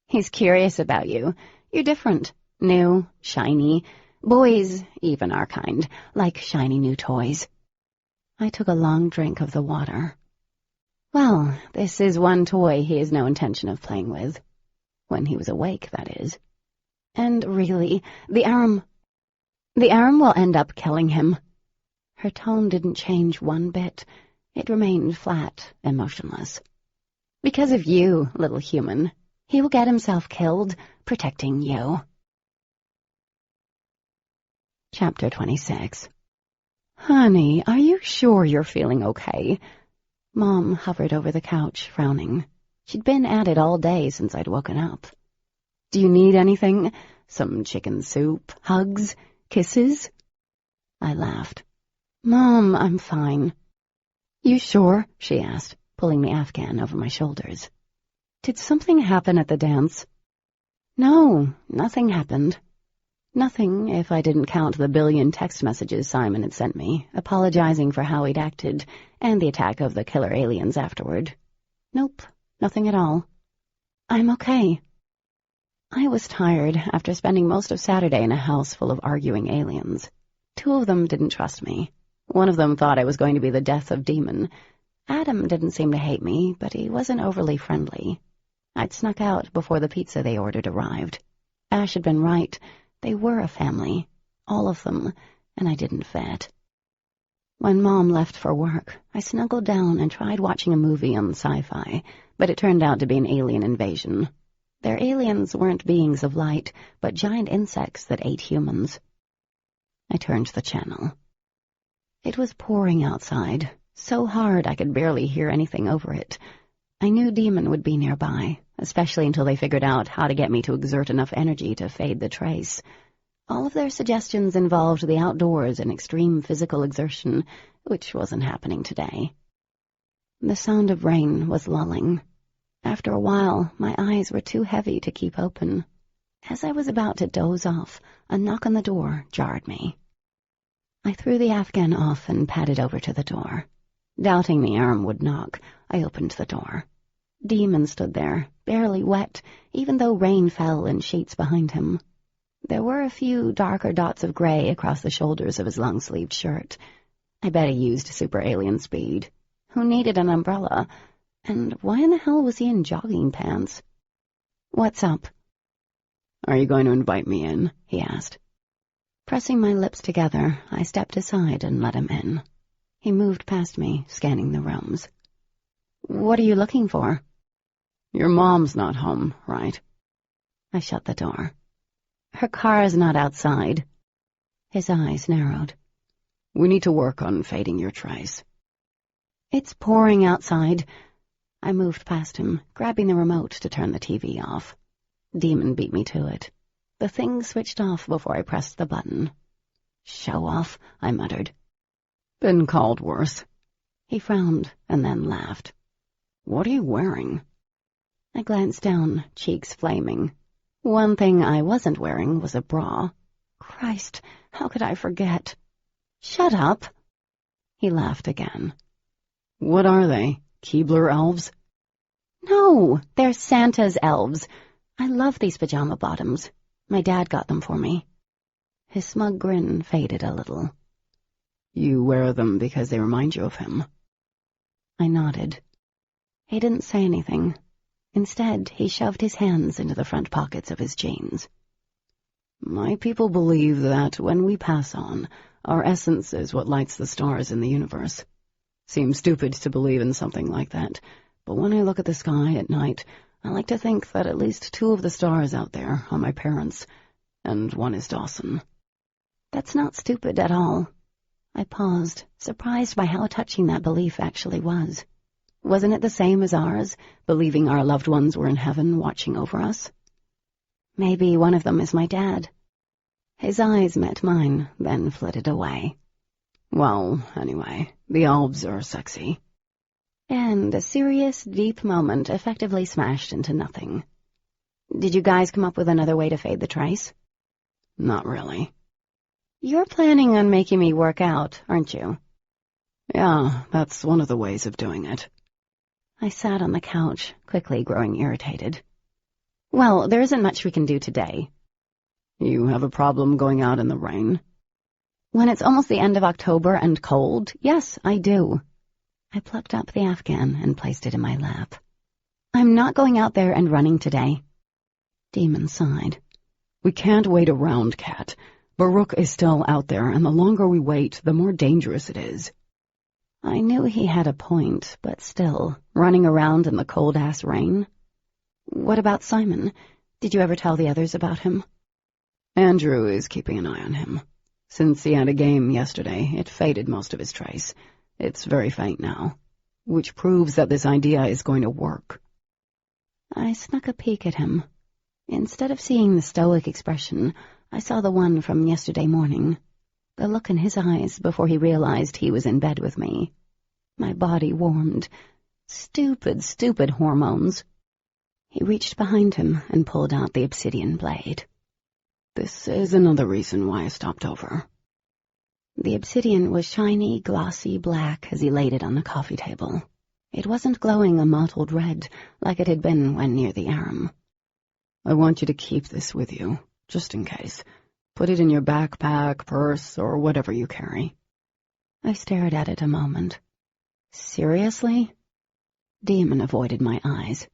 "He's curious about you. You're different. New, shiny. Boys, even our kind, like shiny new toys." I took a long drink of the water. "Well, this is one toy he has no intention of playing with. When he was awake, that is. And really, the arm will end up killing him." Her tone didn't change one bit. It remained flat and motionless. "Because of you, little human. He will get himself killed, protecting you." Chapter 26. Honey, are you sure you're feeling okay? Mom hovered over the couch, frowning. She'd been at it all day since I'd woken up. Do you need anything? Some chicken soup? Hugs? Kisses? I laughed. Mom, I'm fine. You sure? She asked, pulling the Afghan over my shoulders. Did something happen at the dance? No, nothing happened. Nothing, if I didn't count the billion text messages Simon had sent me, apologizing for how he'd acted, and the attack of the killer aliens afterward. Nope, nothing at all. I'm okay. I was tired after spending most of Saturday in a house full of arguing aliens. 2 of them didn't trust me. One of them thought I was going to be the death of Demon. Adam didn't seem to hate me, but he wasn't overly friendly. I'd snuck out before the pizza they ordered arrived. Ash had been right. They were a family, all of them, and I didn't fit. When Mom left for work, I snuggled down and tried watching a movie on sci-fi, but it turned out to be an alien invasion. Their aliens weren't beings of light, but giant insects that ate humans. I turned the channel. It was pouring outside, so hard I could barely hear anything over it. I knew Demon would be nearby, especially until they figured out how to get me to exert enough energy to fade the trace. All of their suggestions involved the outdoors and extreme physical exertion, which wasn't happening today. The sound of rain was lulling. After a while, my eyes were too heavy to keep open. As I was about to doze off, a knock on the door jarred me. I threw the Afghan off and padded over to the door. Doubting the arm would knock, I opened the door. Demon stood there, barely wet, even though rain fell in sheets behind him. There were a few darker dots of gray across the shoulders of his long-sleeved shirt. I bet he used super alien speed. Who needed an umbrella? And why in the hell was he in jogging pants? What's up? Are you going to invite me in? He asked. Pressing my lips together, I stepped aside and let him in. He moved past me, scanning the rooms. What are you looking for? Your mom's not home, right? I shut the door. Her car's not outside. His eyes narrowed. We need to work on fading your trace. It's pouring outside. I moved past him, grabbing the remote to turn the TV off. Demon beat me to it. The thing switched off before I pressed the button. Show off, I muttered. Been called worse. He frowned and then laughed. What are you wearing? I glanced down, cheeks flaming. One thing I wasn't wearing was a bra. Christ, how could I forget? Shut up. He laughed again. What are they? Keebler elves? No, they're Santa's elves. I love these pajama bottoms. My dad got them for me. His smug grin faded a little. You wear them because they remind you of him. I nodded. He didn't say anything. Instead, he shoved his hands into the front pockets of his jeans. My people believe that when we pass on, our essence is what lights the stars in the universe. Seems stupid to believe in something like that, but when I look at the sky at night, I like to think that at least 2 of the stars out there are my parents, and one is Dawson. That's not stupid at all. I paused, surprised by how touching that belief actually was. Wasn't it the same as ours, believing our loved ones were in heaven watching over us? Maybe one of them is my dad. His eyes met mine, then flitted away. Well, anyway, the elves are sexy. And a serious, deep moment effectively smashed into nothing. Did you guys come up with another way to fade the trace? Not really. You're planning on making me work out, aren't you? Yeah, that's one of the ways of doing it. I sat on the couch, quickly growing irritated. Well, there isn't much we can do today. You have a problem going out in the rain? When it's almost the end of October and cold, yes, I do. I plucked up the Afghan and placed it in my lap. I'm not going out there and running today. Demon sighed. We can't wait around, Cat. Baruch is still out there, and the longer we wait, the more dangerous it is. I knew he had a point, but still, running around in the cold-ass rain. What about Simon? Did you ever tell the others about him? Andrew is keeping an eye on him. Since he had a game yesterday, it faded most of his trace. It's very faint now, which proves that this idea is going to work. I snuck a peek at him. Instead of seeing the stoic expression, I saw the one from yesterday morning. The look in his eyes before he realized he was in bed with me. My body warmed. Stupid, stupid hormones. He reached behind him and pulled out the obsidian blade. This is another reason why I stopped over. The obsidian was shiny, glossy black as he laid it on the coffee table. It wasn't glowing a mottled red like it had been when near the arum. I want you to keep this with you, just in case. Put it in your backpack, purse, or whatever you carry. I stared at it a moment. Seriously? Demon avoided my eyes.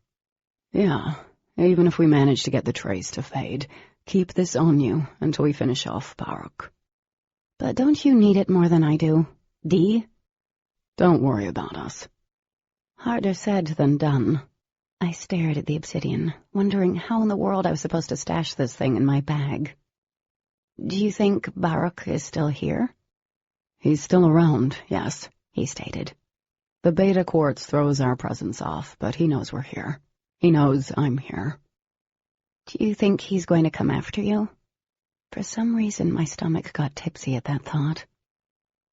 Yeah, even if we manage to get the trace to fade, keep this on you until we finish off Baruch. But don't you need it more than I do, Dee? Don't worry about us. Harder said than done. I stared at the obsidian, wondering how in the world I was supposed to stash this thing in my bag. Do you think Baruch is still here? He's still around, yes, he stated. The beta quartz throws our presence off, but he knows we're here. He knows I'm here. Do you think he's going to come after you? For some reason, my stomach got tipsy at that thought.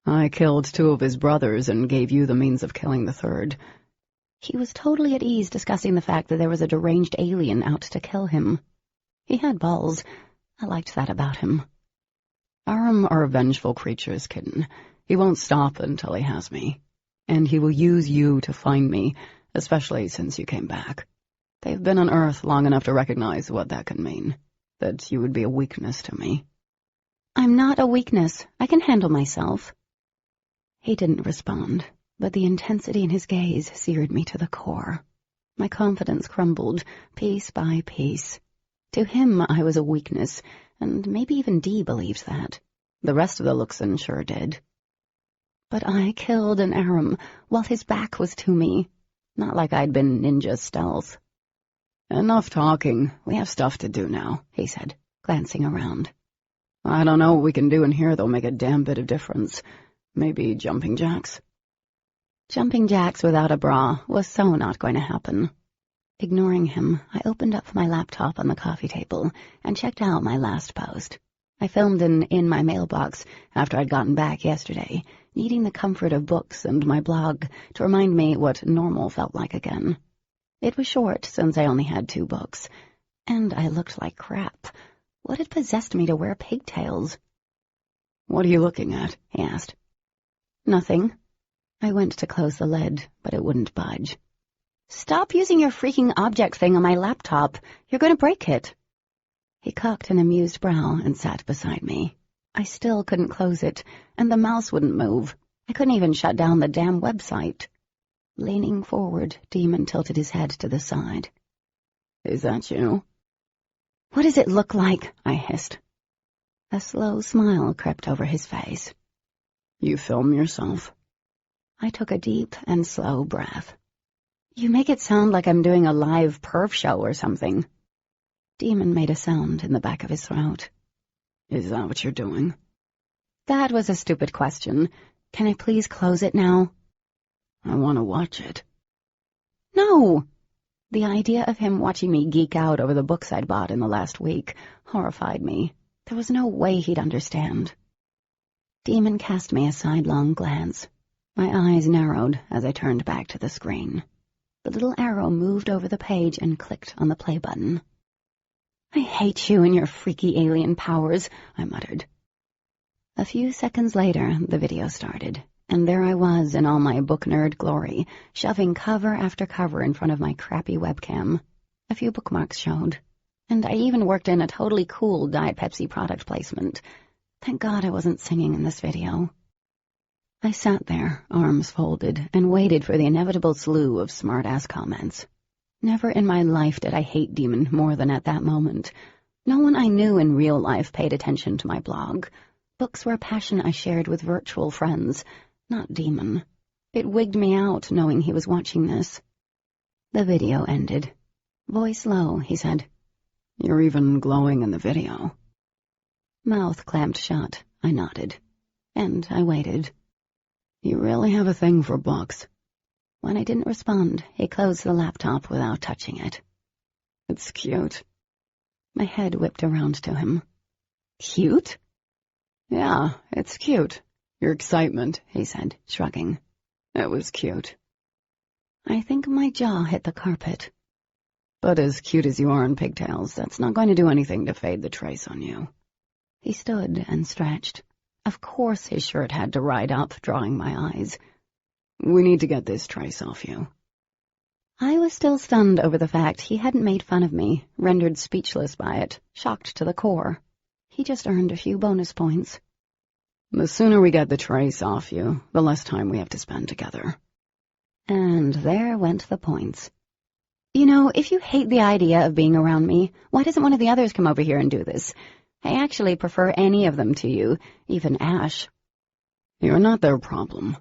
I killed 2 of his brothers and gave you the means of killing the 3rd. He was totally at ease discussing the fact that there was a deranged alien out to kill him. He had balls. I liked that about him. Arum are vengeful creatures, kitten. He won't stop until he has me. And he will use you to find me, especially since you came back. They've been on Earth long enough to recognize what that can mean. That you would be a weakness to me. I'm not a weakness. I can handle myself. He didn't respond, but the intensity in his gaze seared me to the core. My confidence crumbled, piece by piece. To him, I was a weakness, and maybe even Dee believed that. The rest of the Luxon sure did. But I killed an Arum while his back was to me, not like I'd been ninja stealth. Enough talking. We have stuff to do now, he said, glancing around. I don't know what we can do in here that'll make a damn bit of difference. Maybe jumping jacks? Jumping jacks without a bra was so not going to happen. Ignoring him, I opened up my laptop on the coffee table and checked out my last post. I filmed an in my mailbox after I'd gotten back yesterday, needing the comfort of books and my blog to remind me what normal felt like again. It was short since I only had 2 books, and I looked like crap. What had possessed me to wear pigtails? What are you looking at? He asked. Nothing. I went to close the lid, but it wouldn't budge. Stop using your freaking object thing on my laptop. You're going to break it. He cocked an amused brow and sat beside me. I still couldn't close it, and the mouse wouldn't move. I couldn't even shut down the damn website. Leaning forward, Demon tilted his head to the side. Is that you? What does it look like? I hissed. A slow smile crept over his face. You film yourself? I took a deep and slow breath. You make it sound like I'm doing a live perv show or something. Demon made a sound in the back of his throat. Is that what you're doing? That was a stupid question. Can I please close it now? I want to watch it. No! The idea of him watching me geek out over the books I'd bought in the last week horrified me. There was no way he'd understand. Demon cast me a sidelong glance. My eyes narrowed as I turned back to the screen. The little arrow moved over the page and clicked on the play button. I hate you and your freaky alien powers, I muttered. A few seconds later, the video started, and there I was in all my book nerd glory, shoving cover after cover in front of my crappy webcam. A few bookmarks showed, and I even worked in a totally cool Diet Pepsi product placement. Thank God I wasn't singing in this video. I sat there, arms folded, and waited for the inevitable slew of smart-ass comments. Never in my life did I hate Demon more than at that moment. No one I knew in real life paid attention to my blog. Books were a passion I shared with virtual friends, not Demon. It wigged me out knowing he was watching this. The video ended. Voice low, he said. You're even glowing in the video. Mouth clamped shut, I nodded, and I waited. You really have a thing for books. When I didn't respond, he closed the laptop without touching it. It's cute. My head whipped around to him. Cute? Yeah, it's cute. Your excitement, he said, shrugging. It was cute. I think my jaw hit the carpet. But as cute as you are in pigtails, that's not going to do anything to fade the trace on you. He stood and stretched. Of course his shirt had to ride up, drawing my eyes. We need to get this trace off you. I was still stunned over the fact he hadn't made fun of me, rendered speechless by it, shocked to the core. He just earned a few bonus points. The sooner we get the trace off you, the less time we have to spend together. And there went the points. You know, if you hate the idea of being around me, why doesn't one of the others come over here and do this? I actually prefer any of them to you, even Ash. You're not their problem.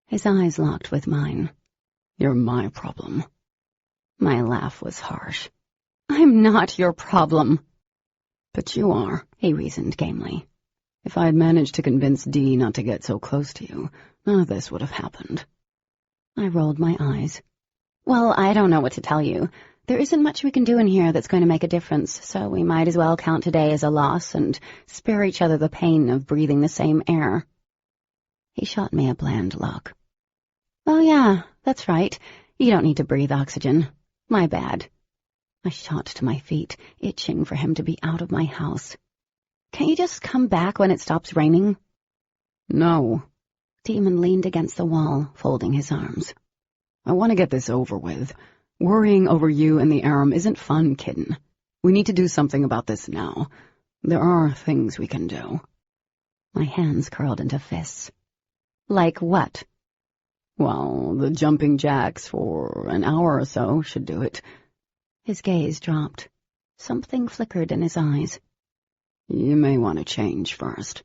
His eyes locked with mine. You're my problem. My laugh was harsh. I'm not your problem. But you are, he reasoned gamely. If I had managed to convince Dee not to get so close to you, none of this would have happened. I rolled my eyes. Well, I don't know what to tell you. There isn't much we can do in here that's going to make a difference, so we might as well count today as a loss and spare each other the pain of breathing the same air. He shot me a bland look. Oh yeah, that's right. You don't need to breathe oxygen. My bad. I shot to my feet, itching for him to be out of my house. Can't you just come back when it stops raining? No. Demon leaned against the wall, folding his arms. I want to get this over with. Worrying over you and the Aram isn't fun, kitten. We need to do something about this now. There are things we can do. My hands curled into fists. Like what? Well, the jumping jacks for an hour or so should do it. His gaze dropped. Something flickered in his eyes. You may want to change first.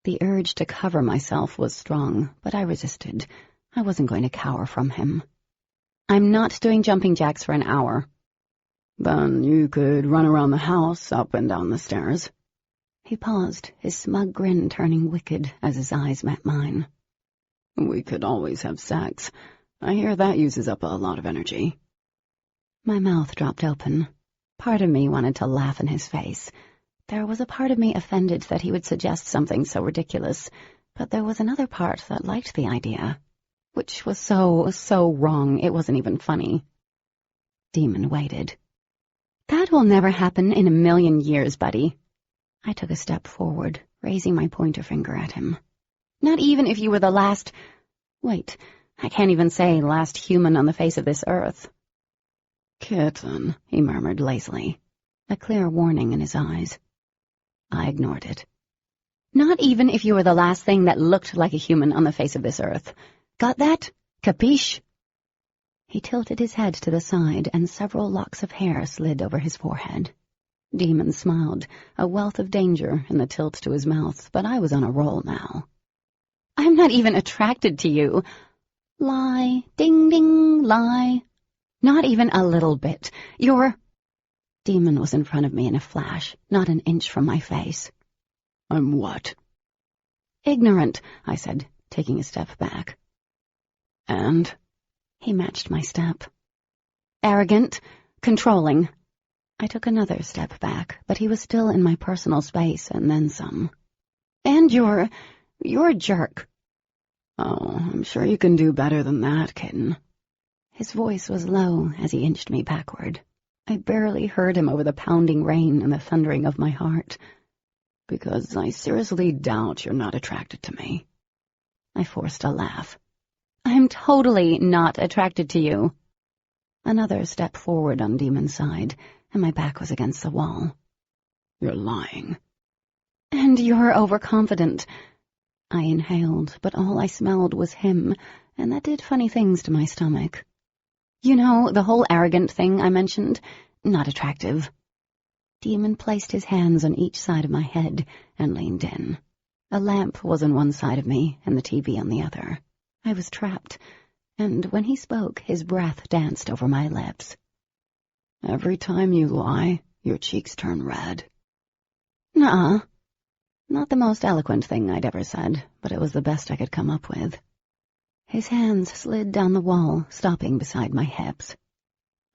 The urge to cover myself was strong, but I resisted. I wasn't going to cower from him. I'm not doing jumping jacks for an hour. Then you could run around the house, up and down the stairs. He paused, his smug grin turning wicked as his eyes met mine. We could always have sex. I hear that uses up a lot of energy. My mouth dropped open. Part of me wanted to laugh in his face. There was a part of me offended that he would suggest something so ridiculous, but there was another part that liked the idea, which was so wrong it wasn't even funny. Demon waited. That will never happen in a million years, buddy. I took a step forward, raising my pointer finger at him. Not even if you were the last... Wait, I can't even say last human on the face of this earth. Kitten, he murmured lazily, a clear warning in his eyes. I ignored it. Not even if you were the last thing that looked like a human on the face of this earth. Got that? Capiche? He tilted his head to the side, and several locks of hair slid over his forehead. Demon smiled, a wealth of danger in the tilt to his mouth, but I was on a roll now. I'm not even attracted to you. Lie, ding, ding, lie. Not even a little bit. You're... Demon was in front of me in a flash, not an inch from my face. I'm what? Ignorant, I said, taking a step back. And? He matched my step. Arrogant, controlling. I took another step back, but he was still in my personal space, and then some. And you're a jerk. Oh, I'm sure you can do better than that, kitten. His voice was low as he inched me backward. I barely heard him over the pounding rain and the thundering of my heart. Because I seriously doubt you're not attracted to me. I forced a laugh. I'm totally not attracted to you. Another step forward on Demon's side, and my back was against the wall. You're lying. And you're overconfident. I inhaled, but all I smelled was him, and that did funny things to my stomach. You know, the whole arrogant thing I mentioned? Not attractive. Demon placed his hands on each side of my head and leaned in. A lamp was on one side of me and the TV on the other. I was trapped, and when he spoke, his breath danced over my lips. Every time you lie, your cheeks turn red. Nuh-uh. Not the most eloquent thing I'd ever said, but it was the best I could come up with. His hands slid down the wall, stopping beside my hips.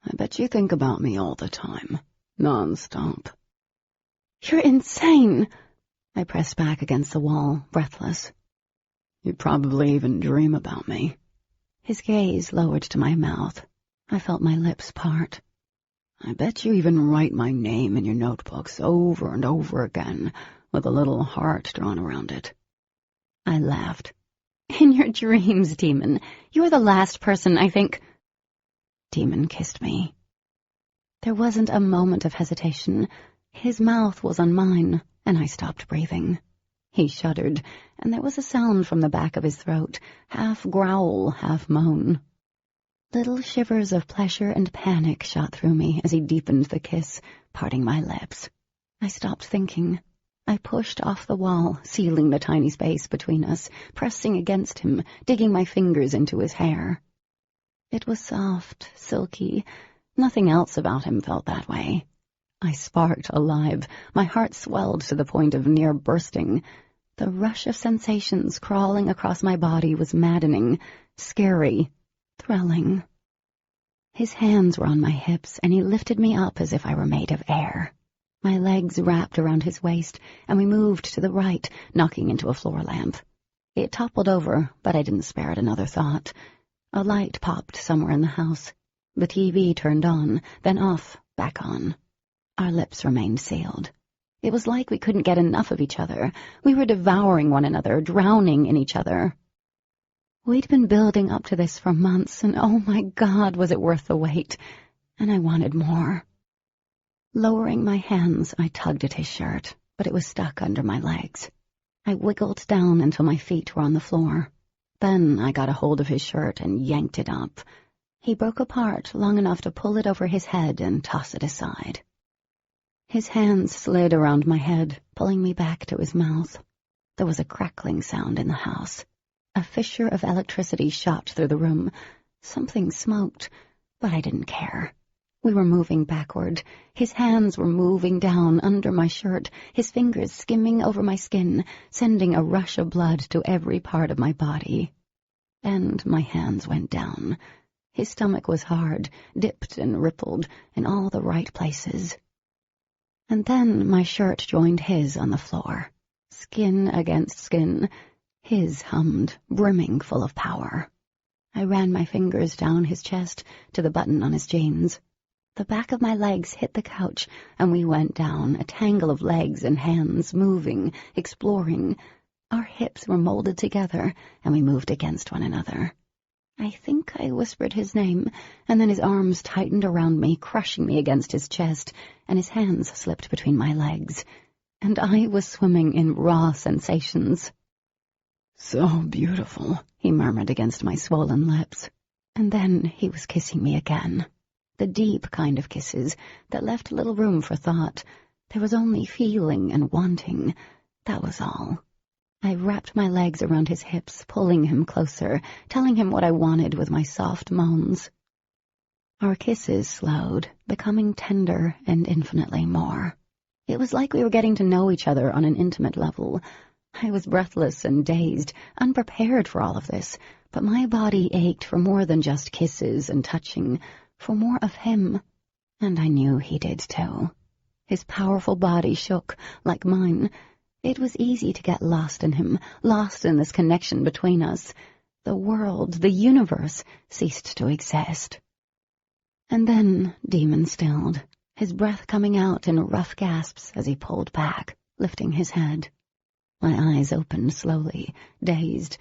I bet you think about me all the time, non-stop. You're insane! I pressed back against the wall, breathless. You probably even dream about me. His gaze lowered to my mouth. I felt my lips part. I bet you even write my name in your notebooks over and over again, with a little heart drawn around it. I laughed. In your dreams, Demon. You're the last person I think... Demon kissed me. There wasn't a moment of hesitation. His mouth was on mine, and I stopped breathing. He shuddered, and there was a sound from the back of his throat, half growl, half moan. Little shivers of pleasure and panic shot through me as he deepened the kiss, parting my lips. I stopped thinking. I pushed off the wall, sealing the tiny space between us, pressing against him, digging my fingers into his hair. It was soft, silky. Nothing else about him felt that way. I sparked alive. My heart swelled to the point of near bursting. The rush of sensations crawling across my body was maddening, scary, thrilling. His hands were on my hips, and he lifted me up as if I were made of air. My legs wrapped around his waist, and we moved to the right, knocking into a floor lamp. It toppled over, but I didn't spare it another thought. A light popped somewhere in the house. The TV turned on, then off, back on. Our lips remained sealed. It was like we couldn't get enough of each other. We were devouring one another, drowning in each other. We'd been building up to this for months, and oh my God, was it worth the wait. And I wanted more. Lowering my hands, I tugged at his shirt, but it was stuck under my legs. I wiggled down until my feet were on the floor. Then I got a hold of his shirt and yanked it up. He broke apart long enough to pull it over his head and toss it aside. His hands slid around my head, pulling me back to his mouth. There was a crackling sound in the house. A fissure of electricity shot through the room. Something smoked, but I didn't care. We were moving backward. His hands were moving down under my shirt, his fingers skimming over my skin, sending a rush of blood to every part of my body. And my hands went down. His stomach was hard, dipped and rippled in all the right places. And then my shirt joined his on the floor, skin against skin. His hummed, brimming full of power. I ran my fingers down his chest to the button on his jeans. The back of my legs hit the couch, and we went down, a tangle of legs and hands, moving, exploring. Our hips were molded together, and we moved against one another. I think I whispered his name, and then his arms tightened around me, crushing me against his chest, and his hands slipped between my legs. And I was swimming in raw sensations. So beautiful, he murmured against my swollen lips. And then he was kissing me again. The deep kind of kisses that left little room for thought. There was only feeling and wanting. That was all. I wrapped my legs around his hips, pulling him closer, telling him what I wanted with my soft moans. Our kisses slowed, becoming tender and infinitely more. It was like we were getting to know each other on an intimate level. I was breathless and dazed, unprepared for all of this, but my body ached for more than just kisses and touching, for more of him, and I knew he did too. His powerful body shook, like mine. It was easy to get lost in him, lost in this connection between us. The world, the universe, ceased to exist. And then Demon stilled, his breath coming out in rough gasps as he pulled back, lifting his head. My eyes opened slowly, dazed.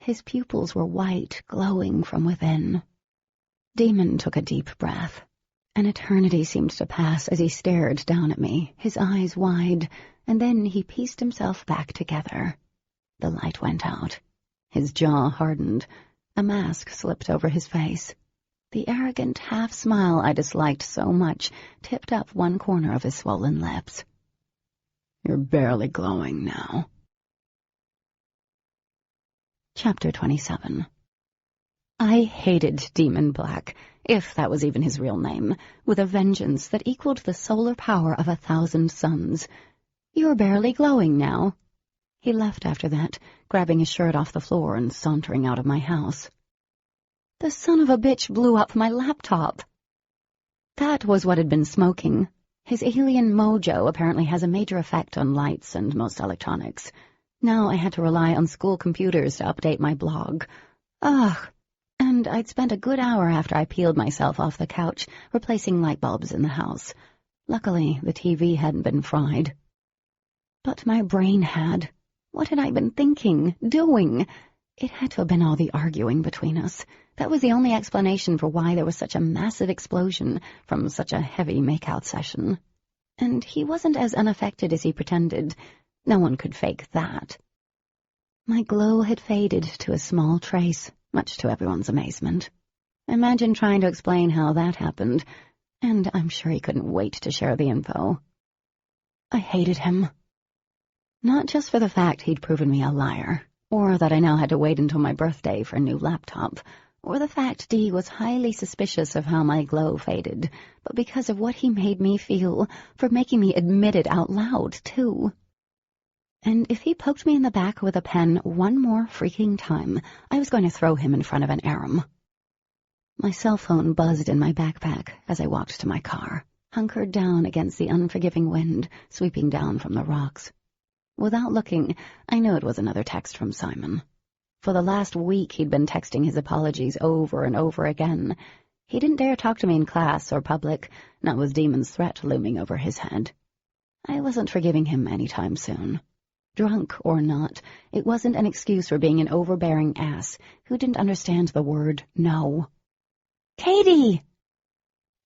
His pupils were white, glowing from within. Demon took a deep breath. An eternity seemed to pass as he stared down at me, his eyes wide, and then he pieced himself back together. The light went out. His jaw hardened. A mask slipped over his face. The arrogant half-smile I disliked so much tipped up one corner of his swollen lips. You're barely glowing now. Chapter 27. I hated Demon Black, if that was even his real name, with a vengeance that equaled the solar power of 1,000 suns. "You're barely glowing now," He left after that, grabbing his shirt off the floor and sauntering out of my house. The son of a bitch blew up my laptop. That was what had been smoking. His alien mojo apparently has a major effect on lights and most electronics. Now I had to rely on school computers to update my blog. Ugh. And I'd spent a good hour after I peeled myself off the couch, replacing light bulbs in the house. Luckily, the TV hadn't been fried. But my brain had. What had I been thinking, doing? It had to have been all the arguing between us. That was the only explanation for why there was such a massive explosion from such a heavy make-out session. And he wasn't as unaffected as he pretended. No one could fake that. My glow had faded to a small trace, much to everyone's amazement. Imagine trying to explain how that happened, and I'm sure he couldn't wait to share the info. I hated him. Not just for the fact he'd proven me a liar, or that I now had to wait until my birthday for a new laptop, or the fact Dee was highly suspicious of how my glow faded, but because of what he made me feel, for making me admit it out loud, too. And if he poked me in the back with a pen one more freaking time, I was going to throw him in front of an arum. My cell phone buzzed in my backpack as I walked to my car, hunkered down against the unforgiving wind sweeping down from the rocks. Without looking, I knew it was another text from Simon. For the last week he'd been texting his apologies over and over again. He didn't dare talk to me in class or public, not with Demon's threat looming over his head. I wasn't forgiving him any time soon. Drunk or not, it wasn't an excuse for being an overbearing ass who didn't understand the word no. Katie!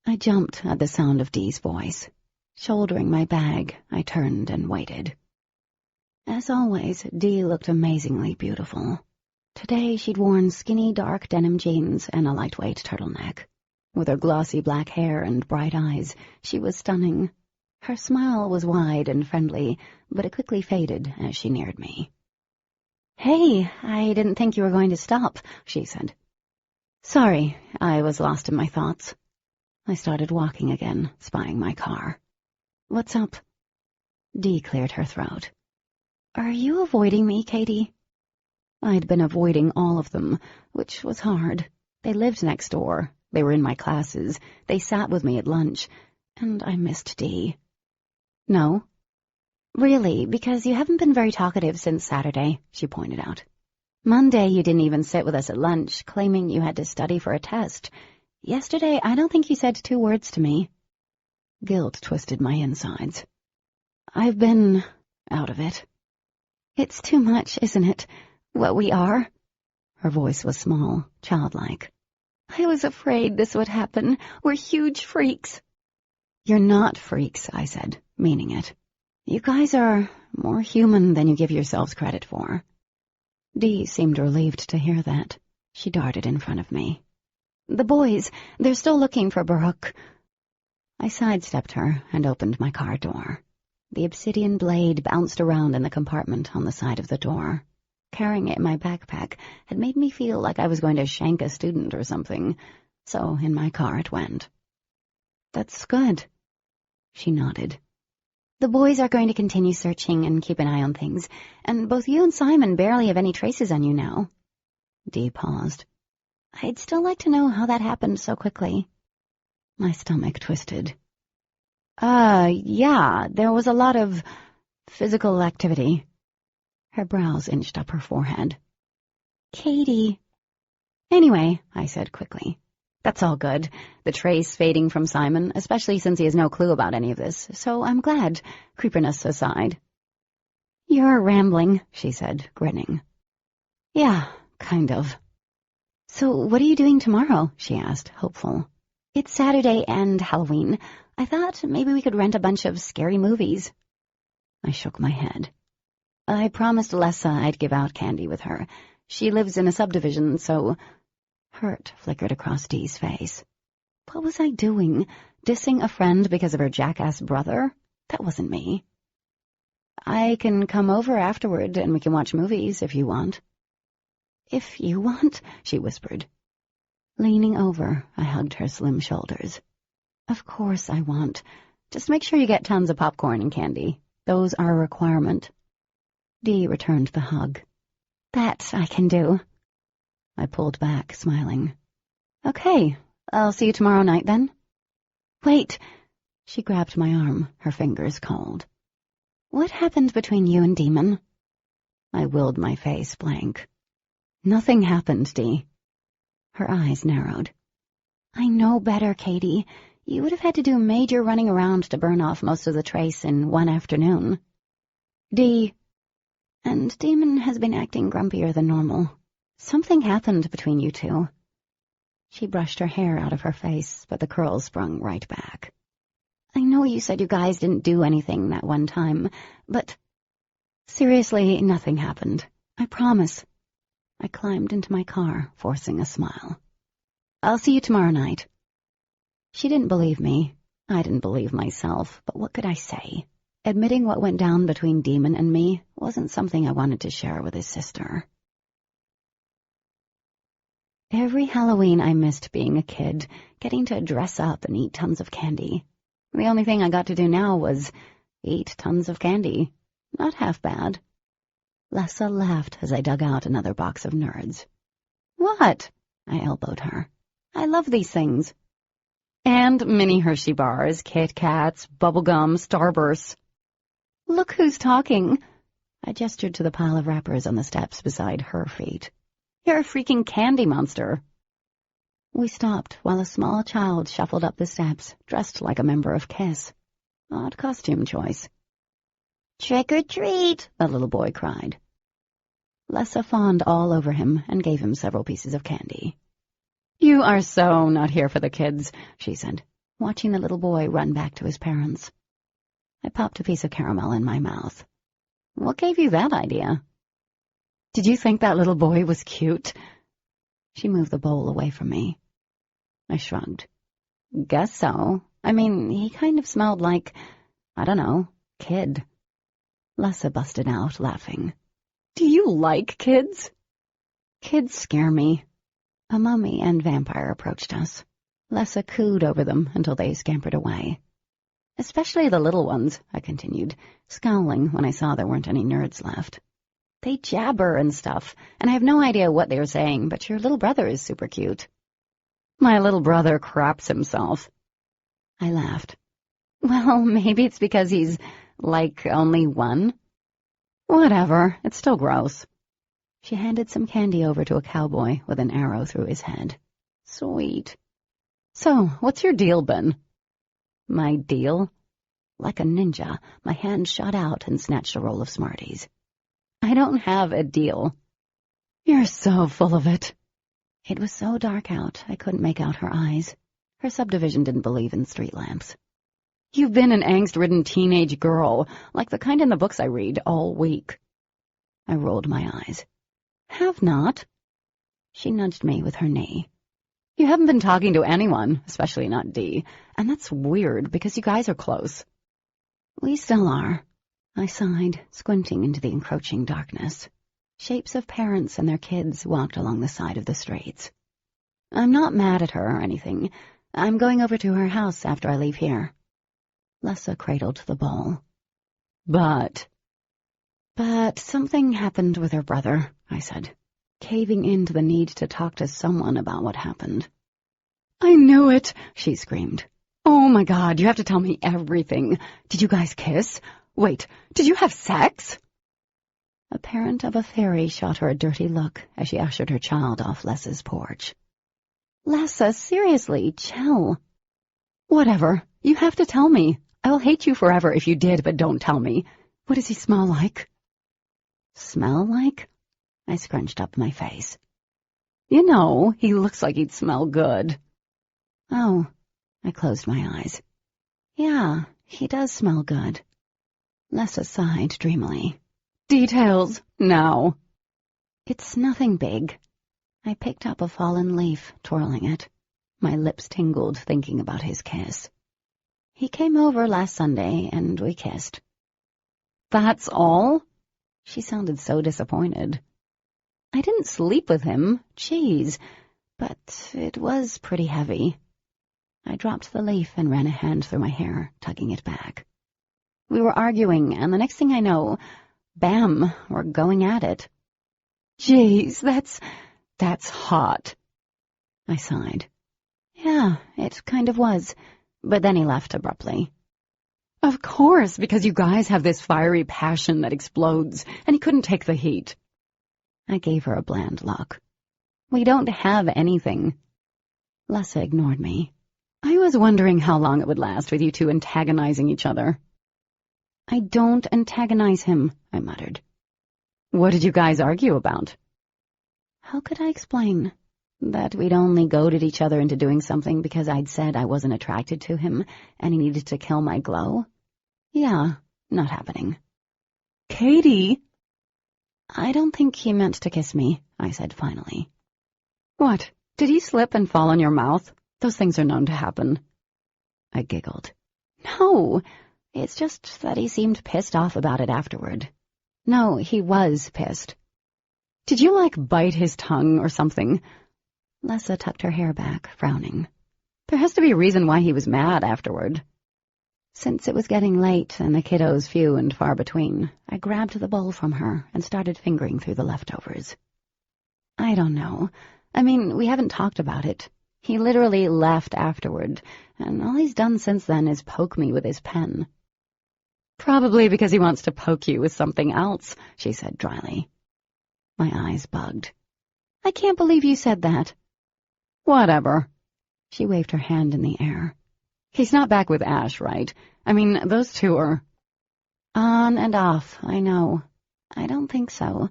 I jumped at the sound of Dee's voice. Shouldering my bag, I turned and waited. As always, Dee looked amazingly beautiful. Today she'd worn skinny dark denim jeans and a lightweight turtleneck. With her glossy black hair and bright eyes, she was stunning. Her smile was wide and friendly, but it quickly faded as she neared me. "Hey, I didn't think you were going to stop," she said. "Sorry, I was lost in my thoughts." I started walking again, spying my car. "What's up?" Dee cleared her throat. "Are you avoiding me, Katie?" I'd been avoiding all of them, which was hard. They lived next door. They were in my classes. They sat with me at lunch. And I missed Dee. "No." "Really, because you haven't been very talkative since Saturday," she pointed out. "Monday you didn't even sit with us at lunch, claiming you had to study for a test. Yesterday I don't think you said 2 words to me." Guilt twisted my insides. "I've been out of it." "It's too much, isn't it, what we are?" Her voice was small, childlike. "I was afraid this would happen. We're huge freaks." "You're not freaks," I said, meaning it. "You guys are more human than you give yourselves credit for." Dee seemed relieved to hear that. She darted in front of me. "The boys, they're still looking for Baruch." I sidestepped her and opened my car door. The obsidian blade bounced around in the compartment on the side of the door. Carrying it in my backpack had made me feel like I was going to shank a student or something, so in my car it went. "That's good." She nodded. "The boys are going to continue searching and keep an eye on things, and both you and Simon barely have any traces on you now." Dee paused. "I'd still like to know how that happened so quickly." My stomach twisted. Yeah, there was a lot of physical activity." Her brows inched up her forehead. "Katie." "Anyway," I said quickly, "that's all good. The trace fading from Simon, especially since he has no clue about any of this, so I'm glad, creepiness aside." "You're rambling," she said, grinning. "Yeah, kind of." "So what are you doing tomorrow?" she asked, hopeful. "It's Saturday and Halloween. I thought maybe we could rent a bunch of scary movies." I shook my head. I promised Lessa I'd give out candy with her. She lives in a subdivision, so... Hurt flickered across Dee's face. What was I doing? Dissing a friend because of her jackass brother? That wasn't me. "I can come over afterward and we can watch movies if you want." "If you want?" she whispered. Leaning over, I hugged her slim shoulders. "Of course I want. Just make sure you get tons of popcorn and candy. Those are a requirement." Dee returned the hug. That I can do. I pulled back, smiling. Okay, I'll see you tomorrow night then. Wait. She grabbed my arm, her fingers cold. What happened between you and Demon? I willed my face blank. Nothing happened, Dee. Her eyes narrowed. I know better, Katie. You would have had to do major running around to burn off most of the trace in one afternoon. Dee. And Demon has been acting grumpier than normal. Something happened between you two. She brushed her hair out of her face, but the curls sprung right back. I know you said you guys didn't do anything that one time, but seriously, nothing happened. I promise. I climbed into my car, forcing a smile. I'll see you tomorrow night. She didn't believe me. I didn't believe myself, but what could I say? Admitting what went down between Demon and me wasn't something I wanted to share with his sister. Every Halloween I missed being a kid, getting to dress up and eat tons of candy. The only thing I got to do now was eat tons of candy. Not half bad. Lessa laughed as I dug out another box of Nerds. What? I elbowed her. I love these things. And mini Hershey bars, Kit Kats, bubblegum, Starbursts. Look who's talking. I gestured to the pile of wrappers on the steps beside her feet. You're a freaking candy monster. We stopped while a small child shuffled up the steps, dressed like a member of Kiss. Odd costume choice. Trick or treat, the little boy cried. Lessa fawned all over him and gave him several pieces of candy. You are so not here for the kids, she said, watching the little boy run back to his parents. I popped a piece of caramel in my mouth. What gave you that idea? Did you think that little boy was cute? She moved the bowl away from me. I shrugged. Guess so. I mean, he kind of smelled like, I don't know, kid. Lessa busted out, laughing. Do you like kids? Kids scare me. A mummy and vampire approached us. Lessa cooed over them until they scampered away. Especially the little ones, I continued, scowling when I saw there weren't any Nerds left. They jabber and stuff, and I have no idea what they were saying, but your little brother is super cute. My little brother craps himself. I laughed. Well, maybe it's because he's, like, only one. Whatever, it's still gross. She handed some candy over to a cowboy with an arrow through his head. Sweet. So, what's your deal, Ben? My deal? Like a ninja, my hand shot out and snatched a roll of Smarties. I don't have a deal. You're so full of it. It was so dark out, I couldn't make out her eyes. Her subdivision didn't believe in street lamps. You've been an angst-ridden teenage girl, like the kind in the books I read, all week. I rolled my eyes. Have not. She nudged me with her knee. You haven't been talking to anyone, especially not Dee, and that's weird because you guys are close. We still are. I sighed, squinting into the encroaching darkness. Shapes of parents and their kids walked along the side of the streets. I'm not mad at her or anything. I'm going over to her house after I leave here. Lessa cradled the bowl. But something happened with her brother, I said, caving in to the need to talk to someone about what happened. I knew it, she screamed. Oh my God, you have to tell me everything. Did you guys kiss? Wait, did you have sex? A parent of a fairy shot her a dirty look as she ushered her child off Lessa's porch. Lessa, seriously, chill. Whatever, you have to tell me. I will hate you forever if you did, but don't tell me. What does he smell like? Smell like? I scrunched up my face. You know, he looks like he'd smell good. Oh, I closed my eyes. Yeah, he does smell good. Lessa sighed dreamily. Details, now. It's nothing big. I picked up a fallen leaf, twirling it. My lips tingled thinking about his kiss. He came over last Sunday, and we kissed. That's all? She sounded so disappointed. I didn't sleep with him, jeez, but it was pretty heavy. I dropped the leaf and ran a hand through my hair, tugging it back. We were arguing, and the next thing I know, Bam, we're going at it. Jeez, that's hot. I sighed. Yeah, it kind of was, but then he left abruptly. Of course, because you guys have this fiery passion that explodes, and he couldn't take the heat. I gave her a bland look. We don't have anything. Lessa ignored me. I was wondering how long it would last with you two antagonizing each other. I don't antagonize him, I muttered. What did you guys argue about? How could I explain? That we'd only goaded each other into doing something because I'd said I wasn't attracted to him and he needed to kill my glow? Yeah, not happening. Katie! I don't think he meant to kiss me, I said finally. What? Did he slip and fall on your mouth? Those things are known to happen. I giggled. No, it's just that he seemed pissed off about it afterward. No, he was pissed. Did you, bite his tongue or something? Lessa tucked her hair back, frowning. There has to be a reason why he was mad afterward. Since it was getting late and the kiddos few and far between, I grabbed the bowl from her and started fingering through the leftovers. I don't know. I mean, we haven't talked about it. He literally left afterward, and all he's done since then is poke me with his pen. Probably because he wants to poke you with something else, she said dryly. My eyes bugged. I can't believe you said that. Whatever. She waved her hand in the air. He's not back with Ash, right? I mean, those two are... On and off, I know. I don't think so.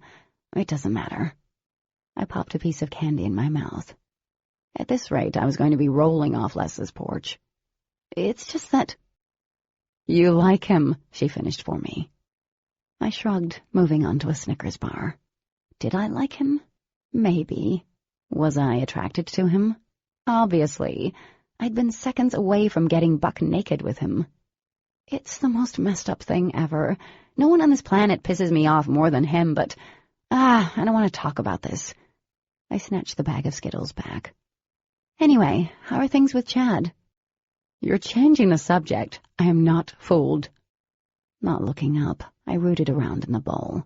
It doesn't matter. I popped a piece of candy in my mouth. At this rate, I was going to be rolling off Lessa's porch. It's just that... You like him, she finished for me. I shrugged, moving on to a Snickers bar. Did I like him? Maybe. Was I attracted to him? Obviously. I'd been seconds away from getting buck naked with him. It's the most messed up thing ever. No one on this planet pisses me off more than him, but... I don't want to talk about this. I snatched the bag of Skittles back. Anyway, how are things with Chad? You're changing the subject. I am not fooled. Not looking up, I rooted around in the bowl.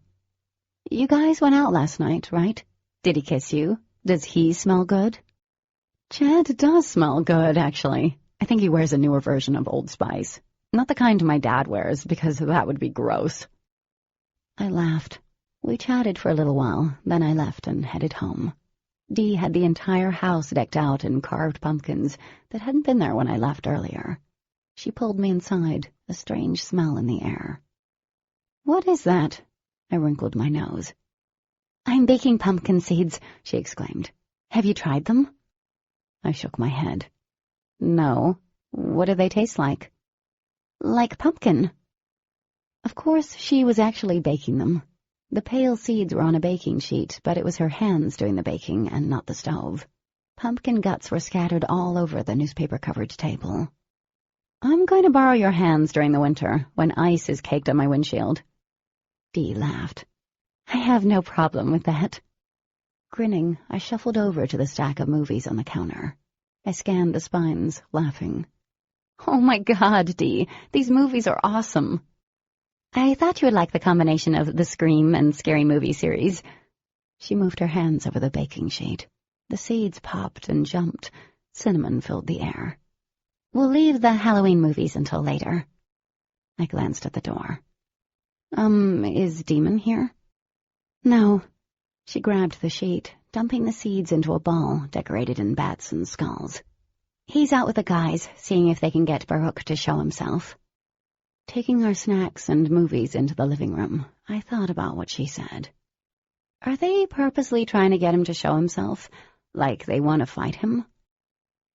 You guys went out last night, right? Did he kiss you? Does he smell good? Chad does smell good, actually. I think he wears a newer version of Old Spice. Not the kind my dad wears, because that would be gross. I laughed. We chatted for a little while, then I left and headed home. Dee had the entire house decked out in carved pumpkins that hadn't been there when I left earlier. She pulled me inside, a strange smell in the air. What is that? I wrinkled my nose. I'm baking pumpkin seeds, she exclaimed. Have you tried them? I shook my head. No. What do they taste like? Like pumpkin. Of course, she was actually baking them. The pale seeds were on a baking sheet, but it was her hands doing the baking and not the stove. Pumpkin guts were scattered all over the newspaper-covered table. I'm going to borrow your hands during the winter, when ice is caked on my windshield. Dee laughed. I have no problem with that. Grinning, I shuffled over to the stack of movies on the counter. I scanned the spines, laughing. Oh my God, Dee, these movies are awesome. I thought you would like the combination of the Scream and Scary Movie series. She moved her hands over the baking sheet. The seeds popped and jumped. Cinnamon filled the air. We'll leave the Halloween movies until later. I glanced at the door. Is Demon here? No. She grabbed the sheet, dumping the seeds into a ball decorated in bats and skulls. He's out with the guys, seeing if they can get Baruch to show himself. Taking our snacks and movies into the living room, I thought about what she said. Are they purposely trying to get him to show himself, like they want to fight him?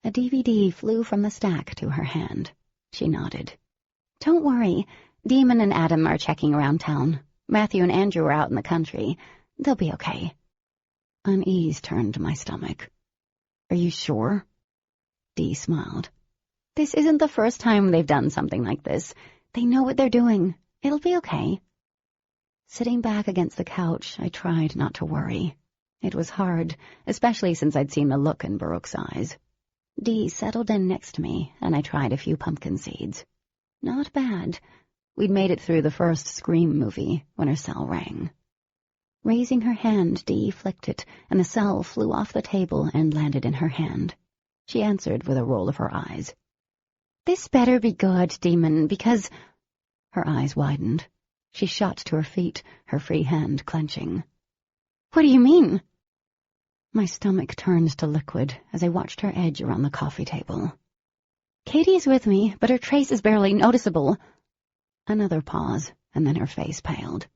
A DVD flew from the stack to her hand. She nodded. Don't worry, Demon and Adam are checking around town. Matthew and Andrew are out in the country. They'll be okay. Unease turned my stomach. Are you sure? Dee smiled. This isn't the first time they've done something like this. They know what they're doing. It'll be okay. Sitting back against the couch, I tried not to worry. It was hard, especially since I'd seen the look in Baruch's eyes. Dee settled in next to me, and I tried a few pumpkin seeds. Not bad. We'd made it through the first Scream movie when her cell rang. Raising her hand, Dee flicked it, and the cell flew off the table and landed in her hand. She answered with a roll of her eyes. "This better be good, Demon, because—" Her eyes widened. She shot to her feet, her free hand clenching. "What do you mean?" My stomach turned to liquid as I watched her edge around the coffee table. "Katie is with me, but her trace is barely noticeable." Another pause, and then her face paled.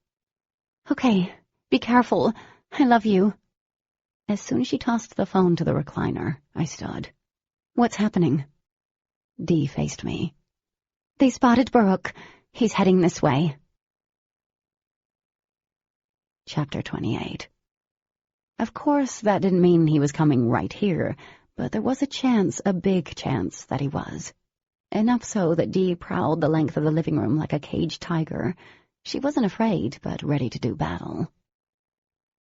"Okay, be careful. I love you." As soon as she tossed the phone to the recliner, I stood. "What's happening?" Dee faced me. "They spotted Baruch. He's heading this way." Chapter 28. Of course, that didn't mean he was coming right here, but there was a chance, a big chance, that he was. Enough so that Dee prowled the length of the living room like a caged tiger. She wasn't afraid, but ready to do battle.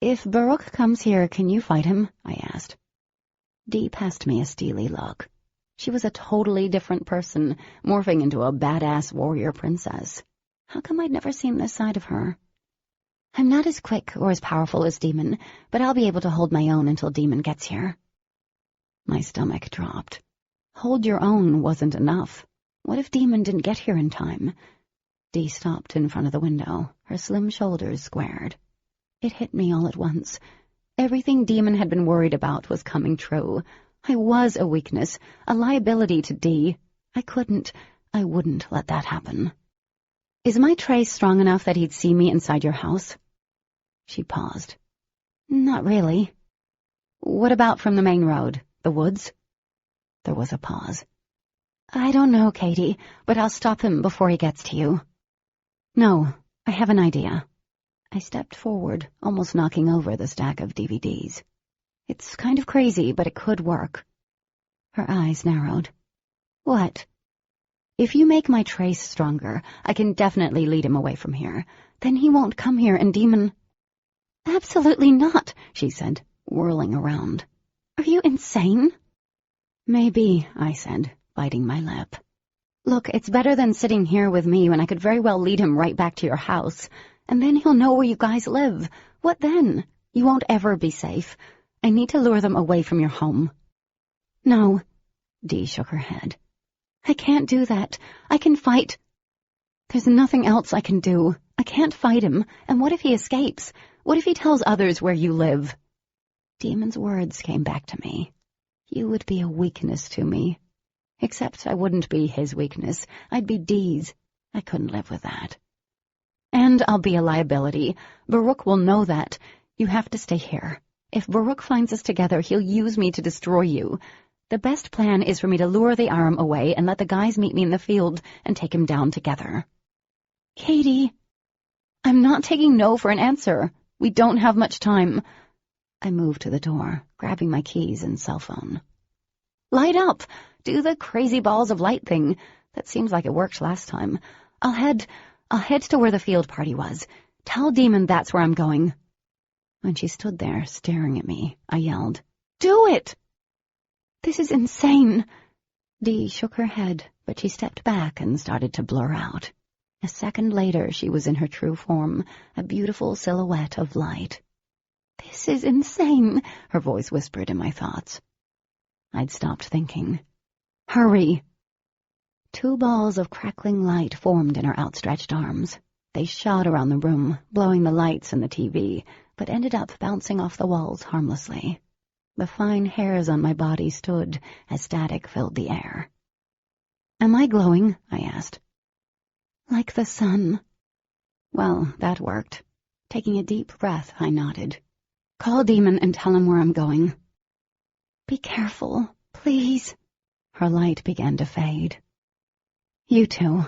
"If Baruch comes here, can you fight him?" I asked. Dee passed me a steely look. She was a totally different person, morphing into a badass warrior princess. How come I'd never seen this side of her? "I'm not as quick or as powerful as Demon, but I'll be able to hold my own until Demon gets here." My stomach dropped. Hold your own wasn't enough. What if Demon didn't get here in time? Dee stopped in front of the window, her slim shoulders squared. It hit me all at once. Everything Demon had been worried about was coming true. I was a weakness, a liability to Dee. I wouldn't let that happen. "Is my trace strong enough that he'd see me inside your house?" She paused. "Not really." "What about from the main road? The woods?" There was a pause. "I don't know, Katie, but I'll stop him before he gets to you." "No, I have an idea." I stepped forward, almost knocking over the stack of DVDs. "It's kind of crazy, but it could work." Her eyes narrowed. "What?" "If you make my trace stronger, I can definitely lead him away from here. Then he won't come here and Demon—" "Absolutely not," she said, whirling around. "Are you insane?" "Maybe," I said, biting my lip. "Look, it's better than sitting here with me when I could very well lead him right back to your house. And then he'll know where you guys live. What then? You won't ever be safe. I need to lure them away from your home." "No." Dee shook her head. "I can't do that. I can fight." "There's nothing else I can do. I can't fight him. And what if he escapes? What if he tells others where you live?" Demon's words came back to me. "You would be a weakness to me." Except I wouldn't be his weakness. I'd be Dee's. I couldn't live with that. "And I'll be a liability. Baruch will know that. You have to stay here. If Baruch finds us together, he'll use me to destroy you. The best plan is for me to lure the arm away and let the guys meet me in the field and take him down together." "Katie!" "I'm not taking no for an answer. We don't have much time." I moved to the door, grabbing my keys and cell phone. "Light up! Do the crazy balls of light thing. That seems like it worked last time. I'll head to where the field party was. Tell Demon that's where I'm going." When she stood there, staring at me, I yelled, "Do it!" "This is insane." Dee shook her head, but she stepped back and started to blur out. A second later, she was in her true form, a beautiful silhouette of light. "This is insane," her voice whispered in my thoughts. I'd stopped thinking. "Hurry!" Two balls of crackling light formed in her outstretched arms. They shot around the room, blowing the lights and the TV, but ended up bouncing off the walls harmlessly. The fine hairs on my body stood as static filled the air. "Am I glowing?" I asked. "Like the sun." Well, that worked. Taking a deep breath, I nodded. "Call Demon and tell him where I'm going." "Be careful, please." Her light began to fade. "You too."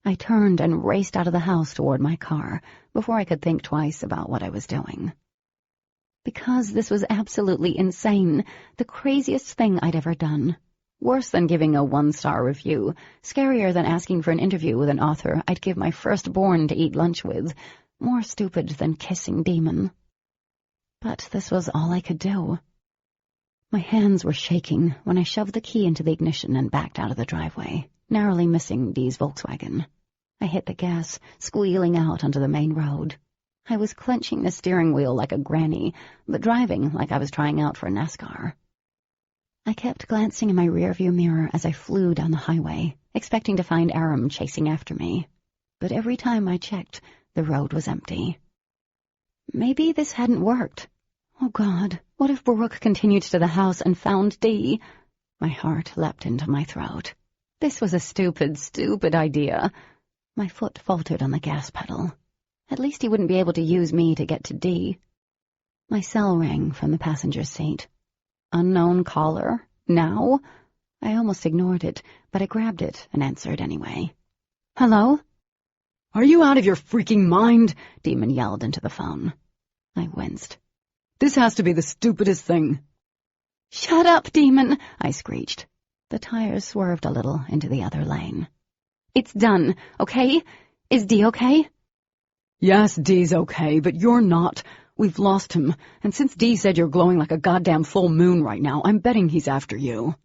I turned and raced out of the house toward my car before I could think twice about what I was doing. Because this was absolutely insane, the craziest thing I'd ever done. Worse than giving a 1-star review, scarier than asking for an interview with an author I'd give my firstborn to eat lunch with, more stupid than kissing Demon. But this was all I could do. My hands were shaking when I shoved the key into the ignition and backed out of the driveway, narrowly missing Dee's Volkswagen. I hit the gas, squealing out onto the main road. I was clenching the steering wheel like a granny, but driving like I was trying out for NASCAR. I kept glancing in my rearview mirror as I flew down the highway, expecting to find Aram chasing after me. But every time I checked, the road was empty. Maybe this hadn't worked. Oh, God, what if Baruch continued to the house and found Dee? My heart leapt into my throat. This was a stupid, stupid idea. My foot faltered on the gas pedal. At least he wouldn't be able to use me to get to Dee. My cell rang from the passenger seat. Unknown caller? Now? I almost ignored it, but I grabbed it and answered anyway. Hello? Are you out of your freaking mind? Demon yelled into the phone. I winced. This has to be the stupidest thing. Shut up, Demon, I screeched. The tires swerved a little into the other lane. It's done, okay? Is Dee okay? Yes, Dee's okay, but you're not. We've lost him, and since Dee said you're glowing like a goddamn full moon right now, I'm betting he's after you.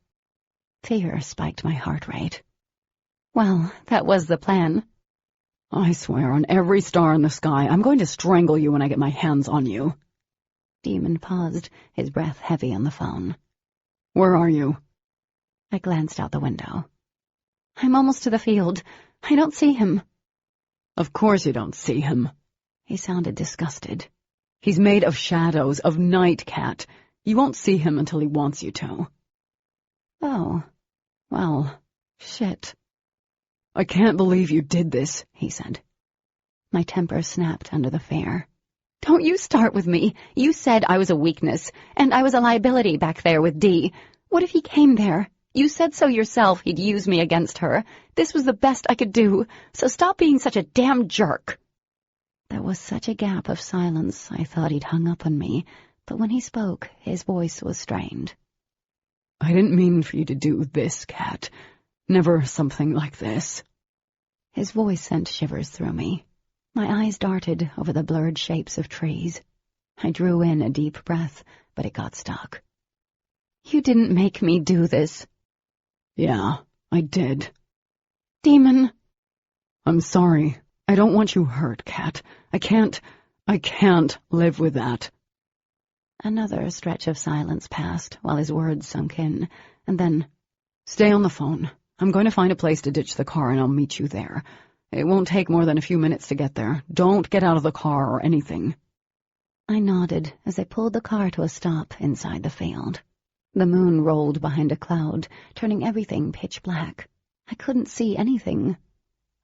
Fear spiked my heart rate. Well, that was the plan. I swear on every star in the sky, I'm going to strangle you when I get my hands on you. Demon paused, his breath heavy on the phone. Where are you? I glanced out the window. I'm almost to the field. I don't see him. Of course you don't see him. He sounded disgusted. He's made of shadows, of night, Cat. You won't see him until he wants you to. Oh, well, shit. I can't believe you did this, he said. My temper snapped under the fear. Don't you start with me. You said I was a weakness, and I was a liability back there with Dee. What if he came there? You said so yourself he'd use me against her. This was the best I could do, so stop being such a damn jerk. There was such a gap of silence I thought he'd hung up on me, but when he spoke, his voice was strained. I didn't mean for you to do this, Cat. Never something like this. His voice sent shivers through me. My eyes darted over the blurred shapes of trees. I drew in a deep breath, but it got stuck. You didn't make me do this. Yeah, I did. Demon. I'm sorry. I don't want you hurt, Cat. I can't live with that. Another stretch of silence passed while his words sunk in, and then, stay on the phone. I'm going to find a place to ditch the car and I'll meet you there. It won't take more than a few minutes to get there. Don't get out of the car or anything. I nodded as I pulled the car to a stop inside the field. The moon rolled behind a cloud, turning everything pitch black. I couldn't see anything.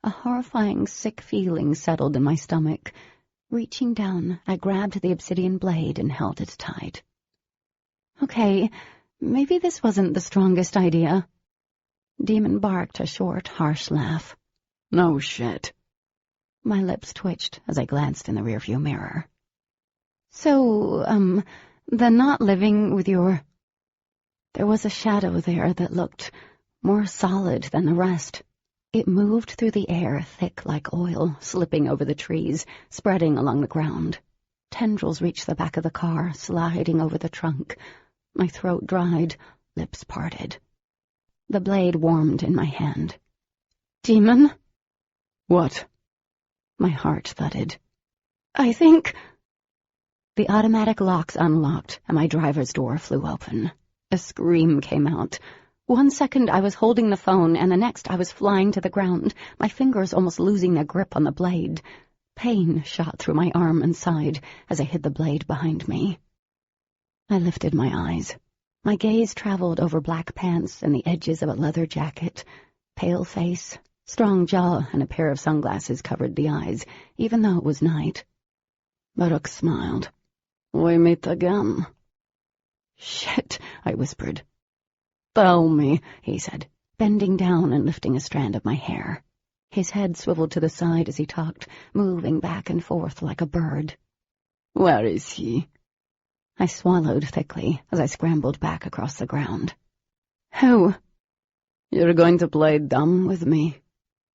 A horrifying, sick feeling settled in my stomach. Reaching down, I grabbed the obsidian blade and held it tight. Okay, maybe this wasn't the strongest idea. Demon barked a short, harsh laugh. No shit. My lips twitched as I glanced in the rearview mirror. So, the not living with your... There was a shadow there that looked more solid than the rest. It moved through the air, thick like oil, slipping over the trees, spreading along the ground. Tendrils reached the back of the car, sliding over the trunk. My throat dried, lips parted. The blade warmed in my hand. Demon? What? My heart thudded. I think... The automatic locks unlocked, and my driver's door flew open. A scream came out. 1 second I was holding the phone, and the next I was flying to the ground, my fingers almost losing their grip on the blade. Pain shot through my arm and side as I hid the blade behind me. I lifted my eyes. My gaze traveled over black pants and the edges of a leather jacket. Pale face, strong jaw, and a pair of sunglasses covered the eyes, even though it was night. Baruch smiled. We meet again. Shit, I whispered. Tell me, he said, bending down and lifting a strand of my hair. His head swiveled to the side as he talked, moving back and forth like a bird. Where is he? I swallowed thickly as I scrambled back across the ground. Who? You're going to play dumb with me?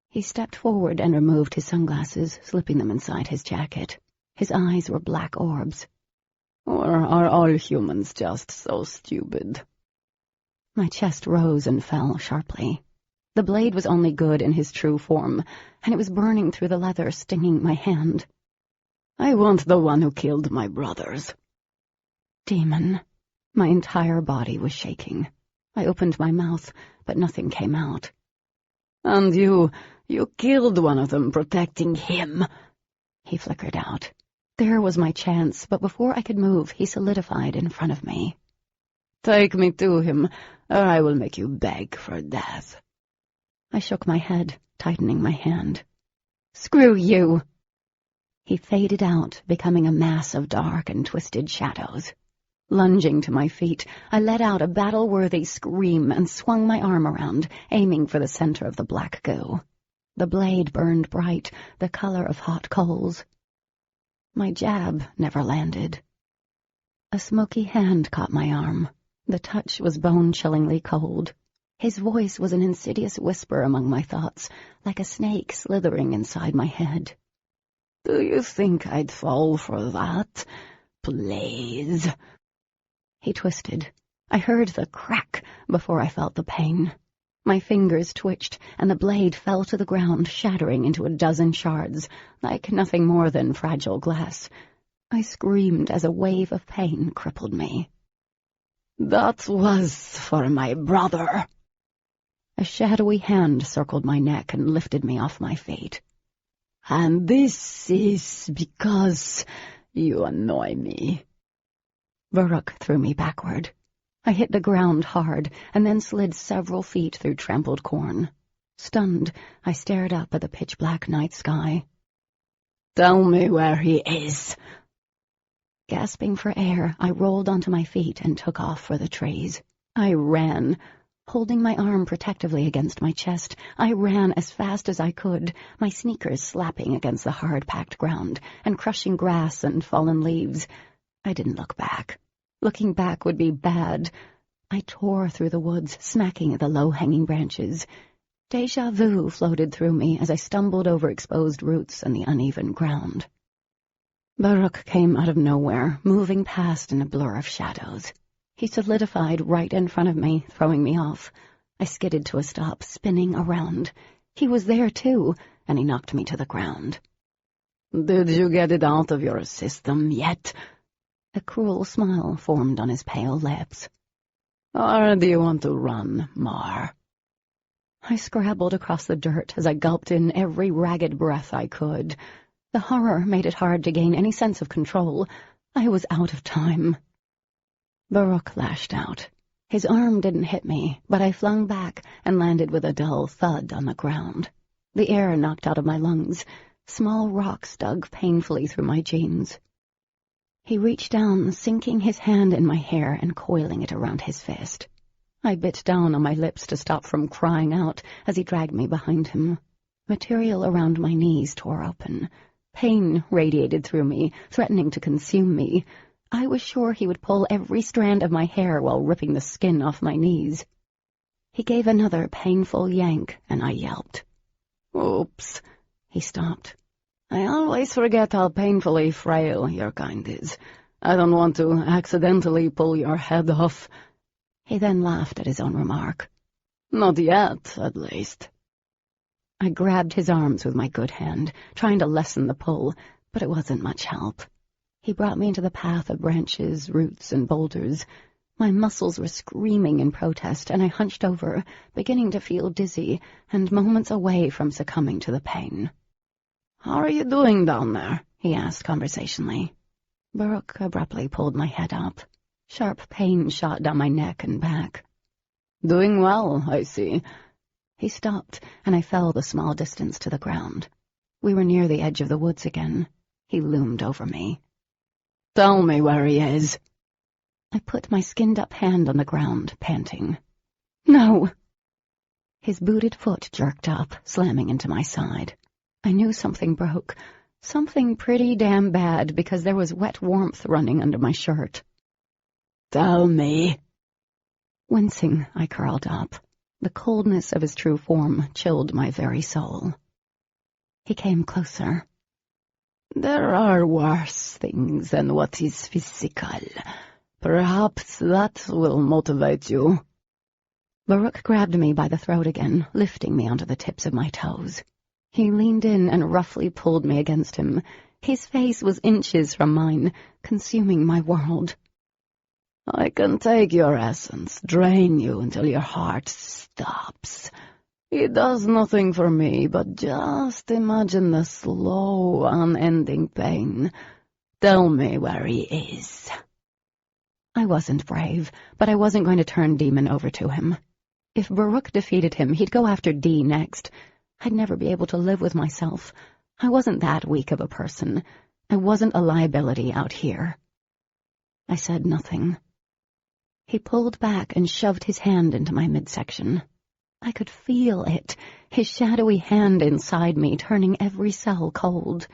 He stepped forward and removed his sunglasses, slipping them inside his jacket. His eyes were black orbs. Or are all humans just so stupid? My chest rose and fell sharply. The blade was only good in his true form, and it was burning through the leather, stinging my hand. I want the one who killed my brothers. Demon. My entire body was shaking. I opened my mouth, but nothing came out. And you killed one of them protecting him. He flickered out. There was my chance, but before I could move, he solidified in front of me. Take me to him, or I will make you beg for death. I shook my head, tightening my hand. Screw you! He faded out, becoming a mass of dark and twisted shadows. Lunging to my feet, I let out a battle-worthy scream and swung my arm around, aiming for the center of the black goo. The blade burned bright, the color of hot coals. My jab never landed. A smoky hand caught my arm. The touch was bone-chillingly cold. His voice was an insidious whisper among my thoughts, like a snake slithering inside my head. Do you think I'd fall for that? Please. He twisted. I heard the crack before I felt the pain. My fingers twitched, and the blade fell to the ground, shattering into a dozen shards, like nothing more than fragile glass. I screamed as a wave of pain crippled me. That was for my brother. A shadowy hand circled my neck and lifted me off my feet. And this is because you annoy me. Varuk threw me backward. I hit the ground hard and then slid several feet through trampled corn. Stunned, I stared up at the pitch-black night sky. Tell me where he is. Gasping for air, I rolled onto my feet and took off for the trees. I ran. Holding my arm protectively against my chest, I ran as fast as I could, my sneakers slapping against the hard-packed ground and crushing grass and fallen leaves. I didn't look back. Looking back would be bad. I tore through the woods, smacking at the low-hanging branches. Déjà vu floated through me as I stumbled over exposed roots and the uneven ground. Baruk came out of nowhere, moving past in a blur of shadows. He solidified right in front of me, throwing me off. I skidded to a stop, spinning around. He was there, too, and he knocked me to the ground. Did you get it out of your system yet? A cruel smile formed on his pale lips. Or do you want to run more? I scrabbled across the dirt as I gulped in every ragged breath I could. The horror made it hard to gain any sense of control. I was out of time. Baruk lashed out. His arm didn't hit me, but I flung back and landed with a dull thud on the ground. The air knocked out of my lungs. Small rocks dug painfully through my jeans. He reached down, sinking his hand in my hair and coiling it around his fist. I bit down on my lips to stop from crying out as he dragged me behind him. Material around my knees tore open. Pain radiated through me, threatening to consume me. I was sure he would pull every strand of my hair while ripping the skin off my knees. He gave another painful yank, and I yelped. Oops. He stopped. I always forget how painfully frail your kind is. I don't want to accidentally pull your head off. He then laughed at his own remark. Not yet, at least. I grabbed his arms with my good hand, trying to lessen the pull, but it wasn't much help. He brought me into the path of branches, roots, and boulders. My muscles were screaming in protest, and I hunched over, beginning to feel dizzy and moments away from succumbing to the pain. How are you doing down there? He asked conversationally. Baruk abruptly pulled my head up. Sharp pain shot down my neck and back. Doing well, I see. He stopped, and I fell the small distance to the ground. We were near the edge of the woods again. He loomed over me. Tell me where he is. I put my skinned-up hand on the ground, panting. No! His booted foot jerked up, slamming into my side. I knew something broke. Something pretty damn bad, because there was wet warmth running under my shirt. Tell me. Wincing, I curled up. The coldness of his true form chilled my very soul. He came closer. There are worse things than what is physical. Perhaps that will motivate you. Baruch grabbed me by the throat again, lifting me onto the tips of my toes. He leaned in and roughly pulled me against him. His face was inches from mine, consuming my world. I can take your essence, drain you until your heart stops. It does nothing for me, but just imagine the slow, unending pain. Tell me where he is. I wasn't brave, but I wasn't going to turn Demon over to him. If Baruch defeated him, he'd go after Dee next. I'd never be able to live with myself. I wasn't that weak of a person. I wasn't a liability out here. I said nothing. He pulled back and shoved his hand into my midsection. I could feel it, his shadowy hand inside me, turning every cell cold.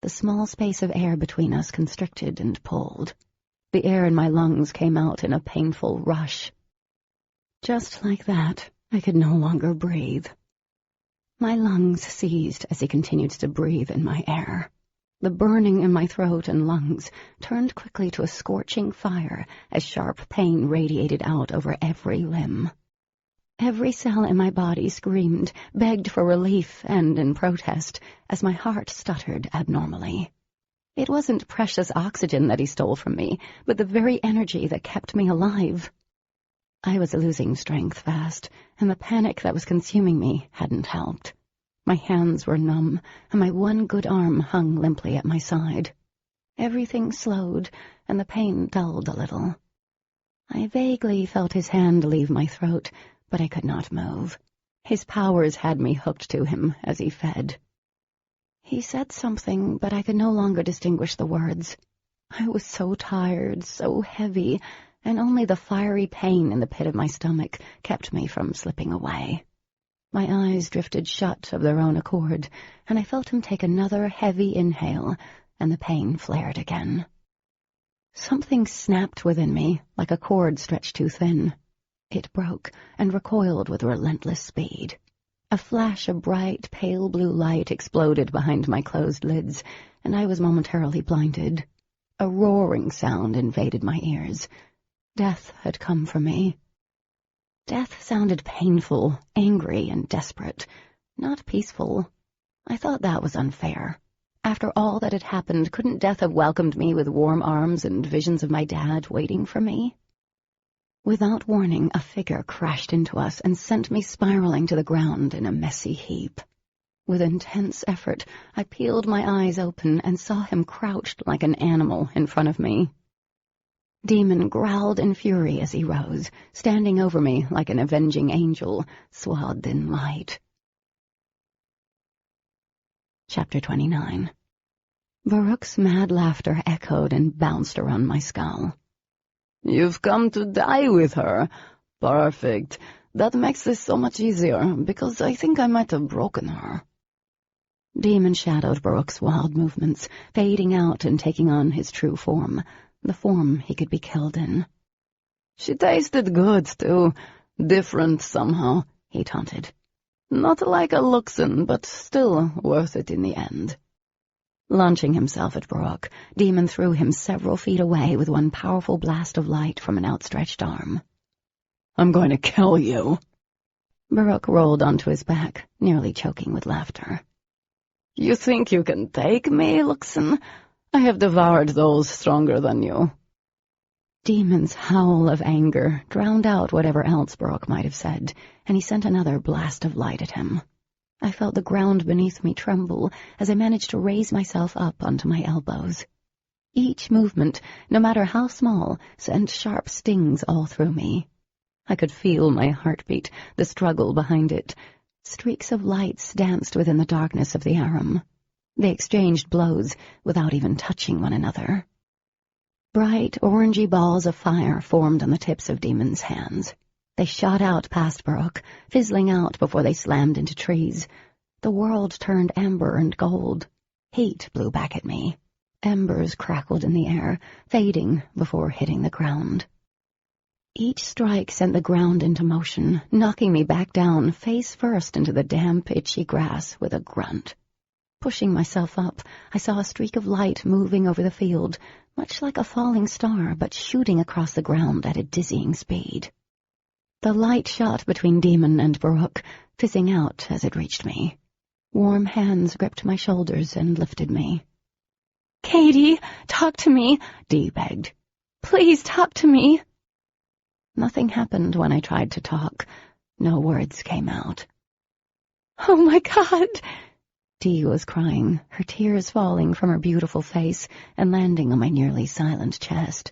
The small space of air between us constricted and pulled. The air in my lungs came out in a painful rush. Just like that, I could no longer breathe. My lungs seized as he continued to breathe in my air. The burning in my throat and lungs turned quickly to a scorching fire as sharp pain radiated out over every limb. Every cell in my body screamed, begged for relief and in protest, as my heart stuttered abnormally. It wasn't precious oxygen that he stole from me, but the very energy that kept me alive. I was losing strength fast, and the panic that was consuming me hadn't helped. My hands were numb, and my one good arm hung limply at my side. Everything slowed, and the pain dulled a little. I vaguely felt his hand leave my throat, but I could not move. His powers had me hooked to him as he fed. He said something, but I could no longer distinguish the words. I was so tired, so heavy, and only the fiery pain in the pit of my stomach kept me from slipping away. My eyes drifted shut of their own accord, and I felt him take another heavy inhale, and the pain flared again. Something snapped within me, like a cord stretched too thin. It broke and recoiled with relentless speed. A flash of bright, pale blue light exploded behind my closed lids, and I was momentarily blinded. A roaring sound invaded my ears. Death had come for me. Death sounded painful, angry, and desperate, not peaceful. I thought that was unfair. After all that had happened, couldn't death have welcomed me with warm arms and visions of my dad waiting for me? Without warning, a figure crashed into us and sent me spiraling to the ground in a messy heap. With intense effort, I peeled my eyes open and saw him crouched like an animal in front of me. Demon growled in fury as he rose, standing over me like an avenging angel, swathed in light. Chapter 29. Baruch's mad laughter echoed and bounced around my skull. You've come to die with her. Perfect. That makes this so much easier, because I think I might have broken her. Demon shadowed Baruch's wild movements, fading out and taking on his true form, the form he could be killed in. She tasted good, too. Different somehow, he taunted. Not like a Luxon, but still worth it in the end. Launching himself at Baruch, Demon threw him several feet away with one powerful blast of light from an outstretched arm. I'm going to kill you. Baruch rolled onto his back, nearly choking with laughter. You think you can take me, Luxon? I have devoured those stronger than you. Demon's howl of anger drowned out whatever else Baruch might have said, and he sent another blast of light at him. I felt the ground beneath me tremble as I managed to raise myself up onto my elbows. Each movement, no matter how small, sent sharp stings all through me. I could feel my heartbeat, the struggle behind it. Streaks of lights danced within the darkness of the arum. They exchanged blows without even touching one another. Bright, orangey balls of fire formed on the tips of Demon's hands. They shot out past Baruch, fizzling out before they slammed into trees. The world turned amber and gold. Heat blew back at me. Embers crackled in the air, fading before hitting the ground. Each strike sent the ground into motion, knocking me back down, face first into the damp, itchy grass with a grunt. Pushing myself up, I saw a streak of light moving over the field, much like a falling star, but shooting across the ground at a dizzying speed. The light shot between Demon and Baruch, fizzing out as it reached me. Warm hands gripped my shoulders and lifted me. "Katie, talk to me," Dee begged. "Please talk to me." Nothing happened when I tried to talk. No words came out. "Oh my God!" Dee was crying, her tears falling from her beautiful face and landing on my nearly silent chest.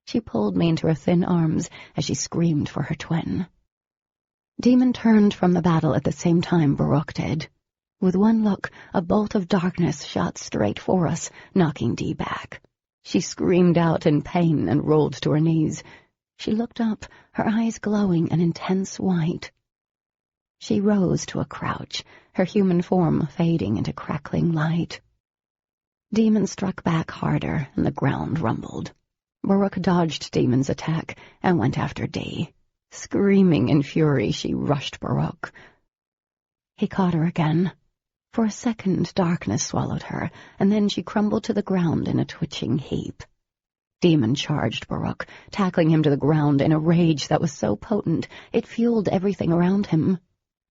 She pulled me into her thin arms as she screamed for her twin. Demon turned from the battle at the same time Baruch did. With one look, a bolt of darkness shot straight for us, knocking Dee back. She screamed out in pain and rolled to her knees. She looked up, her eyes glowing an intense white. She rose to a crouch, her human form fading into crackling light. Demon struck back harder, and the ground rumbled. Baruch dodged Demon's attack and went after Dee. Screaming in fury, she rushed Baruch. He caught her again. For a second, darkness swallowed her, and then she crumbled to the ground in a twitching heap. Demon charged Baruch, tackling him to the ground in a rage that was so potent it fueled everything around him.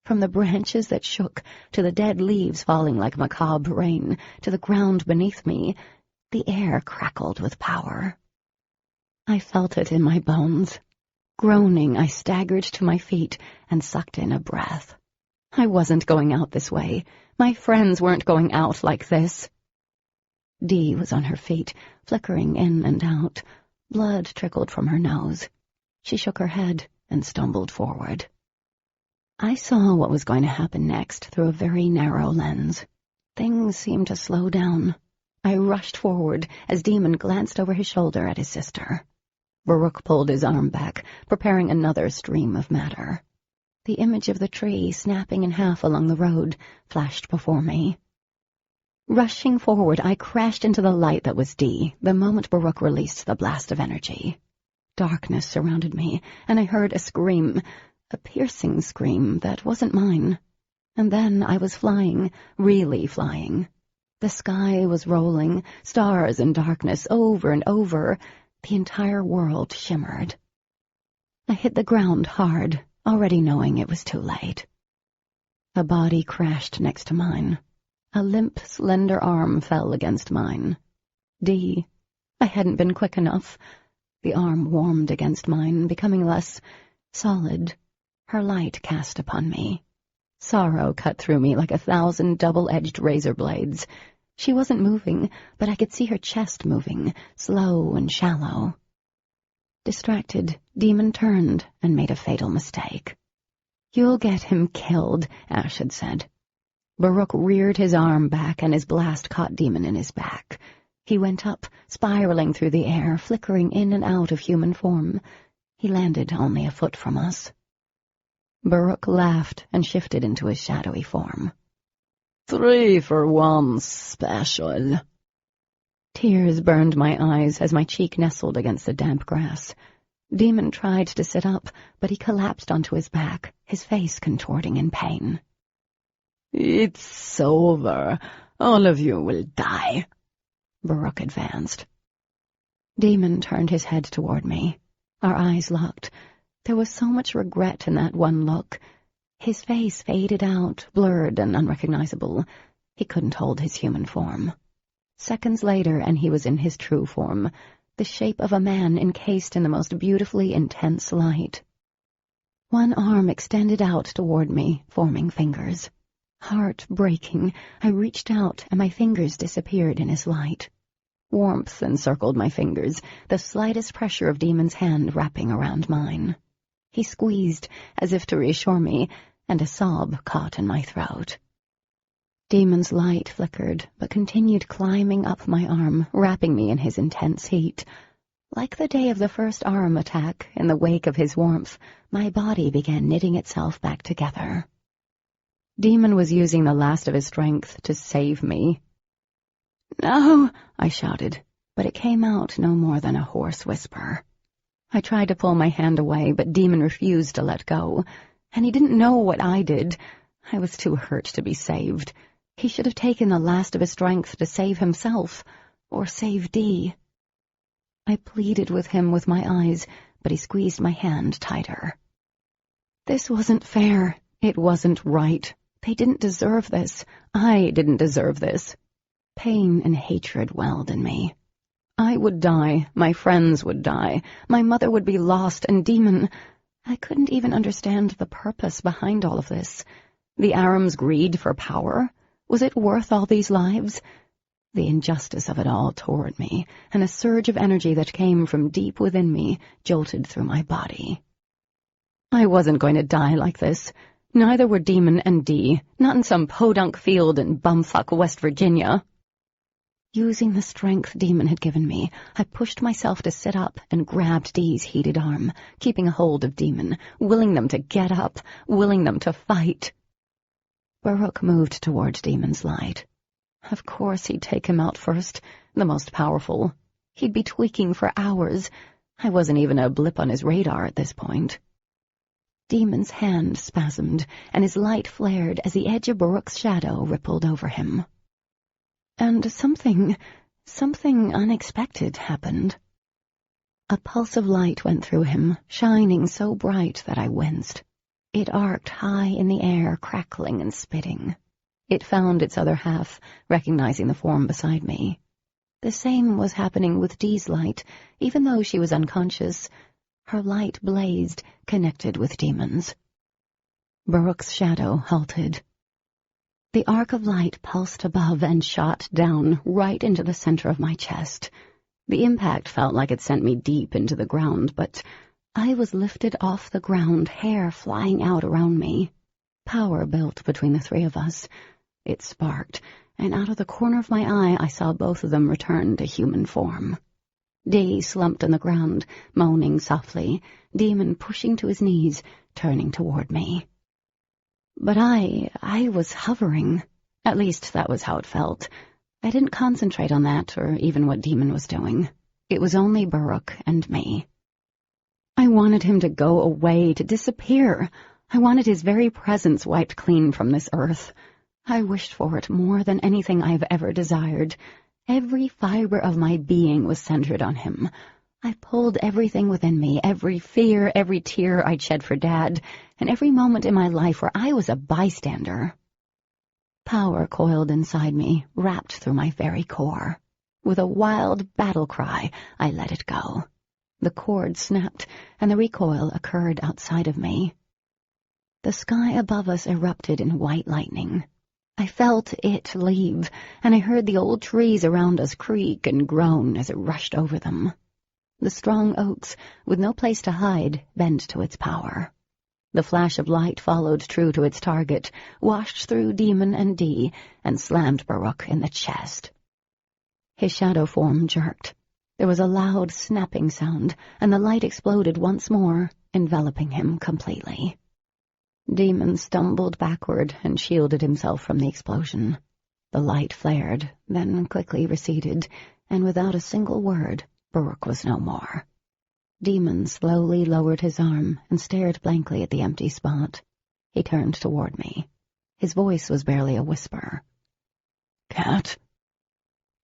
From the branches that shook, to the dead leaves falling like macabre rain, to the ground beneath me, the air crackled with power. I felt it in my bones. Groaning, I staggered to my feet and sucked in a breath. I wasn't going out this way. My friends weren't going out like this. Dee was on her feet, flickering in and out. Blood trickled from her nose. She shook her head and stumbled forward. I saw what was going to happen next through a very narrow lens. Things seemed to slow down. I rushed forward as Demon glanced over his shoulder at his sister. Baruch pulled his arm back, preparing another stream of matter. The image of the tree snapping in half along the road flashed before me. Rushing forward, I crashed into the light that was Dee the moment Baruch released the blast of energy. Darkness surrounded me, and I heard a scream, a piercing scream that wasn't mine. And then I was flying, really flying. The sky was rolling, stars and darkness over and over. The entire world shimmered. I hit the ground hard, already knowing it was too late. A body crashed next to mine. A limp, slender arm fell against mine. Dee. I hadn't been quick enough. The arm warmed against mine, becoming less solid. Her light cast upon me. Sorrow cut through me like 1,000 double-edged razor blades. She wasn't moving, but I could see her chest moving, slow and shallow. Distracted, Demon turned and made a fatal mistake. "You'll get him killed," Ash had said. Baruch reared his arm back and his blast caught Demon in his back. He went up, spiraling through the air, flickering in and out of human form. He landed only a foot from us. Baruch laughed and shifted into his shadowy form. 3 for 1 special. Tears burned my eyes as my cheek nestled against the damp grass. Demon tried to sit up, but he collapsed onto his back, his face contorting in pain. "It's over. All of you will die." Baruch advanced. Demon turned his head toward me. Our eyes locked. There was so much regret in that one look. His face faded out, blurred and unrecognizable. He couldn't hold his human form. Seconds later, and he was in his true form, the shape of a man encased in the most beautifully intense light. One arm extended out toward me, forming fingers. Heart breaking, I reached out and my fingers disappeared in his light. Warmth encircled my fingers, the slightest pressure of Demon's hand wrapping around mine. He squeezed, as if to reassure me, and a sob caught in my throat. Demon's light flickered, but continued climbing up my arm, wrapping me in his intense heat. Like the day of the first arm attack, in the wake of his warmth, my body began knitting itself back together. Demon was using the last of his strength to save me. "No!" I shouted, but it came out no more than a hoarse whisper. I tried to pull my hand away, but Demon refused to let go, and he didn't know what I did. I was too hurt to be saved. He should have taken the last of his strength to save himself, or save Dee. I pleaded with him with my eyes, but he squeezed my hand tighter. This wasn't fair. It wasn't right. They didn't deserve this. I didn't deserve this. Pain and hatred welled in me. I would die. My friends would die. My mother would be lost, and Demon... I couldn't even understand the purpose behind all of this. The Aram's greed for power? Was it worth all these lives? The injustice of it all tore at me, and a surge of energy that came from deep within me jolted through my body. I wasn't going to die like this. Neither were Demon and Dee, not in some podunk field in bumfuck West Virginia. Using the strength Demon had given me, I pushed myself to sit up and grabbed Dee's heated arm, keeping a hold of Demon, willing them to get up, willing them to fight. Baruch moved toward Demon's light. Of course he'd take him out first, the most powerful. He'd be tweaking for hours. I wasn't even a blip on his radar at this point. Demon's hand spasmed, and his light flared as the edge of Baruch's shadow rippled over him. And something unexpected happened. A pulse of light went through him, shining so bright that I winced. It arced high in the air, crackling and spitting. It found its other half, recognizing the form beside me. The same was happening with Dee's light, even though she was unconscious. Her light blazed, connected with Demon's. Baruch's shadow halted. The arc of light pulsed above and shot down, right into the center of my chest. The impact felt like it sent me deep into the ground, but I was lifted off the ground, hair flying out around me. Power built between the three of us. It sparked, and out of the corner of my eye I saw both of them return to human form. Dee slumped on the ground, moaning softly, Demon pushing to his knees, turning toward me. But I was hovering. At least that was how it felt. I didn't concentrate on that, or even what Demon was doing. It was only Baruch and me. I wanted him to go away, to disappear. I wanted his very presence wiped clean from this earth. I wished for it more than anything I've ever desired. Every fiber of my being was centered on him. I pulled everything within me, every fear, every tear I'd shed for Dad, and every moment in my life where I was a bystander. Power coiled inside me, wrapped through my very core. With a wild battle cry, I let it go. The cord snapped, and the recoil occurred outside of me. The sky above us erupted in white lightning. I felt it leave, and I heard the old trees around us creak and groan as it rushed over them. The strong oaks, with no place to hide, bent to its power. The flash of light followed true to its target, washed through Demon and Dee, and slammed Baruch in the chest. His shadow form jerked. There was a loud snapping sound, and the light exploded once more, enveloping him completely. Demon stumbled backward and shielded himself from the explosion. The light flared, then quickly receded, and without a single word, Baruch was no more. Demon slowly lowered his arm and stared blankly at the empty spot. He turned toward me. His voice was barely a whisper. "Cat?"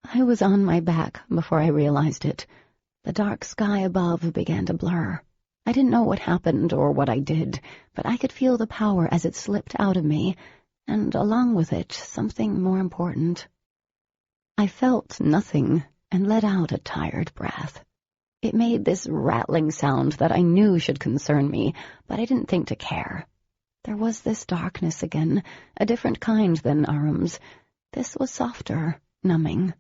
I was on my back before I realized it. The dark sky above began to blur. I didn't know what happened or what I did, but I could feel the power as it slipped out of me, and along with it, something more important. I felt nothing and let out a tired breath. It made this rattling sound that I knew should concern me, but I didn't think to care. There was this darkness again, a different kind than Aram's. This was softer, numbing.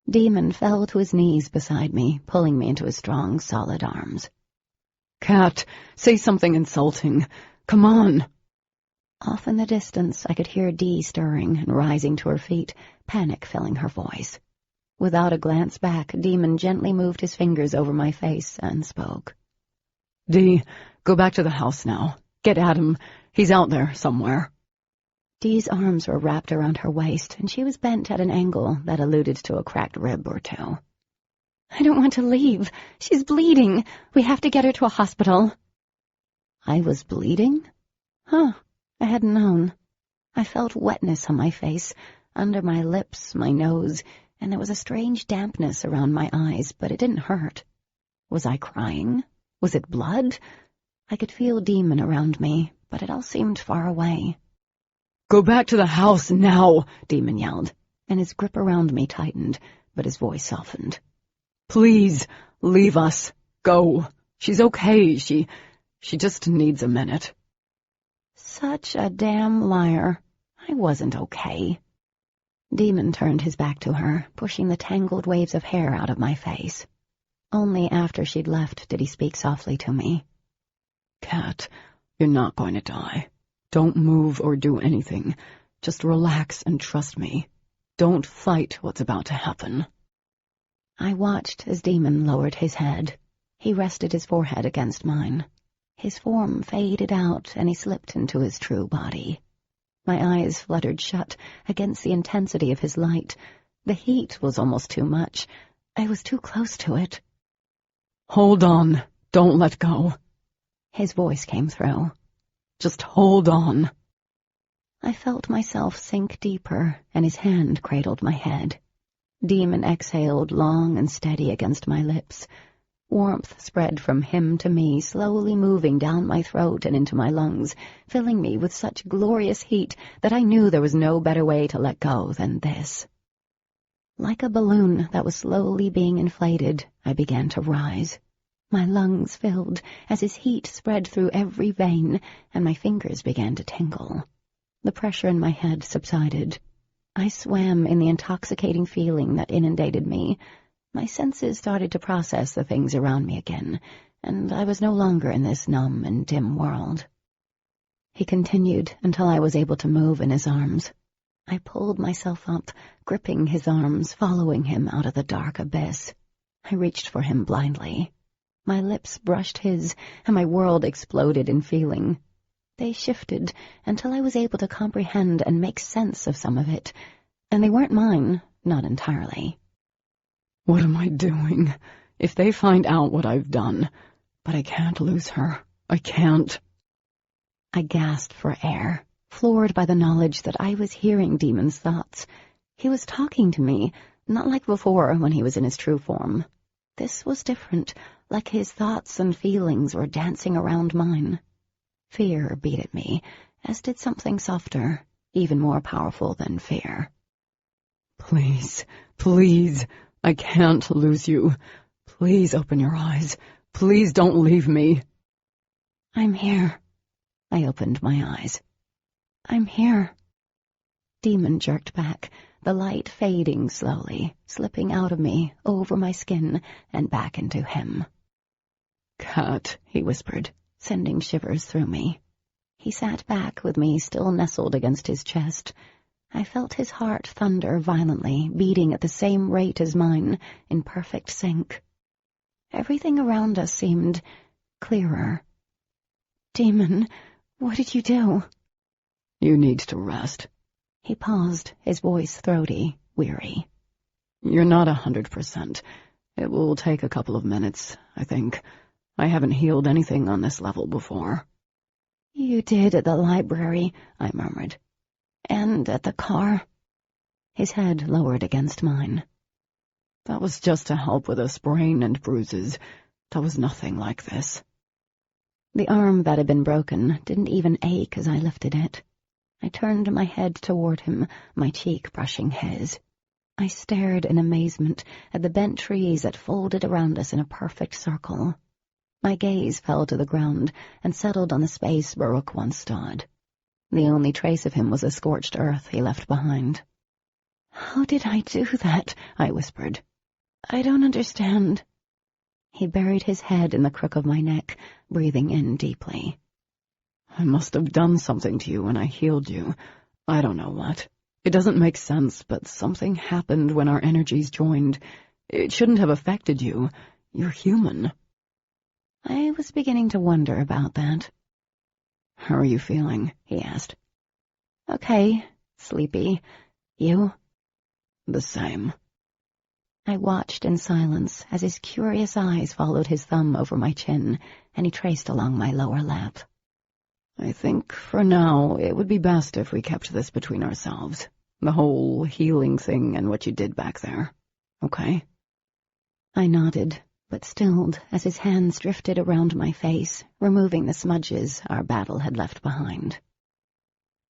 Demon fell to his knees beside me, pulling me into his strong, solid arms. "Cat, say something insulting. Come on." Off in the distance, I could hear Dee stirring and rising to her feet, panic filling her voice. Without a glance back, Demon gently moved his fingers over my face and spoke. "Dee, go back to the house now. Get Adam. He's out there somewhere." Dee's arms were wrapped around her waist, and she was bent at an angle that alluded to a cracked rib or two. "I don't want to leave. She's bleeding. We have to get her to a hospital." I was bleeding? Huh, I hadn't known. I felt wetness on my face, under my lips, my nose, and there was a strange dampness around my eyes, but it didn't hurt. Was I crying? Was it blood? I could feel Demon around me, but it all seemed far away. "Go back to the house now," Demon yelled, and his grip around me tightened, but his voice softened. "Please, leave us. Go. She's okay. She just needs a minute." Such a damn liar. I wasn't okay. Demon turned his back to her, pushing the tangled waves of hair out of my face. Only after she'd left did he speak softly to me. "Cat, you're not going to die. Don't move or do anything. Just relax and trust me. Don't fight what's about to happen." I watched as Demon lowered his head. He rested his forehead against mine. His form faded out and he slipped into his true body. My eyes fluttered shut against the intensity of his light. The heat was almost too much. I was too close to it. "Hold on. Don't let go." His voice came through. "Just hold on." I felt myself sink deeper, and his hand cradled my head. Demon exhaled long and steady against my lips. Warmth spread from him to me, slowly moving down my throat and into my lungs, filling me with such glorious heat that I knew there was no better way to let go than this. Like a balloon that was slowly being inflated, I began to rise. My lungs filled as his heat spread through every vein, and my fingers began to tingle. The pressure in my head subsided. I swam in the intoxicating feeling that inundated me. My senses started to process the things around me again, and I was no longer in this numb and dim world. He continued until I was able to move in his arms. I pulled myself up, gripping his arms, following him out of the dark abyss. I reached for him blindly. My lips brushed his, and my world exploded in feeling. They shifted until I was able to comprehend and make sense of some of it, and they weren't mine, not entirely. "What am I doing? If they find out what I've done. But I can't lose her. I can't." I gasped for air, floored by the knowledge that I was hearing Demon's thoughts. He was talking to me, not like before when he was in his true form. This was different, like his thoughts and feelings were dancing around mine. Fear beat at me, as did something softer, even more powerful than fear. "Please, please. I can't lose you. Please open your eyes. Please don't leave me." "I'm here." I opened my eyes. "I'm here." Demon jerked back, the light fading slowly, slipping out of me, over my skin, and back into him. "Cat," he whispered, sending shivers through me. He sat back with me still nestled against his chest. I felt his heart thunder violently, beating at the same rate as mine, in perfect sync. Everything around us seemed clearer. "Demon, what did you do?" "You need to rest." He paused, his voice throaty, weary. "You're not 100%. It will take a couple of minutes, I think. I haven't healed anything on this level before." "You did at the library," I murmured. "And at the car." His head lowered against mine. "That was just to help with a sprain and bruises. That was nothing like this." The arm that had been broken didn't even ache as I lifted it. I turned my head toward him, my cheek brushing his. I stared in amazement at the bent trees that folded around us in a perfect circle. My gaze fell to the ground and settled on the space Baruch once stood. The only trace of him was the scorched earth he left behind. "How did I do that?" I whispered. "I don't understand." He buried his head in the crook of my neck, breathing in deeply. "I must have done something to you when I healed you. I don't know what. It doesn't make sense, but something happened when our energies joined. It shouldn't have affected you. You're human." I was beginning to wonder about that. "How are you feeling?" he asked. "Okay, sleepy. You?" "The same." I watched in silence as his curious eyes followed his thumb over my chin, and he traced along my lower lip. "I think, for now, it would be best if we kept this between ourselves. The whole healing thing and what you did back there. Okay?" I nodded, but stilled as his hands drifted around my face, removing the smudges our battle had left behind.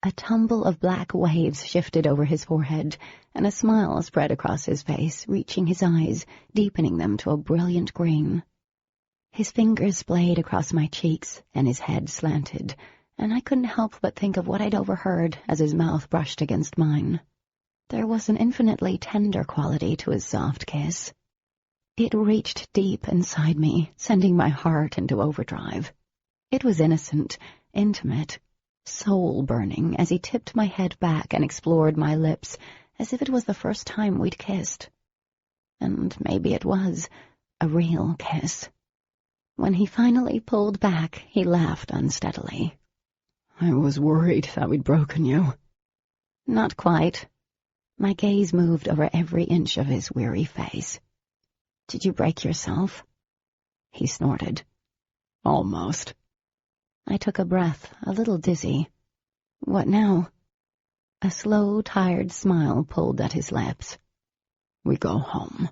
A tumble of black waves shifted over his forehead, and a smile spread across his face, reaching his eyes, deepening them to a brilliant green. His fingers splayed across my cheeks, and his head slanted, and I couldn't help but think of what I'd overheard as his mouth brushed against mine. There was an infinitely tender quality to his soft kiss. It reached deep inside me, sending my heart into overdrive. It was innocent, intimate, soul-burning as he tipped my head back and explored my lips as if it was the first time we'd kissed. And maybe it was a real kiss. When he finally pulled back, he laughed unsteadily. I was worried that we'd broken you. Not quite. My gaze moved over every inch of his weary face. Did you break yourself? He snorted. Almost. I took a breath, a little dizzy. What now? A slow, tired smile pulled at his lips. We go home.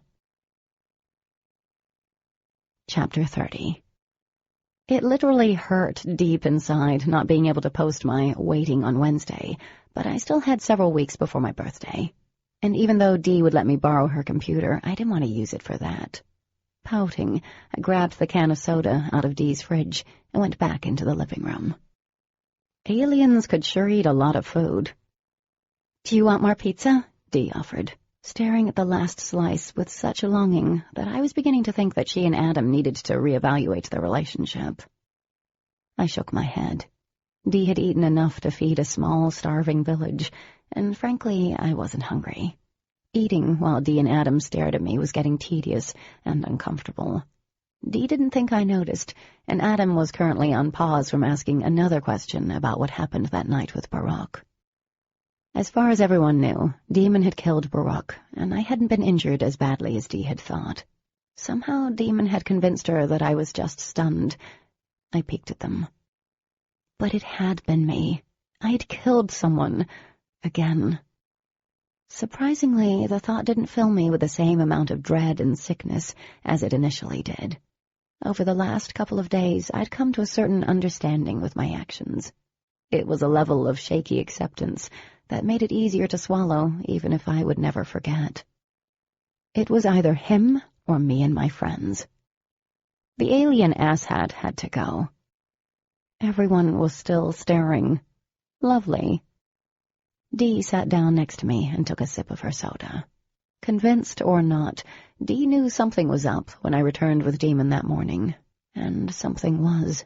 Chapter 30. It literally hurt deep inside not being able to post my waiting on Wednesday, but I still had several weeks before my birthday. And even though Dee would let me borrow her computer, I didn't want to use it for that. Pouting, I grabbed the can of soda out of Dee's fridge and went back into the living room. Aliens could sure eat a lot of food. Do you want more pizza? Dee offered, staring at the last slice with such a longing that I was beginning to think that she and Adam needed to reevaluate their relationship. I shook my head. Dee had eaten enough to feed a small, starving village, and frankly, I wasn't hungry. Eating while Dee and Adam stared at me was getting tedious and uncomfortable. Dee didn't think I noticed, and Adam was currently on pause from asking another question about what happened that night with Baruch. As far as everyone knew, Demon had killed Baruch, and I hadn't been injured as badly as Dee had thought. Somehow Demon had convinced her that I was just stunned. I peeked at them. But it had been me. I'd killed someone. Again. Surprisingly, the thought didn't fill me with the same amount of dread and sickness as it initially did. Over the last couple of days, I'd come to a certain understanding with my actions. It was a level of shaky acceptance that made it easier to swallow, even if I would never forget. It was either him or me and my friends. The alien asshat had to go. Everyone was still staring. Lovely. Dee sat down next to me and took a sip of her soda. Convinced or not, Dee knew something was up when I returned with Demon that morning, and something was.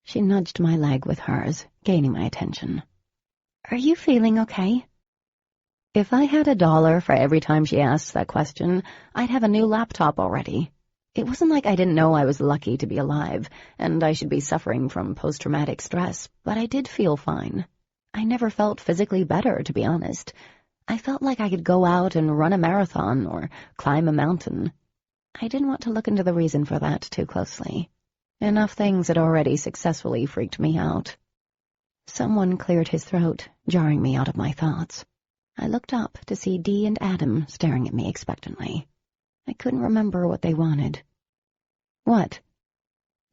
She nudged my leg with hers, gaining my attention. Are you feeling okay? If I had $1 for every time she asked that question, I'd have a new laptop already. It wasn't like I didn't know I was lucky to be alive, and I should be suffering from post-traumatic stress, but I did feel fine. I never felt physically better, to be honest. I felt like I could go out and run a marathon or climb a mountain. I didn't want to look into the reason for that too closely. Enough things had already successfully freaked me out. Someone cleared his throat, jarring me out of my thoughts. I looked up to see Dee and Adam staring at me expectantly. I couldn't remember what they wanted. What?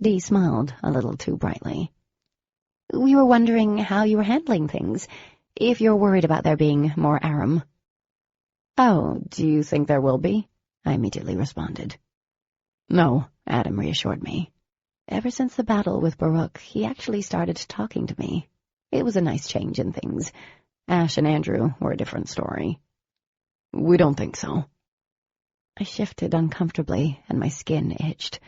Dee smiled a little too brightly. We were wondering how you were handling things, if you're worried about there being more Aram. Oh, do you think there will be? I immediately responded. No, Adam reassured me. Ever since the battle with Baruch, he actually started talking to me. It was a nice change in things. Ash and Andrew were a different story. We don't think so. I shifted uncomfortably, and my skin itched.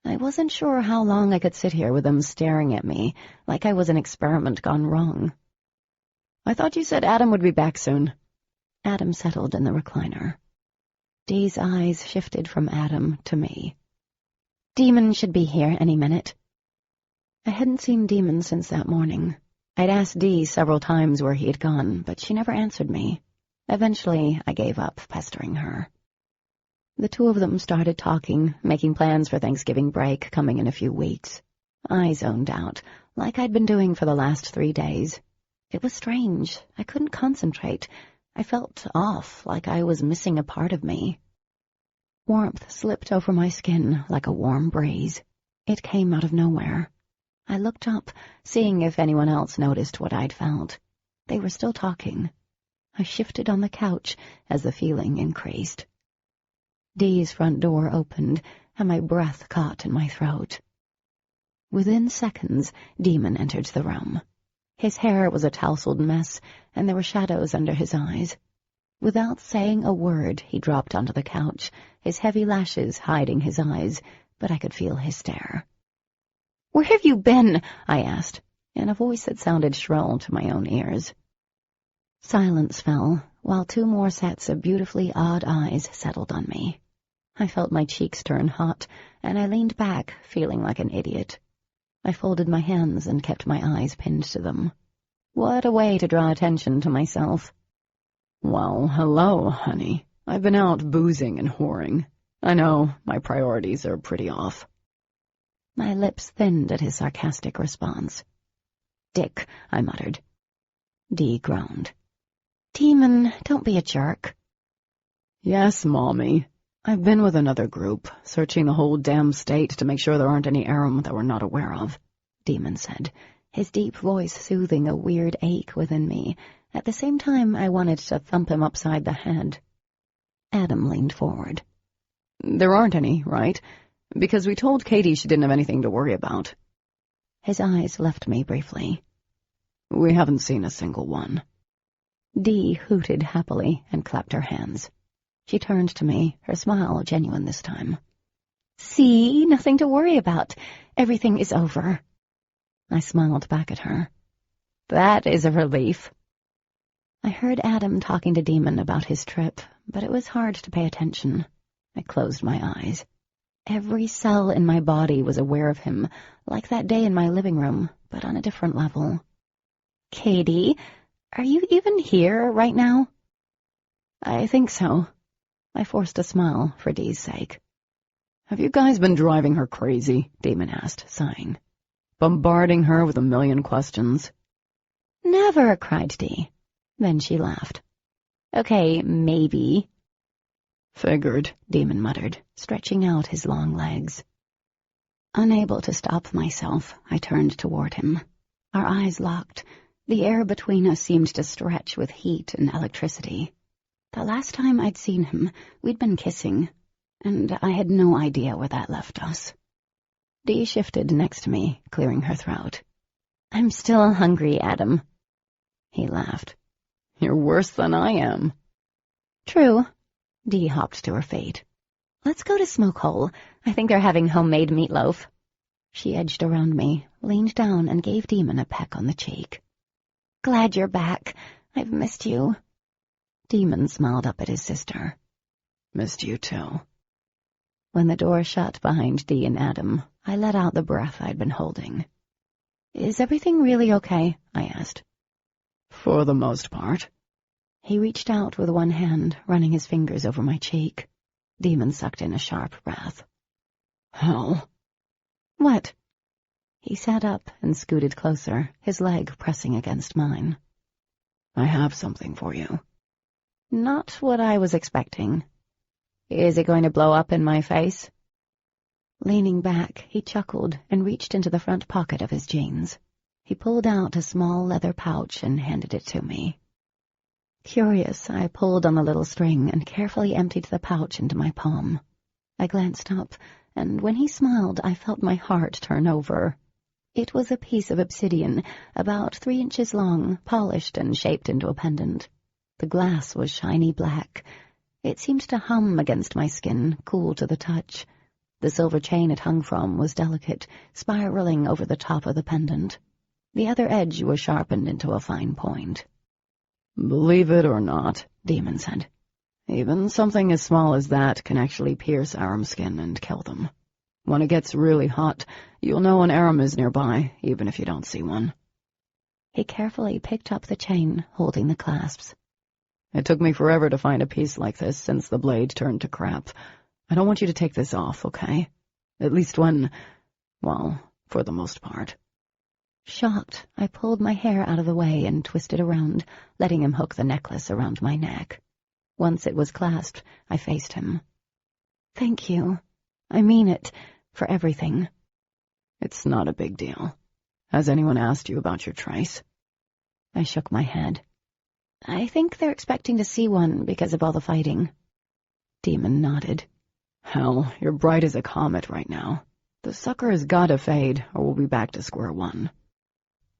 I wasn't sure how long I could sit here with them staring at me, like I was an experiment gone wrong. I thought you said Adam would be back soon. Adam settled in the recliner. Dee's eyes shifted from Adam to me. Demon should be here any minute. I hadn't seen Demon since that morning. I'd asked Dee several times where he had gone, but she never answered me. Eventually, I gave up pestering her. The two of them started talking, making plans for Thanksgiving break coming in a few weeks. I zoned out, like I'd been doing for the last 3 days. It was strange. I couldn't concentrate. I felt off, like I was missing a part of me. Warmth slipped over my skin like a warm breeze. It came out of nowhere. I looked up, seeing if anyone else noticed what I'd felt. They were still talking. I shifted on the couch as the feeling increased. Dee's front door opened, and my breath caught in my throat. Within seconds, Demon entered the room. His hair was a tousled mess, and there were shadows under his eyes. Without saying a word, he dropped onto the couch, his heavy lashes hiding his eyes, but I could feel his stare. "Where have you been?" I asked, in a voice that sounded shrill to my own ears. Silence fell, while two more sets of beautifully odd eyes settled on me. I felt my cheeks turn hot, and I leaned back, feeling like an idiot. I folded my hands and kept my eyes pinned to them. What a way to draw attention to myself. "Well, hello, honey. I've been out boozing and whoring. I know, my priorities are pretty off." My lips thinned at his sarcastic response. "Dick," I muttered. Dee groaned. "Demon, don't be a jerk." "Yes, Mommy. I've been with another group, searching the whole damn state to make sure there aren't any Aram that we're not aware of," Demon said, his deep voice soothing a weird ache within me. At the same time, I wanted to thump him upside the head. Adam leaned forward. "There aren't any, right? Because we told Katie she didn't have anything to worry about." His eyes left me briefly. "We haven't seen a single one." Dee hooted happily and clapped her hands. She turned to me, her smile genuine this time. "See, nothing to worry about. Everything is over." I smiled back at her. "That is a relief." I heard Adam talking to Demon about his trip, but it was hard to pay attention. I closed my eyes. Every cell in my body was aware of him, like that day in my living room, but on a different level. "Katie, are you even here right now?" "I think so." I forced a smile for Dee's sake. "Have you guys been driving her crazy?" Damon asked, sighing. "Bombarding her with a million questions?" "Never," cried Dee. Then she laughed. "Okay, maybe." "Figured," Demon muttered, stretching out his long legs. Unable to stop myself, I turned toward him. Our eyes locked. The air between us seemed to stretch with heat and electricity. The last time I'd seen him, we'd been kissing, and I had no idea where that left us. Dee shifted next to me, clearing her throat. "I'm still hungry, Adam." He laughed. "You're worse than I am." "True." Dee hopped to her feet. "Let's go to Smoke Hole. I think they're having homemade meatloaf." She edged around me, leaned down, and gave Demon a peck on the cheek. "Glad you're back. I've missed you." Demon smiled up at his sister. "Missed you too." When the door shut behind Dee and Adam, I let out the breath I'd been holding. "Is everything really okay?" I asked. "For the most part." He reached out with one hand, running his fingers over my cheek. Demon sucked in a sharp breath. "Hell." "What?" He sat up and scooted closer, his leg pressing against mine. "I have something for you." Not what I was expecting. "Is it going to blow up in my face?" Leaning back, he chuckled and reached into the front pocket of his jeans. He pulled out a small leather pouch and handed it to me. Curious, I pulled on the little string and carefully emptied the pouch into my palm. I glanced up, and when he smiled, I felt my heart turn over. It was a piece of obsidian, about 3 inches long, polished and shaped into a pendant. The glass was shiny black. It seemed to hum against my skin, cool to the touch. The silver chain it hung from was delicate, spiraling over the top of the pendant. The other edge was sharpened into a fine point. "Believe it or not," Demon said, "even something as small as that can actually pierce Aram skin and kill them. When it gets really hot, you'll know an Aram is nearby, even if you don't see one." He carefully picked up the chain, holding the clasps. "It took me forever to find a piece like this since the blade turned to crap. I don't want you to take this off, okay? At least well, for the most part." Shocked, I pulled my hair out of the way and twisted around, letting him hook the necklace around my neck. Once it was clasped, I faced him. Thank you. I mean it, for everything. It's not a big deal. Has anyone asked you about your trace? I shook my head. I think they're expecting to see one because of all the fighting. Demon nodded. Hell, you're bright as a comet right now. The sucker has gotta fade, or we'll be back to square one.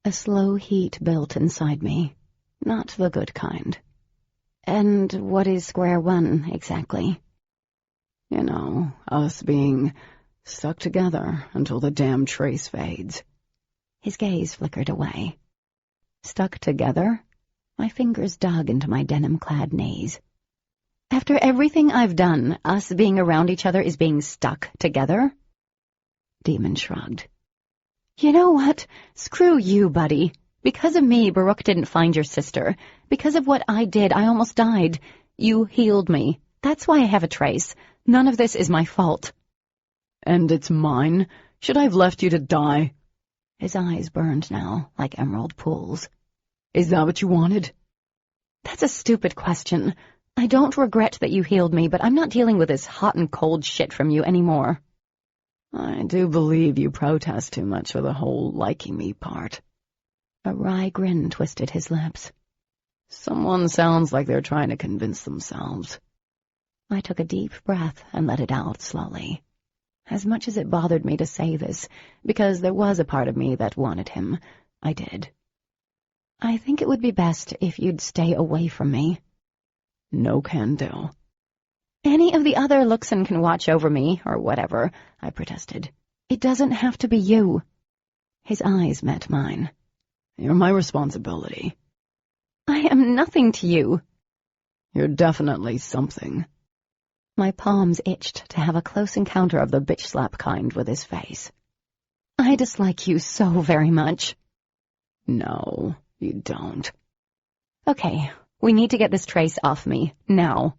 A slow heat built inside me. Not the good kind. And what is square one, exactly? You know, us being stuck together until the damn trace fades. His gaze flickered away. Stuck together? My fingers dug into my denim-clad knees. After everything I've done, us being around each other is being stuck together? Demon shrugged. You know what? Screw you, buddy. Because of me, Baruch didn't find your sister. Because of what I did, I almost died. You healed me. That's why I have a trace. None of this is my fault. And it's mine? Should I have left you to die? His eyes burned now, like emerald pools. Is that what you wanted? That's a stupid question. I don't regret that you healed me, but I'm not dealing with this hot and cold shit from you anymore. I do believe you protest too much for the whole liking me part. A wry grin twisted his lips. Someone sounds like they're trying to convince themselves. I took a deep breath and let it out slowly. As much as it bothered me to say this, because there was a part of me that wanted him, I did. I think it would be best if you'd stay away from me. No can do. Any of the other Luxon can watch over me, or whatever, I protested. It doesn't have to be you. His eyes met mine. You're my responsibility. I am nothing to you. You're definitely something. My palms itched to have a close encounter of the bitch slap kind with his face. I dislike you so very much. No, you don't. Okay, we need to get this trace off me, now.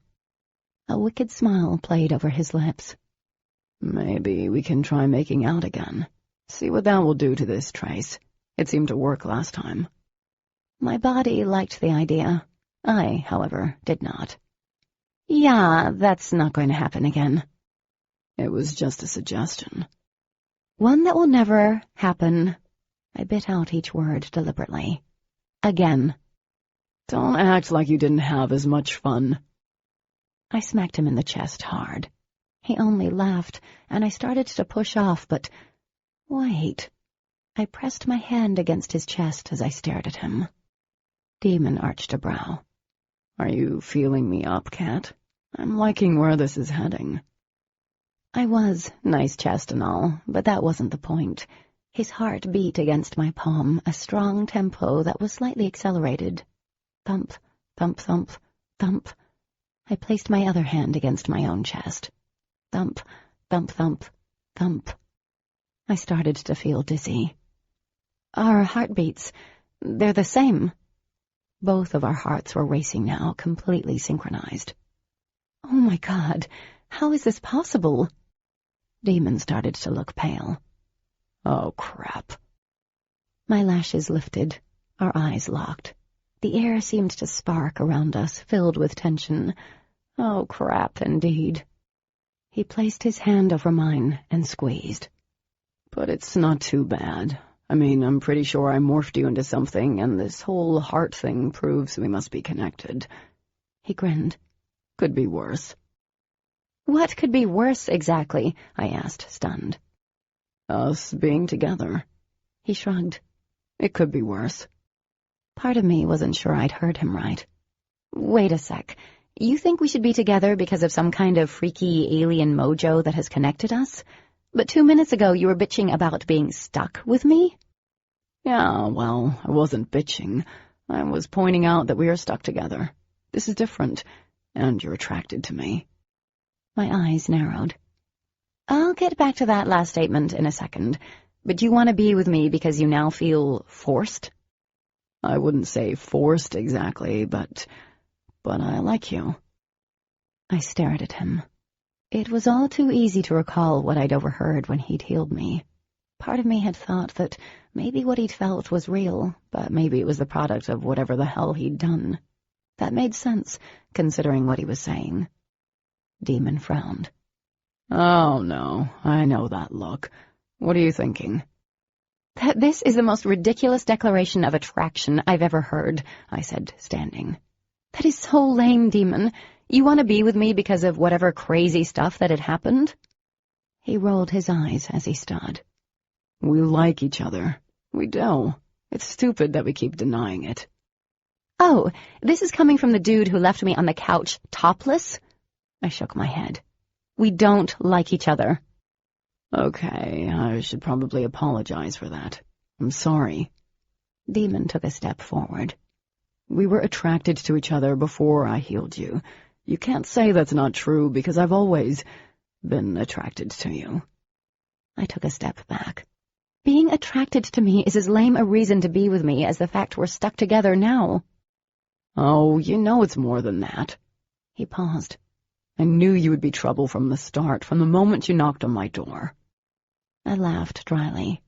A wicked smile played over his lips. Maybe we can try making out again. See what that will do to this trace. It seemed to work last time. My body liked the idea. I, however, did not. Yeah, that's not going to happen again. It was just a suggestion. One that will never happen. I bit out each word deliberately. Again. Don't act like you didn't have as much fun. I smacked him in the chest hard. He only laughed, and I started to push off, but... Wait. I pressed my hand against his chest as I stared at him. Demon arched a brow. Are you feeling me up, Cat? I'm liking where this is heading. I was, nice chest and all, but that wasn't the point. His heart beat against my palm, a strong tempo that was slightly accelerated. Thump, thump, thump, thump. I placed my other hand against my own chest. Thump, thump, thump, thump. I started to feel dizzy. Our heartbeats, they're the same. Both of our hearts were racing now, completely synchronized. Oh my God, how is this possible? Demon started to look pale. Oh, crap. My lashes lifted, our eyes locked. The air seemed to spark around us, filled with tension. Oh, crap, indeed. He placed his hand over mine and squeezed. But it's not too bad. I mean, I'm pretty sure I morphed you into something, and this whole heart thing proves we must be connected. He grinned. Could be worse. What could be worse, exactly? I asked, stunned. Us being together. He shrugged. It could be worse. Part of me wasn't sure I'd heard him right. Wait a sec. You think we should be together because of some kind of freaky alien mojo that has connected us? But 2 minutes ago you were bitching about being stuck with me? Yeah, well, I wasn't bitching. I was pointing out that we are stuck together. This is different, and you're attracted to me. My eyes narrowed. I'll get back to that last statement in a second, but do you want to be with me because you now feel forced? I wouldn't say forced exactly, but I like you. I stared at him. It was all too easy to recall what I'd overheard when he'd healed me. Part of me had thought that maybe what he'd felt was real, but maybe it was the product of whatever the hell he'd done. That made sense, considering what he was saying. Demon frowned. Oh, no, I know that look. What are you thinking? That this is the most ridiculous declaration of attraction I've ever heard, I said, standing. That is so lame, Demon. You want to be with me because of whatever crazy stuff that had happened? He rolled his eyes as he stood. We like each other. We do. It's stupid that we keep denying it. Oh, this is coming from the dude who left me on the couch topless? I shook my head. We don't like each other. Okay, I should probably apologize for that. I'm sorry. Demon took a step forward. We were attracted to each other before I healed you. You can't say that's not true because I've always been attracted to you. I took a step back. Being attracted to me is as lame a reason to be with me as the fact we're stuck together now. Oh, you know it's more than that. He paused. I knew you would be trouble from the start, from the moment you knocked on my door. I laughed dryly.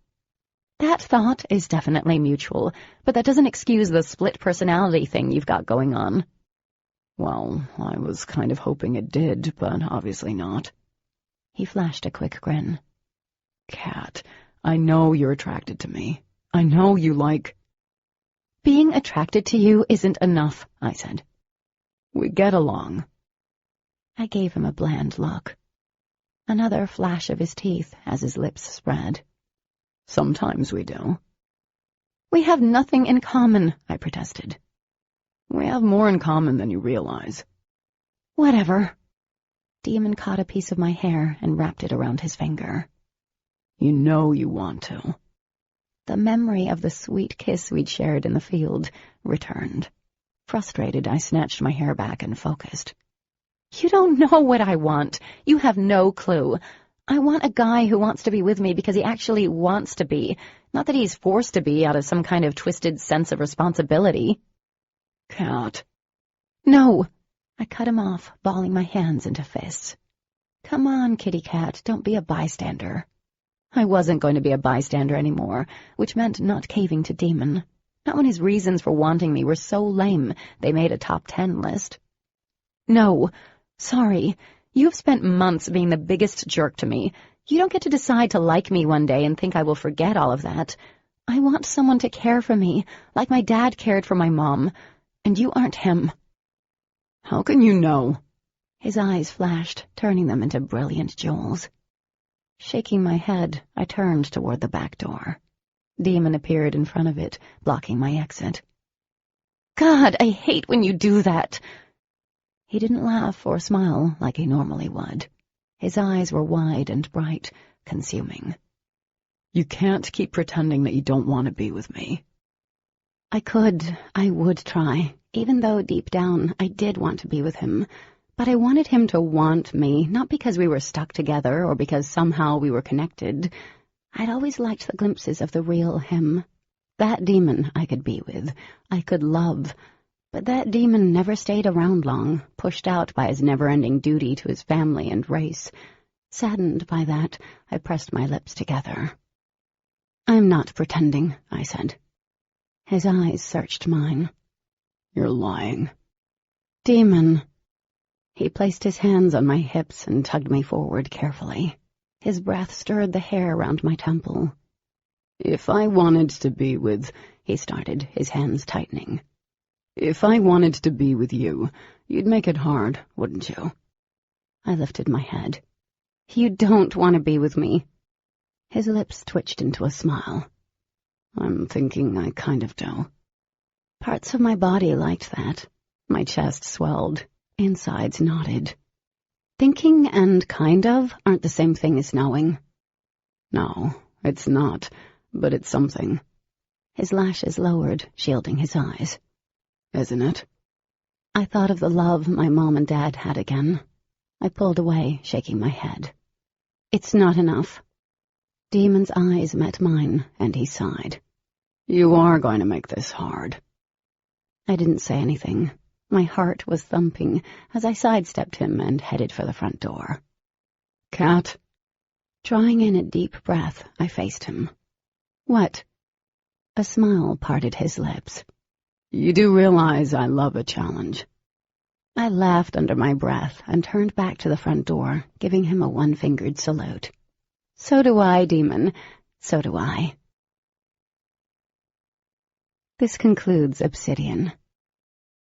That thought is definitely mutual, but that doesn't excuse the split personality thing you've got going on. Well, I was kind of hoping it did, but obviously not. He flashed a quick grin. Kat, I know you're attracted to me. I know you like... Being attracted to you isn't enough, I said. We get along. I gave him a bland look. Another flash of his teeth as his lips spread. Sometimes we do. We have nothing in common, I protested. We have more in common than you realize. Whatever. Demon caught a piece of my hair and wrapped it around his finger. You know you want to. The memory of the sweet kiss we'd shared in the field returned. Frustrated, I snatched my hair back and focused. You don't know what I want. You have no clue. I want a guy who wants to be with me because he actually wants to be, not that he's forced to be out of some kind of twisted sense of responsibility. Kat. No. I cut him off, balling my hands into fists. Come on, kitty cat, don't be a bystander. I wasn't going to be a bystander anymore, which meant not caving to Demon. Not when his reasons for wanting me were so lame they made a top 10 list. No. Sorry. You've spent months being the biggest jerk to me. You don't get to decide to like me one day and think I will forget all of that. I want someone to care for me, like my dad cared for my mom, and you aren't him. How can you know? His eyes flashed, turning them into brilliant jewels. Shaking my head, I turned toward the back door. Demon appeared in front of it, blocking my exit. God, I hate when you do that. He didn't laugh or smile like he normally would. His eyes were wide and bright, consuming. You can't keep pretending that you don't want to be with me. I would try, even though deep down I did want to be with him. But I wanted him to want me, not because we were stuck together or because somehow we were connected. I'd always liked the glimpses of the real him. That demon I could be with, I could love. But that demon never stayed around long, pushed out by his never-ending duty to his family and race. Saddened by that, I pressed my lips together. I'm not pretending, I said. His eyes searched mine. You're lying. Demon. He placed his hands on my hips and tugged me forward carefully. His breath stirred the hair around my temple. If I wanted to be with... He started, his hands tightening. If I wanted to be with you, you'd make it hard, wouldn't you? I lifted my head. You don't want to be with me. His lips twitched into a smile. I'm thinking I kind of do. Parts of my body liked that. My chest swelled. Insides knotted. Thinking and kind of aren't the same thing as knowing. No, it's not, but it's something. His lashes lowered, shielding his eyes. Isn't it? I thought of the love my mom and dad had again. I pulled away, shaking my head. It's not enough. Demon's eyes met mine, and he sighed. You are going to make this hard. I didn't say anything. My heart was thumping as I sidestepped him and headed for the front door. Kat. Drawing in a deep breath, I faced him. What? A smile parted his lips. You do realize I love a challenge. I laughed under my breath and turned back to the front door, giving him a one-fingered salute. So do I, demon. So do I. This concludes Obsidian.